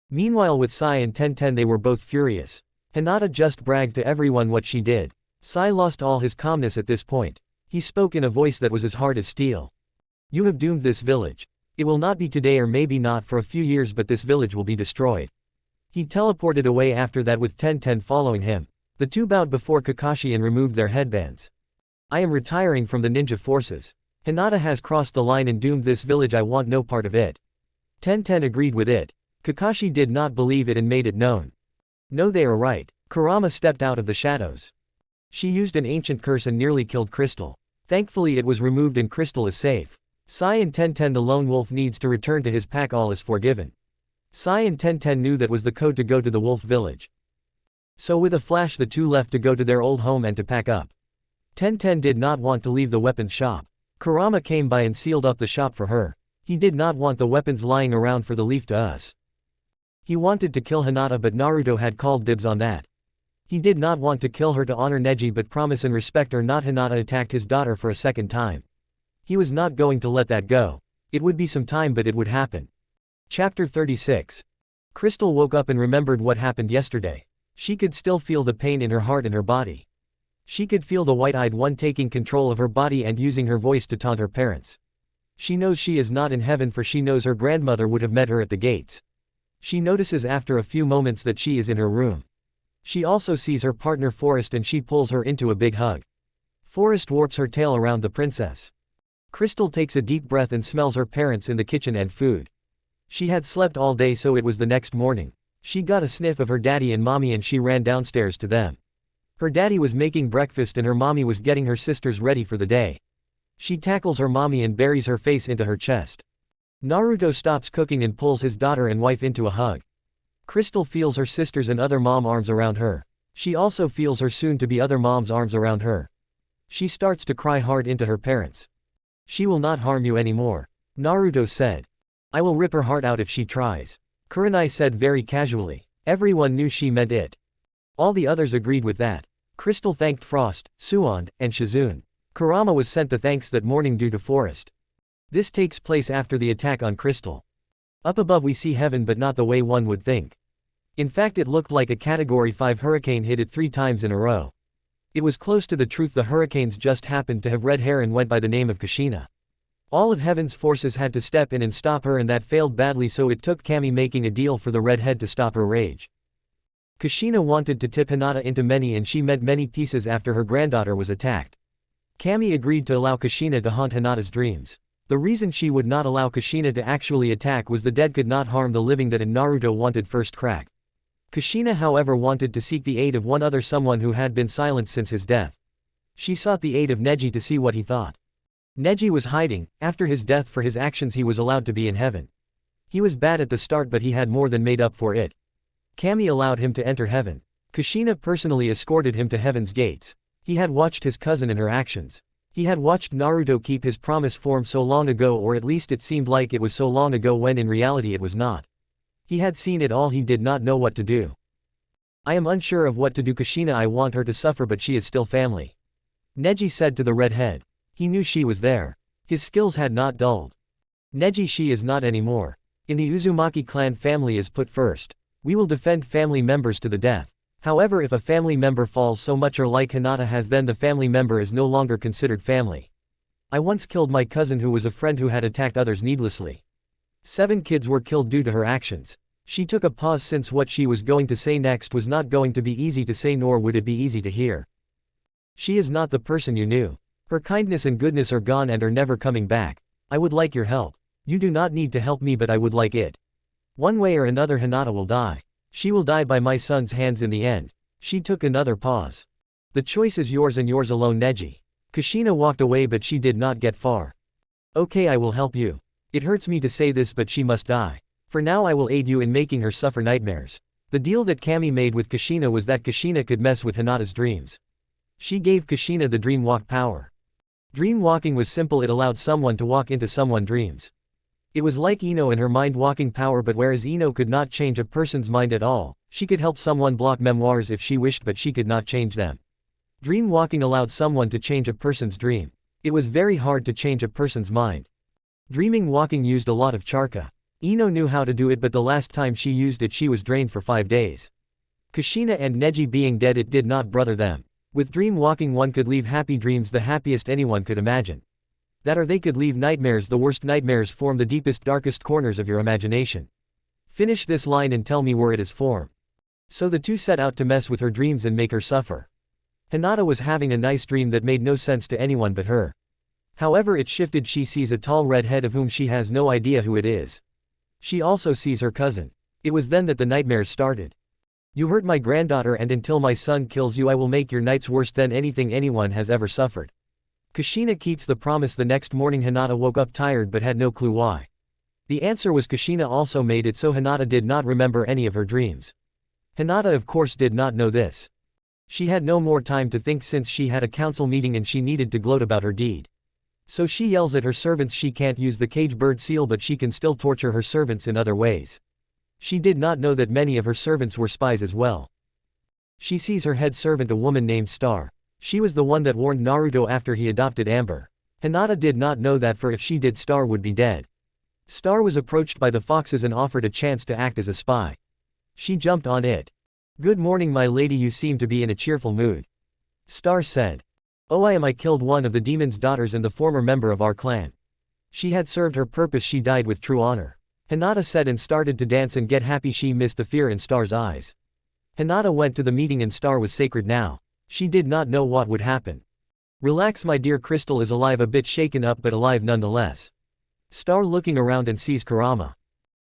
Meanwhile with Sai and Tenten, they were both furious. Hinata just bragged to everyone what she did. Sai lost all his calmness at this point. He spoke in a voice that was as hard as steel. You have doomed this village. It will not be today, or maybe not for a few years, but this village will be destroyed. He teleported away after that with Tenten following him. The two bowed before Kakashi and removed their headbands. I am retiring from the ninja forces. Hinata has crossed the line and doomed this village. I want no part of it. Tenten agreed with it. Kakashi did not believe it and made it known. No, they are right. Kurama stepped out of the shadows. She used an ancient curse and nearly killed Crystal. Thankfully it was removed and Crystal is safe. Sai and Tenten, the lone wolf, needs to return to his pack. All is forgiven. Sai and Tenten knew that was the code to go to the wolf village. So with a flash the two left to go to their old home and to pack up. Tenten did not want to leave the weapons shop. Kurama came by and sealed up the shop for her. He did not want the weapons lying around for the leaf to us. He wanted to kill Hinata, but Naruto had called dibs on that. He did not want to kill her to honor Neji but promise and respect her not. Hinata attacked his daughter for a second time. He was not going to let that go. It would be some time but it would happen. Chapter 36. Crystal woke up and remembered what happened yesterday. She could still feel the pain in her heart and her body. She could feel the white-eyed one taking control of her body and using her voice to taunt her parents. She knows she is not in heaven for she knows her grandmother would have met her at the gates. She notices after a few moments that she is in her room. She also sees her partner Forest and she pulls her into a big hug. Forest warps her tail around the princess. Crystal takes a deep breath and smells her parents in the kitchen and food. She had slept all day so it was the next morning. She got a sniff of her daddy and mommy and she ran downstairs to them. Her daddy was making breakfast and her mommy was getting her sisters ready for the day. She tackles her mommy and buries her face into her chest. Naruto stops cooking and pulls his daughter and wife into a hug. Crystal feels her sisters and other mom arms around her. She also feels her soon-to-be other mom's arms around her. She starts to cry hard into her parents. She will not harm you anymore. Naruto said. I will rip her heart out if she tries. Kurenai said very casually. Everyone knew she meant it. All the others agreed with that. Crystal thanked Frost, Suon, and Shizune. Kurama was sent the thanks that morning due to Forest. This takes place after the attack on Crystal. Up above we see heaven but not the way one would think. In fact it looked like a Category 5 hurricane hit it 3 times in a row. It was close to the truth. The hurricanes just happened to have red hair and went by the name of Kushina. All of heaven's forces had to step in and stop her and that failed badly so it took Kami making a deal for the redhead to stop her rage. Kushina wanted to tip Hinata into many and she meant many pieces after her granddaughter was attacked. Kami agreed to allow Kushina to haunt Hinata's dreams. The reason she would not allow Kushina to actually attack was the dead could not harm the living that in Naruto wanted first crack. Kushina however wanted to seek the aid of one other someone who had been silent since his death. She sought the aid of Neji to see what he thought. Neji was hiding. After his death for his actions he was allowed to be in heaven. He was bad at the start but he had more than made up for it. Kami allowed him to enter heaven. Kushina personally escorted him to heaven's gates. He had watched his cousin in her actions. He had watched Naruto keep his promise form so long ago, or at least it seemed like it was so long ago when in reality it was not. He had seen it all. He did not know what to do. I am unsure of what to do Kushina. I want her to suffer but she is still family. Neji said to the redhead. He knew she was there. His skills had not dulled. Neji she is not anymore. In the Uzumaki clan family is put first. We will defend family members to the death. However if a family member falls so much or like Hinata has then the family member is no longer considered family. I once killed my cousin who was a friend who had attacked others needlessly. 7 kids were killed due to her actions. She took a pause since what she was going to say next was not going to be easy to say nor would it be easy to hear. She is not the person you knew. Her kindness and goodness are gone and are never coming back. I would like your help. You do not need to help me but I would like it. One way or another Hinata will die. She will die by my son's hands in the end. She took another pause. The choice is yours and yours alone Neji. Kushina walked away but she did not get far. Okay I will help you. It hurts me to say this but she must die. For now I will aid you in making her suffer nightmares. The deal that Kami made with Kushina was that Kushina could mess with Hinata's dreams. She gave Kushina the dream walk power. Dream walking was simple. It allowed someone to walk into someone's dreams. It was like Ino and her mind walking power but whereas Ino could not change a person's mind at all, she could help someone block memoirs if she wished but she could not change them. Dream walking allowed someone to change a person's dream. It was very hard to change a person's mind. Dreaming walking used a lot of charka. Ino knew how to do it but the last time she used it she was drained for 5 days. Kushina and Neji being dead it did not bother them. With dream walking one could leave happy dreams, the happiest anyone could imagine. That or they could leave nightmares. The worst nightmares form the deepest darkest corners of your imagination. Finish this line and tell me where it is formed. So the two set out to mess with her dreams and make her suffer. Hinata was having a nice dream that made no sense to anyone but her. However it shifted. She sees a tall redhead of whom she has no idea who it is. She also sees her cousin. It was then that the nightmares started. You hurt my granddaughter and until my son kills you I will make your nights worse than anything anyone has ever suffered. Kushina keeps the promise. The next morning Hinata woke up tired but had no clue why. The answer was Kushina also made it so Hinata did not remember any of her dreams. Hinata of course did not know this. She had no more time to think since she had a council meeting and she needed to gloat about her deed. So she yells at her servants. She can't use the cage bird seal but she can still torture her servants in other ways. She did not know that many of her servants were spies as well. She sees her head servant, a woman named Star. She was the one that warned Naruto after he adopted Amber. Hinata did not know that, for if she did, Star would be dead. Star was approached by the foxes and offered a chance to act as a spy. She jumped on it. "Good morning, my lady, you seem to be in a cheerful mood." Star said. "Oh, I killed one of the demon's daughters and the former member of our clan. She had served her purpose, she died with true honor," Hinata said and started to dance and get happy. She missed the fear in Star's eyes. Hinata went to the meeting and Star was sacred now. She did not know what would happen. "Relax, my dear, Crystal is alive, a bit shaken up but alive nonetheless." Star looking around and sees Kurama.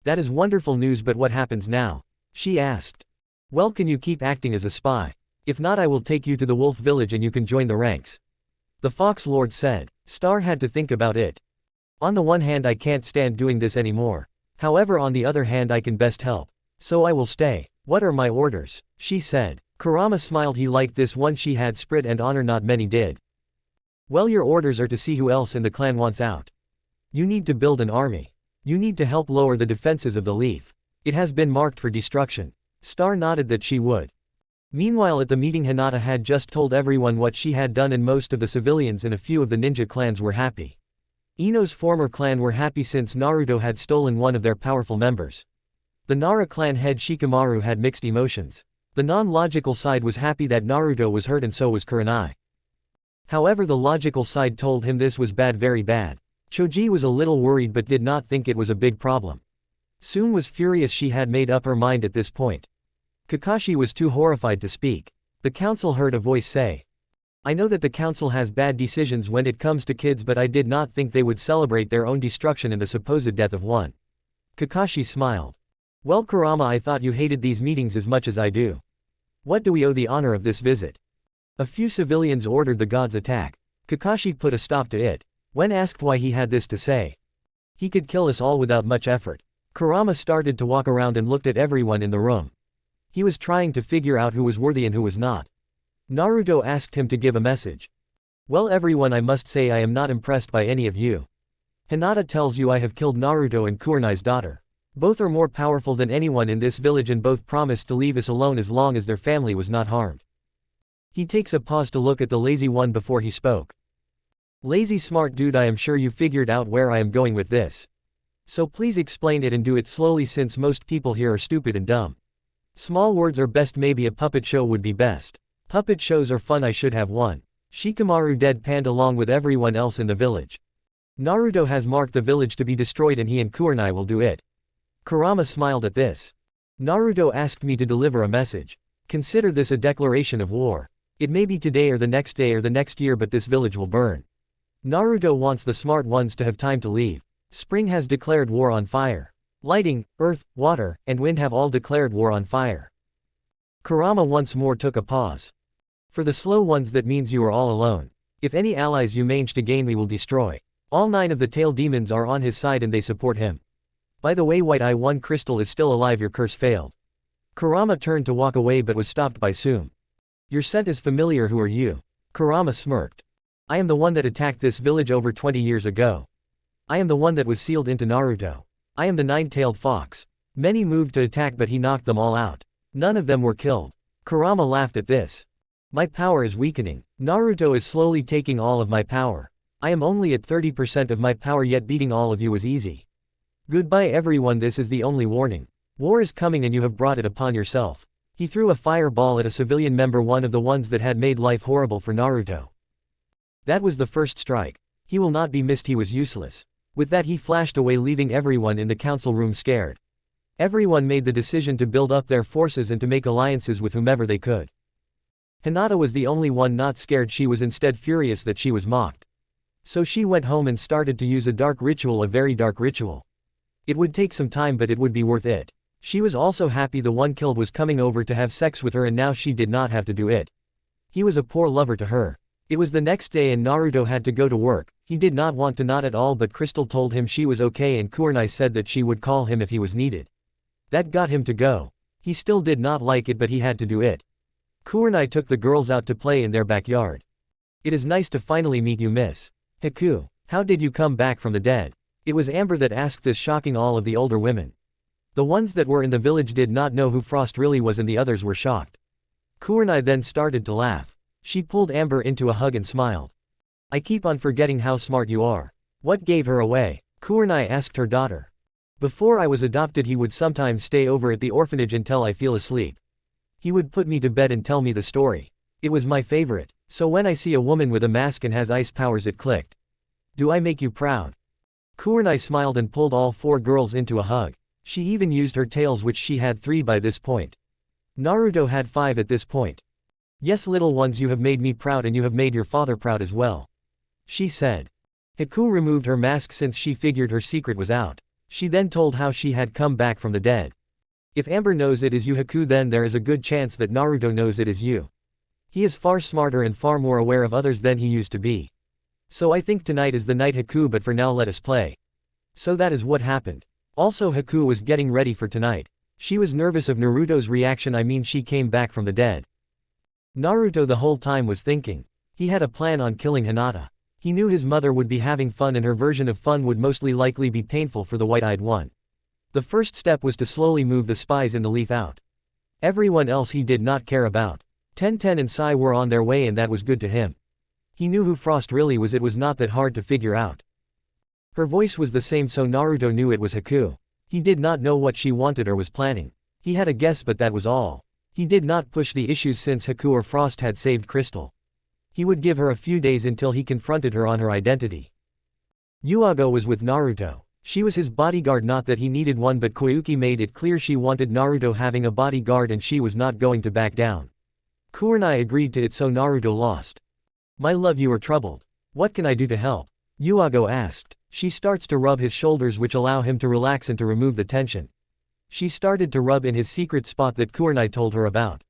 "That is wonderful news, but what happens now?" she asked. "Well, can you keep acting as a spy? If not, I will take you to the wolf village and you can join the ranks," the Fox Lord said. Star had to think about it. "On the one hand, I can't stand doing this anymore. However, on the other hand, I can best help. So I will stay. What are my orders?" she said. Kurama smiled. He liked this one. She had spirit and honor, not many did. "Well, your orders are to see who else in the clan wants out. You need to build an army. You need to help lower the defenses of the leaf. It has been marked for destruction." Star nodded that she would. Meanwhile, at the meeting, Hinata had just told everyone what she had done, and most of the civilians and a few of the ninja clans were happy. Ino's former clan were happy since Naruto had stolen one of their powerful members. The Nara clan head Shikamaru had mixed emotions. The non-logical side was happy that Naruto was hurt, and so was Kurenai. However, the logical side told him this was bad, very bad. Choji was a little worried but did not think it was a big problem. Tsun was furious. She had made up her mind at this point. Kakashi was too horrified to speak. The council heard a voice say, "I know that the council has bad decisions when it comes to kids, but I did not think they would celebrate their own destruction and the supposed death of one." Kakashi smiled. "Well, Kurama, I thought you hated these meetings as much as I do. What do we owe the honor of this visit?" A few civilians ordered the gods attack. Kakashi put a stop to it. When asked why he had this to say, "He could kill us all without much effort." Kurama started to walk around and looked at everyone in the room. He was trying to figure out who was worthy and who was not. Naruto asked him to give a message. "Well, everyone, I must say I am not impressed by any of you. Hinata tells you I have killed Naruto and Kurenai's daughter. Both are more powerful than anyone in this village and both promised to leave us alone as long as their family was not harmed." He takes a pause to look at the lazy one before he spoke. "Lazy smart dude, I am sure you figured out where I am going with this. So please explain it and do it slowly since most people here are stupid and dumb. Small words are best, maybe a puppet show would be best. Puppet shows are fun, I should have one." Shikamaru deadpanned along with everyone else in the village. "Naruto has marked the village to be destroyed and he and Kurenai will do it." Kurama smiled at this. "Naruto asked me to deliver a message. Consider this a declaration of war. It may be today or the next day or the next year, but this village will burn. Naruto wants the smart ones to have time to leave. Spring has declared war on fire. Lighting, earth, water, and wind have all declared war on fire." Kurama once more took a pause. "For the slow ones, that means you are all alone. If any allies you manage to gain, we will destroy. All 9 of the tail demons are on his side and they support him. By the way, White Eye 1 Crystal is still alive, your curse failed." Kurama turned to walk away but was stopped by Tsun. "Your scent is familiar, who are you?" Kurama smirked. "I am the one that attacked this village over 20 years ago. I am the one that was sealed into Naruto. I am the 9-tailed fox." Many moved to attack but he knocked them all out. None of them were killed. Kurama laughed at this. "My power is weakening. Naruto is slowly taking all of my power. I am only at 30% of my power, yet beating all of you is easy. Goodbye everyone, this is the only warning. War is coming and you have brought it upon yourself." He threw a fireball at a civilian member, one of the ones that had made life horrible for Naruto. That was the first strike. He will not be missed, he was useless. With that he flashed away, leaving everyone in the council room scared. Everyone made the decision to build up their forces and to make alliances with whomever they could. Hinata was the only one not scared, she was instead furious that she was mocked. So she went home and started to use a dark ritual, a very dark ritual. It would take some time but it would be worth it. She was also happy the one killed was coming over to have sex with her and now she did not have to do it. He was a poor lover to her. It was the next day and Naruto had to go to work. He did not want to, not at all, but Crystal told him she was okay and Kurenai said that she would call him if he was needed. That got him to go. He still did not like it but he had to do it. Kurenai took the girls out to play in their backyard. "It is nice to finally meet you, Miss Haku. How did you come back from the dead?" It was Amber that asked this, shocking all of the older women. The ones that were in the village did not know who Frost really was and the others were shocked. Kurenai then started to laugh. She pulled Amber into a hug and smiled. I keep on forgetting how smart you are. What gave her away? Kurenai asked her daughter. Before I was adopted he would sometimes stay over at the orphanage until I fell asleep. He would put me to bed and tell me the story. It was my favorite. So when I see a woman with a mask and has ice powers it clicked. Do I make you proud? Kurenai smiled and pulled all 4 girls into a hug. She even used her tails, which she had 3 by this point. Naruto had 5 at this point. Yes, little ones, you have made me proud and you have made your father proud as well, she said. Haku removed her mask since she figured her secret was out. She then told how she had come back from the dead. If Amber knows it is you, Haku, then there is a good chance that Naruto knows it is you. He is far smarter and far more aware of others than he used to be. So I think tonight is the night, Haku, but for now let us play. So that is what happened. Also, Haku was getting ready for tonight. She was nervous of Naruto's reaction, I mean she came back from the dead. Naruto the whole time was thinking. He had a plan on killing Hinata. He knew his mother would be having fun and her version of fun would mostly likely be painful for the white-eyed one. The first step was to slowly move the spies in the leaf out. Everyone else he did not care about. Tenten and Sai were on their way and that was good to him. He knew who Frost really was, it was not that hard to figure out. Her voice was the same, so Naruto knew it was Haku. He did not know what she wanted or was planning. He had a guess, but that was all. He did not push the issues since Haku or Frost had saved Crystal. He would give her a few days until he confronted her on her identity. Yuago was with Naruto. She was his bodyguard, not that he needed one, but Koyuki made it clear she wanted Naruto having a bodyguard and she was not going to back down. Kurenai agreed to it, so Naruto lost. My love, you are troubled. What can I do to help? Yuago asked. She starts to rub his shoulders, which allow him to relax and to remove the tension. She started to rub in his secret spot that Kurenai told her about.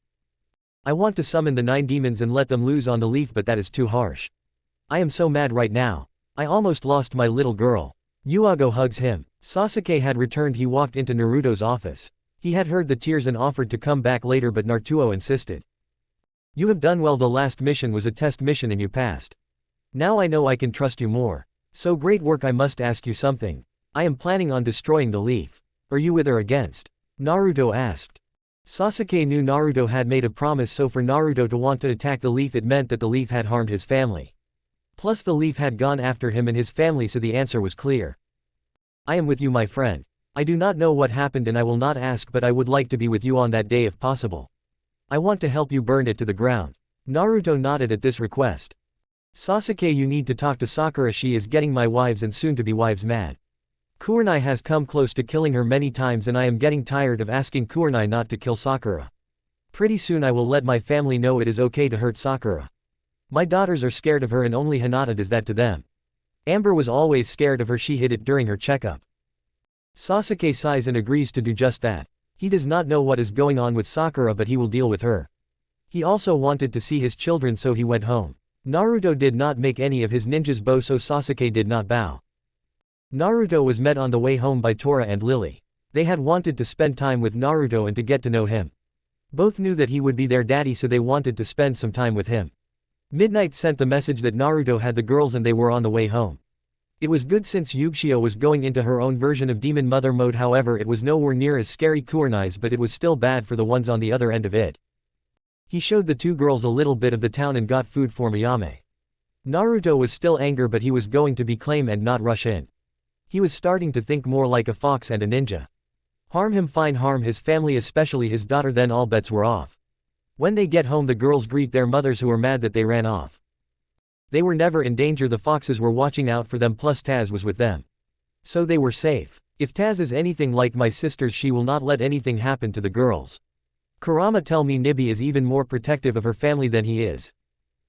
I want to summon the 9 demons and let them loose on the leaf, but that is too harsh. I am so mad right now. I almost lost my little girl. Yuago hugs him. Sasuke had returned. He walked into Naruto's office. He had heard the tears and offered to come back later, but Naruto insisted. You have done well. The last mission was a test mission and you passed. Now I know I can trust you more. So great work. I must ask you something. I am planning on destroying the leaf. Are you with or against? Naruto asked. Sasuke knew Naruto had made a promise, so for Naruto to want to attack the leaf it meant that the leaf had harmed his family. Plus the leaf had gone after him and his family, so the answer was clear. I am with you, my friend. I do not know what happened and I will not ask, but I would like to be with you on that day if possible. I want to help you burn it to the ground. Naruto nodded at this request. Sasuke, you need to talk to Sakura. She is getting my wives and soon-to-be wives mad. Kurenai has come close to killing her many times and I am getting tired of asking Kurenai not to kill Sakura. Pretty soon I will let my family know it is okay to hurt Sakura. My daughters are scared of her and only Hinata does that to them. Amber was always scared of her, she hid it during her checkup. Sasuke sighs and agrees to do just that. He does not know what is going on with Sakura, but he will deal with her. He also wanted to see his children, so he went home. Naruto did not make any of his ninja's bow, so Sasuke did not bow. Naruto was met on the way home by Tora and Lily. They had wanted to spend time with Naruto and to get to know him. Both knew that he would be their daddy, so they wanted to spend some time with him. Midnight sent the message that Naruto had the girls and they were on the way home. It was good since Yugshio was going into her own version of demon mother mode, however it was nowhere near as scary Kurenai's, but it was still bad for the ones on the other end of it. He showed the 2 girls a little bit of the town and got food for Miyame. Naruto was still angry, but he was going to be calm and not rush in. He was starting to think more like a fox and a ninja. Harm him, fine, harm his family, especially his daughter, then all bets were off. When they get home the girls greet their mothers, who were mad that they ran off. They were never in danger, the foxes were watching out for them, plus Taz was with them. So they were safe. If Taz is anything like my sisters, she will not let anything happen to the girls. Kurama tell me Nibi is even more protective of her family than he is.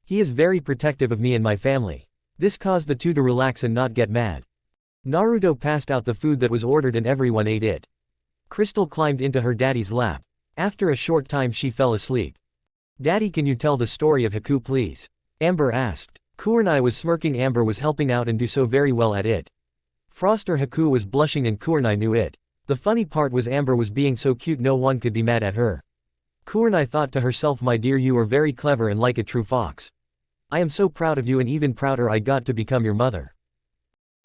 He is very protective of me and my family. This caused the 2 to relax and not get mad. Naruto passed out the food that was ordered and everyone ate it. Crystal climbed into her daddy's lap. After a short time she fell asleep. Daddy, can you tell the story of Haku please? Amber asked. Kurenai was smirking. Amber was helping out and do so very well at it. Frost or Haku was blushing and Kurenai knew it. The funny part was Amber was being so cute no one could be mad at her. Kurenai thought to herself, my dear, you are very clever and like a true fox. I am so proud of you, and even prouder I got to become your mother.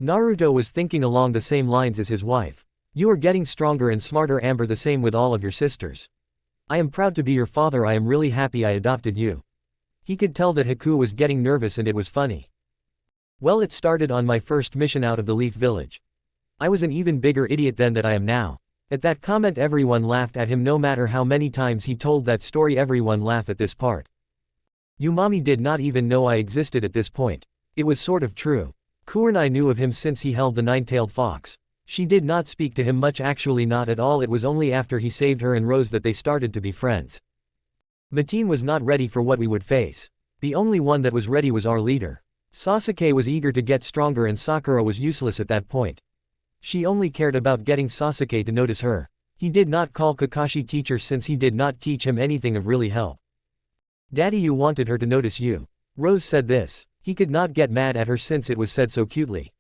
Naruto was thinking along the same lines as his wife. You are getting stronger and smarter, Amber, the same with all of your sisters. I am proud to be your father. I am really happy I adopted you. He could tell that Haku was getting nervous and it was funny. Well, it started on my first mission out of the Leaf Village. I was an even bigger idiot then that I am now. At that comment everyone laughed at him. No matter how many times he told that story, everyone laughed at this part. Your mommy did not even know I existed at this point. It was sort of true. Kurenai knew of him since he held the nine-tailed fox. She did not speak to him much, actually not at all. It was only after he saved her and Rose that they started to be friends. Mateen was not ready for what we would face. The only one that was ready was our leader. Sasuke was eager to get stronger and Sakura was useless at that point. She only cared about getting Sasuke to notice her. He did not call Kakashi teacher since he did not teach him anything of really help. Daddy, you wanted her to notice you. Rose said this. He could not get mad at her since it was said so cutely.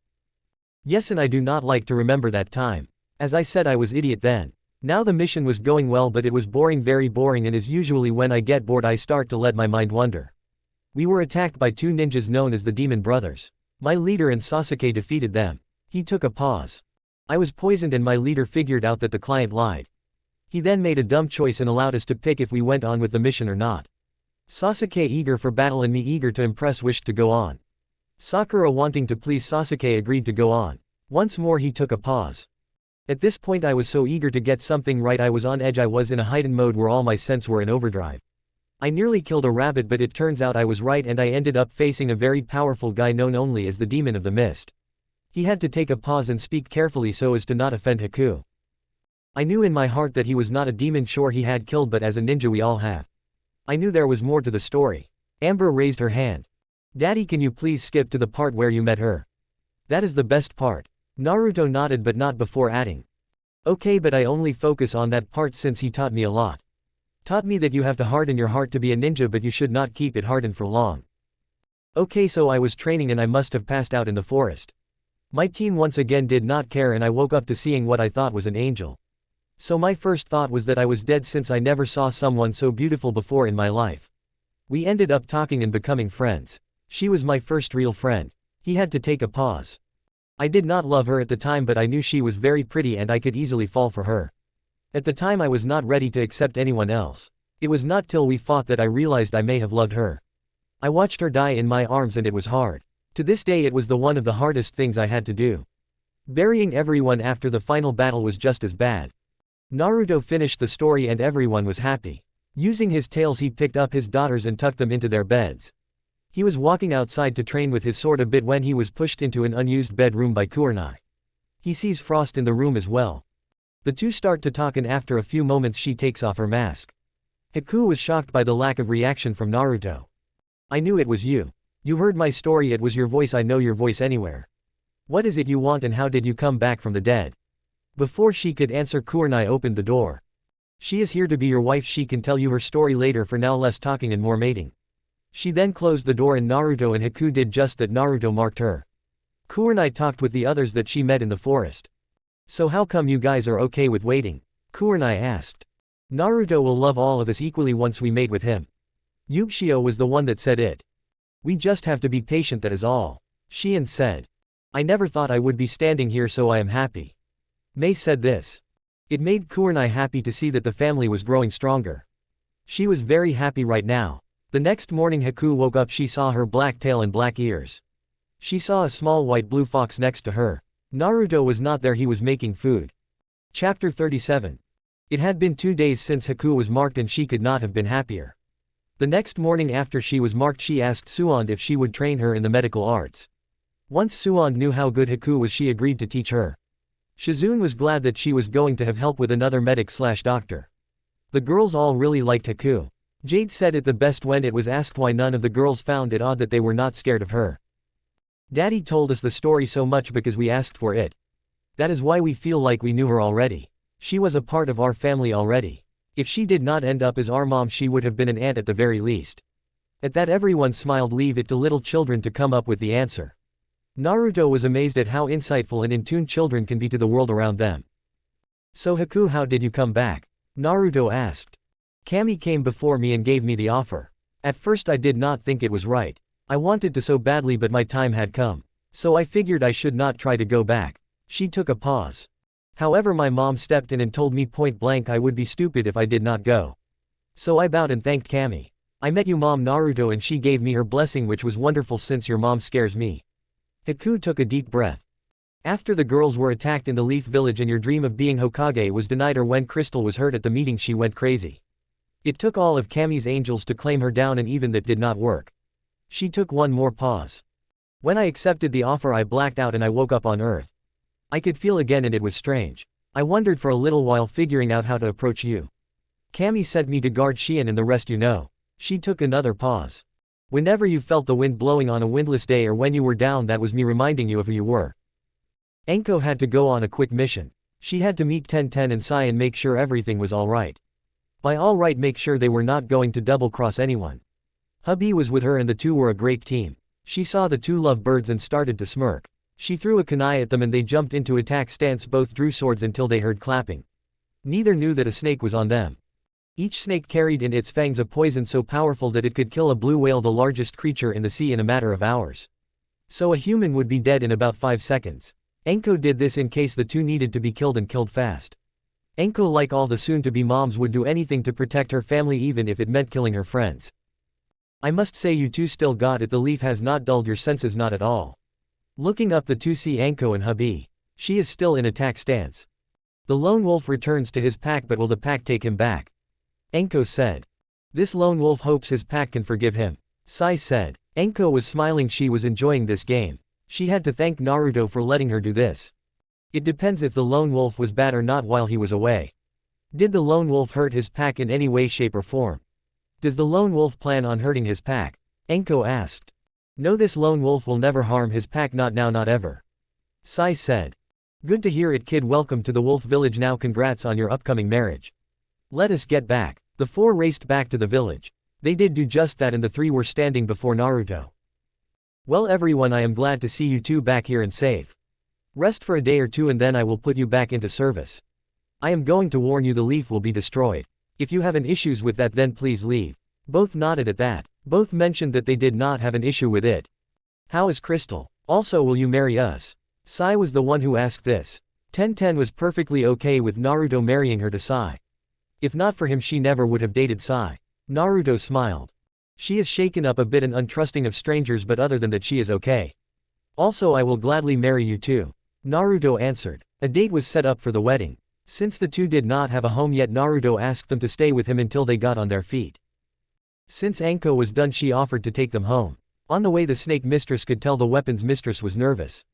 Yes, and I do not like to remember that time. As I said, I was idiot then. Now the mission was going well, but it was boring, very boring, and as usually when I get bored I start to let my mind wander. We were attacked by two ninjas known as the Demon Brothers. My leader and Sasuke defeated them. He took a pause. I was poisoned and my leader figured out that the client lied. He then made a dumb choice and allowed us to pick if we went on with the mission or not. Sasuke, eager for battle and me eager to impress, wished to go on. Sakura, wanting to please Sasuke, agreed to go on. Once more he took a pause. At this point I was so eager to get something right, I was on edge. I was in a heightened mode where all my senses were in overdrive. I nearly killed a rabbit, but it turns out I was right and I ended up facing a very powerful guy known only as the Demon of the Mist. He had to take a pause and speak carefully so as to not offend Haku. I knew in my heart that he was not a demon, sure he had killed, but as a ninja we all have. I knew there was more to the story. Amber raised her hand. Daddy, can you please skip to the part where you met her? That is the best part. Naruto nodded but not before adding. Okay, but I only focus on that part since he taught me a lot. Taught me that you have to harden your heart to be a ninja, but you should not keep it hardened for long. Okay, so I was training and I must have passed out in the forest. My team once again did not care and I woke up to seeing what I thought was an angel. So my first thought was that I was dead since I never saw someone so beautiful before in my life. We ended up talking and becoming friends. She was my first real friend. He had to take a pause. I did not love her at the time, but I knew she was very pretty and I could easily fall for her. At the time I was not ready to accept anyone else. It was not till we fought that I realized I may have loved her. I watched her die in my arms and it was hard. To this day it was one of the hardest things I had to do. Burying everyone after the final battle was just as bad. Naruto finished the story and everyone was happy. Using his tails he picked up his daughters and tucked them into their beds. He was walking outside to train with his sword a bit when he was pushed into an unused bedroom by Kurenai. He sees Frost in the room as well. The two start to talk and after a few moments she takes off her mask. Haku was shocked by the lack of reaction from Naruto. I knew it was you. You heard my story, it was your voice, I know your voice anywhere. What is it you want and how did you come back from the dead? Before she could answer, Kurenai opened the door. She is here to be your wife, she can tell you her story later, for now less talking and more mating. She then closed the door and Naruto and Haku did just that. Naruto marked her. Kurenai talked with the others that she met in the forest. So how come you guys are okay with waiting? Kurenai asked. Naruto will love all of us equally once we mate with him. Yugshio was the one that said it. We just have to be patient, that is all. Shion said. I never thought I would be standing here, so I am happy. Mei said this. It made Kurenai happy to see that the family was growing stronger. She was very happy right now. The next morning Haku woke up, she saw her black tail and black ears. She saw a small white-blue fox next to her. Naruto was not there, he was making food. Chapter 37. It had been 2 days since Haku was marked and she could not have been happier. The next morning after she was marked she asked Suand if she would train her in the medical arts. Once Suand knew how good Haku was, she agreed to teach her. Shizune was glad that she was going to have help with another medic/doctor. The girls all really liked Haku. Jade said it the best when it was asked why none of the girls found it odd that they were not scared of her. Daddy told us the story so much because we asked for it. That is why we feel like we knew her already. She was a part of our family already. If she did not end up as our mom, she would have been an aunt at the very least. At that everyone smiled. Leave it to little children to come up with the answer. Naruto was amazed at how insightful and in tune children can be to the world around them. So Haku, how did you come back? Naruto asked. Kami came before me and gave me the offer. At first I did not think it was right. I wanted to so badly, but my time had come. So I figured I should not try to go back. She took a pause. However, my mom stepped in and told me point blank I would be stupid if I did not go. So I bowed and thanked Kami. I met you Mom Naruto and she gave me her blessing which was wonderful since your mom scares me. Haku took a deep breath. After the girls were attacked in the Leaf Village and your dream of being Hokage was denied or when Crystal was hurt at the meeting she went crazy. It took all of Kami's angels to claim her down and even that did not work. She took one more pause. When I accepted the offer I blacked out and I woke up on Earth. I could feel again and it was strange. I wondered for a little while figuring out how to approach you. Kami sent me to guard Xian and the rest you know. She took another pause. Whenever you felt the wind blowing on a windless day or when you were down that was me reminding you of who you were. Enko had to go on a quick mission. She had to meet Tenten and Sai and make sure everything was alright. By alright make sure they were not going to double-cross anyone. Hubby was with her and the two were a great team. She saw the two lovebirds and started to smirk. She threw a kunai at them and they jumped into attack stance both drew swords until they heard clapping. Neither knew that a snake was on them. Each snake carried in its fangs a poison so powerful that it could kill a blue whale the largest creature in the sea in a matter of hours. So a human would be dead in about 5 seconds. Enko did this in case the two needed to be killed and killed fast. Enko like all the soon-to-be moms would do anything to protect her family even if it meant killing her friends. I must say you two still got it the leaf has not dulled your senses not at all. Looking up the two see Enko and hubby. She is still in attack stance. The lone wolf returns to his pack but will the pack take him back? Enko said. This lone wolf hopes his pack can forgive him. Sai said. Enko was smiling she was enjoying this game. She had to thank Naruto for letting her do this. It depends if the lone wolf was bad or not while he was away. Did the lone wolf hurt his pack in any way shape or form? Does the lone wolf plan on hurting his pack? Enko asked. No this lone wolf will never harm his pack not now not ever. Sai said. Good to hear it kid welcome to the wolf village now congrats on your upcoming marriage. Let us get back. The four raced back to the village. They did do just that and the three were standing before Naruto. Well everyone I am glad to see you two back here and safe. Rest for a day or two and then I will put you back into service. I am going to warn you the leaf will be destroyed. If you have an issues with that then please leave. Both nodded at that. Both mentioned that they did not have an issue with it. How is Crystal? Also will you marry us? Sai was the one who asked this. Tenten was perfectly okay with Naruto marrying her to Sai. If not for him she never would have dated Sai. Naruto smiled. She is shaken up a bit and untrusting of strangers but other than that she is okay. Also I will gladly marry you too. Naruto answered. A date was set up for the wedding. Since the two did not have a home yet Naruto asked them to stay with him until they got on their feet. Since Enko was done she offered to take them home. On the way the snake mistress could tell the weapons mistress was nervous.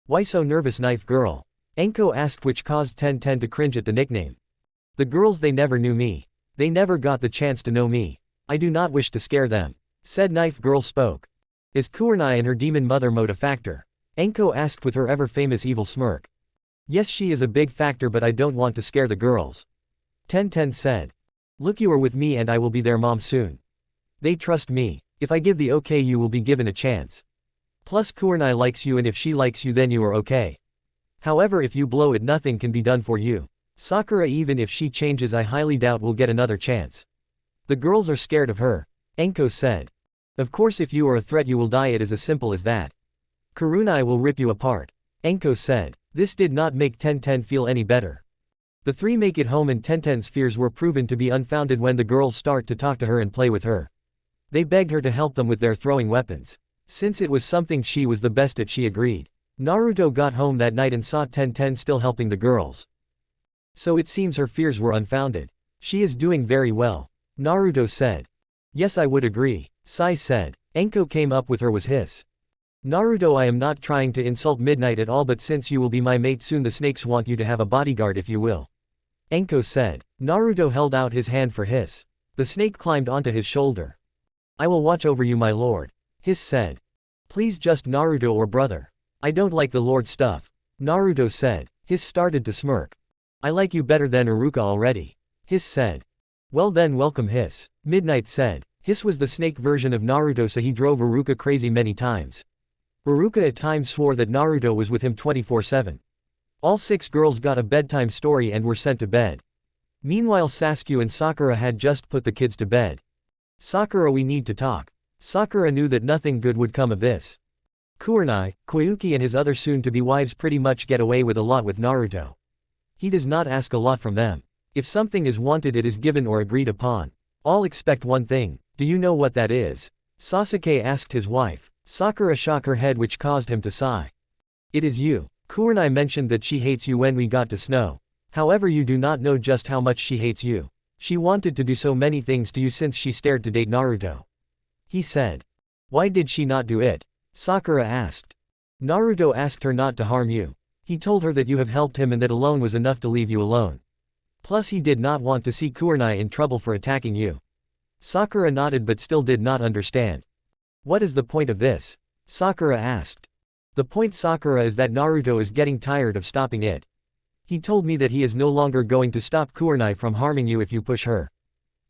Why so nervous knife girl? Enko asked which caused Tenten to cringe at the nickname. The girls they never knew me. They never got the chance to know me. I do not wish to scare them. Said knife girl spoke. Is Kurenai and her demon mother mode a factor? Enko asked with her ever famous evil smirk. Yes she is a big factor but I don't want to scare the girls. Tenten said. Look you are with me and I will be their mom soon. They trust me. If I give the okay you will be given a chance. Plus Kurenai likes you and if she likes you then you are okay. However if you blow it nothing can be done for you. Sakura even if she changes I highly doubt will get another chance. The girls are scared of her. Enko said. Of course if you are a threat you will die it is as simple as that. Kurenai will rip you apart. Enko said. This did not make Tenten feel any better. The three make it home and Tenten's fears were proven to be unfounded when the girls start to talk to her and play with her. They begged her to help them with their throwing weapons. Since it was something she was the best at she agreed. Naruto got home that night and saw Tenten still helping the girls. So it seems her fears were unfounded. She is doing very well. Naruto said. Yes I would agree. Sai said. Enko came up with her was hiss. Naruto I am not trying to insult Midnight at all but since you will be my mate soon the snakes want you to have a bodyguard if you will. Enko said. Naruto held out his hand for hiss. The snake climbed onto his shoulder. I will watch over you my lord. Hiss said. Please just Naruto or brother. I don't like the lord stuff. Naruto said. Hiss started to smirk. I like you better than Iruka already. Hiss said. Well then welcome Hiss. Midnight said. Hiss was the snake version of Naruto so he drove Iruka crazy many times. Iruka at times swore that Naruto was with him 24/7. All 6 girls got a bedtime story and were sent to bed. Meanwhile Sasuke and Sakura had just put the kids to bed. Sakura we need to talk. Sakura knew that nothing good would come of this. Kurenai, Koyuki and his other soon-to-be wives pretty much get away with a lot with Naruto. He does not ask a lot from them. If something is wanted it is given or agreed upon. All expect one thing. Do you know what that is? Sasuke asked his wife. Sakura shook her head, which caused him to sigh. It is you. Kurenai mentioned that she hates you when we got to Snow. However, you do not know just how much she hates you. She wanted to do so many things to you since she started to date Naruto. He said. Why did she not do it? Sakura asked. Naruto asked her not to harm you. He told her that you have helped him and that alone was enough to leave you alone. Plus he did not want to see Kurenai in trouble for attacking you. Sakura nodded but still did not understand. What is the point of this? Sakura asked. The point, Sakura, is that Naruto is getting tired of stopping it. He told me that he is no longer going to stop Kurenai from harming you if you push her.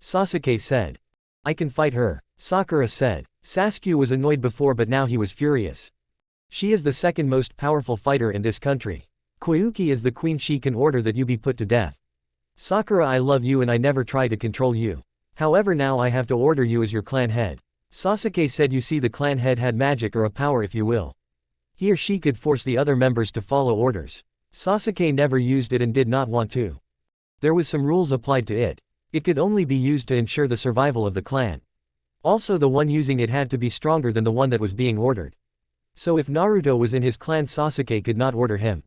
Sasuke said. I can fight her, Sakura said. Sasuke was annoyed before but now he was furious. She is the second most powerful fighter in this country. Koyuki is the queen, she can order that you be put to death. Sakura, I love you and I never try to control you. However, now I have to order you as your clan head. Sasuke said. You see, the clan head had magic or a power, if you will. He or she could force the other members to follow orders. Sasuke never used it and did not want to. There was some rules applied to it. It could only be used to ensure the survival of the clan. Also, the one using it had to be stronger than the one that was being ordered. So if Naruto was in his clan, Sasuke could not order him.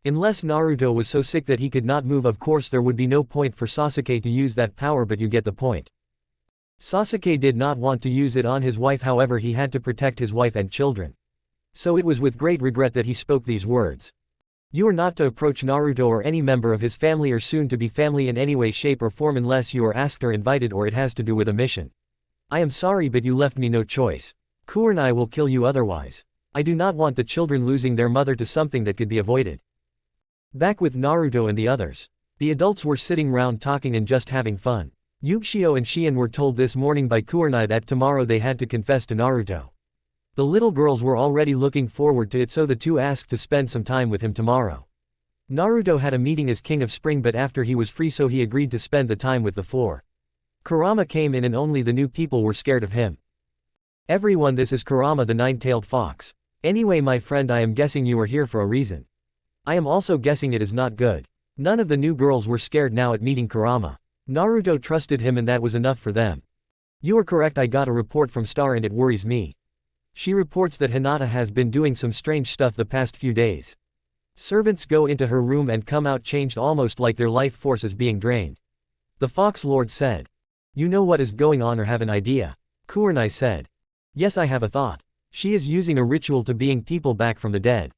Unless Naruto was so sick that he could not move, of course there would be no point for Sasuke to use that power, but you get the point. Sasuke did not want to use it on his wife, however he had to protect his wife and children. So it was with great regret that he spoke these words. You are not to approach Naruto or any member of his family or soon to be family in any way, shape or form unless you are asked or invited or it has to do with a mission. I am sorry but you left me no choice. Kurenai will kill you otherwise. I do not want the children losing their mother to something that could be avoided. Back with Naruto and the others. The adults were sitting round talking and just having fun. Yushio and Shion were told this morning by Kurenai that tomorrow they had to confess to Naruto. The little girls were already looking forward to it, so the two asked to spend some time with him tomorrow. Naruto had a meeting as King of Spring, but after he was free, so he agreed to spend the time with the four. Kurama came in and only the new people were scared of him. Everyone, this is Kurama the nine-tailed fox. Anyway, my friend, I am guessing you are here for a reason. I am also guessing it is not good. None of the new girls were scared now at meeting Kurama. Naruto trusted him and that was enough for them. You are correct, I got a report from Star and it worries me. She reports that Hinata has been doing some strange stuff the past few days. Servants go into her room and come out changed, almost like their life force is being drained. The Fox Lord said. You know what is going on or have an idea? Kurenai said. Yes, I have a thought. She is using a ritual to bring people back from the dead.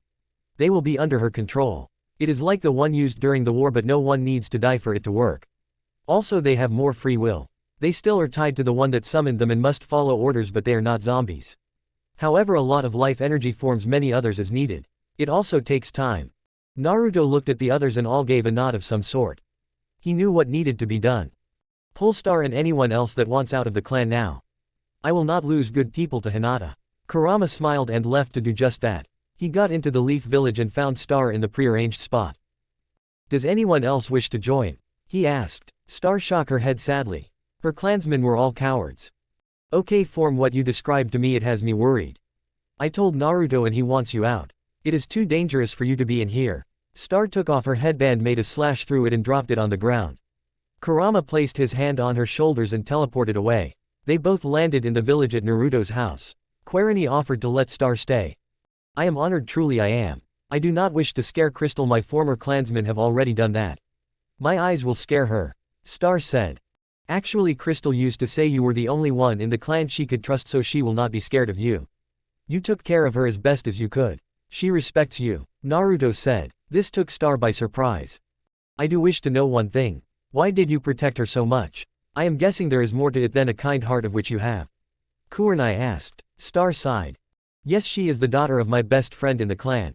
They will be under her control. It is like the one used during the war, but no one needs to die for it to work. Also, they have more free will. They still are tied to the one that summoned them and must follow orders, but they are not zombies. However, a lot of life energy forms many others as needed. It also takes time. Naruto looked at the others and all gave a nod of some sort. He knew what needed to be done. Pull Star and anyone else that wants out of the clan now. I will not lose good people to Hinata. Kurama smiled and left to do just that. He got into the Leaf Village and found Star in the prearranged spot. Does anyone else wish to join? He asked. Star shook her head sadly. Her clansmen were all cowards. Okay, from what you described to me, it has me worried. I told Naruto and he wants you out. It is too dangerous for you to be in here. Star took off her headband, made a slash through it and dropped it on the ground. Kurama placed his hand on her shoulders and teleported away. They both landed in the village at Naruto's house. Quarini offered to let Star stay. I am honored, truly I am. I do not wish to scare Crystal, my former clansmen have already done that. My eyes will scare her. Star said. Actually, Crystal used to say you were the only one in the clan she could trust, so she will not be scared of you. You took care of her as best as you could. She respects you, Naruto said. This took Star by surprise. I do wish to know one thing. Why did you protect her so much? I am guessing there is more to it than a kind heart of which you have. Kurenai asked. Star sighed. Yes, she is the daughter of my best friend in the clan.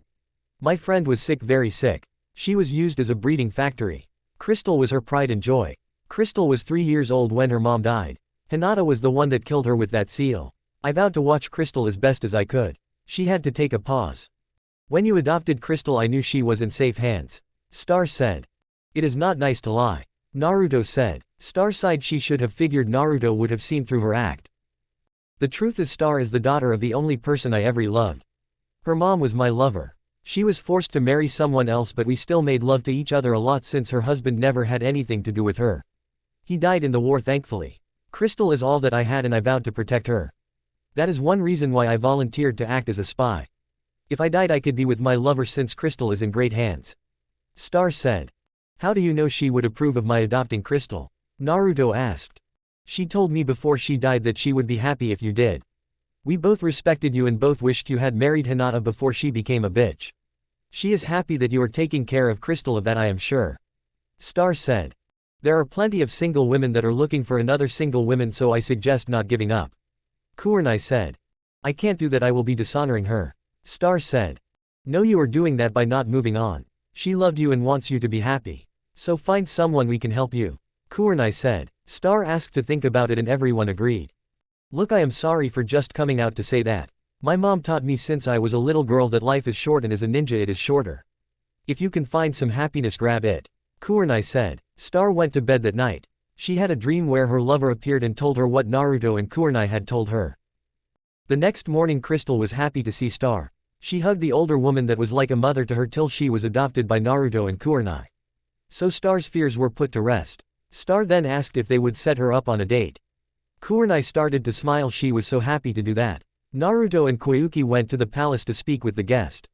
My friend was sick, very sick. She was used as a breeding factory. Crystal was her pride and joy. Crystal was 3 years old when her mom died. Hinata was the one that killed her with that seal. I vowed to watch Crystal as best as I could. She had to take a pause. When you adopted Crystal, I knew she was in safe hands. Star said. It is not nice to lie. Naruto said. Star sighed. She should have figured Naruto would have seen through her act. The truth is, Star is the daughter of the only person I ever loved. Her mom was my lover. She was forced to marry someone else, but we still made love to each other a lot since her husband never had anything to do with her. He died in the war, thankfully. Crystal is all that I had and I vowed to protect her. That is one reason why I volunteered to act as a spy. If I died I could be with my lover since Crystal is in great hands. Star said. How do you know she would approve of my adopting Crystal? Naruto asked. She told me before she died that she would be happy if you did. We both respected you and both wished you had married Hinata before she became a bitch. She is happy that you are taking care of Crystal, of that I am sure. Star said. There are plenty of single women that are looking for another single woman, so I suggest not giving up. Kurenai said. I can't do that, I will be dishonoring her. Star said. No, you are doing that by not moving on. She loved you and wants you to be happy. So find someone we can help you. Kurenai said. Star asked to think about it and everyone agreed. Look, I am sorry for just coming out to say that. My mom taught me since I was a little girl that life is short and as a ninja it is shorter. If you can find some happiness, grab it. Kurenai said. Star went to bed that night. She had a dream where her lover appeared and told her what Naruto and Kurenai had told her. The next morning Crystal was happy to see Star. She hugged the older woman that was like a mother to her till she was adopted by Naruto and Kurenai. So Star's fears were put to rest. Star then asked if they would set her up on a date. Kurenai started to smile, she was so happy to do that. Naruto and Koyuki went to the palace to speak with the guest.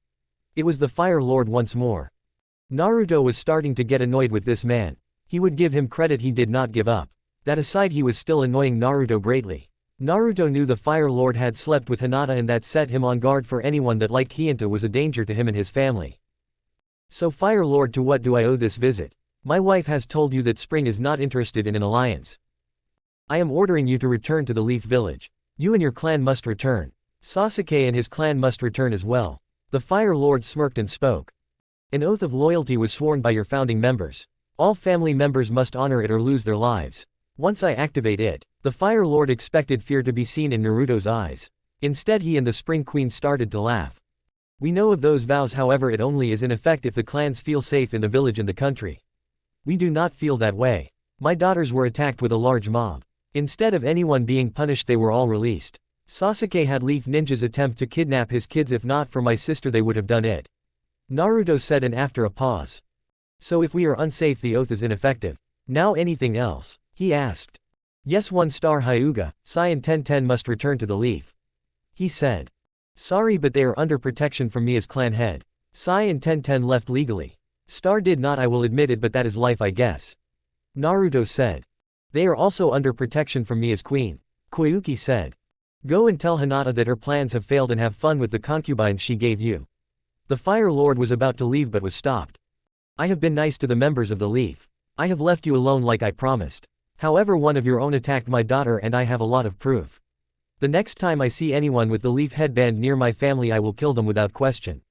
It was the Fire Lord once more. Naruto was starting to get annoyed with this man. He would give him credit, he did not give up. That aside, he was still annoying Naruto greatly. Naruto knew the Fire Lord had slept with Hinata and that set him on guard for anyone that liked hinata was a danger to him and his family. So Fire Lord, to what do I owe this visit? My wife has told you that Spring is not interested in an alliance. I am ordering you to return to the Leaf Village. You and your clan must return. Sasuke and his clan must return as well. The Fire Lord smirked and spoke. An oath of loyalty was sworn by your founding members. All family members must honor it or lose their lives. Once I activate it, the Fire Lord expected fear to be seen in Naruto's eyes. Instead he and the Spring Queen started to laugh. We know of those vows, however it only is in effect if the clans feel safe in the village and the country. We do not feel that way. My daughters were attacked with a large mob. Instead of anyone being punished they were all released. Sasuke had Leaf Ninjas attempt to kidnap his kids, if not for my sister they would have done it. Naruto said, and after a pause. So if we are unsafe the oath is ineffective. Now anything else? He asked. Yes, 1-star Hyuga, Sai and Tenten must return to the Leaf. He said. Sorry, but they are under protection from me as clan head. Sai and Tenten left legally. Star did not, I will admit it, but that is life I guess. Naruto said. They are also under protection from me as queen. Koyuki said. Go and tell Hinata that her plans have failed and have fun with the concubines she gave you. The Fire Lord was about to leave but was stopped. I have been nice to the members of the Leaf. I have left you alone like I promised. However, one of your own attacked my daughter and I have a lot of proof. The next time I see anyone with the leaf headband near my family I will kill them without question.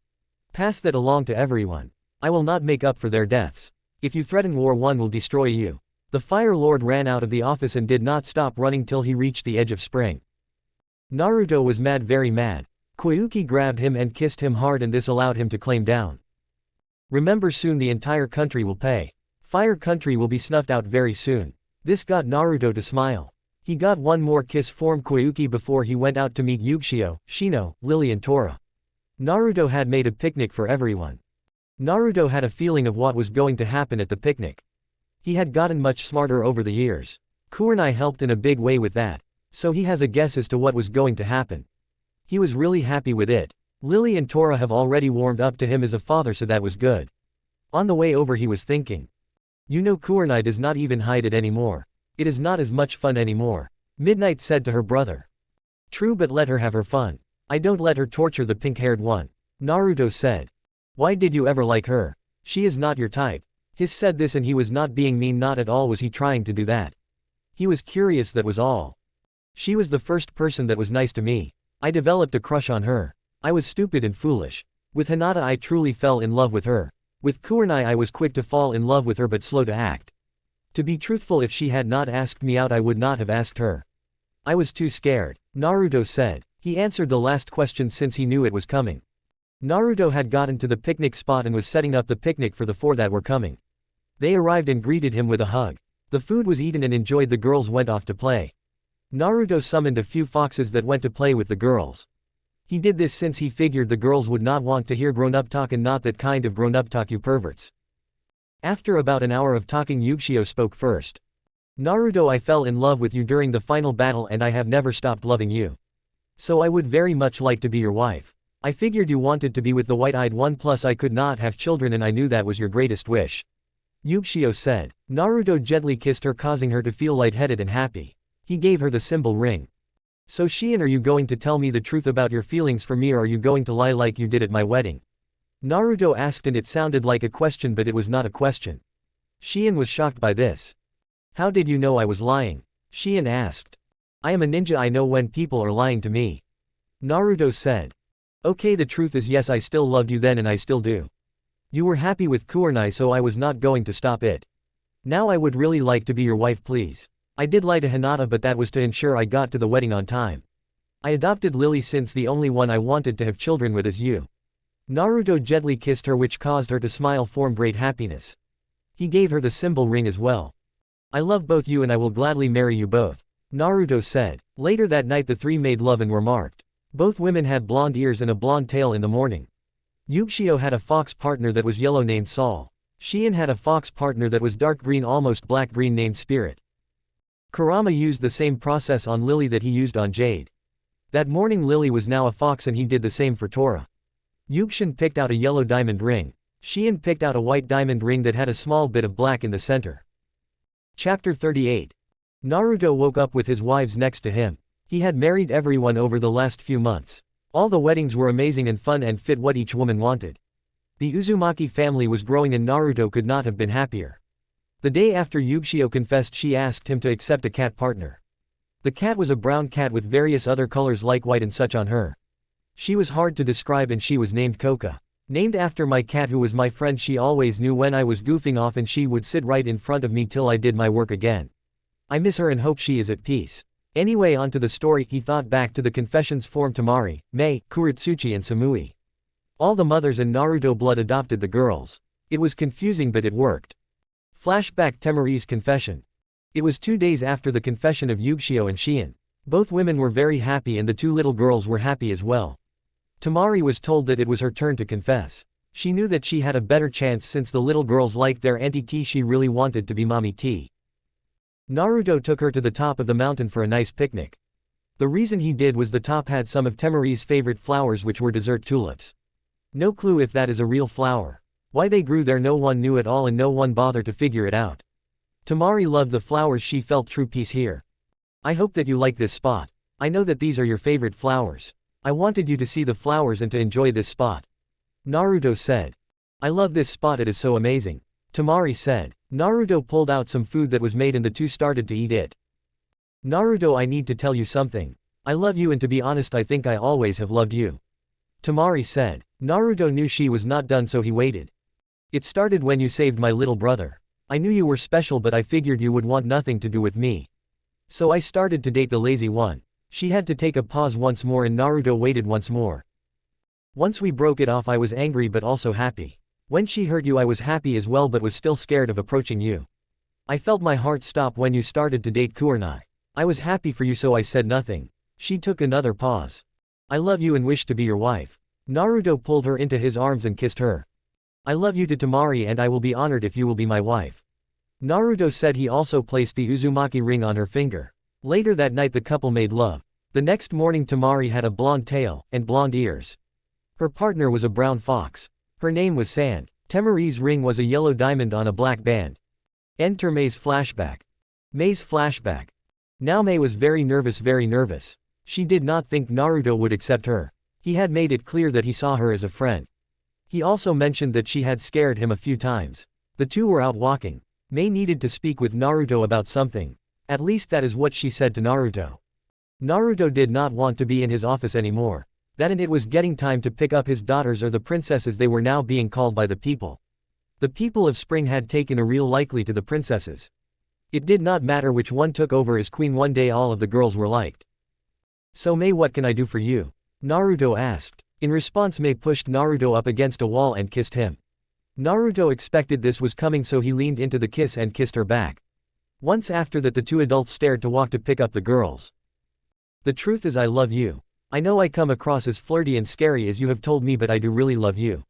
Pass that along to everyone. I will not make up for their deaths. If you threaten war, one will destroy you. The Fire Lord ran out of the office and did not stop running till he reached the edge of spring. Naruto was mad, very mad. Koyuki grabbed him and kissed him hard and this allowed him to claim down. Remember, soon the entire country will pay. Fire country will be snuffed out very soon. This got Naruto to smile. He got one more kiss from Koyuki before he went out to meet Yugshio, Shino, Lily and Tora. Naruto had made a picnic for everyone. Naruto had a feeling of what was going to happen at the picnic. He had gotten much smarter over the years. Kurenai helped in a big way with that. So he has a guess as to what was going to happen. He was really happy with it. Lily and Tora have already warmed up to him as a father, so that was good. On the way over he was thinking. You know, Kurenai does not even hide it anymore. It is not as much fun anymore. Midnight said to her brother. True, but let her have her fun. I don't let her torture the pink-haired one. Naruto said. Why did you ever like her? She is not your type. His said this and he was not being mean, not at all was he trying to do that. He was curious, that was all. She was the first person that was nice to me. I developed a crush on her. I was stupid and foolish. With Hinata I truly fell in love with her. With Kurenai I was quick to fall in love with her but slow to act. To be truthful, if she had not asked me out I would not have asked her. I was too scared. Naruto said. He answered the last question since he knew it was coming. Naruto had gotten to the picnic spot and was setting up the picnic for the four that were coming. They arrived and greeted him with a hug. The food was eaten and enjoyed. The girls went off to play. Naruto summoned a few foxes that went to play with the girls. He did this since he figured the girls would not want to hear grown-up talk, and not that kind of grown-up talk, you perverts. After about an hour of talking, Yugshio spoke first. Naruto, I fell in love with you during the final battle and I have never stopped loving you. So I would very much like to be your wife. I figured you wanted to be with the white-eyed one, plus I could not have children and I knew that was your greatest wish. Yushio said. Naruto gently kissed her, causing her to feel lightheaded and happy. He gave her the symbol ring. So Shion, are you going to tell me the truth about your feelings for me, or are you going to lie like you did at my wedding? Naruto asked, and it sounded like a question but it was not a question. Shion was shocked by this. How did you know I was lying? Shion asked. I am a ninja, I know when people are lying to me. Naruto said. Okay, the truth is yes, I still loved you then and I still do. You were happy with Kurenai, so I was not going to stop it. Now I would really like to be your wife, please. I did lie to Hinata, but that was to ensure I got to the wedding on time. I adopted Lily since the only one I wanted to have children with is you. Naruto gently kissed her, which caused her to smile from great happiness. He gave her the symbol ring as well. I love both you and I will gladly marry you both, Naruto said. Later that night the three made love and were marked. Both women had blonde ears and a blonde tail in the morning. Yushio had a fox partner that was yellow named Saul. Shion had a fox partner that was dark green, almost black green, named Spirit. Kurama used the same process on Lily that he used on Jade. That morning Lily was now a fox and he did the same for Tora. Yukshin picked out a yellow diamond ring. Shion picked out a white diamond ring that had a small bit of black in the center. Chapter 38. Naruto woke up with his wives next to him. He had married everyone over the last few months. All the weddings were amazing and fun and fit what each woman wanted. The Uzumaki family was growing and Naruto could not have been happier. The day after Yushio confessed, she asked him to accept a cat partner. The cat was a brown cat with various other colors like white and such on her. She was hard to describe and she was named Koka. Named after my cat who was my friend. She always knew when I was goofing off and she would sit right in front of me till I did my work again. I miss her and hope she is at peace. Anyway, on to the story. He thought back to the confessions from Tamari, Mei, Kuretsuchi and Samui. All the mothers and Naruto blood adopted the girls. It was confusing but it worked. Flashback: Temari's confession. It was 2 days after the confession of Yushio and Shion. Both women were very happy and the two little girls were happy as well. Tamari was told that it was her turn to confess. She knew that she had a better chance since the little girls liked their Auntie T. She really wanted to be Mommy T. Naruto took her to the top of the mountain for a nice picnic. The reason he did was the top had some of Temari's favorite flowers, which were desert tulips. No clue if that is a real flower. Why they grew there no one knew at all and no one bothered to figure it out. Tamari loved the flowers, she felt true peace here. I hope that you like this spot. I know that these are your favorite flowers. I wanted you to see the flowers and to enjoy this spot. Naruto said. I love this spot, it is so amazing. Tamari said. Naruto pulled out some food that was made and the two started to eat it. Naruto, I need to tell you something. I love you and to be honest I think I always have loved you. Tamari said. Naruto knew she was not done so he waited. It started when you saved my little brother. I knew you were special but I figured you would want nothing to do with me. So I started to date the lazy one. She had to take a pause once more and Naruto waited once more. Once we broke it off I was angry but also happy. When she hurt you I was happy as well but was still scared of approaching you. I felt my heart stop when you started to date Kurenai. I was happy for you so I said nothing. She took another pause. I love you and wish to be your wife. Naruto pulled her into his arms and kissed her. I love you to Tamari and I will be honored if you will be my wife. Naruto said. He also placed the Uzumaki ring on her finger. Later that night the couple made love. The next morning Tamari had a blonde tail and blonde ears. Her partner was a brown fox. Her name was Sand. Temari's ring was a yellow diamond on a black band. Enter Mei's flashback. Mei's flashback. Now Mei was very nervous. She did not think Naruto would accept her. He had made it clear that he saw her as a friend. He also mentioned that she had scared him a few times. The two were out walking. Mei needed to speak with Naruto about something. At least that is what she said to Naruto. Naruto did not want to be in his office anymore. That and it was getting time to pick up his daughters, or the princesses they were now being called by the people. The people of Spring had taken a real liking to the princesses. It did not matter which one took over as queen, one day all of the girls were liked. So Mei, what can I do for you? Naruto asked. In response Mei pushed Naruto up against a wall and kissed him. Naruto expected this was coming so he leaned into the kiss and kissed her back. Once after that the two adults stared to walk to pick up the girls. The truth is I love you. I know I come across as flirty and scary as you have told me but I do really love you.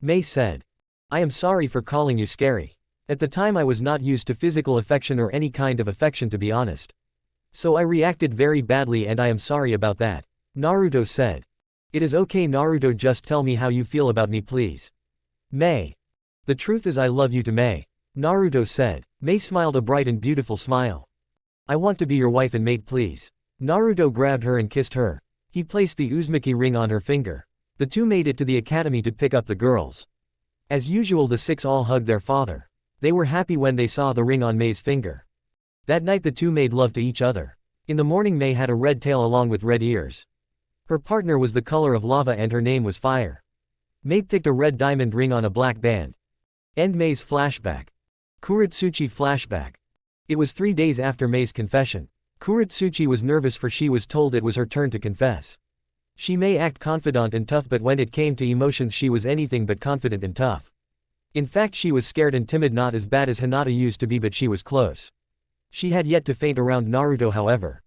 Mei said. I am sorry for calling you scary. At the time I was not used to physical affection or any kind of affection, to be honest. So I reacted very badly and I am sorry about that. Naruto said. It is okay Naruto, just tell me how you feel about me please. Mei. The truth is I love you to Mei. Naruto said. Mei smiled a bright and beautiful smile. I want to be your wife and mate please. Naruto grabbed her and kissed her. He placed the Uzumaki ring on her finger. The two made it to the academy to pick up the girls. As usual the six all hugged their father. They were happy when they saw the ring on Mei's finger. That night the two made love to each other. In the morning Mei had a red tail along with red ears. Her partner was the color of lava and her name was Fire. Mei picked a red diamond ring on a black band. End Mei's flashback. Kuretsuchi flashback. It was 3 days after Mei's confession. Kuretsuchi was nervous for she was told it was her turn to confess. She may act confident and tough but when it came to emotions she was anything but confident and tough. In fact she was scared and timid, not as bad as Hinata used to be but she was close. She had yet to faint around Naruto however.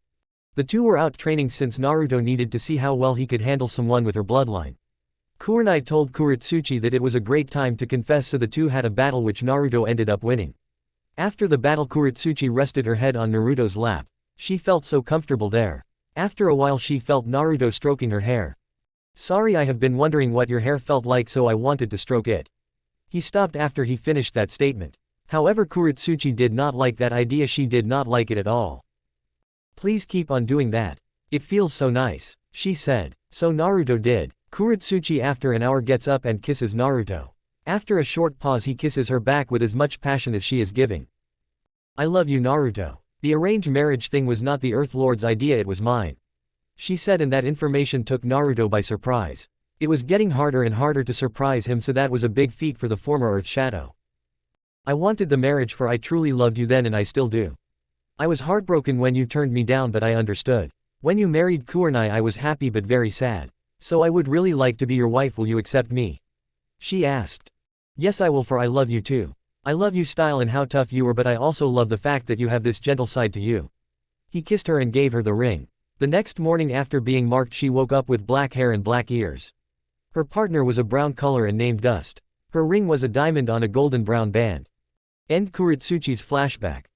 The two were out training since Naruto needed to see how well he could handle someone with her bloodline. Kurenai told Kuretsuchi that it was a great time to confess, so the two had a battle which Naruto ended up winning. After the battle Kuretsuchi rested her head on Naruto's lap. She felt so comfortable there. After a while she felt Naruto stroking her hair. Sorry, I have been wondering what your hair felt like so I wanted to stroke it. He stopped after he finished that statement. However Kuretsuchi did not like that idea, she did not like it at all. Please keep on doing that. It feels so nice, she said. So Naruto did. Kuretsuchi after an hour gets up and kisses Naruto. After a short pause he kisses her back with as much passion as she is giving. I love you Naruto. The arranged marriage thing was not the Earth Lord's idea, it was mine. She said, and that information took Naruto by surprise. It was getting harder and harder to surprise him, so that was a big feat for the former Earth Shadow. I wanted the marriage for I truly loved you then and I still do. I was heartbroken when you turned me down but I understood. When you married Kurenai I was happy but very sad. So I would really like to be your wife, will you accept me? She asked. Yes I will, for I love you too. I love you style and how tough you are, but I also love the fact that you have this gentle side to you. He kissed her and gave her the ring. The next morning after being marked she woke up with black hair and black ears. Her partner was a brown color and named Dust. Her ring was a diamond on a golden brown band. End Kuretsuchi's flashback.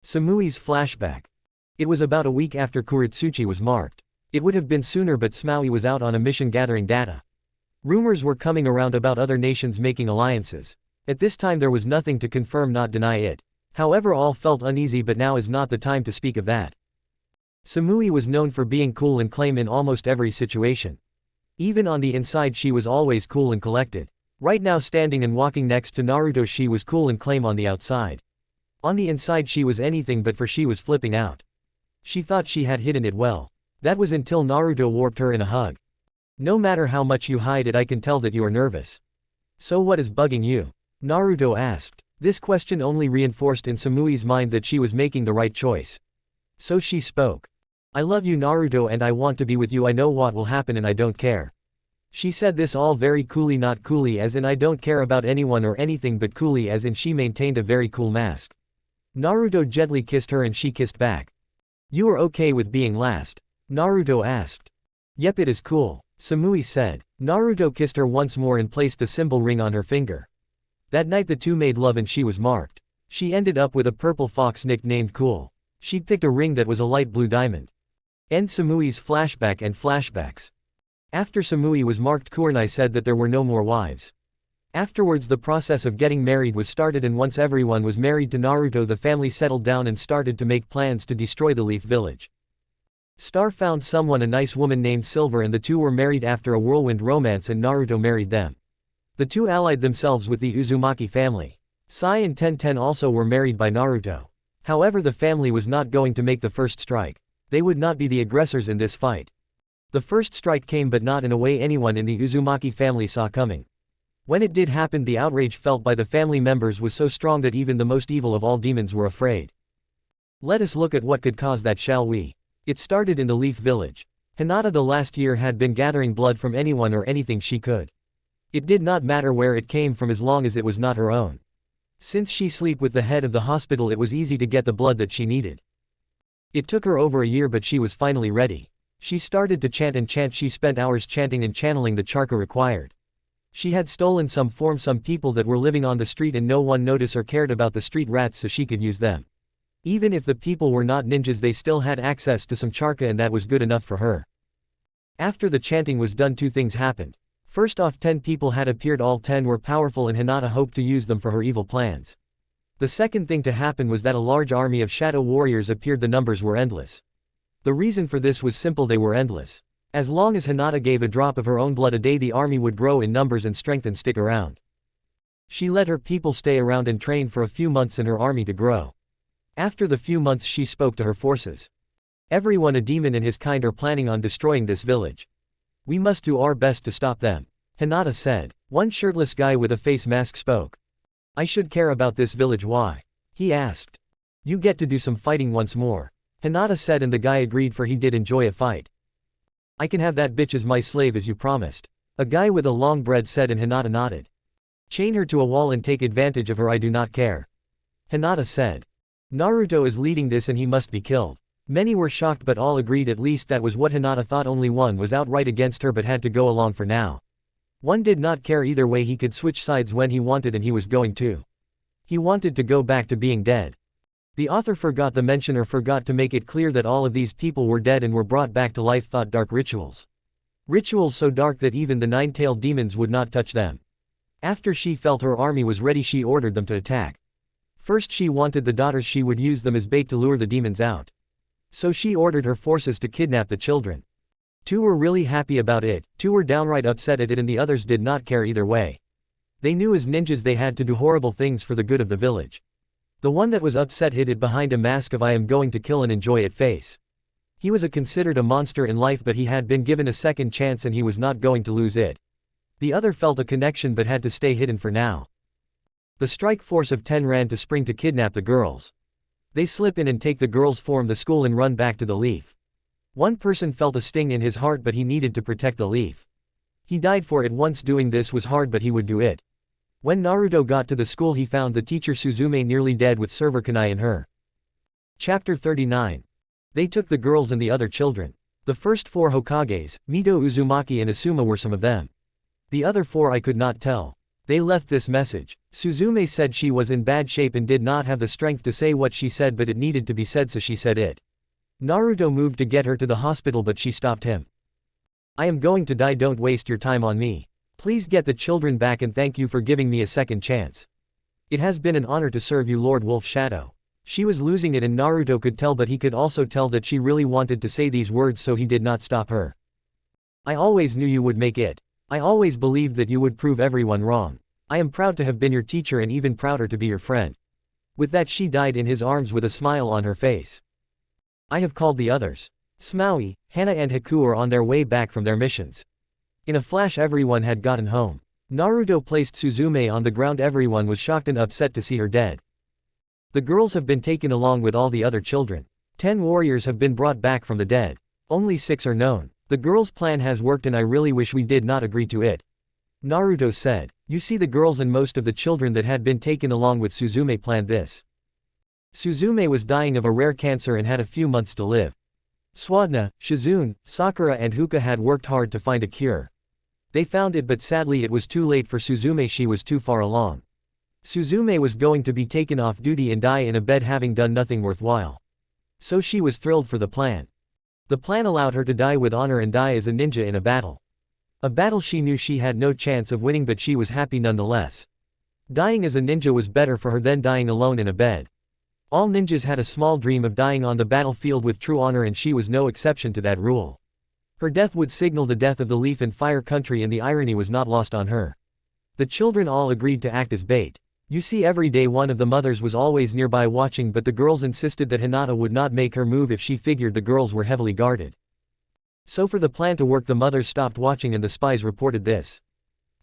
Samui's flashback. It was about a week after Kuretsuchi was marked. It would have been sooner but Smaui was out on a mission gathering data. Rumors were coming around about other nations making alliances. At this time there was nothing to confirm nor deny it. However all felt uneasy, but now is not the time to speak of that. Samui was known for being cool and calm in almost every situation. Even on the inside she was always cool and collected. Right now standing and walking next to Naruto she was cool and calm on the outside. On the inside she was anything but, for she was flipping out. She thought she had hidden it well. That was until Naruto warped her in a hug. No matter how much you hide it I can tell that you are nervous. So what is bugging you? Naruto asked. This question only reinforced in Samui's mind that she was making the right choice. So she spoke. I love you Naruto and I want to be with you. I know what will happen and I don't care. She said this all very coolly, not coolly as in I don't care about anyone or anything, but coolly as in she maintained a very cool mask. Naruto gently kissed her and she kissed back. You are okay with being last? Naruto asked. Yep, it is cool, Samui said. Naruto kissed her once more and placed the symbol ring on her finger. That night the two made love and she was marked. She ended up with a purple fox nicknamed Cool. She picked a ring that was a light blue diamond. End Samui's flashback and flashbacks. After Samui was marked Kurenai said that there were no more wives. Afterwards the process of getting married was started, and once everyone was married to Naruto the family settled down and started to make plans to destroy the Leaf Village. Star found someone, a nice woman named Silver, and the two were married after a whirlwind romance and Naruto married them. The two allied themselves with the Uzumaki family. Sai and Tenten also were married by Naruto. However the family was not going to make the first strike. They would not be the aggressors in this fight. The first strike came, but not in a way anyone in the Uzumaki family saw coming. When it did happen the outrage felt by the family members was so strong that even the most evil of all demons were afraid. Let us look at what could cause that, shall we? It started in the Leaf Village. Hinata the last year had been gathering blood from anyone or anything she could. It did not matter where it came from as long as it was not her own. Since she slept with the head of the hospital it was easy to get the blood that she needed. It took her over a year but she was finally ready. She started to chant and chant. She spent hours chanting and channeling the charka required. She had stolen some from some people that were living on the street and no one noticed or cared about the street rats so she could use them. Even if the people were not ninjas they still had access to some charka and that was good enough for her. After the chanting was done 2 things happened. First off 10 people had appeared, all 10 were powerful and Hinata hoped to use them for her evil plans. The second thing to happen was that a large army of shadow warriors appeared. The numbers were endless. The reason for this was simple, they were endless. As long as Hinata gave a drop of her own blood a day the army would grow in numbers and strength and stick around. She let her people stay around and train for a few months and her army to grow. After the few months she spoke to her forces. Everyone, a demon and his kind, are planning on destroying this village. We must do our best to stop them, Hinata said. One shirtless guy with a face mask spoke. I should care about this village, why? He asked. You get to do some fighting once more, Hinata said, and the guy agreed for he did enjoy a fight. I can have that bitch as my slave as you promised, a guy with a long beard said, and Hinata nodded. Chain her to a wall and take advantage of her, I do not care, Hinata said. Naruto is leading this and he must be killed. Many were shocked but all agreed at least that was what Hinata thought. Only one was outright against her but had to go along for now. One did not care either way, he could switch sides when he wanted and he was going to. He wanted to go back to being dead. The author forgot to mention or forgot to make it clear that all of these people were dead and were brought back to life. Thought dark rituals. Rituals so dark that even the 9-tailed demons would not touch them. After she felt her army was ready she ordered them to attack. First she wanted the daughters, she would use them as bait to lure the demons out. So she ordered her forces to kidnap the children. 2 were really happy about it, 2 were downright upset at it, and the others did not care either way. They knew as ninjas they had to do horrible things for the good of the village. The one that was upset hid it behind a mask of I am going to kill and enjoy it face. He was considered a monster in life but he had been given a second chance and he was not going to lose it. The other felt a connection but had to stay hidden for now. The strike force of 10 ran to spring to kidnap the girls. They slip in and take the girls' form the school and run back to the leaf. One person felt a sting in his heart but he needed to protect the leaf. He died for it once. Doing this was hard but he would do it. When Naruto got to the school he found the teacher Suzume nearly dead with server kunai in her. Chapter 39. They took the girls and the other children. The first 4 Hokages, Mito, Uzumaki and Asuma were some of them. The other 4 I could not tell. They left this message. Suzume said she was in bad shape and did not have the strength to say what she said but it needed to be said so she said it. Naruto moved to get her to the hospital but she stopped him. I am going to die, don't waste your time on me. Please get the children back and thank you for giving me a second chance. It has been an honor to serve you, Lord Wolf Shadow. She was losing it and Naruto could tell but he could also tell that she really wanted to say these words so he did not stop her. I always knew you would make it. I always believed that you would prove everyone wrong. I am proud to have been your teacher and even prouder to be your friend. With that she died in his arms with a smile on her face. I have called the others. Smaui, Henna and Haku are on their way back from their missions. In a flash everyone had gotten home. Naruto placed Suzume on the ground. Everyone was shocked and upset to see her dead. The girls have been taken along with all the other children. 10 warriors have been brought back from the dead. Only 6 are known. The girls' plan has worked and I really wish we did not agree to it, Naruto said. You see, the girls and most of the children that had been taken along with Suzume planned this. Suzume was dying of a rare cancer and had a few months to live. Swadna, Shizune, Sakura and Huka had worked hard to find a cure. They found it but sadly it was too late for Suzume, she was too far along. Suzume was going to be taken off duty and die in a bed having done nothing worthwhile. So she was thrilled for the plan. The plan allowed her to die with honor and die as a ninja in a battle. A battle she knew she had no chance of winning but she was happy nonetheless. Dying as a ninja was better for her than dying alone in a bed. All ninjas had a small dream of dying on the battlefield with true honor and she was no exception to that rule. Her death would signal the death of the Leaf and Fire country and the irony was not lost on her. The children all agreed to act as bait. You see, every day one of the mothers was always nearby watching but the girls insisted that Hinata would not make her move if she figured the girls were heavily guarded. So for the plan to work the mothers stopped watching and the spies reported this.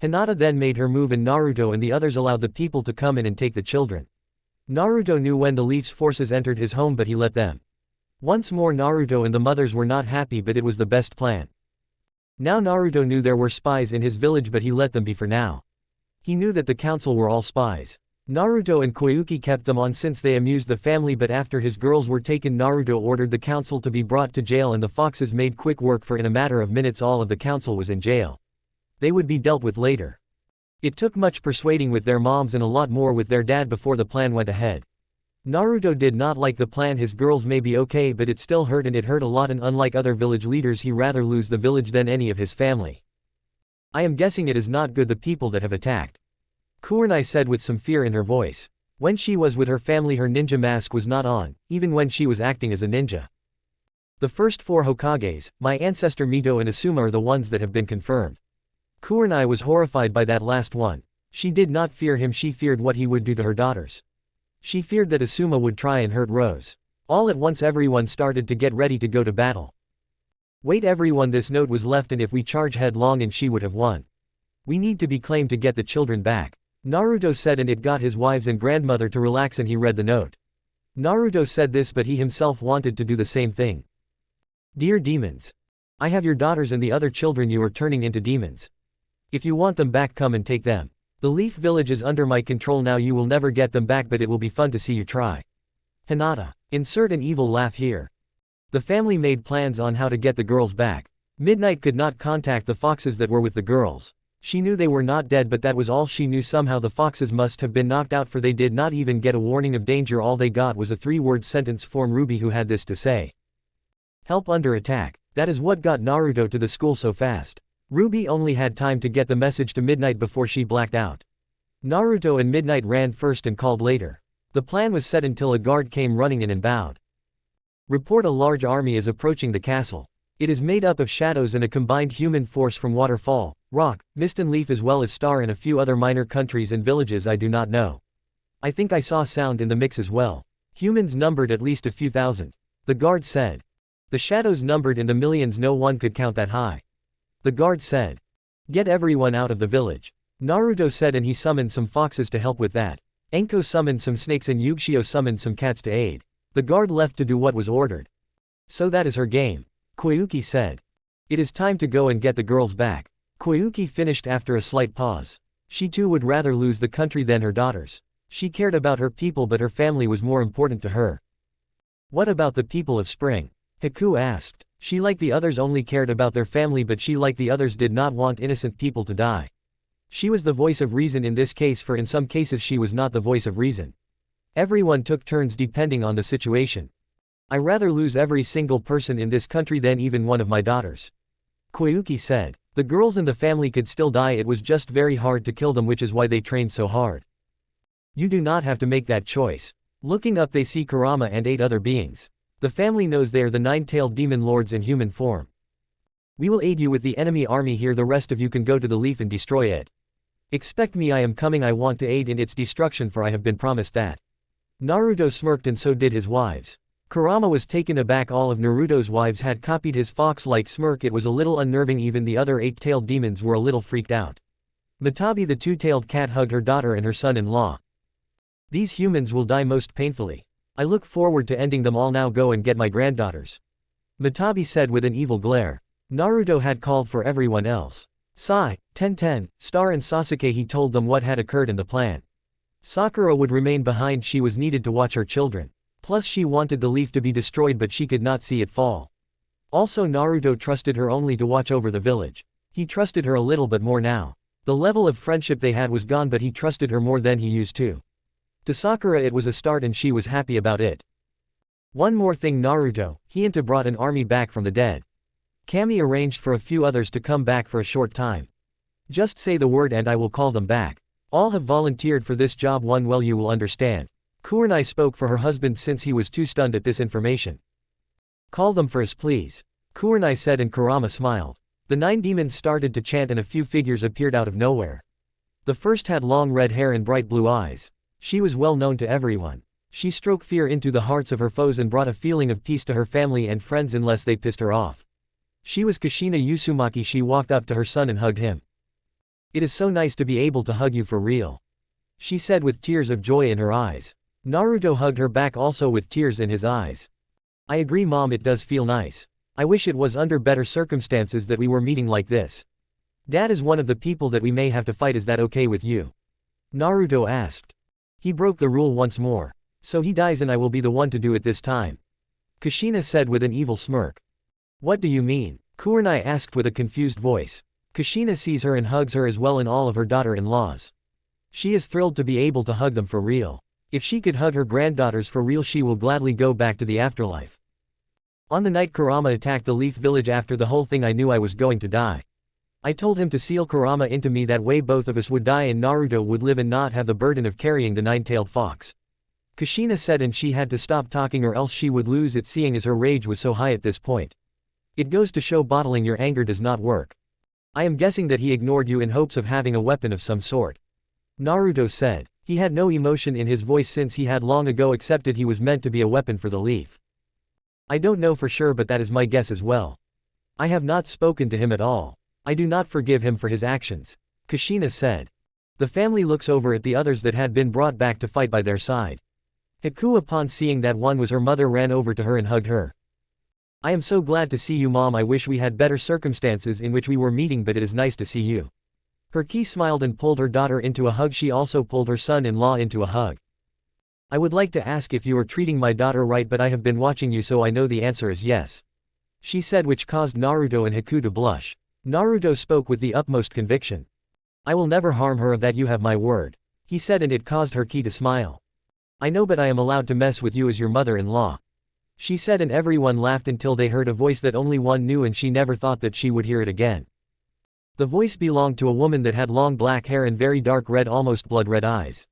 Hinata then made her move and Naruto and the others allowed the people to come in and take the children. Naruto knew when the Leaf's forces entered his home but he let them. Once more Naruto and the mothers were not happy but it was the best plan. Now Naruto knew there were spies in his village but he let them be for now. He knew that the council were all spies. Naruto and Koyuki kept them on since they amused the family but after his girls were taken Naruto ordered the council to be brought to jail and the foxes made quick work for in a matter of minutes all of the council was in jail. They would be dealt with later. It took much persuading with their moms and a lot more with their dad before the plan went ahead. Naruto did not like the plan. His girls may be okay, but it still hurt, and it hurt a lot, and unlike other village leaders, he rather lose the village than any of his family. I am guessing it is not good, the people that have attacked. Kurenai said with some fear in her voice. When she was with her family, her ninja mask was not on, even when she was acting as a ninja. The first 4 Hokages, my ancestor Mito and Asuma, are the ones that have been confirmed. Kurenai was horrified by that last one. She did not fear him, she feared what he would do to her daughters. She feared that Asuma would try and hurt Rose. All at once everyone started to get ready to go to battle. Wait everyone, this note was left, and if we charge headlong and she would have won. We need to be claimed to get the children back. Naruto said, and it got his wives and grandmother to relax, and he read the note. Naruto said this, but he himself wanted to do the same thing. Dear demons. I have your daughters and the other children, you are turning into demons. If you want them back, come and take them. The Leaf Village is under my control now, you will never get them back, but it will be fun to see you try. Hinata. Insert an evil laugh here. The family made plans on how to get the girls back. Midnight could not contact the foxes that were with the girls. She knew they were not dead, but that was all she knew. Somehow the foxes must have been knocked out, for they did not even get a warning of danger. All they got was a 3-word sentence from Ruby, who had this to say. Help under attack. That is what got Naruto to the school so fast. Ruby only had time to get the message to Midnight before she blacked out. Naruto and Midnight ran first and called later. The plan was set until a guard came running in and bowed. Report, a large army is approaching the castle. It is made up of shadows and a combined human force from Waterfall, Rock, Mist and Leaf, as well as Star and a few other minor countries and villages I do not know. I think I saw Sound in the mix as well. Humans numbered at least a few thousand. The guard said. The shadows numbered in the millions, no one could count that high. The guard said. Get everyone out of the village. Naruto said, and he summoned some foxes to help with that. Enko summoned some snakes and Yugshio summoned some cats to aid. The guard left to do what was ordered. So that is her game. Koyuki said. It is time to go and get the girls back. Koyuki finished after a slight pause. She too would rather lose the country than her daughters. She cared about her people, but her family was more important to her. What about the people of Spring? Haku asked. She, like the others, only cared about their family, but she, like the others, did not want innocent people to die. She was the voice of reason in this case, for in some cases she was not the voice of reason. Everyone took turns depending on the situation. I rather lose every single person in this country than even one of my daughters. Koyuki said. The girls and the family could still die, it was just very hard to kill them, which is why they trained so hard. You do not have to make that choice. Looking up they see Kurama and 8 other beings. The family knows they are the 9-tailed demon lords in human form. We will aid you with the enemy army here, the rest of you can go to the Leaf and destroy it. Expect me, I am coming, I want to aid in its destruction, for I have been promised that. Naruto smirked, and so did his wives. Kurama was taken aback, all of Naruto's wives had copied his fox-like smirk, it was a little unnerving, even the other 8-tailed demons were a little freaked out. Matabi the 2-tailed cat hugged her daughter and her son-in-law. These humans will die most painfully. I look forward to ending them all, now go and get my granddaughters. Matabi said with an evil glare. Naruto had called for everyone else. Sai, Tenten, Star and Sasuke, he told them what had occurred in the plan. Sakura would remain behind, she was needed to watch her children. Plus she wanted the leaf to be destroyed, but she could not see it fall. Also Naruto trusted her only to watch over the village. He trusted her a little but more now. The level of friendship they had was gone, but he trusted her more than he used to. To Sakura it was a start and she was happy about it. One more thing, Naruto, Hinata brought an army back from the dead. Kami arranged for a few others to come back for a short time. Just say the word and I will call them back. All have volunteered for this job, one well you will understand. Kurenai spoke for her husband since he was too stunned at this information. Call them for us please. Kurenai said and Kurama smiled. The 9 demons started to chant and a few figures appeared out of nowhere. The first had long red hair and bright blue eyes. She was well known to everyone. She stroked fear into the hearts of her foes and brought a feeling of peace to her family and friends unless they pissed her off. She was Kushina Uzumaki. She walked up to her son and hugged him. It is so nice to be able to hug you for real, she said with tears of joy in her eyes. Naruto hugged her back also with tears in his eyes. I agree mom, it does feel nice. I wish it was under better circumstances that we were meeting like this. Dad is one of the people that we may have to fight, is that okay with you? Naruto asked. He broke the rule once more. So he dies and I will be the one to do it this time. Kushina said with an evil smirk. What do you mean? Kurenai asked with a confused voice. Kushina sees her and hugs her as well and all of her daughter-in-laws. She is thrilled to be able to hug them for real. If she could hug her granddaughters for real, she will gladly go back to the afterlife. On the night Kurama attacked the Leaf Village, after the whole thing I knew I was going to die. I told him to seal Kurama into me, that way both of us would die and Naruto would live and not have the burden of carrying the nine-tailed fox. Kushina said, and she had to stop talking or else she would lose it, seeing as her rage was so high at this point. It goes to show bottling your anger does not work. I am guessing that he ignored you in hopes of having a weapon of some sort. Naruto said. He had no emotion in his voice since he had long ago accepted he was meant to be a weapon for the leaf. I don't know for sure, but that is my guess as well. I have not spoken to him at all. I do not forgive him for his actions. Kushina said. The family looks over at the others that had been brought back to fight by their side. Haku, upon seeing that one was her mother, ran over to her and hugged her. I am so glad to see you, Mom. I wish we had better circumstances in which we were meeting, but it is nice to see you. Herky smiled and pulled her daughter into a hug. She also pulled her son-in-law into a hug. I would like to ask if you are treating my daughter right, but I have been watching you, so I know the answer is yes. She said, which caused Naruto and Haku to blush. Naruto spoke with the utmost conviction. I will never harm her, of that you have my word. He said, and it caused Herky to smile. I know, but I am allowed to mess with you as your mother-in-law. She said, and everyone laughed until they heard a voice that only one knew, and she never thought that she would hear it again. The voice belonged to a woman that had long black hair and very dark red, almost blood-red eyes.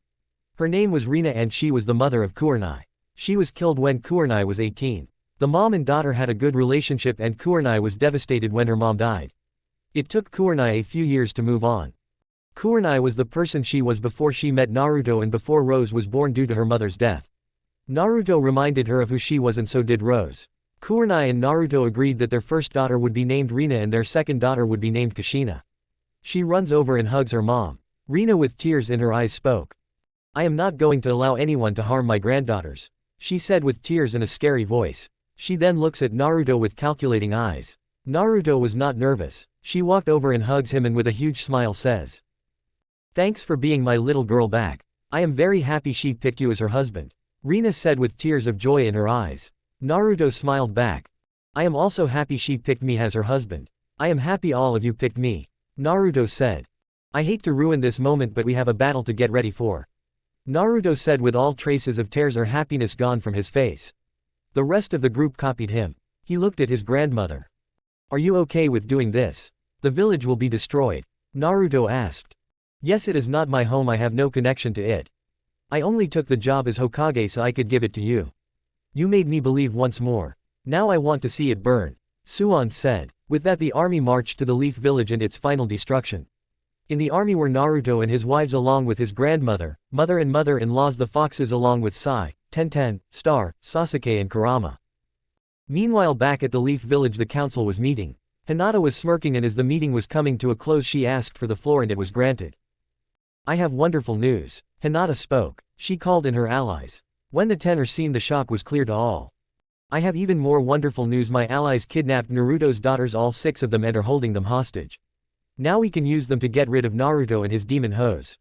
Her name was Rina, and she was the mother of Kurenai. She was killed when Kurenai was 18. The mom and daughter had a good relationship, and Kurenai was devastated when her mom died. It took Kurenai a few years to move on. Kurenai was the person she was before she met Naruto and before Rose was born due to her mother's death. Naruto reminded her of who she was, and so did Rose. Kurenai and Naruto agreed that their first daughter would be named Rina and their second daughter would be named Kushina. She runs over and hugs her mom. Rina, with tears in her eyes, spoke. I am not going to allow anyone to harm my granddaughters, she said with tears and a scary voice. She then looks at Naruto with calculating eyes. Naruto was not nervous. She walked over and hugs him and with a huge smile says, Thanks for being my little girl back. I am very happy she picked you as her husband, Rina said with tears of joy in her eyes. Naruto smiled back. I am also happy she picked me as her husband. I am happy all of you picked me, Naruto said. I hate to ruin this moment, but we have a battle to get ready for, Naruto said with all traces of tears or happiness gone from his face. The rest of the group copied him. He looked at his grandmother. Are you okay with doing this? The village will be destroyed, Naruto asked. Yes, it is not my home. I have no connection to it. I only took the job as Hokage so I could give it to you. You made me believe once more. Now I want to see it burn, Suon said. With that, the army marched to the Leaf Village and its final destruction. In the army were Naruto and his wives along with his grandmother, mother and mother-in-laws, the foxes along with Sai, Tenten, Star, Sasuke and Kurama. Meanwhile, back at the Leaf Village, the council was meeting. Hinata was smirking, and as the meeting was coming to a close she asked for the floor and it was granted. I have wonderful news, Hinata spoke. She called in her allies. When the 10 are seen, the shock was clear to all. I have even more wonderful news. My allies kidnapped Naruto's daughters, all 6 of them, and are holding them hostage. Now we can use them to get rid of Naruto and his demon hoes.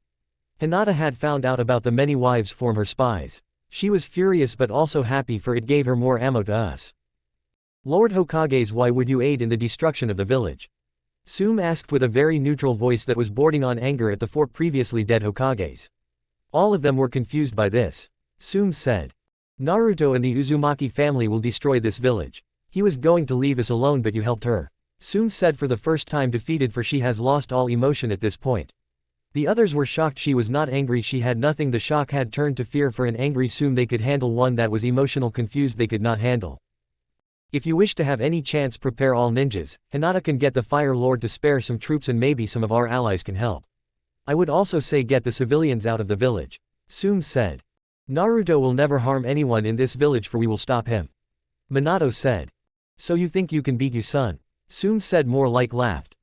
Hinata had found out about the many wives from her spies. She was furious but also happy, for it gave her more ammo to us. Lord Hokages, why would you aid in the destruction of the village? Suum asked with a very neutral voice that was bordering on anger at the 4 previously dead Hokages. All of them were confused by this. Suum said, Naruto and the Uzumaki family will destroy this village. He was going to leave us alone, but you helped her, Suum said, for the first time defeated, for she has lost all emotion at this point. The others were shocked. She was not angry, she had nothing. The shock had turned to fear, for an angry Suum they could handle, one that was emotional confused they could not handle. If you wish to have any chance, prepare all ninjas. Hinata can get the Fire Lord to spare some troops, and maybe some of our allies can help. I would also say get the civilians out of the village, Suum said. Naruto will never harm anyone in this village, for we will stop him, Minato said. So you think you can beat your son? Suum said, more like laughed.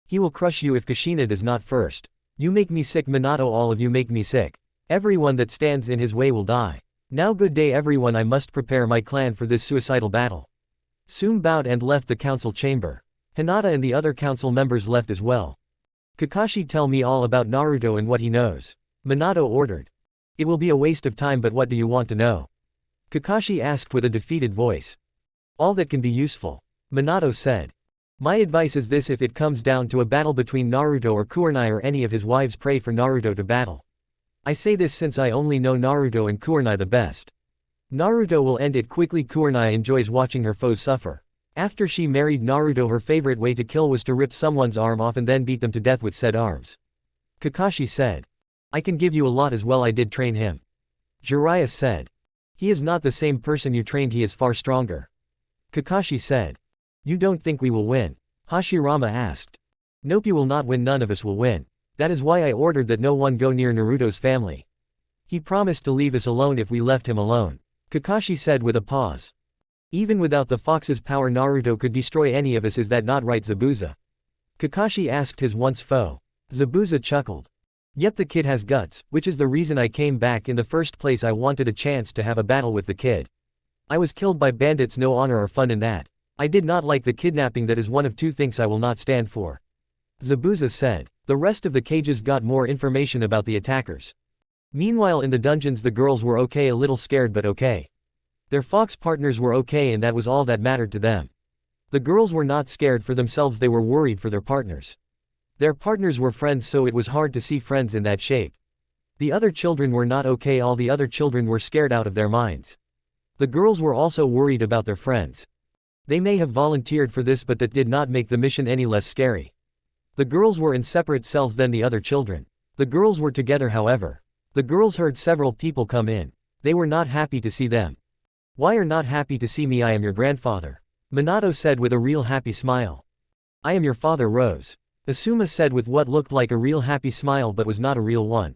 He will crush you if Kushina does not first. You make me sick, Minato, all of you make me sick. Everyone that stands in his way will die. Now good day everyone, I must prepare my clan for this suicidal battle. Suum bowed and left the council chamber. Hinata and the other council members left as well. Kakashi, tell me all about Naruto and what he knows, Minato ordered. It will be a waste of time, but what do you want to know? Kakashi asked with a defeated voice. All that can be useful, Minato said. My advice is this: if it comes down to a battle between Naruto or Kurenai or any of his wives, pray for Naruto to battle. I say this since I only know Naruto and Kurenai the best. Naruto will end it quickly. Kurenai enjoys watching her foes suffer. After she married Naruto, her favorite way to kill was to rip someone's arm off and then beat them to death with said arms. Kakashi said. I can give you a lot as well, I did train him. Jiraiya said. He is not the same person you trained, he is far stronger. Kakashi said. You don't think we will win? Hashirama asked. Nope, you will not win, none of us will win. That is why I ordered that no one go near Naruto's family. He promised to leave us alone if we left him alone. Kakashi said with a pause. Even without the fox's power, Naruto could destroy any of us, is that not right, Zabuza? Kakashi asked his once foe. Zabuza chuckled. Yep, the kid has guts, which is the reason I came back in the first place. I wanted a chance to have a battle with the kid. I was killed by bandits, no honor or fun in that. I did not like the kidnapping, that is one of two things I will not stand for. Zabuza said. The rest of the cages got more information about the attackers. Meanwhile in the dungeons the girls were okay, a little scared but okay. Their fox partners were okay, and that was all that mattered to them. The girls were not scared for themselves, they were worried for their partners. Their partners were friends, so it was hard to see friends in that shape. The other children were not okay, all the other children were scared out of their minds. The girls were also worried about their friends. They may have volunteered for this, but that did not make the mission any less scary. The girls were in separate cells than the other children. The girls were together, however. The girls heard several people come in. They were not happy to see them. Why are not happy to see me? I am your grandfather. Minato said with a real happy smile. I am your father, Rose. Asuma said with what looked like a real happy smile but was not a real one.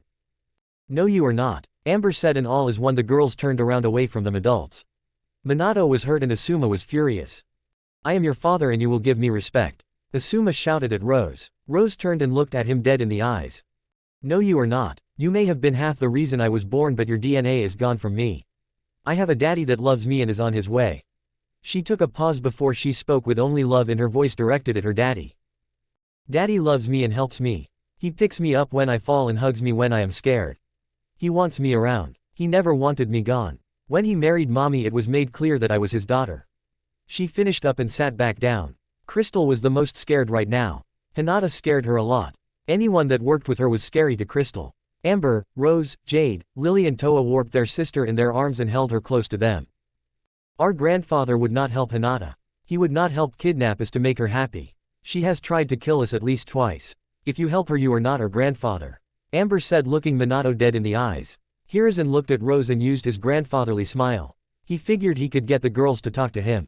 No, you are not. Amber said, and all is one. The girls turned around away from them adults. Minato was hurt and Asuma was furious. I am your father and you will give me respect. Asuma shouted at Rose. Rose turned and looked at him dead in the eyes. No, you are not. You may have been half the reason I was born, but your DNA is gone from me. I have a daddy that loves me and is on his way. She took a pause before she spoke with only love in her voice directed at her daddy. Daddy loves me and helps me. He picks me up when I fall and hugs me when I am scared. He wants me around. He never wanted me gone. When he married mommy, it was made clear that I was his daughter. She finished up and sat back down. Crystal was the most scared right now. Hinata scared her a lot. Anyone that worked with her was scary to Crystal. Amber, Rose, Jade, Lily and Toa warped their sister in their arms and held her close to them. Our grandfather would not help Hinata. He would not help kidnap us to make her happy. She has tried to kill us at least twice. If you help her, you are not our grandfather. Amber said, looking Minato dead in the eyes. Hiruzen looked at Rose and used his grandfatherly smile. He figured he could get the girls to talk to him.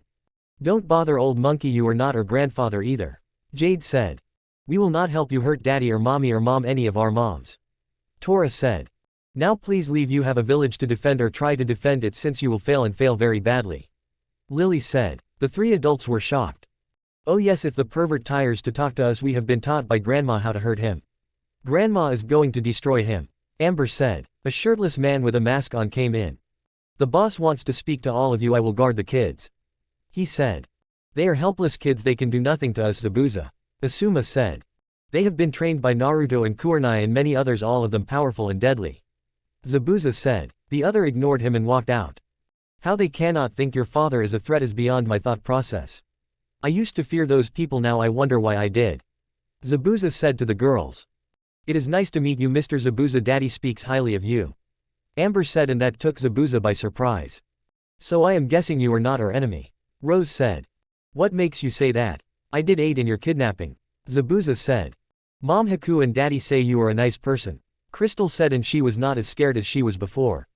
Don't bother, old monkey, you are not our grandfather either. Jade said. We will not help you hurt daddy or mommy or mom, any of our moms. Tora said. Now please leave, you have a village to defend, or try to defend it, since you will fail and fail very badly. Lily said. The three adults were shocked. Oh yes, if the pervert tires to talk to us, we have been taught by grandma how to hurt him. Grandma is going to destroy him. Amber said. A shirtless man with a mask on came in. The boss wants to speak to all of you, I will guard the kids. He said. They are helpless kids, they can do nothing to us, Zabuza. Asuma said. They have been trained by Naruto and Kurenai and many others, all of them powerful and deadly. Zabuza said. The other ignored him and walked out. How they cannot think your father is a threat is beyond my thought process. I used to fear those people, now I wonder why I did. Zabuza said to the girls. It is nice to meet you, Mr. Zabuza, daddy speaks highly of you. Amber said, and that took Zabuza by surprise. So I am guessing you are not our enemy. Rose said. What makes you say that? I did aid in your kidnapping. Zabuza said. Mom, Haku and daddy say you are a nice person. Crystal said, and she was not as scared as she was before.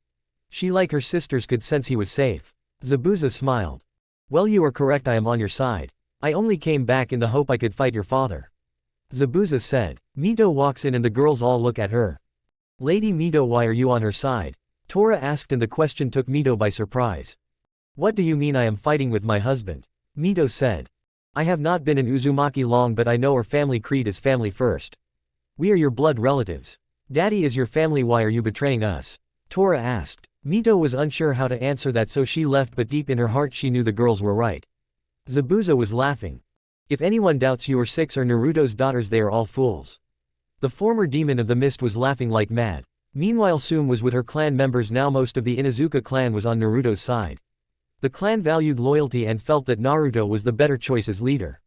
She, like her sisters, could sense he was safe. Zabuza smiled. Well, you are correct, I am on your side. I only came back in the hope I could fight your father. Zabuza said. Mito walks in and the girls all look at her. Lady Mito, why are you on her side? Tora asked, and the question took Mito by surprise. What do you mean I am fighting with my husband? Mito said. I have not been in Uzumaki long, but I know our family creed is family first. We are your blood relatives. Daddy is your family, why are you betraying us? Tora asked. Mito was unsure how to answer that, so she left, but deep in her heart she knew the girls were right. Zabuza was laughing. If anyone doubts you or six are Naruto's daughters, they are all fools. The former demon of the mist was laughing like mad. Meanwhile Sume was with her clan members now. Most of the Inuzuka clan was on Naruto's side. The clan valued loyalty and felt that Naruto was the better choice as leader.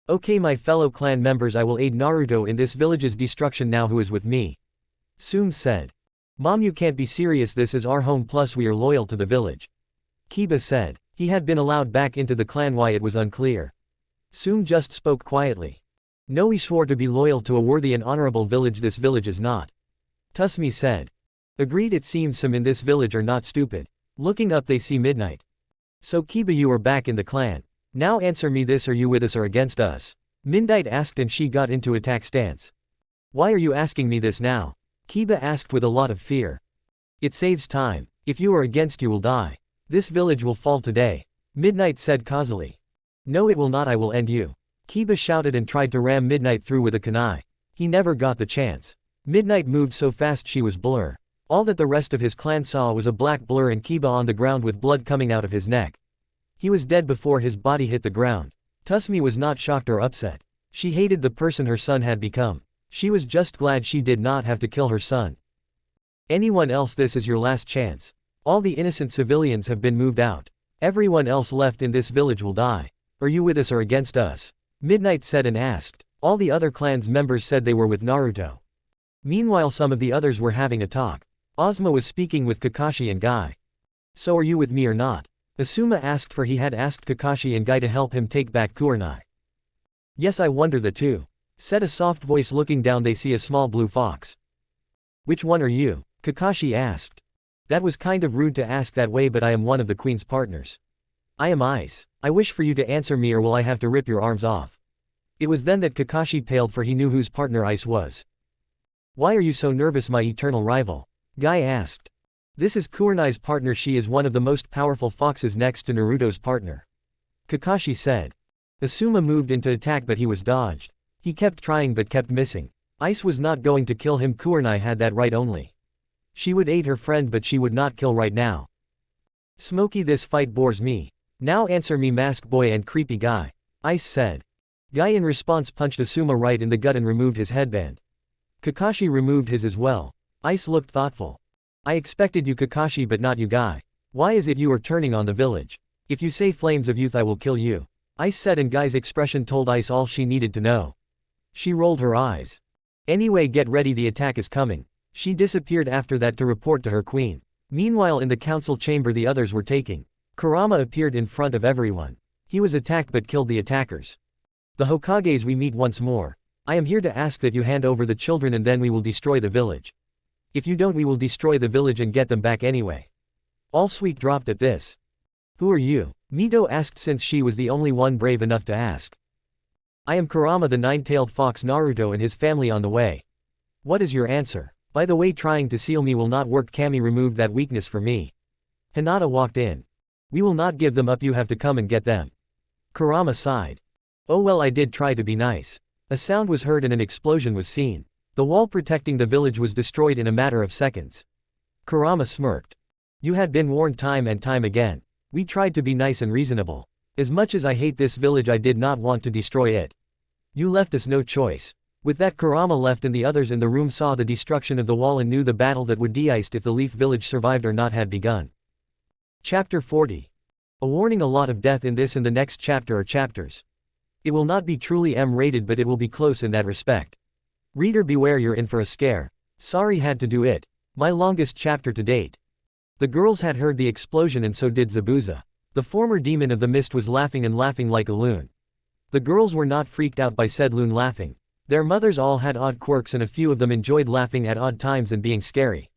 Okay my fellow clan members, I will aid Naruto in this village's destruction now. Who is with me? Sume said. Mom, you can't be serious, this is our home, plus we are loyal to the village. Kiba said. He had been allowed back into the clan, why it was unclear. Sume just spoke quietly. No, we swore to be loyal to a worthy and honorable village, this village is not. Tusmi said. Agreed, it seems some in this village are not stupid. Looking up they see Midnight. So Kiba, you are back in the clan. Now answer me this, are you with us or against us? Midnight asked and she got into attack stance. Why are you asking me this now? Kiba asked with a lot of fear. It saves time. If you are against, you will die. This village will fall today. Midnight said causally. No it will not, I will end you. Kiba shouted and tried to ram Midnight through with a kunai. He never got the chance. Midnight moved so fast she was blur. All that the rest of his clan saw was a black blur and Kiba on the ground with blood coming out of his neck. He was dead before his body hit the ground. Tusmi was not shocked or upset. She hated the person her son had become. She was just glad she did not have to kill her son. Anyone else, this is your last chance. All the innocent civilians have been moved out. Everyone else left in this village will die. Are you with us or against us? Midnight said and asked. All the other clan's members said they were with Naruto. Meanwhile some of the others were having a talk. Ozma was speaking with Kakashi and Guy. So are you with me or not? Asuma asked, for he had asked Kakashi and Guy to help him take back Kurenai. Yes, I wonder that too. Said a soft voice. Looking down they see a small blue fox. Which one are you? Kakashi asked. That was kind of rude to ask that way, but I am one of the queen's partners. I am Ice. I wish for you to answer me or will I have to rip your arms off? It was then that Kakashi paled, for he knew whose partner Ice was. Why are you so nervous, my eternal rival? Guy asked. This is Kurenai's partner, she is one of the most powerful foxes next to Naruto's partner. Kakashi said. Asuma moved into attack but he was dodged. He kept trying but kept missing. Ice was not going to kill him, Kurenai had that right only. She would aid her friend but she would not kill right now. Smokey, this fight bores me. Now answer me, Mask Boy and Creepy Guy. Ice said. Guy in response punched Asuma right in the gut and removed his headband. Kakashi removed his as well. Ice looked thoughtful. I expected you, Kakashi, but not you, Guy. Why is it you are turning on the village? If you say flames of youth I will kill you. Ice said, and Guy's expression told Ice all she needed to know. She rolled her eyes. Anyway, get ready, the attack is coming. She disappeared after that to report to her queen. Meanwhile in the council chamber the others were taking. Kurama appeared in front of everyone. He was attacked but killed the attackers. The Hokages, we meet once more. I am here to ask that you hand over the children and then we will destroy the village. If you don't we will destroy the village and get them back anyway. All Sweet dropped at this. Who are you? Mito asked, since she was the only one brave enough to ask. I am Kurama, the nine-tailed fox. Naruto and his family on the way. What is your answer? By the way, trying to seal me will not work. Kami removed that weakness for me. Hinata walked in. We will not give them up, you have to come and get them. Kurama sighed. Oh well, I did try to be nice. A sound was heard and an explosion was seen. The wall protecting the village was destroyed in a matter of seconds. Kurama smirked. You had been warned time and time again. We tried to be nice and reasonable. As much as I hate this village I did not want to destroy it. You left us no choice. With that Kurama left and the others in the room saw the destruction of the wall and knew the battle that would de-iced if the Leaf Village survived or not had begun. Chapter 40. A warning: a lot of death in this and the next chapter or chapters. It will not be truly M-rated but it will be close in that respect. Reader beware, you're in for a scare. Sorry, had to do it. My longest chapter to date. The girls had heard the explosion and so did Zabuza. The former demon of the mist was laughing and laughing like a loon. The girls were not freaked out by said loon laughing. Their mothers all had odd quirks and a few of them enjoyed laughing at odd times and being scary.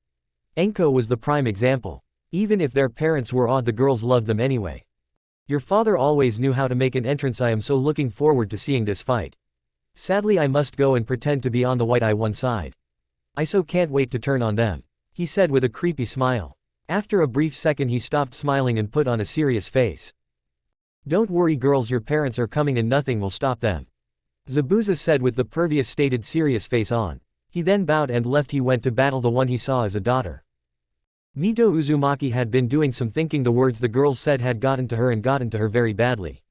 Enko was the prime example. Even if their parents were odd, the girls loved them anyway. Your father always knew how to make an entrance. I am so looking forward to seeing this fight. Sadly I must go and pretend to be on the white eye one side. I so can't wait to turn on them, he said with a creepy smile. After a brief second he stopped smiling and put on a serious face. Don't worry girls, your parents are coming and nothing will stop them. Zabuza said with the previous stated serious face on. He then bowed and left. He went to battle the one he saw as a daughter. Mito Uzumaki had been doing some thinking. The words the girls said had gotten to her and gotten to her very badly.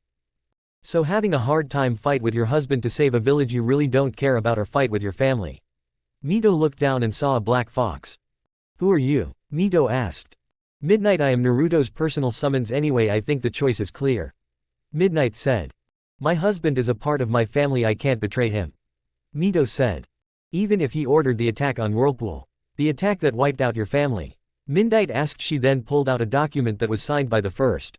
So having a hard time fight with your husband to save a village you really don't care about, or fight with your family? Mito looked down and saw a black fox. Who are you? Mito asked. Midnight, I am Naruto's personal summons. Anyway, I think the choice is clear. Midnight said. My husband is a part of my family, I can't betray him. Mito said. Even if he ordered the attack on Whirlpool. The attack that wiped out your family. Midnight asked. She then pulled out a document that was signed by the first.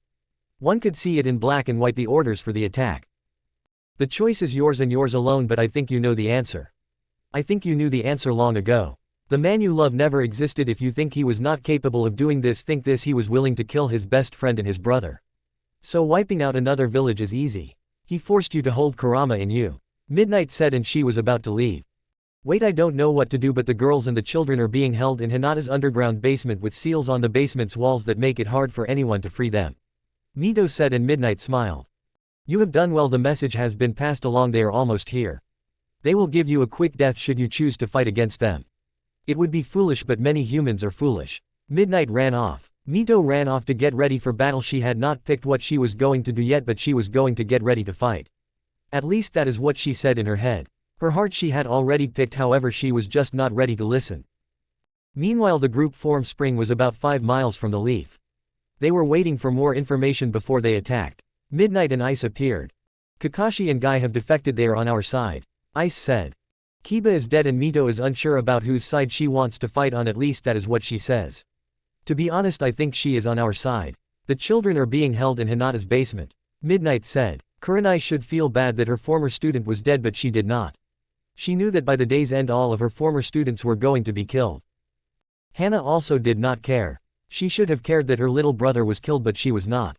One could see it in black and white, the orders for the attack. The choice is yours and yours alone, but I think you know the answer. I think you knew the answer long ago. The man you love never existed. If you think he was not capable of doing this, think this: he was willing to kill his best friend and his brother. So wiping out another village is easy. He forced you to hold Kurama in you. Midnight said, and she was about to leave. Wait, I don't know what to do, but the girls and the children are being held in Hinata's underground basement with seals on the basement's walls that make it hard for anyone to free them. Mito said, and Midnight smiled. You have done well, the message has been passed along, they are almost here. They will give you a quick death should you choose to fight against them. It would be foolish, but many humans are foolish. Midnight ran off. Mito ran off to get ready for battle. She had not picked what she was going to do yet, but she was going to get ready to fight. At least that is what she said in her head. Her heart she had already picked, however she was just not ready to listen. Meanwhile, the group form spring was about 5 miles from the leaf. They were waiting for more information before they attacked. Midnight and Ice appeared. Kakashi and Guy have defected, they are on our side. Ice said. Kiba is dead and Mito is unsure about whose side she wants to fight on, at least that is what she says. To be honest, I think she is on our side. The children are being held in Hinata's basement. Midnight said. Kurenai should feel bad that her former student was dead, but she did not. She knew that by the day's end all of her former students were going to be killed. Henna also did not care. She should have cared that her little brother was killed, but she was not.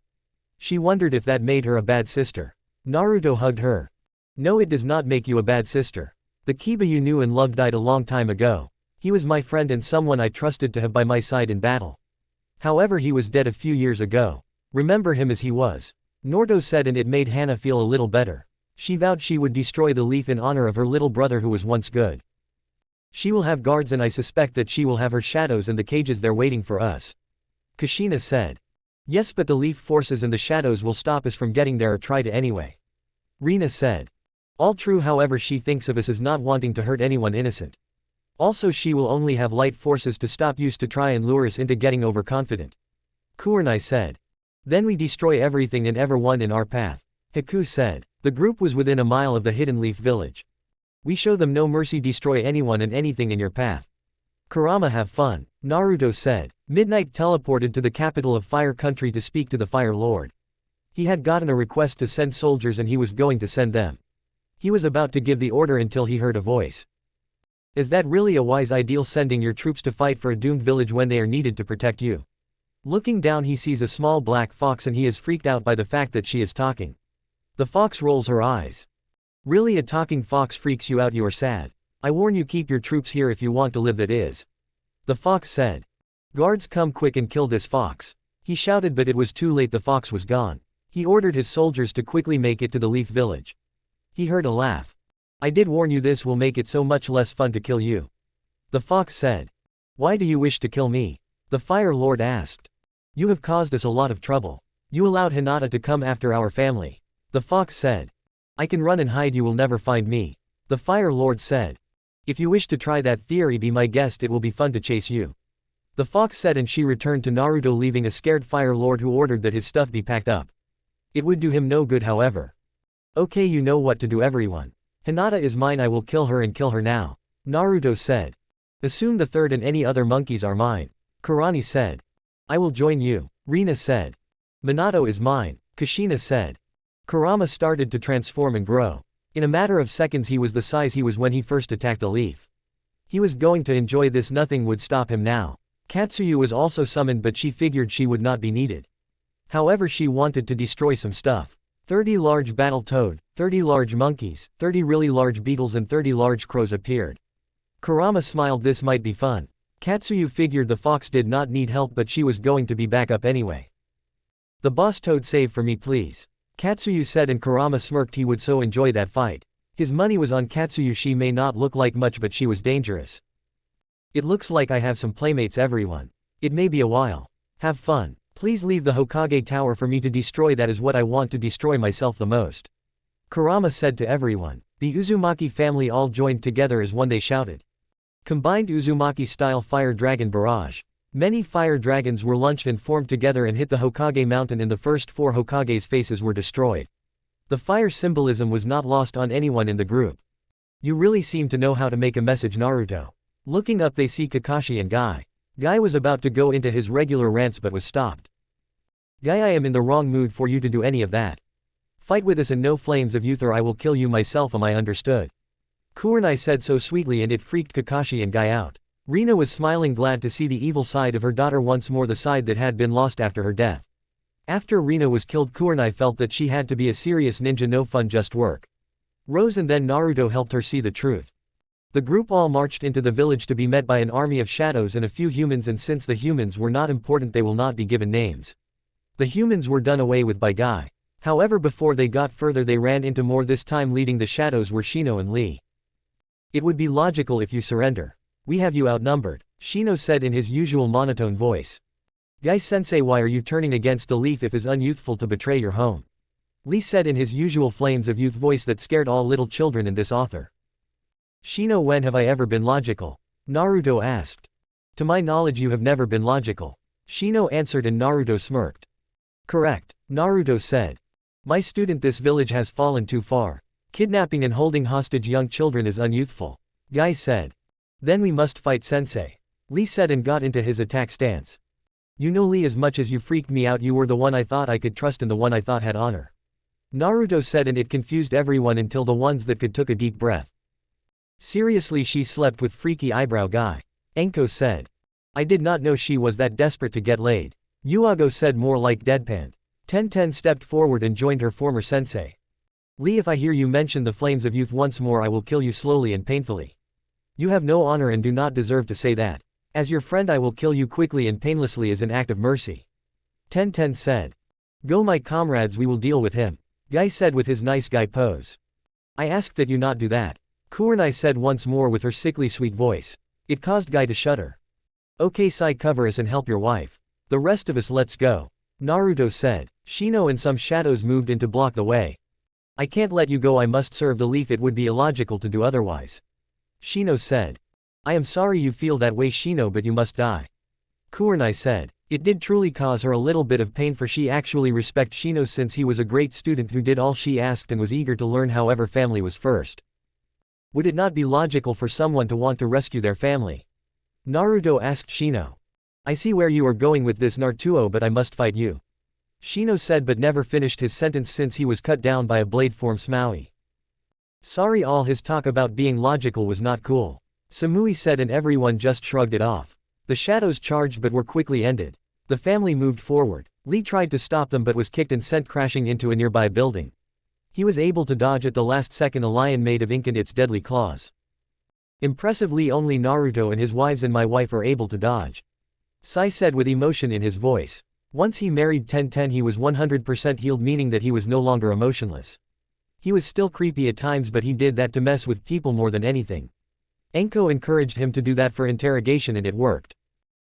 She wondered if that made her a bad sister. Naruto hugged her. No, it does not make you a bad sister. The Kiba you knew and loved died a long time ago. He was my friend and someone I trusted to have by my side in battle. However, he was dead a few years ago. Remember him as he was. Naruto said, and it made Henna feel a little better. She vowed she would destroy the leaf in honor of her little brother who was once good. She will have guards, and I suspect that she will have her shadows and the cages there waiting for us. Kushina said. Yes, but the leaf forces and the shadows will stop us from getting there, or try to anyway. Rina said. All true, however she thinks of us as not wanting to hurt anyone innocent. Also she will only have light forces to stop us, to try and lure us into getting overconfident. Kurenai said. Then we destroy everything and everyone in our path. Haku said. The group was within a mile of the Hidden Leaf village. We show them no mercy, destroy anyone and anything in your path. Kurama, have fun, Naruto said. Midnight teleported to the capital of Fire Country to speak to the Fire Lord. He had gotten a request to send soldiers and he was going to send them. He was about to give the order until he heard a voice. Is that really a wise idea, sending your troops to fight for a doomed village when they are needed to protect you? Looking down, he sees a small black fox and he is freaked out by the fact that she is talking. The fox rolls her eyes. Really, a talking fox freaks you out? You are sad. I warn you, keep your troops here if you want to live, that is. The fox said. Guards, come quick and kill this fox. He shouted, but it was too late, the fox was gone. He ordered his soldiers to quickly make it to the leaf village. He heard a laugh. I did warn you, this will make it so much less fun to kill you. The fox said. Why do you wish to kill me? The Fire Lord asked. You have caused us a lot of trouble. You allowed Hinata to come after our family. The fox said. I can run and hide, you will never find me. The Fire Lord said. If you wish to try that theory, be my guest, it will be fun to chase you. The fox said, and she returned to Naruto, leaving a scared Fire Lord who ordered that his stuff be packed up. It would do him no good, however. Okay, you know what to do, everyone. Hinata is mine, I will kill her and kill her now. Naruto said. Assume the third and any other monkeys are mine. Kurani said. I will join you. Rina said. Minato is mine. Kushina said. Kurama started to transform and grow. In a matter of seconds he was the size he was when he first attacked the leaf. He was going to enjoy this, nothing would stop him now. Katsuyu was also summoned, but she figured she would not be needed. However, she wanted to destroy some stuff. 30 large battle toad, 30 large monkeys, 30 really large beetles and 30 large crows appeared. Kurama smiled, this might be fun. Katsuyu figured the fox did not need help, but she was going to be back up anyway. The boss toad, save for me please. Katsuyu said, and Kurama smirked, he would so enjoy that fight. His money was on Katsuyu, she may not look like much but she was dangerous. It looks like I have some playmates, everyone. It may be a while. Have fun. Please leave the Hokage tower for me to destroy, that is what I want to destroy myself the most. Kurama said to everyone. The Uzumaki family all joined together as one, they shouted. Combined Uzumaki-style fire dragon barrage. Many fire dragons were launched and formed together and hit the Hokage mountain, and the first 4 Hokage's faces were destroyed. The fire symbolism was not lost on anyone in the group. You really seem to know how to make a message, Naruto. Looking up they see Kakashi and Guy. Guy was about to go into his regular rants but was stopped. Guy, I am in the wrong mood for you to do any of that. Fight with us and no flames of youth or I will kill you myself, am I understood? Kurenai said so sweetly and it freaked Kakashi and Guy out. Rina was smiling, glad to see the evil side of her daughter once more, the side that had been lost after her death. After Rina was killed, Kurenai felt that she had to be a serious ninja, no fun just work. Rose and then Naruto helped her see the truth. The group all marched into the village to be met by an army of shadows and a few humans, and since the humans were not important they will not be given names. The humans were done away with by Guy. However, before they got further they ran into more, this time leading the shadows were Shino and Lee. It would be logical if you surrender. We have you outnumbered, Shino said in his usual monotone voice. Guy-sensei, why are you turning against the leaf if it is unyouthful to betray your home? Lee said in his usual flames of youth voice that scared all little children in this author. Shino, when have I ever been logical? Naruto asked. To my knowledge you have never been logical. Shino answered and Naruto smirked. Correct, Naruto said. My student, this village has fallen too far. Kidnapping and holding hostage young children is unyouthful. Guy said. Then we must fight, sensei. Lee said and got into his attack stance. You know, Lee, as much as you freaked me out, you were the one I thought I could trust and the one I thought had honor. Naruto said, and it confused everyone until the ones that could took a deep breath. Seriously, she slept with freaky eyebrow Guy. Enko said. I did not know she was that desperate to get laid. Yuago said, more like deadpan. Tenten stepped forward and joined her former sensei. Lee, if I hear you mention the flames of youth once more I will kill you slowly and painfully. You have no honor and do not deserve to say that. As your friend I will kill you quickly and painlessly as an act of mercy. Tenten said. Go my comrades, we will deal with him. Guy said with his nice guy pose. I asked that you not do that. Kurenai said once more with her sickly sweet voice. It caused Guy to shudder. Okay, Sai, cover us and help your wife. The rest of us let's go. Naruto said. Shino and some shadows moved in to block the way. I can't let you go, I must serve the leaf, it would be illogical to do otherwise. Shino said. I am sorry you feel that way, Shino, but you must die. Kurenai said. It did truly cause her a little bit of pain, for she actually respected Shino since he was a great student who did all she asked and was eager to learn, however family was first. Would it not be logical for someone to want to rescue their family? Naruto asked Shino. I see where you are going with this, Naruto, but I must fight you. Shino said but never finished his sentence since he was cut down by a blade form Smaui. Sorry, all his talk about being logical was not cool. Samui said and everyone just shrugged it off. The shadows charged but were quickly ended. The family moved forward. Lee tried to stop them but was kicked and sent crashing into a nearby building. He was able to dodge at the last second a lion made of ink and its deadly claws. Impressively, only Naruto and his wives and my wife are able to dodge. Sai said with emotion in his voice. Once he married Tenten he was 100% healed, meaning that he was no longer emotionless. He was still creepy at times but he did that to mess with people more than anything. Enko encouraged him to do that for interrogation and it worked.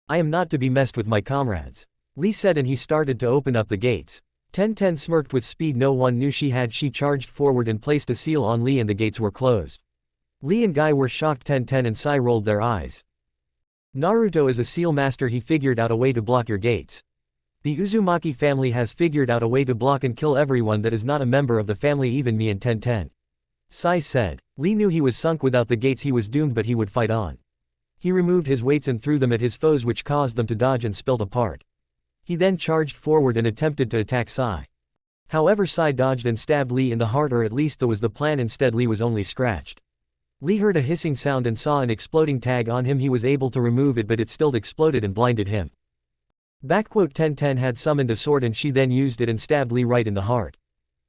I am not to be messed with, my comrades. Lee said and he started to open up the gates. Tenten smirked with speed no one knew she had. She charged forward and placed a seal on Lee and the gates were closed. Lee and Guy were shocked. Tenten and Sai rolled their eyes. Naruto is a seal master, he figured out a way to block your gates. The Uzumaki family has figured out a way to block and kill everyone that is not a member of the family, even me and Tenten. Sai said. Lee knew he was sunk without the gates, he was doomed, but he would fight on. He removed his weights and threw them at his foes, which caused them to dodge and split apart. He then charged forward and attempted to attack Sai. However, Sai dodged and stabbed Lee in the heart, or at least that was the plan. Instead, Lee was only scratched. Lee heard a hissing sound and saw an exploding tag on him. He was able to remove it but it still exploded and blinded him. Tenten had summoned a sword and she then used it and stabbed Lee right in the heart.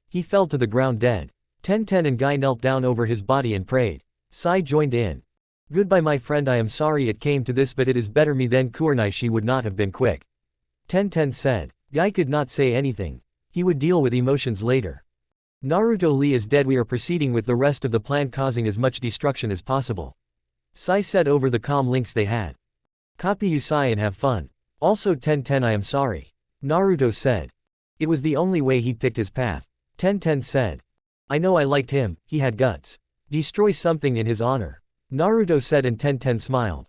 He fell to the ground dead. Tenten and Guy knelt down over his body and prayed. Sai joined in. Goodbye my friend, I am sorry it came to this, but it is better me than Kurenai, she would not have been quick. Tenten said. Guy could not say anything. He would deal with emotions later. Naruto, Lee is dead, we are proceeding with the rest of the plan, causing as much destruction as possible. Sai said over the comm links they had. Copy you Sai and have fun. Also Tenten, I am sorry. Naruto said. It was the only way he picked his path. Tenten said. I know, I liked him, he had guts. Destroy something in his honor. Naruto said and Tenten smiled.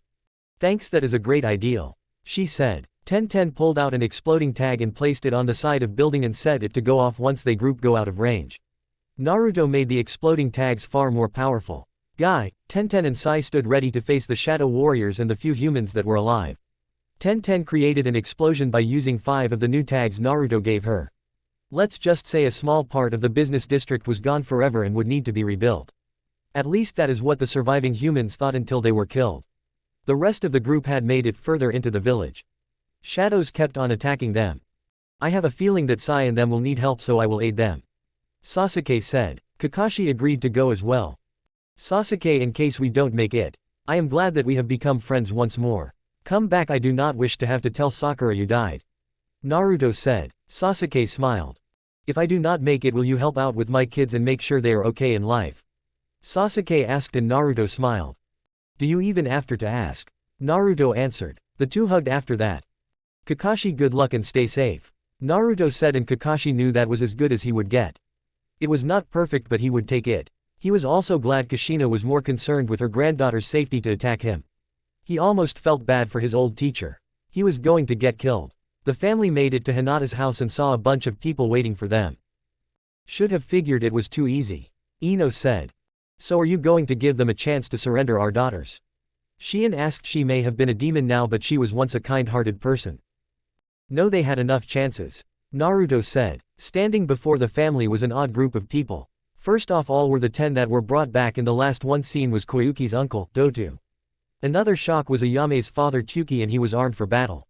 Thanks, that is a great ideal. She said. Tenten pulled out an exploding tag and placed it on the side of building and set it to go off once they group go out of range. Naruto made the exploding tags far more powerful. Guy, Tenten and Sai stood ready to face the Shadow Warriors and the few humans that were alive. Tenten created an explosion by using 5 of the new tags Naruto gave her. Let's just say a small part of the business district was gone forever and would need to be rebuilt. At least that is what the surviving humans thought until they were killed. The rest of the group had made it further into the village. Shadows kept on attacking them. I have a feeling that Sai and them will need help, so I will aid them. Sasuke said. Kakashi agreed to go as well. Sasuke, in case we don't make it. I am glad that we have become friends once more. Come back, I do not wish to have to tell Sakura you died. Naruto said. Sasuke smiled. If I do not make it, will you help out with my kids and make sure they are okay in life? Sasuke asked and Naruto smiled. Do you even have to ask? Naruto answered. The two hugged after that. Kakashi, good luck and stay safe. Naruto said, and Kakashi knew that was as good as he would get. It was not perfect, but he would take it. He was also glad Kushina was more concerned with her granddaughter's safety to attack him. He almost felt bad for his old teacher. He was going to get killed. The family made it to Hinata's house and saw a bunch of people waiting for them. Should have figured it was too easy. Ino said. So are you going to give them a chance to surrender our daughters? Shion asked. She may have been a demon now, but she was once a kind-hearted person. No, they had enough chances. Naruto said. Standing before the family was an odd group of people. First off, all were the 10 that were brought back in the last one scene was Koyuki's uncle, Dotu. Another shock was Ayame's father Tsuki, and he was armed for battle.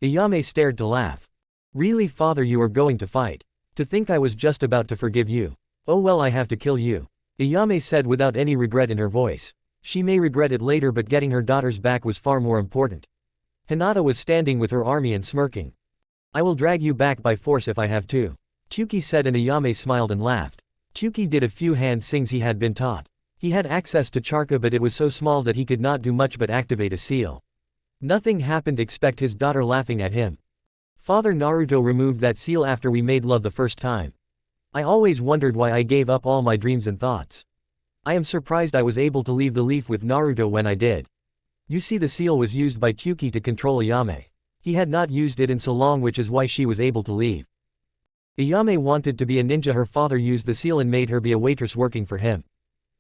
Ayame stared to laugh. Really, father, you are going to fight? To think I was just about to forgive you. Oh well, I have to kill you. Ayame said without any regret in her voice. She may regret it later, but getting her daughters back was far more important. Hinata was standing with her army and smirking. I will drag you back by force if I have to. Tsuki said, and Ayame smiled and laughed. Tsuki did a few hand sings he had been taught. He had access to Charka, but it was so small that he could not do much but activate a seal. Nothing happened except his daughter laughing at him. Father, Naruto removed that seal after we made love the first time. I always wondered why I gave up all my dreams and thoughts. I am surprised I was able to leave the leaf with Naruto when I did. You see, the seal was used by Tsuki to control Ayame. He had not used it in so long, which is why she was able to leave. Ayame wanted to be a ninja. Her father used the seal and made her be a waitress working for him.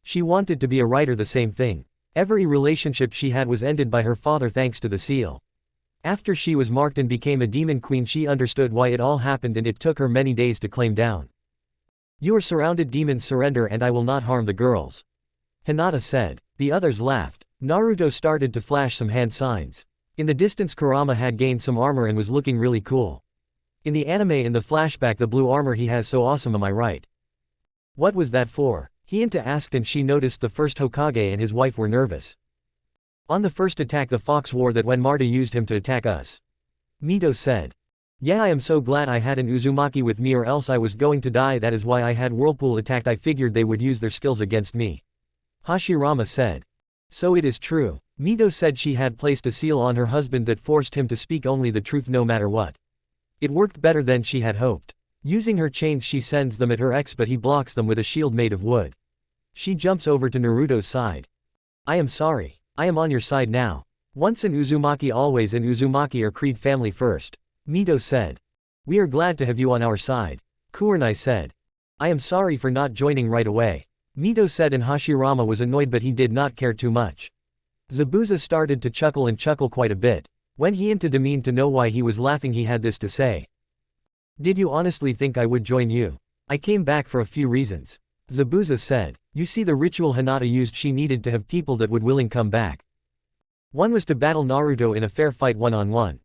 She wanted to be a writer, the same thing. Every relationship she had was ended by her father thanks to the seal. After she was marked and became a demon queen, she understood why it all happened, and it took her many days to claim down. You are surrounded, demons surrender, and I will not harm the girls. Hinata said. The others laughed. Naruto started to flash some hand signs. In the distance, Kurama had gained some armor and was looking really cool. In the anime, in the flashback, the blue armor he has so awesome, am I right? What was that for? Hinata asked, and she noticed the first Hokage and his wife were nervous. On the first attack, the fox wore that when Marta used him to attack us. Mito said. Yeah, I am so glad I had an Uzumaki with me, or else I was going to die. That is why I had Whirlpool attacked. I figured they would use their skills against me. Hashirama said. So it is true. Mito said she had placed a seal on her husband that forced him to speak only the truth no matter what. It worked better than she had hoped. Using her chains, she sends them at her ex, but he blocks them with a shield made of wood. She jumps over to Naruto's side. I am sorry. I am on your side now. Once an Uzumaki, always an Uzumaki, or Creed family first. Mito said. We are glad to have you on our side. Kurenai said. I am sorry for not joining right away. Mito said, and Hashirama was annoyed, but he did not care too much. Zabuza started to chuckle and chuckle quite a bit. When Hinata demeaned to know why he was laughing, he had this to say. Did you honestly think I would join you? I came back for a few reasons. Zabuza said. You see, the ritual Hinata used, she needed to have people that would willing come back. One was to battle Naruto in a fair fight one-on-one.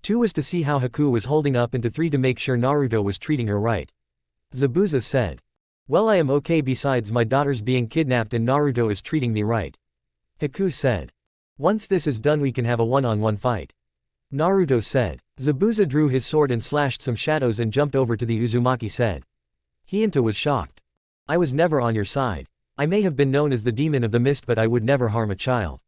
2 was to see how Haku was holding up, and 3 to make sure Naruto was treating her right. Zabuza said. Well, I am okay besides my daughters being kidnapped and Naruto is treating me right. Haku said. Once this is done, we can have a one-on-one fight. Naruto said. Zabuza drew his sword and slashed some shadows and jumped over to the Uzumaki said. Hinata was shocked. I was never on your side. I may have been known as the demon of the mist, but I would never harm a child.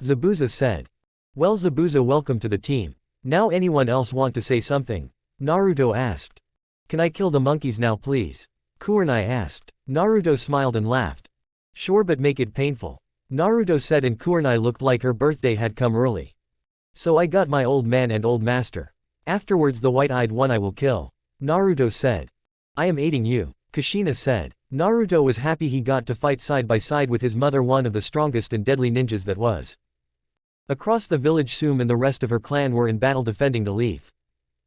Zabuza said. Well, Zabuza, welcome to the team. Now anyone else want to say something? Naruto asked. Can I kill the monkeys now, please? Kurenai asked. Naruto smiled and laughed. Sure, but make it painful. Naruto said, and Kurenai looked like her birthday had come early. So I got my old man and old master. Afterwards the white-eyed one I will kill. Naruto said. I am aiding you. Kushina said. Naruto was happy he got to fight side by side with his mother, one of the strongest and deadly ninjas that was. Across the village, Sume and the rest of her clan were in battle defending the leaf.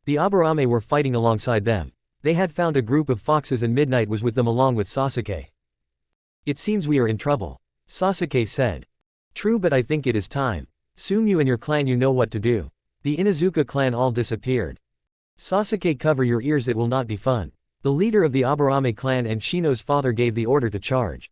The Aburame were fighting alongside them. They had found a group of foxes and Midnight was with them along with Sasuke. It seems we are in trouble, Sasuke said. True, but I think it is time. Soon you and your clan, you know what to do. The Inuzuka clan all disappeared. Sasuke, cover your ears, it will not be fun. The leader of the Aburame clan and Shino's father gave the order to charge.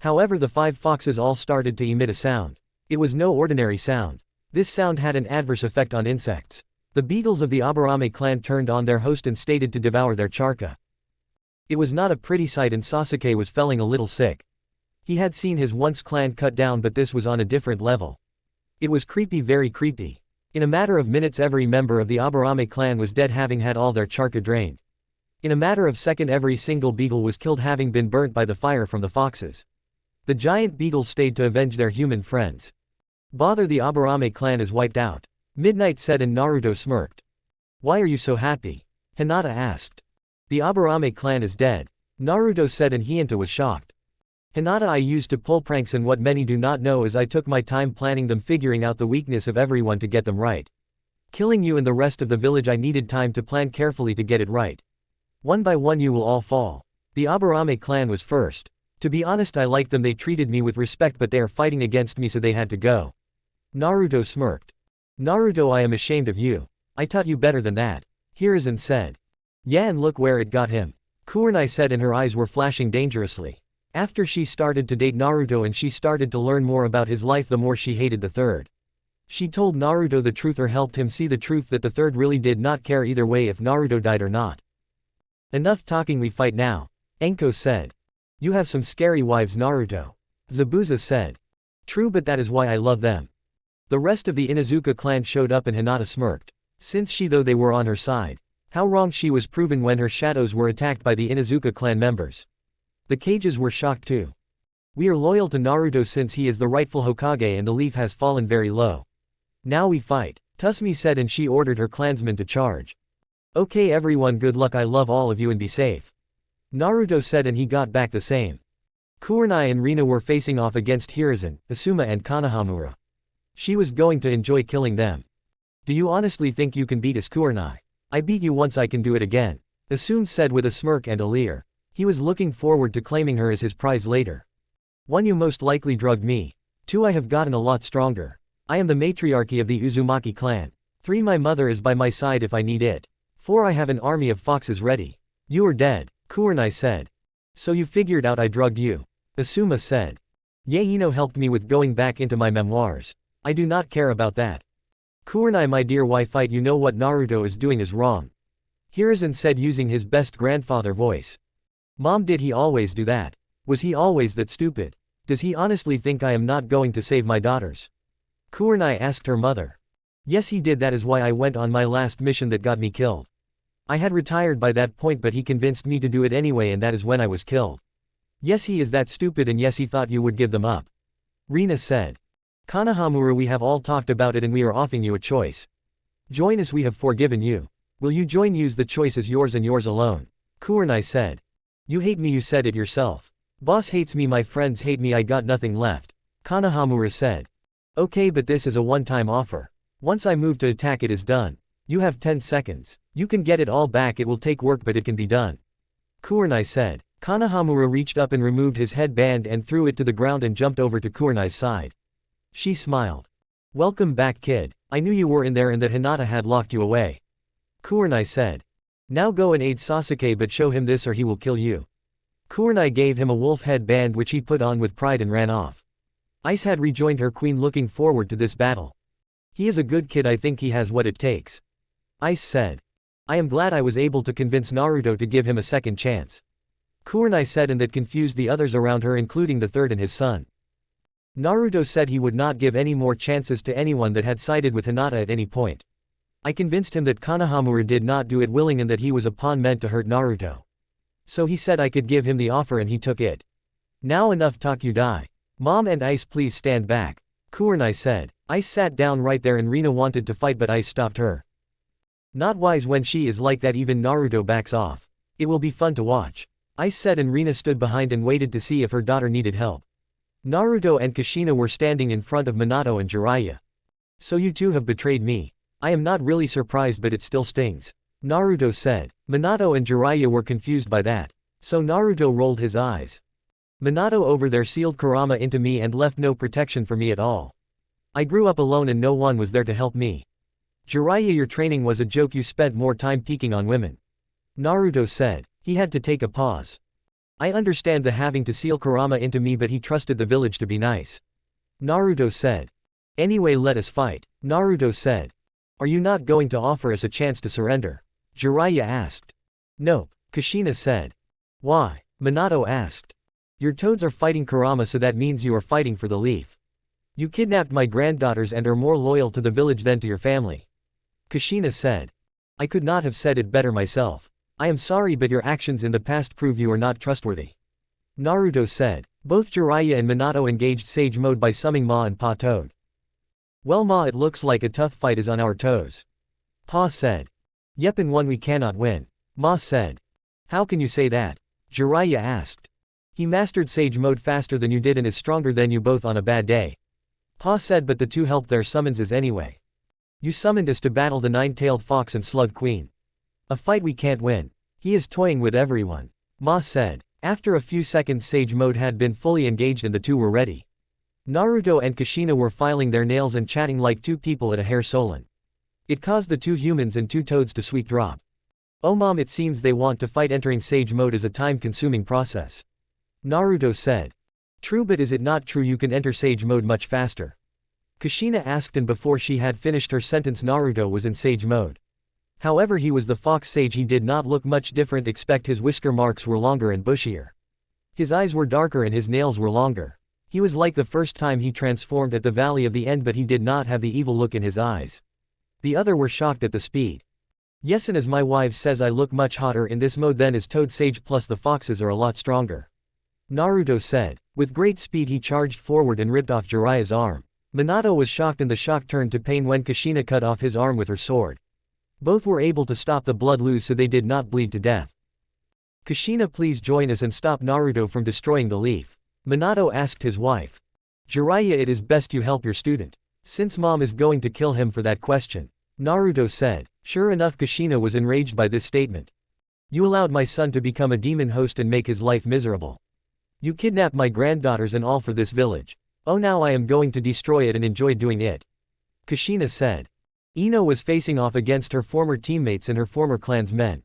However, the 5 foxes all started to emit a sound. It was no ordinary sound. This sound had an adverse effect on insects. The beetles of the Aburame clan turned on their host and stated to devour their charka. It was not a pretty sight and Sasuke was feeling a little sick. He had seen his once clan cut down, but this was on a different level. It was creepy, very creepy. In a matter of minutes every member of the Aburame clan was dead, having had all their charka drained. In a matter of seconds every single beetle was killed, having been burnt by the fire from the foxes. The giant beetles stayed to avenge their human friends. Bother, the Aburame clan is wiped out, Midnight said, and Naruto smirked. Why are you so happy? Hinata asked. The Aburame clan is dead, Naruto said, and Hinata was shocked. Hinata, I used to pull pranks, and what many do not know is I took my time planning them, figuring out the weakness of everyone to get them right. Killing you and the rest of the village, I needed time to plan carefully to get it right. One by one you will all fall. The Aburame clan was first. To be honest, I liked them, they treated me with respect, but they are fighting against me, so they had to go. Naruto smirked. Naruto, I am ashamed of you. I taught you better than that, Hiruzen said. Yeah, and look where it got him, Kurenai said, and her eyes were flashing dangerously. After she started to date Naruto and she started to learn more about his life, the more she hated the third. She told Naruto the truth, or helped him see the truth, that the third really did not care either way if Naruto died or not. Enough talking, we fight now, Enko said. You have some scary wives, Naruto, Zabuza said. True, but that is why I love them. The rest of the Inuzuka clan showed up and Hinata smirked. Since she, though they were on her side. How wrong she was proven when her shadows were attacked by the Inuzuka clan members. The cages were shocked too. We are loyal to Naruto since he is the rightful Hokage and the leaf has fallen very low. Now we fight, Tusmi said, and she ordered her clansmen to charge. Okay everyone, good luck, I love all of you and be safe, Naruto said, and he got back the same. Kurenai and Rina were facing off against Hiruzen, Asuma and Konohamura. She was going to enjoy killing them. Do you honestly think you can beat us, Kurenai? I beat you once, I can do it again, Asuma said with a smirk and a leer. He was looking forward to claiming her as his prize later. 1. You most likely drugged me. 2. I have gotten a lot stronger. I am the matriarchy of the Uzumaki clan. 3. My mother is by my side if I need it. 4. I have an army of foxes ready. You are dead, Kurenai said. So you figured out I drugged you, Asuma said. Yeah, Ino helped me with going back into my memoirs. I do not care about that. Kurenai, my dear, why fight? You know what Naruto is doing is wrong, Hiruzen said using his best grandfather voice. Mom, did he always do that? Was he always that stupid? Does he honestly think I am not going to save my daughters? Kurenai asked her mother. Yes, he did, that is why I went on my last mission that got me killed. I had retired by that point, but he convinced me to do it anyway, and that is when I was killed. Yes, he is that stupid, and yes, he thought you would give them up, Rina said. Konohamura, we have all talked about it and we are offering you a choice. Join us, we have forgiven you. Will you join? Use the choice is yours and yours alone, Kurenai said. You hate me, you said it yourself. Boss hates me, my friends hate me, I got nothing left, Konohamura said. Okay, but this is a one-time offer. Once I move to attack, it is done. You have 10 seconds. You can get it all back, it will take work but it can be done, Kurenai said. Konohamura reached up and removed his headband and threw it to the ground and jumped over to Kurenai's side. She smiled. Welcome back, kid. I knew you were in there and that Hinata had locked you away, Kurenai said. Now go and aid Sasuke, but show him this or he will kill you. Kurenai gave him a wolf headband which he put on with pride and ran off. Ice had rejoined her queen, looking forward to this battle. He is a good kid, I think he has what it takes, Ice said. I am glad I was able to convince Naruto to give him a second chance, Kurenai said, and that confused the others around her, including the third and his son. Naruto said he would not give any more chances to anyone that had sided with Hinata at any point. I convinced him that Konohamura did not do it willing and that he was a pawn meant to hurt Naruto. So he said I could give him the offer and he took it. Now enough talk, you die. Mom and Ice, please stand back, Kurenai said. Ice sat down right there and Rina wanted to fight but Ice stopped her. Not wise when she is like that, even Naruto backs off. It will be fun to watch. I said, and Rina stood behind and waited to see if her daughter needed help. Naruto and Kushina were standing in front of Minato and Jiraiya. So you two have betrayed me. I am not really surprised, but it still stings. Naruto said. Minato and Jiraiya were confused by that. So Naruto rolled his eyes. Minato over there sealed Kurama into me and left no protection for me at all. I grew up alone and no one was there to help me. Jiraiya, your training was a joke, you spent more time peeking on women. Naruto said. He had to take a pause. I understand the having to seal Kurama into me, but he trusted the village to be nice. Naruto said. Anyway, let us fight. Naruto said. Are you not going to offer us a chance to surrender? Jiraiya asked. Nope, Kushina said. Why? Minato asked. Your toads are fighting Kurama, so that means you are fighting for the leaf. You kidnapped my granddaughters and are more loyal to the village than to your family. Kushina said. I could not have said it better myself. I am sorry, but your actions in the past prove you are not trustworthy. Naruto said. Both Jiraiya and Minato engaged Sage Mode by summoning Ma and Pa Toad. Well Ma, it looks like a tough fight is on our toes. Pa said. Yep, and one we cannot win. Ma said. How can you say that? Jiraiya asked. He mastered Sage Mode faster than you did and is stronger than you both on a bad day. Pa said, but the two helped their summonses anyway. You summoned us to battle the nine-tailed fox and slug queen. A fight we can't win. He is toying with everyone. Ma said. After a few seconds, Sage Mode had been fully engaged and the two were ready. Naruto and Kushina were filing their nails and chatting like two people at a hair salon. It caused the two humans and two toads to sweet drop. Oh mom, it seems they want to fight. Entering Sage Mode is a time-consuming process. Naruto said. True, but is it not true you can enter Sage Mode much faster? Kushina asked, and before she had finished her sentence, Naruto was in Sage Mode. However, he was the fox sage. He did not look much different, except his whisker marks were longer and bushier. His eyes were darker and his nails were longer. He was like the first time he transformed at the Valley of the End, but he did not have the evil look in his eyes. The other were shocked at the speed. Yes, and as my wife says, I look much hotter in this mode than as Toad Sage, plus the foxes are a lot stronger. Naruto said. With great speed he charged forward and ripped off Jiraiya's arm. Minato was shocked, and the shock turned to pain when Kushina cut off his arm with her sword. Both were able to stop the blood loose so they did not bleed to death. Kushina, please join us and stop Naruto from destroying the leaf. Minato asked his wife. Jiraiya, it is best you help your student. Since mom is going to kill him for that question. Naruto said. Sure enough, Kushina was enraged by this statement. You allowed my son to become a demon host and make his life miserable. You kidnapped my granddaughters and all for this village. Oh, now I am going to destroy it and enjoy doing it. Kushina said. Ino was facing off against her former teammates and her former clan's men.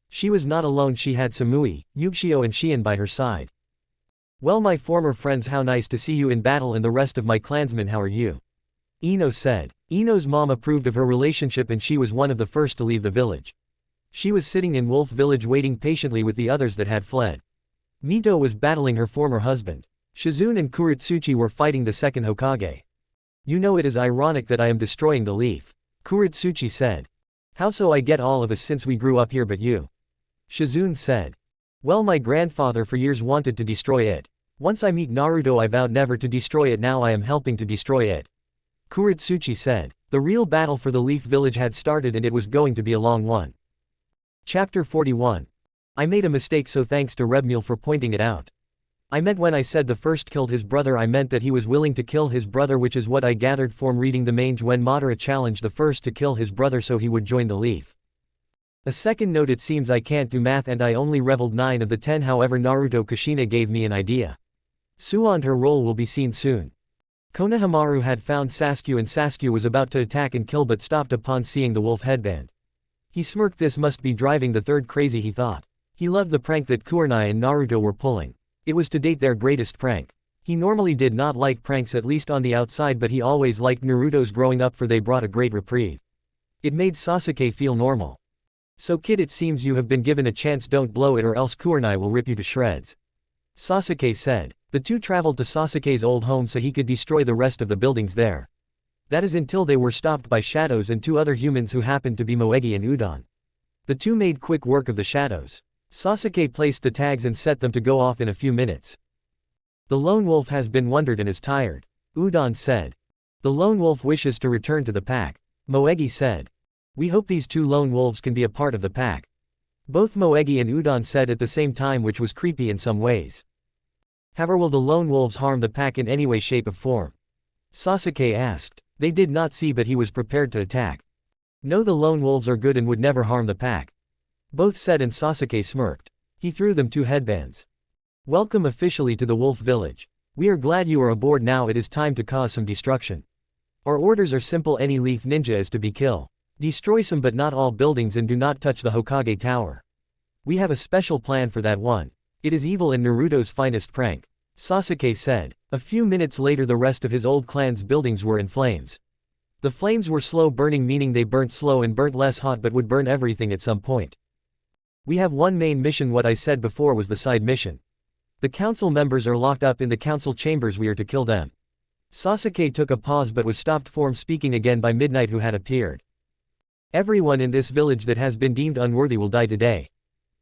She was not alone, she had Samui, Yugshio and Shion by her side. Well, my former friends, how nice to see you in battle, and the rest of my clansmen, how are you? Ino said. Ino's mom approved of her relationship and she was one of the first to leave the village. She was sitting in Wolf Village waiting patiently with the others that had fled. Mito was battling her former husband. Shizune and Kuritsuchi were fighting the second Hokage. You know, it is ironic that I am destroying the leaf. Kuritsuchi said. How so? I get all of us since we grew up here, but you. Shizune said. Well, my grandfather for years wanted to destroy it. Once I meet Naruto I vowed never to destroy it, now I am helping to destroy it. Kuritsuchi said. The real battle for the Leaf Village had started and it was going to be a long one. Chapter 41. I made a mistake, so thanks to Rebmule for pointing it out. I meant when I said the first killed his brother, I meant that he was willing to kill his brother, which is what I gathered from reading the mange when Madara challenged the first to kill his brother so he would join the Leaf. A second note, it seems I can't do math and I only reveled 9 of the 10, however Naruto Kushina gave me an idea. Suo and her role will be seen soon. Konohamaru had found Sasuke and Sasuke was about to attack and kill but stopped upon seeing the wolf headband. He smirked. This must be driving the third crazy, he thought. He loved the prank that Kurenai and Naruto were pulling. It was to date their greatest prank. He normally did not like pranks, at least on the outside, but he always liked Naruto's growing up, for they brought a great reprieve. It made Sasuke feel normal. So kid, it seems you have been given a chance, don't blow it or else Kurenai will rip you to shreds. Sasuke said. The two traveled to Sasuke's old home so he could destroy the rest of the buildings there. That is until they were stopped by Shadows and 2 other humans who happened to be Moegi and Udon. The two made quick work of the Shadows. Sasuke placed the tags and set them to go off in a few minutes. The lone wolf has been wandered and is tired. Udon said. The lone wolf wishes to return to the pack. Moegi said. We hope these 2 lone wolves can be a part of the pack. Both Moegi and Udon said at the same time, which was creepy in some ways. However, will the lone wolves harm the pack in any way, shape or form? Sasuke asked. They did not see, but he was prepared to attack. No, the lone wolves are good and would never harm the pack. Both said, and Sasuke smirked. He threw them 2 headbands. Welcome officially to the wolf village. We are glad you are aboard. Now it is time to cause some destruction. Our orders are simple. Any leaf ninja is to be killed. Destroy some but not all buildings, and do not touch the Hokage tower. We have a special plan for that one. It is evil and Naruto's finest prank. Sasuke said. A few minutes later, the rest of his old clan's buildings were in flames. The flames were slow burning, meaning they burnt slow and burnt less hot, but would burn everything at some point. We have one main mission. What I said before was the side mission. The council members are locked up in the council chambers. We are to kill them. Sasuke took a pause but was stopped from speaking again by Midnight, who had appeared. Everyone in this village that has been deemed unworthy will die today.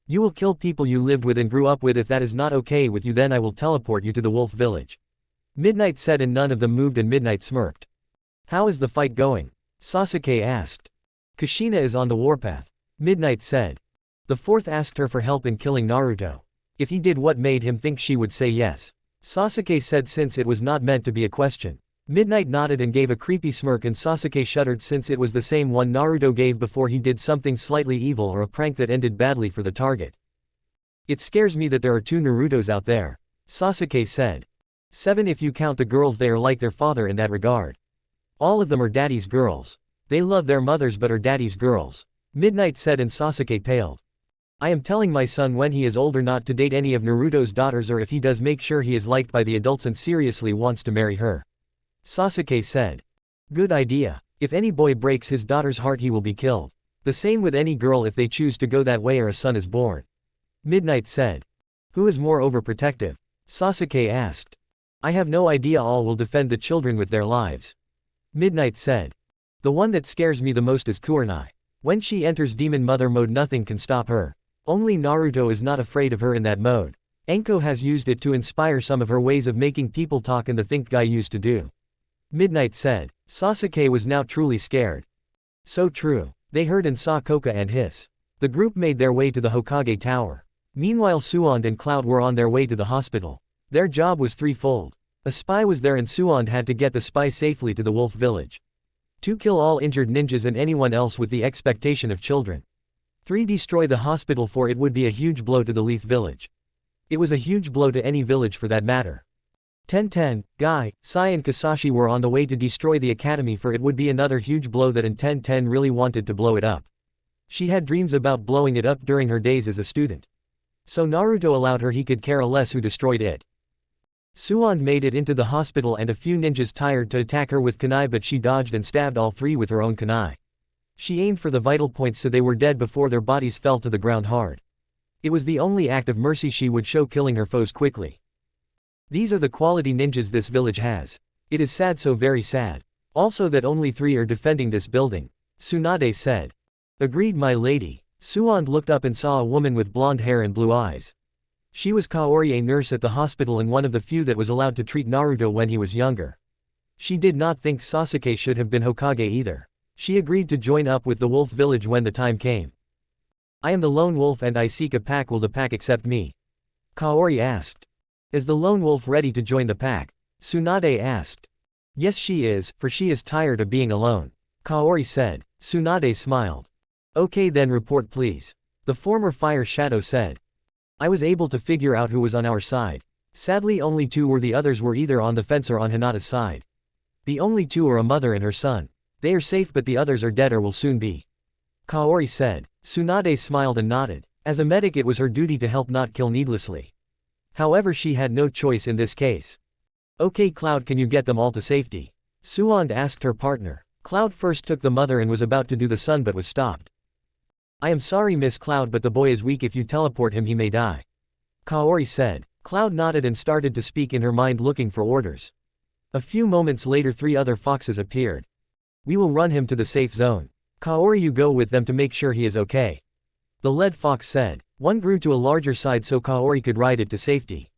You will kill people you lived with and grew up with. If that is not okay with you, then I will teleport you to the wolf village. Midnight said, and none of them moved, and Midnight smirked. How is the fight going? Sasuke asked. Kushina is on the warpath. Midnight said. The fourth asked her for help in killing Naruto. If he did, what made him think she would say yes? Sasuke said, since it was not meant to be a question. Midnight nodded and gave a creepy smirk, and Sasuke shuddered, since it was the same one Naruto gave before he did something slightly evil or a prank that ended badly for the target. It scares me that there are 2 Narutos out there. Sasuke said. 7 if you count the girls. They are like their father in that regard. All of them are daddy's girls. They love their mothers but are daddy's girls. Midnight said, and Sasuke paled. I am telling my son when he is older not to date any of Naruto's daughters, or if he does, make sure he is liked by the adults and seriously wants to marry her. Sasuke said. Good idea. If any boy breaks his daughter's heart, he will be killed. The same with any girl if they choose to go that way or a son is born. Midnight said. Who is more overprotective? Sasuke asked. I have no idea. All will defend the children with their lives. Midnight said. The one that scares me the most is Kurenai. When she enters demon mother mode, nothing can stop her. Only Naruto is not afraid of her in that mode. Enko has used it to inspire some of her ways of making people talk and the think guy used to do. Midnight said. Sasuke was now truly scared. So true. They heard and saw Koka and Hiss. The group made their way to the Hokage tower. Meanwhile, Suand and Cloud were on their way to the hospital. Their job was threefold. A spy was there, and Suand had to get the spy safely to the wolf village. 2 kill all injured ninjas and anyone else with the expectation of children. 3 destroy the hospital, for it would be a huge blow to the Leaf Village. It was a huge blow to any village for that matter. 10-10, Guy, Sai and Kakashi were on the way to destroy the academy, for it would be another huge blow that, and 10-10 really wanted to blow it up. She had dreams about blowing it up during her days as a student. So Naruto allowed her. He could care less who destroyed it. Suand made it into the hospital and a few ninjas tired to attack her with kunai, but she dodged and stabbed all 3 with her own kunai. She aimed for the vital points so they were dead before their bodies fell to the ground hard. It was the only act of mercy she would show, killing her foes quickly. These are the quality ninjas this village has. It is sad, so very sad. Also that only 3 are defending this building. Tsunade said. Agreed, my lady. Suand looked up and saw a woman with blonde hair and blue eyes. She was Kaori, a nurse at the hospital and one of the few that was allowed to treat Naruto when he was younger. She did not think Sasuke should have been Hokage either. She agreed to join up with the wolf village when the time came. I am the lone wolf and I seek a pack. Will the pack accept me? Kaori asked. Is the lone wolf ready to join the pack? Tsunade asked. Yes, she is, for she is tired of being alone. Kaori said. Tsunade smiled. Okay then, report please. The former fire shadow said. I was able to figure out who was on our side. Sadly only 2 were. The others were either on the fence or on Hinata's side. The only 2 are a mother and her son. They are safe, but the others are dead or will soon be. Kaori said. Tsunade smiled and nodded. As a medic, it was her duty to help, not kill needlessly. However, she had no choice in this case. Okay Cloud, can you get them all to safety? Suand asked her partner. Cloud first took the mother and was about to do the son but was stopped. I am sorry Miss Cloud, but the boy is weak. If you teleport him, he may die. Kaori said. Cloud nodded and started to speak in her mind, looking for orders. A few moments later 3 other foxes appeared. We will run him to the safe zone. Kaori, you go with them to make sure he is okay. The lead fox said. One grew to a larger size so Kaori could ride it to safety.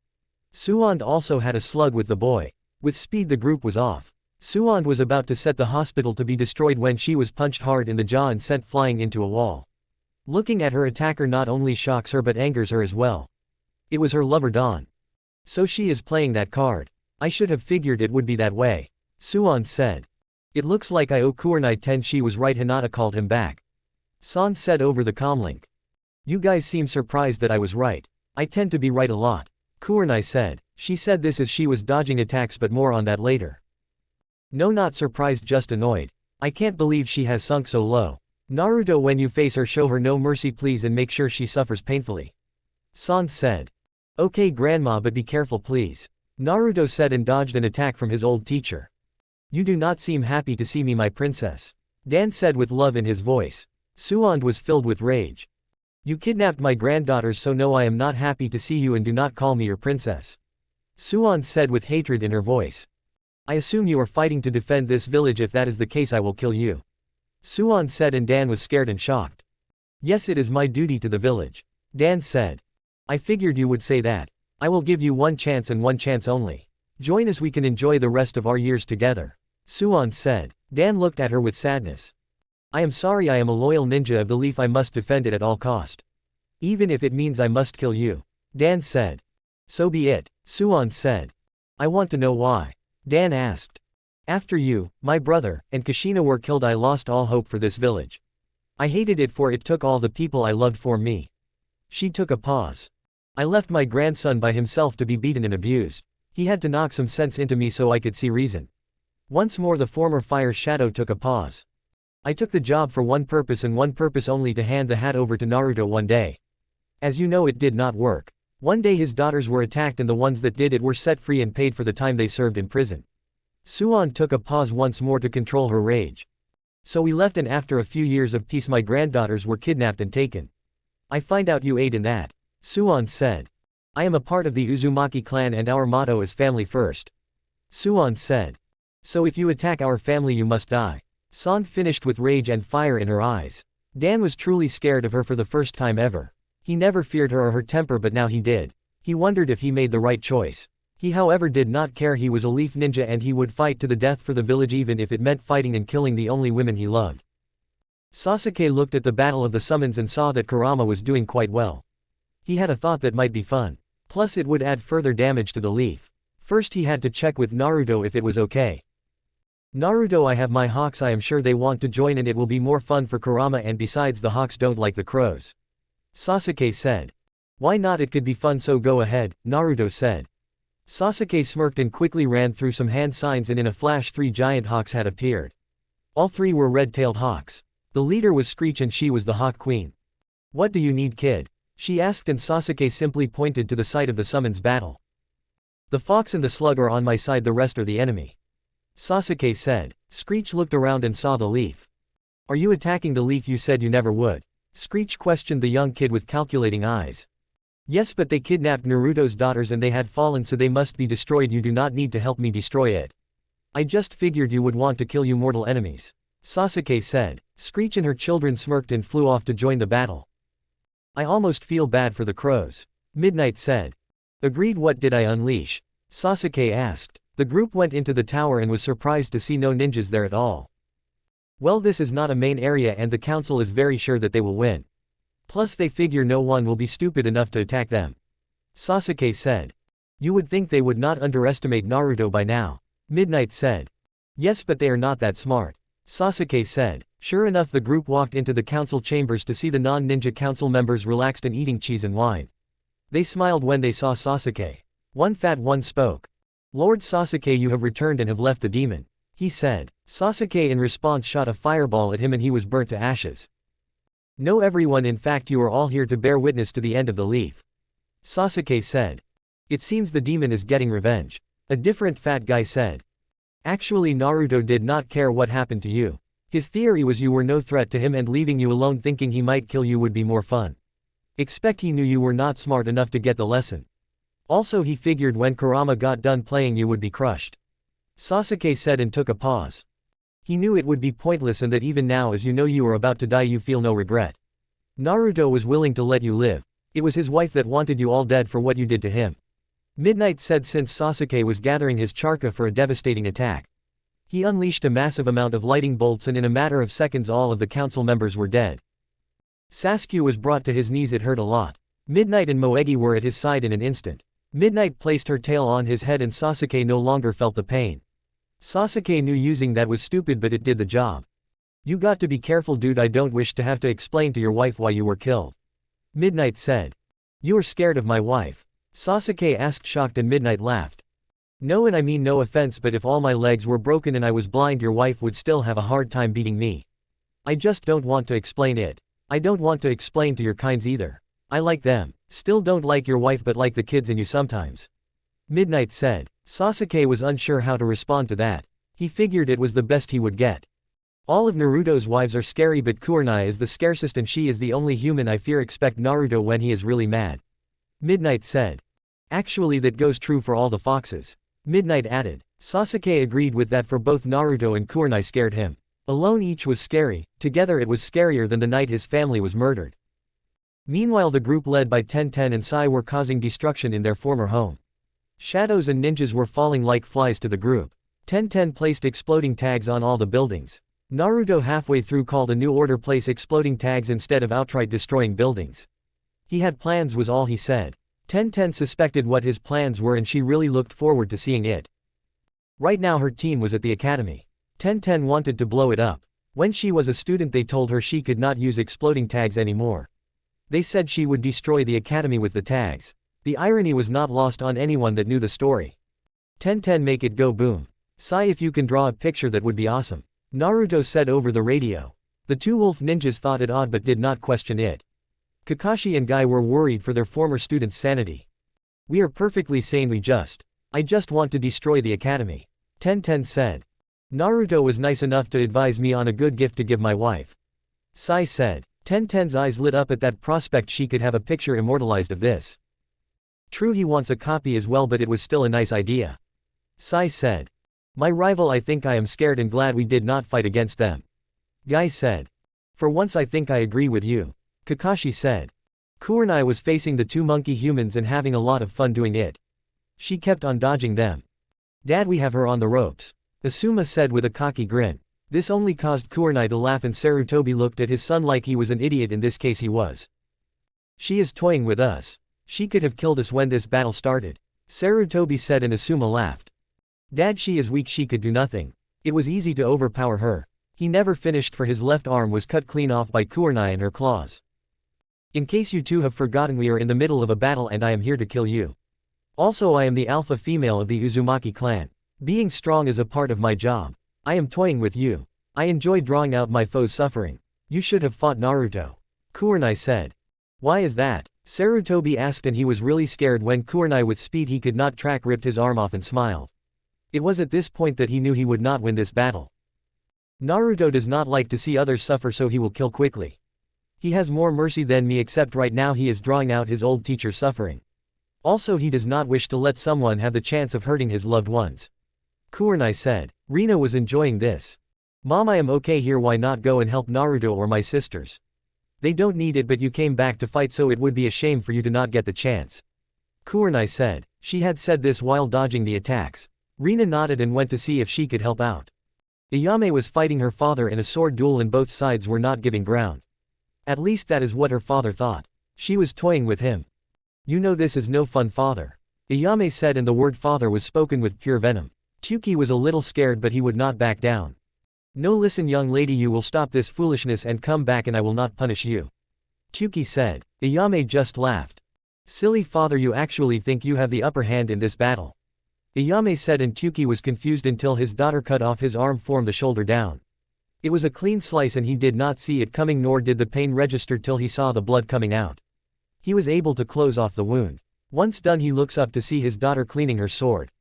Suand also had a slug with the boy. With speed the group was off. Suand was about to set the hospital to be destroyed when she was punched hard in the jaw and sent flying into a wall. Looking at her attacker not only shocks her but angers her as well. It was her lover Dawn. So she is playing that card. I should have figured it would be that way. Suan said. It looks like I owe Kurenai 10. She was right. Hinata called him back. San said over the comlink. You guys seem surprised that I was right. I tend to be right a lot. Kurenai said. She said this as she was dodging attacks, but more on that later. No, not surprised, just annoyed. I can't believe she has sunk so low. Naruto, when you face her, show her no mercy please and make sure she suffers painfully. San said. Okay grandma, but be careful please. Naruto said and dodged an attack from his old teacher. You do not seem happy to see me, my princess. Dan said with love in his voice. Suan was filled with rage. You kidnapped my granddaughters, so no, I am not happy to see you and do not call me your princess. Suan said with hatred in her voice. I assume you are fighting to defend this village. If that is the case, I will kill you. Suan said, and Dan was scared and shocked. Yes, it is my duty to the village. Dan said. I figured you would say that. I will give you one chance and one chance only. Join us, we can enjoy the rest of our years together. Suan said. Dan looked at her with sadness. I am sorry, I am a loyal ninja of the leaf. I must defend it at all cost. Even if it means I must kill you. Dan said. So be it. Suan said. I want to know why. Dan asked. After you, my brother, and Kushina were killed, I lost all hope for this village. I hated it, for it took all the people I loved for me. She took a pause. I left my grandson by himself to be beaten and abused. He had to knock some sense into me so I could see reason. Once more the former fire shadow took a pause. I took the job for one purpose and one purpose only, to hand the hat over to Naruto one day. As you know, it did not work. One day his daughters were attacked and the ones that did it were set free and paid for the time they served in prison. Suan took a pause once more to control her rage. So we left, and after a few years of peace my granddaughters were kidnapped and taken. I find out you aid in that. Suan said. I am a part of the Uzumaki clan and our motto is family first. Suan said. So if you attack our family you must die. San finished with rage and fire in her eyes. Dan was truly scared of her for the first time ever. He never feared her or her temper, but now he did. He wondered if he made the right choice. He however did not care. He was a leaf ninja and he would fight to the death for the village, even if it meant fighting and killing the only women he loved. Sasuke looked at the battle of the summons and saw that Kurama was doing quite well. He had a thought that might be fun. Plus it would add further damage to the leaf. First he had to check with Naruto if it was okay. Naruto, I have my hawks, I am sure they want to join and it will be more fun for Kurama, and besides the hawks don't like the crows. Sasuke said. Why not, it could be fun, so go ahead, Naruto said. Sasuke smirked and quickly ran through some hand signs, and in a flash 3 giant hawks had appeared. All 3 were red-tailed hawks. The leader was Screech and she was the Hawk Queen. What do you need, kid? She asked, and Sasuke simply pointed to the site of the summons battle. The fox and the slug are on my side, the rest are the enemy. Sasuke said. Screech looked around and saw the leaf. Are you attacking the leaf? You said you never would. Screech questioned the young kid with calculating eyes. Yes, but they kidnapped Naruto's daughters and they had fallen, so they must be destroyed. You do not need to help me destroy it. I just figured you would want to kill you mortal enemies. Sasuke said. Screech and her children smirked and flew off to join the battle. I almost feel bad for the crows. Midnight said. Agreed. What did I unleash? Sasuke asked. The group went into the tower and was surprised to see no ninjas there at all. Well, this is not a main area and the council is very sure that they will win. Plus they figure no one will be stupid enough to attack them. Sasuke said. You would think they would not underestimate Naruto by now. Midnight said. Yes, but they are not that smart. Sasuke said. Sure enough, the group walked into the council chambers to see the non-ninja council members relaxed and eating cheese and wine. They smiled when they saw Sasuke. One fat one spoke. Lord Sasuke, you have returned and have left the demon. He said. Sasuke in response shot a fireball at him and he was burnt to ashes. No, everyone, in fact you are all here to bear witness to the end of the leaf. Sasuke said. It seems the demon is getting revenge. A different fat guy said. Actually, Naruto did not care what happened to you. His theory was you were no threat to him and leaving you alone thinking he might kill you would be more fun. Expect he knew you were not smart enough to get the lesson. Also he figured when Kurama got done playing you would be crushed. Sasuke said and took a pause. He knew it would be pointless and that even now as you know you are about to die you feel no regret. Naruto was willing to let you live. It was his wife that wanted you all dead for what you did to him. Midnight said since Sasuke was gathering his chakra for a devastating attack. He unleashed a massive amount of lightning bolts and in a matter of seconds all of the council members were dead. Sasuke was brought to his knees. It hurt a lot. Midnight and Moegi were at his side in an instant. Midnight placed her tail on his head and Sasuke no longer felt the pain. Sasuke knew using that was stupid, but it did the job. You got to be careful, dude. I don't wish to have to explain to your wife why you were killed. Midnight said. You are scared of my wife? Sasuke asked, shocked, and Midnight laughed. No, and I mean no offense, but if all my legs were broken and I was blind, your wife would still have a hard time beating me. I just don't want to explain it. I don't want to explain to your kinds either. I like them. Still don't like your wife, but like the kids in you sometimes. Midnight said. Sasuke was unsure how to respond to that. He figured it was the best he would get. All of Naruto's wives are scary, but Kurenai is the scarcest and she is the only human I fear. Expect Naruto when he is really mad. Midnight said. Actually, that goes true for all the foxes. Midnight added. Sasuke agreed with that, for both Naruto and Kurenai scared him. Alone each was scary, together it was scarier than the night his family was murdered. Meanwhile, the group led by Tenten and Sai were causing destruction in their former home. Shadows and ninjas were falling like flies to the group. Tenten placed exploding tags on all the buildings. Naruto halfway through called a new order: place exploding tags instead of outright destroying buildings. He had plans, was all he said. Tenten suspected what his plans were and she really looked forward to seeing it. Right now her team was at the academy. Tenten wanted to blow it up. When she was a student they told her she could not use exploding tags anymore. They said she would destroy the academy with the tags. The irony was not lost on anyone that knew the story. Tenten, make it go boom. Sai, if you can draw a picture that would be awesome. Naruto said over the radio. The two wolf ninjas thought it odd but did not question it. Kakashi and Guy were worried for their former student's sanity. We are perfectly sane, I just want to destroy the academy. Tenten said. Naruto was nice enough to advise me on a good gift to give my wife. Sai said. Tenten's eyes lit up at that prospect. She could have a picture immortalized of this. True, he wants a copy as well, but it was still a nice idea. Sai said. My rival, I think I am scared and glad we did not fight against them. Guy said. For once I think I agree with you. Kakashi said. Kurenai was facing the two monkey humans and having a lot of fun doing it. She kept on dodging them. Dad, we have her on the ropes. Asuma said with a cocky grin. This only caused Kurenai to laugh and Sarutobi looked at his son like he was an idiot. In this case he was. She is toying with us. She could have killed us when this battle started. Sarutobi said and Asuma laughed. Dad, she is weak, she could do nothing. It was easy to overpower her. He never finished, for his left arm was cut clean off by Kurenai and her claws. In case you two have forgotten, we are in the middle of a battle and I am here to kill you. Also, I am the alpha female of the Uzumaki clan. Being strong is a part of my job. I am toying with you. I enjoy drawing out my foe's suffering. You should have fought Naruto. Kurenai said. Why is that? Sarutobi asked, and he was really scared when Kurenai, with speed he could not track, ripped his arm off and smiled. It was at this point that he knew he would not win this battle. Naruto does not like to see others suffer, so he will kill quickly. He has more mercy than me, except right now he is drawing out his old teacher's suffering. Also, he does not wish to let someone have the chance of hurting his loved ones. Kurenai said. Rina was enjoying this. Mom, I am okay here, why not go and help Naruto or my sisters? They don't need it, but you came back to fight, so it would be a shame for you to not get the chance. Kurenai said. She had said this while dodging the attacks. Rina nodded and went to see if she could help out. Ayame was fighting her father in a sword duel and both sides were not giving ground. At least that is what her father thought. She was toying with him. You know this is no fun, father. Ayame said, and the word father was spoken with pure venom. Tyuki was a little scared, but he would not back down. No, listen young lady, you will stop this foolishness and come back and I will not punish you. Tyuki said. Ayame just laughed. Silly father, you actually think you have the upper hand in this battle. Ayame said, and Tyuki was confused until his daughter cut off his arm from the shoulder down. It was a clean slice and he did not see it coming, nor did the pain register till he saw the blood coming out. He was able to close off the wound. Once done, he looks up to see his daughter cleaning her sword.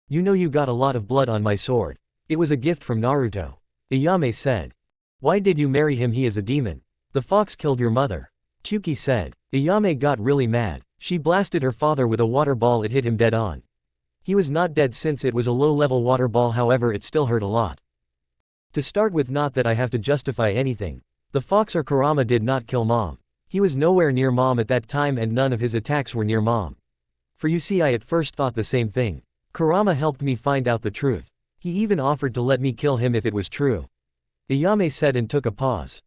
You know, you got a lot of blood on my sword. It was a gift from Naruto. Ayame said. Why did you marry him? He is a demon. The fox killed your mother. Tyuki said. Ayame got really mad. She blasted her father with a water ball. It hit him dead on. He was not dead since it was a low-level water ball, however it still hurt a lot. To start with, not that I have to justify anything. The fox or Kurama did not kill mom. He was nowhere near mom at that time and none of his attacks were near mom. For you see, I at first thought the same thing. Kurama helped me find out the truth. He even offered to let me kill him if it was true. Ayame said and took a pause.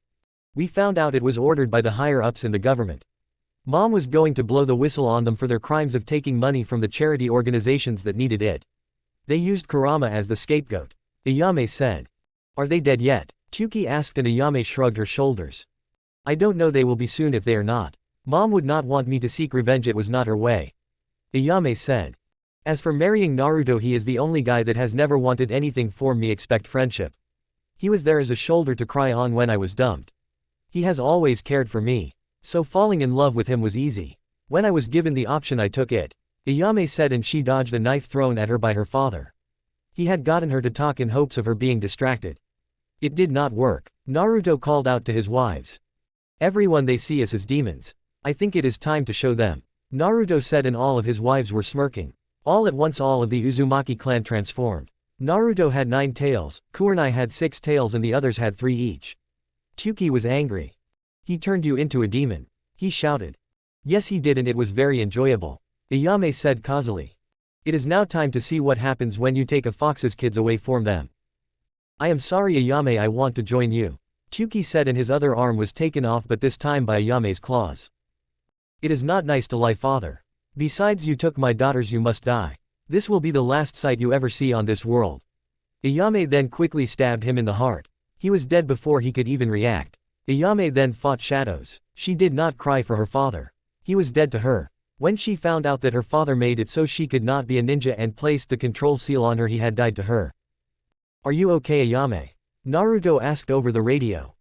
We found out it was ordered by the higher-ups in the government. Mom was going to blow the whistle on them for their crimes of taking money from the charity organizations that needed it. They used Kurama as the scapegoat. Ayame said. Are they dead yet? Chuki asked and Ayame shrugged her shoulders. I don't know, they will be soon if they are not. Mom would not want me to seek revenge, it was not her way. Ayame said. As for marrying Naruto, he is the only guy that has never wanted anything from me except friendship. He was there as a shoulder to cry on when I was dumped. He has always cared for me. So falling in love with him was easy. When I was given the option I took it. Ayame said, and she dodged a knife thrown at her by her father. He had gotten her to talk in hopes of her being distracted. It did not work. Naruto called out to his wives. Everyone they see is his demons. I think it is time to show them. Naruto said, and all of his wives were smirking. All at once all of the Uzumaki clan transformed. Naruto had 9 tails, Kurenai had 6 tails and the others had 3 each. Chuki was angry. He turned you into a demon. He shouted. Yes he did, and it was very enjoyable. Ayame said causally. It is now time to see what happens when you take a fox's kids away from them. I am sorry Ayame, I want to join you. Chuki said, and his other arm was taken off, but this time by Ayame's claws. It is not nice to lie, father. Besides, you took my daughters, you must die. This will be the last sight you ever see on this world. Ayame then quickly stabbed him in the heart. He was dead before he could even react. Ayame then fought shadows. She did not cry for her father. He was dead to her. When she found out that her father made it so she could not be a ninja and placed the control seal on her, he had died to her. Are you okay, Ayame? Naruto asked over the radio.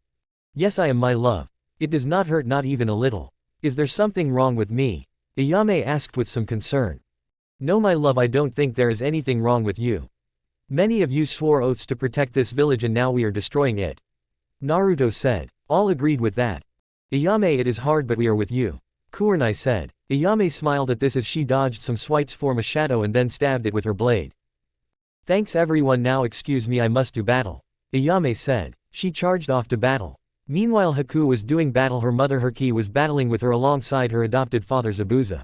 Yes, I am, my love. It does not hurt, not even a little. Is there something wrong with me? Ayame asked with some concern. No, my love, I don't think there is anything wrong with you. Many of you swore oaths to protect this village and now we are destroying it. Naruto said. All agreed with that. Ayame, it is hard, but we are with you. Kurenai said. Ayame smiled at this as she dodged some swipes from a shadow and then stabbed it with her blade. Thanks everyone, now excuse me, I must do battle. Ayame said. She charged off to battle. Meanwhile Haku was doing battle, her mother Herki was battling with her alongside her adopted father Zabuza.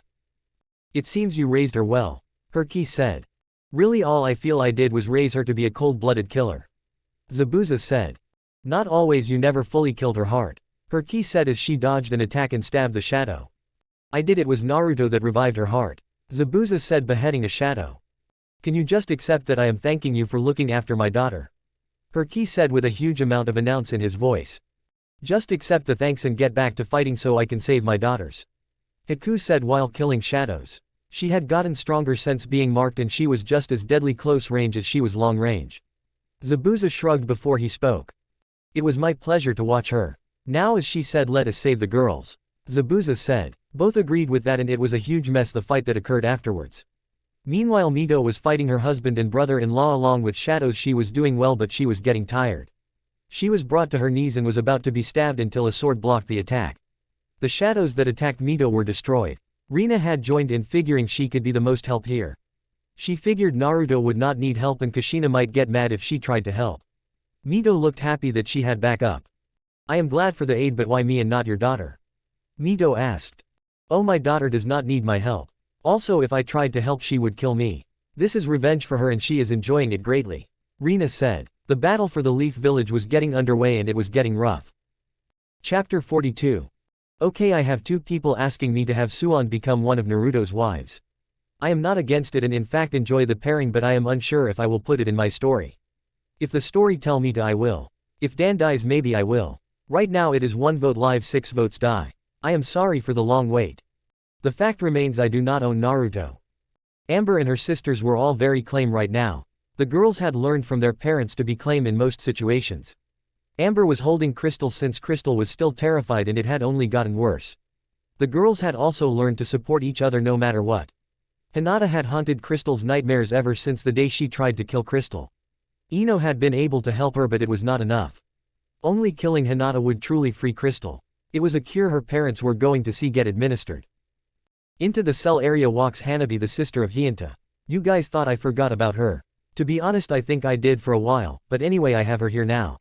It seems you raised her well. Herki said. Really, all I feel I did was raise her to be a cold-blooded killer. Zabuza said. Not always, you never fully killed her heart. Herki said as she dodged an attack and stabbed the shadow. I did, it was Naruto that revived her heart. Zabuza said, beheading a shadow. Can you just accept that I am thanking you for looking after my daughter? Herki said with a huge amount of announce in his voice. Just accept the thanks and get back to fighting so I can save my daughters. Haku said while killing shadows. She had gotten stronger since being marked and she was just as deadly close range as she was long range. Zabuza shrugged before he spoke. It was my pleasure to watch her. Now as she said, let us save the girls. Zabuza said. Both agreed with that and it was a huge mess the fight that occurred afterwards. Meanwhile Mito was fighting her husband and brother-in-law along with shadows. She was doing well but she was getting tired. She was brought to her knees and was about to be stabbed until a sword blocked the attack. The shadows that attacked Mito were destroyed. Rina had joined in, figuring she could be the most help here. She figured Naruto would not need help and Kushina might get mad if she tried to help. Mito looked happy that she had backup. I am glad for the aid, but why me and not your daughter? Mito asked. Oh, my daughter does not need my help. Also, if I tried to help she would kill me. This is revenge for her and she is enjoying it greatly. Rina said. The battle for the Leaf Village was getting underway and it was getting rough. Chapter 42. Okay, I have 2 people asking me to have Suon become one of Naruto's wives. I am not against it and in fact enjoy the pairing, but I am unsure if I will put it in my story. If the story tell me to, I will. If Dan dies, maybe I will. Right now it is 1 vote live, 6 votes die. I am sorry for the long wait. The fact remains I do not own Naruto. Amber and her sisters were all very calm right now. The girls had learned from their parents to be calm in most situations. Amber was holding Crystal since Crystal was still terrified and it had only gotten worse. The girls had also learned to support each other no matter what. Hinata had haunted Crystal's nightmares ever since the day she tried to kill Crystal. Ino had been able to help her, but it was not enough. Only killing Hinata would truly free Crystal. It was a cure her parents were going to see get administered. Into the cell area walks Hanabi, the sister of Hinata. You guys thought I forgot about her. To be honest, I think I did for a while, but anyway I have her here now.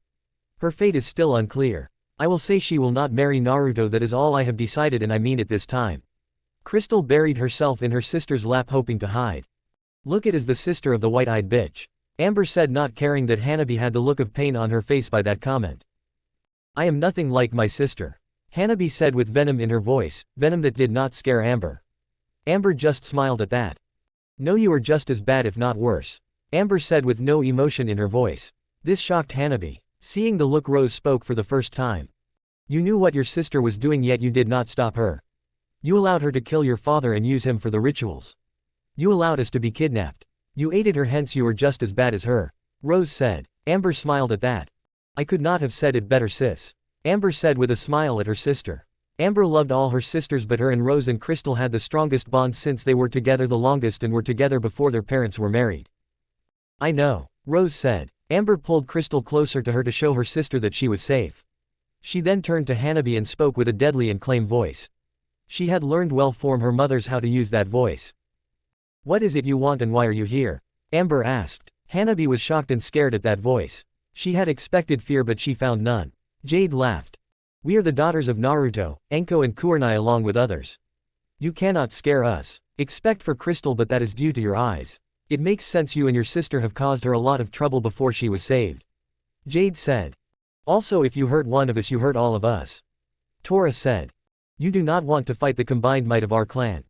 Her fate is still unclear. I will say she will not marry Naruto, that is all I have decided and I mean it this time. Crystal buried herself in her sister's lap hoping to hide. Look, it is the sister of the white-eyed bitch. Amber said, not caring that Hanabi had the look of pain on her face by that comment. I am nothing like my sister. Hanabi said with venom in her voice, venom that did not scare Amber. Amber just smiled at that. No, you are just as bad if not worse. Amber said with no emotion in her voice. This shocked Hanabi. Seeing the look, Rose spoke for the first time. You knew what your sister was doing, yet you did not stop her. You allowed her to kill your father and use him for the rituals. You allowed us to be kidnapped. You aided her, hence you are just as bad as her. Rose said. Amber smiled at that. I could not have said it better, sis. Amber said with a smile at her sister. Amber loved all her sisters, but her and Rose and Crystal had the strongest bond since they were together the longest and were together before their parents were married. I know, Rose said. Amber pulled Crystal closer to her to show her sister that she was safe. She then turned to Hanabi and spoke with a deadly and calm voice. She had learned well from her mothers how to use that voice. What is it you want and why are you here? Amber asked. Hanabi was shocked and scared at that voice. She had expected fear, but she found none. Jade laughed. We are the daughters of Naruto, Enko and Kurenai along with others. You cannot scare us. Except for Crystal, but that is due to your eyes. It makes sense, you and your sister have caused her a lot of trouble before she was saved. Jade said. Also, if you hurt one of us, you hurt all of us. Tora said. You do not want to fight the combined might of our clan.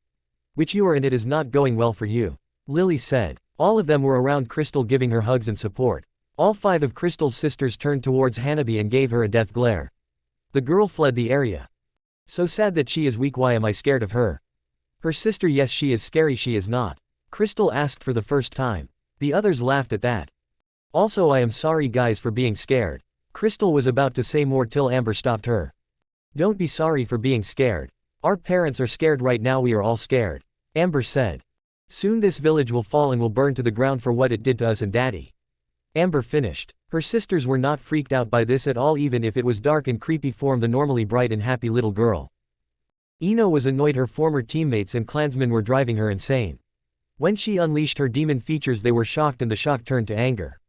Which you are, and it is not going well for you. Lily said. All of them were around Crystal, giving her hugs and support. All 5 of Crystal's sisters turned towards Hanabi and gave her a death glare. The girl fled the area. So sad that she is weak. Why am I scared of her? Her sister, yes, she is scary, she is not. Crystal asked for the first time. The others laughed at that. Also, I am sorry guys for being scared. Crystal was about to say more till Amber stopped her. Don't be sorry for being scared. Our parents are scared right now, we are all scared. Amber said. Soon this village will fall and will burn to the ground for what it did to us and Daddy. Amber finished. Her sisters were not freaked out by this at all, even if it was dark and creepy for the normally bright and happy little girl. Ino was annoyed her former teammates and clansmen were driving her insane. When she unleashed her demon features, they were shocked and the shock turned to anger.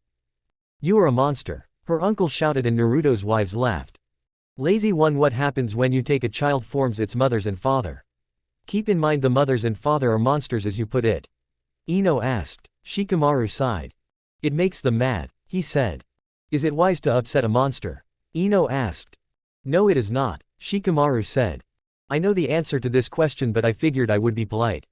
You are a monster. Her uncle shouted and Naruto's wives laughed. Lazy one, what happens when you take a child forms its mothers and father? Keep in mind the mothers and father are monsters as you put it. Ino asked. Shikamaru sighed. It makes them mad, he said. Is it wise to upset a monster? Ino asked. No, it is not, Shikamaru said. I know the answer to this question, but I figured I would be polite.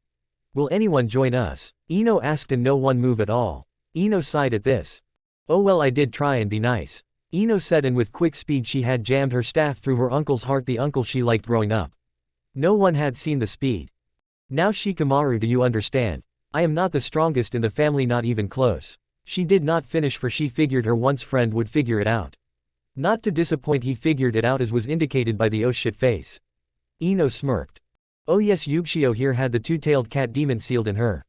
Will anyone join us? Ino asked and no one moved at all. Ino sighed at this. Oh well, I did try and be nice. Ino said, and with quick speed she had jammed her staff through her uncle's heart, the uncle she liked growing up. No one had seen the speed. Now Shikamaru, do you understand? I am not the strongest in the family, not even close. She did not finish, for she figured her once friend would figure it out. Not to disappoint, he figured it out, as was indicated by the oh shit face. Ino smirked. Oh yes, Yugshio here had the two-tailed cat demon sealed in her.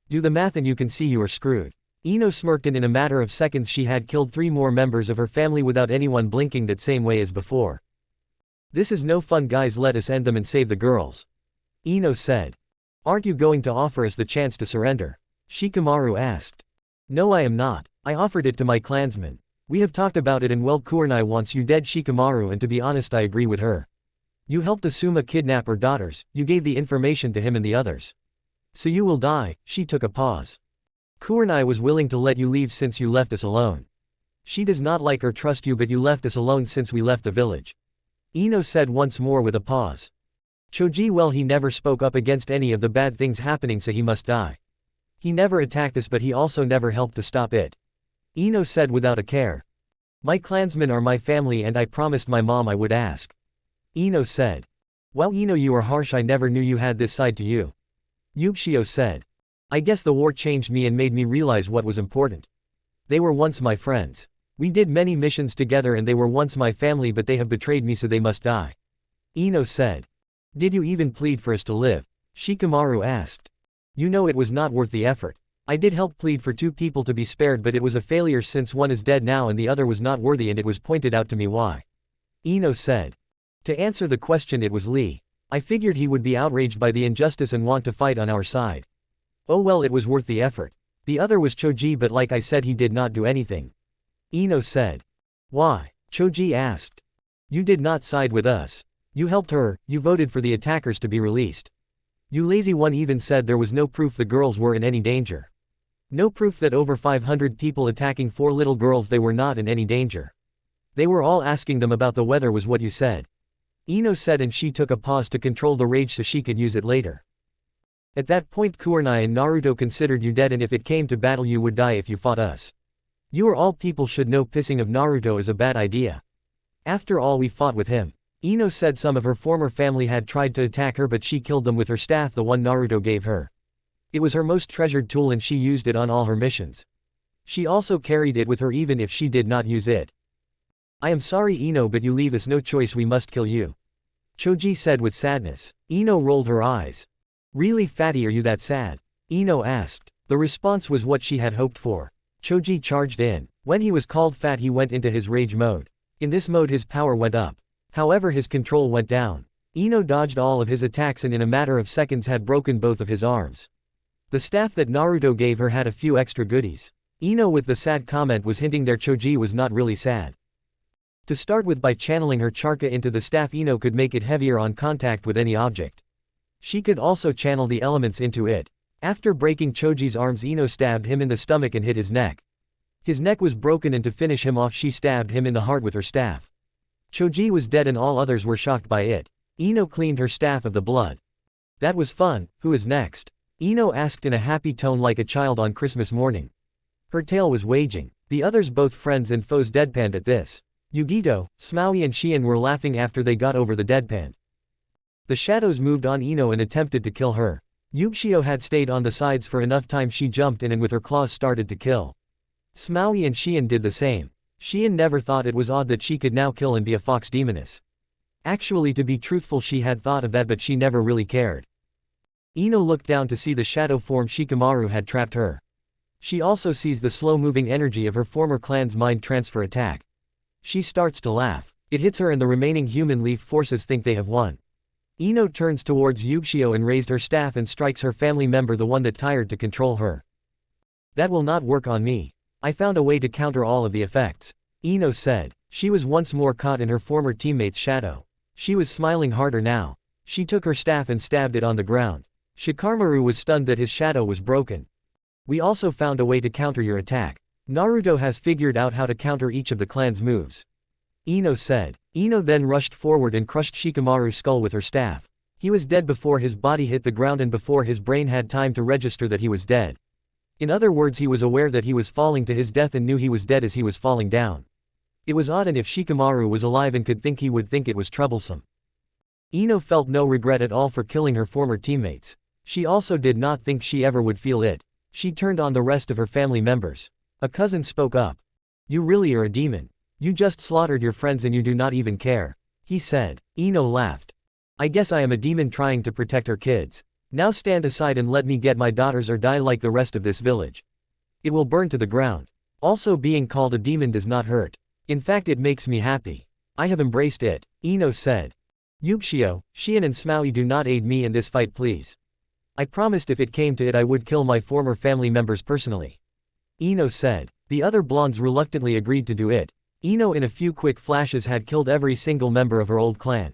Do the math and you can see you are screwed. Ino smirked, and in a matter of seconds she had killed 3 more members of her family without anyone blinking, that same way as before. This is no fun guys, let us end them and save the girls. Ino said. Aren't you going to offer us the chance to surrender? Shikamaru asked. No, I am not. I offered it to my clansmen. We have talked about it, and well, Kurenai wants you dead, Shikamaru, and to be honest I agree with her. You helped Asuma kidnap her daughters, you gave the information to him and the others. So you will die. She took a pause. Kurenai was willing to let you leave since you left us alone. She does not like or trust you, but you left us alone since we left the village. Ino said once more with a pause. Choji, well, he never spoke up against any of the bad things happening, so he must die. He never attacked us, but he also never helped to stop it. Ino said without a care. My clansmen are my family and I promised my mom I would ask. Ino said. Wow, Ino, you are harsh, I never knew you had this side to you. Yugshio said. I guess the war changed me and made me realize what was important. They were once my friends. We did many missions together and they were once my family, but they have betrayed me, so they must die. Ino said. Did you even plead for us to live? Shikamaru asked. You know it was not worth the effort. I did help plead for 2 people to be spared, but it was a failure since one is dead now and the other was not worthy, and it was pointed out to me why. Ino said. To answer the question, it was Lee. I figured he would be outraged by the injustice and want to fight on our side. Oh well, it was worth the effort. The other was Choji, but like I said, he did not do anything. Ino said. Why? Choji asked. You did not side with us. You helped her, you voted for the attackers to be released. You lazy one even said there was no proof the girls were in any danger. No proof that over 500 people attacking 4 little girls, they were not in any danger. They were all asking them about the weather was what you said. Ino said, and she took a pause to control the rage so she could use it later. At that point Kurenai and Naruto considered you dead, and if it came to battle you would die if you fought us. You or all people should know pissing of Naruto is a bad idea. After all, we fought with him. Ino said some of her former family had tried to attack her, but she killed them with her staff, the one Naruto gave her. It was her most treasured tool and she used it on all her missions. She also carried it with her even if she did not use it. I am sorry Ino, but you leave us no choice, we must kill you. Choji said with sadness. Ino rolled her eyes. Really fatty, are you that sad? Ino asked. The response was what she had hoped for. Choji charged in. When he was called fat he went into his rage mode. In this mode his power went up. However his control went down. Ino dodged all of his attacks and in a matter of seconds had broken both of his arms. The staff that Naruto gave her had a few extra goodies. Ino with the sad comment was hinting there Choji was not really sad. To start with, by channeling her chakra into the staff Ino could make it heavier on contact with any object. She could also channel the elements into it. After breaking Choji's arms Ino stabbed him in the stomach and hit his neck. His neck was broken and to finish him off she stabbed him in the heart with her staff. Choji was dead and all others were shocked by it. Ino cleaned her staff of the blood. That was fun. Who is next? Ino asked in a happy tone like a child on Christmas morning. Her tale was waging. The others, both friends and foes, deadpanned at this. Yugito, Smaui and Shien were laughing after they got over the deadpan. The shadows moved on Ino and attempted to kill her. Yugishio had stayed on the sides for enough time. She jumped in and with her claws started to kill. Smaui and Shien did the same. Shien never thought it was odd that she could now kill and be a fox demoness. Actually, to be truthful, she had thought of that but she never really cared. Ino looked down to see the shadow form Shikamaru had trapped her. She also sees the slow-moving energy of her former clan's mind transfer attack. She starts to laugh. It hits her and the remaining human leaf forces think they have won. Ino turns towards Yugishio and raised her staff and strikes her family member, the one that tired to control her. That will not work on me. I found a way to counter all of the effects. Ino said. She was once more caught in her former teammate's shadow. She was smiling harder now. She took her staff and stabbed it on the ground. Shikamaru was stunned that his shadow was broken. We also found a way to counter your attack. Naruto has figured out how to counter each of the clan's moves. Ino said. Ino then rushed forward and crushed Shikamaru's skull with her staff. He was dead before his body hit the ground and before his brain had time to register that he was dead. In other words, he was aware that he was falling to his death and knew he was dead as he was falling down. It was odd, and if Shikamaru was alive and could think, he would think it was troublesome. Ino felt no regret at all for killing her former teammates. She also did not think she ever would feel it. She turned on the rest of her family members. A cousin spoke up. You really are a demon. You just slaughtered your friends and you do not even care. He said. Ino laughed. I guess I am a demon trying to protect her kids. Now stand aside and let me get my daughters or die like the rest of this village. It will burn to the ground. Also, being called a demon does not hurt. In fact, it makes me happy. I have embraced it. Ino said. Yugishio, Shien and Smaui, do not aid me in this fight please. I promised if it came to it I would kill my former family members personally. Ino said. The other blondes reluctantly agreed to do it. Ino in a few quick flashes had killed every single member of her old clan.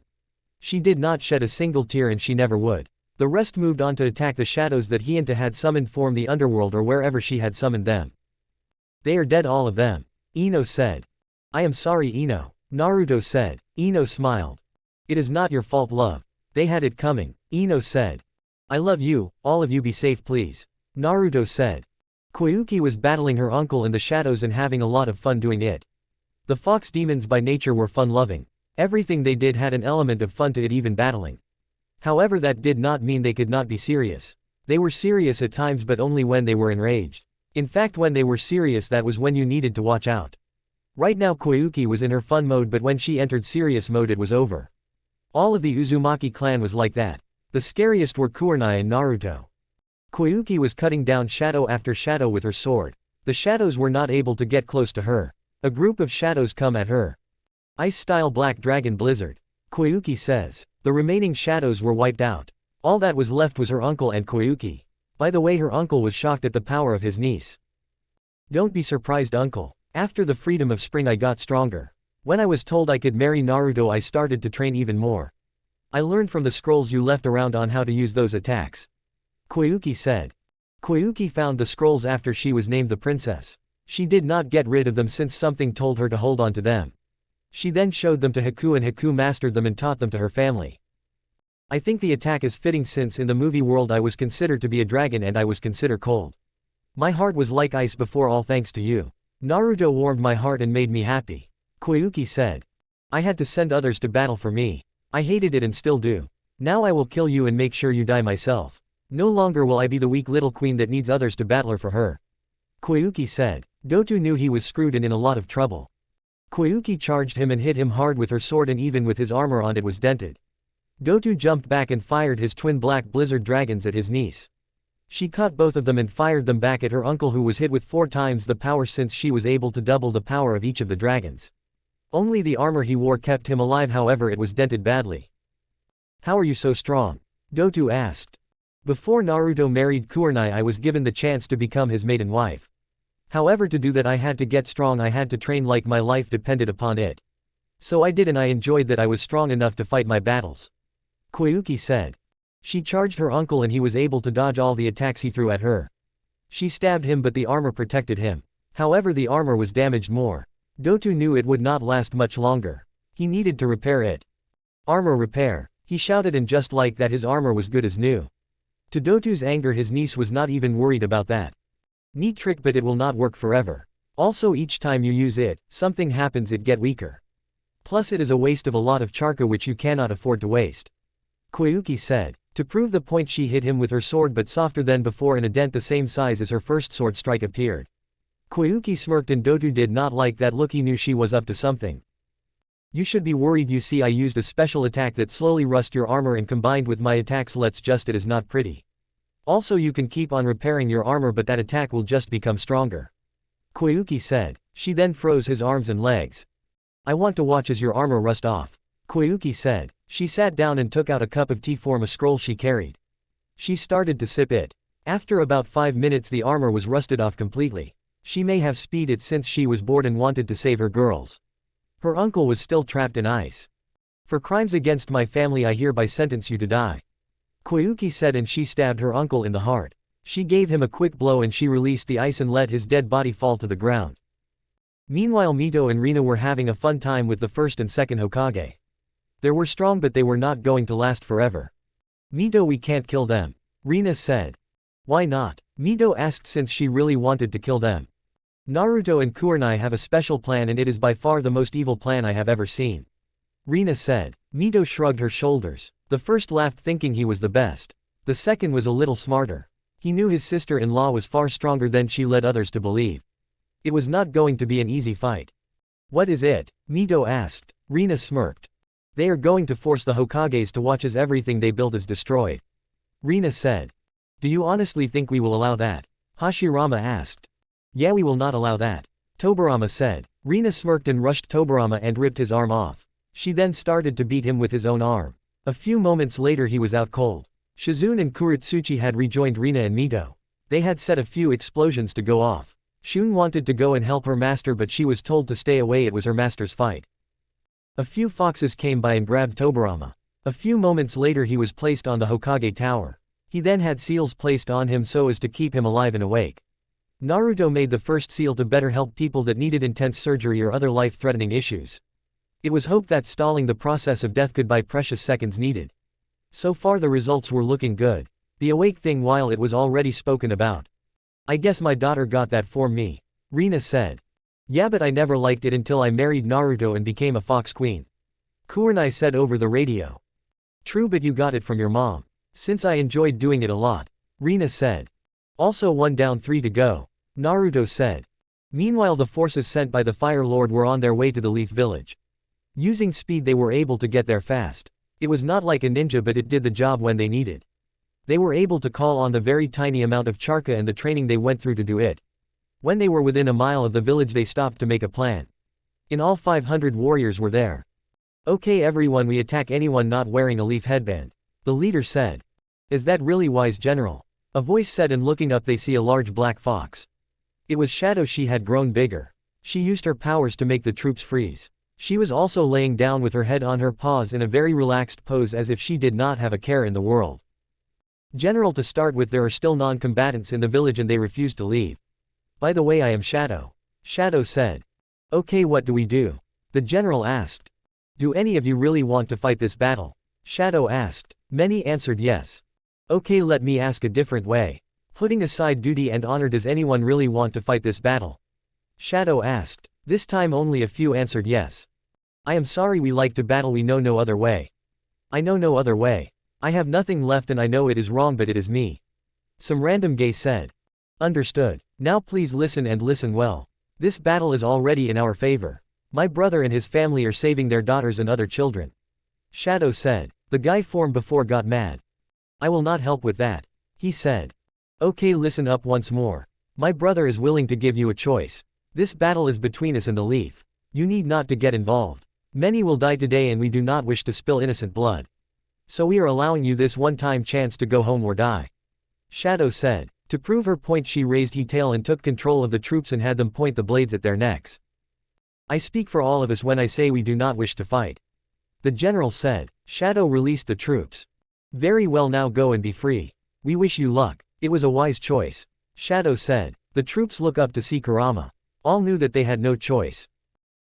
She did not shed a single tear and she never would. The rest moved on to attack the shadows that Hinata had summoned from the underworld or wherever she had summoned them. They are dead, all of them. Ino said. I am sorry Ino. Naruto said. Ino smiled. It is not your fault, love. They had it coming. Ino said. I love you, all of you, be safe please. Naruto said. Koyuki was battling her uncle in the shadows and having a lot of fun doing it. The fox demons by nature were fun-loving. Everything they did had an element of fun to it, even battling. However, that did not mean they could not be serious. They were serious at times, but only when they were enraged. In fact, when they were serious, that was when you needed to watch out. Right now Koyuki was in her fun mode, but when she entered serious mode it was over. All of the Uzumaki clan was like that. The scariest were Kurenai and Naruto. Koyuki was cutting down shadow after shadow with her sword. The shadows were not able to get close to her. A group of shadows come at her. Ice-style Black Dragon Blizzard. Koyuki says. The remaining shadows were wiped out. All that was left was her uncle and Koyuki. By the way, her uncle was shocked at the power of his niece. Don't be surprised, uncle. After the freedom of spring I got stronger. When I was told I could marry Naruto I started to train even more. I learned from the scrolls you left around on how to use those attacks. Koyuki said. Koyuki found the scrolls after she was named the princess. She did not get rid of them since something told her to hold on to them. She then showed them to Haku and Haku mastered them and taught them to her family. I think the attack is fitting since in the movie world I was considered to be a dragon and I was considered cold. My heart was like ice before all thanks to you. Naruto warmed my heart and made me happy. Koyuki said. I had to send others to battle for me. I hated it and still do. Now I will kill you and make sure you die myself. No longer will I be the weak little queen that needs others to battle for her. Koyuki said. Doto knew he was screwed and in a lot of trouble. Koyuki charged him and hit him hard with her sword and even with his armor on it was dented. Doto jumped back and fired his twin black blizzard dragons at his niece. She caught both of them and fired them back at her uncle who was hit with 4 times the power since she was able to double the power of each of the dragons. Only the armor he wore kept him alive, however it was dented badly. How are you so strong? Doto asked. Before Naruto married Kurenai I was given the chance to become his maiden wife. However to do that I had to get strong, I had to train like my life depended upon it. So I did and I enjoyed that I was strong enough to fight my battles. Koyuki said. She charged her uncle and he was able to dodge all the attacks he threw at her. She stabbed him but the armor protected him. However the armor was damaged more. Doto knew it would not last much longer. He needed to repair it. Armor repair, he shouted, and just like that his armor was good as new. To Doto's anger his niece was not even worried about that. Neat trick but it will not work forever. Also each time you use it, something happens, it get weaker. Plus it is a waste of a lot of charka which you cannot afford to waste. Koyuki said. To prove the point she hit him with her sword but softer than before and a dent the same size as her first sword strike appeared. Koyuki smirked and Doto did not like that look, he knew she was up to something. You should be worried, you see I used a special attack that slowly rust your armor and combined with my attacks let's just it is not pretty. Also you can keep on repairing your armor but that attack will just become stronger. Koyuki said. She then froze his arms and legs. I want to watch as your armor rust off. Koyuki said. She sat down and took out a cup of tea from a scroll she carried. She started to sip it. After about 5 minutes the armor was rusted off completely. She may have speed it since she was bored and wanted to save her girls. Her uncle was still trapped in ice. For crimes against my family I hereby sentence you to die. Koyuki said, and she stabbed her uncle in the heart. She gave him a quick blow and she released the ice and let his dead body fall to the ground. Meanwhile Mito and Rina were having a fun time with the first and second Hokage. They were strong but they were not going to last forever. Mito, we can't kill them. Rina said. Why not? Mito asked since she really wanted to kill them. Naruto and Kurenai have a special plan and it is by far the most evil plan I have ever seen. Rina said. Mito shrugged her shoulders. The first laughed thinking he was the best. The second was a little smarter. He knew his sister-in-law was far stronger than she led others to believe. It was not going to be an easy fight. What is it? Mito asked. Rina smirked. They are going to force the Hokages to watch as everything they built is destroyed. Rina said. Do you honestly think we will allow that? Hashirama asked. Yeah, we will not allow that. Tobirama said. Rina smirked and rushed Tobirama and ripped his arm off. She then started to beat him with his own arm. A few moments later he was out cold. Shizune and Kuritsuchi had rejoined Rina and Mito. They had set a few explosions to go off. Shun wanted to go and help her master but she was told to stay away, it was her master's fight. A few foxes came by and grabbed Tobirama. A few moments later he was placed on the Hokage tower. He then had seals placed on him so as to keep him alive and awake. Naruto made the first seal to better help people that needed intense surgery or other life-threatening issues. It was hoped that stalling the process of death could buy precious seconds needed. So far the results were looking good. The awake thing, while it was already spoken about. I guess my daughter got that for me. Rina said. Yeah, but I never liked it until I married Naruto and became a fox queen. Kurenai said over the radio. True, but you got it from your mom. Since I enjoyed doing it a lot. Rina said. Also 1 down 3 to go. Naruto said. Meanwhile the forces sent by the Fire Lord were on their way to the Leaf Village. Using speed they were able to get there fast. It was not like a ninja but it did the job when they needed. They were able to call on the very tiny amount of charka and the training they went through to do it. When they were within a mile of the village they stopped to make a plan. In all 500 warriors were there. Okay everyone, we attack anyone not wearing a leaf headband. The leader said. Is that really wise, General? A voice said, and looking up they see a large black fox. It was Shadow. She had grown bigger. She used her powers to make the troops freeze. She was also laying down with her head on her paws in a very relaxed pose as if she did not have a care in the world. General, to start with there are still non-combatants in the village and they refuse to leave. By the way, I am Shadow. Shadow said. Okay, what do we do? The general asked. Do any of you really want to fight this battle? Shadow asked. Many answered yes. Okay, let me ask a different way. Putting aside duty and honor, does anyone really want to fight this battle? Shadow asked. This time only a few answered yes. I am sorry, we like to battle, we know no other way. I know no other way. I have nothing left and I know it is wrong, but it is me. Some random gay said. Understood. Now please listen and listen well. This battle is already in our favor. My brother and his family are saving their daughters and other children. Shadow said. The guy form before got mad. I will not help with that. He said. Okay, listen up once more. My brother is willing to give you a choice. This battle is between us and the leaf. You need not to get involved. Many will die today and we do not wish to spill innocent blood. So we are allowing you this one-time chance to go home or die. Shadow said. To prove her point, she raised her tail and took control of the troops and had them point the blades at their necks. I speak for all of us when I say we do not wish to fight. The general said. Shadow released the troops. Very well, now go and be free. We wish you luck. It was a wise choice. Shadow said. The troops look up to see Kurama. All knew that they had no choice.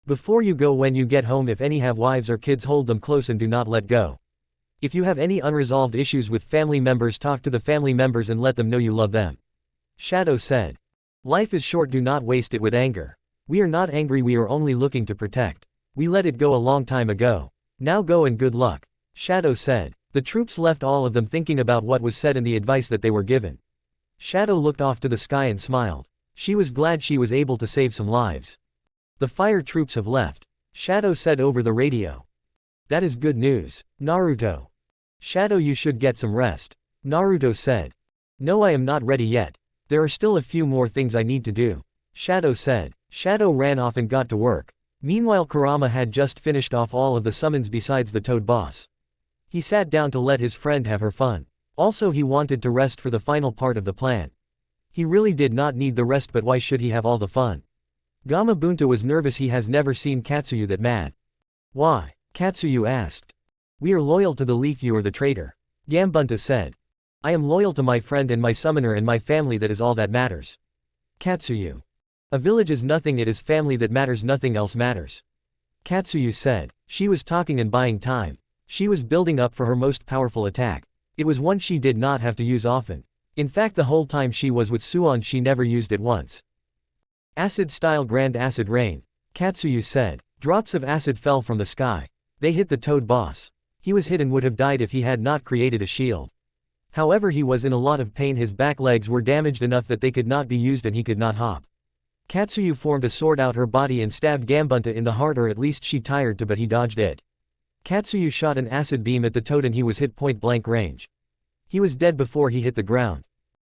Before you go, when you get home, if any have wives or kids, hold them close and do not let go. If you have any unresolved issues with family members, talk to the family members and let them know you love them. Shadow said. Life is short, do not waste it with anger. We are not angry, we are only looking to protect. We let it go a long time ago. Now go and good luck. Shadow said. The troops left, all of them thinking about what was said and the advice that they were given. Shadow looked off to the sky and smiled. She was glad she was able to save some lives. The fire troops have left. Shadow said over the radio. That is good news. Naruto. Shadow, you should get some rest. Naruto said. No, I am not ready yet. There are still a few more things I need to do. Shadow said. Shadow ran off and got to work. Meanwhile, Kurama had just finished off all of the summons besides the Toad boss. He sat down to let his friend have her fun. Also, he wanted to rest for the final part of the plan. He really did not need the rest, but why should he have all the fun? Gamabunta was nervous, he has never seen Katsuyu that mad. Why? Katsuyu asked. We are loyal to the leaf, you are the traitor. Gambunta said. I am loyal to my friend and my summoner and my family, that is all that matters. Katsuyu. A village is nothing, it is family that matters, nothing else matters. Katsuyu said. She was talking and buying time. She was building up for her most powerful attack. It was one she did not have to use often. In fact, the whole time she was with Suon she never used it once. Acid-style grand acid rain. Katsuyu said. Drops of acid fell from the sky. They hit the Toad boss. He was hit and would have died if he had not created a shield. However, he was in a lot of pain, his back legs were damaged enough that they could not be used and he could not hop. Katsuyu formed a sword out her body and stabbed Gambunta in the heart, or at least she tired to, but he dodged it. Katsuyu shot an acid beam at the Toad and he was hit point blank range. He was dead before he hit the ground.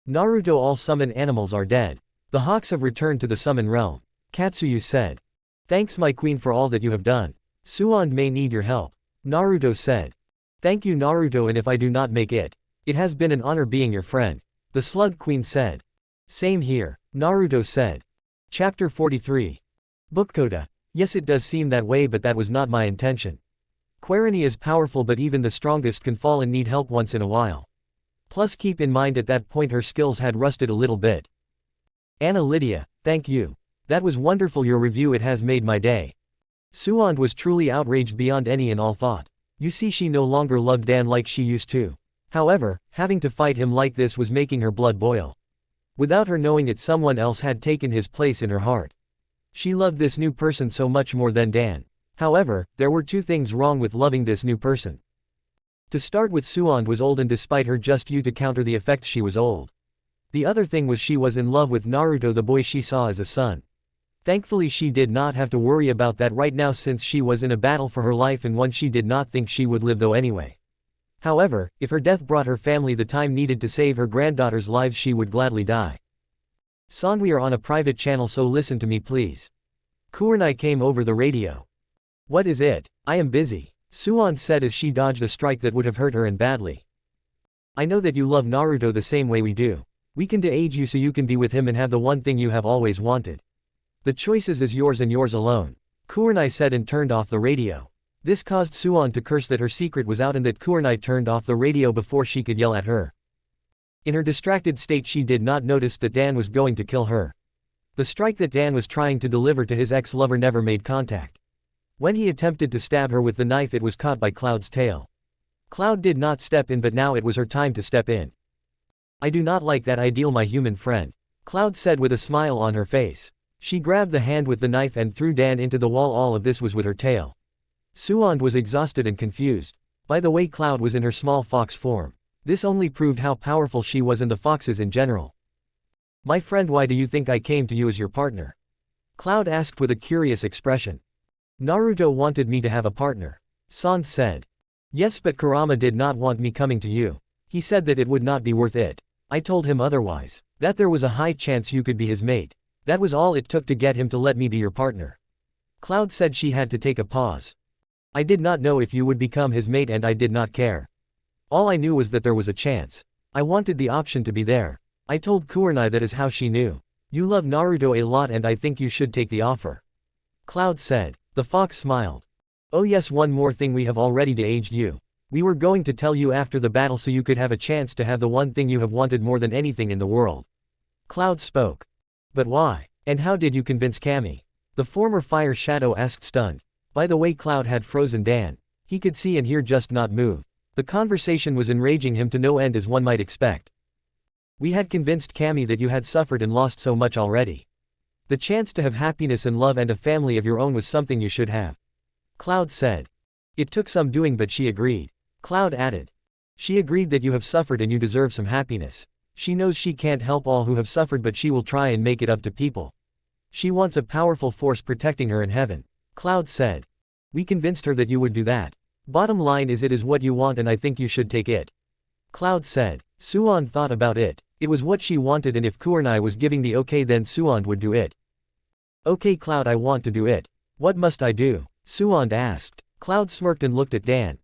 Naruto, all summon animals are dead. The hawks have returned to the summon realm. Katsuyu said. Thanks my queen for all that you have done. Suon may need your help. Naruto said. Thank you Naruto, and if I do not make it, it has been an honor being your friend. The Slug Queen said. Same here. Naruto said. Chapter 43. Book Coda. Yes, it does seem that way, but that was not my intention. Quarini is powerful, but even the strongest can fall and need help once in a while. Plus keep in mind at that point her skills had rusted a little bit. Anna Lydia, thank you. That was wonderful, your review, it has made my day. Suon was truly outraged beyond any and all thought. You see, she no longer loved Dan like she used to. However, having to fight him like this was making her blood boil. Without her knowing it, someone else had taken his place in her heart. She loved this new person so much more than Dan. However, there were two things wrong with loving this new person. To start with, Suon was old, and despite her just you to counter the effects, she was old. The other thing was she was in love with Naruto, the boy she saw as a son. Thankfully she did not have to worry about that right now, since she was in a battle for her life and one she did not think she would live though anyway. However, if her death brought her family the time needed to save her granddaughters' lives, she would gladly die. Son, we are on a private channel, so listen to me please. Kurenai came over the radio. What is it? I am busy, Suon said as she dodged a strike that would have hurt her and badly. I know that you love Naruto the same way we do. We can de-age you so you can be with him and have the one thing you have always wanted. The choice is yours and yours alone, Kurenai said and turned off the radio. This caused Suon to curse that her secret was out and that Kurenai turned off the radio before she could yell at her. In her distracted state, she did not notice that Dan was going to kill her. The strike that Dan was trying to deliver to his ex-lover never made contact. When he attempted to stab her with the knife, it was caught by Cloud's tail. Cloud did not step in, but now it was her time to step in. I do not like that ideal, my human friend, Cloud said with a smile on her face. She grabbed the hand with the knife and threw Dan into the wall. All of this was with her tail. Suand was exhausted and confused. By the way, Cloud was in her small fox form. This only proved how powerful she was and the foxes in general. My friend, why do you think I came to you as your partner? Cloud asked with a curious expression. Naruto wanted me to have a partner, San said. Yes, but Kurama did not want me coming to you. He said that it would not be worth it. I told him otherwise, that there was a high chance you could be his mate. That was all it took to get him to let me be your partner. Cloud said. She had to take a pause. I did not know if you would become his mate, and I did not care. All I knew was that there was a chance. I wanted the option to be there. I told Kurenai that is how she knew. You love Naruto a lot and I think you should take the offer, Cloud said. The fox smiled. Oh yes, one more thing, we have already de-aged you. We were going to tell you after the battle so you could have a chance to have the one thing you have wanted more than anything in the world. Cloud spoke. But why? And how did you convince Kami? The former fire shadow asked, stunned. By the way, Cloud had frozen Dan. He could see and hear, just not move. The conversation was enraging him to no end, as one might expect. We had convinced Kami that you had suffered and lost so much already. The chance to have happiness and love and a family of your own was something you should have, Cloud said. It took some doing, but she agreed. Cloud added. She agreed that you have suffered and you deserve some happiness. She knows she can't help all who have suffered, but she will try and make it up to people. She wants a powerful force protecting her in heaven, Cloud said. We convinced her that you would do that. Bottom line is, it is what you want and I think you should take it, Cloud said. Suand thought about it. It was what she wanted, and if Kurenai was giving the okay, then Suand would do it. Okay Cloud, I want to do it. What must I do? Suand asked. Cloud smirked and looked at Dan.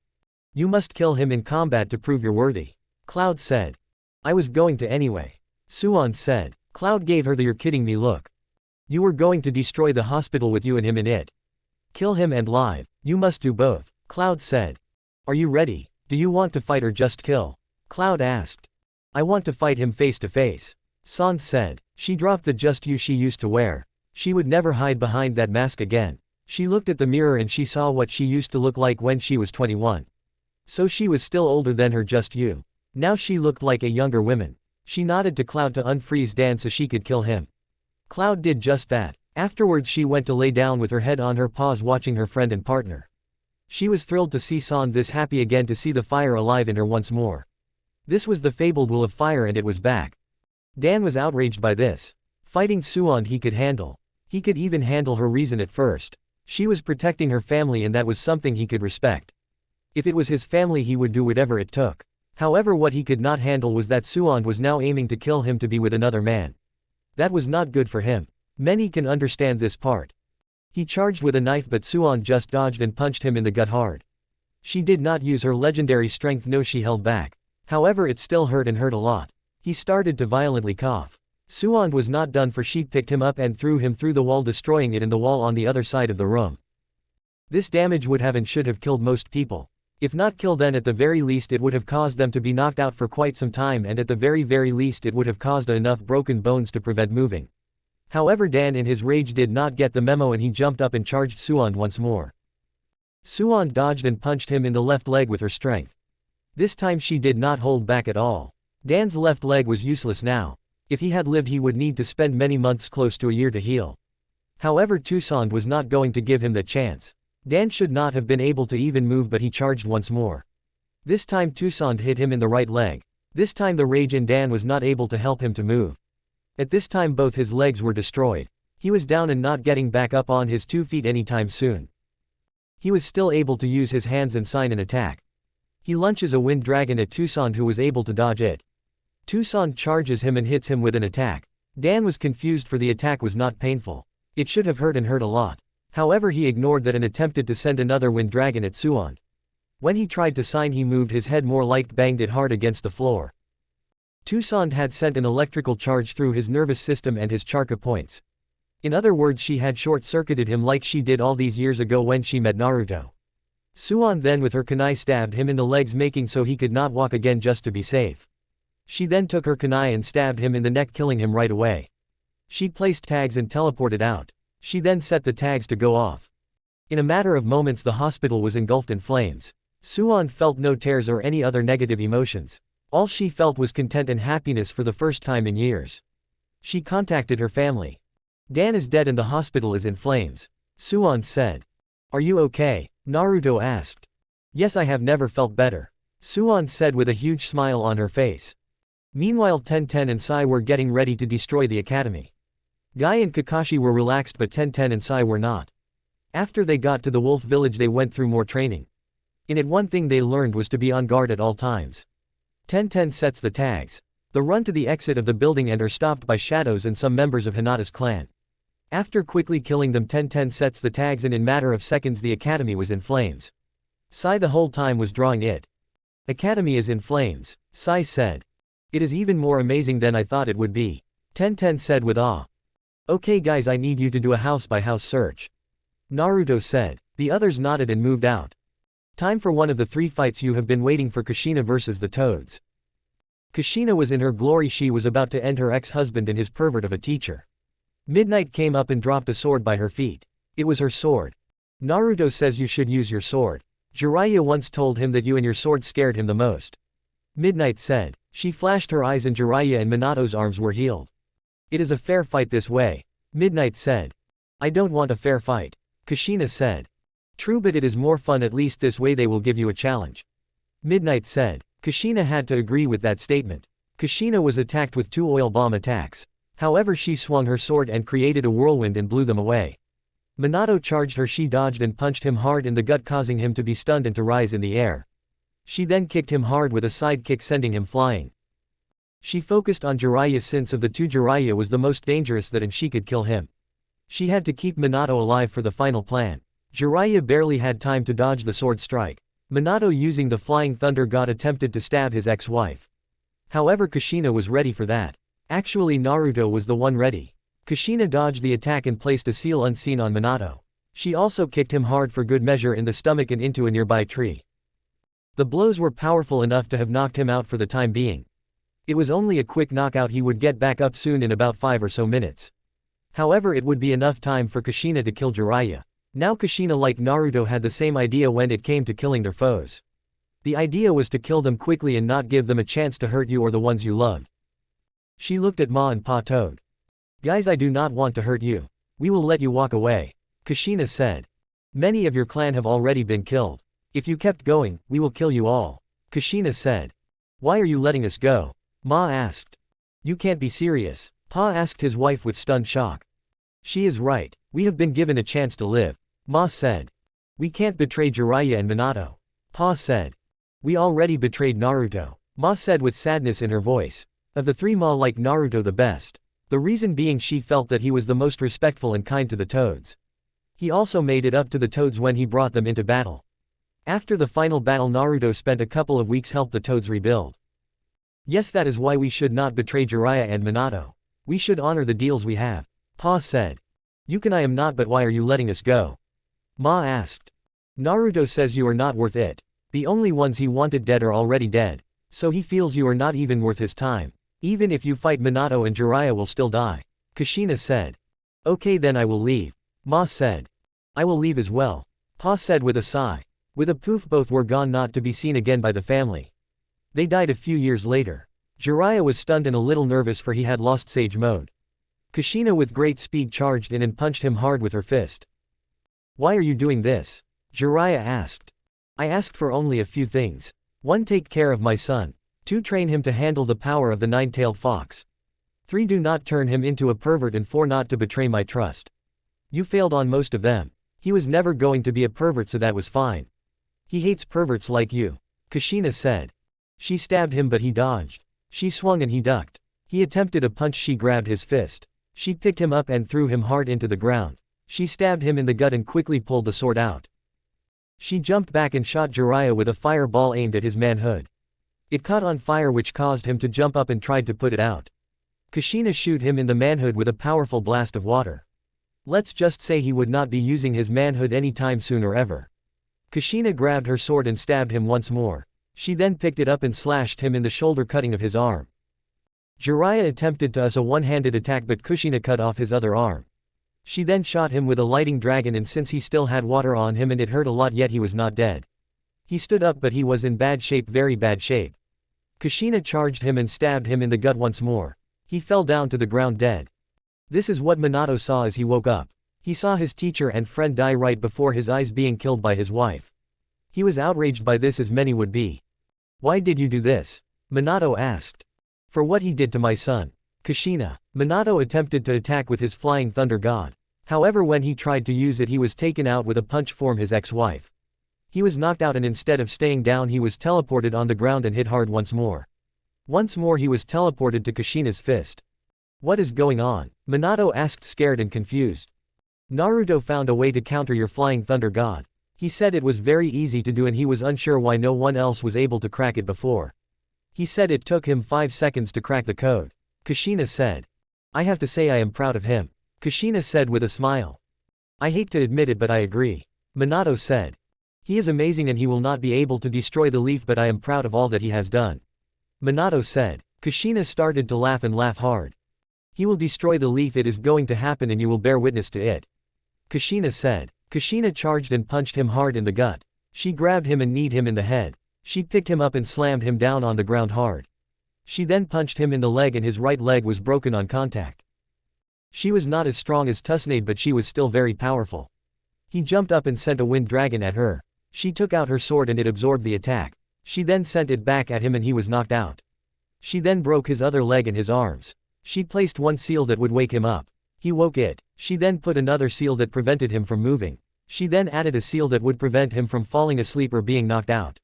You must kill him in combat to prove you're worthy, Cloud said. I was going to anyway, Suand said. Cloud gave her the "you're kidding me" look. You were going to destroy the hospital with you and him in it. Kill him and live. You must do both, Cloud said. Are you ready? Do you want to fight or just kill? Cloud asked. I want to fight him face to face, San said. She dropped the "just you" she used to wear. She would never hide behind that mask again. She looked at the mirror and she saw what she used to look like when she was 21. So she was still older than her "just you." Now she looked like a younger woman. She nodded to Cloud to unfreeze Dan so she could kill him. Cloud did just that. Afterwards she went to lay down with her head on her paws, watching her friend and partner. She was thrilled to see San this happy again, to see the fire alive in her once more. This was the fabled will of fire and it was back. Dan was outraged by this. Fighting Suand he could handle. He could even handle her reason at first. She was protecting her family and that was something he could respect. If it was his family he would do whatever it took. However, what he could not handle was that Suand was now aiming to kill him to be with another man. That was not good for him. Many can understand this part. He charged with a knife, but Suand just dodged and punched him in the gut hard. She did not use her legendary strength, no, she held back. However, it still hurt and hurt a lot. He started to violently cough. Suand was not done, for she picked him up and threw him through the wall, destroying it in the wall on the other side of the room. This damage would have and should have killed most people. If not killed, then at the very least it would have caused them to be knocked out for quite some time, and at the very least it would have caused enough broken bones to prevent moving. However, Dan in his rage did not get the memo and he jumped up and charged Suand once more. Suand dodged and punched him in the left leg with her strength. This time she did not hold back at all. Dan's left leg was useless now. If he had lived he would need to spend many months, close to a year, to heal. However, Suand was not going to give him that chance. Dan should not have been able to even move, but he charged once more. This time Suand hit him in the right leg. This time the rage in Dan was not able to help him to move. At this time both his legs were destroyed. He was down and not getting back up on his 2 feet anytime soon. He was still able to use his hands and sign an attack. He launches a wind dragon at Suand, who was able to dodge it. Suand charges him and hits him with an attack. Dan was confused, for the attack was not painful. It should have hurt and hurt a lot. However, he ignored that and attempted to send another wind dragon at Suand. When he tried to sign, he moved his head more, like banged it hard against the floor. Suand had sent an electrical charge through his nervous system and his chakra points. In other words, she had short-circuited him like she did all these years ago when she met Naruto. Suand then with her kunai stabbed him in the legs, making so he could not walk again, just to be safe. She then took her kunai and stabbed him in the neck, killing him right away. She placed tags and teleported out. She then set the tags to go off. In a matter of moments the hospital was engulfed in flames. Suan felt no tears or any other negative emotions. All she felt was content and happiness for the first time in years. She contacted her family. Dan is dead and the hospital is in flames. Suan said. Are you okay? Naruto asked. Yes, I have never felt better. Suan said with a huge smile on her face. Meanwhile Tenten and Sai were getting ready to destroy the academy. Guy and Kakashi were relaxed but Tenten and Sai were not. After they got to the wolf village they went through more training. In it one thing they learned was to be on guard at all times. Tenten sets the tags. They run to the exit of the building and are stopped by shadows and some members of Hinata's clan. After quickly killing them Tenten sets the tags and in matter of seconds the academy was in flames. Sai the whole time was drawing it. Academy is in flames, Sai said. It is even more amazing than I thought it would be. Tenten said with awe. Okay guys, I need you to do a house by house search. Naruto said. The others nodded and moved out. Time for one of the 3 fights you have been waiting for. Kushina versus the Toads. Kushina was in her glory. She was about to end her ex-husband and his pervert of a teacher. Midnight came up and dropped a sword by her feet. It was her sword. Naruto says you should use your sword. Jiraiya once told him that you and your sword scared him the most. Midnight said. She flashed her eyes and Jiraiya and Minato's arms were healed. It is a fair fight this way. Midnight said. I don't want a fair fight. Kushina said. True, but it is more fun, at least this way they will give you a challenge. Midnight said. Kushina had to agree with that statement. Kushina was attacked with 2 oil bomb attacks. However, she swung her sword and created a whirlwind and blew them away. Minato charged her. She dodged and punched him hard in the gut, causing him to be stunned and to rise in the air. She then kicked him hard with a side kick, sending him flying. She focused on Jiraiya since of the 2 Jiraiya was the most dangerous and she could kill him. She had to keep Minato alive for the final plan. Jiraiya barely had time to dodge the sword strike. Minato using the flying thunder god attempted to stab his ex-wife. However, Kushina was ready for that. Actually, Naruto was the one ready. Kushina dodged the attack and placed a seal unseen on Minato. She also kicked him hard for good measure in the stomach and into a nearby tree. The blows were powerful enough to have knocked him out for the time being. It was only a quick knockout. He would get back up soon in about 5 or so minutes. However, it would be enough time for Kushina to kill Jiraiya. Now Kushina, like Naruto, had the same idea when it came to killing their foes. The idea was to kill them quickly and not give them a chance to hurt you or the ones you loved. She looked at Ma and Pa Toad. Guys, I do not want to hurt you. We will let you walk away. Kushina said. Many of your clan have already been killed. If you kept going, we will kill you all. Kushina said. Why are you letting us go? Ma asked. You can't be serious. Pa asked his wife with stunned shock. She is right. We have been given a chance to live. Ma said. We can't betray Jiraiya and Minato. Pa said. We already betrayed Naruto. Ma said with sadness in her voice. Of the 3, Ma liked Naruto the best. The reason being she felt that he was the most respectful and kind to the Toads. He also made it up to the Toads when he brought them into battle. After the final battle, Naruto spent a couple of weeks help the Toads rebuild. Yes, that is why we should not betray Jiraiya and Minato. We should honor the deals we have. Pa said. Yukin, I am not, but why are you letting us go? Ma asked. Naruto says you are not worth it. The only ones he wanted dead are already dead. So he feels you are not even worth his time. Even if you fight, Minato and Jiraiya will still die. Kushina said. Okay, then I will leave. Ma said. I will leave as well. Pa said with a sigh. With a poof, both were gone, not to be seen again by the family. They died a few years later. Jiraiya was stunned and a little nervous, for he had lost Sage Mode. Kushina with great speed charged in and punched him hard with her fist. Why are you doing this? Jiraiya asked. I asked for only a few things. 1. Take care of my son. 2. Train him to handle the power of the 9-tailed fox. 3. Do not turn him into a pervert, and 4. Not to betray my trust. You failed on most of them. He was never going to be a pervert, so that was fine. He hates perverts like you. Kushina said. She stabbed him, but he dodged. She swung and he ducked. He attempted a punch. She grabbed his fist. She picked him up and threw him hard into the ground. She stabbed him in the gut and quickly pulled the sword out. She jumped back and shot Jiraiya with a fireball aimed at his manhood. It caught on fire, which caused him to jump up and tried to put it out. Kushina shoot him in the manhood with a powerful blast of water. Let's just say he would not be using his manhood anytime soon or ever. Kushina grabbed her sword and stabbed him once more. She then picked it up and slashed him in the shoulder, cutting of his arm. Jiraiya attempted to us a one-handed attack, but Kushina cut off his other arm. She then shot him with a lighting dragon, and since he still had water on him and it hurt a lot, yet he was not dead. He stood up, but he was in bad shape, very bad shape. Kushina charged him and stabbed him in the gut once more. He fell down to the ground dead. This is what Minato saw as he woke up. He saw his teacher and friend die right before his eyes, being killed by his wife. He was outraged by this, as many would be. Why did you do this? Minato asked. For what he did to my son. Kushina. Minato attempted to attack with his flying thunder god. However, when he tried to use it, he was taken out with a punch from his ex-wife. He was knocked out, and instead of staying down, he was teleported on the ground and hit hard once more. Once more he was teleported to Kushina's fist. What is going on? Minato asked, scared and confused. Naruto found a way to counter your flying thunder god. He said it was very easy to do, and he was unsure why no one else was able to crack it before. He said it took him 5 seconds to crack the code. Kushina said. I have to say I am proud of him. Kushina said with a smile. I hate to admit it, but I agree. Minato said. He is amazing and he will not be able to destroy the leaf, but I am proud of all that he has done. Minato said. Kushina started to laugh and laugh hard. He will destroy the leaf, it is going to happen and you will bear witness to it. Kushina said. Kushina charged and punched him hard in the gut. She grabbed him and kneed him in the head. She picked him up and slammed him down on the ground hard. She then punched him in the leg and his right leg was broken on contact. She was not as strong as Tsunade, but she was still very powerful. He jumped up and sent a wind dragon at her. She took out her sword and it absorbed the attack. She then sent it back at him and he was knocked out. She then broke his other leg and his arms. She placed one seal that would wake him up. He woke it. She then put another seal that prevented him from moving. She then added a seal that would prevent him from falling asleep or being knocked out.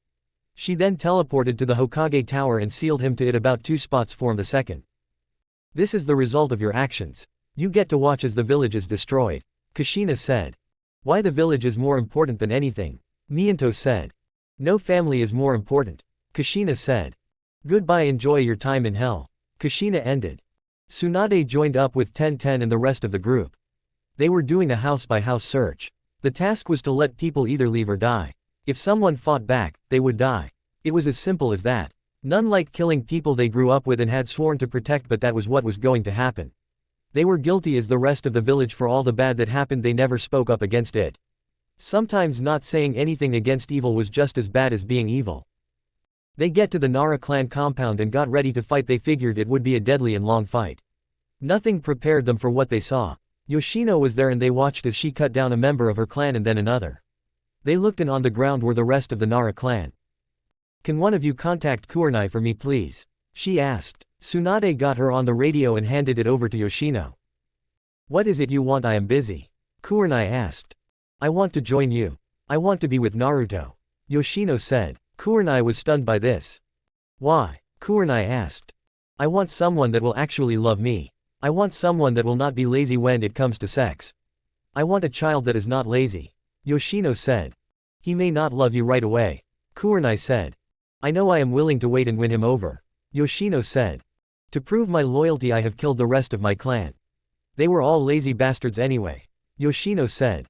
She then teleported to the Hokage tower and sealed him to it about 2 spots for the second. This is the result of your actions. You get to watch as the village is destroyed. Kushina said. Why the village is more important than anything? Miento said. No, family is more important. Kushina said. Goodbye, enjoy your time in hell. Kushina ended. Tsunade joined up with Ten and the rest of the group. They were doing a house-by-house search. The task was to let people either leave or die. If someone fought back, they would die. It was as simple as that. None liked killing people they grew up with and had sworn to protect, but that was what was going to happen. They were guilty as the rest of the village for all the bad that happened. They never spoke up against it. Sometimes not saying anything against evil was just as bad as being evil. They get to the Nara clan compound and got ready to fight. They figured it would be a deadly and long fight. Nothing prepared them for what they saw. Yoshino was there and they watched as she cut down a member of her clan and then another. They looked and on the ground were the rest of the Nara clan. Can one of you contact Kurenai for me, please? She asked. Tsunade got her on the radio and handed it over to Yoshino. What is it you want? I am busy. Kurenai asked. I want to join you. I want to be with Naruto. Yoshino said. Kurenai was stunned by this. Why? Kurenai asked. I want someone that will actually love me. I want someone that will not be lazy when it comes to sex. I want a child that is not lazy. Yoshino said. He may not love you right away. Kurenai said. I know I am willing to wait and win him over. Yoshino said. To prove my loyalty I have killed the rest of my clan. They were all lazy bastards anyway. Yoshino said.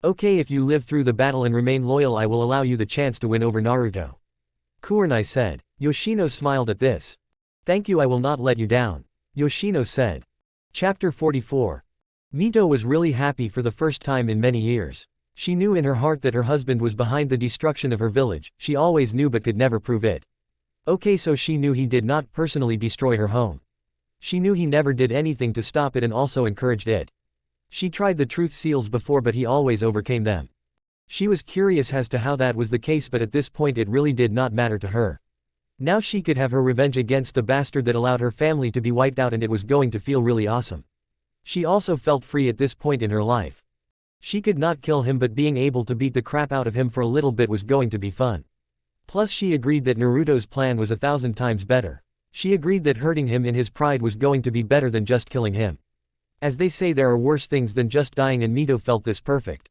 Okay, if you live through the battle and remain loyal I will allow you the chance to win over Naruto. Kurenai said. Yoshino smiled at this. Thank you, I will not let you down. Yoshino said. Chapter 44. Mito was really happy for the first time in many years. She knew in her heart that her husband was behind the destruction of her village. She always knew but could never prove it. Okay, so she knew he did not personally destroy her home. She knew he never did anything to stop it and also encouraged it. She tried the truth seals before but he always overcame them. She was curious as to how that was the case, but at this point it really did not matter to her. Now she could have her revenge against the bastard that allowed her family to be wiped out and it was going to feel really awesome. She also felt free at this point in her life. She could not kill him but being able to beat the crap out of him for a little bit was going to be fun. Plus she agreed that Naruto's plan was 1,000 times better. She agreed that hurting him in his pride was going to be better than just killing him. As they say, there are worse things than just dying and Mito felt this perfect.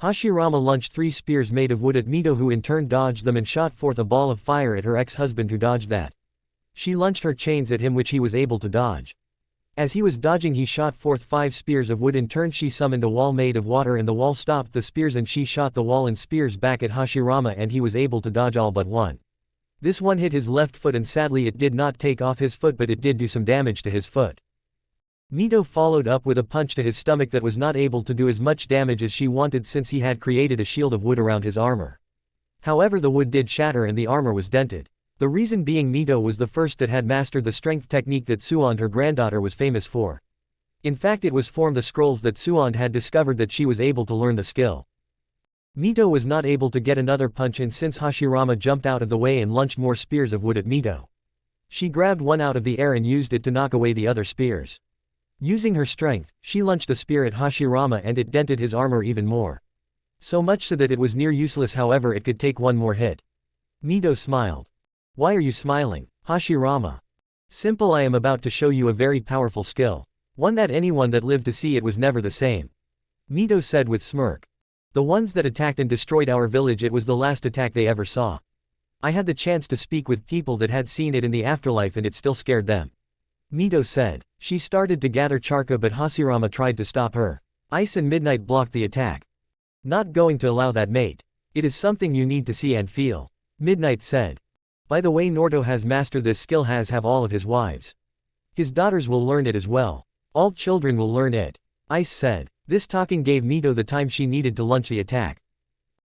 Hashirama launched 3 spears made of wood at Mito, who in turn dodged them and shot forth a ball of fire at her ex-husband, who dodged that. She launched her chains at him, which he was able to dodge. As he was dodging he shot forth 5 spears of wood. In turn she summoned a wall made of water and the wall stopped the spears and she shot the wall and spears back at Hashirama and he was able to dodge all but one. This one hit his left foot and sadly it did not take off his foot but it did do some damage to his foot. Mito followed up with a punch to his stomach that was not able to do as much damage as she wanted since he had created a shield of wood around his armor. However, the wood did shatter and the armor was dented. The reason being Mito was the first that had mastered the strength technique that Suond, her granddaughter, was famous for. In fact, it was from the scrolls that Suond had discovered that she was able to learn the skill. Mito was not able to get another punch in since Hashirama jumped out of the way and launched more spears of wood at Mito. She grabbed one out of the air and used it to knock away the other spears. Using her strength, she launched a spear at Hashirama and it dented his armor even more. So much so that it was near useless, however it could take one more hit. Mito smiled. Why are you smiling, Hashirama? Simple, I am about to show you a very powerful skill. One that anyone that lived to see it was never the same. Mito said with smirk. The ones that attacked and destroyed our village, it was the last attack they ever saw. I had the chance to speak with people that had seen it in the afterlife and it still scared them. Mito said. She started to gather charka but Hashirama tried to stop her. Ice and Midnight blocked the attack. Not going to allow that, mate. It is something you need to see and feel. Midnight said. By the way, Naruto has mastered this skill, have all of his wives. His daughters will learn it as well. All children will learn it. Ice said. This talking gave Mito the time she needed to launch the attack.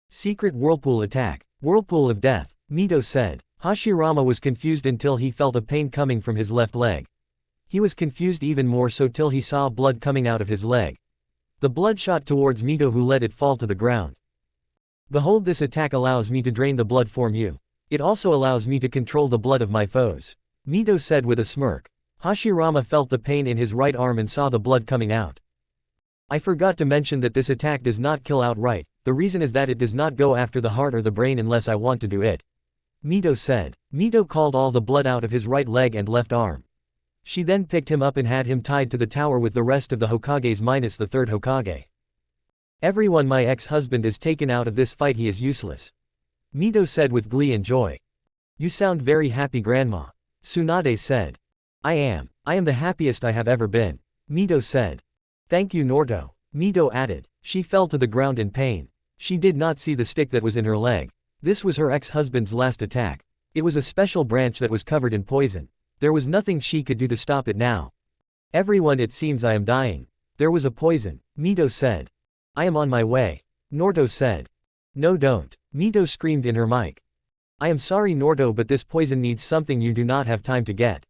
Secret Whirlpool Attack. Whirlpool of Death. Mito said. Hashirama was confused until he felt a pain coming from his left leg. He was confused even more so till he saw blood coming out of his leg. The blood shot towards Mito, who let it fall to the ground. Behold, this attack allows me to drain the blood from you. It also allows me to control the blood of my foes. Mito said with a smirk. Hashirama felt the pain in his right arm and saw the blood coming out. I forgot to mention that this attack does not kill outright. The reason is that it does not go after the heart or the brain unless I want to do it. Mito said. Mito called all the blood out of his right leg and left arm. She then picked him up and had him tied to the tower with the rest of the Hokages minus the third Hokage. Everyone, my ex-husband is taken out of this fight, he is useless. Mito said with glee and joy. You sound very happy, Grandma. Tsunade said. I am the happiest I have ever been. Mito said. Thank you, Naruto. Mito added. She fell to the ground in pain. She did not see the stick that was in her leg. This was her ex-husband's last attack. It was a special branch that was covered in poison. There was nothing she could do to stop it now. Everyone, it seems I am dying. There was a poison. Mito said. I am on my way. Naruto said. No, don't. Mito screamed in her mic. I am sorry, Naruto, but this poison needs something you do not have time to get.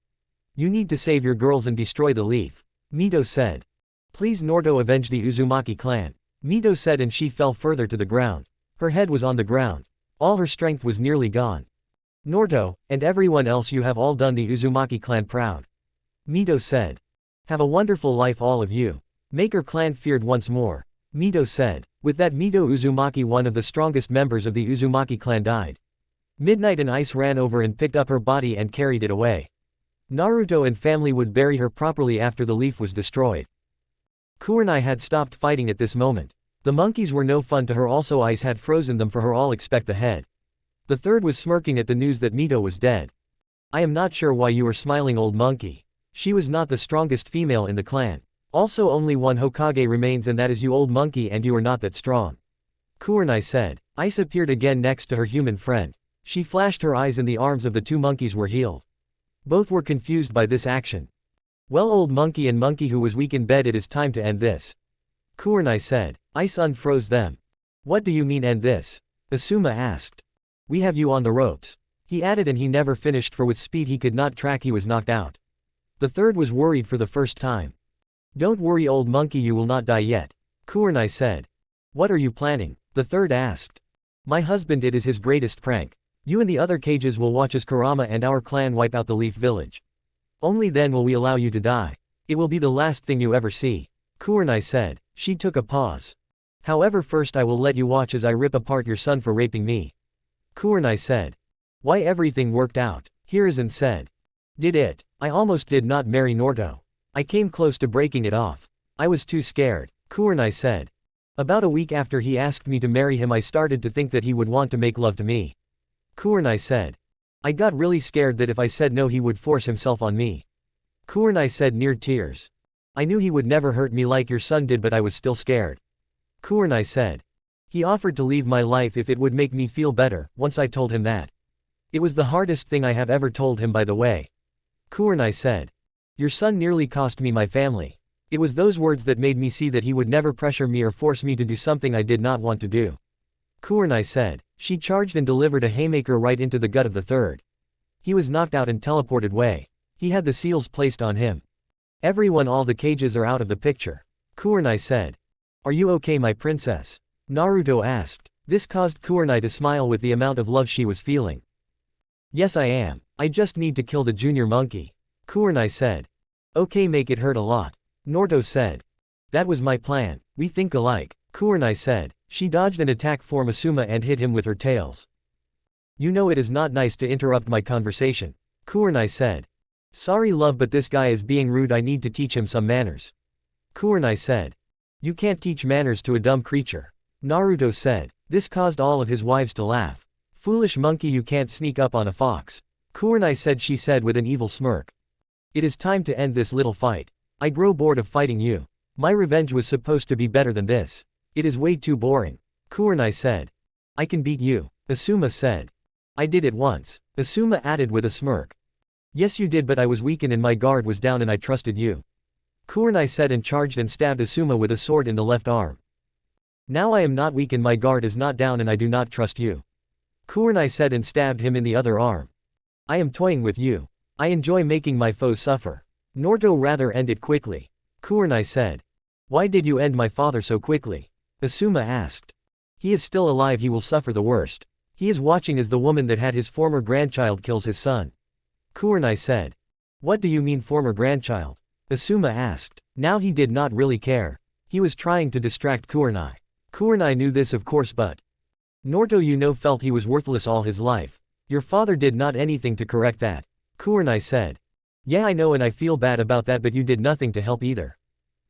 You need to save your girls and destroy the leaf. Mito said. Please, Naruto, avenge the Uzumaki clan. Mito said, and she fell further to the ground. Her head was on the ground. All her strength was nearly gone. Naruto, and everyone else, you have all done the Uzumaki clan proud. Mito said. Have a wonderful life, all of you. Make her clan feared once more. Mito said. With that, Mito Uzumaki, one of the strongest members of the Uzumaki clan, died. Midnight and Ice ran over and picked up her body and carried it away. Naruto and family would bury her properly after the leaf was destroyed. Kurenai had stopped fighting at this moment. The monkeys were no fun to her, also Ice had frozen them for her, all except the head. The third was smirking at the news that Mito was dead. I am not sure why you are smiling, old monkey. She was not the strongest female in the clan. Also, only one Hokage remains, and that is you, old monkey, and you are not that strong. Kurenai said. Ice appeared again next to her human friend. She flashed her eyes and the arms of the two monkeys were healed. Both were confused by this action. Well, old monkey and monkey who was weak in bed, it is time to end this. Kurenai said. Ice unfroze them. What do you mean, end this? Asuma asked. We have you on the ropes. He added, and he never finished, for with speed he could not track, he was knocked out. The third was worried for the first time. Don't worry, old monkey, you will not die yet. Kurenai said. What are you planning? The third asked. My husband, it is his greatest prank. You and the other cages will watch as Kurama and our clan wipe out the Leaf Village. Only then will we allow you to die. It will be the last thing you ever see. Kurenai said. She took a pause. However, first I will let you watch as I rip apart your son for raping me. Kurenai said. Why, everything worked out. Hiruzen said. Did it? I almost did not marry Naruto. I came close to breaking it off. I was too scared. Kurenai said. About a week after he asked me to marry him, I started to think that he would want to make love to me. Kurenai said. I got really scared that if I said no he would force himself on me. Kurenai said near tears. I knew he would never hurt me like your son did, but I was still scared. Kurenai said. He offered to leave my life if it would make me feel better, once I told him that. It was the hardest thing I have ever told him, by the way. Kurenai said. Your son nearly cost me my family. It was those words that made me see that he would never pressure me or force me to do something I did not want to do. Kurenai said. She charged and delivered a haymaker right into the gut of the third. He was knocked out and teleported away. He had the seals placed on him. Everyone, all the cages are out of the picture. Kurenai said. Are you okay, my princess? Naruto asked. This caused Kurenai to smile with the amount of love she was feeling. Yes, I am. I just need to kill the junior monkey. Kurenai said. Okay, make it hurt a lot. Naruto said. That was my plan. We think alike. Kurenai said. She dodged an attack from Asuma and hit him with her tails. You know it is not nice to interrupt my conversation. Kurenai said. Sorry love, but this guy is being rude. I need to teach him some manners. Kurenai said. You can't teach manners to a dumb creature. Naruto said. This caused all of his wives to laugh. Foolish monkey, you can't sneak up on a fox. Kurenai said, she said with an evil smirk. It is time to end this little fight. I grow bored of fighting you. My revenge was supposed to be better than this. It is way too boring. Kurenai said. I can beat you. Asuma said. I did it once. Asuma added with a smirk. Yes you did, but I was weakened and my guard was down and I trusted you. Kurenai said and charged and stabbed Asuma with a sword in the left arm. Now I am not weak and my guard is not down and I do not trust you. Kurenai said and stabbed him in the other arm. I am toying with you. I enjoy making my foes suffer. Naruto rather end it quickly. Kurenai said. Why did you end my father so quickly? Asuma asked. He is still alive, he will suffer the worst. He is watching as the woman that had his former grandchild kills his son. Kurenai said. What do you mean former grandchild? Asuma asked. Now he did not really care. He was trying to distract Kurenai. Kurenai knew this of course, but Naruto, you know, felt he was worthless all his life. Your father did not anything to correct that. Kurenai said. Yeah I know and I feel bad about that, but you did nothing to help either.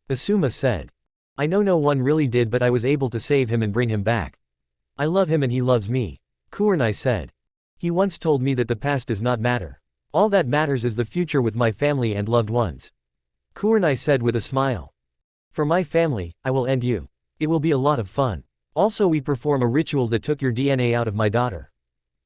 Asuma said. I know no one really did, but I was able to save him and bring him back. I love him and he loves me. Kurenai said. He once told me that the past does not matter. All that matters is the future with my family and loved ones. Kurenai said with a smile. For my family, I will end you. It will be a lot of fun. Also we perform a ritual that took your DNA out of my daughter.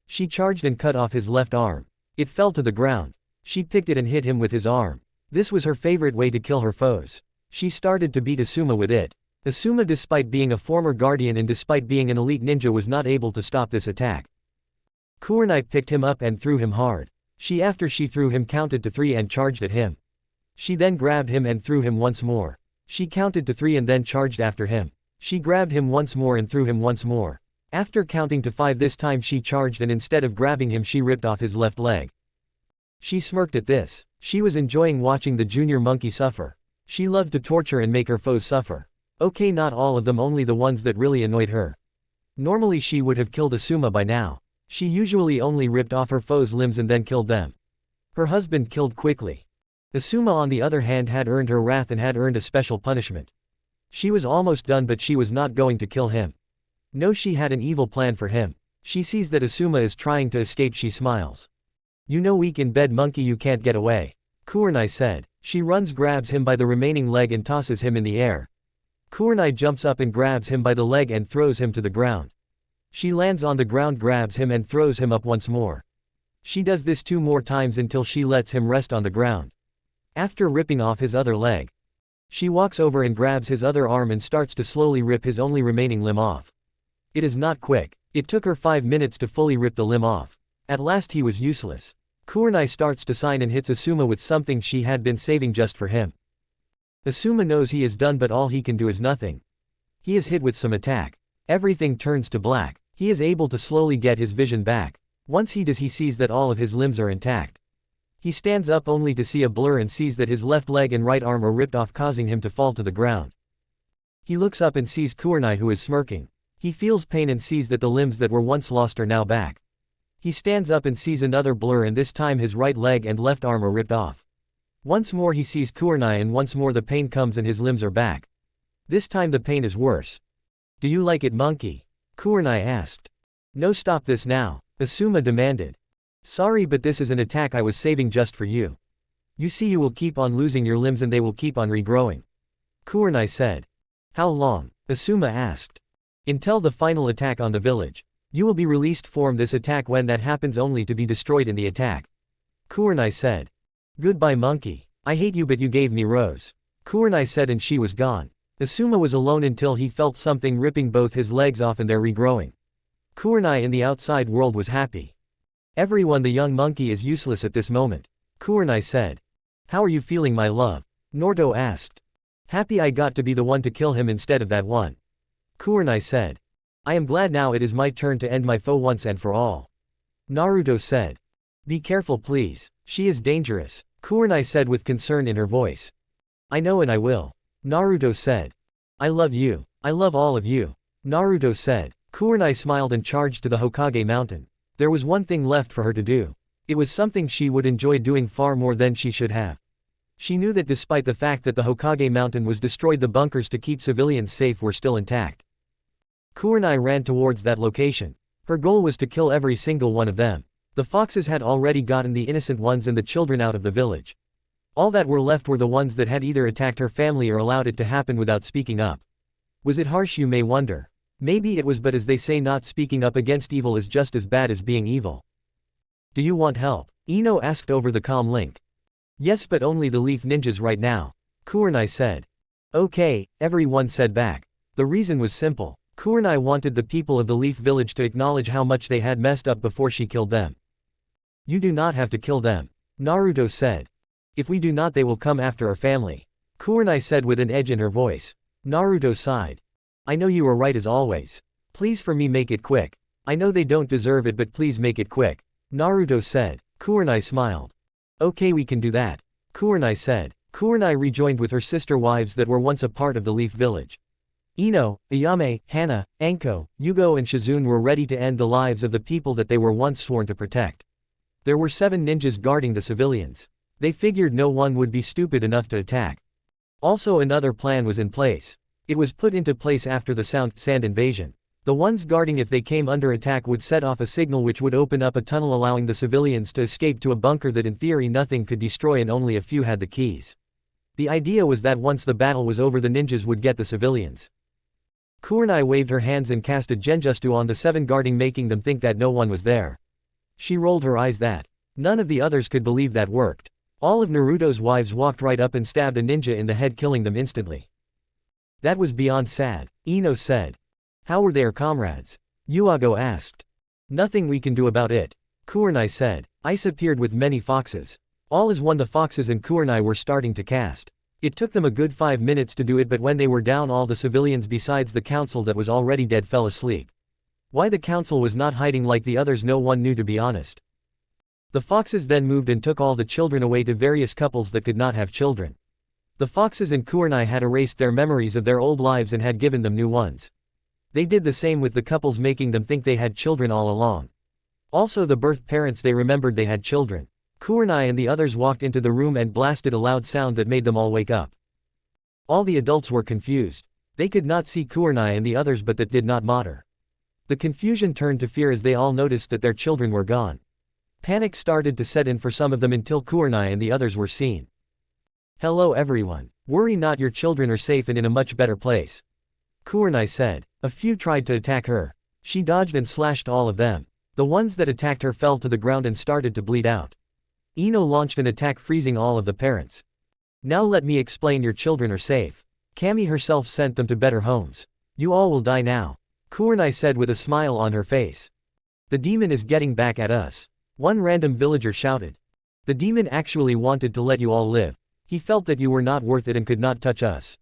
She charged and cut off his left arm. It fell to the ground. She picked it and hit him with his arm. This was her favorite way to kill her foes. She started to beat Asuma with it. Asuma, despite being a former guardian and despite being an elite ninja, was not able to stop this attack. Kurenai picked him up and threw him hard. After she threw him, counted to 3 and charged at him. She then grabbed him and threw him once more. She counted to 3 and then charged after him. She grabbed him once more and threw him once more. After counting to 5 this time she charged and instead of grabbing him she ripped off his left leg. She smirked at this. She was enjoying watching the junior monkey suffer. She loved to torture and make her foes suffer. Okay, not all of them, only the ones that really annoyed her. Normally she would have killed Asuma by now. She usually only ripped off her foes' limbs and then killed them. Her husband killed quickly. Asuma on the other hand had earned her wrath and had earned a special punishment. She was almost done, but she was not going to kill him. No, she had an evil plan for him. She sees that Asuma is trying to escape. She smiles. You know, weak in bed monkey, you can't get away. Kurenai said. She runs, grabs him by the remaining leg and tosses him in the air. Kurenai jumps up and grabs him by the leg and throws him to the ground. She lands on the ground, grabs him and throws him up once more. She does this 2 more times until she lets him rest on the ground. After ripping off his other leg, she walks over and grabs his other arm and starts to slowly rip his only remaining limb off. It is not quick. It took her 5 minutes to fully rip the limb off. At last he was useless. Kurenai starts to sign and hits Asuma with something she had been saving just for him. Asuma knows he is done, but all he can do is nothing. He is hit with some attack. Everything turns to black. He is able to slowly get his vision back. Once he does, he sees that all of his limbs are intact. He stands up only to see a blur and sees that his left leg and right arm are ripped off, causing him to fall to the ground. He looks up and sees Kurenai, who is smirking. He feels pain and sees that the limbs that were once lost are now back. He stands up and sees another blur, and this time his right leg and left arm are ripped off. Once more he sees Kurenai and once more the pain comes and his limbs are back. This time the pain is worse. Do you like it, monkey? Kurenai asked. No, stop this now, Asuma demanded. Sorry, but this is an attack I was saving just for you. You see, you will keep on losing your limbs and they will keep on regrowing. Kurenai said. How long? Asuma asked. Until the final attack on the village. You will be released from this attack when that happens, only to be destroyed in the attack. Kurenai said. Goodbye, monkey. I hate you but you gave me Rose. Kurenai said and she was gone. Asuma was alone until he felt something ripping both his legs off and they're regrowing. Kurenai in the outside world was happy. Everyone, the young monkey is useless at this moment. Kurenai said. How are you feeling my love? Naruto asked. Happy I got to be the one to kill him instead of that one. Kurenai said. I am glad now it is my turn to end my foe once and for all. Naruto said. Be careful please, she is dangerous, Kurenai said with concern in her voice. I know and I will. Naruto said. I love you. I love all of you. Naruto said. Kurenai smiled and charged to the Hokage mountain. There was one thing left for her to do. It was something she would enjoy doing far more than she should have. She knew that despite the fact that the Hokage mountain was destroyed, the bunkers to keep civilians safe were still intact. Kurenai ran towards that location. Her goal was to kill every single one of them. The foxes had already gotten the innocent ones and the children out of the village. All that were left were the ones that had either attacked her family or allowed it to happen without speaking up. Was it harsh, you may wonder? Maybe it was, but as they say, not speaking up against evil is just as bad as being evil. Do you want help? Ino asked over the comm link. Yes, but only the leaf ninjas right now, Kurenai said. Okay, everyone said back. The reason was simple. Kurenai wanted the people of the Leaf Village to acknowledge how much they had messed up before she killed them. You do not have to kill them, Naruto said. If we do not, they will come after our family, Kurenai said with an edge in her voice. Naruto sighed. I know you are right as always. Please for me make it quick. I know they don't deserve it but please make it quick, Naruto said. Kurenai smiled. Okay, we can do that, Kurenai said. Kurenai rejoined with her sister wives that were once a part of the Leaf Village. Ino, Ayame, Henna, Anko, Yugo and Shizune were ready to end the lives of the people that they were once sworn to protect. There were 7 ninjas guarding the civilians. They figured no one would be stupid enough to attack. Also, another plan was in place. It was put into place after the sand invasion. The ones guarding, if they came under attack, would set off a signal which would open up a tunnel allowing the civilians to escape to a bunker that in theory nothing could destroy and only a few had the keys. The idea was that once the battle was over, the ninjas would get the civilians. Kurenai waved her hands and cast a genjutsu on the 7 guarding, making them think that no one was there. She rolled her eyes that none of the others could believe that worked. All of Naruto's wives walked right up and stabbed a ninja in the head, killing them instantly. That was beyond sad, Ino said. How were their comrades? Yuago asked. Nothing we can do about it, Kurenai said. Ice appeared with many foxes. All as one, the foxes and Kurenai were starting to cast. It took them a good 5 minutes to do it, but when they were down, all the civilians besides the council that was already dead fell asleep. Why the council was not hiding like the others no one knew, to be honest. The foxes then moved and took all the children away to various couples that could not have children. The foxes and Kurenai had erased their memories of their old lives and had given them new ones. They did the same with the couples, making them think they had children all along. Also the birth parents, they remembered they had children. Kurenai and the others walked into the room and blasted a loud sound that made them all wake up. All the adults were confused. They could not see Kurenai and the others, but that did not matter. The confusion turned to fear as they all noticed that their children were gone. Panic started to set in for some of them until Kurenai and the others were seen. Hello everyone. Worry not, your children are safe and in a much better place, Kurenai said. A few tried to attack her. She dodged and slashed all of them. The ones that attacked her fell to the ground and started to bleed out. Ino launched an attack, freezing all of the parents. Now let me explain, your children are safe. Kami herself sent them to better homes. You all will die now, Kurenai said with a smile on her face. The demon is getting back at us, one random villager shouted. The demon actually wanted to let you all live. He felt that you were not worth it and could not touch us,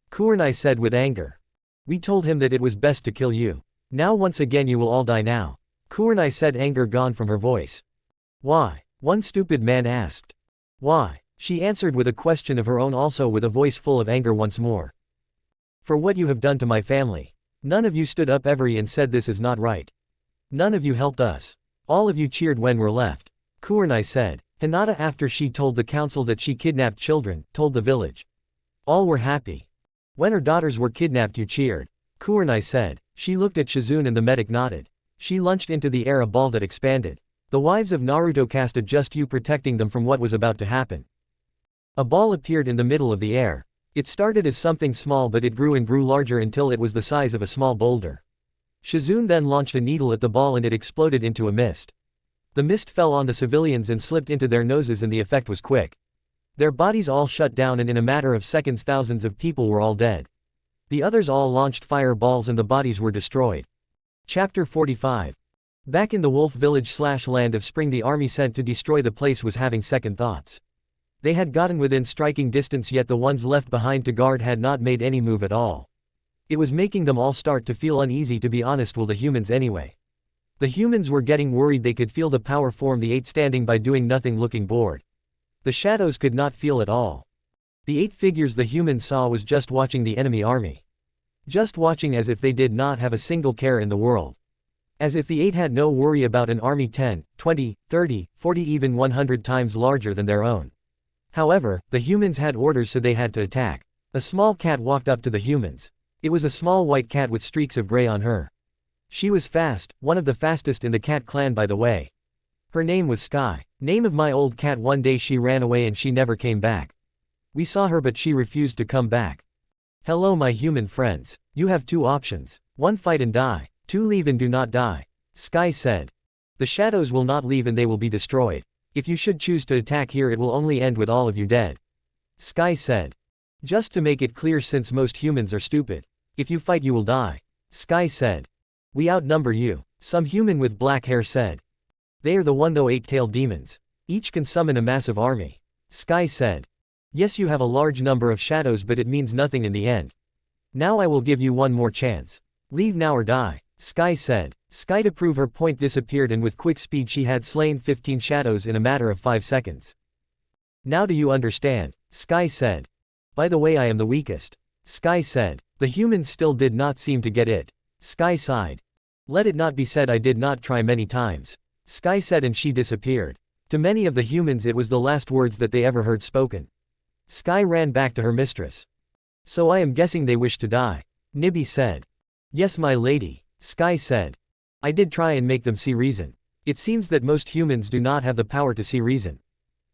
Kurenai said with anger. We told him that it was best to kill you. Now once again you will all die now, Kurenai said, anger gone from her voice. Why? One stupid man asked. Why? She answered with a question of her own, also with a voice full of anger once more. For what you have done to my family. None of you stood up ever and said this is not right. None of you helped us. All of you cheered when we're left, Kurenai said. Hinata, after she told the council that she kidnapped children, told the village. All were happy. When her daughters were kidnapped you cheered, Kurenai said. She looked at Shizune and the medic nodded. She launched into the air a ball that expanded. The wives of Naruto cast a just you, protecting them from what was about to happen. A ball appeared in the middle of the air. It started as something small, but it grew and grew larger until it was the size of a small boulder. Shizune then launched a needle at the ball and it exploded into a mist. The mist fell on the civilians and slipped into their noses and the effect was quick. Their bodies all shut down and in a matter of seconds thousands of people were all dead. The others all launched fireballs and the bodies were destroyed. Chapter 45. Back in the wolf village/land of spring, the army sent to destroy the place was having second thoughts. They had gotten within striking distance, yet the ones left behind to guard had not made any move at all. It was making them all start to feel uneasy, to be honest. Well, the humans anyway. The humans were getting worried. They could feel the power form, the 8 standing by doing nothing, looking bored. The shadows could not feel at all. The 8 figures the humans saw was just watching the enemy army. Just watching, as if they did not have a single care in the world. As if the 8 had no worry about an army 10, 20, 30, 40, even 100 times larger than their own. However, the humans had orders, so they had to attack. A small cat walked up to the humans. It was a small white cat with streaks of gray on her. She was fast, one of the fastest in the cat clan, by the way. Her name was Sky. Name of my old cat. One day she ran away and she never came back. We saw her but she refused to come back. Hello my human friends. You have 2 options. 1, fight and die. 2, leave and do not die. Sky said. The shadows will not leave and they will be destroyed. If you should choose to attack here, it will only end with all of you dead. Sky said. Just to make it clear, since most humans are stupid. If you fight you will die. Sky said. We outnumber you. Some human with black hair said. They are the one though 8-tailed demons. Each can summon a massive army. Sky said. Yes, you have a large number of shadows but it means nothing in the end. Now I will give you one more chance. Leave now or die. Sky said. Sky, to prove her point, disappeared and with quick speed she had slain 15 shadows in a matter of 5 seconds. Now do you understand? Sky said. By the way, I am the weakest. Sky said. The humans still did not seem to get it. Sky sighed. Let it not be said I did not try many times. Sky said, and she disappeared. To many of the humans it was the last words that they ever heard spoken. Sky ran back to her mistress. So I am guessing they wish to die. Nibby said. Yes my lady. Sky said. I did try and make them see reason. It seems that most humans do not have the power to see reason.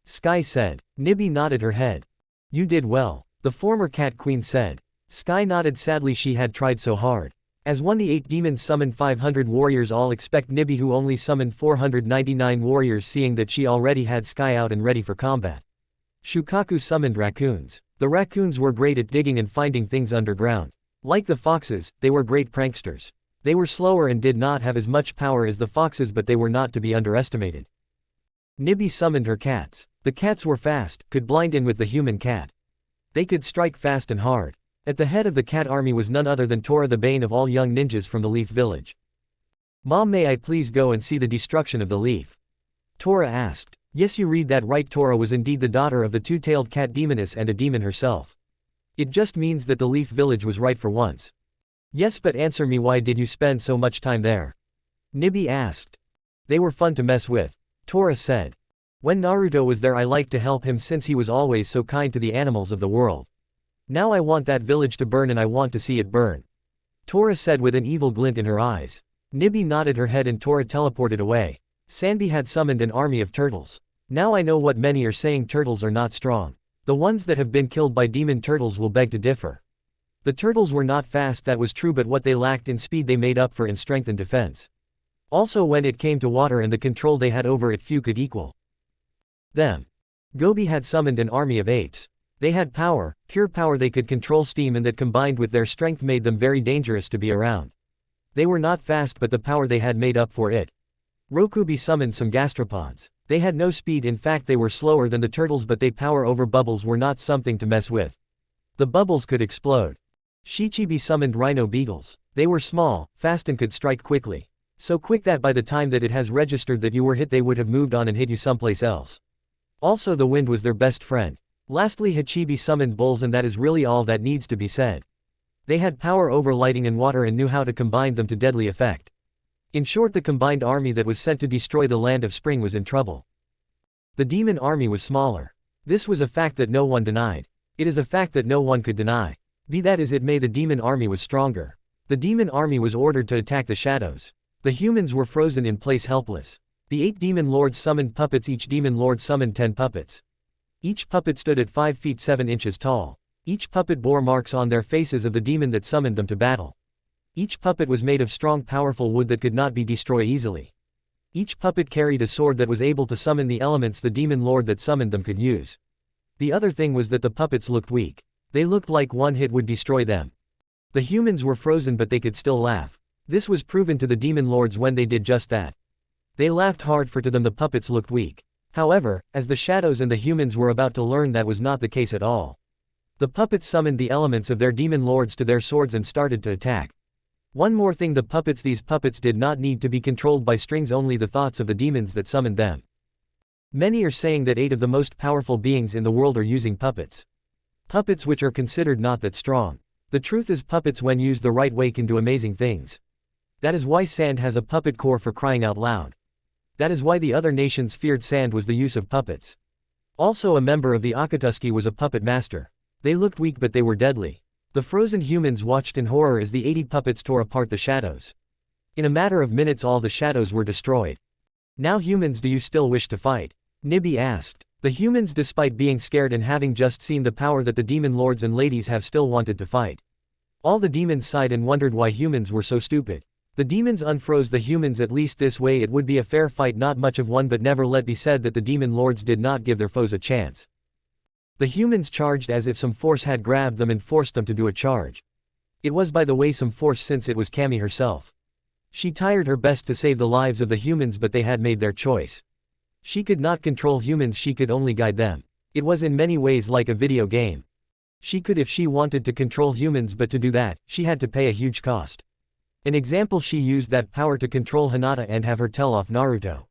Sky said. Nibby nodded her head. You did well. The former cat queen said. Sky nodded sadly, she had tried so hard. As one, the 8 demons summoned 500 warriors, all expect Nibby who only summoned 499 warriors, seeing that she already had Sky out and ready for combat. Shukaku summoned raccoons. The raccoons were great at digging and finding things underground. Like the foxes, they were great pranksters. They were slower and did not have as much power as the foxes, but they were not to be underestimated. Nibby summoned her cats. The cats were fast, could blind in with the human cat. They could strike fast and hard. At the head of the cat army was none other than Tora, the bane of all young ninjas from the Leaf Village. Mom, may I please go and see the destruction of the leaf? Tora asked. Yes, you read that right. Tora was indeed the daughter of the 2-tailed cat demoness and a demon herself. It just means that the Leaf Village was right for once. Yes, but answer me, why did you spend so much time there? Nibby asked. They were fun to mess with. Tora said. When Naruto was there I liked to help him since he was always so kind to the animals of the world. Now I want that village to burn and I want to see it burn. Tora said with an evil glint in her eyes. Nibby nodded her head and Tora teleported away. Sanbi had summoned an army of turtles. Now I know what many are saying, turtles are not strong. The ones that have been killed by demon turtles will beg to differ. The turtles were not fast, that was true, but what they lacked in speed they made up for in strength and defense. Also when it came to water and the control they had over it, few could equal them. Gobi had summoned an army of apes. They had power, pure power, they could control steam, and that combined with their strength made them very dangerous to be around. They were not fast, but the power they had made up for it. Rokubi summoned some gastropods. They had no speed, in fact they were slower than the turtles, but they power over bubbles were not something to mess with. The bubbles could explode. Shichibi summoned rhino beagles. They were small, fast and could strike quickly. So quick that by the time that it has registered that you were hit they would have moved on and hit you someplace else. Also the wind was their best friend. Lastly Hachibi summoned bulls, and that is really all that needs to be said. They had power over lighting and water and knew how to combine them to deadly effect. In short, the combined army that was sent to destroy the land of spring was in trouble. The demon army was smaller. This was a fact that no one denied. It is a fact that no one could deny. Be that as it may, the demon army was stronger. The demon army was ordered to attack the shadows. The humans were frozen in place, helpless. The 8 demon lords summoned puppets. Each demon lord summoned 10 puppets. Each puppet stood at 5 feet 7 inches tall. Each puppet bore marks on their faces of the demon that summoned them to battle. Each puppet was made of strong, powerful wood that could not be destroyed easily. Each puppet carried a sword that was able to summon the elements the demon lord that summoned them could use. The other thing was that the puppets looked weak. They looked like one hit would destroy them. The humans were frozen but they could still laugh. This was proven to the demon lords when they did just that. They laughed hard for to them the puppets looked weak. However, as the shadows and the humans were about to learn that was not the case at all. The puppets summoned the elements of their demon lords to their swords and started to attack. One more thing, these puppets did not need to be controlled by strings, only the thoughts of the demons that summoned them. Many are saying that 8 of the most powerful beings in the world are using puppets. Puppets which are considered not that strong. The truth is puppets when used the right way can do amazing things. That is why sand has a puppet core, for crying out loud. That is why the other nations feared sand was the use of puppets. Also a member of the Akatsuki was a puppet master. They looked weak but they were deadly. The frozen humans watched in horror as the 80 puppets tore apart the shadows. In a matter of minutes all the shadows were destroyed. Now humans, do you still wish to fight? Nibi asked. The humans, despite being scared and having just seen the power that the demon lords and ladies have, still wanted to fight. All the demons sighed and wondered why humans were so stupid. The demons unfroze the humans. At least this way it would be a fair fight, not much of one, but never let be said that the demon lords did not give their foes a chance. The humans charged as if some force had grabbed them and forced them to do a charge. It was, by the way, some force, since it was Cammy herself. She tried her best to save the lives of the humans, but they had made their choice. She could not control humans, she could only guide them. It was in many ways like a video game. She could if she wanted to control humans, but to do that, she had to pay a huge cost. An example, she used that power to control Hinata and have her tell off Naruto.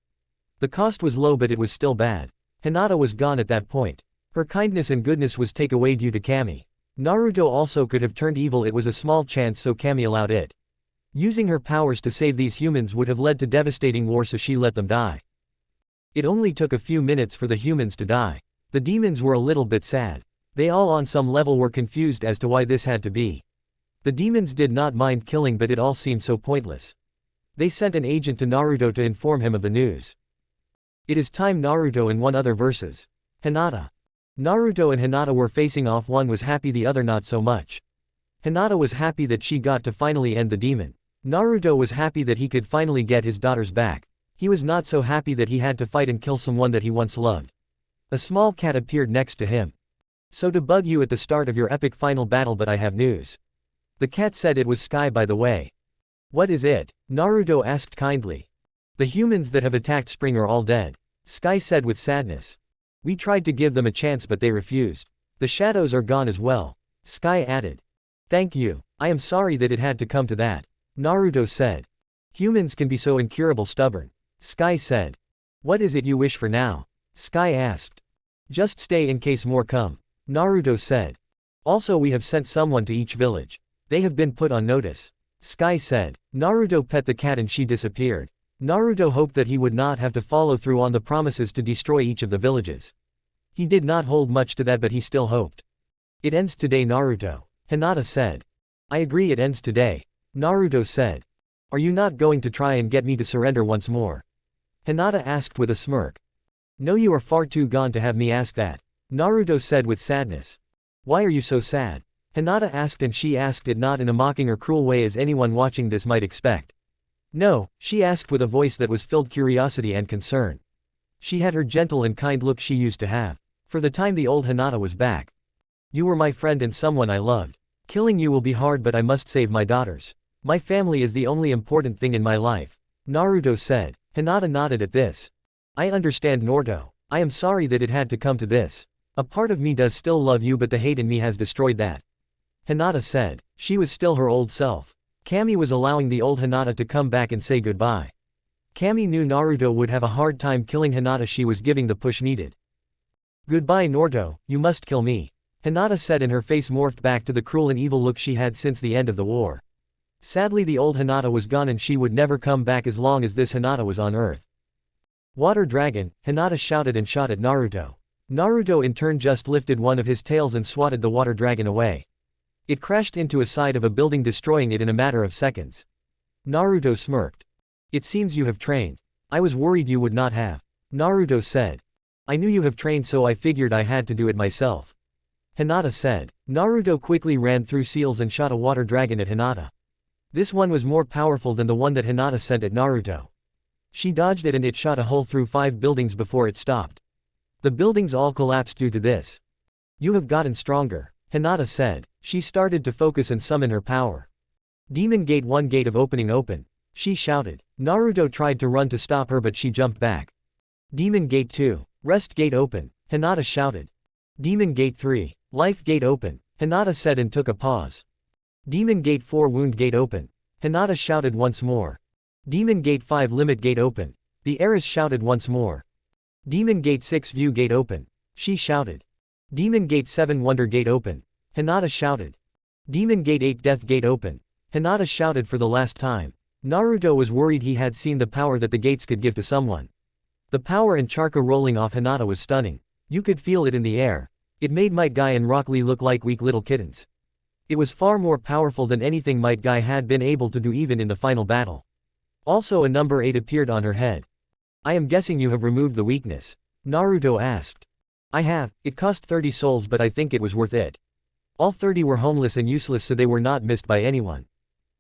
The cost was low but it was still bad. Hinata was gone at that point. Her kindness and goodness was taken away due to Cammy. Naruto also could have turned evil, it was a small chance, so Cammy allowed it. Using her powers to save these humans would have led to devastating war, so she let them die. It only took a few minutes for the humans to die. The demons were a little bit sad. They all on some level were confused as to why this had to be. The demons did not mind killing, but it all seemed so pointless. They sent an agent to Naruto to inform him of the news. It is time. Naruto and one other versus Hinata. Naruto and Hinata were facing off. One was happy, the other not so much. Hinata was happy that she got to finally end the demon. Naruto was happy that he could finally get his daughters back. He was not so happy that he had to fight and kill someone that he once loved. A small cat appeared next to him. So to bug you at the start of your epic final battle, but I have news. The cat said. It was Sky, by the way. What is it? Naruto asked kindly. The humans that have attacked Spring are all dead. Sky said with sadness. We tried to give them a chance but they refused. The shadows are gone as well. Sky added. Thank you. I am sorry that it had to come to that. Naruto said. Humans can be so incurable stubborn. Sky said. What is it you wish for now? Sky asked. Just stay in case more come. Naruto said. Also we have sent someone to each village. They have been put on notice. Sky said. Naruto pet the cat and she disappeared. Naruto hoped that he would not have to follow through on the promises to destroy each of the villages. He did not hold much to that, but he still hoped. It ends today, Naruto. Hinata said. I agree, it ends today. Naruto said. Are you not going to try and get me to surrender once more? Hinata asked with a smirk. No, you are far too gone to have me ask that. Naruto said with sadness. Why are you so sad? Hinata asked, and she asked it not in a mocking or cruel way as anyone watching this might expect. No, she asked with a voice that was filled curiosity and concern. She had her gentle and kind look she used to have. For the time the old Hinata was back. You were my friend and someone I loved. Killing you will be hard, but I must save my daughters. My family is the only important thing in my life. Naruto said. Hinata nodded at this. I understand, Naruto. I am sorry that it had to come to this. A part of me does still love you, but the hate in me has destroyed that. Hinata said. She was still her old self. Cammy was allowing the old Hinata to come back and say goodbye. Cammy knew Naruto would have a hard time killing Hinata, she was giving the push needed. Goodbye, Naruto, you must kill me. Hinata said, and her face morphed back to the cruel and evil look she had since the end of the war. Sadly, the old Hinata was gone and she would never come back as long as this Hinata was on Earth. Water Dragon, Hinata shouted and shot at Naruto. Naruto in turn just lifted one of his tails and swatted the water dragon away. It crashed into a side of a building, destroying it in a matter of seconds. Naruto smirked. It seems you have trained. I was worried you would not have. Naruto said. I knew you have trained, so I figured I had to do it myself. Hinata said. Naruto quickly ran through seals and shot a water dragon at Hinata. This one was more powerful than the one that Hinata sent at Naruto. She dodged it and it shot a hole through 5 buildings before it stopped. The buildings all collapsed due to this. You have gotten stronger, Hinata said. She started to focus and summon her power. Demon Gate 1 Gate of Opening open, she shouted. Naruto tried to run to stop her but she jumped back. Demon Gate 2, Rest Gate open, Hinata shouted. Demon Gate 3, Life Gate open, Hinata said and took a pause. Demon Gate 4 Wound Gate open, Hinata shouted once more. Demon Gate 5 Limit Gate open, the heiress shouted once more. Demon Gate 6 View Gate open, she shouted. Demon Gate 7 Wonder Gate open, Hinata shouted. Demon Gate 8 Death Gate open, Hinata shouted for the last time. Naruto was worried he had seen the power that the gates could give to someone. The power and chakra rolling off Hinata was stunning. You could feel it in the air. It made Might Guy and Rock Lee look like weak little kittens. It was far more powerful than anything Might Guy had been able to do even in the final battle. Also a number 8 appeared on her head. I am guessing you have removed the weakness, Naruto asked. I have, it cost 30 souls but I think it was worth it. All 30 were homeless and useless so they were not missed by anyone,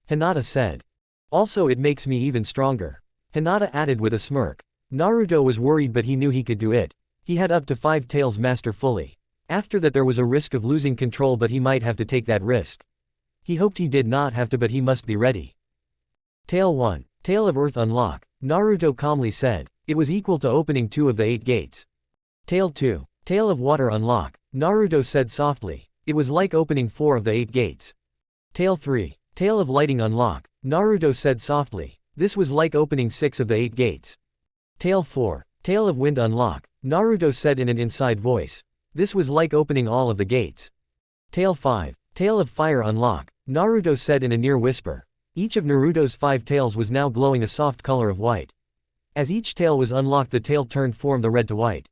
Hinata said. Also it makes me even stronger, Hinata added with a smirk. Naruto was worried but he knew he could do it. He had up to 5 tails master fully. After that there was a risk of losing control but he might have to take that risk. He hoped he did not have to but he must be ready. Tail 1, Tail of Earth unlock, Naruto calmly said. It was equal to opening 2 of the 8 gates. Tail 2, Tail of Water unlock, Naruto said softly. It was like opening 4 of the 8 gates. Tail 3, Tail of Lighting unlock, Naruto said softly. This was like opening 6 of the 8 gates. Tail 4, Tail of Wind unlock, Naruto said in an inside voice. This was like opening all of the gates. Tail 5, Tail of Fire unlock, Naruto said in a near whisper. Each of Naruto's 5 tails was now glowing a soft color of white. As each tail was unlocked the tail turned from the red to white.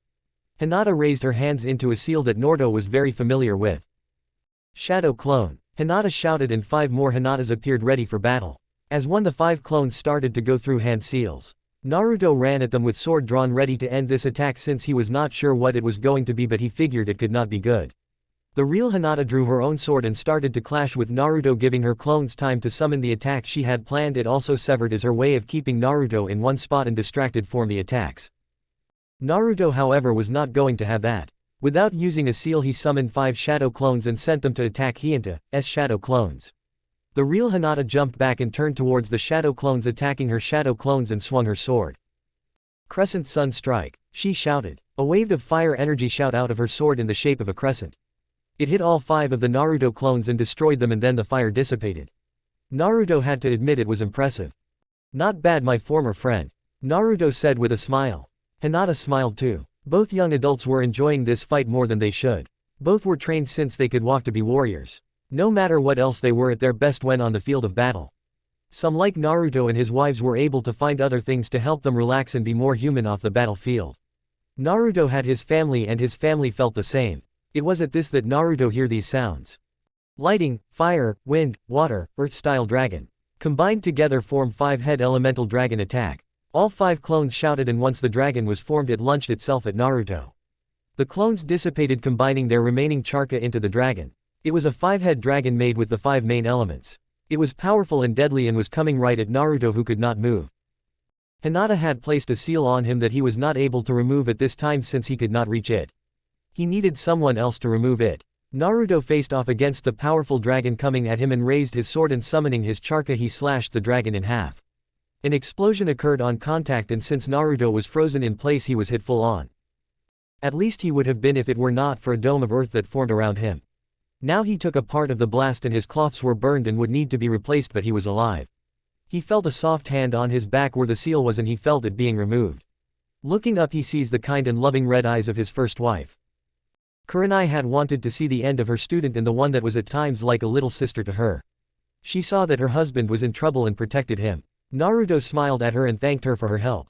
Hinata raised her hands into a seal that Naruto was very familiar with. Shadow Clone, Hinata shouted and 5 more Hinatas appeared ready for battle. As the 5 clones started to go through hand seals, Naruto ran at them with sword drawn ready to end this attack since he was not sure what it was going to be but he figured it could not be good. The real Hinata drew her own sword and started to clash with Naruto giving her clones time to summon the attack she had planned. It also severed as her way of keeping Naruto in one spot and distracted from the attacks. Naruto however was not going to have that. Without using a seal he summoned 5 shadow clones and sent them to attack Hinata's shadow clones. The real Hinata jumped back and turned towards the shadow clones attacking her shadow clones and swung her sword. Crescent Sun Strike, she shouted. A wave of fire energy shot out of her sword in the shape of a crescent. It hit all 5 of the Naruto clones and destroyed them and then the fire dissipated. Naruto had to admit it was impressive. Not bad my former friend, Naruto said with a smile. Hinata smiled too. Both young adults were enjoying this fight more than they should. Both were trained since they could walk to be warriors. No matter what else they were at their best when on the field of battle. Some like Naruto and his wives were able to find other things to help them relax and be more human off the battlefield. Naruto had his family and his family felt the same. It was at this that Naruto heard these sounds. Lighting, fire, wind, water, earth-style dragon. Combined together form 5-head elemental dragon attack. All 5 clones shouted and once the dragon was formed it launched itself at Naruto. The clones dissipated combining their remaining chakra into the dragon. It was a 5-head dragon made with the 5 main elements. It was powerful and deadly and was coming right at Naruto who could not move. Hinata had placed a seal on him that he was not able to remove at this time since he could not reach it. He needed someone else to remove it. Naruto faced off against the powerful dragon coming at him and raised his sword and summoning his chakra he slashed the dragon in half. An explosion occurred on contact and since Naruto was frozen in place he was hit full on. At least he would have been if it were not for a dome of earth that formed around him. Now he took a part of the blast and his cloths were burned and would need to be replaced but he was alive. He felt a soft hand on his back where the seal was and he felt it being removed. Looking up he sees the kind and loving red eyes of his first wife. Kurenai had wanted to see the end of her student and the one that was at times like a little sister to her. She saw that her husband was in trouble and protected him. Naruto smiled at her and thanked her for her help.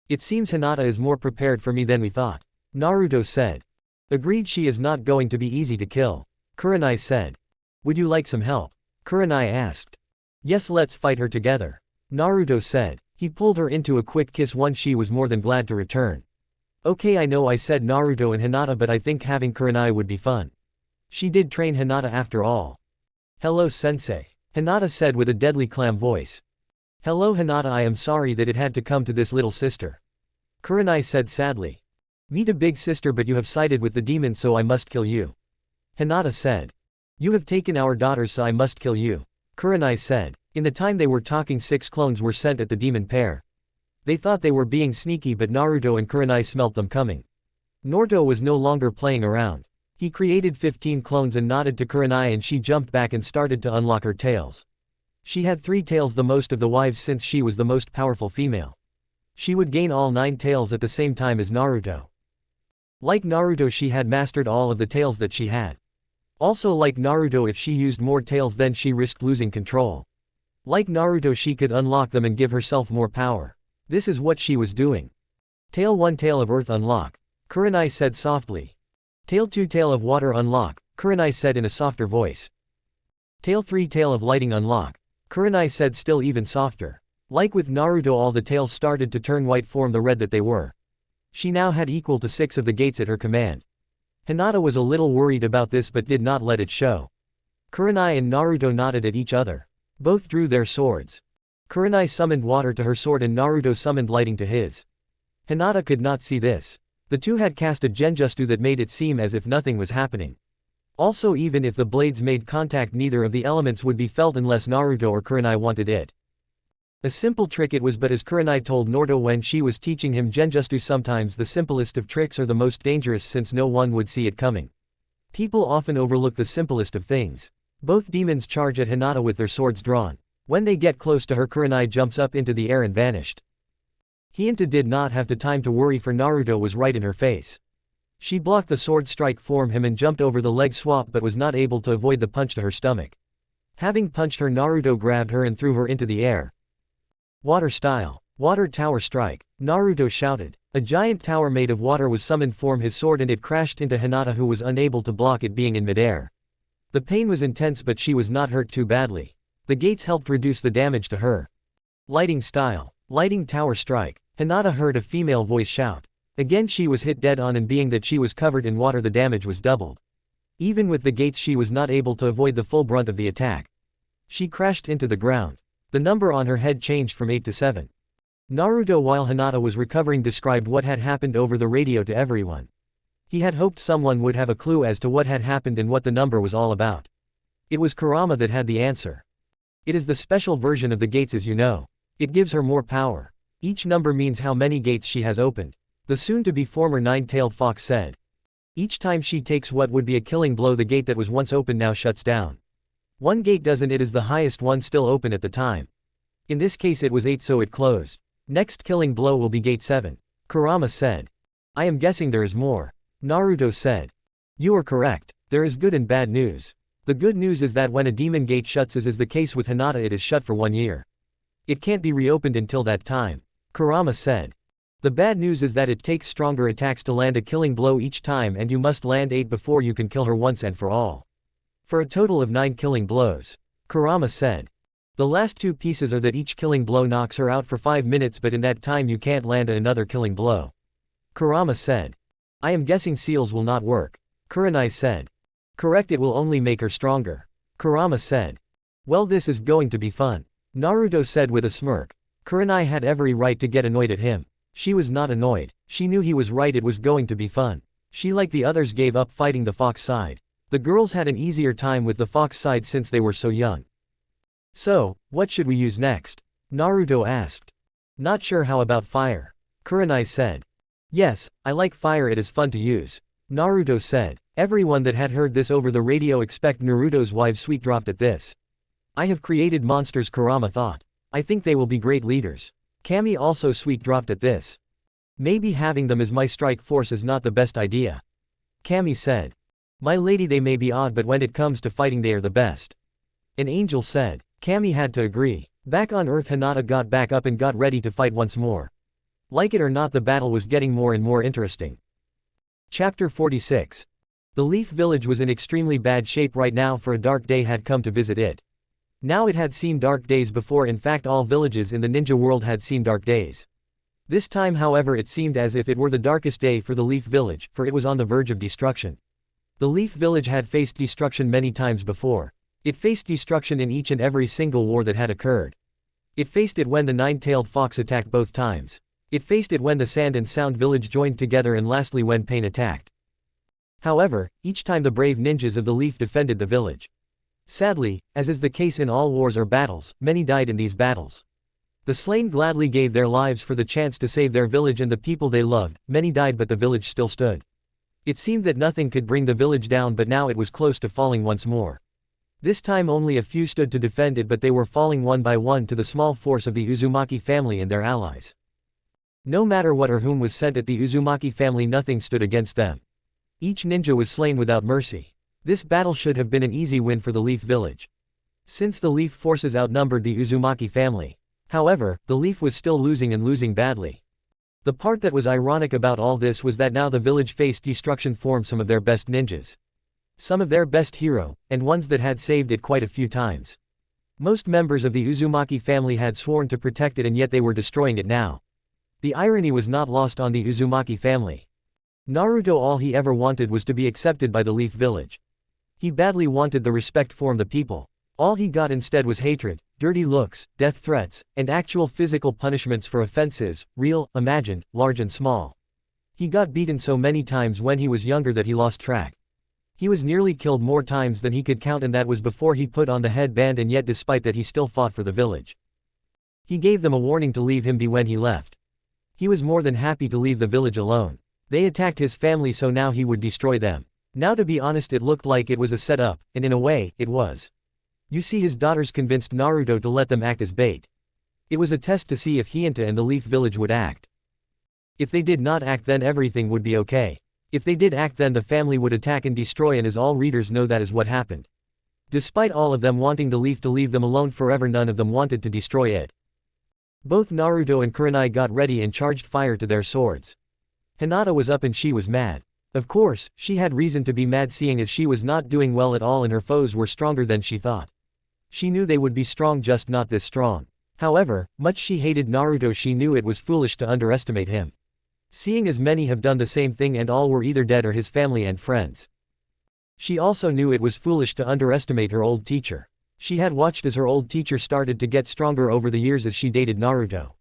It seems Hinata is more prepared for me than we thought, Naruto said. Agreed she is not going to be easy to kill, Kurenai said. Would you like some help? Kurenai asked. Yes let's fight her together, Naruto said. He pulled her into a quick kiss once she was more than glad to return. Okay I know I said Naruto and Hinata but I think having Kurenai would be fun. She did train Hinata after all. Hello sensei, Hinata said with a deadly clam voice. Hello Hinata I am sorry that it had to come to this little sister. Kurenai said sadly. Meet a big sister but you have sided with the demon so I must kill you. Hinata said. You have taken our daughters, so I must kill you. Kurenai said. In the time they were talking, 6 clones were sent at the demon pair. They thought they were being sneaky, but Naruto and Kurenai smelt them coming. Naruto was no longer playing around. He created 15 clones and nodded to Kurenai, and she jumped back and started to unlock her tails. She had 3 tails, the most of the wives, since she was the most powerful female. She would gain all 9 tails at the same time as Naruto. Like Naruto, she had mastered all of the tails that she had. Also like Naruto, if she used more tails then she risked losing control. Like Naruto, she could unlock them and give herself more power. This is what she was doing. Tail 1, Tail of Earth unlock. Kurenai said softly. Tail 2, Tail of Water unlock. Kurenai said in a softer voice. Tail 3, Tail of Lighting unlock. Kurenai said still even softer. Like with Naruto, all the tails started to turn white, form the red that they were. She now had equal to 6 of the gates at her command. Hinata was a little worried about this but did not let it show. Kurenai and Naruto nodded at each other. Both drew their swords. Kurenai summoned water to her sword and Naruto summoned lighting to his. Hinata could not see this. The two had cast a genjutsu that made it seem as if nothing was happening. Also, even if the blades made contact, neither of the elements would be felt unless Naruto or Kurenai wanted it. A simple trick it was, but as Kurenai told Naruto when she was teaching him genjutsu, sometimes the simplest of tricks are the most dangerous since no one would see it coming. People often overlook the simplest of things. Both demons charge at Hinata with their swords drawn. When they get close to her, Kurenai jumps up into the air and vanished. Hinata did not have the time to worry, for Naruto was right in her face. She blocked the sword strike from him and jumped over the leg swap but was not able to avoid the punch to her stomach. Having punched her, Naruto grabbed her and threw her into the air. Water style. Water tower strike. Naruto shouted. A giant tower made of water was summoned from his sword and it crashed into Hinata, who was unable to block it, being in midair. The pain was intense but she was not hurt too badly. The gates helped reduce the damage to her. Lighting style. Lighting tower strike. Hinata heard a female voice shout. Again she was hit dead on, and being that she was covered in water the damage was doubled. Even with the gates she was not able to avoid the full brunt of the attack. She crashed into the ground. The number on her head changed from 8 to 7. Naruto, while Hinata was recovering, described what had happened over the radio to everyone. He had hoped someone would have a clue as to what had happened and what the number was all about. It was Kurama that had the answer. It is the special version of the gates, as you know. It gives her more power. Each number means how many gates she has opened. The soon-to-be former 9-tailed fox said. Each time she takes what would be a killing blow, the gate that was once open now shuts down. One gate doesn't, it is the highest one still open at the time. In this case it was 8, so it closed. Next killing blow will be gate 7. Kurama said. I am guessing there is more. Naruto said. You are correct. There is good and bad news. The good news is that when a demon gate shuts, as is the case with Hinata, it is shut for 1 year. It can't be reopened until that time. Kurama said. The bad news is that it takes stronger attacks to land a killing blow each time, and you must land 8 before you can kill her once and for all. For a total of 9 killing blows. Kurama said. The last 2 pieces are that each killing blow knocks her out for 5 minutes, but in that time you can't land another killing blow. Kurama said. I am guessing seals will not work. Kurenai said. Correct, it will only make her stronger. Kurama said. Well, this is going to be fun. Naruto said with a smirk. Kurenai had every right to get annoyed at him. She was not annoyed. She knew he was right, it was going to be fun. She, like the others, gave up fighting the fox side. The girls had an easier time with the fox side since they were so young. So, what should we use next? Naruto asked. Not sure, how about fire? Kurenai said. Yes, I like fire, it is fun to use. Naruto said. Everyone that had heard this over the radio except Naruto's wife sweet dropped at this. I have created monsters, Kurama thought. I think they will be great leaders. Kami also sweet dropped at this. Maybe having them as my strike force is not the best idea. Kami said. My lady, they may be odd, but when it comes to fighting they are the best. An angel said. Kami had to agree. Back on Earth, Hinata got back up and got ready to fight once more. Like it or not, the battle was getting more and more interesting. Chapter 46. The Leaf Village was in extremely bad shape right now, for a dark day had come to visit it. Now it had seen dark days before, in fact all villages in the ninja world had seen dark days. This time, however, it seemed as if it were the darkest day for the Leaf Village, for it was on the verge of destruction. The Leaf Village had faced destruction many times before. It faced destruction in each and every single war that had occurred. It faced it when the 9-tailed fox attacked both times. It faced it when the Sand and Sound village joined together, and lastly when Pain attacked. However, each time the brave ninjas of the Leaf defended the village. Sadly, as is the case in all wars or battles, many died in these battles. The slain gladly gave their lives for the chance to save their village and the people they loved. Many died but the village still stood. It seemed that nothing could bring the village down, but now it was close to falling once more. This time only a few stood to defend it, but they were falling one by one to the small force of the Uzumaki family and their allies. No matter what or whom was sent at the Uzumaki family, nothing stood against them. Each ninja was slain without mercy. This battle should have been an easy win for the Leaf village, since the Leaf forces outnumbered the Uzumaki family. However, the Leaf was still losing, and losing badly. The part that was ironic about all this was that now the village faced destruction from some of their best ninjas. Some of their best hero, and ones that had saved it quite a few times. Most members of the Uzumaki family had sworn to protect it, and yet they were destroying it now. The irony was not lost on the Uzumaki family. Naruto, all he ever wanted was to be accepted by the Leaf village. He badly wanted the respect from the people. All he got instead was hatred, dirty looks, death threats, and actual physical punishments for offenses, real, imagined, large and small. He got beaten so many times when he was younger that he lost track. He was nearly killed more times than he could count, and that was before he put on the headband, and yet despite that he still fought for the village. He gave them a warning to leave him be when he left. He was more than happy to leave the village alone. They attacked his family, so now he would destroy them. Now, to be honest, it looked like it was a setup, and in a way, it was. You see, his daughters convinced Naruto to let them act as bait. It was a test to see if Hinata and the Leaf village would act. If they did not act, then everything would be okay. If they did act, then the family would attack and destroy, and as all readers know, that is what happened. Despite all of them wanting the Leaf to leave them alone forever, none of them wanted to destroy it. Both Naruto and Kurenai got ready and charged fire to their swords. Hinata was up and she was mad. Of course, she had reason to be mad, seeing as she was not doing well at all and her foes were stronger than she thought. She knew they would be strong, just not this strong. However, much she hated Naruto, she knew it was foolish to underestimate him. Seeing as many have done the same thing and all were either dead or his family and friends. She also knew it was foolish to underestimate her old teacher. She had watched as her old teacher started to get stronger over the years as she dated Naruto.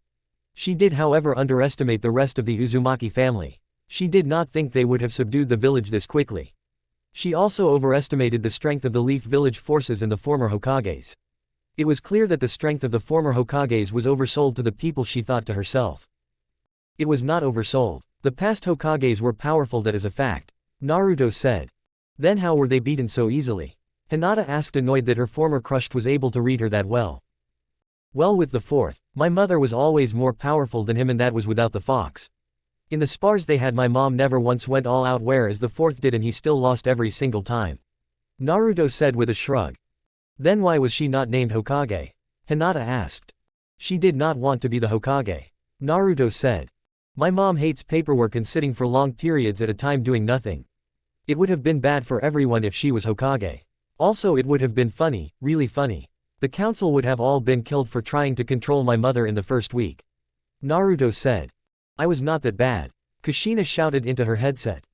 She did, however, underestimate the rest of the Uzumaki family. She did not think they would have subdued the village this quickly. She also overestimated the strength of the Leaf village forces and the former Hokages. It was clear that the strength of the former Hokages was oversold to the people, she thought to herself. It was not oversold. The past Hokages were powerful, that is a fact. Naruto said. Then how were they beaten so easily? Hinata asked, annoyed that her former crush was able to read her that well. Well, with the fourth, my mother was always more powerful than him, and that was without the fox. In the spars they had, my mom never once went all out, whereas the fourth did, and he still lost every single time. Naruto said with a shrug. Then why was she not named Hokage? Hinata asked. She did not want to be the Hokage. Naruto said. My mom hates paperwork and sitting for long periods at a time doing nothing. It would have been bad for everyone if she was Hokage. Also, it would have been funny, really funny. The council would have all been killed for trying to control my mother in the first week. Naruto said. I was not that bad. Kushina shouted into her headset.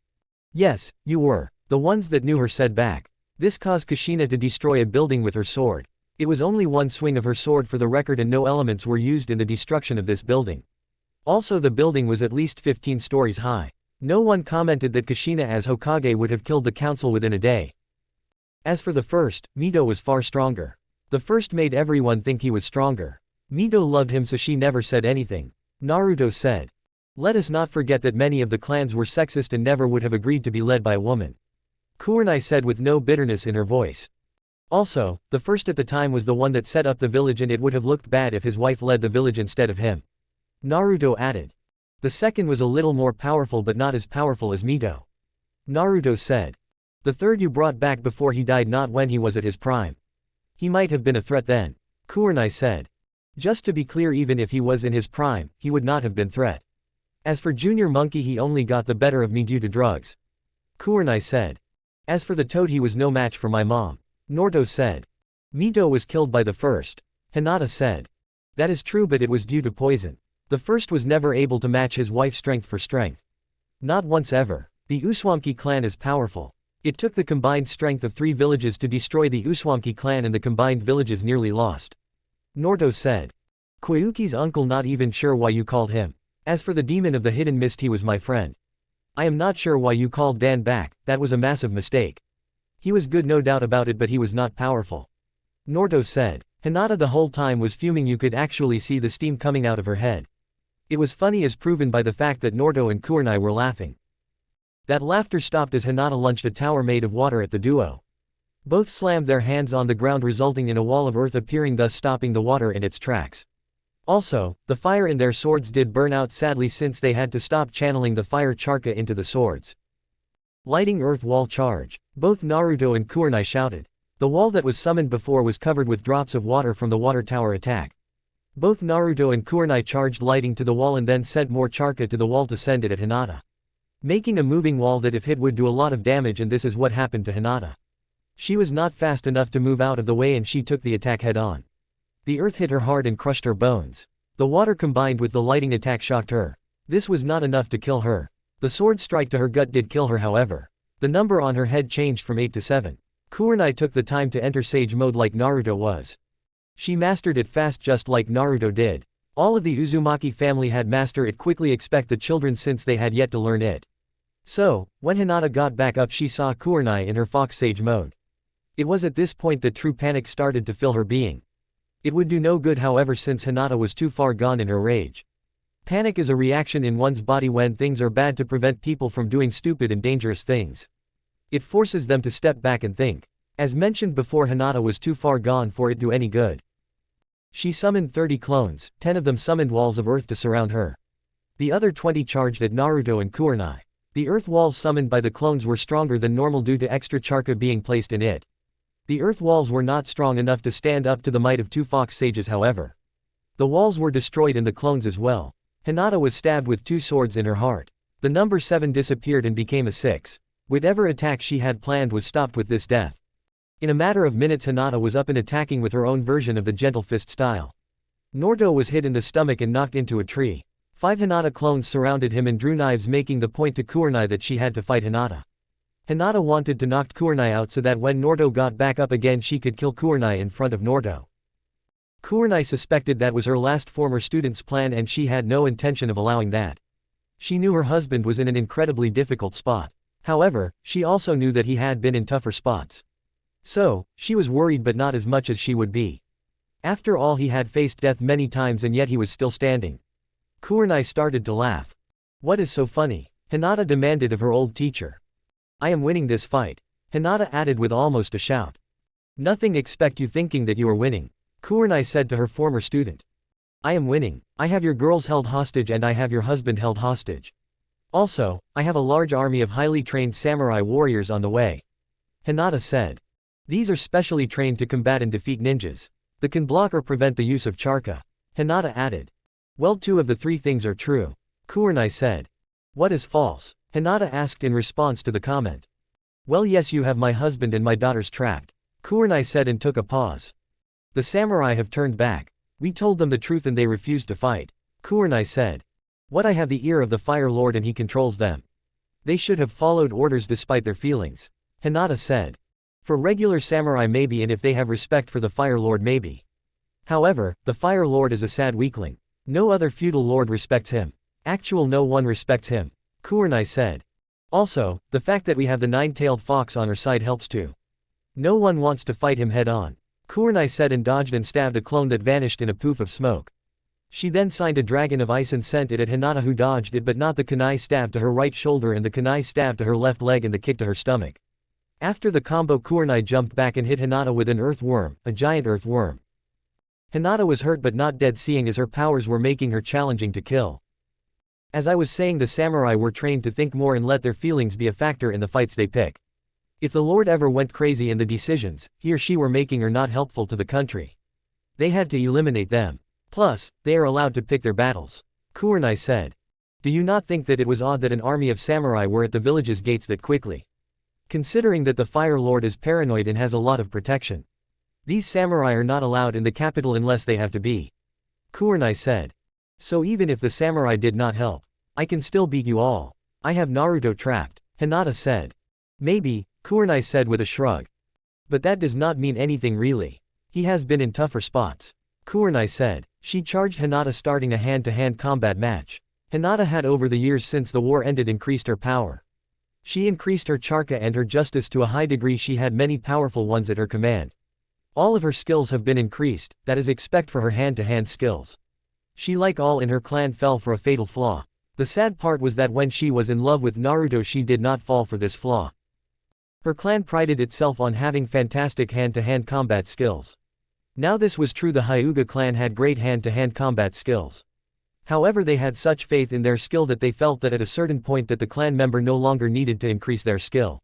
Yes, you were. The ones that knew her said back. This caused Kushina to destroy a building with her sword. It was only one swing of her sword for the record, and no elements were used in the destruction of this building. Also, the building was at least 15 stories high. No one commented that Kushina as Hokage would have killed the council within a day. As for the first, Mito was far stronger. The first made everyone think he was stronger. Mito loved him, so she never said anything. Naruto said. Let us not forget that many of the clans were sexist and never would have agreed to be led by a woman. Kurenai said with no bitterness in her voice. Also, the first at the time was the one that set up the village, and it would have looked bad if his wife led the village instead of him. Naruto added. The second was a little more powerful, but not as powerful as Mito. Naruto said. The third you brought back before he died, not when he was at his prime. He might have been a threat then. Kurenai said. Just to be clear, even if he was in his prime, he would not have been threat. As for Junior Monkey, he only got the better of me due to drugs. Kurenai said. As for the toad, he was no match for my mom. Naruto said. Mito was killed by the first. Hinata said. That is true, but it was due to poison. The first was never able to match his wife's strength for strength. Not once ever. The Uzumaki clan is powerful. It took the combined strength of 3 villages to destroy the Uzumaki clan, and the combined villages nearly lost. Naruto said. Koyuki's uncle, not even sure why you called him. As for the demon of the hidden mist, he was my friend. I am not sure why you called Dan back, that was a massive mistake. He was good no doubt about it, but he was not powerful. Naruto said. Hinata the whole time was fuming. You could actually see the steam coming out of her head. It was funny as proven by the fact that Naruto and Kurenai were laughing. That laughter stopped as Hinata launched a tower made of water at the duo. Both slammed their hands on the ground, resulting in a wall of earth appearing, thus stopping the water in its tracks. Also, the fire in their swords did burn out sadly since they had to stop channeling the fire chakra into the swords. Lighting earth wall charge. Both Naruto and Kurenai shouted. The wall that was summoned before was covered with drops of water from the water tower attack. Both Naruto and Kurenai charged lighting to the wall and then sent more chakra to the wall to send it at Hinata. Making a moving wall that if hit would do a lot of damage, and this is what happened to Hinata. She was not fast enough to move out of the way and she took the attack head on. The earth hit her hard and crushed her bones. The water combined with the lighting attack shocked her. This was not enough to kill her. The sword strike to her gut did kill her, however. The number on her head changed from 8 to 7. Kurenai took the time to enter Sage mode like Naruto was. She mastered it fast just like Naruto did. All of the Uzumaki family had mastered it quickly, expect the children since they had yet to learn it. So, when Hinata got back up she saw Kurenai in her Fox Sage mode. It was at this point that true panic started to fill her being. It would do no good, however, since Hinata was too far gone in her rage. Panic is a reaction in one's body when things are bad to prevent people from doing stupid and dangerous things. It forces them to step back and think. As mentioned before, Hinata was too far gone for it to do any good. She summoned 30 clones, 10 of them summoned walls of earth to surround her. The other 20 charged at Naruto and Kurenai. The earth walls summoned by the clones were stronger than normal due to extra chakra being placed in it. The earth walls were not strong enough to stand up to the might of 2 Fox Sages, however. The walls were destroyed and the clones as well. Hinata was stabbed with 2 swords in her heart. The number 7 disappeared and became a 6. Whatever attack she had planned was stopped with this death. In a matter of minutes Hinata was up and attacking with her own version of the gentle fist style. Naruto was hit in the stomach and knocked into a tree. 5 Hinata clones surrounded him and drew knives, making the point to Kurenai that she had to fight Hinata. Hinata wanted to knock Kurenai out so that when Naruto got back up again she could kill Kurenai in front of Naruto. Kurenai suspected that was her last former student's plan and she had no intention of allowing that. She knew her husband was in an incredibly difficult spot. However, she also knew that he had been in tougher spots. So, she was worried, but not as much as she would be. After all, he had faced death many times and yet he was still standing. Kurenai started to laugh. What is so funny? Hinata demanded of her old teacher. I am winning this fight. Hinata added with almost a shout. Nothing, expect you thinking that you are winning. Kurenai said to her former student. I am winning. I have your girls held hostage and I have your husband held hostage. Also, I have a large army of highly trained samurai warriors on the way. Hinata said. These are specially trained to combat and defeat ninjas. They can block or prevent the use of chakra. Hinata added. Well, 2 of the 3 things are true. Kurenai said. What is false? Hinata asked in response to the comment. Well, yes, you have my husband and my daughters trapped. Kurenai said and took a pause. The samurai have turned back. We told them the truth and they refused to fight. Kurenai said. What, I have the ear of the Fire Lord and he controls them. They should have followed orders despite their feelings. Hinata said. For regular samurai maybe, and if they have respect for the Fire Lord maybe. However, the Fire Lord is a sad weakling. No other feudal lord respects him. Actual no one respects him. Kurenai said. Also, the fact that we have the 9-tailed fox on our side helps too. No one wants to fight him head on. Kurenai said and dodged and stabbed a clone that vanished in a poof of smoke. She then signed a dragon of ice and sent it at Hinata, who dodged it, but not the kunai stab to her right shoulder and the kunai stab to her left leg and the kick to her stomach. After the combo, Kurenai jumped back and hit Hinata with an earthworm, a giant earthworm. Hinata was hurt but not dead, seeing as her powers were making her challenging to kill. As I was saying, the samurai were trained to think more and let their feelings be a factor in the fights they pick. If the lord ever went crazy in the decisions he or she were making are not helpful to the country, they had to eliminate them. Plus, they are allowed to pick their battles. Kurenai said. Do you not think that it was odd that an army of samurai were at the village's gates that quickly? Considering that the Fire Lord is paranoid and has a lot of protection. These samurai are not allowed in the capital unless they have to be. Kurenai said. So even if the samurai did not help, I can still beat you all. I have Naruto trapped. Hinata said. Maybe, Kurenai said with a shrug. But that does not mean anything really. He has been in tougher spots. Kurenai said. She charged Hinata, starting a hand-to-hand combat match. Hinata had over the years since the war ended increased her power. She increased her charka and her justice to a high degree. She had many powerful ones at her command. All of her skills have been increased, that is expect for her hand-to-hand skills. She like all in her clan fell for a fatal flaw. The sad part was that when she was in love with Naruto she did not fall for this flaw. Her clan prided itself on having fantastic hand-to-hand combat skills. Now this was true, the Hyuga clan had great hand-to-hand combat skills. However, they had such faith in their skill that they felt that at a certain point that the clan member no longer needed to increase their skill.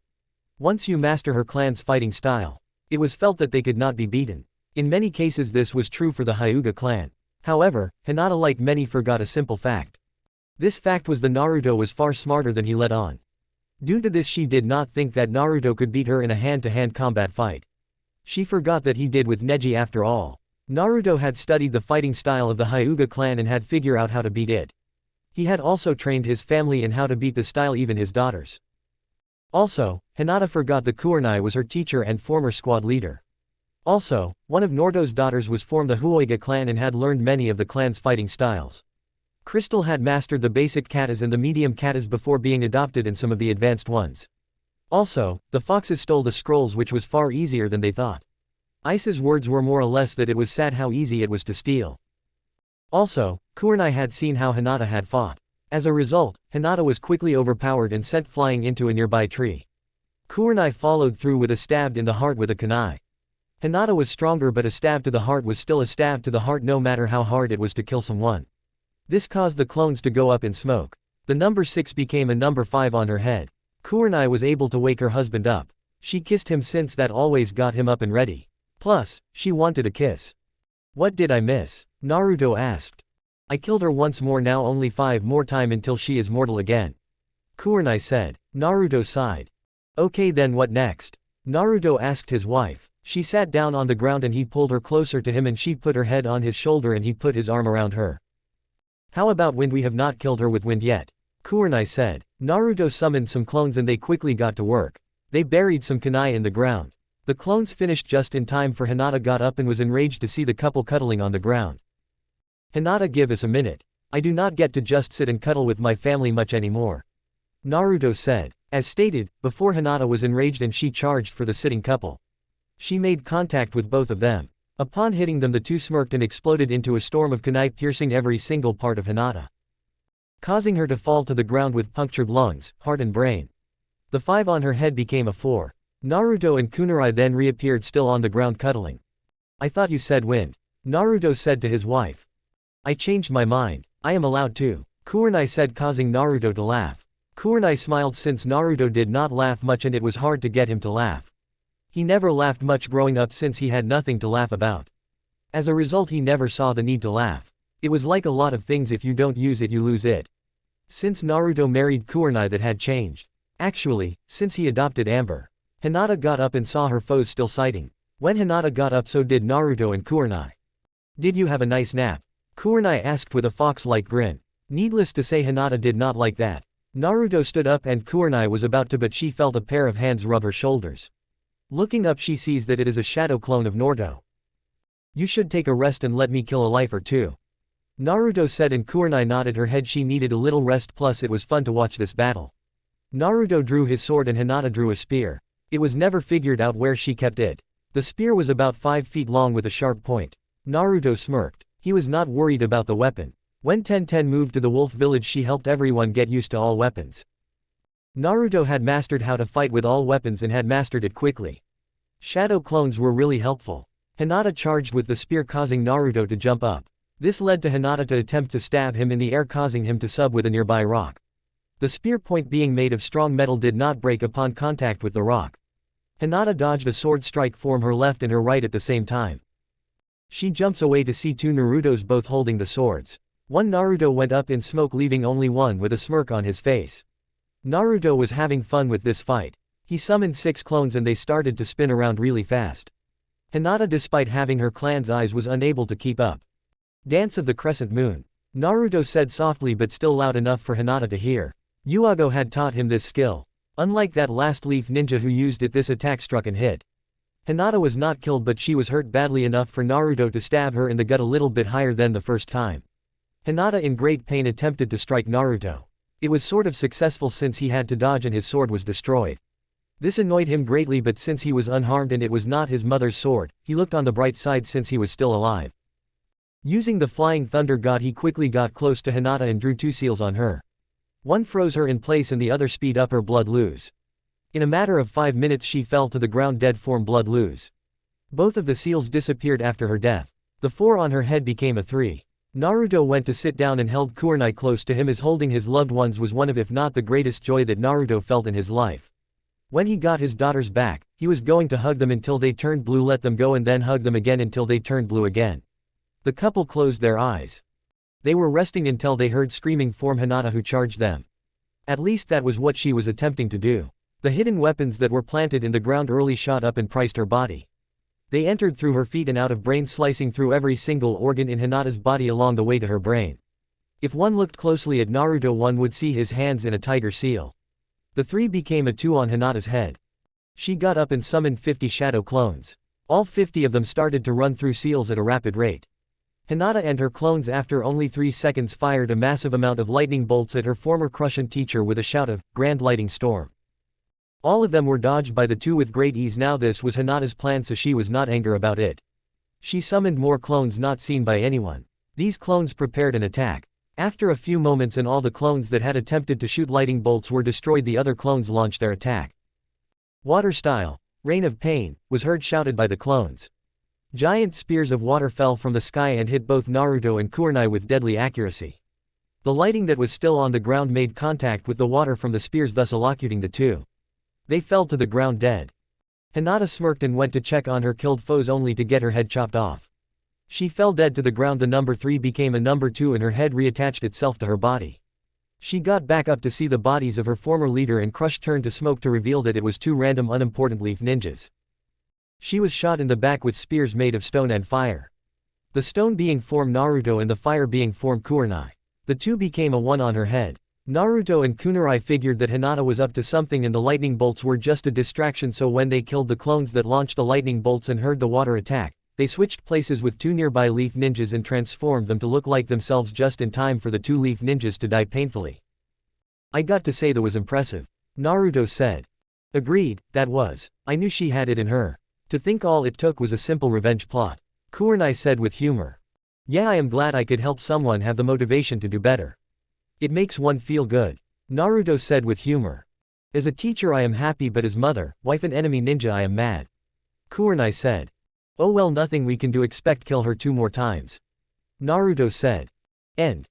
Once you master her clan's fighting style, it was felt that they could not be beaten. In many cases this was true for the Hyuga clan. However, Hinata like many forgot a simple fact. This fact was the Naruto was far smarter than he let on. Due to this she did not think that Naruto could beat her in a hand-to-hand combat fight. She forgot that he did with Neji after all. Naruto had studied the fighting style of the Hyuga clan and had figured out how to beat it. He had also trained his family in how to beat the style, even his daughters. Also, Hinata forgot that Kurenai was her teacher and former squad leader. Also, one of Naruto's daughters was formed the Hyuga clan and had learned many of the clan's fighting styles. Crystal had mastered the basic katas and the medium katas before being adopted in some of the advanced ones. Also, the foxes stole the scrolls, which was far easier than they thought. Ice's words were more or less that it was sad how easy it was to steal. Also, Kurenai had seen how Hinata had fought. As a result, Hinata was quickly overpowered and sent flying into a nearby tree. Kurenai followed through with a stab in the heart with a kunai. Hinata was stronger, but a stab to the heart was still a stab to the heart no matter how hard it was to kill someone. This caused the clones to go up in smoke. The number 6 became a number 5 on her head. Kurenai was able to wake her husband up. She kissed him since that always got him up and ready. Plus, she wanted a kiss. What did I miss? Naruto asked. I killed her once more, now only 5 more time until she is mortal again. Kurenai said. Naruto sighed. Okay, then what next? Naruto asked his wife. She sat down on the ground and he pulled her closer to him and she put her head on his shoulder and he put his arm around her. How about wind? We have not killed her with wind yet. Kurenai said. Naruto summoned some clones and they quickly got to work. They buried some kunai in the ground. The clones finished just in time, for Hinata got up and was enraged to see the couple cuddling on the ground. Hinata, give us a minute. I do not get to just sit and cuddle with my family much anymore. Naruto said. As stated, before Hinata was enraged and she charged for the sitting couple. She made contact with both of them. Upon hitting them, the two smirked and exploded into a storm of kunai, piercing every single part of Hinata, causing her to fall to the ground with punctured lungs, heart and brain. The 5 on her head became a 4. Naruto and Kurenai then reappeared, still on the ground cuddling. I thought you said wind. Naruto said to his wife. I changed my mind. I am allowed to. Kurenai said, causing Naruto to laugh. Kurenai smiled since Naruto did not laugh much and it was hard to get him to laugh. He never laughed much growing up since he had nothing to laugh about. As a result, he never saw the need to laugh. It was like a lot of things, if you don't use it you lose it. Since Naruto married Kurenai, that had changed. Actually, since he adopted Amber. Hinata got up and saw her foes still sighting. When Hinata got up, so did Naruto and Kurenai. Did you have a nice nap? Kurenai asked with a fox-like grin. Needless to say, Hinata did not like that. Naruto stood up and Kurenai was about to, but she felt a pair of hands rub her shoulders. Looking up, she sees that it is a shadow clone of Naruto. You should take a rest and let me kill a life or two. Naruto said, and Kurenai nodded her head. She needed a little rest, plus it was fun to watch this battle. Naruto drew his sword and Hinata drew a spear. It was never figured out where she kept it. The spear was about 5 feet long with a sharp point. Naruto smirked. He was not worried about the weapon. When Tenten moved to the wolf village, she helped everyone get used to all weapons. Naruto had mastered how to fight with all weapons and had mastered it quickly. Shadow clones were really helpful. Hinata charged with the spear, causing Naruto to jump up. This led to Hinata to attempt to stab him in the air, causing him to sub with a nearby rock. The spear point, being made of strong metal, did not break upon contact with the rock. Hinata dodged a sword strike from her left and her right at the same time. She jumps away to see 2 Narutos both holding the swords. One Naruto went up in smoke, leaving only one with a smirk on his face. Naruto was having fun with this fight. He summoned 6 clones and they started to spin around really fast. Hinata, despite having her clan's eyes, was unable to keep up. Dance of the Crescent Moon. Naruto said softly but still loud enough for Hinata to hear. Yuago had taught him this skill. Unlike that last leaf ninja who used it, this attack struck and hit. Hinata was not killed, but she was hurt badly enough for Naruto to stab her in the gut a little bit higher than the first time. Hinata in great pain attempted to strike Naruto. It was sort of successful since he had to dodge and his sword was destroyed. This annoyed him greatly, but since he was unharmed and it was not his mother's sword, he looked on the bright side since he was still alive. Using the flying thunder god, he quickly got close to Hinata and drew two seals on her. One froze her in place and the other speed up her blood lose. In a matter of 5 minutes she fell to the ground dead from blood lose. Both of the seals disappeared after her death. The 4 on her head became a 3. Naruto went to sit down and held Kurenai close to him, as holding his loved ones was one of, if not the greatest joy that Naruto felt in his life. When he got his daughters back, he was going to hug them until they turned blue, let them go, and then hug them again until they turned blue again. The couple closed their eyes. They were resting until they heard screaming from Hinata, who charged them. At least that was what she was attempting to do. The hidden weapons that were planted in the ground early shot up and priced her body. They entered through her feet and out of brain, slicing through every single organ in Hinata's body along the way to her brain. If one looked closely at Naruto, one would see his hands in a tiger seal. The 3 became a 2 on Hinata's head. She got up and summoned 50 shadow clones. All 50 of them started to run through seals at a rapid rate. Hinata and her clones, after only 3 seconds, fired a massive amount of lightning bolts at her former crush and teacher with a shout of "Grand Lighting Storm." All of them were dodged by the 2 with great ease. Now this was Hinata's plan, so she was not angry about it. She summoned more clones not seen by anyone. These clones prepared an attack. After a few moments and all the clones that had attempted to shoot lightning bolts were destroyed, the other clones launched their attack. Water style, Rain of Pain, was heard shouted by the clones. Giant spears of water fell from the sky and hit both Naruto and Kurenai with deadly accuracy. The lighting that was still on the ground made contact with the water from the spears, thus electrocuting the 2. They fell to the ground dead. Hinata smirked and went to check on her killed foes, only to get her head chopped off. She fell dead to the ground. The number 3 became a number 2 and her head reattached itself to her body. She got back up to see the bodies of her former leader and Crush turned to smoke to reveal that it was 2 random unimportant leaf ninjas. She was shot in the back with spears made of stone and fire. The stone being formed Naruto and the fire being formed Kurenai. The 2 became a 1 on her head. Naruto and Kurenai figured that Hinata was up to something and the lightning bolts were just a distraction, so when they killed the clones that launched the lightning bolts and heard the water attack, they switched places with 2 nearby leaf ninjas and transformed them to look like themselves just in time for the 2 leaf ninjas to die painfully. I got to say that was impressive. Naruto said. Agreed, that was. I knew she had it in her. To think all it took was a simple revenge plot. Kurenai said with humor. Yeah, I am glad I could help someone have the motivation to do better. It makes one feel good. Naruto said with humor. As a teacher I am happy, but as mother, wife and enemy ninja I am mad. Kurenai said. Oh well, nothing we can do, expect kill her 2 more times. Naruto said. End.